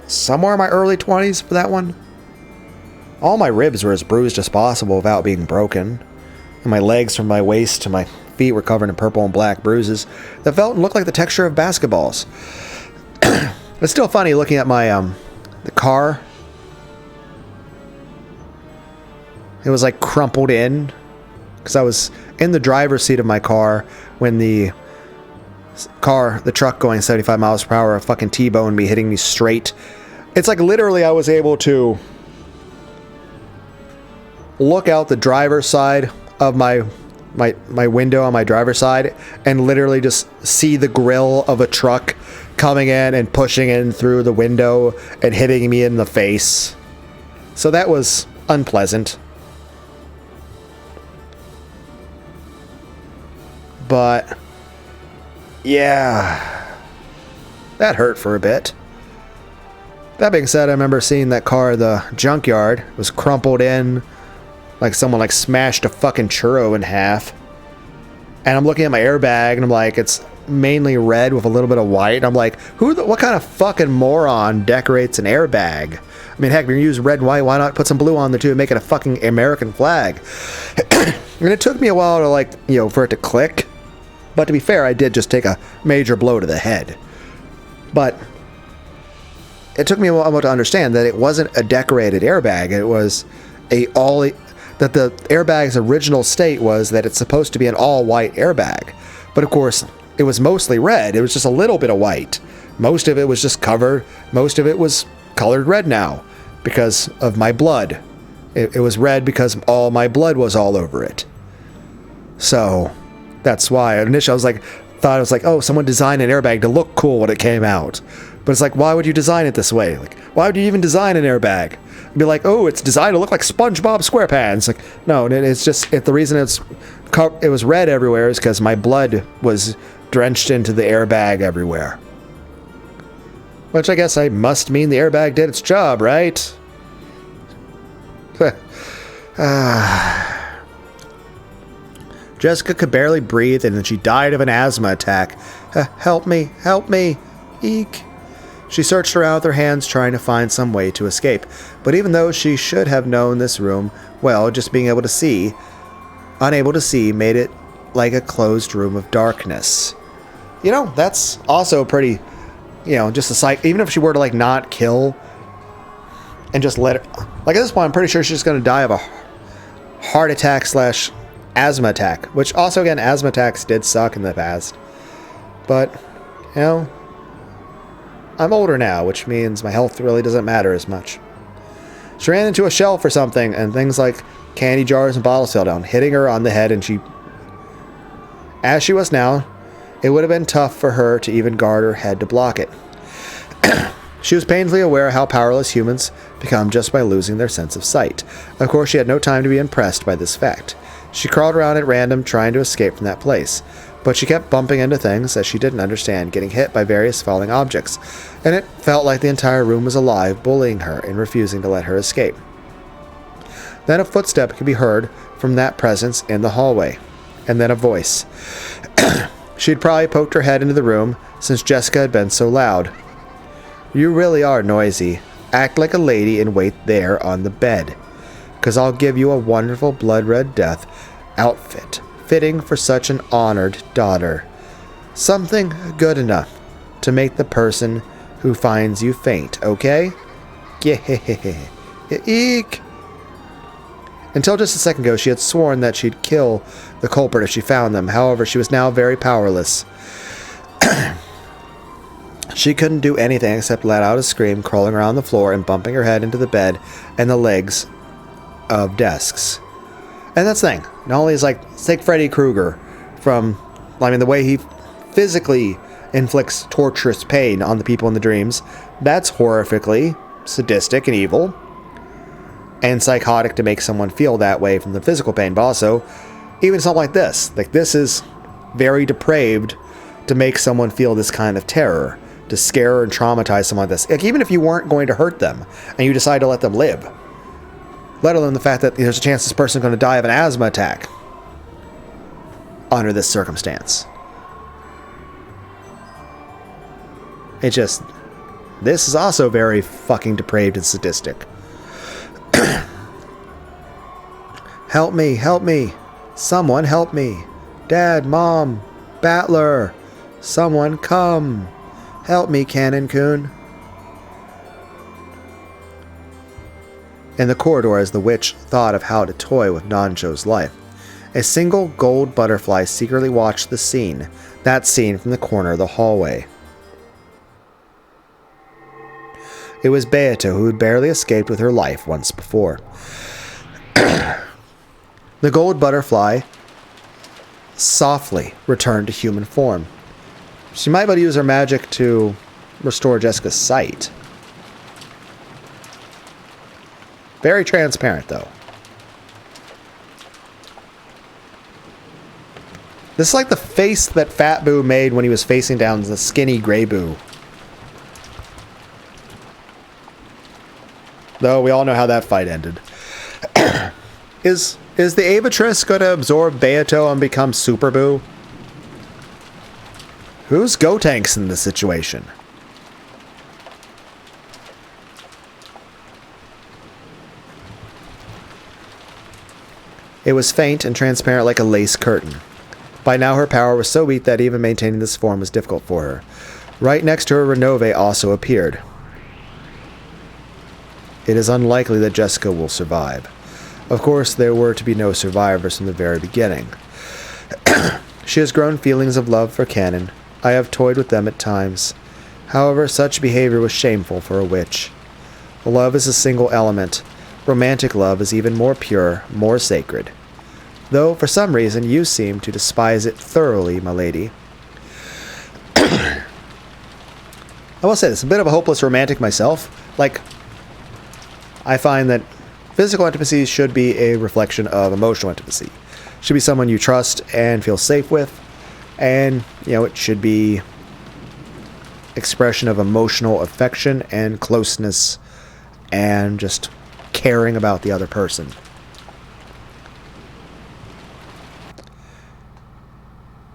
somewhere in my early 20s for that one. All my ribs were as bruised as possible without being broken. And my legs from my waist to my feet were covered in purple and black bruises that felt and looked like the texture of basketballs. It's still funny looking at my the car. It was like crumpled in because I was in the driver's seat of my car when the truck going 75 miles per hour fucking T-boned me, hitting me straight. It's like literally I was able to look out the driver's side of my window on my driver's side and literally just see the grill of a truck coming in and pushing in through the window and hitting me in the face. So that was unpleasant. But yeah, that hurt for a bit. That being said, I remember seeing that car at the junkyard. It was crumpled in like someone like smashed a fucking churro in half. And I'm looking at my airbag and I'm like, it's mainly red with a little bit of white. And I'm like, what kind of fucking moron decorates an airbag? I mean, heck, if you use red and white, why not put some blue on there too and make it a fucking American flag? And it took me a while to for it to click. But to be fair, I did just take a major blow to the head. But it took me a while to understand that it wasn't a decorated airbag. It was that the airbag's original state was that it's supposed to be an all-white airbag. But of course, it was mostly red. It was just a little bit of white. Most of it was just covered. Most of it was colored red now because of my blood. It was red because all my blood was all over it. So that's why initially I thought it was like, oh, someone designed an airbag to look cool when it came out. But it's like, why would you design it this way? Like, why would you even design an airbag? Be like, oh, it's designed to look like SpongeBob SquarePants. Like, no, it's just the reason it was red everywhere is because my blood was drenched into the airbag everywhere. Which I guess I must mean the airbag did its job, right? Jessica could barely breathe and then she died of an asthma attack. Help me, help me, eek. She searched around with her hands trying to find some way to escape. But even though she should have known this room, well, just being unable to see made it like a closed room of darkness. That's also pretty, just a sight. Even if she were to not kill and just let her, at this point, I'm pretty sure she's just going to die of a heart attack / asthma attack, which also, again, asthma attacks did suck in the past. But, I'm older now, which means my health really doesn't matter as much. She ran into a shelf or something, and things like candy jars and bottles fell down, hitting her on the head, and as she was now, it would have been tough for her to even guard her head to block it. She was painfully aware of how powerless humans become just by losing their sense of sight. Of course, she had no time to be impressed by this fact. She crawled around at random, trying to escape from that place. But she kept bumping into things that she didn't understand, getting hit by various falling objects, and it felt like the entire room was alive, bullying her and refusing to let her escape. Then a footstep could be heard from that presence in the hallway, and then a voice. She had probably poked her head into the room, since Jessica had been so loud. You really are noisy. Act like a lady and wait there on the bed, 'cause I'll give you a wonderful blood-red death outfit, fitting for such an honored daughter. Something good enough to make the person who finds you faint, okay? Yeah, eek. Until just a second ago, she had sworn that she'd kill the culprit if she found them. However, she was now very powerless. She couldn't do anything except let out a scream, crawling around the floor and bumping her head into the bed and the legs of desks. And that's the thing. Not only is take Freddy Krueger from, the way he physically inflicts torturous pain on the people in the dreams, that's horrifically sadistic and evil and psychotic to make someone feel that way from the physical pain. But also, even something like this. This is very depraved to make someone feel this kind of terror, to scare and traumatize someone like this. Even if you weren't going to hurt them and you decide to let them live, let alone the fact that there's a chance this person is going to die of an asthma attack under this circumstance. This is also very fucking depraved and sadistic. Help me, help me. Someone help me. Dad, Mom, Battler. Someone come. Help me, Cannon-kun. In the corridor, as the witch thought of how to toy with Nancho's life, a single gold butterfly secretly watched that scene from the corner of the hallway. It was Beato, who had barely escaped with her life once before. The gold butterfly softly returned to human form. She might be able to use her magic to restore Jessica's sight. Very transparent, though. This is like the face that Fat Boo made when he was facing down the skinny Grey Boo. Though we all know how that fight ended. Is the Avatrice going to absorb Beato and become Super Boo? Who's Gotenks in this situation? It was faint and transparent like a lace curtain. By now her power was so weak that even maintaining this form was difficult for her. Right next to her, Renove also appeared. It is unlikely that Jessica will survive. Of course, there were to be no survivors from the very beginning. She has grown feelings of love for Cannon. I have toyed with them at times. However, such behavior was shameful for a witch. Love is a single element. Romantic love is even more pure, more sacred. Though, for some reason, you seem to despise it thoroughly, my lady. I will say this, a bit of a hopeless romantic myself. I find that physical intimacy should be a reflection of emotional intimacy. Should be someone you trust and feel safe with. And, it should be expression of emotional affection and closeness and just caring about the other person.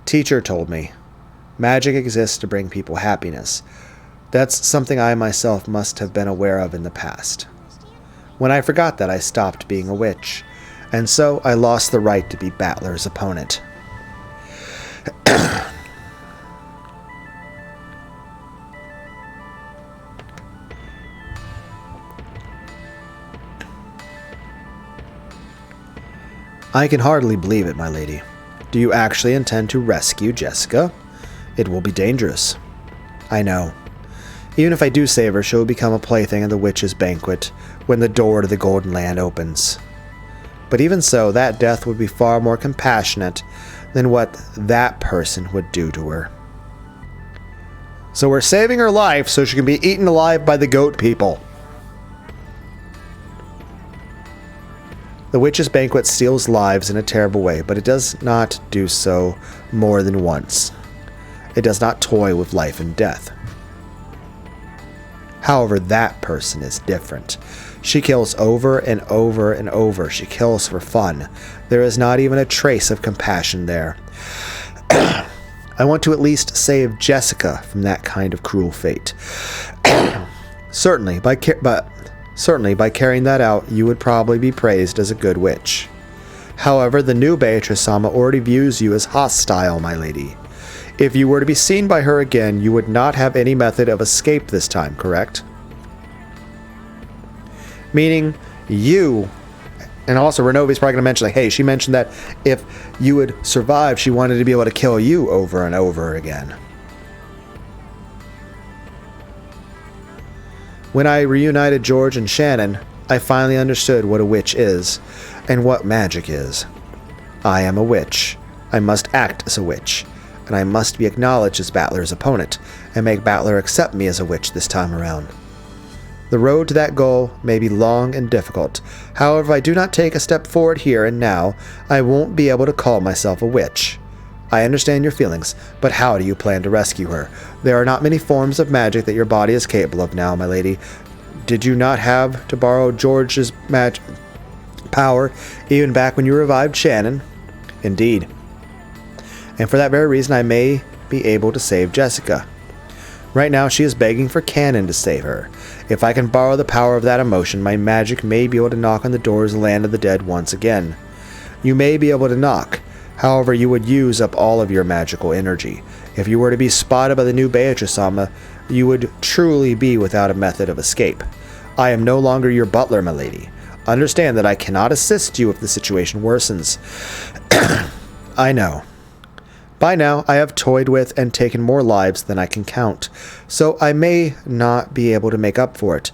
Teacher told me, magic exists to bring people happiness. That's something I myself must have been aware of in the past. When I forgot that, I stopped being a witch, and so I lost the right to be Battler's opponent. I can hardly believe it, my lady. Do you actually intend to rescue Jessica? It will be dangerous. I know. Even if I do save her, she will become a plaything at the witch's banquet when the door to the Golden Land opens. But even so, that death would be far more compassionate than what that person would do to her. So we're saving her life so she can be eaten alive by the goat people. The witch's banquet steals lives in a terrible way, but it does not do so more than once. It does not toy with life and death. However, that person is different. She kills over and over and over. She kills for fun. There is not even a trace of compassion there. I want to at least save Jessica from that kind of cruel fate. Certainly, by carrying that out, you would probably be praised as a good witch. However, the new Beatrice-sama already views you as hostile, my lady. If you were to be seen by her again, you would not have any method of escape this time, correct? Meaning, you, And also, Renovi's probably going to mention, like, hey, she mentioned that if you would survive, she wanted to be able to kill you over and over again. When I reunited George and Shannon, I finally understood what a witch is, and what magic is. I am a witch. I must act as a witch, and I must be acknowledged as Battler's opponent, and make Battler accept me as a witch this time around. The road to that goal may be long and difficult. However, if I do not take a step forward here and now, I won't be able to call myself a witch. I understand your feelings, but how do you plan to rescue her? There are not many forms of magic that your body is capable of now, my lady. Did you not have to borrow George's magic power even back when you revived Shannon? Indeed. And for that very reason, I may be able to save Jessica. Right now, she is begging for Cannon to save her. If I can borrow the power of that emotion, my magic may be able to knock on the doors of the land of the dead once again. You may be able to knock. However, you would use up all of your magical energy. If you were to be spotted by the new Beatrice-sama, you would truly be without a method of escape. I am no longer your butler, my lady. Understand that I cannot assist you if the situation worsens. I know. By now, I have toyed with and taken more lives than I can count, so I may not be able to make up for it,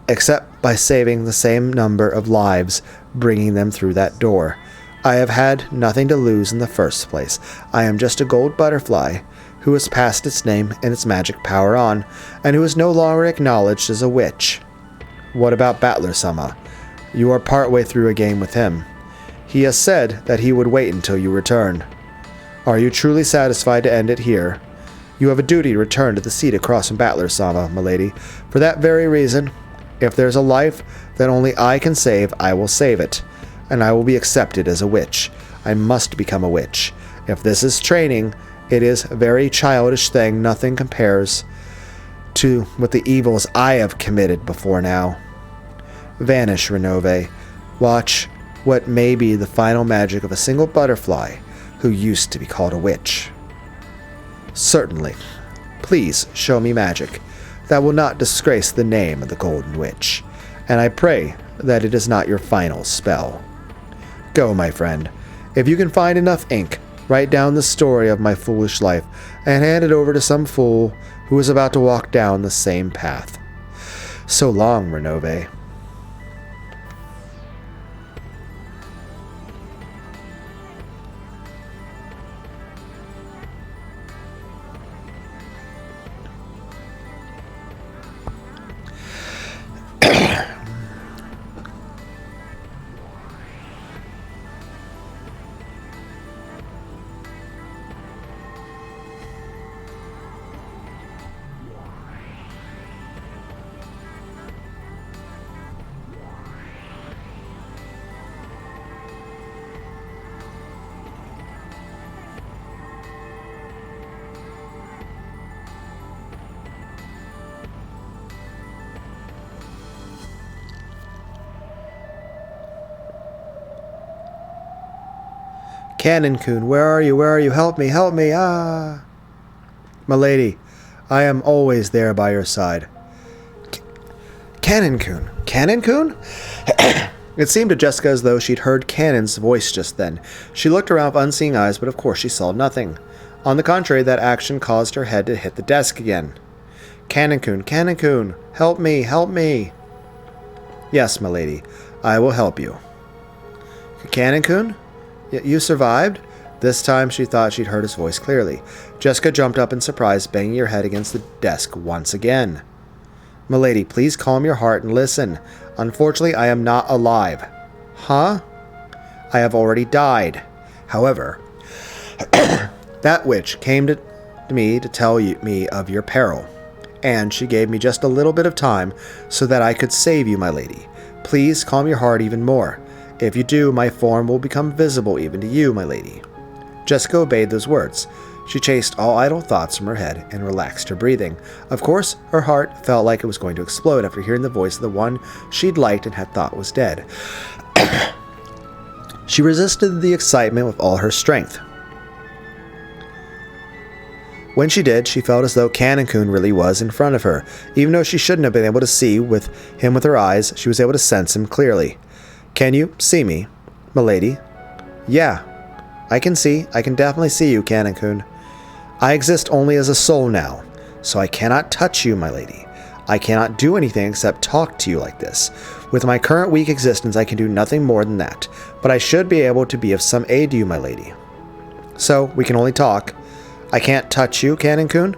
except by saving the same number of lives, bringing them through that door. I have had nothing to lose in the first place. I am just a gold butterfly, who has passed its name and its magic power on, and who is no longer acknowledged as a witch. What about Battler-sama? You are partway through a game with him. He has said that he would wait until you return. Are you truly satisfied to end it here? You have a duty to return to the seat across from Battler-sama, my lady. For that very reason, if there's a life that only I can save, I will save it. And I will be accepted as a witch. I must become a witch. If this is training, it is a very childish thing. Nothing compares to what the evils I have committed before now. Vanish, Renove. Watch what may be the final magic of a single butterfly who used to be called a witch. Certainly. Please show me magic that will not disgrace the name of the Golden Witch, and I pray that it is not your final spell. Go, my friend. If you can find enough ink, write down the story of my foolish life and hand it over to some fool who is about to walk down the same path. So long, Renove. Cannon-kun, where are you? Where are you? Help me, help me, ah! My lady, I am always there by your side. Cannon-kun? Cannon-kun? It seemed to Jessica as though she'd heard Cannon's voice just then. She looked around with unseeing eyes, but of course she saw nothing. On the contrary, that action caused her head to hit the desk again. Cannon-kun, Cannon-kun, help me, help me! Yes, my lady, I will help you. Cannon-kun? You survived? This time she thought she'd heard his voice clearly. Jessica jumped up in surprise, banging her head against the desk once again. Milady, please calm your heart and listen. Unfortunately, I am not alive. Huh? I have already died. However, that witch came to me to tell me of your peril, and she gave me just a little bit of time so that I could save you, my lady. Please calm your heart even more. If you do, my form will become visible even to you, my lady. Jessica obeyed those words. She chased all idle thoughts from her head and relaxed her breathing. Of course, her heart felt like it was going to explode after hearing the voice of the one she'd liked and had thought was dead. She resisted the excitement with all her strength. When she did, she felt as though Cannon-kun really was in front of her. Even though she shouldn't have been able to see him with her eyes, she was able to sense him clearly. Can you see me, milady? Yeah, I can see. I can definitely see you, Canon-kun. I exist only as a soul now, so I cannot touch you, my lady. I cannot do anything except talk to you like this. With my current weak existence, I can do nothing more than that, but I should be able to be of some aid to you, my lady. So, we can only talk. I can't touch you, Canon-kun.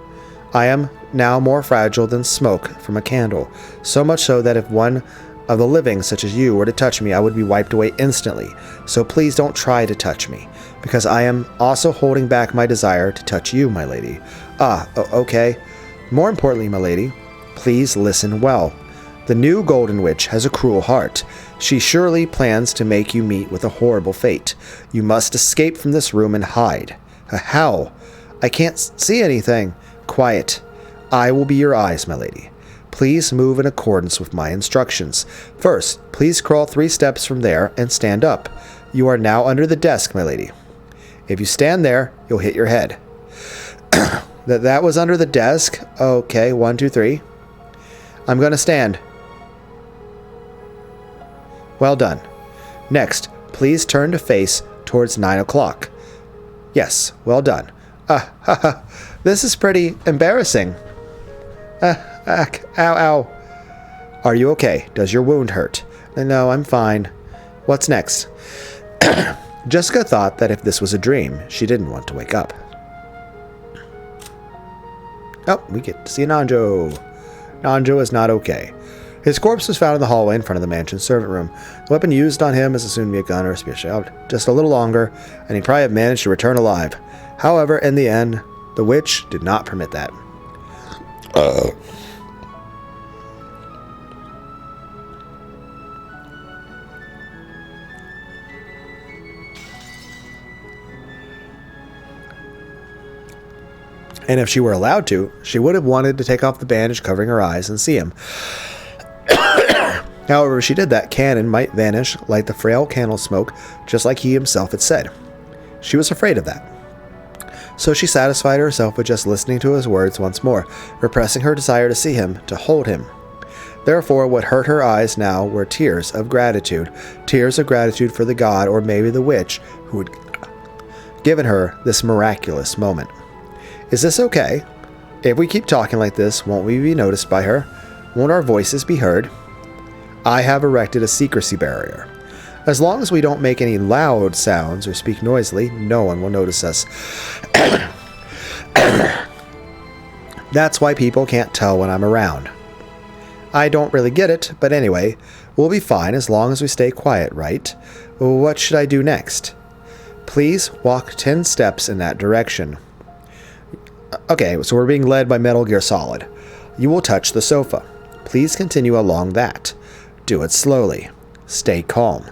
I am now more fragile than smoke from a candle, so much so that if one of the living, such as you, were to touch me, I would be wiped away instantly. So please don't try to touch me, because I am also holding back my desire to touch you, my lady. Okay. More importantly, my lady, please listen well. The new Golden Witch has a cruel heart. She surely plans to make you meet with a horrible fate. You must escape from this room and hide. How? I can't see anything. Quiet. I will be your eyes, my lady. Please move in accordance with my instructions. First, please crawl 3 steps from there and stand up. You are now under the desk, my lady. If you stand there, you'll hit your head. That was under the desk? Okay, 1, 2, 3. I'm going to stand. Well done. Next, please turn to face towards 9 o'clock. Yes, well done. This is pretty embarrassing. Ow. Are you okay? Does your wound hurt? No, I'm fine. What's next? Jessica thought that if this was a dream, she didn't want to wake up. Oh, we get to see Nanjo. Nanjo is not okay. His corpse was found in the hallway in front of the mansion's servant room. The weapon used on him is assumed to be a gun or a spear shaft. Just a little longer, and he'd probably have managed to return alive. However, in the end, the witch did not permit that. And if she were allowed to, she would have wanted to take off the bandage covering her eyes and see him. However, if she did that, Cannon might vanish like the frail candle smoke, just like he himself had said. She was afraid of that. So she satisfied herself with just listening to his words once more, repressing her desire to see him, to hold him. Therefore, what hurt her eyes now were tears of gratitude for the god or maybe the witch who had given her this miraculous moment. Is this okay? If we keep talking like this, won't we be noticed by her? Won't our voices be heard? I have erected a secrecy barrier. As long as we don't make any loud sounds or speak noisily, no one will notice us. That's why people can't tell when I'm around. I don't really get it, but anyway, we'll be fine as long as we stay quiet, right? What should I do next? Please walk 10 steps in that direction. Okay, so we're being led by Metal Gear Solid. You will touch the sofa. Please continue along that. Do it slowly. Stay calm.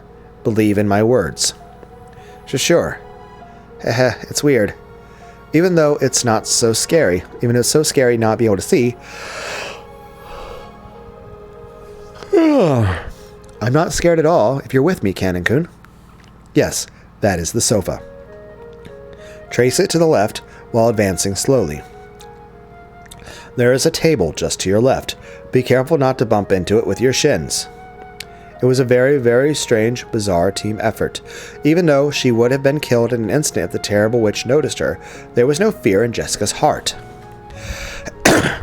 Believe in my words. Sure. It's weird. Even though it's not so scary. Even though it's so scary not being able to see. I'm not scared at all if you're with me, Canon-kun. Yes, that is the sofa. Trace it to the left while advancing slowly. There is a table just to your left. Be careful not to bump into it with your shins. It was a very, very strange, bizarre team effort. Even though she would have been killed in an instant if the terrible witch noticed her, there was no fear in Jessica's heart.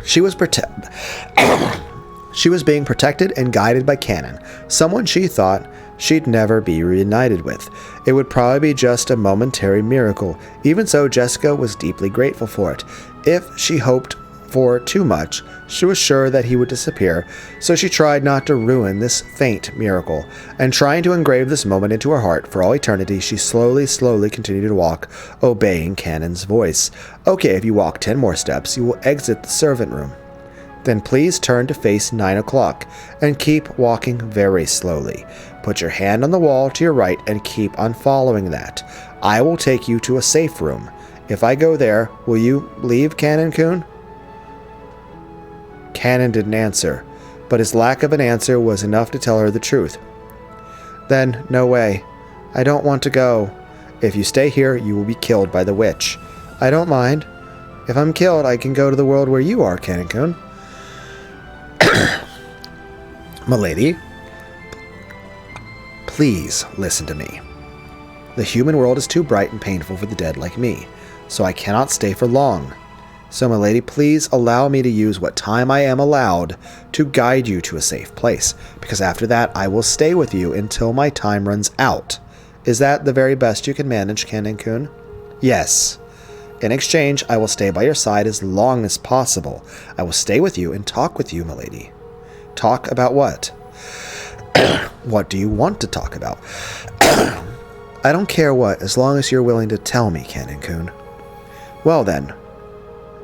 She was being protected and guided by Cannon, someone she thought she'd never be reunited with. It would probably be just a momentary miracle. Even so, Jessica was deeply grateful for it. If she hoped for too much, she was sure that he would disappear, so she tried not to ruin this faint miracle. And trying to engrave this moment into her heart for all eternity, she slowly continued to walk, obeying Cannon's voice. Okay, if you walk 10 more steps, you will exit the servant room. Then please turn to face 9 o'clock, and keep walking very slowly. Put your hand on the wall to your right and keep on following that. I will take you to a safe room. If I go there, will you leave, Cannon-kun? Cannon didn't answer, but his lack of an answer was enough to tell her the truth. Then, no way. I don't want to go. If you stay here, you will be killed by the witch. I don't mind. If I'm killed, I can go to the world where you are, Cannon-kun. Milady, please listen to me. The human world is too bright and painful for the dead like me, so I cannot stay for long. So, my lady, please allow me to use what time I am allowed to guide you to a safe place, because after that I will stay with you until my time runs out. Is that the very best you can manage, Canon-kun? Yes. In exchange, I will stay by your side as long as possible. I will stay with you and talk with you, my lady. Talk about what? What do you want to talk about? I don't care what, as long as you're willing to tell me, Canon-kun. Well then,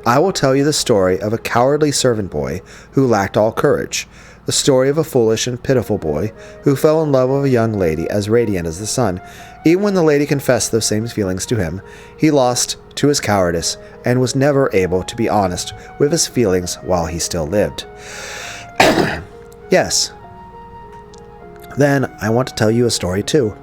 I will tell you the story of a cowardly servant boy who lacked all courage, the story of a foolish and pitiful boy who fell in love with a young lady as radiant as the sun. Even when the lady confessed those same feelings to him, he lost to his cowardice and was never able to be honest with his feelings while he still lived. Yes. Then I want to tell you a story too.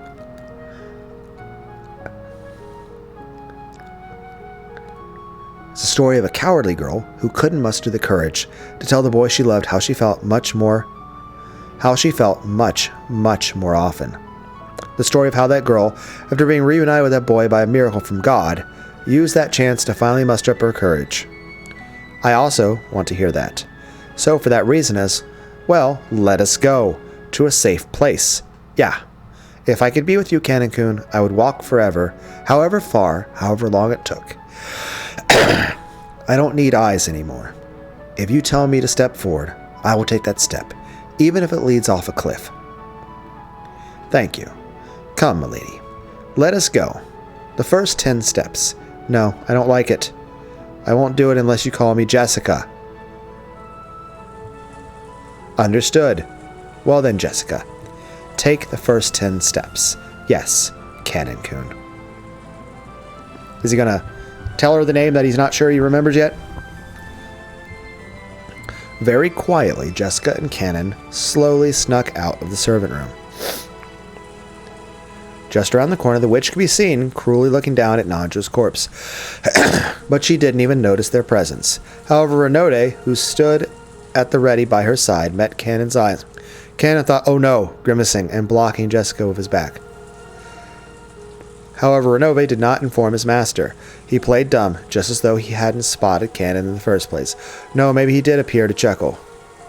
It's the story of a cowardly girl who couldn't muster the courage to tell the boy she loved how she felt much more often. The story of how that girl, after being reunited with that boy by a miracle from God, used that chance to finally muster up her courage. I also want to hear that. So for that reason well, let us go to a safe place. Yeah. If I could be with you, Canon-kun, I would walk forever, however far, however long it took. I don't need eyes anymore. If you tell me to step forward, I will take that step, even if it leads off a cliff. Thank you. Come, my lady. Let us go. The first 10 steps. No, I don't like it. I won't do it unless you call me Jessica. Understood. Well then, Jessica. Take the first 10 steps. Yes, Canon-kun. Is he gonna tell her the name that he's not sure he remembers yet? Very quietly, Jessica and Canon slowly snuck out of the servant room. Just around the corner, the witch could be seen cruelly looking down at Nanjo's corpse. But she didn't even notice their presence. However, Renode, who stood at the ready by her side, met Canon's eyes. Canon thought, oh no, grimacing and blocking Jessica with his back. However, Renove did not inform his master. He played dumb, just as though he hadn't spotted Canon in the first place. No, maybe he did appear to chuckle.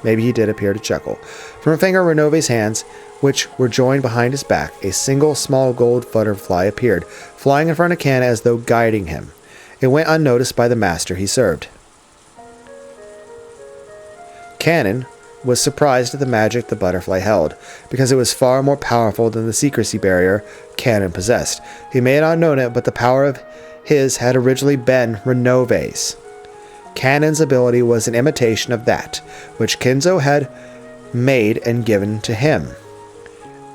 From a finger of Renove's hands, which were joined behind his back, a single small gold butterfly appeared, flying in front of Canon as though guiding him. It went unnoticed by the master he served. Canon was surprised at the magic the butterfly held, because it was far more powerful than the secrecy barrier Canon possessed. He may not have known it, but the power of his had originally been Renove's. Canon's ability was an imitation of that, which Kinzo had made and given to him.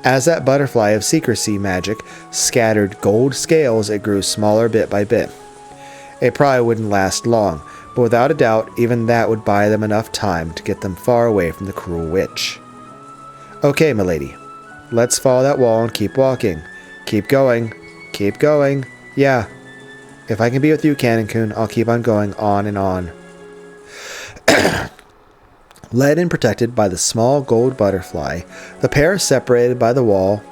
As that butterfly of secrecy magic scattered gold scales, it grew smaller bit by bit. It probably wouldn't last long, but without a doubt, even that would buy them enough time to get them far away from the cruel witch. Okay, milady. Let's follow that wall and keep walking. Keep going. Keep going. Yeah. If I can be with you, Canon-kun, I'll keep on going on and on. Led and protected by the small gold butterfly, the pair, separated by the wall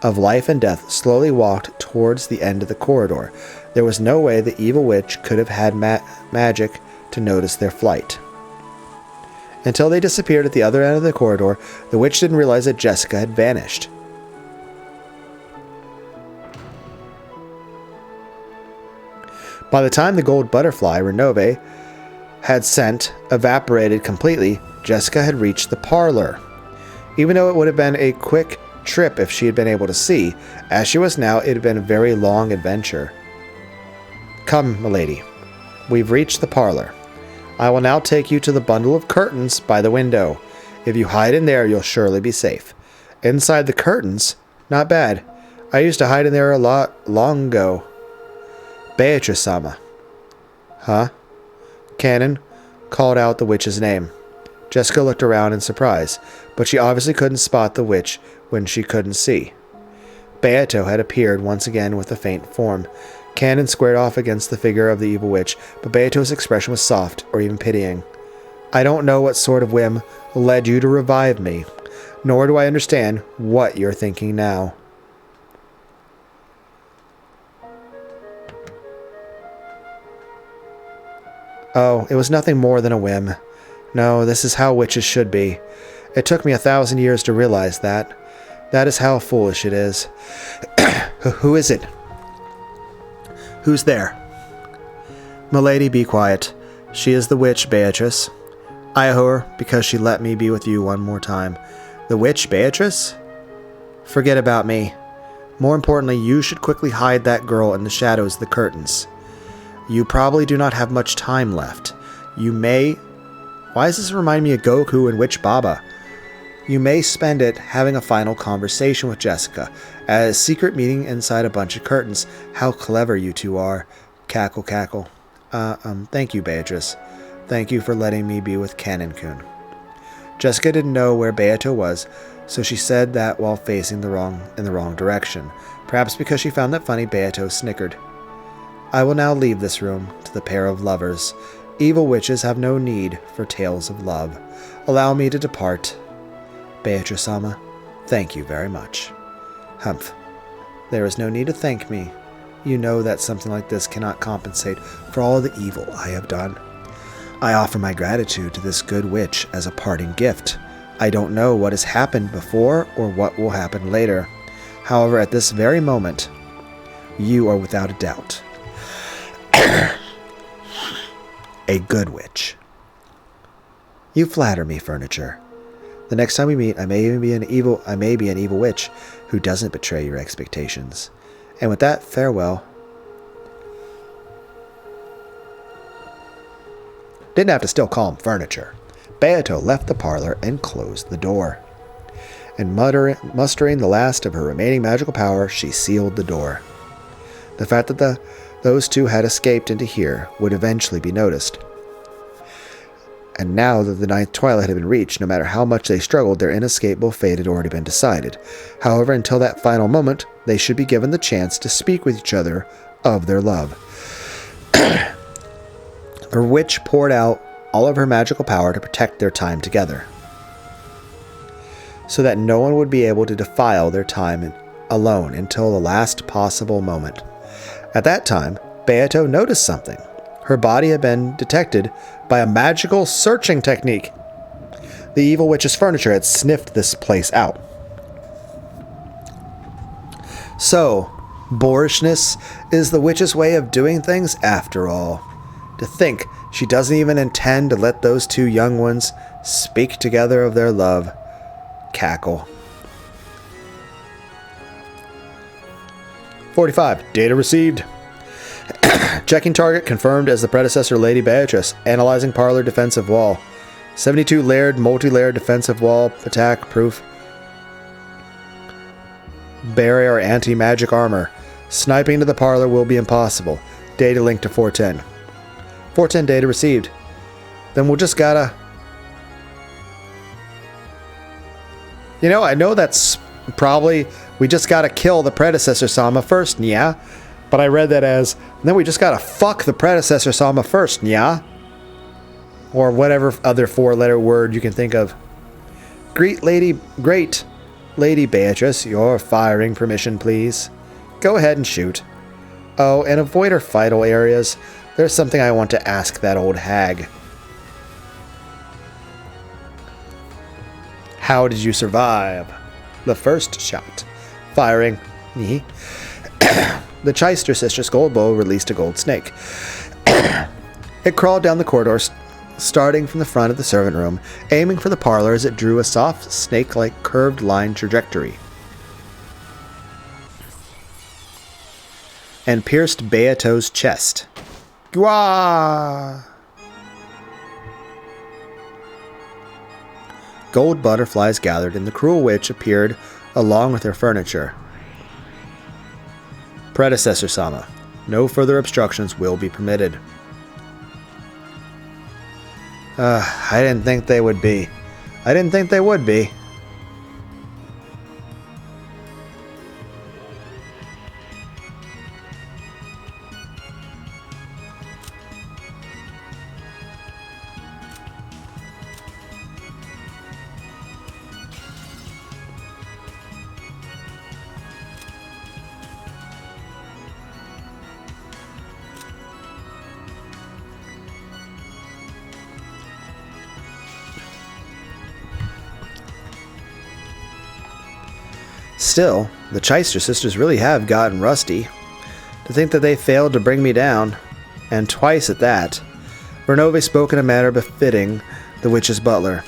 of life and death, slowly walked towards the end of the corridor. There was no way the evil witch could have had magic to notice their flight. Until they disappeared at the other end of the corridor, the witch didn't realize that Jessica had vanished. By the time the gold butterfly Renove had sent evaporated completely, Jessica had reached the parlor. Even though it would have been a quick trip if she had been able to see, as she was now, it had been a very long adventure. Come, milady. We've reached the parlor. I will now take you to the bundle of curtains by the window. If you hide in there, you'll surely be safe. Inside the curtains? Not bad. I used to hide in there a lot long ago. Beatrice-sama. Huh? Canon called out the witch's name. Jessica looked around in surprise, but she obviously couldn't spot the witch when she couldn't see. Beato had appeared once again with a faint form. Canon squared off against the figure of the evil witch, but Beato's expression was soft, or even pitying. I don't know what sort of whim led you to revive me, nor do I understand what you're thinking now. Oh, it was nothing more than a whim. No, this is how witches should be. It took me 1,000 years to realize that. That is how foolish it is. Who is it? Who's there? Milady, be quiet. She is the witch, Beatrice. I owe her because she let me be with you one more time. The witch, Beatrice? Forget about me. More importantly, you should quickly hide that girl in the shadows of the curtains. You probably do not have much time left. You may... Why does this remind me of Goku and Witch Baba? You may spend it having a final conversation with Jessica at a secret meeting inside a bunch of curtains. How clever you two are. Cackle, cackle. Thank you, Beatrice. Thank you for letting me be with Canon-kun. Jessica didn't know where Beato was, so she said that while facing in the wrong direction. Perhaps because she found that funny, Beato snickered. I will now leave this room to the pair of lovers. Evil witches have no need for tales of love. Allow me to depart. Beatrice-sama, thank you very much. Humph. There is no need to thank me. You know that something like this cannot compensate for all the evil I have done. I offer my gratitude to this good witch as a parting gift. I don't know what has happened before or what will happen later. However, at this very moment, you are without a doubt a good witch. You flatter me, Furniture. The next time we meet, I may be an evil witch who doesn't betray your expectations. And with that, farewell. Didn't have to still call him Furniture. Beato left the parlor and closed the door. And mustering the last of her remaining magical power, she sealed the door. The fact that those two had escaped into here would eventually be noticed. And now that the ninth twilight had been reached, no matter how much they struggled, their inescapable fate had already been decided. However, until that final moment, they should be given the chance to speak with each other of their love. The witch poured out all of her magical power to protect their time together, so that no one would be able to defile their time alone until the last possible moment. At that time, Beato noticed something. Her body had been detected by a magical searching technique. The evil witch's furniture had sniffed this place out. So, boorishness is the witch's way of doing things after all. To think she doesn't even intend to let those two young ones speak together of their love. Cackle. 45. Data received. Checking target confirmed as the predecessor Lady Beatrice. Analyzing parlor defensive wall. 72 layered, multi-layered defensive wall. Attack proof. Barrier anti-magic armor. Sniping into the parlor will be impossible. Data linked to 410. 410 data received. Then we'll just gotta... You know, I know that's probably... We just gotta kill the predecessor Sama first, yeah? But I read that as... Then we just gotta fuck the predecessor Sama first, yeah? Or whatever other four-letter word you can think of. Great Lady Beatrice, your firing permission, please. Go ahead and shoot. Oh, and avoid her vital areas. There's something I want to ask that old hag. How did you survive? The first shot. Firing. The Chichester Sisters' gold bow released a gold snake. It crawled down the corridor, starting from the front of the servant room, aiming for the parlor as it drew a soft, snake-like curved line trajectory, and pierced Beato's chest. Gwah! Gold butterflies gathered, and the cruel witch appeared along with her furniture. Predecessor Sama, no further obstructions will be permitted. I didn't think they would be. I didn't think they would be. Still, the Cheister sisters really have gotten rusty. To think that they failed to bring me down, and twice at that. Renove spoke in a manner befitting the witch's butler.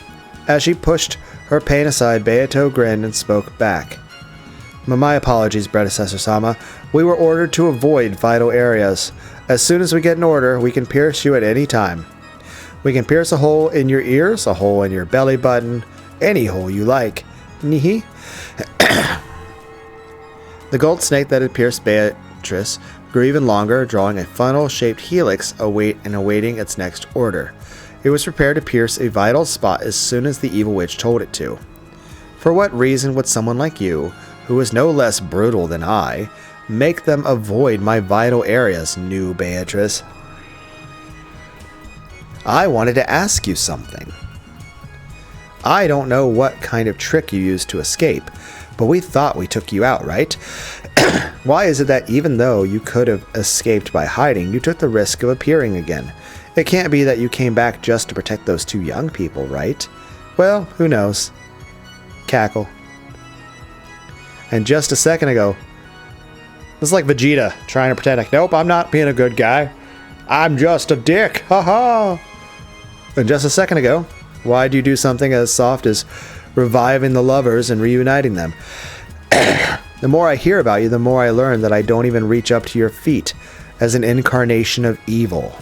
As she pushed her pain aside, Beato grinned and spoke back. My apologies, predecessor-sama. We were ordered to avoid vital areas. As soon as we get an order, we can pierce you at any time. We can pierce a hole in your ears, a hole in your belly button, any hole you like. Nihi. The gold snake that had pierced Beatrice grew even longer, drawing a funnel-shaped helix awaiting its next order. It was prepared to pierce a vital spot as soon as the evil witch told it to. For what reason would someone like you, who is no less brutal than I, make them avoid my vital areas, new Beatrice? I wanted to ask you something. I don't know what kind of trick you used to escape, but we thought we took you out, right? Why is it that even though you could have escaped by hiding, you took the risk of appearing again? It can't be that you came back just to protect those two young people, right? Well, who knows? Cackle. And just a second ago, this is like Vegeta trying to pretend like, nope, I'm not being a good guy. I'm just a dick. Ha-ha. And just a second ago, why do you do something as soft as reviving the lovers and reuniting them? The more I hear about you, the more I learn that I don't even reach up to your feet as an incarnation of evil.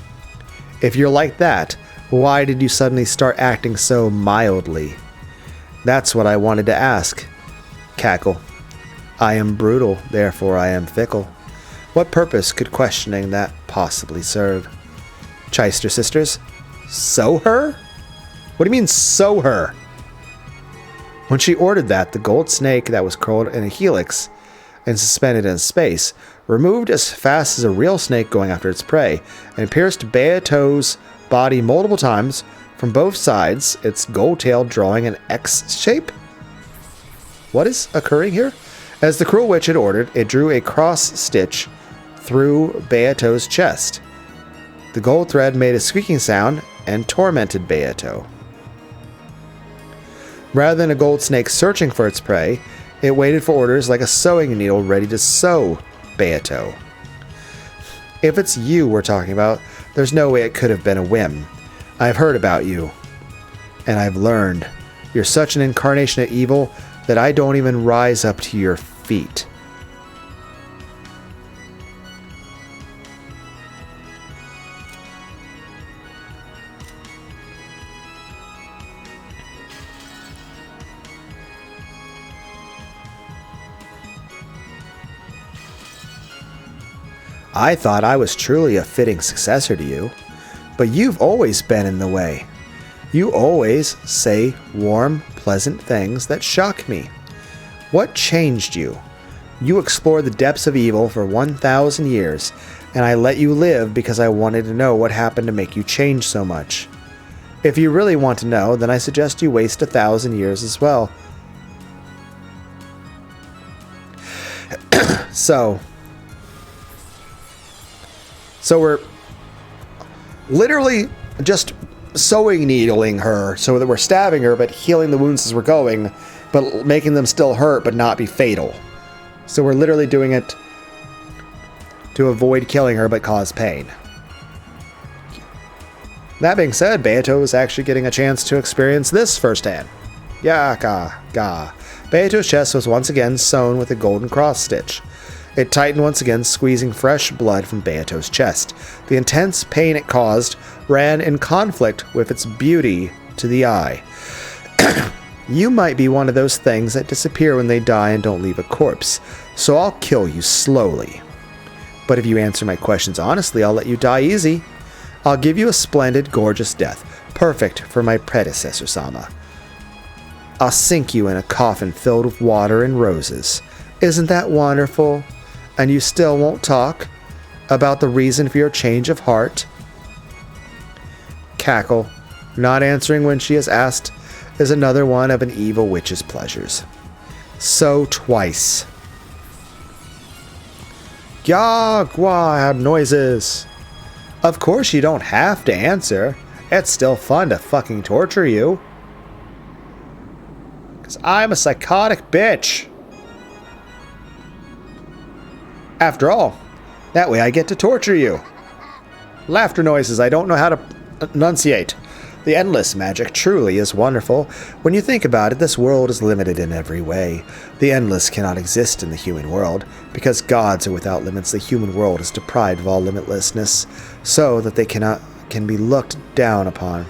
If you're like that, why did you suddenly start acting so mildly? That's what I wanted to ask. Cackle. I am brutal, therefore I am fickle. What purpose could questioning that possibly serve? Cheister sisters? Sew her? What do you mean, sew her? When she ordered that, the gold snake that was curled in a helix and suspended in space removed as fast as a real snake going after its prey and pierced Beato's body multiple times from both sides, its gold tail drawing an X shape? What is occurring here? As the cruel witch had ordered, it drew a cross stitch through Beato's chest. The gold thread made a squeaking sound and tormented Beato. Rather than a gold snake searching for its prey, it waited for orders like a sewing needle ready to sew Beato. If it's you we're talking about, there's no way it could have been a whim. I've heard about you, and I've learned. You're such an incarnation of evil that I don't even rise up to your feet. I thought I was truly a fitting successor to you, but you've always been in the way. You always say warm, pleasant things that shock me. What changed you? You explored the depths of evil for 1,000 years, and I let you live because I wanted to know what happened to make you change so much. If you really want to know, then I suggest you waste 1,000 years as well. So we're literally just sewing needling her so that we're stabbing her but healing the wounds as we're going, but making them still hurt but not be fatal. So we're literally doing it to avoid killing her but cause pain. That being said, Beato is actually getting a chance to experience this firsthand. Yaka. Beato's chest was once again sewn with a golden cross stitch. It tightened once again, squeezing fresh blood from Beato's chest. The intense pain it caused ran in conflict with its beauty to the eye. You might be one of those things that disappear when they die and don't leave a corpse, so I'll kill you slowly. But if you answer my questions honestly, I'll let you die easy. I'll give you a splendid, gorgeous death, perfect for my predecessor-sama. I'll sink you in a coffin filled with water and roses. Isn't that wonderful? And you still won't talk about the reason for your change of heart? Cackle, not answering when she is asked, is another one of an evil witch's pleasures. So twice. Gah, noises. Of course you don't have to answer. It's still fun to fucking torture you. 'Cause I'm a psychotic bitch. After all, that way I get to torture you. Laughter noises I don't know how to enunciate. The endless magic truly is wonderful. When you think about it, this world is limited in every way. The endless cannot exist in the human world. Because gods are without limits, the human world is deprived of all limitlessness, so that they can be looked down upon.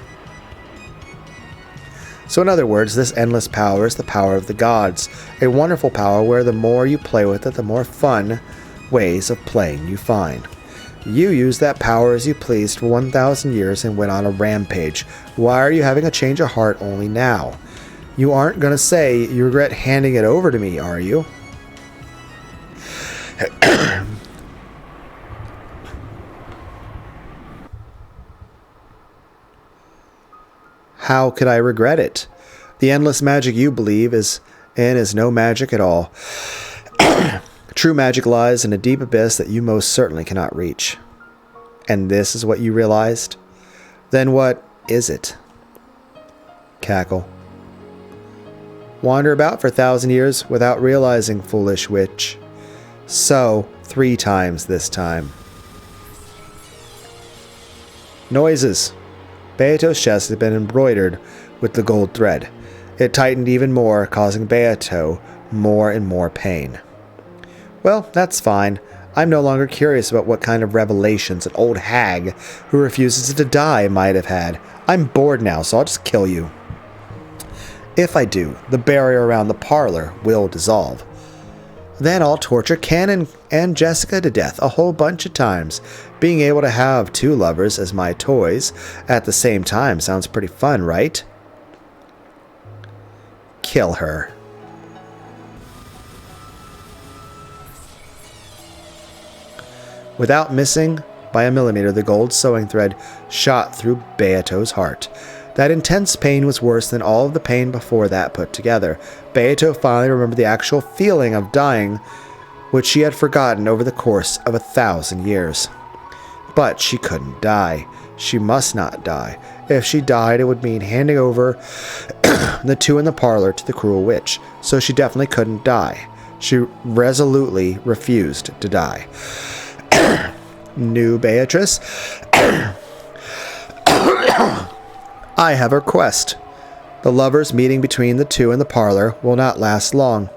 So in other words, this endless power is the power of the gods. A wonderful power where the more you play with it, the more fun ways of playing you find. You used that power as you pleased for 1,000 years and went on a rampage. Why are you having a change of heart only now? You aren't going to say you regret handing it over to me, are you? How could I regret it? The endless magic you believe is no magic at all. True magic lies in a deep abyss that you most certainly cannot reach. And this is what you realized? Then what is it? Cackle. Wander about for 1,000 years without realizing, foolish witch. So, 3 times this time. Noises. Beato's chest had been embroidered with the gold thread. It tightened even more, causing Beato more and more pain. Well, that's fine. I'm no longer curious about what kind of revelations an old hag who refuses to die might have had. I'm bored now, so I'll just kill you. If I do, the barrier around the parlor will dissolve. Then I'll torture Cannon and Jessica to death a whole bunch of times. Being able to have 2 lovers as my toys at the same time sounds pretty fun, right? Kill her. Without missing by a millimeter, the gold sewing thread shot through Beato's heart. That intense pain was worse than all of the pain before that put together. Beato finally remembered the actual feeling of dying, which she had forgotten over the course of 1,000 years. But she couldn't die. She must not die. If she died, it would mean handing over the 2 in the parlor to the cruel witch. So she definitely couldn't die. She resolutely refused to die. New Beatrice. I have a request. The lovers meeting between the 2 in the parlor will not last long.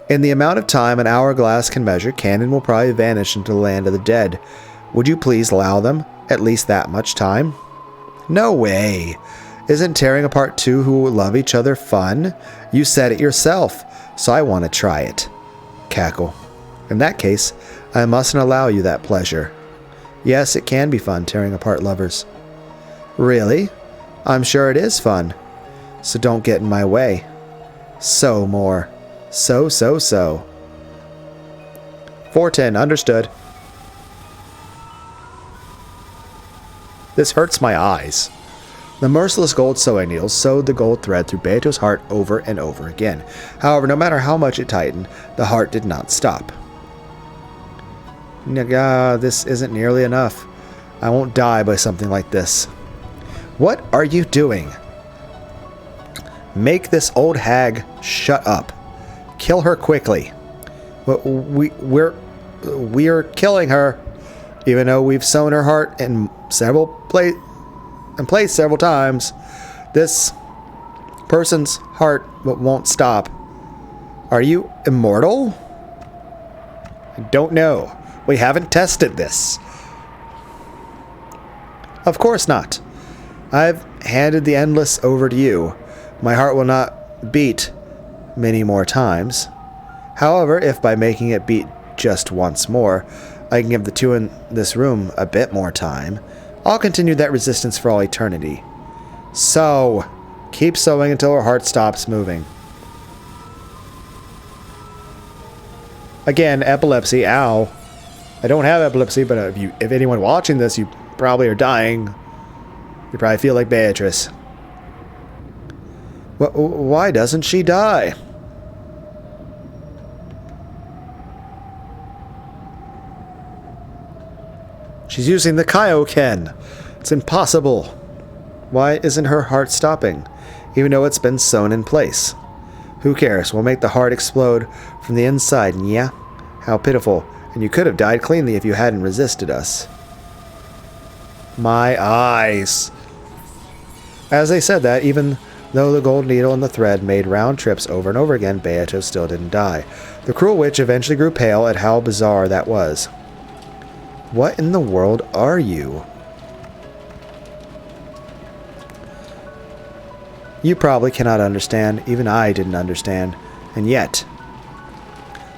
In the amount of time an hourglass can measure, Cannon will probably vanish into the land of the dead. Would you please allow them at least that much time? No way. Isn't tearing apart 2 who love each other fun? You said it yourself, so I want to try it. Cackle. In that case, I mustn't allow you that pleasure. Yes, it can be fun tearing apart lovers. Really? I'm sure it is fun. So don't get in my way. So more. So. 410, understood. This hurts my eyes. The merciless gold sewing needles sewed the gold thread through Beato's heart over and over again. However, no matter how much it tightened, the heart did not stop. This isn't nearly enough. I won't die by something like this. What are you doing? Make this old hag shut up. Kill her quickly. We're killing her, even though we've sewn her heart in place several times. This person's heart won't stop. Are you immortal? I don't know. We haven't tested this. Of course not. I've handed the endless over to you. My heart will not beat many more times. However, if by making it beat just once more, I can give the 2 in this room a bit more time, I'll continue that resistance for all eternity. So, keep sewing until her heart stops moving. Again, epilepsy, ow. I don't have epilepsy, but if anyone watching this, you probably are dying. You probably feel like Beatrice. Why doesn't she die? She's using the Kaioken. It's impossible. Why isn't her heart stopping, even though it's been sewn in place? Who cares? We'll make the heart explode from the inside, yeah? How pitiful. And you could have died cleanly if you hadn't resisted us. My eyes. As they said that, even though the gold needle and the thread made round trips over and over again, Beato still didn't die. The cruel witch eventually grew pale at how bizarre that was. What in the world are you? You probably cannot understand. Even I didn't understand. And yet,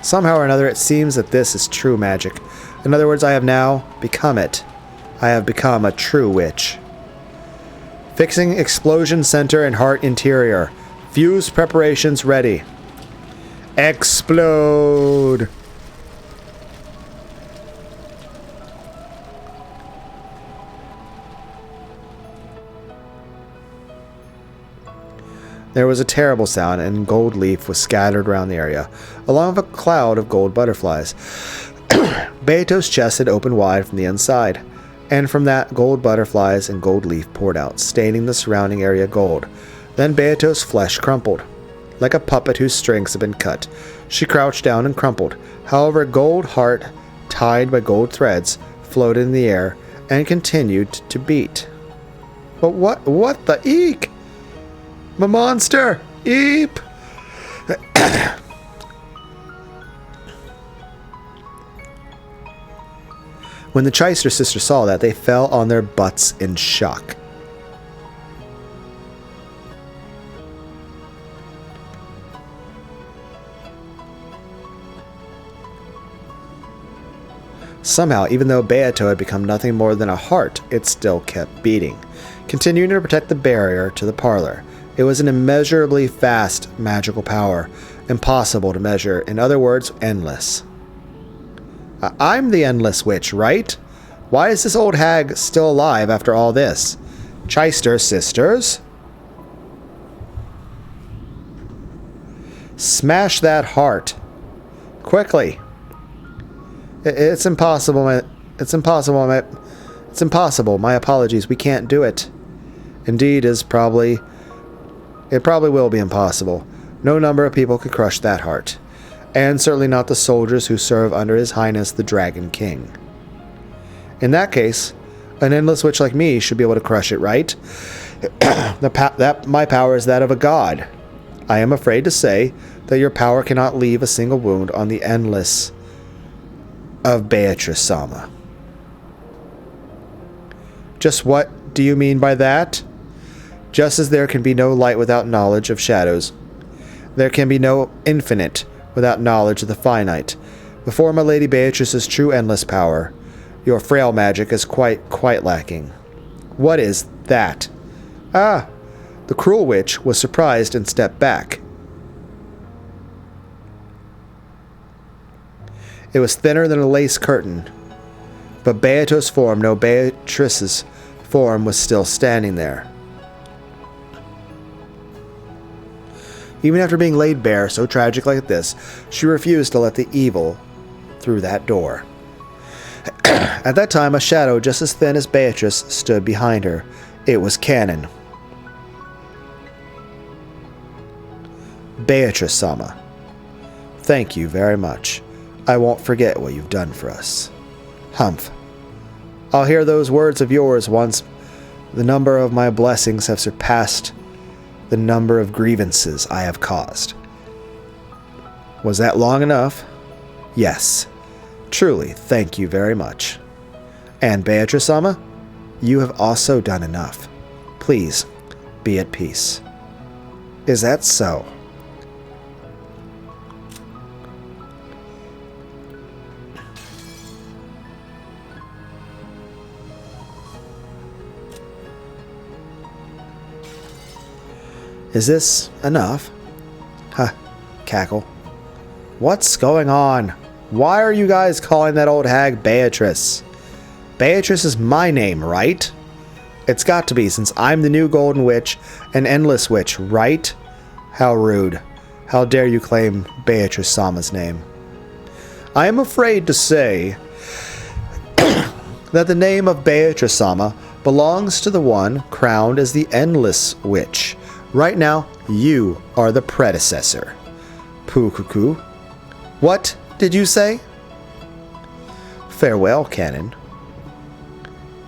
somehow or another, it seems that this is true magic. In other words, I have now become it. I have become a true witch. Fixing explosion center and heart interior. Fuse preparations ready. Explode! There was a terrible sound, and gold leaf was scattered around the area, along with a cloud of gold butterflies. Beato's chest had opened wide from the inside, and from that gold butterflies and gold leaf poured out, staining the surrounding area gold. Then Beato's flesh crumpled. Like a puppet whose strings had been cut, she crouched down and crumpled. However, a gold heart, tied by gold threads, floated in the air and continued to beat. But what the eek? My monster! Eep! When the Chester sisters saw that, they fell on their butts in shock. Somehow, even though Beato had become nothing more than a heart, it still kept beating, continuing to protect the barrier to the parlor. It was an immeasurably fast magical power, impossible to measure, in other words, endless. I'm the Endless Witch, right? Why is this old hag still alive after all this? Chester sisters? Smash that heart. Quickly. It's impossible. It's impossible. My apologies. We can't do it. Indeed, it probably will be impossible. No number of people could crush that heart. And certainly not the soldiers who serve under His Highness the Dragon King. In that case, an endless witch like me should be able to crush it, right? My power is that of a god. I am afraid to say that your power cannot leave a single wound on the endless of Beatrice-sama. Just what do you mean by that? Just as there can be no light without knowledge of shadows, there can be no infinite without knowledge of the finite. Before my Lady Beatrice's true endless power, your frail magic is quite lacking. What is that? Ah! The cruel witch was surprised and stepped back. It was thinner than a lace curtain, but Beato's form, no Beatrice's form, was still standing there. Even after being laid bare so tragic like this, she refused to let the evil through that door. At that time, a shadow just as thin as Beatrice stood behind her. It was Canon. Beatrice-sama, thank you very much. I won't forget what you've done for us. Humph. I'll hear those words of yours once the number of my blessings have surpassed the number of grievances I have caused. Was that long enough? Yes. Truly, thank you very much. And Beatrice-sama, you have also done enough. Please, be at peace. Is that so? Is this enough? Huh, cackle. What's going on? Why are you guys calling that old hag Beatrice? Beatrice is my name, right? It's got to be, since I'm the new Golden Witch and Endless Witch, right? How rude. How dare you claim Beatrice-sama's name? I am afraid to say that the name of Beatrice-sama belongs to the one crowned as the Endless Witch. Right now, you are the predecessor. Poo-cuckoo. What did you say? Farewell, Canon.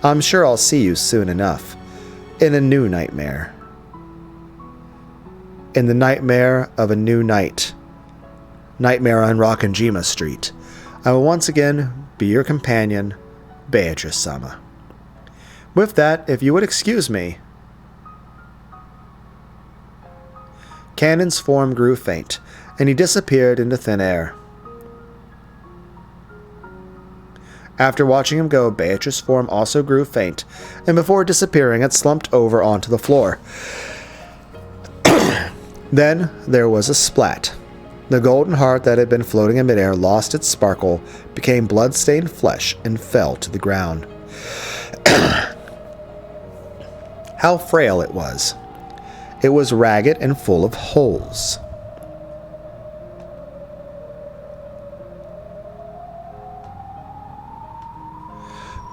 I'm sure I'll see you soon enough, in a new nightmare. In the nightmare of a new night. Nightmare on Rokkenjima Street. I will once again be your companion, Beatrice-sama. With that, if you would excuse me. Canon's form grew faint, and he disappeared into thin air. After watching him go, Beatrice's form also grew faint, and before disappearing, it slumped over onto the floor. Then there was a splat. The golden heart that had been floating in midair lost its sparkle, became blood-stained flesh, and fell to the ground. How frail it was. It was ragged and full of holes.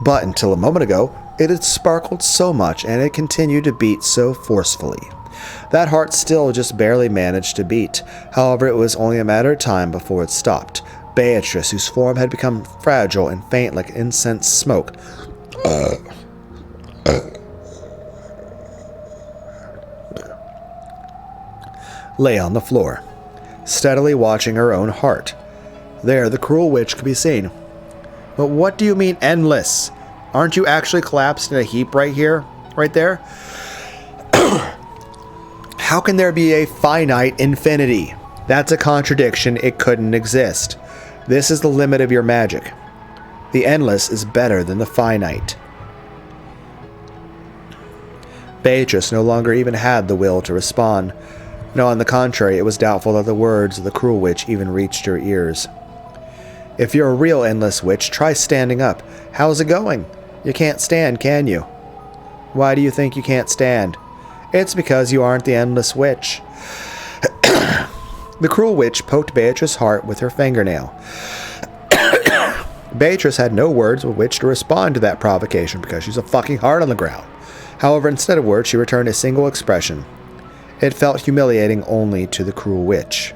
But until a moment ago, it had sparkled so much and it continued to beat so forcefully. That heart still just barely managed to beat. However, it was only a matter of time before it stopped. Beatrice, whose form had become fragile and faint like incense smoke, lay on the floor, steadily watching her own heart. There, the cruel witch could be seen. But what do you mean endless? Aren't you actually collapsed in a heap right here? Right there? How can there be a finite infinity? That's a contradiction. It couldn't exist. This is the limit of your magic. The endless is better than the finite. Beatrice no longer even had the will to respond. No, on the contrary, it was doubtful that the words of the cruel witch even reached her ears. If you're a real endless witch, try standing up. How's it going? You can't stand, can you? Why do you think you can't stand? It's because you aren't the endless witch. The cruel witch poked Beatrice's heart with her fingernail. Beatrice had no words with which to respond to that provocation because she's a fucking heart on the ground. However, instead of words, she returned a single expression. It felt humiliating only to the cruel witch,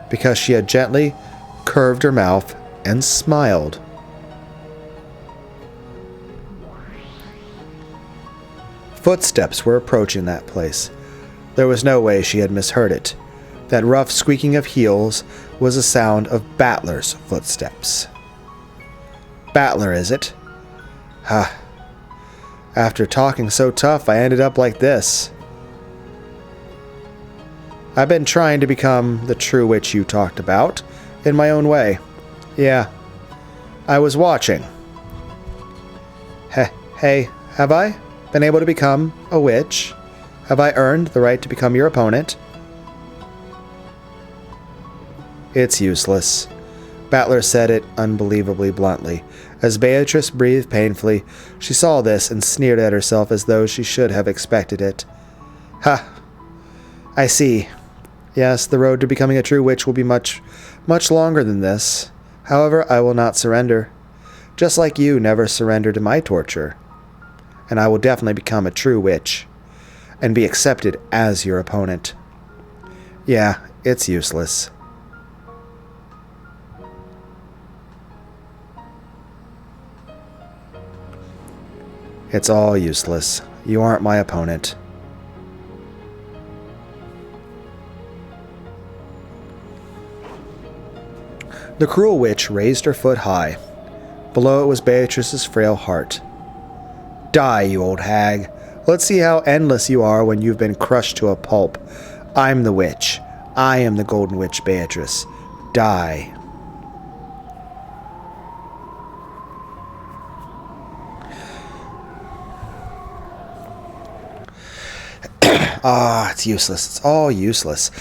because she had gently curved her mouth and smiled. Footsteps were approaching that place. There was no way she had misheard it. That rough squeaking of heels was the sound of Battler's footsteps. Battler, is it? Ha. After talking so tough, I ended up like this. I've been trying to become the true witch you talked about, in my own way. Yeah. I was watching. Hey, have I been able to become a witch? Have I earned the right to become your opponent? It's useless. Battler said it unbelievably bluntly. As Beatrice breathed painfully, she saw this and sneered at herself as though she should have expected it. Ha! I see. Yes, the road to becoming a true witch will be much longer than this. However, I will not surrender. Just like you never surrendered to my torture. And I will definitely become a true witch. And be accepted as your opponent. Yeah, it's useless. It's all useless. You aren't my opponent. The cruel witch raised her foot high. Below it was Beatrice's frail heart. Die, you old hag. Let's see how endless you are when you've been crushed to a pulp. I'm the witch. I am the golden witch Beatrice. Die. It's useless. It's all useless.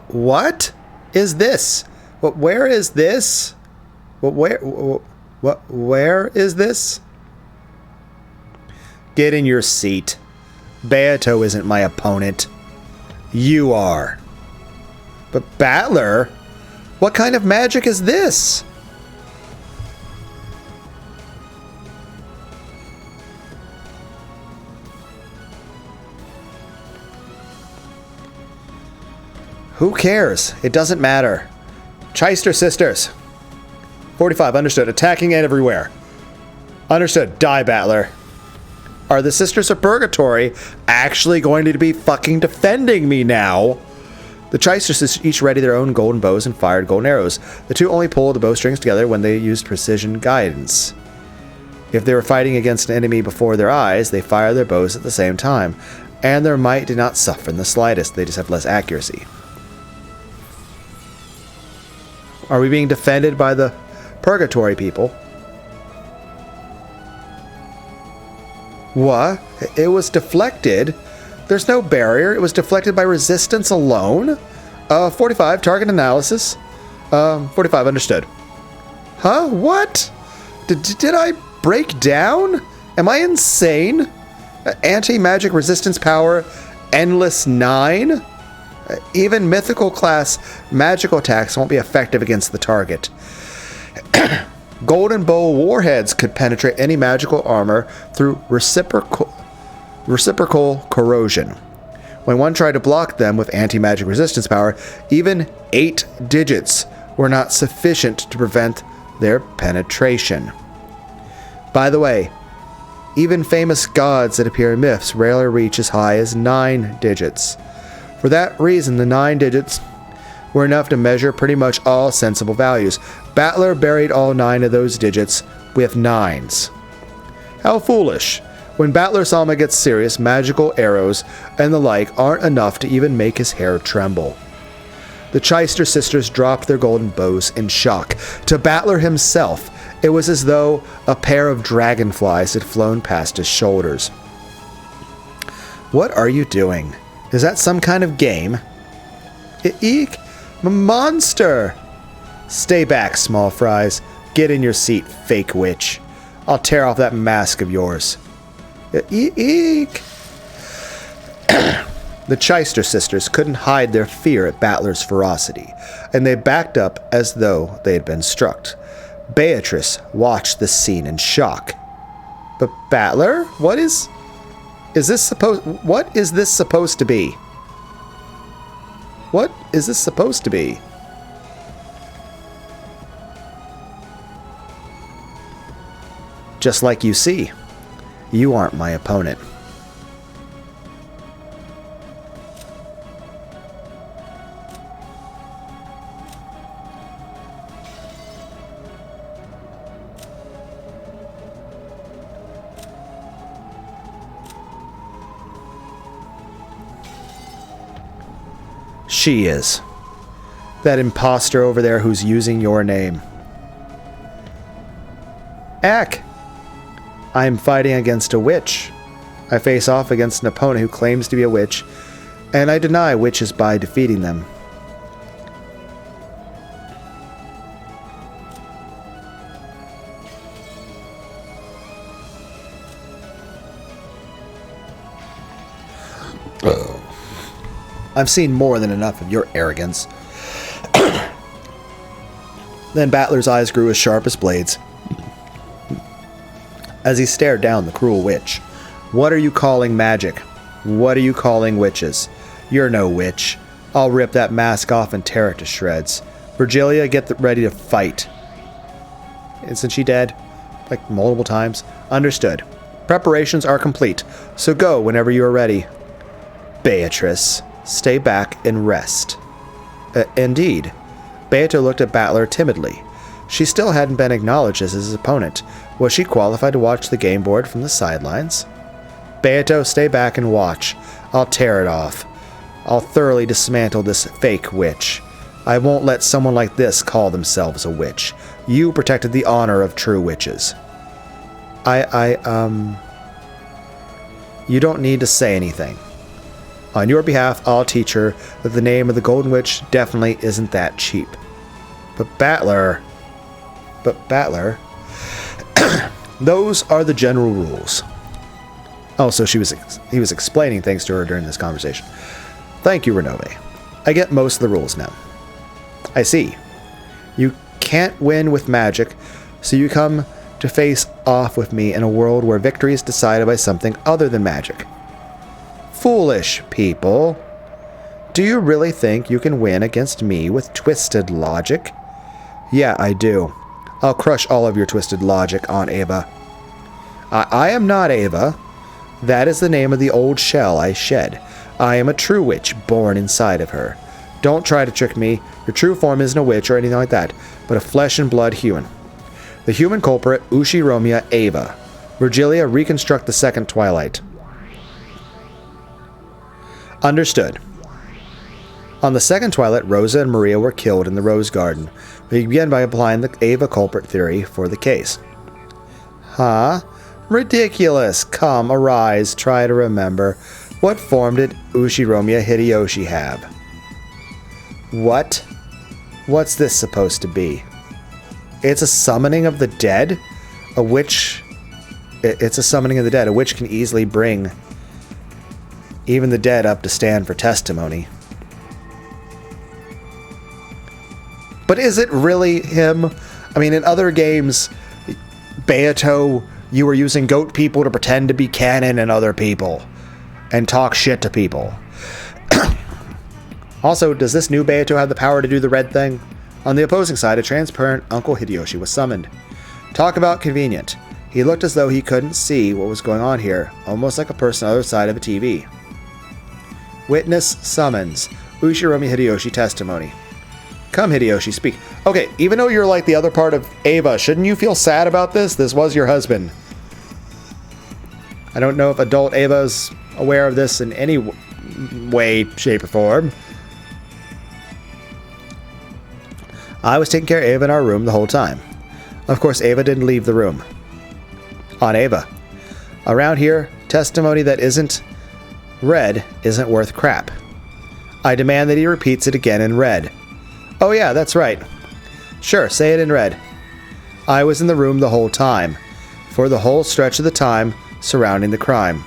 What is this? Where is this? Where is this? Get in your seat. Beato isn't my opponent. You are. But Battler? What kind of magic is this? Who cares? It doesn't matter. Cheister sisters. 45, understood. Attacking everywhere. Understood. Die, Battler. Are the Sisters of Purgatory actually going to be fucking defending me now? The Cheister sisters each ready their own golden bows and fired golden arrows. The two only pulled the bowstrings together when they used precision guidance. If they were fighting against an enemy before their eyes, they fired their bows at the same time, and their might did not suffer in the slightest. They just have less accuracy. Are we being defended by the Purgatory people? What? It was deflected? There's no barrier. It was deflected by resistance alone? 45, target analysis. 45, understood. Huh? What? Did I break down? Am I insane? Anti-magic resistance power, endless 9? Even mythical class magical attacks won't be effective against the target. Golden bow warheads could penetrate any magical armor through reciprocal corrosion. When one tried to block them with anti-magic resistance power, even 8 digits were not sufficient to prevent their penetration. By the way, even famous gods that appear in myths rarely reach as high as 9 digits. For that reason, the 9 digits were enough to measure pretty much all sensible values. Battler buried all 9 of those digits with 9s. How foolish. When Battler Salma gets serious, magical arrows and the like aren't enough to even make his hair tremble. The Cheister sisters dropped their golden bows in shock. To Battler himself, it was as though a pair of dragonflies had flown past his shoulders. What are you doing? Is that some kind of game? Eek! Monster! Stay back, small fries. Get in your seat, fake witch. I'll tear off that mask of yours. Eek! The Cheister sisters couldn't hide their fear at Battler's ferocity, and they backed up as though they had been struck. Beatrice watched the scene in shock. But Battler? What is this supposed to be? What is this supposed to be? Just like you see, you aren't my opponent. She is. That imposter over there who's using your name. Ack! I am fighting against a witch. I face off against an opponent who claims to be a witch, and I deny witches by defeating them. I've seen more than enough of your arrogance. Then Battler's eyes grew as sharp as blades as he stared down the cruel witch. What are you calling magic? What are you calling witches? You're no witch. I'll rip that mask off and tear it to shreds. Virgilia, get ready to fight. Isn't she dead? Like multiple times? Understood. Preparations are complete, so go whenever you are ready. Beatrice, stay back and rest. Indeed. Beato looked at Battler timidly. She still hadn't been acknowledged as his opponent. Was she qualified to watch the game board from the sidelines? Beato, stay back and watch. I'll tear it off. I'll thoroughly dismantle this fake witch. I won't let someone like this call themselves a witch. You protected the honor of true witches. You don't need to say anything. On your behalf, I'll teach her that the name of the Golden Witch definitely isn't that cheap. But Battler, those are the general rules. Oh, so he was explaining things to her during this conversation. Thank you, Renove. I get most of the rules now. I see. You can't win with magic, so you come to face off with me in a world where victory is decided by something other than magic. Foolish people. Do you really think you can win against me with twisted logic? Yeah, I do. I'll crush all of your twisted logic, Aunt Ava. I am not Ava. That is the name of the old shell I shed. I am a true witch born inside of her. Don't try to trick me. Your true form isn't a witch or anything like that, but a flesh and blood human. The human culprit, Ushiromia Ava. Virgilia, reconstruct the second twilight. Understood. On the second twilight, Rosa and Maria were killed in the Rose Garden. We begin by applying the Ava culprit theory for the case. Huh? Ridiculous. Come, arise, try to remember. What form did Ushiromia Hideyoshi have? What? What's this supposed to be? It's a summoning of the dead? A witch... It's a summoning of the dead. A witch can easily bring even the dead up to stand for testimony. But is it really him? I mean, in other games, Beato, you were using goat people to pretend to be canon and other people. And talk shit to people. Also, does this new Beato have the power to do the red thing? On the opposing side, a transparent Uncle Hideyoshi was summoned. Talk about convenient. He looked as though he couldn't see what was going on here, almost like a person on the other side of a TV. Witness summons. Ushiromia Hideyoshi testimony. Come, Hideyoshi, speak. Okay, even though you're like the other part of Ava, shouldn't you feel sad about this? This was your husband. I don't know if adult Ava's aware of this in any way, shape, or form. I was taking care of Ava in our room the whole time. Of course, Ava didn't leave the room. On Ava. Around here, testimony that isn't read isn't worth crap. I demand that he repeats it again in red. Oh yeah, that's right. Sure, say it in red. I was in the room the whole time, for the whole stretch of the time surrounding the crime.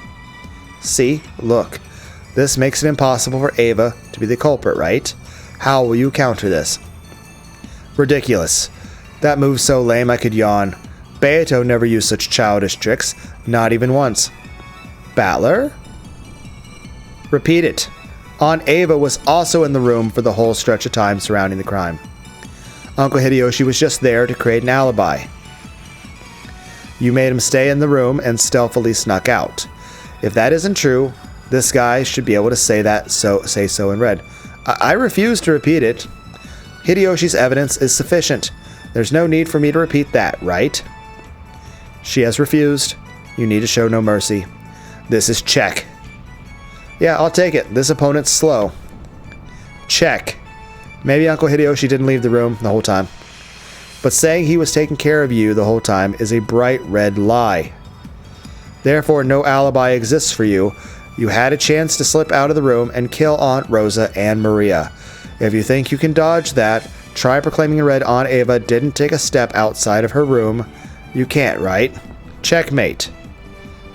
See? Look. This makes it impossible for Ava to be the culprit, right? How will you counter this? Ridiculous. That move's so lame I could yawn. Beato never used such childish tricks, not even once. Battler? Repeat it. Aunt Ava was also in the room for the whole stretch of time surrounding the crime. Uncle Hideyoshi was just there to create an alibi. You made him stay in the room and stealthily snuck out. If that isn't true, this guy should be able to say so in red. I refuse to repeat it. Hideyoshi's evidence is sufficient. There's no need for me to repeat that, right? She has refused. You need to show no mercy. This is check. Yeah, I'll take it. This opponent's slow. Check. Maybe Uncle Hideyoshi didn't leave the room the whole time. But saying he was taking care of you the whole time is a bright red lie. Therefore, no alibi exists for you. You had a chance to slip out of the room and kill Aunt Rosa and Maria. If you think you can dodge that, try proclaiming in red Aunt Ava didn't take a step outside of her room. You can't, right? Checkmate.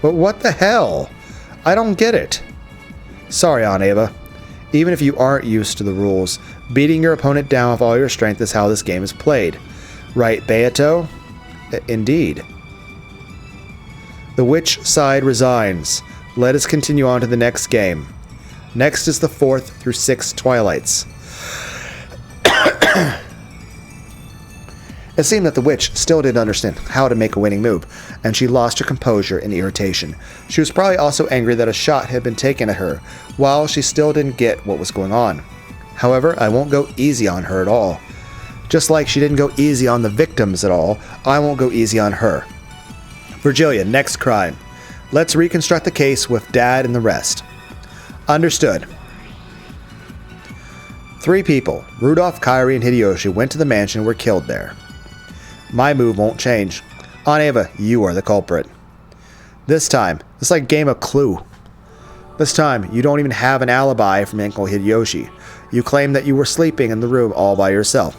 But what the hell? I don't get it. Sorry, Aunt Ava. Even if you aren't used to the rules, beating your opponent down with all your strength is how this game is played. Right, Beato? Indeed. The witch side resigns. Let us continue on to the next game. Next is the 4th through 6th twilights. It seemed that the witch still didn't understand how to make a winning move, and she lost her composure in irritation. She was probably also angry that a shot had been taken at her, while she still didn't get what was going on. However, I won't go easy on her at all. Just like she didn't go easy on the victims at all, I won't go easy on her. Virgilia, next crime. Let's reconstruct the case with Dad and the rest. Understood. 3 people, Rudolph, Kairi, and Hideyoshi, went to the mansion and were killed there. My move won't change. Aunt Ava, you are the culprit. This time, it's like a game of Clue. This time, you don't even have an alibi from Uncle Hideyoshi. You claim that you were sleeping in the room all by yourself.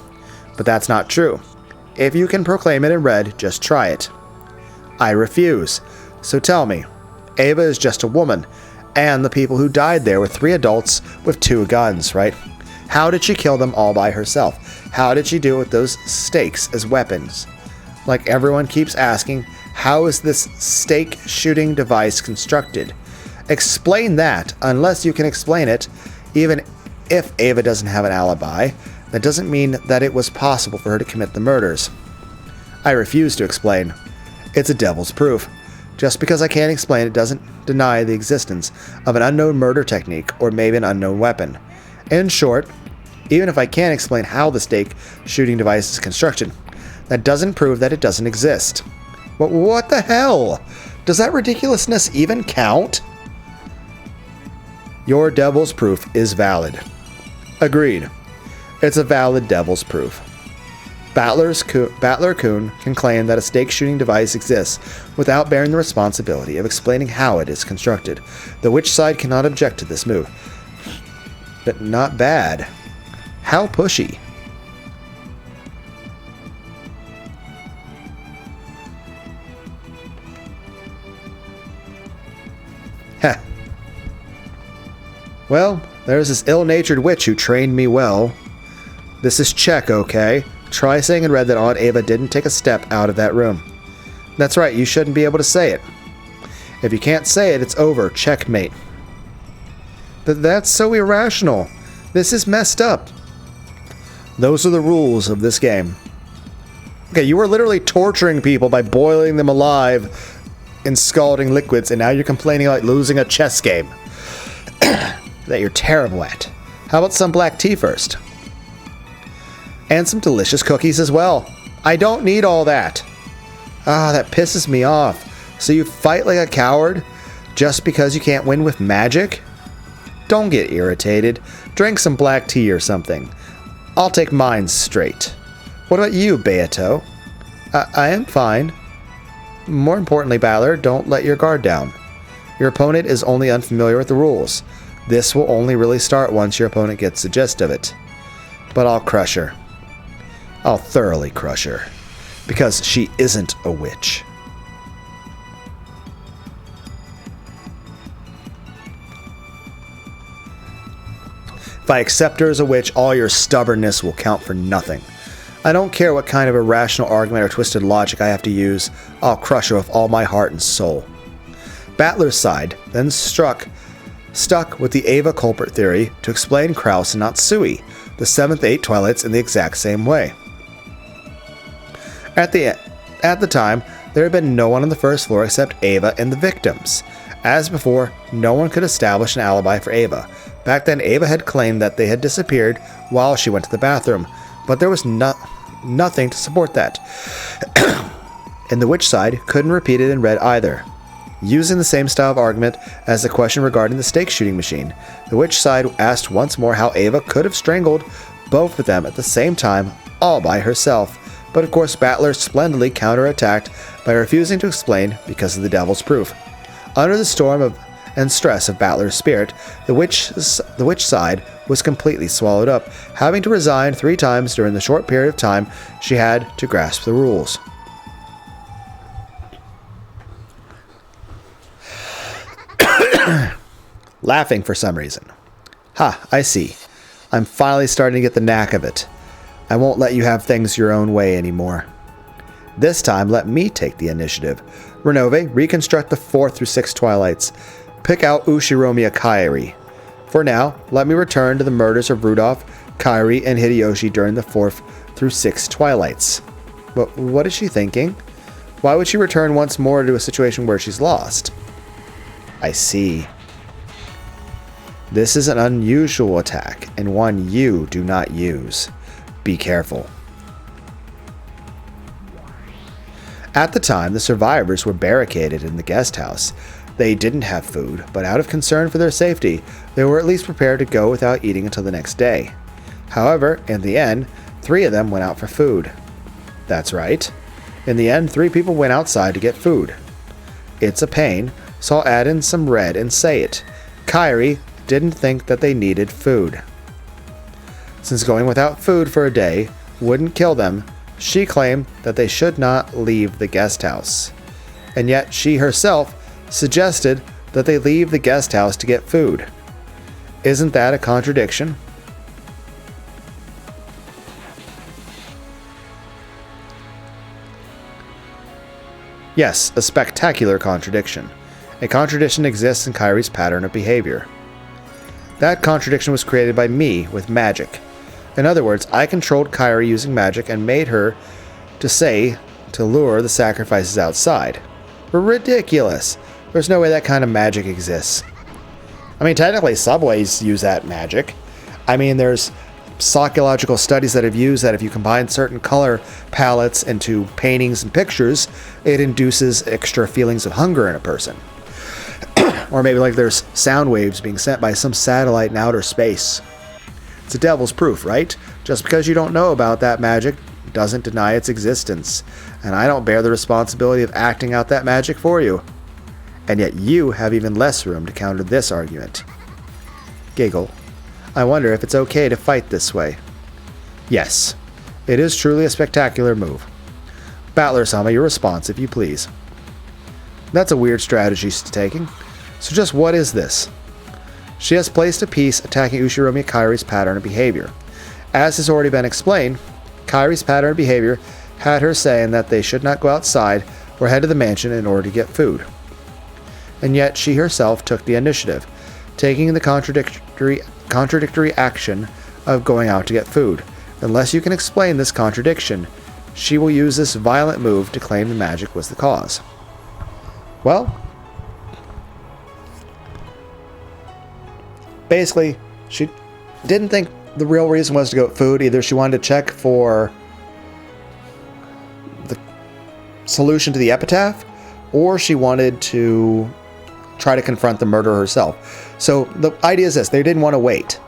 But that's not true. If you can proclaim it in red, just try it. I refuse. So tell me, Ava is just a woman, and the people who died there were 3 adults with 2 guns, right? How did she kill them all by herself? How did she do it with those stakes as weapons? Like everyone keeps asking, how is this stake shooting device constructed? Explain that. Unless you can explain it, even if Ava doesn't have an alibi, that doesn't mean that it was possible for her to commit the murders. I refuse to explain. It's a devil's proof. Just because I can't explain it doesn't deny the existence of an unknown murder technique or maybe an unknown weapon. In short, even if I can't explain how the stake shooting device is constructed, that doesn't prove that it doesn't exist. What the hell? Does that ridiculousness even count? Your devil's proof is valid. Agreed. It's a valid devil's proof. Battler Coon can claim that a stake shooting device exists without bearing the responsibility of explaining how it is constructed. The witch side cannot object to this move. But not bad. How pushy. Heh. Well, there's this ill-natured witch who trained me well. This is check, okay? Try saying in red that Aunt Ava didn't take a step out of that room. That's right, you shouldn't be able to say it. If you can't say it, it's over. Checkmate. That's so irrational. This is messed up. Those are the rules of this game. Okay, you were literally torturing people by boiling them alive in scalding liquids, and now you're complaining about losing a chess game that you're terrible at. How about some black tea first? And some delicious cookies as well. I don't need all that. Ah, that pisses me off. So you fight like a coward just because you can't win with magic? Don't get irritated. Drink some black tea or something. I'll take mine straight. What about you, Beato? I am fine. More importantly, Battler, don't let your guard down. Your opponent is only unfamiliar with the rules. This will only really start once your opponent gets the gist of it. But I'll crush her. I'll thoroughly crush her. Because she isn't a witch. If I accept her as a witch, all your stubbornness will count for nothing. I don't care what kind of irrational argument or twisted logic I have to use. I'll crush her with all my heart and soul. Battler's side then stuck with the Ava culprit theory to explain Kraus and Natsui, the 7th 8 Twilights, in the exact same way. At the time, there had been no one on the first floor except Ava and the victims. As before, no one could establish an alibi for Ava. Back then, Ava had claimed that they had disappeared while she went to the bathroom, but there was nothing to support that. And the witch side couldn't repeat it in red either. Using the same style of argument as the question regarding the stake shooting machine, the witch side asked once more how Ava could have strangled both of them at the same time, all by herself. But of course, Battler splendidly counterattacked by refusing to explain because of the devil's proof. Under the storm and stress of Battler's spirit, the witch side was completely swallowed up, having to resign 3 times during the short period of time she had to grasp the rules. Laughing for some reason. Ha, I see. I'm finally starting to get the knack of it. I won't let you have things your own way anymore. This time, let me take the initiative. Renove, reconstruct the 4th through 6th Twilights. Pick out Ushiromiya Kairi. For now, let me return to the murders of Rudolph, Kairi, and Hideyoshi during the 4th through 6th Twilights. But what is she thinking? Why would she return once more to a situation where she's lost? I see. This is an unusual attack, and one you do not use. Be careful. At the time, the survivors were barricaded in the guest house. They didn't have food, but out of concern for their safety, they were at least prepared to go without eating until the next day. However, in the end, 3 of them went out for food. That's right. In the end, 3 people went outside to get food. It's a pain, so I'll add in some red and say it. Kairi didn't think that they needed food. Since going without food for a day wouldn't kill them, she claimed that they should not leave the guest house. And yet she herself suggested that they leave the guest house to get food. Isn't that a contradiction? Yes, a spectacular contradiction. A contradiction exists in Kairi's pattern of behavior. That contradiction was created by me with magic. In other words, I controlled Kairi using magic and made her to lure the sacrifices outside. Ridiculous. There's no way that kind of magic exists. I mean, technically, subways use that magic. I mean, there's psychological studies that have used that if you combine certain color palettes into paintings and pictures, it induces extra feelings of hunger in a person. Or maybe like there's sound waves being sent by some satellite in outer space. It's a devil's proof, right? Just because you don't know about that magic doesn't deny its existence. And I don't bear the responsibility of acting out that magic for you. And yet you have even less room to counter this argument. Giggle. I wonder if it's okay to fight this way. Yes, it is truly a spectacular move. Battler-sama, your response, if you please. That's a weird strategy she's taking. So just what is this? She has placed a piece attacking Ushiromi Kairi's pattern of behavior. As has already been explained, Kairi's pattern of behavior had her saying that they should not go outside or head to the mansion in order to get food. And yet she herself took the initiative, taking the contradictory action of going out to get food. Unless you can explain this contradiction, she will use this violent move to claim the magic was the cause. Well, basically, she didn't think the real reason was to go get food. Either she wanted to check for the solution to the epitaph, or she wanted to try to confront the murderer herself. So the idea is this: they didn't want to wait.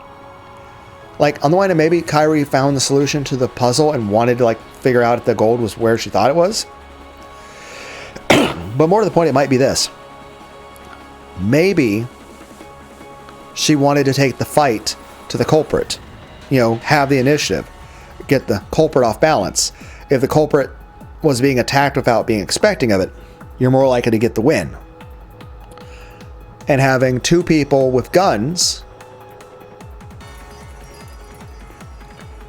Like, on the one hand, maybe Kairi found the solution to the puzzle and wanted to, like, figure out if the gold was where she thought it was. But more to the point, it might be this. Maybe she wanted to take the fight to the culprit. You know, have the initiative. Get the culprit off balance. If the culprit was being attacked without being expecting of it, you're more likely to get the win. And having two people with guns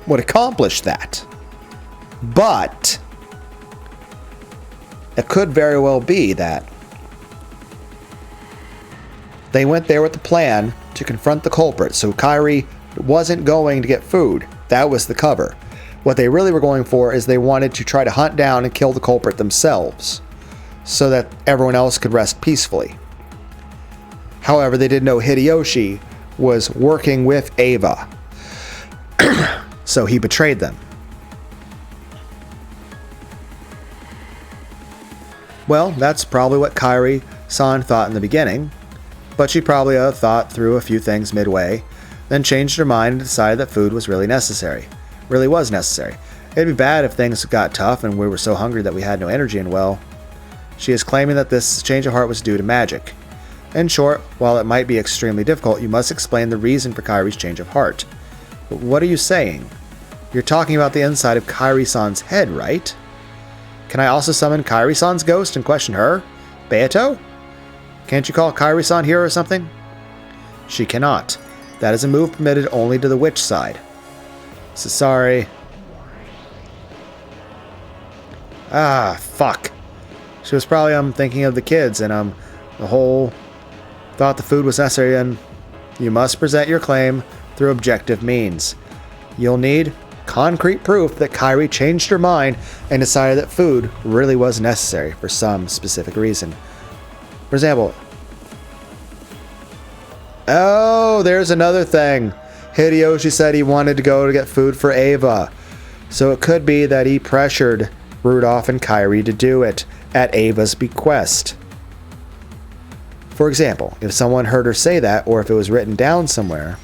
would accomplish that. But it could very well be that they went there with the plan to confront the culprit. So Kairi wasn't going to get food. That was the cover. What they really were going for is they wanted to try to hunt down and kill the culprit themselves so that everyone else could rest peacefully. However, they didn't know Hideyoshi was working with Eva. So he betrayed them. Well, that's probably what Kairi-san thought in the beginning, but she probably thought through a few things midway, then changed her mind and decided that food was really necessary. Really was necessary. It'd be bad if things got tough and we were so hungry that we had no energy, and well, she is claiming that this change of heart was due to magic. In short, while it might be extremely difficult, you must explain the reason for Kairi's change of heart. But what are you saying? You're talking about the inside of Kairi-san's head, right? Can I also summon Kairi-san's ghost and question her? Beato? Can't you call Kairi-san here or something? She cannot. That is a move permitted only to the witch side. So sorry. Ah, fuck. She was probably thinking of the kids and the whole thought the food was necessary, and you must present your claim through objective means. You'll need concrete proof that Kairi changed her mind and decided that food really was necessary for some specific reason. For example, oh, there's another thing. Hideyoshi said he wanted to go to get food for Eva. So it could be that he pressured Rudolph and Kairi to do it at Ava's bequest. For example, if someone heard her say that, or if it was written down somewhere.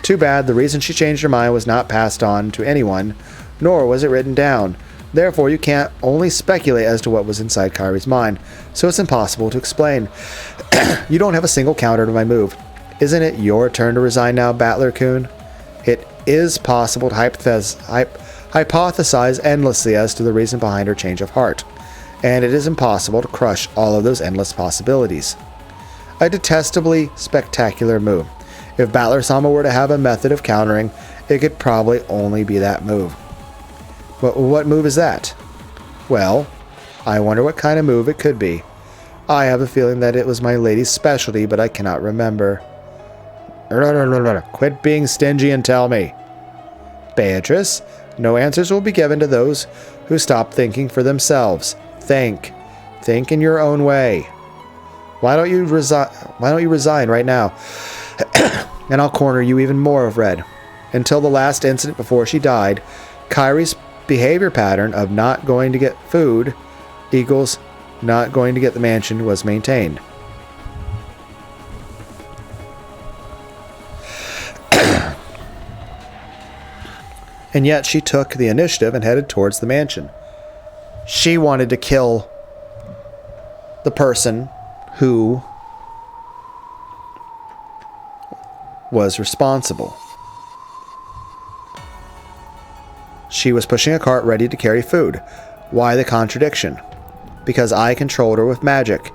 Too bad the reason she changed her mind was not passed on to anyone, nor was it written down. Therefore, you can't only speculate as to what was inside Kairi's mind, so it's impossible to explain. You don't have a single counter to my move. Isn't it your turn to resign now, Battler-kun? It is possible to hypothesize endlessly as to the reason behind her change of heart, and it is impossible to crush all of those endless possibilities. A detestably spectacular move. If Battler-sama were to have a method of countering, it could probably only be that move. But what move is that? Well, I wonder what kind of move it could be. I have a feeling that it was my lady's specialty, but I cannot remember. Quit being stingy and tell me. Beatrice, no answers will be given to those who stop thinking for themselves. Think. Think in your own way. Why don't you resign right now? And I'll corner you even more of Red. Until the last incident before she died, Kyrie's behavior pattern of not going to get food equals not going to get the mansion was maintained. And yet she took the initiative and headed towards the mansion. She wanted to kill the person who was responsible. She was pushing a cart ready to carry food. Why the contradiction? Because I controlled her with magic.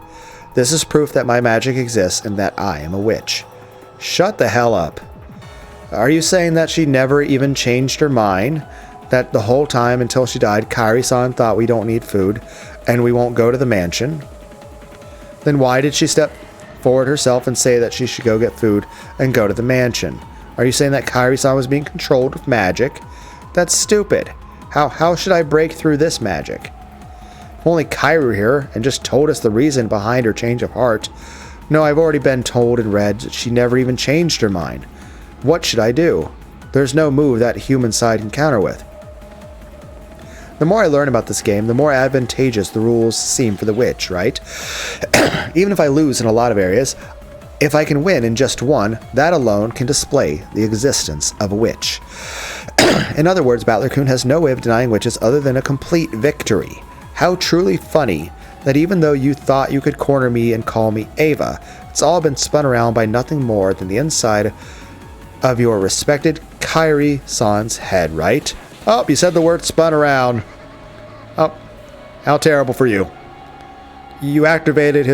This is proof that my magic exists and that I am a witch. Shut the hell up. Are you saying that she never even changed her mind? That the whole time until she died, Kairi-san thought we don't need food and we won't go to the mansion? Then why did she step forward herself and say that she should go get food and go to the mansion? Are you saying that Kairi-san was being controlled with magic? That's stupid. How should I break through this magic? If only Kairi were here and just told us the reason behind her change of heart. No, I've already been told and read that she never even changed her mind. What should I do? There's no move that human side can counter with. The more I learn about this game, the more advantageous the rules seem for the witch, right? Even if I lose in a lot of areas, if I can win in just one, that alone can display the existence of a witch. In other words, Battler-kun has no way of denying witches other than a complete victory. How truly funny that even though you thought you could corner me and call me Ava, it's all been spun around by nothing more than the inside of your respected Kairi-san's head, right? Oh, you said the word spun around. Oh, how terrible for you. You activated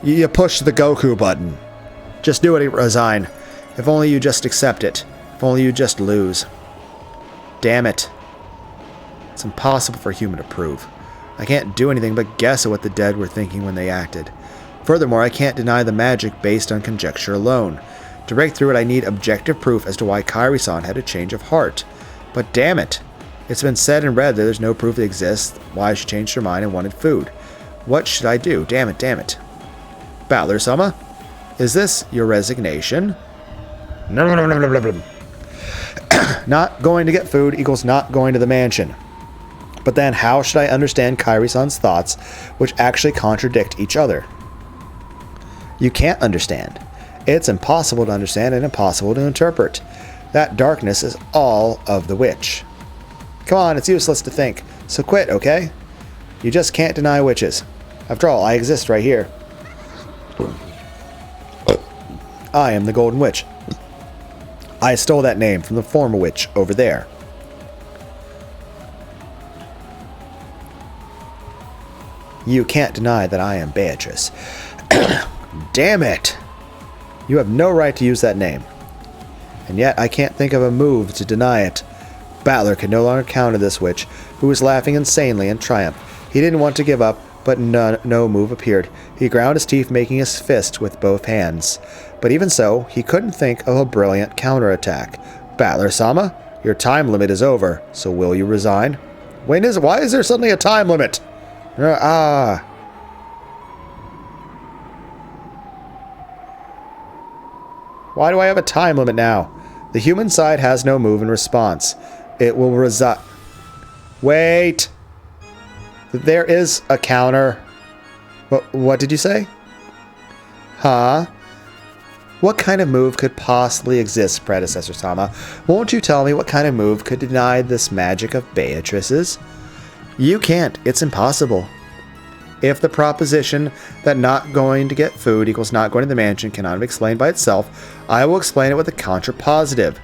you pushed the Goku button. Just do it, resign. If only you just accept it. If only you just lose. Damn it. It's impossible for a human to prove. I can't do anything but guess at what the dead were thinking when they acted. Furthermore, I can't deny the magic based on conjecture alone. To break through it, I need objective proof as to why Kairi-san had a change of heart. But damn it. It's been said and read that there's no proof that exists why she changed her mind and wanted food. What should I do? Damn it, damn it. Battler-sama? Is this your resignation? No. Not going to get food equals not going to the mansion. But then how should I understand Kairi-san's thoughts, which actually contradict each other? You can't understand. It's impossible to understand and impossible to interpret. That darkness is all of the witch. Come on, it's useless to think. So quit, okay? You just can't deny witches. After all, I exist right here. I am the Golden Witch. I stole that name from the former witch over there. You can't deny that I am Beatrice. Damn it! You have no right to use that name. And yet I can't think of a move to deny it. Battler could no longer counter this witch, who was laughing insanely in triumph. He didn't want to give up, but no move appeared. He ground his teeth, making his fist with both hands. But even so, he couldn't think of a brilliant counterattack. Battler-sama, your time limit is over, so will you resign? Why is there suddenly a time limit? Why do I have a time limit now? The human side has no move in response. It will resign. Wait! There is a counter. What did you say? Huh? What kind of move could possibly exist, Predecessor Sama? Won't you tell me what kind of move could deny this magic of Beatrice's? You can't. It's impossible. If the proposition that not going to get food equals not going to the mansion cannot be explained by itself, I will explain it with a contrapositive.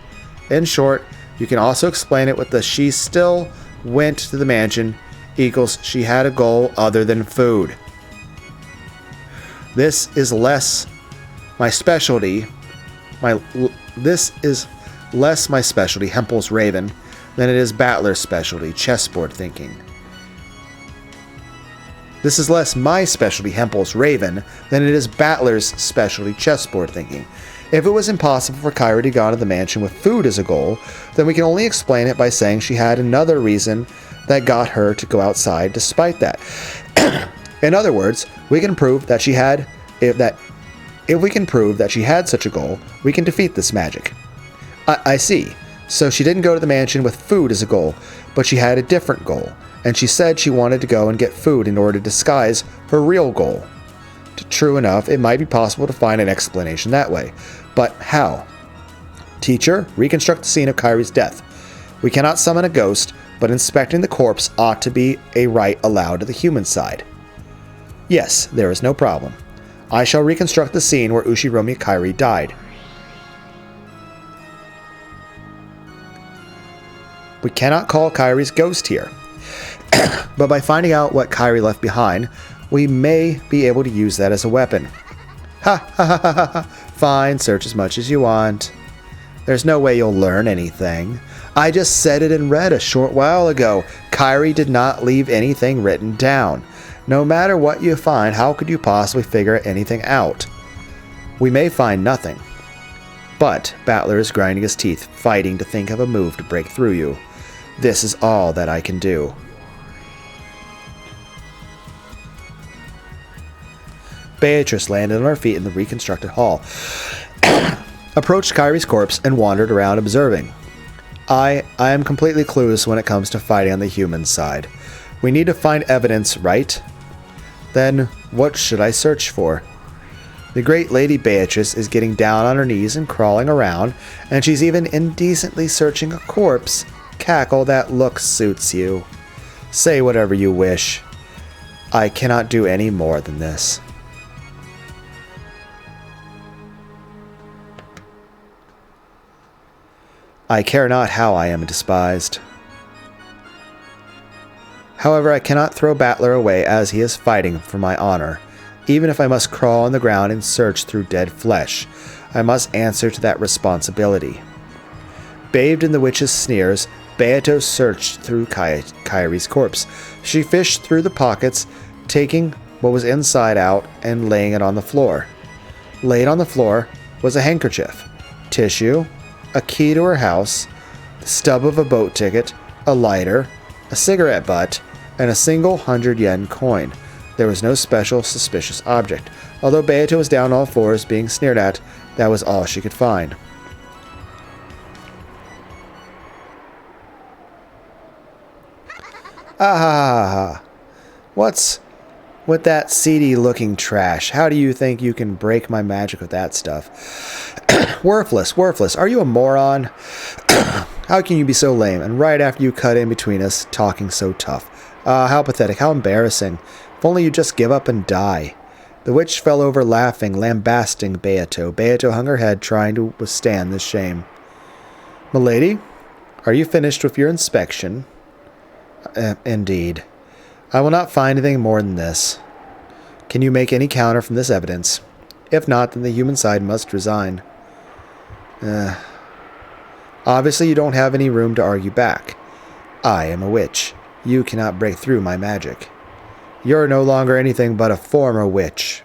In short, you can also explain it with the she still went to the mansion equals she had a goal other than food. This is less my specialty, Hempel's Raven, than it is Battler's specialty, chessboard thinking. This is less my specialty, Hempel's Raven, than it is Battler's specialty, chessboard thinking. If it was impossible for Kyrie to go to the mansion with food as a goal, then we can only explain it by saying she had another reason that got her to go outside despite that. In other words, we can prove that she had if we can prove that she had such a goal, we can defeat this magic. I see. So she didn't go to the mansion with food as a goal, but she had a different goal, and she said she wanted to go and get food in order to disguise her real goal. True enough, it might be possible to find an explanation that way. But how? Teacher, reconstruct the scene of Kyrie's death. We cannot summon a ghost, but inspecting the corpse ought to be a right allowed to the human side. Yes, there is no problem. I shall reconstruct the scene where Ushiromi Kyrie died. We cannot call Kyrie's ghost here. But by finding out what Kyrie left behind, we may be able to use that as a weapon. Ha ha ha ha ha. Fine, search as much as you want. There's no way you'll learn anything. I just said it and read a short while ago. Kyrie did not leave anything written down. No matter what you find, how could you possibly figure anything out? We may find nothing. But Battler is grinding his teeth, fighting to think of a move to break through you. This is all that I can do. Beatrice landed on her feet in the reconstructed hall, approached Kyrie's corpse, and wandered around observing. I am completely clueless when it comes to fighting on the human side. We need to find evidence, right? Then, what should I search for? The great Lady Beatrice is getting down on her knees and crawling around, and she's even indecently searching a corpse. Cackle, that look suits you. Say whatever you wish. I cannot do any more than this. I care not how I am despised. However, I cannot throw Battler away as he is fighting for my honor. Even if I must crawl on the ground and search through dead flesh, I must answer to that responsibility. Bathed in the witch's sneers, Beato searched through Kyrie's corpse. She fished through the pockets, taking what was inside out and laying it on the floor. Laid on the floor was a handkerchief, tissue, a key to her house, the stub of a boat ticket, a lighter, a cigarette butt, and a single 100-yen coin. There was no special suspicious object. Although Beato was down all fours being sneered at, that was all she could find. Ah, what's with that seedy-looking trash? How do you think you can break my magic with that stuff? Worthless. Are you a moron? How can you be so lame? And right after you cut in between us, talking so tough. How pathetic, how embarrassing. If only you'd just give up and die. The witch fell over laughing, lambasting Beato. Beato hung her head, trying to withstand this shame. Milady, are you finished with your inspection? Indeed. I will not find anything more than this. Can you make any counter from this evidence? If not, then the human side must resign. Obviously, you don't have any room to argue back. I am a witch. You cannot break through my magic. You're no longer anything but a former witch.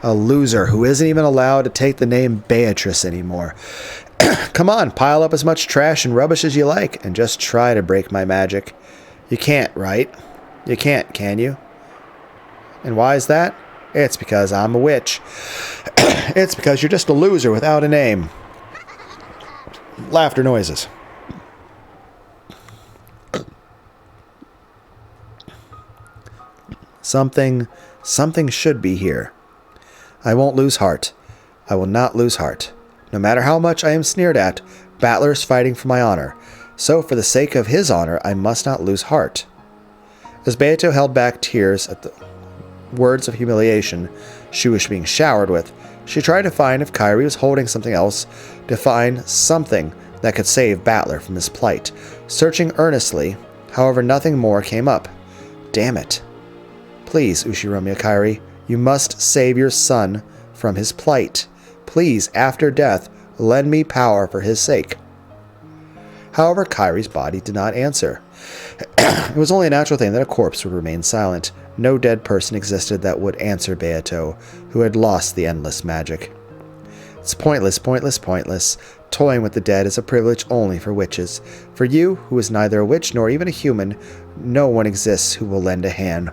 A loser who isn't even allowed to take the name Beatrice anymore. Come on, pile up as much trash and rubbish as you like, and just try to break my magic. You can't, right? You can't, can you? And why is that? It's because I'm a witch. It's because you're just a loser without a name. Laughter noises. Something should be here. I won't lose heart. I will not lose heart. No matter how much I am sneered at, Battler is fighting for my honor. So for the sake of his honor, I must not lose heart. As Beato held back tears at the words of humiliation she was being showered with, she tried to find if Kyrie was holding something else, to find something that could save Battler from his plight. Searching earnestly, however, nothing more came up. Damn it. Please, Ushiromi Kyrie, you must save your son from his plight. Please, after death, lend me power for his sake. However, Kyrie's body did not answer. It was only a natural thing that a corpse would remain silent. No dead person existed that would answer Beato, who had lost the endless magic. It's pointless, pointless, pointless. Toying with the dead is a privilege only for witches. For you, who is neither a witch nor even a human, no one exists who will lend a hand.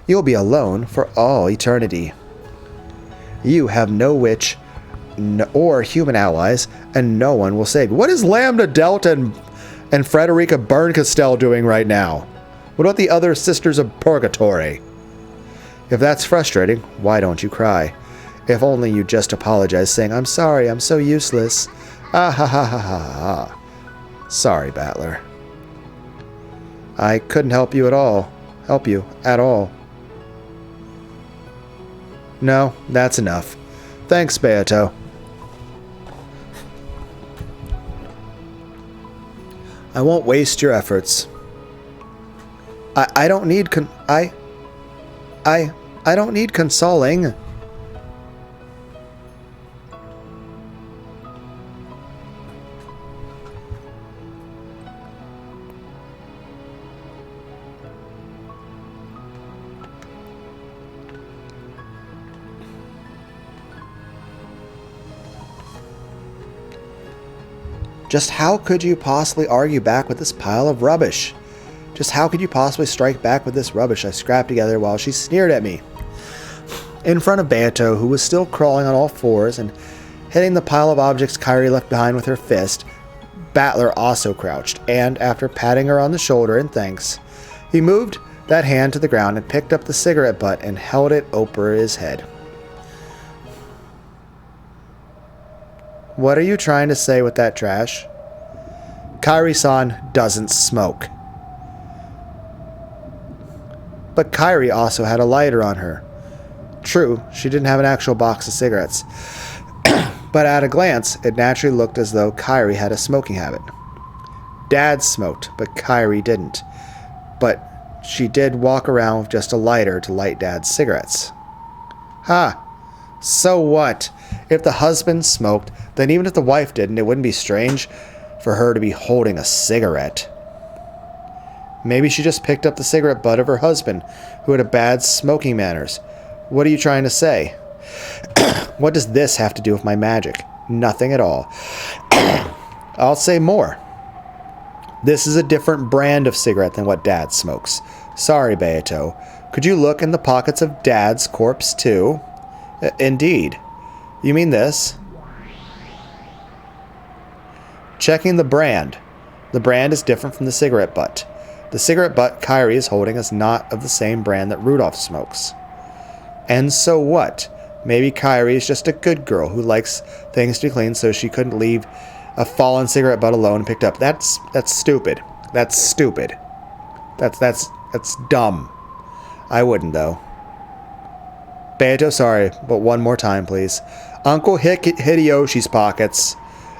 You'll be alone for all eternity. You have no witch or human allies, and no one will save you. What is Lambda Delta and Frederica Berncastel doing right now? What about the other Sisters of Purgatory? If that's frustrating, why don't you cry? If only you just apologize, saying, I'm sorry, I'm so useless. Ah ha ha ha ha ha. Sorry, Battler. I couldn't help you at all. No, that's enough. Thanks, Beato. I won't waste your efforts. I don't need I don't need consoling. Just how could you possibly argue back with this pile of rubbish? Just how could you possibly strike back with this rubbish I scrapped together while she sneered at me? In front of Beato, who was still crawling on all fours and hitting the pile of objects Kyrie left behind with her fist, Battler also crouched, and after patting her on the shoulder in thanks, he moved that hand to the ground and picked up the cigarette butt and held it over his head. What are you trying to say with that trash? Kairi-san doesn't smoke. But Kyrie also had a lighter on her. True, she didn't have an actual box of cigarettes. But at a glance, it naturally looked as though Kyrie had a smoking habit. Dad smoked, but Kyrie didn't. But she did walk around with just a lighter to light Dad's cigarettes. Ha! So what? If the husband smoked, then even if the wife didn't, it wouldn't be strange for her to be holding a cigarette. Maybe she just picked up the cigarette butt of her husband, who had a bad smoking manners. What are you trying to say? What does this have to do with my magic? Nothing at all. I'll say more. This is a different brand of cigarette than what Dad smokes. Sorry, Beato. Could you look in the pockets of Dad's corpse, too? Indeed. You mean this? Checking the brand. The brand is different from the cigarette butt. The cigarette butt Kyrie is holding is not of the same brand that Rudolph smokes. And so what? Maybe Kyrie is just a good girl who likes things to be clean, so she couldn't leave a fallen cigarette butt alone and picked up. That's stupid. That's stupid. That's dumb. I wouldn't, though. Beato, sorry, but one more time, please. Uncle Hideyoshi's pockets.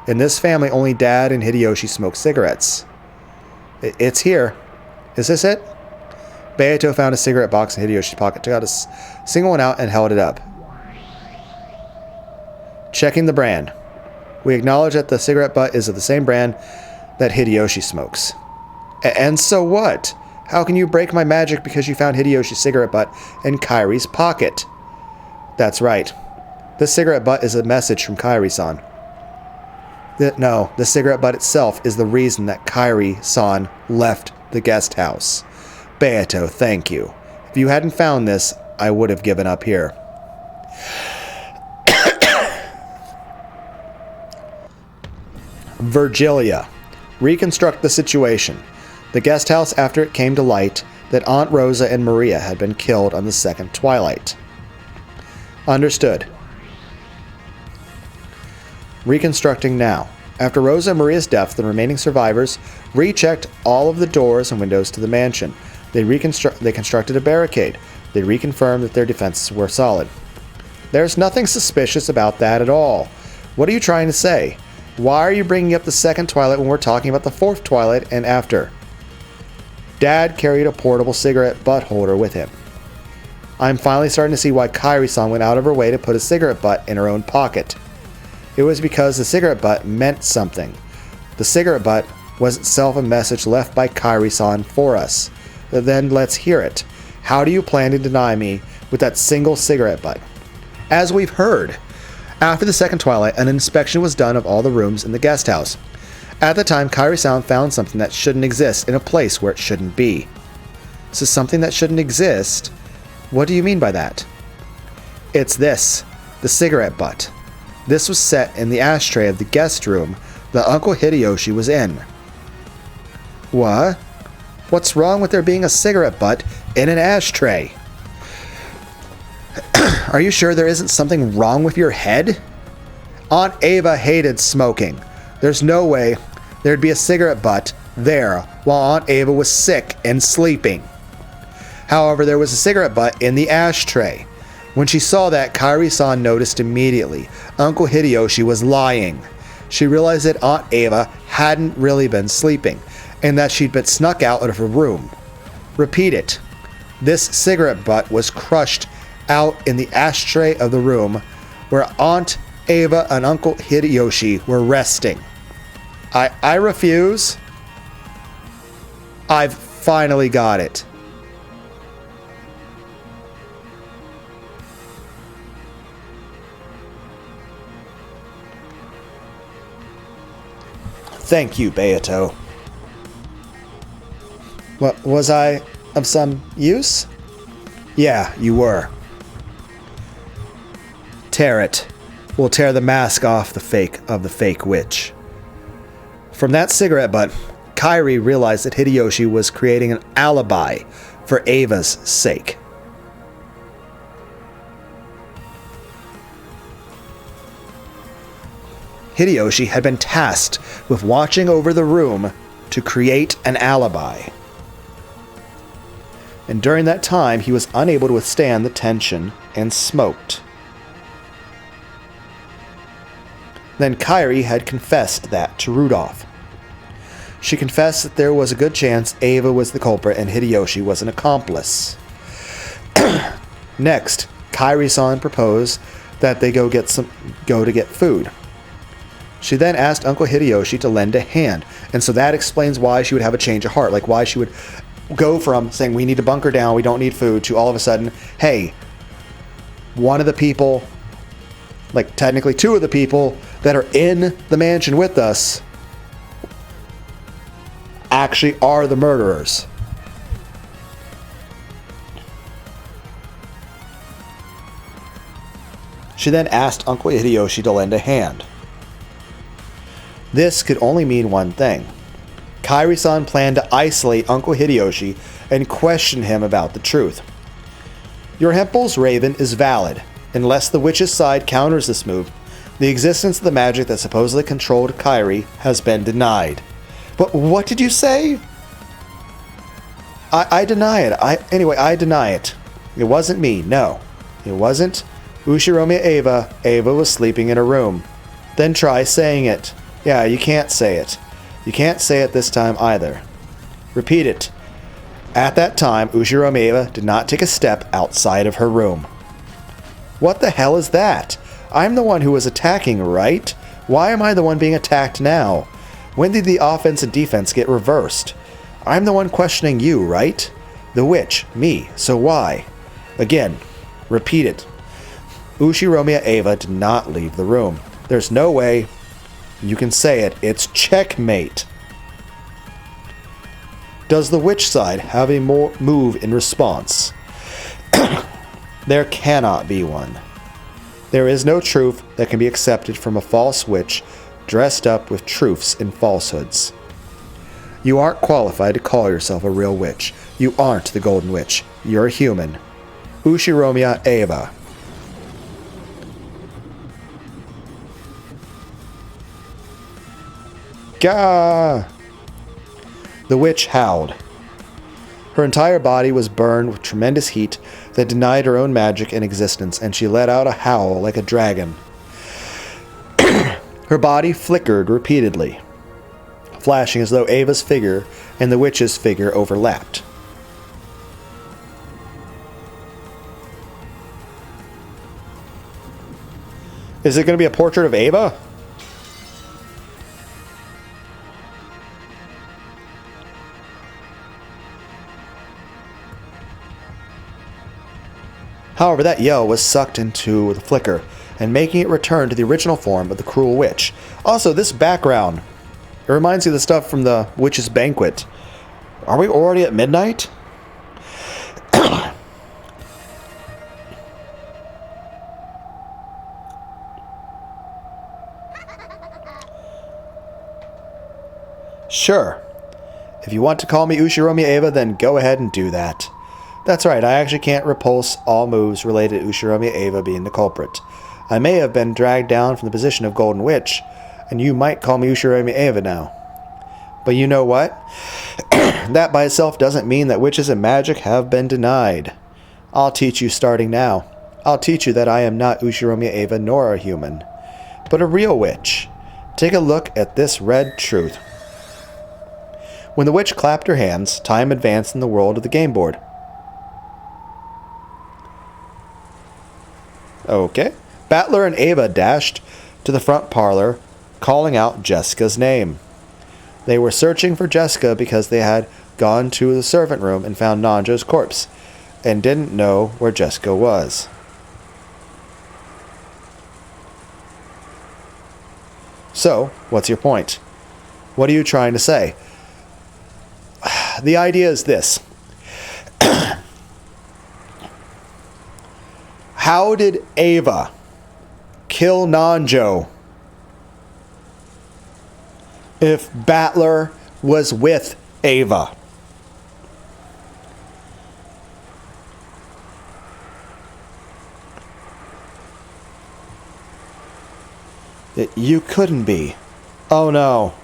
In this family, only Dad and Hideyoshi smoke cigarettes. It's here. Is this it? Beato found a cigarette box in Hideyoshi's pocket, took out a single one out, and held it up. Checking the brand. We acknowledge that the cigarette butt is of the same brand that Hideyoshi smokes. And so what? How can you break my magic because you found Hideyoshi's cigarette butt in Kyrie's pocket? That's right. This cigarette butt is a message from Kyrie-san. No, the cigarette butt itself is the reason that Kyrie-san left the guest house. Beato, thank you. If you hadn't found this, I would have given up here. Virgilia. Reconstruct the situation. The guest house after it came to light that Aunt Rosa and Maria had been killed on the second twilight. Understood. Reconstructing now. After Rosa and Maria's death, the remaining survivors rechecked all of the doors and windows to the mansion. They constructed a barricade. They reconfirmed that their defenses were solid. There's nothing suspicious about that at all. What are you trying to say? Why are you bringing up the second twilight when we're talking about the fourth twilight and after? Dad carried a portable cigarette butt holder with him. I'm finally starting to see why Kyrie-san went out of her way to put a cigarette butt in her own pocket. It was because the cigarette butt meant something. The cigarette butt was itself a message left by Kairi-san for us. Then let's hear it. How do you plan to deny me with that single cigarette butt? As we've heard, after the second twilight, an inspection was done of all the rooms in the guest house. At the time, Kairi-san found something that shouldn't exist in a place where it shouldn't be. So something that shouldn't exist? What do you mean by that? It's this, the cigarette butt. This was set in the ashtray of the guest room that Uncle Hideyoshi was in. What? What's wrong with there being a cigarette butt in an ashtray? Are you sure there isn't something wrong with your head? Aunt Ava hated smoking. There's no way there'd be a cigarette butt there while Aunt Ava was sick and sleeping. However, there was a cigarette butt in the ashtray. When she saw that, Kairi-san noticed immediately. Uncle Hideyoshi was lying. She realized that Aunt Ava hadn't really been sleeping, and that she'd been snuck out of her room. Repeat it. This cigarette butt was crushed out in the ashtray of the room where Aunt Ava and Uncle Hideyoshi were resting. I refuse. I've finally got it. Thank you, Beato. What, was I of some use? Yeah, you were. Tear it. We'll tear the mask off the fake witch. From that cigarette butt, Kairi realized that Hideyoshi was creating an alibi for Ava's sake. Hideyoshi had been tasked with watching over the room to create an alibi. And during that time, he was unable to withstand the tension and smoked. Then Kairi had confessed that to Rudolph. She confessed that there was a good chance Ava was the culprit and Hideyoshi was an accomplice. Next, Kairi-san proposed that they go to get food. She then asked Uncle Hideyoshi to lend a hand, and so that explains why she would have a change of heart, like why she would go from saying we need to bunker down, we don't need food, to all of a sudden, hey, one of the people, like technically two of the people that are in the mansion with us actually are the murderers. She then asked Uncle Hideyoshi to lend a hand. This could only mean one thing. Kairi-san planned to isolate Uncle Hideyoshi and question him about the truth. Your Hempel's Raven is valid. Unless the witch's side counters this move, the existence of the magic that supposedly controlled Kairi has been denied. But what did you say? I deny it. I deny it. It wasn't me, no. It wasn't Ushiromi Ava. Ava was sleeping in her room. Then try saying it. Yeah, you can't say it. You can't say it this time either. Repeat it. At that time, Ushiromi Ava did not take a step outside of her room. What the hell is that? I'm the one who was attacking, right? Why am I the one being attacked now? When did the offense and defense get reversed? I'm the one questioning you, right? The witch, me, so why? Again, repeat it. Ushiromi Ava did not leave the room. There's no way. You can say it. It's checkmate. Does the witch side have a move in response? There cannot be one. There is no truth that can be accepted from a false witch dressed up with truths and falsehoods. You aren't qualified to call yourself a real witch. You aren't the Golden Witch. You're a human. Ushiromi Ava. Gah! The witch howled. Her entire body was burned with tremendous heat that denied her own magic and existence, and she let out a howl like a dragon. Her body flickered repeatedly, flashing as though Ava's figure and the witch's figure overlapped. Is it going to be a portrait of Ava? However, that yell was sucked into the flicker, and making it return to the original form of the cruel witch. Also, this background, it reminds you of the stuff from the Witch's Banquet. Are we already at midnight? Sure. If you want to call me Ushiromi Eva, then go ahead and do that. That's right, I actually can't repulse all moves related to Ushiromi Eva being the culprit. I may have been dragged down from the position of Golden Witch, and you might call me Ushiromi Eva now. But you know what? That by itself doesn't mean that witches and magic have been denied. I'll teach you starting now. I'll teach you that I am not Ushiromi Eva nor a human, but a real witch. Take a look at this red truth. When the witch clapped her hands, time advanced in the world of the game board. Okay. Battler and Ava dashed to the front parlor, calling out Jessica's name. They were searching for Jessica because they had gone to the servant room and found Nanjo's corpse, and didn't know where Jessica was. So, what's your point? What are you trying to say? The idea is this. How did Ava kill Nanjo if Battler was with Ava? You couldn't be. Oh no.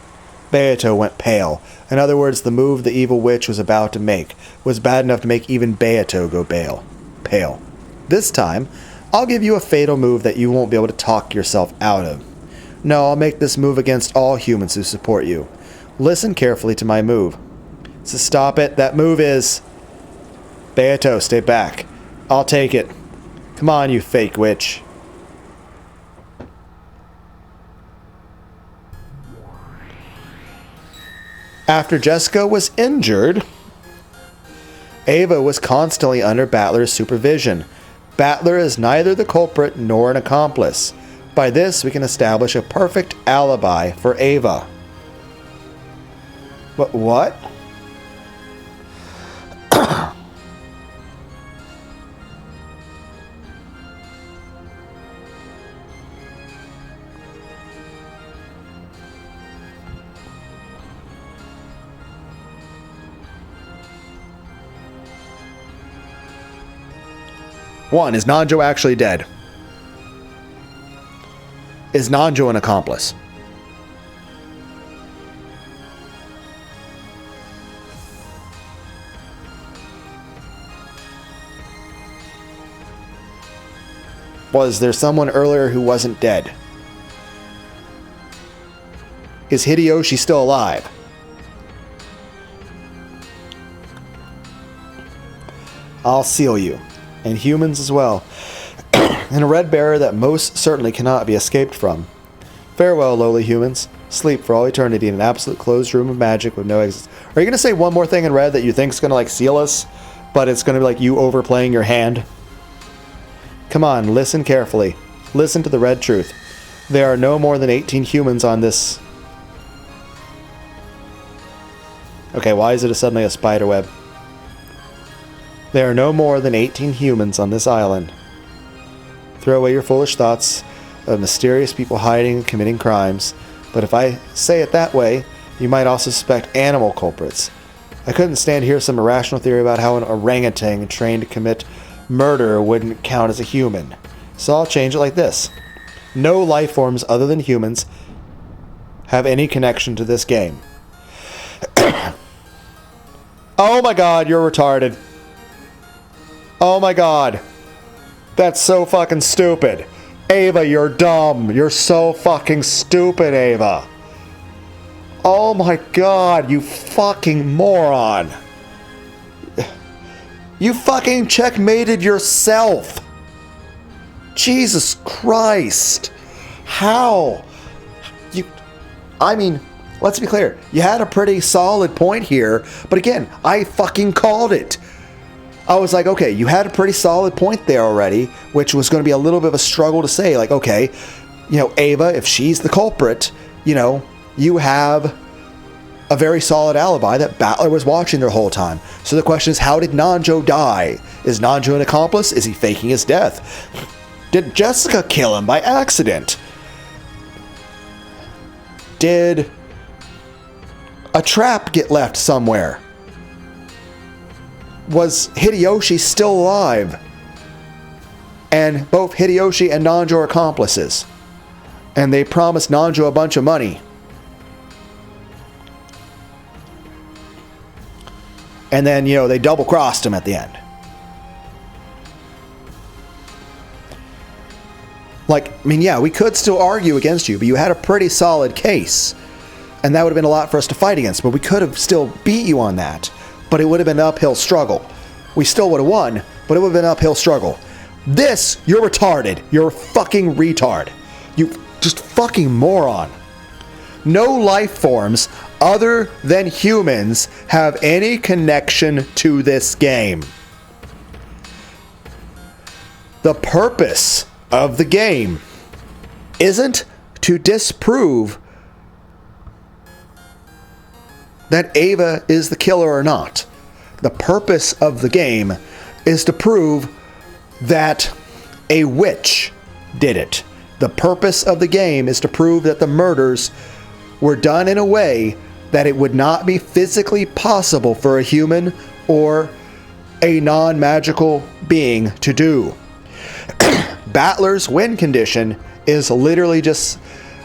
Beato went pale. In other words, the move the evil witch was about to make was bad enough to make even Beato go pale. This time, I'll give you a fatal move that you won't be able to talk yourself out of. No, I'll make this move against all humans who support you. Listen carefully to my move. So stop it. That move is... Beato, stay back. I'll take it. Come on, you fake witch. After Jessica was injured, Ava was constantly under Battler's supervision. Battler is neither the culprit nor an accomplice. By this, we can establish a perfect alibi for Ava. But what? One, is Nanjo actually dead? Is Nanjo an accomplice? Was there someone earlier who wasn't dead? Is Hideyoshi still alive? I'll seal you. And humans as well, and a red bearer that most certainly cannot be escaped from. Farewell, lowly humans. Sleep for all eternity in an absolute closed room of magic with no exits. Are you going to say one more thing in red that you think is going to like seal us, but it's going to be like you overplaying your hand? Come on, listen carefully. Listen to the red truth. There are no more than 18 humans on this... Okay, why is it suddenly a spider web? There are no more than 18 humans on this island. Throw away your foolish thoughts of mysterious people hiding and committing crimes. But if I say it that way, you might also suspect animal culprits. I couldn't stand here some irrational theory about how an orangutan trained to commit murder wouldn't count as a human. So I'll change it like this. No life forms other than humans have any connection to this game. Oh my god, you're retarded. Oh my god. That's so fucking stupid. Ava, you're dumb. You're so fucking stupid, Ava. Oh my god, you fucking moron. You fucking checkmated yourself. Jesus Christ. How? I mean, let's be clear. You had a pretty solid point here, but again, I fucking called it. I was like, okay, you had a pretty solid point there already, which was going to be a little bit of a struggle to say, like, okay, Ava, if she's the culprit, you have a very solid alibi that Battler was watching the whole time. So the question is, how did Nanjo die? Is Nanjo an accomplice? Is he faking his death? Did Jessica kill him by accident? Did a trap get left somewhere? Was Hideyoshi still alive? And both Hideyoshi and Nanjo are accomplices. And they promised Nanjo a bunch of money. And then, they double-crossed him at the end. We could still argue against you, but you had a pretty solid case. And that would have been a lot for us to fight against, but we could have still beat you on that. But it would have been an uphill struggle. We still would have won, but it would have been an uphill struggle. This, you're retarded. You're a fucking retard. You just fucking moron. No life forms other than humans have any connection to this game. The purpose of the game isn't to disprove that Ava is the killer or not. The purpose of the game is to prove that a witch did it. The purpose of the game is to prove that the murders were done in a way that it would not be physically possible for a human or a non-magical being to do. Battler's win condition is literally just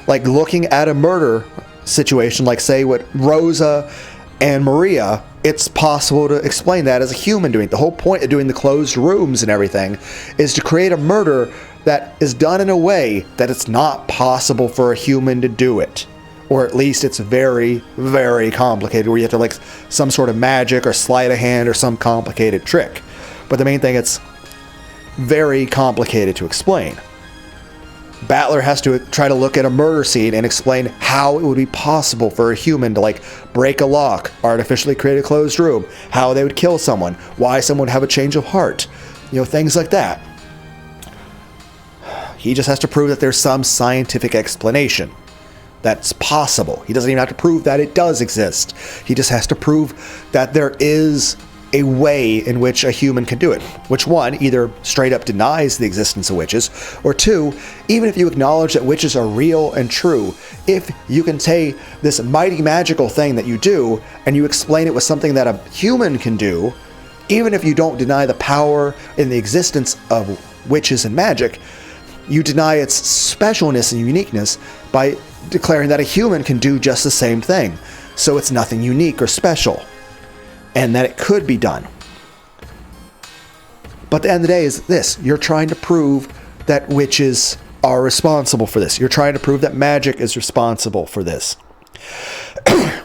like looking at a murder situation, like say what Rosa and Maria, it's possible to explain that as a human doing it. The whole point of doing the closed rooms and everything is to create a murder that is done in a way that it's not possible for a human to do it. Or at least it's very, very complicated, where you have to like some sort of magic or sleight of hand or some complicated trick. But the main thing, it's very complicated to explain. Battler has to try to look at a murder scene and explain how it would be possible for a human to like break a lock, artificially create a closed room, how they would kill someone, why someone would have a change of heart, things like that. He just has to prove that there's some scientific explanation that's possible. He doesn't even have to prove that it does exist. He just has to prove that there is a way in which a human can do it. Which one, either straight up denies the existence of witches, or two, even if you acknowledge that witches are real and true, if you can take this mighty magical thing that you do and you explain it with something that a human can do, even if you don't deny the power and the existence of witches and magic, you deny its specialness and uniqueness by declaring that a human can do just the same thing. So it's nothing unique or special, and that it could be done. But at the end of the day is this: you're trying to prove that witches are responsible for this. You're trying to prove that magic is responsible for this.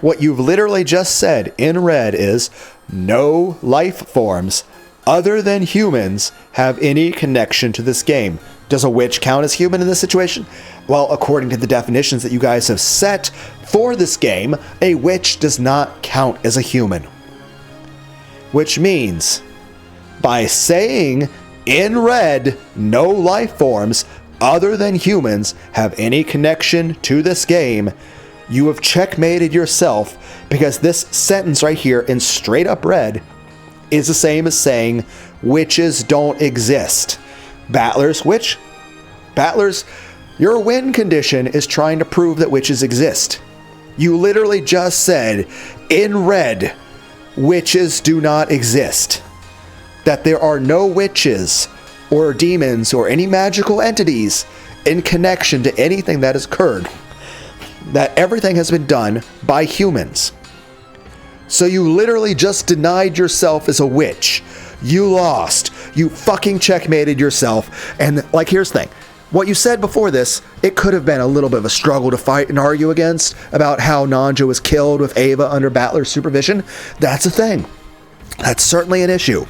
What you've literally just said in red is no life forms other than humans have any connection to this game. Does a witch count as human in this situation? Well, according to the definitions that you guys have set for this game, a witch does not count as a human. Which means, by saying in red, no life forms other than humans have any connection to this game, you have checkmated yourself, because this sentence right here in straight up red is the same as saying witches don't exist. Battler's your win condition is trying to prove that witches exist. You literally just said in red, witches do not exist. That there are no witches or demons or any magical entities in connection to anything that has occurred. That everything has been done by humans. So you literally just denied yourself as a witch. You lost. You fucking checkmated yourself. And here's the thing. What you said before this, it could have been a little bit of a struggle to fight and argue against about how Nanjo was killed with Ava under Battler's supervision. That's a thing. That's certainly an issue.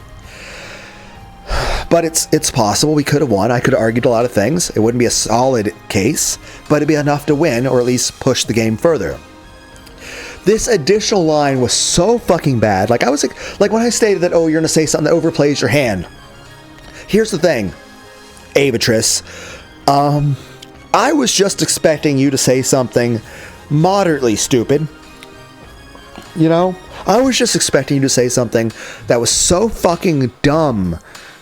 But it's possible we could have won. I could have argued a lot of things. It wouldn't be a solid case, but it'd be enough to win, or at least push the game further. This additional line was so fucking bad. Like, I was like when I stated that, oh, you're gonna say something that overplays your hand. Here's the thing, Avatrice. I was just expecting you to say something moderately stupid. You know? I was just expecting you to say something that was so fucking dumb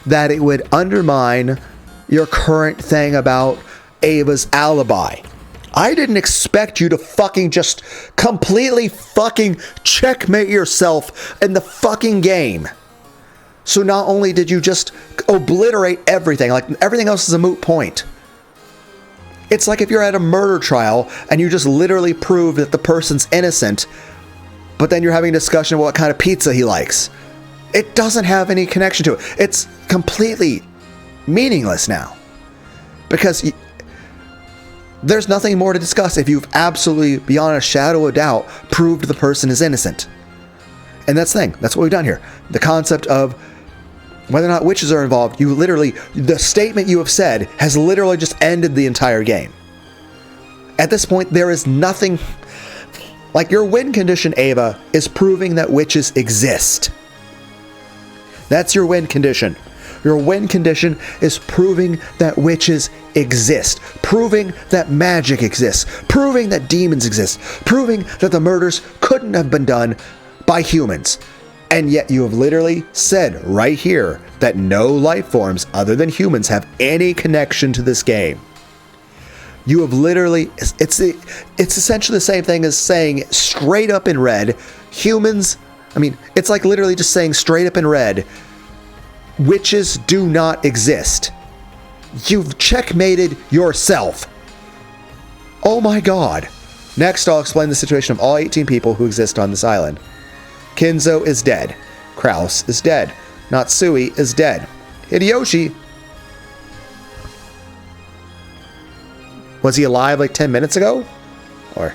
that it would undermine your current thing about Ava's alibi. I didn't expect you to fucking just completely fucking checkmate yourself in the fucking game. So not only did you just obliterate everything, like everything else is a moot point. It's like if you're at a murder trial and you just literally prove that the person's innocent, but then you're having a discussion about what kind of pizza he likes. It doesn't have any connection to it. It's completely meaningless now. Because there's nothing more to discuss if you've absolutely, beyond a shadow of doubt, proved the person is innocent. And that's the thing. That's what we've done here. The concept of whether or not witches are involved, you literally, the statement you have said has literally just ended the entire game. At this point, there is nothing, like your win condition, Ava, is proving that witches exist. That's your win condition. Your win condition is proving that witches exist, proving that magic exists, proving that demons exist, proving that the murders couldn't have been done by humans. And yet you have literally said right here that no life forms other than humans have any connection to this game. You have literally, it's essentially the same thing as saying straight up in red, humans, I mean, it's like literally just saying straight up in red, witches do not exist. You've checkmated yourself. Oh my god. Next, I'll explain the situation of all 18 people who exist on this island. Kinzo is dead. Kraus is dead. Natsui is dead. Hideyoshi, was he alive like 10 minutes ago? Or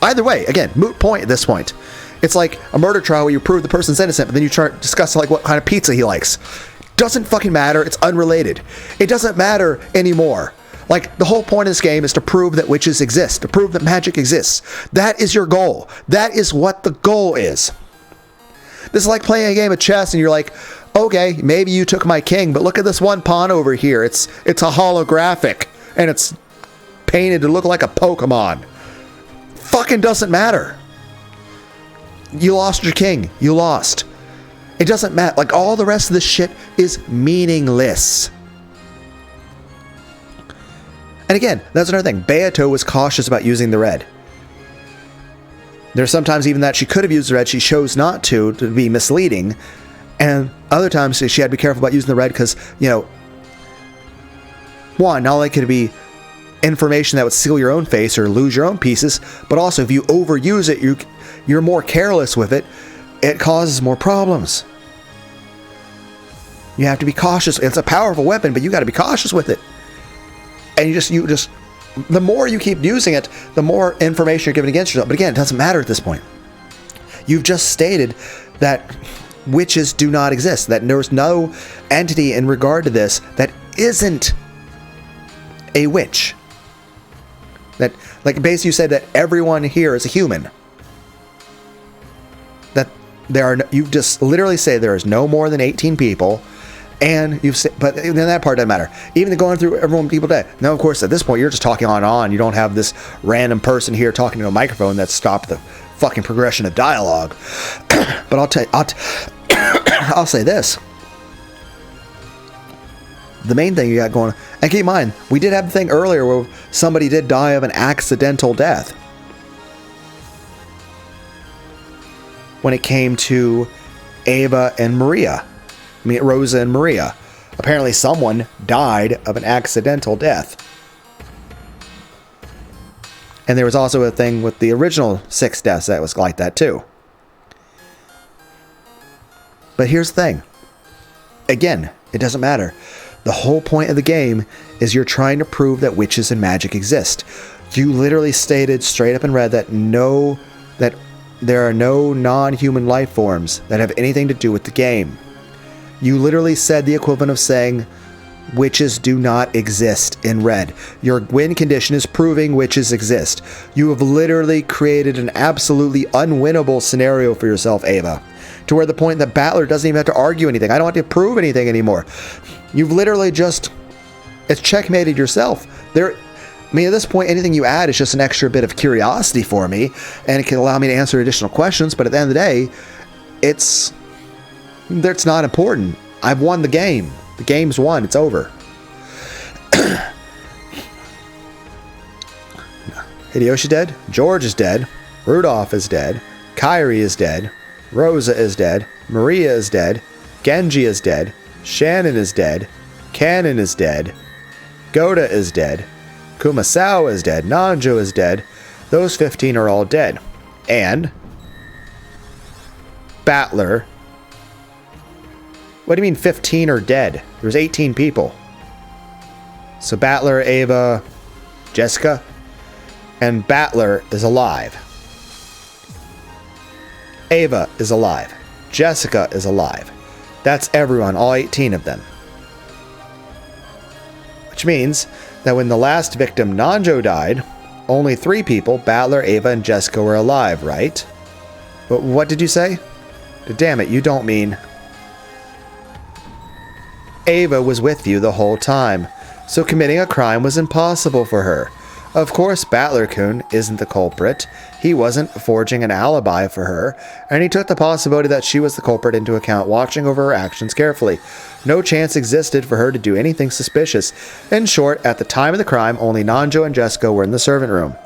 either way, again, moot point at this point. It's like a murder trial where you prove the person's innocent, but then you try to discuss like what kind of pizza he likes. Doesn't fucking matter. It's unrelated. It doesn't matter anymore. Like, the whole point of this game is to prove that witches exist, to prove that magic exists. That is your goal. That is what the goal is. This is like playing a game of chess and you're like, okay, maybe you took my king, but look at this one pawn over here. It's a holographic and it's painted to look like a Pokemon. Fucking doesn't matter. You lost your king. You lost. It doesn't matter. Like, all the rest of this shit is meaningless. And again, that's another thing. Beato was cautious about using the red. There's sometimes even that she could have used the red, she chose not to be misleading. And other times she had to be careful about using the red because, you know, one, not only could it be information that would seal your own face or lose your own pieces, but also if you overuse it, you're more careless with it, it causes more problems. You have to be cautious. It's a powerful weapon, but you got to be cautious with it. And you just, the more you keep using it, the more information you're giving against yourself. But again, it doesn't matter at this point. You've just stated that witches do not exist, that there's no entity in regard to this that isn't a witch. That, like, basically you said that everyone here is a human. That there are, you've just literally said there is no more than 18 people. And you've said, but then that part doesn't matter. Even going through everyone, people dead. Now, of course, at this point, you're just talking on and on. You don't have this random person here talking to a microphone that stopped the fucking progression of dialogue. But I'll say this. The main thing you got going, and keep in mind, we did have the thing earlier where somebody did die of an accidental death. When it came to Ava and Maria. I mean, Rosa and Maria. Apparently someone died of an accidental death. And there was also a thing with the original 6 deaths that was like that too. But here's the thing. Again, it doesn't matter. The whole point of the game is you're trying to prove that witches and magic exist. You literally stated straight up in red that there are no non-human life forms that have anything to do with the game. You literally said the equivalent of saying witches do not exist in red. Your win condition is proving witches exist. You have literally created an absolutely unwinnable scenario for yourself, Ava. To where the point that Battler doesn't even have to argue anything. I don't have to prove anything anymore. You've literally just... It's checkmated yourself. I mean, at this point, anything you add is just an extra bit of curiosity for me, and it can allow me to answer additional questions, but at the end of the day, it's not important. I've won the game. The game's won. It's over. Hideyoshi dead. George is dead. Rudolph is dead. Kairi is dead. Rosa is dead. Maria is dead. Genji is dead. Shannon is dead. Kanon is dead. Goda is dead. Kumasawa is dead. Nanjo is dead. Those 15 are all dead. And Battler. What do you mean 15 are dead? There's 18 people. So Battler, Ava, Jessica, and Battler is alive. Ava is alive. Jessica is alive. That's everyone, all 18 of them. Which means that when the last victim, Nanjo, died, only 3 people, Battler, Ava, and Jessica, were alive, right? But what did you say? Damn it, you don't mean... Ava was with you the whole time, so committing a crime was impossible for her. Of course, Battler-kun isn't the culprit. He wasn't forging an alibi for her, and he took the possibility that she was the culprit into account, watching over her actions carefully. No chance existed for her to do anything suspicious. In short, at the time of the crime, only Nanjo and Jessica were in the servant room.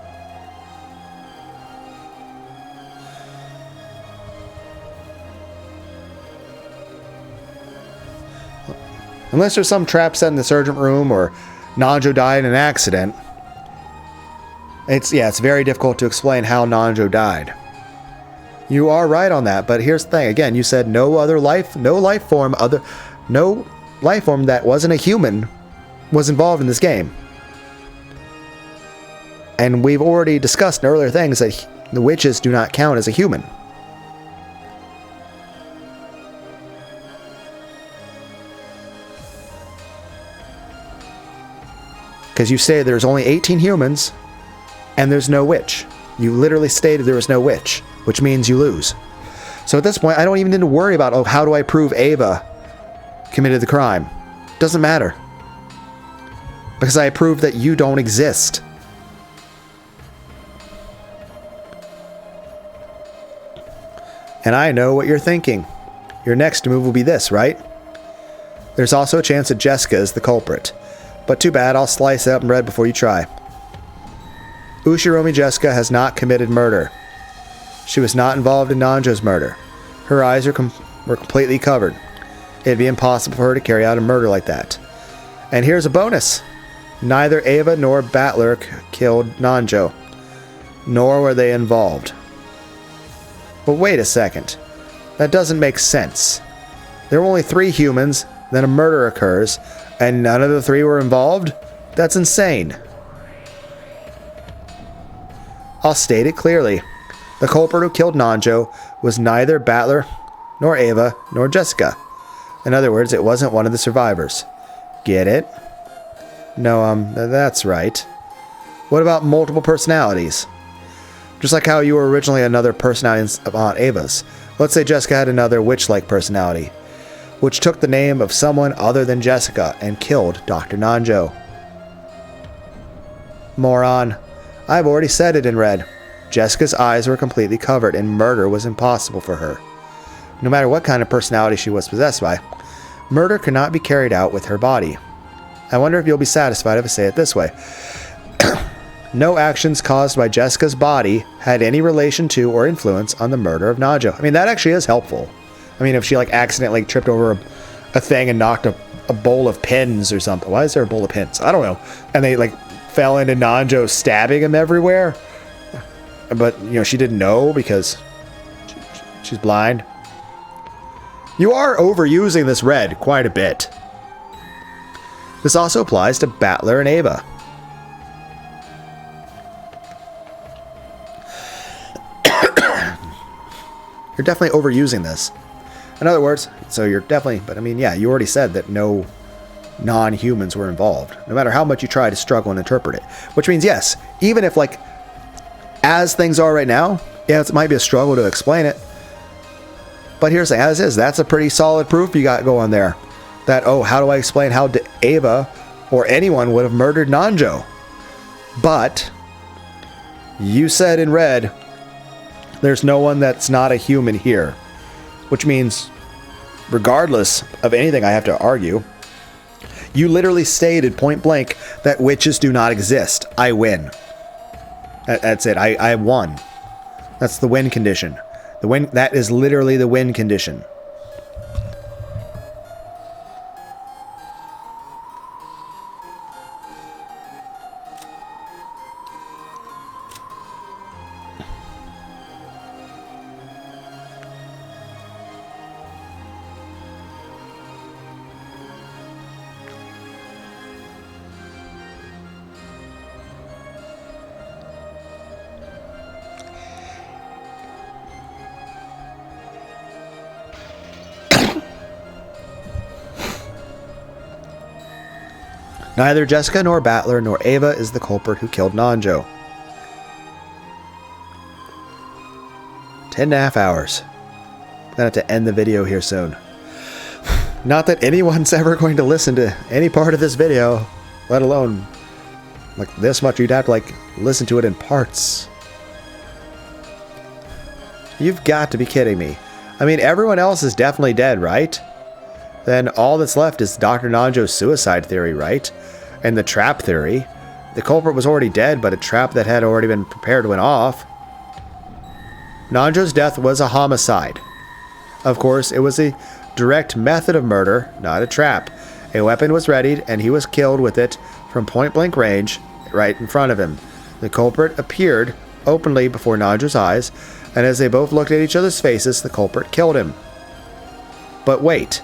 Unless there's some trap set in the servant room or Nanjo died in an accident. It's very difficult to explain how Nanjo died. You are right on that, but here's the thing. Again, you said no life form that wasn't a human was involved in this game. And we've already discussed in earlier things that the witches do not count as a human. Because you say there's only 18 humans, and there's no witch. You literally stated there was no witch, which means you lose. So at this point, I don't even need to worry about, oh, how do I prove Ava committed the crime? Doesn't matter. Because I proved that you don't exist. And I know what you're thinking. Your next move will be this, right? There's also a chance that Jessica is the culprit. But too bad, I'll slice it up in red before you try. Ushiromi Jessica has not committed murder. She was not involved in Nanjo's murder. Her eyes were completely covered. It'd be impossible for her to carry out a murder like that. And here's a bonus. Neither Ava nor Battler killed Nanjo. Nor were they involved. But wait a second. That doesn't make sense. There were only 3 humans, then a murder occurs, and none of the 3 were involved? That's insane. I'll state it clearly. The culprit who killed Nanjo was neither Battler, nor Ava, nor Jessica. In other words, it wasn't one of the survivors. Get it? No, that's right. What about multiple personalities? Just like how you were originally another personality of Aunt Ava's. Let's say Jessica had another witch-like personality, which took the name of someone other than Jessica and killed Dr. Nanjo. Moron. I've already said it in red. Jessica's eyes were completely covered and murder was impossible for her. No matter what kind of personality she was possessed by, murder could not be carried out with her body. I wonder if you'll be satisfied if I say it this way. No actions caused by Jessica's body had any relation to or influence on the murder of Nanjo. I mean, that actually is helpful. I mean, if she accidentally tripped over a thing and knocked a bowl of pins or something. Why is there a bowl of pins? I don't know. And they fell into Nanjo, stabbing him everywhere. But, she didn't know because she's blind. You are overusing this red quite a bit. This also applies to Battler and Ava. You're definitely overusing this. In other words, so you're definitely, but I mean, yeah, you already said that no non-humans were involved, no matter how much you try to struggle and interpret it. Which means, yes, even if, like, as things are right now, yeah, it might be a struggle to explain it. But here's the as is. That's a pretty solid proof you got going there. That, oh, how do I explain how Ava or anyone would have murdered Nanjo? But you said in red, there's no one that's not a human here. Which means, regardless of anything I have to argue, you literally stated point blank that witches do not exist. I win. That's it. I won. That's the win condition. That is literally the win condition. Neither Jessica nor Battler nor Ava is the culprit who killed Nanjo. 10.5 hours. I'm gonna have to end the video here soon. Not that anyone's ever going to listen to any part of this video, let alone like this much. You'd have to like listen to it in parts. You've got to be kidding me. I mean, everyone else is definitely dead, right? Then all that's left is Dr. Nanjo's suicide theory, right? And the trap theory. The culprit was already dead, but a trap that had already been prepared went off. Nanjo's death was a homicide. Of course, it was a direct method of murder, not a trap. A weapon was readied, and he was killed with it from point-blank range right in front of him. The culprit appeared openly before Nanjo's eyes, and as they both looked at each other's faces, the culprit killed him. But wait.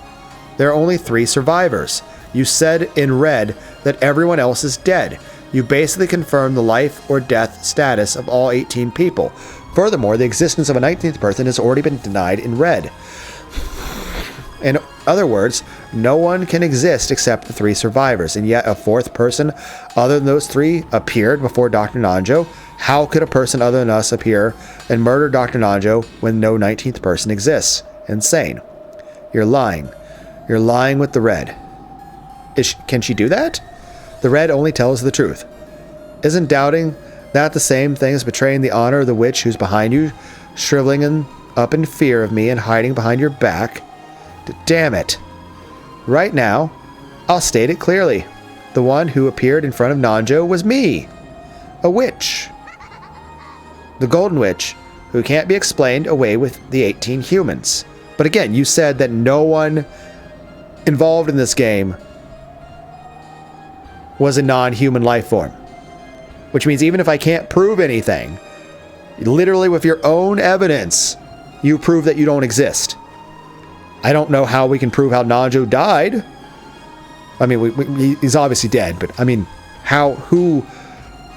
There are only 3 survivors. You said in red that everyone else is dead. You basically confirmed the life or death status of all 18 people. Furthermore, the existence of a 19th person has already been denied in red. In other words, no one can exist except the 3 survivors, and yet a 4th person other than those 3 appeared before Dr. Nanjo. How could a person other than us appear and murder Dr. Nanjo when no 19th person exists? Insane. You're lying. You're lying with the red. Can she do that? The red only tells the truth. Isn't doubting that the same thing as betraying the honor of the witch who's behind you, shriveling up in fear of me and hiding behind your back? Damn it. Right now, I'll state it clearly. The one who appeared in front of Nanjo was me. A witch. The Golden Witch, who can't be explained away with the 18 humans. But again, you said that no one involved in this game was a non-human life form. Which means even if I can't prove anything, literally with your own evidence, you prove that you don't exist. I don't know how we can prove how Nanjo died. I mean, he's obviously dead, but I mean,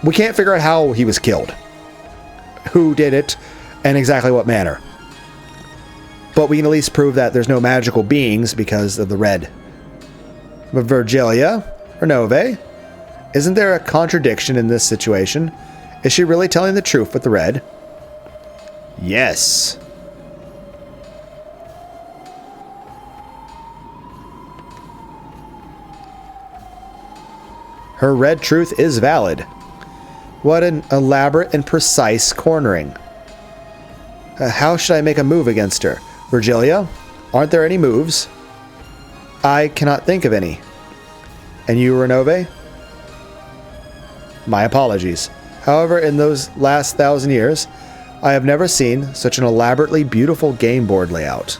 we can't figure out how he was killed. Who did it, and exactly what manner. But we can at least prove that there's no magical beings because of the red. But Virgilia, or Nove, isn't there a contradiction in this situation? Is she really telling the truth with the red? Yes. Her red truth is valid. What an elaborate and precise cornering. How should I make a move against her? Virgilia, aren't there any moves? I cannot think of any. And you, Renove? My apologies. However, in those last 1,000 years, I have never seen such an elaborately beautiful game board layout.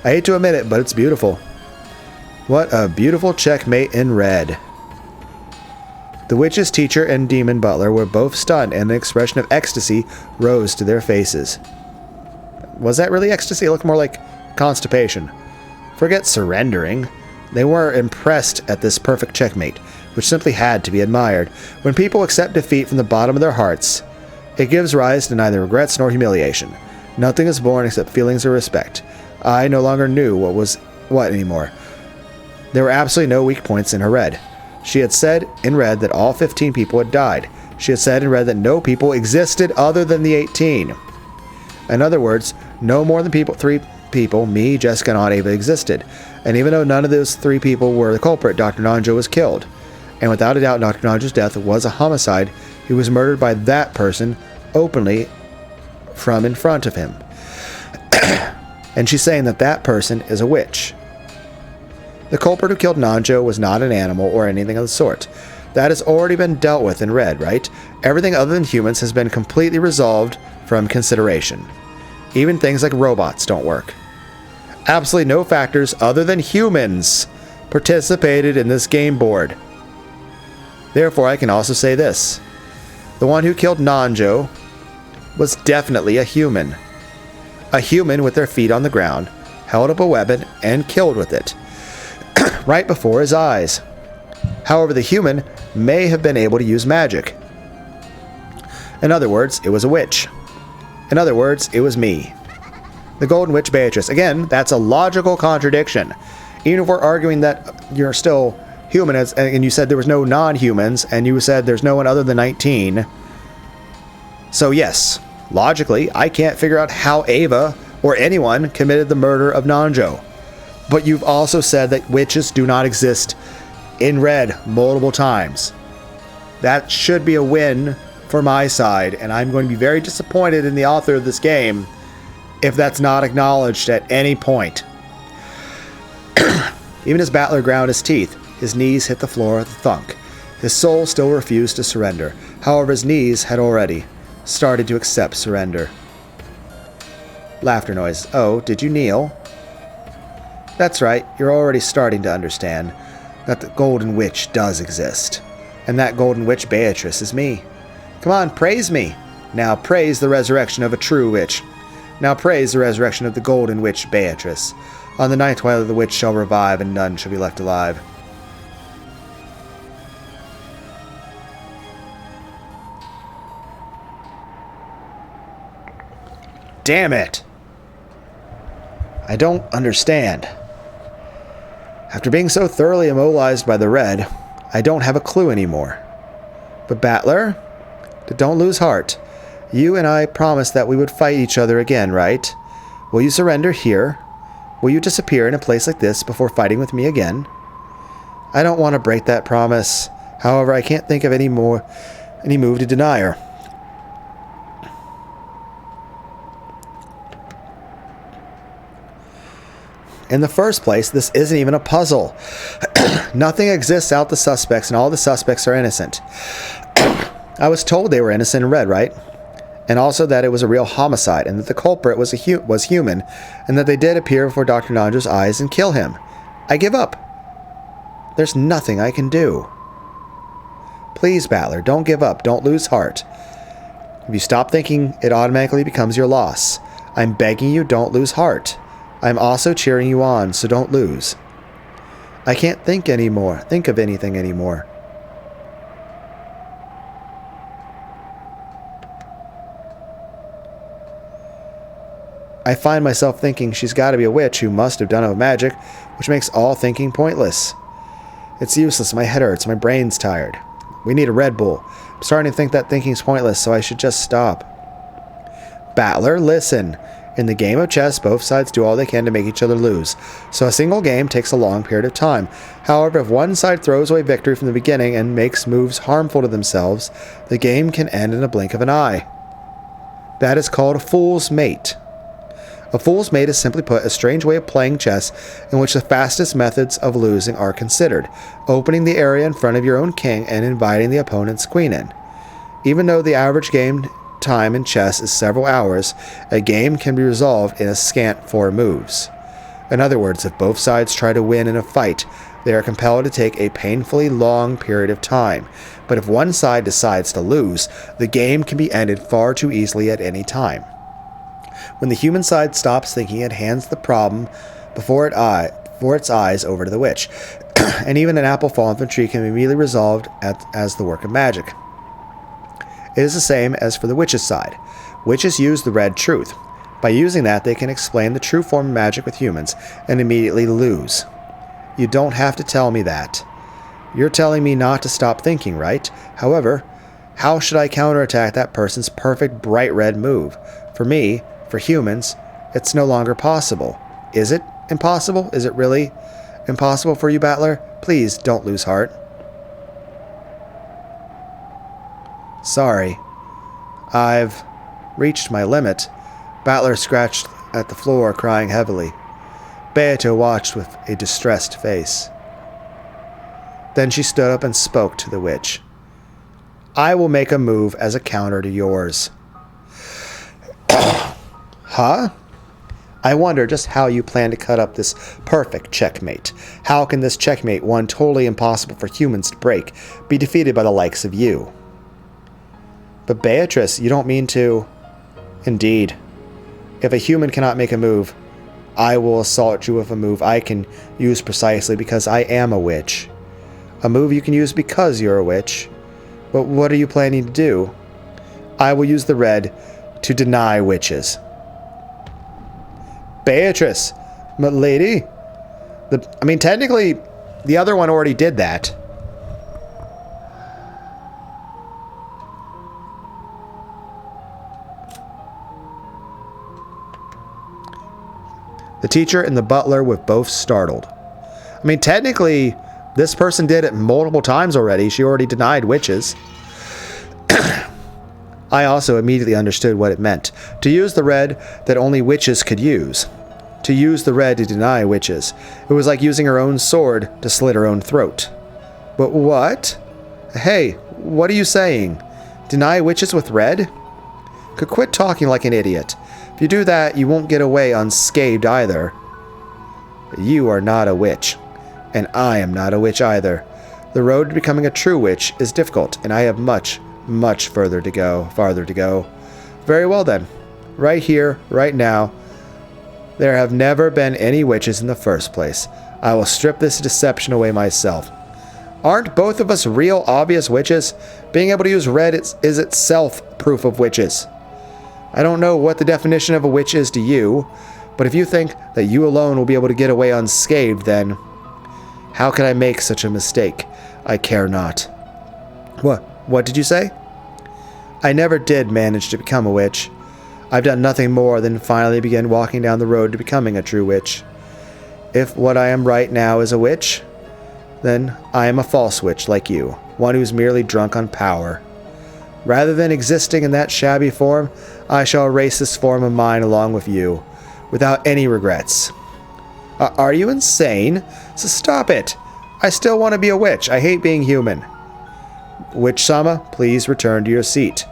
I hate to admit it, but it's beautiful. What a beautiful checkmate in red. The witch's teacher and demon butler were both stunned, and an expression of ecstasy rose to their faces. Was that really ecstasy? It looked more like constipation. Forget surrendering. They were impressed at this perfect checkmate, which simply had to be admired. When people accept defeat from the bottom of their hearts, it gives rise to neither regrets nor humiliation. Nothing is born except feelings of respect. I no longer knew what was what anymore. There were absolutely no weak points in her red. She had said in red that all 15 people had died. She had said in red that no people existed other than the 18. In other words, no more than 3 people, me, Jessica, and Aunt Ava, existed. And even though none of those 3 people were the culprit, Dr. Nanjo was killed. And without a doubt, Dr. Nanjo's death was a homicide. He was murdered by that person openly from in front of him. And she's saying that that person is a witch. The culprit who killed Nanjo was not an animal or anything of the sort. That has already been dealt with in red, right? Everything other than humans has been completely resolved from consideration. Even things like robots don't work. Absolutely no factors other than humans participated in this game board. Therefore, I can also say this. The one who killed Nanjo was definitely a human. A human with their feet on the ground, held up a weapon, and killed with it. Right before his eyes. However, the human may have been able to use magic. In other words, it was a witch. In other words, it was me. The Golden Witch Beatrice. Again, that's a logical contradiction. Even if we're arguing that you're still human, and you said there was no non-humans, and you said there's no one other than 19. So yes, logically, I can't figure out how Ava or anyone committed the murder of Nanjo. But you've also said that witches do not exist in red multiple times. That should be a win for my side, and I'm going to be very disappointed in the author of this game if that's not acknowledged at any point. Even as Battler ground his teeth, his knees hit the floor with a thunk. His soul still refused to surrender. However, his knees had already started to accept surrender. Laughter noise. Oh, did you kneel? That's right, you're already starting to understand that the Golden Witch does exist. And that Golden Witch Beatrice is me. Come on, praise me. Now praise the resurrection of a true witch. Now praise the resurrection of the Golden Witch Beatrice. On the night twilight the witch shall revive, and none shall be left alive. Damn it! I don't understand. After being so thoroughly immobilized by the red, I don't have a clue anymore. But Battler, don't lose heart. You and I promised that we would fight each other again, right? Will you surrender here? Will you disappear in a place like this before fighting with me again? I don't want to break that promise. However, I can't think of any move to deny her. In the first place, this isn't even a puzzle. Nothing exists out the suspects, and all the suspects are innocent. I was told they were innocent in red, right? And also that it was a real homicide, and that the culprit was human, and that they did appear before Dr. Nanjo's eyes and kill him. I give up. There's nothing I can do. Please, Battler, don't give up. Don't lose heart. If you stop thinking, it automatically becomes your loss. I'm begging you, don't lose heart. I'm also cheering you on, so don't lose. I can't think of anything anymore. I find myself thinking she's got to be a witch who must have done it with magic, which makes all thinking pointless. It's useless, my head hurts, my brain's tired. We need a Red Bull. I'm starting to think that thinking's pointless, so I should just stop. Battler, listen. In the game of chess, both sides do all they can to make each other lose, so a single game takes a long period of time. However, if one side throws away victory from the beginning and makes moves harmful to themselves, the game can end in a blink of an eye. That is called a fool's mate. A fool's mate is, simply put, a strange way of playing chess in which the fastest methods of losing are considered, opening the area in front of your own king and inviting the opponent's queen in. Even though the average game time in chess is several hours, a game can be resolved in a scant 4 moves. In other words, if both sides try to win in a fight, they are compelled to take a painfully long period of time. But if one side decides to lose, the game can be ended far too easily at any time. When the human side stops thinking, it hands the problem before its eyes over to the witch, and even an apple fallen from a tree can be immediately resolved as the work of magic. It is the same as for the witch's side. Witches use the red truth. By using that, they can explain the true form of magic with humans and immediately lose. You don't have to tell me that. You're telling me not to stop thinking, right? However, how should I counterattack that person's perfect bright red move? For me, for humans, it's no longer possible. Is it impossible? Is it really impossible for you, Battler? Please don't lose heart. Sorry. I've reached my limit. Battler scratched at the floor, crying heavily. Beato watched with a distressed face. Then she stood up and spoke to the witch. I will make a move as a counter to yours. Huh? I wonder just how you plan to cut up this perfect checkmate. How can this checkmate, one totally impossible for humans to break, be defeated by the likes of you? But Beatrice, you don't mean to... Indeed. If a human cannot make a move, I will assault you with a move I can use precisely because I am a witch. A move you can use because you're a witch. But what are you planning to do? I will use the red to deny witches. Beatrice, lady? Technically, the other one already did that. The teacher and the butler were both startled. Technically, this person did it multiple times already. She already denied witches. I also immediately understood what it meant. To use the red that only witches could use. To use the red to deny witches. It was like using her own sword to slit her own throat. But what? Hey, what are you saying? Deny witches with red? Could quit talking like an idiot. If you do that, you won't get away unscathed either. But you are not a witch. And I am not a witch either. The road to becoming a true witch is difficult, and I have much farther to go. Very well then. Right here, right now. There have never been any witches in the first place. I will strip this deception away myself. Aren't both of us real obvious witches? Being able to use red is itself proof of witches. I don't know what the definition of a witch is to you, but if you think that you alone will be able to get away unscathed, then how can I make such a mistake? I care not. What did you say? I never did manage to become a witch. I've done nothing more than finally begin walking down the road to becoming a true witch. If what I am right now is a witch, then I am a false witch like you, one who's merely drunk on power. Rather than existing in that shabby form, I shall erase this form of mine along with you, without any regrets. Are you insane? So stop it. I still want to be a witch. I hate being human. Witch-sama, please return to your seat.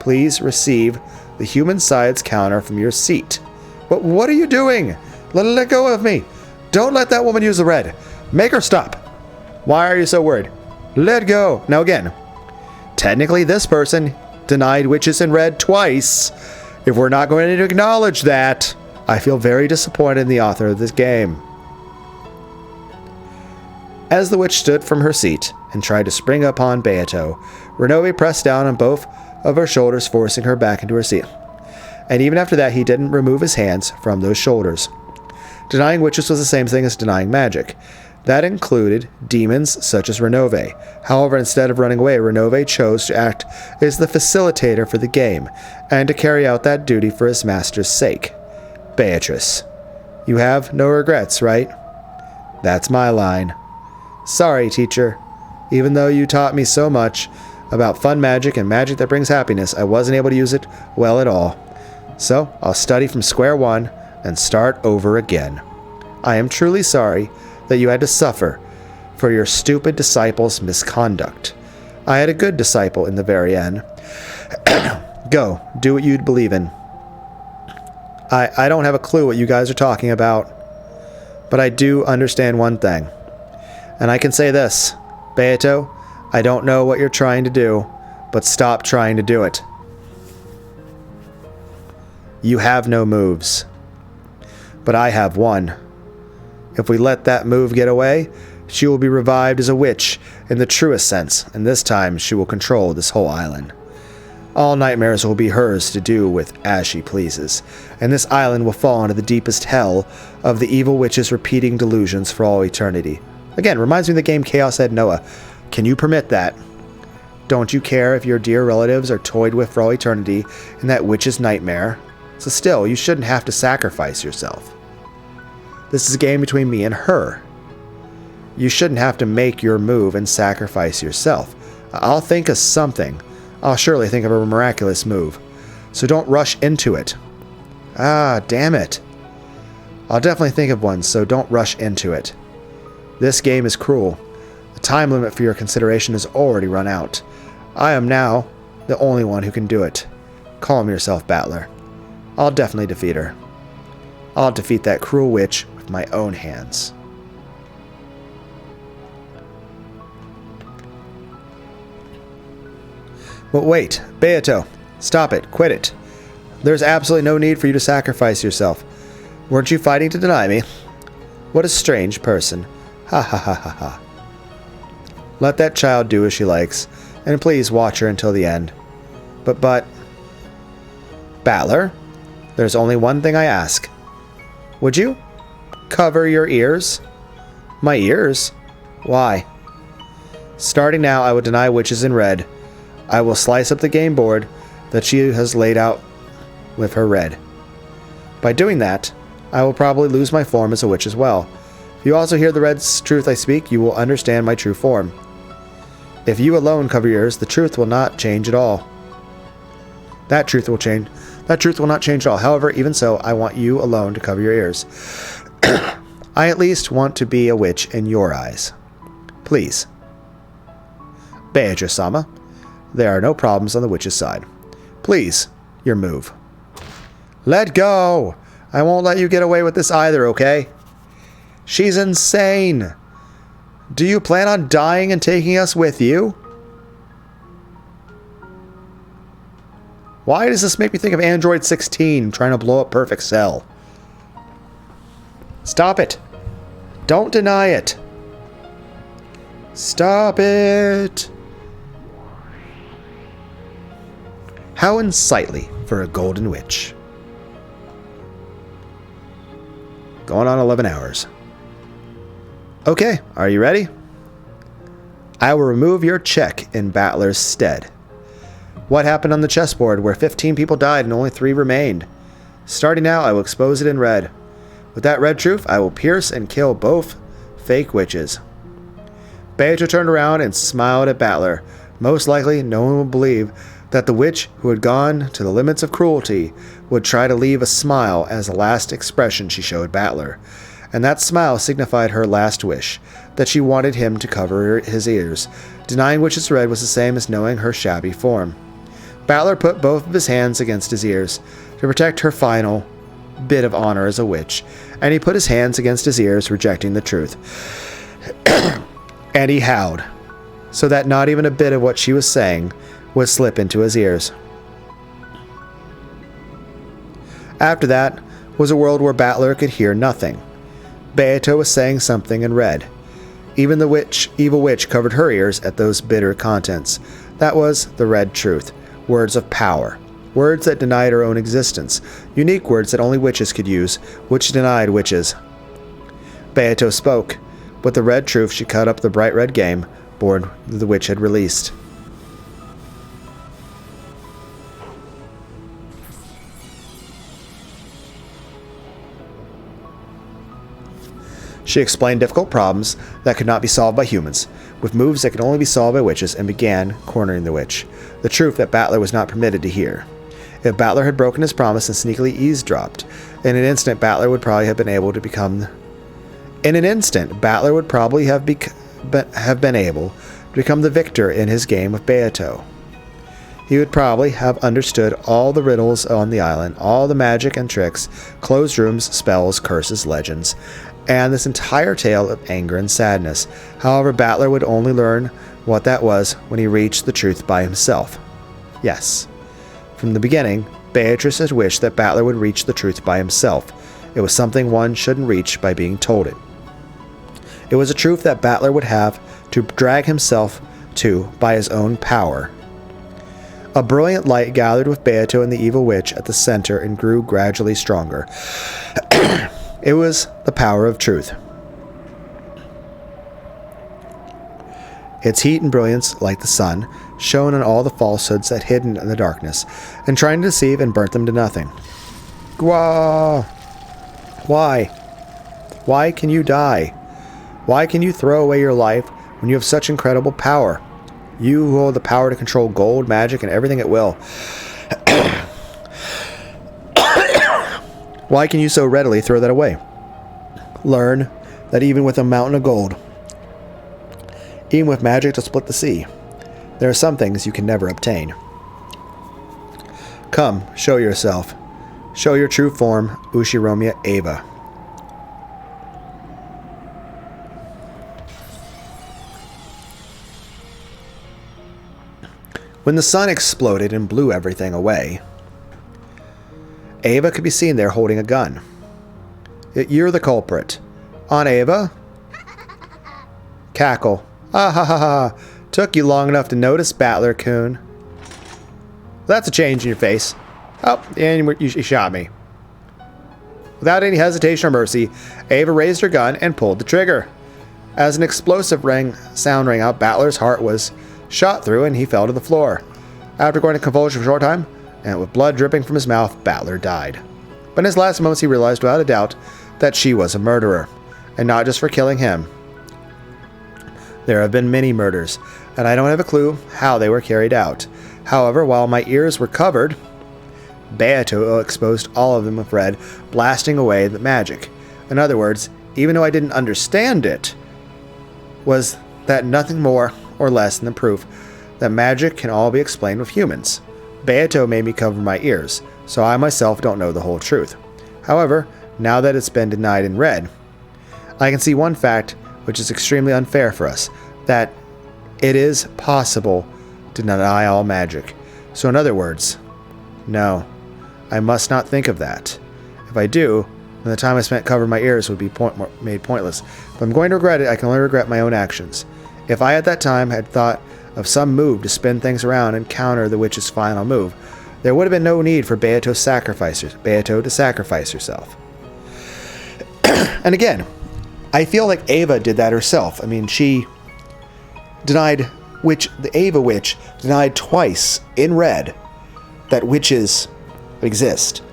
Please receive the human science counter from your seat. But what are you doing? Let go of me. Don't let that woman use the red. Make her stop. Why are you so worried? Let go. Now again. Technically, this person denied witches in red twice. If we're not going to acknowledge that, I feel very disappointed in the author of this game. As the witch stood from her seat and tried to spring upon Beato, Renove pressed down on both of her shoulders, forcing her back into her seat. And even after that, he didn't remove his hands from those shoulders. Denying witches was the same thing as denying magic. That included demons such as Renove. However, instead of running away, Renove chose to act as the facilitator for the game, and to carry out that duty for his master's sake. Beatrice, you have no regrets, right? That's my line. Sorry, teacher. Even though you taught me so much about fun magic and magic that brings happiness, I wasn't able to use it well at all. So, I'll study from square one and start over again. I am truly sorry that you had to suffer for your stupid disciple's misconduct. I had a good disciple in the very end. Go, do what you'd believe in. I don't have a clue what you guys are talking about, but I do understand one thing. And I can say this, Beato, I don't know what you're trying to do, but stop trying to do it. You have no moves, but I have one. If we let that move get away, she will be revived as a witch in the truest sense, and this time she will control this whole island. All nightmares will be hers to do with as she pleases, and this island will fall into the deepest hell of the evil witch's repeating delusions for all eternity. Again, reminds me of the game Chaos Head Noah. Can you permit that? Don't you care if your dear relatives are toyed with for all eternity in that witch's nightmare? So still, you shouldn't have to sacrifice yourself. This is a game between me and her. You shouldn't have to make your move and sacrifice yourself. I'll think of something. I'll surely think of a miraculous move. So don't rush into it. Ah, damn it. I'll definitely think of one, so don't rush into it. This game is cruel. The time limit for your consideration has already run out. I am now the only one who can do it. Calm yourself, Battler. I'll definitely defeat her. I'll defeat that cruel witch with my own hands. But wait, Beato, stop it, quit it. There's absolutely no need for you to sacrifice yourself. Weren't you fighting to deny me? What a strange person. Ha ha ha ha ha. Let that child do as she likes, and please watch her until the end. But, Battler, there's only one thing I ask. Would you cover your ears? My ears? Why? Starting now, I will deny witches in red. I will slice up the game board that she has laid out with her red. By doing that, I will probably lose my form as a witch as well. If you also hear the red's truth I speak, you will understand my true form. If you alone cover your ears, the truth will not change at all. That truth will change. That truth will not change at all. However, even so, I want you alone to cover your ears. I at least want to be a witch in your eyes. Please. Beatrice-sama, there are no problems on the witch's side. Please, your move. Let go! I won't let you get away with this either, okay? She's insane! Do you plan on dying and taking us with you? Why does this make me think of Android 16 trying to blow up Perfect Cell? Stop it! Don't deny it! Stop it! How unsightly for a golden witch. Going on 11 hours. Okay, are you ready? I will remove your check in Battler's stead. What happened on the chessboard where 15 people died and only 3 remained? Starting now, I will expose it in red. With that red truth, I will pierce and kill both fake witches. Beato turned around and smiled at Battler. Most likely, no one would believe that the witch who had gone to the limits of cruelty would try to leave a smile as the last expression she showed Battler. And that smile signified her last wish, that she wanted him to cover his ears. Denying witch's red was the same as knowing her shabby form. Battler put both of his hands against his ears to protect her final bit of honor as a witch, and he put his hands against his ears, rejecting the truth. And he howled, so that not even a bit of what she was saying would slip into his ears. After that was a world where Battler could hear nothing. Beato was saying something in red. Even the evil witch covered her ears at those bitter contents. That was the red truth. Words of power. Words that denied her own existence. Unique words that only witches could use, which denied witches. Beato spoke. With the red truth, she cut up the bright red game board the witch had released. She explained difficult problems that could not be solved by humans, with moves that could only be solved by witches, and began cornering the witch. The truth that Battler was not permitted to hear. If Battler had broken his promise and sneakily eavesdropped, in an instant Battler would probably have been able to become... In an instant, Battler would probably have been able to become the victor in his game with Beato. He would probably have understood all the riddles on the island, all the magic and tricks, closed rooms, spells, curses, legends, and this entire tale of anger and sadness. However, Battler would only learn what that was when he reached the truth by himself. Yes, from the beginning, Beatrice had wished that Battler would reach the truth by himself. It was something one shouldn't reach by being told it. It was a truth that Battler would have to drag himself to by his own power. A brilliant light gathered with Beato and the evil witch at the center and grew gradually stronger. It was the power of truth. Its heat and brilliance, like the sun, shone on all the falsehoods that hid in the darkness, and trying to deceive and burnt them to nothing. Gwah! Why? Why can you die? Why can you throw away your life when you have such incredible power? You who hold the power to control gold, magic, and everything at will. Why can you so readily throw that away? Learn that even with a mountain of gold, even with magic to split the sea, there are some things you can never obtain. Come, show yourself. Show your true form, Ushiromiya Eva. When the sun exploded and blew everything away, Eva could be seen there holding a gun. You're the culprit. Aunt Eva? Cackle. Ah ha ha ha. Took you long enough to notice, Battler-kun. That's a change in your face. Oh, and you shot me. Without any hesitation or mercy, Eva raised her gun and pulled the trigger. As an explosive sound rang out, Battler's heart was shot through and he fell to the floor. After going to convulsion for a short time, and with blood dripping from his mouth, Battler died. But in his last moments he realized without a doubt that she was a murderer, and not just for killing him. There have been many murders, and I don't have a clue how they were carried out. However, while my ears were covered, Beato exposed all of them with red, blasting away the magic. In other words, even though I didn't understand it, was that nothing more or less than the proof that magic can all be explained with humans. Beato made me cover my ears, so I myself don't know the whole truth. However, now that it's been denied in red, I can see one fact which is extremely unfair for us, that it is possible to deny all magic. So in other words, no, I must not think of that. If I do, then the time I spent covering my ears would be made pointless. If I'm going to regret it, I can only regret my own actions. If I at that time had thought of some move to spin things around and counter the witch's final move, there would have been no need for Beato to sacrifice herself. And again, I feel like Eva did that herself. I mean, she denied the Eva witch denied twice in red that witches exist.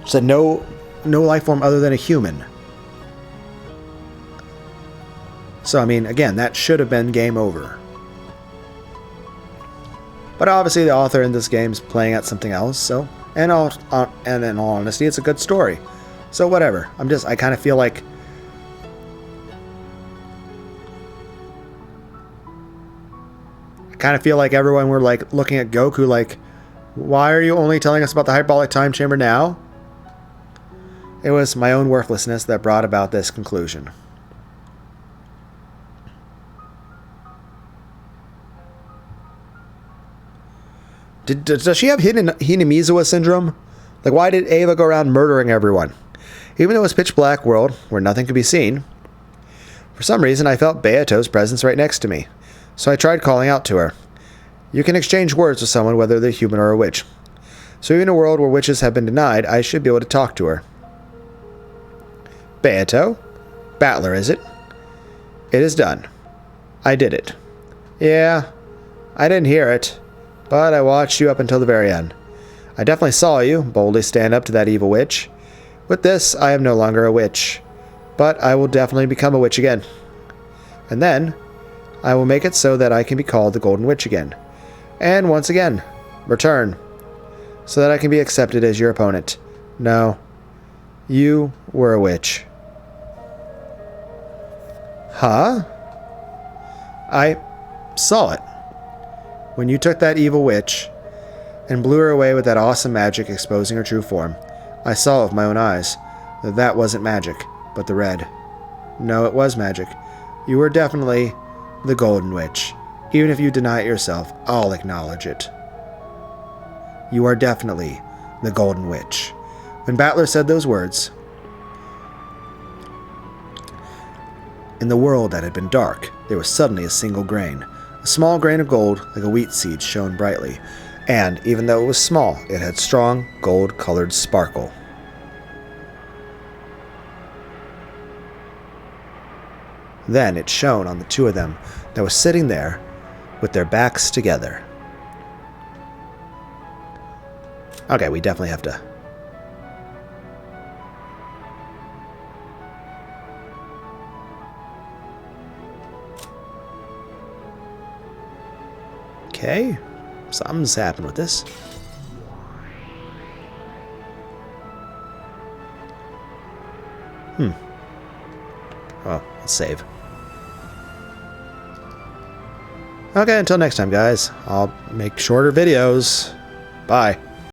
She said no life form other than a human. So I mean, again, that should have been game over. But obviously, the author in this game is playing at something else. So, and in all honesty, it's a good story. So whatever. I kind of feel like. Everyone were like looking at Goku like, why are you only telling us about the hyperbolic time chamber now? It was my own worthlessness that brought about this conclusion. Does she have Hinamizawa syndrome? Like, why did Eva go around murdering everyone? Even though it was pitch black world where nothing could be seen, for some reason I felt Beato's presence right next to me. So I tried calling out to her. You can exchange words with someone whether they're human or a witch. So even in a world where witches have been denied, I should be able to talk to her. Beato? Battler, is it? It is done. I did it. Yeah, I didn't hear it, but I watched you up until the very end. I definitely saw you boldly stand up to that evil witch. With this, I am no longer a witch, but I will definitely become a witch again. And then, I will make it so that I can be called the Golden Witch again. And once again, return, so that I can be accepted as your opponent. No, you were a witch. Huh? I saw it. When you took that evil witch and blew her away with that awesome magic exposing her true form, I saw with my own eyes that that wasn't magic, but the red. No, it was magic. You were definitely the Golden Witch. Even if you deny it yourself, I'll acknowledge it. You are definitely the Golden Witch. When Battler said those words, in the world that had been dark, there was suddenly a single grain, A small grain of gold, like a wheat seed, shone brightly, and, even though it was small, it had strong, gold-colored sparkle. Then it shone on the two of them that was sitting there with their backs together. Okay, we definitely have to... Okay, something's happened with this. Well, let's save. Okay, until next time, guys. I'll make shorter videos. Bye.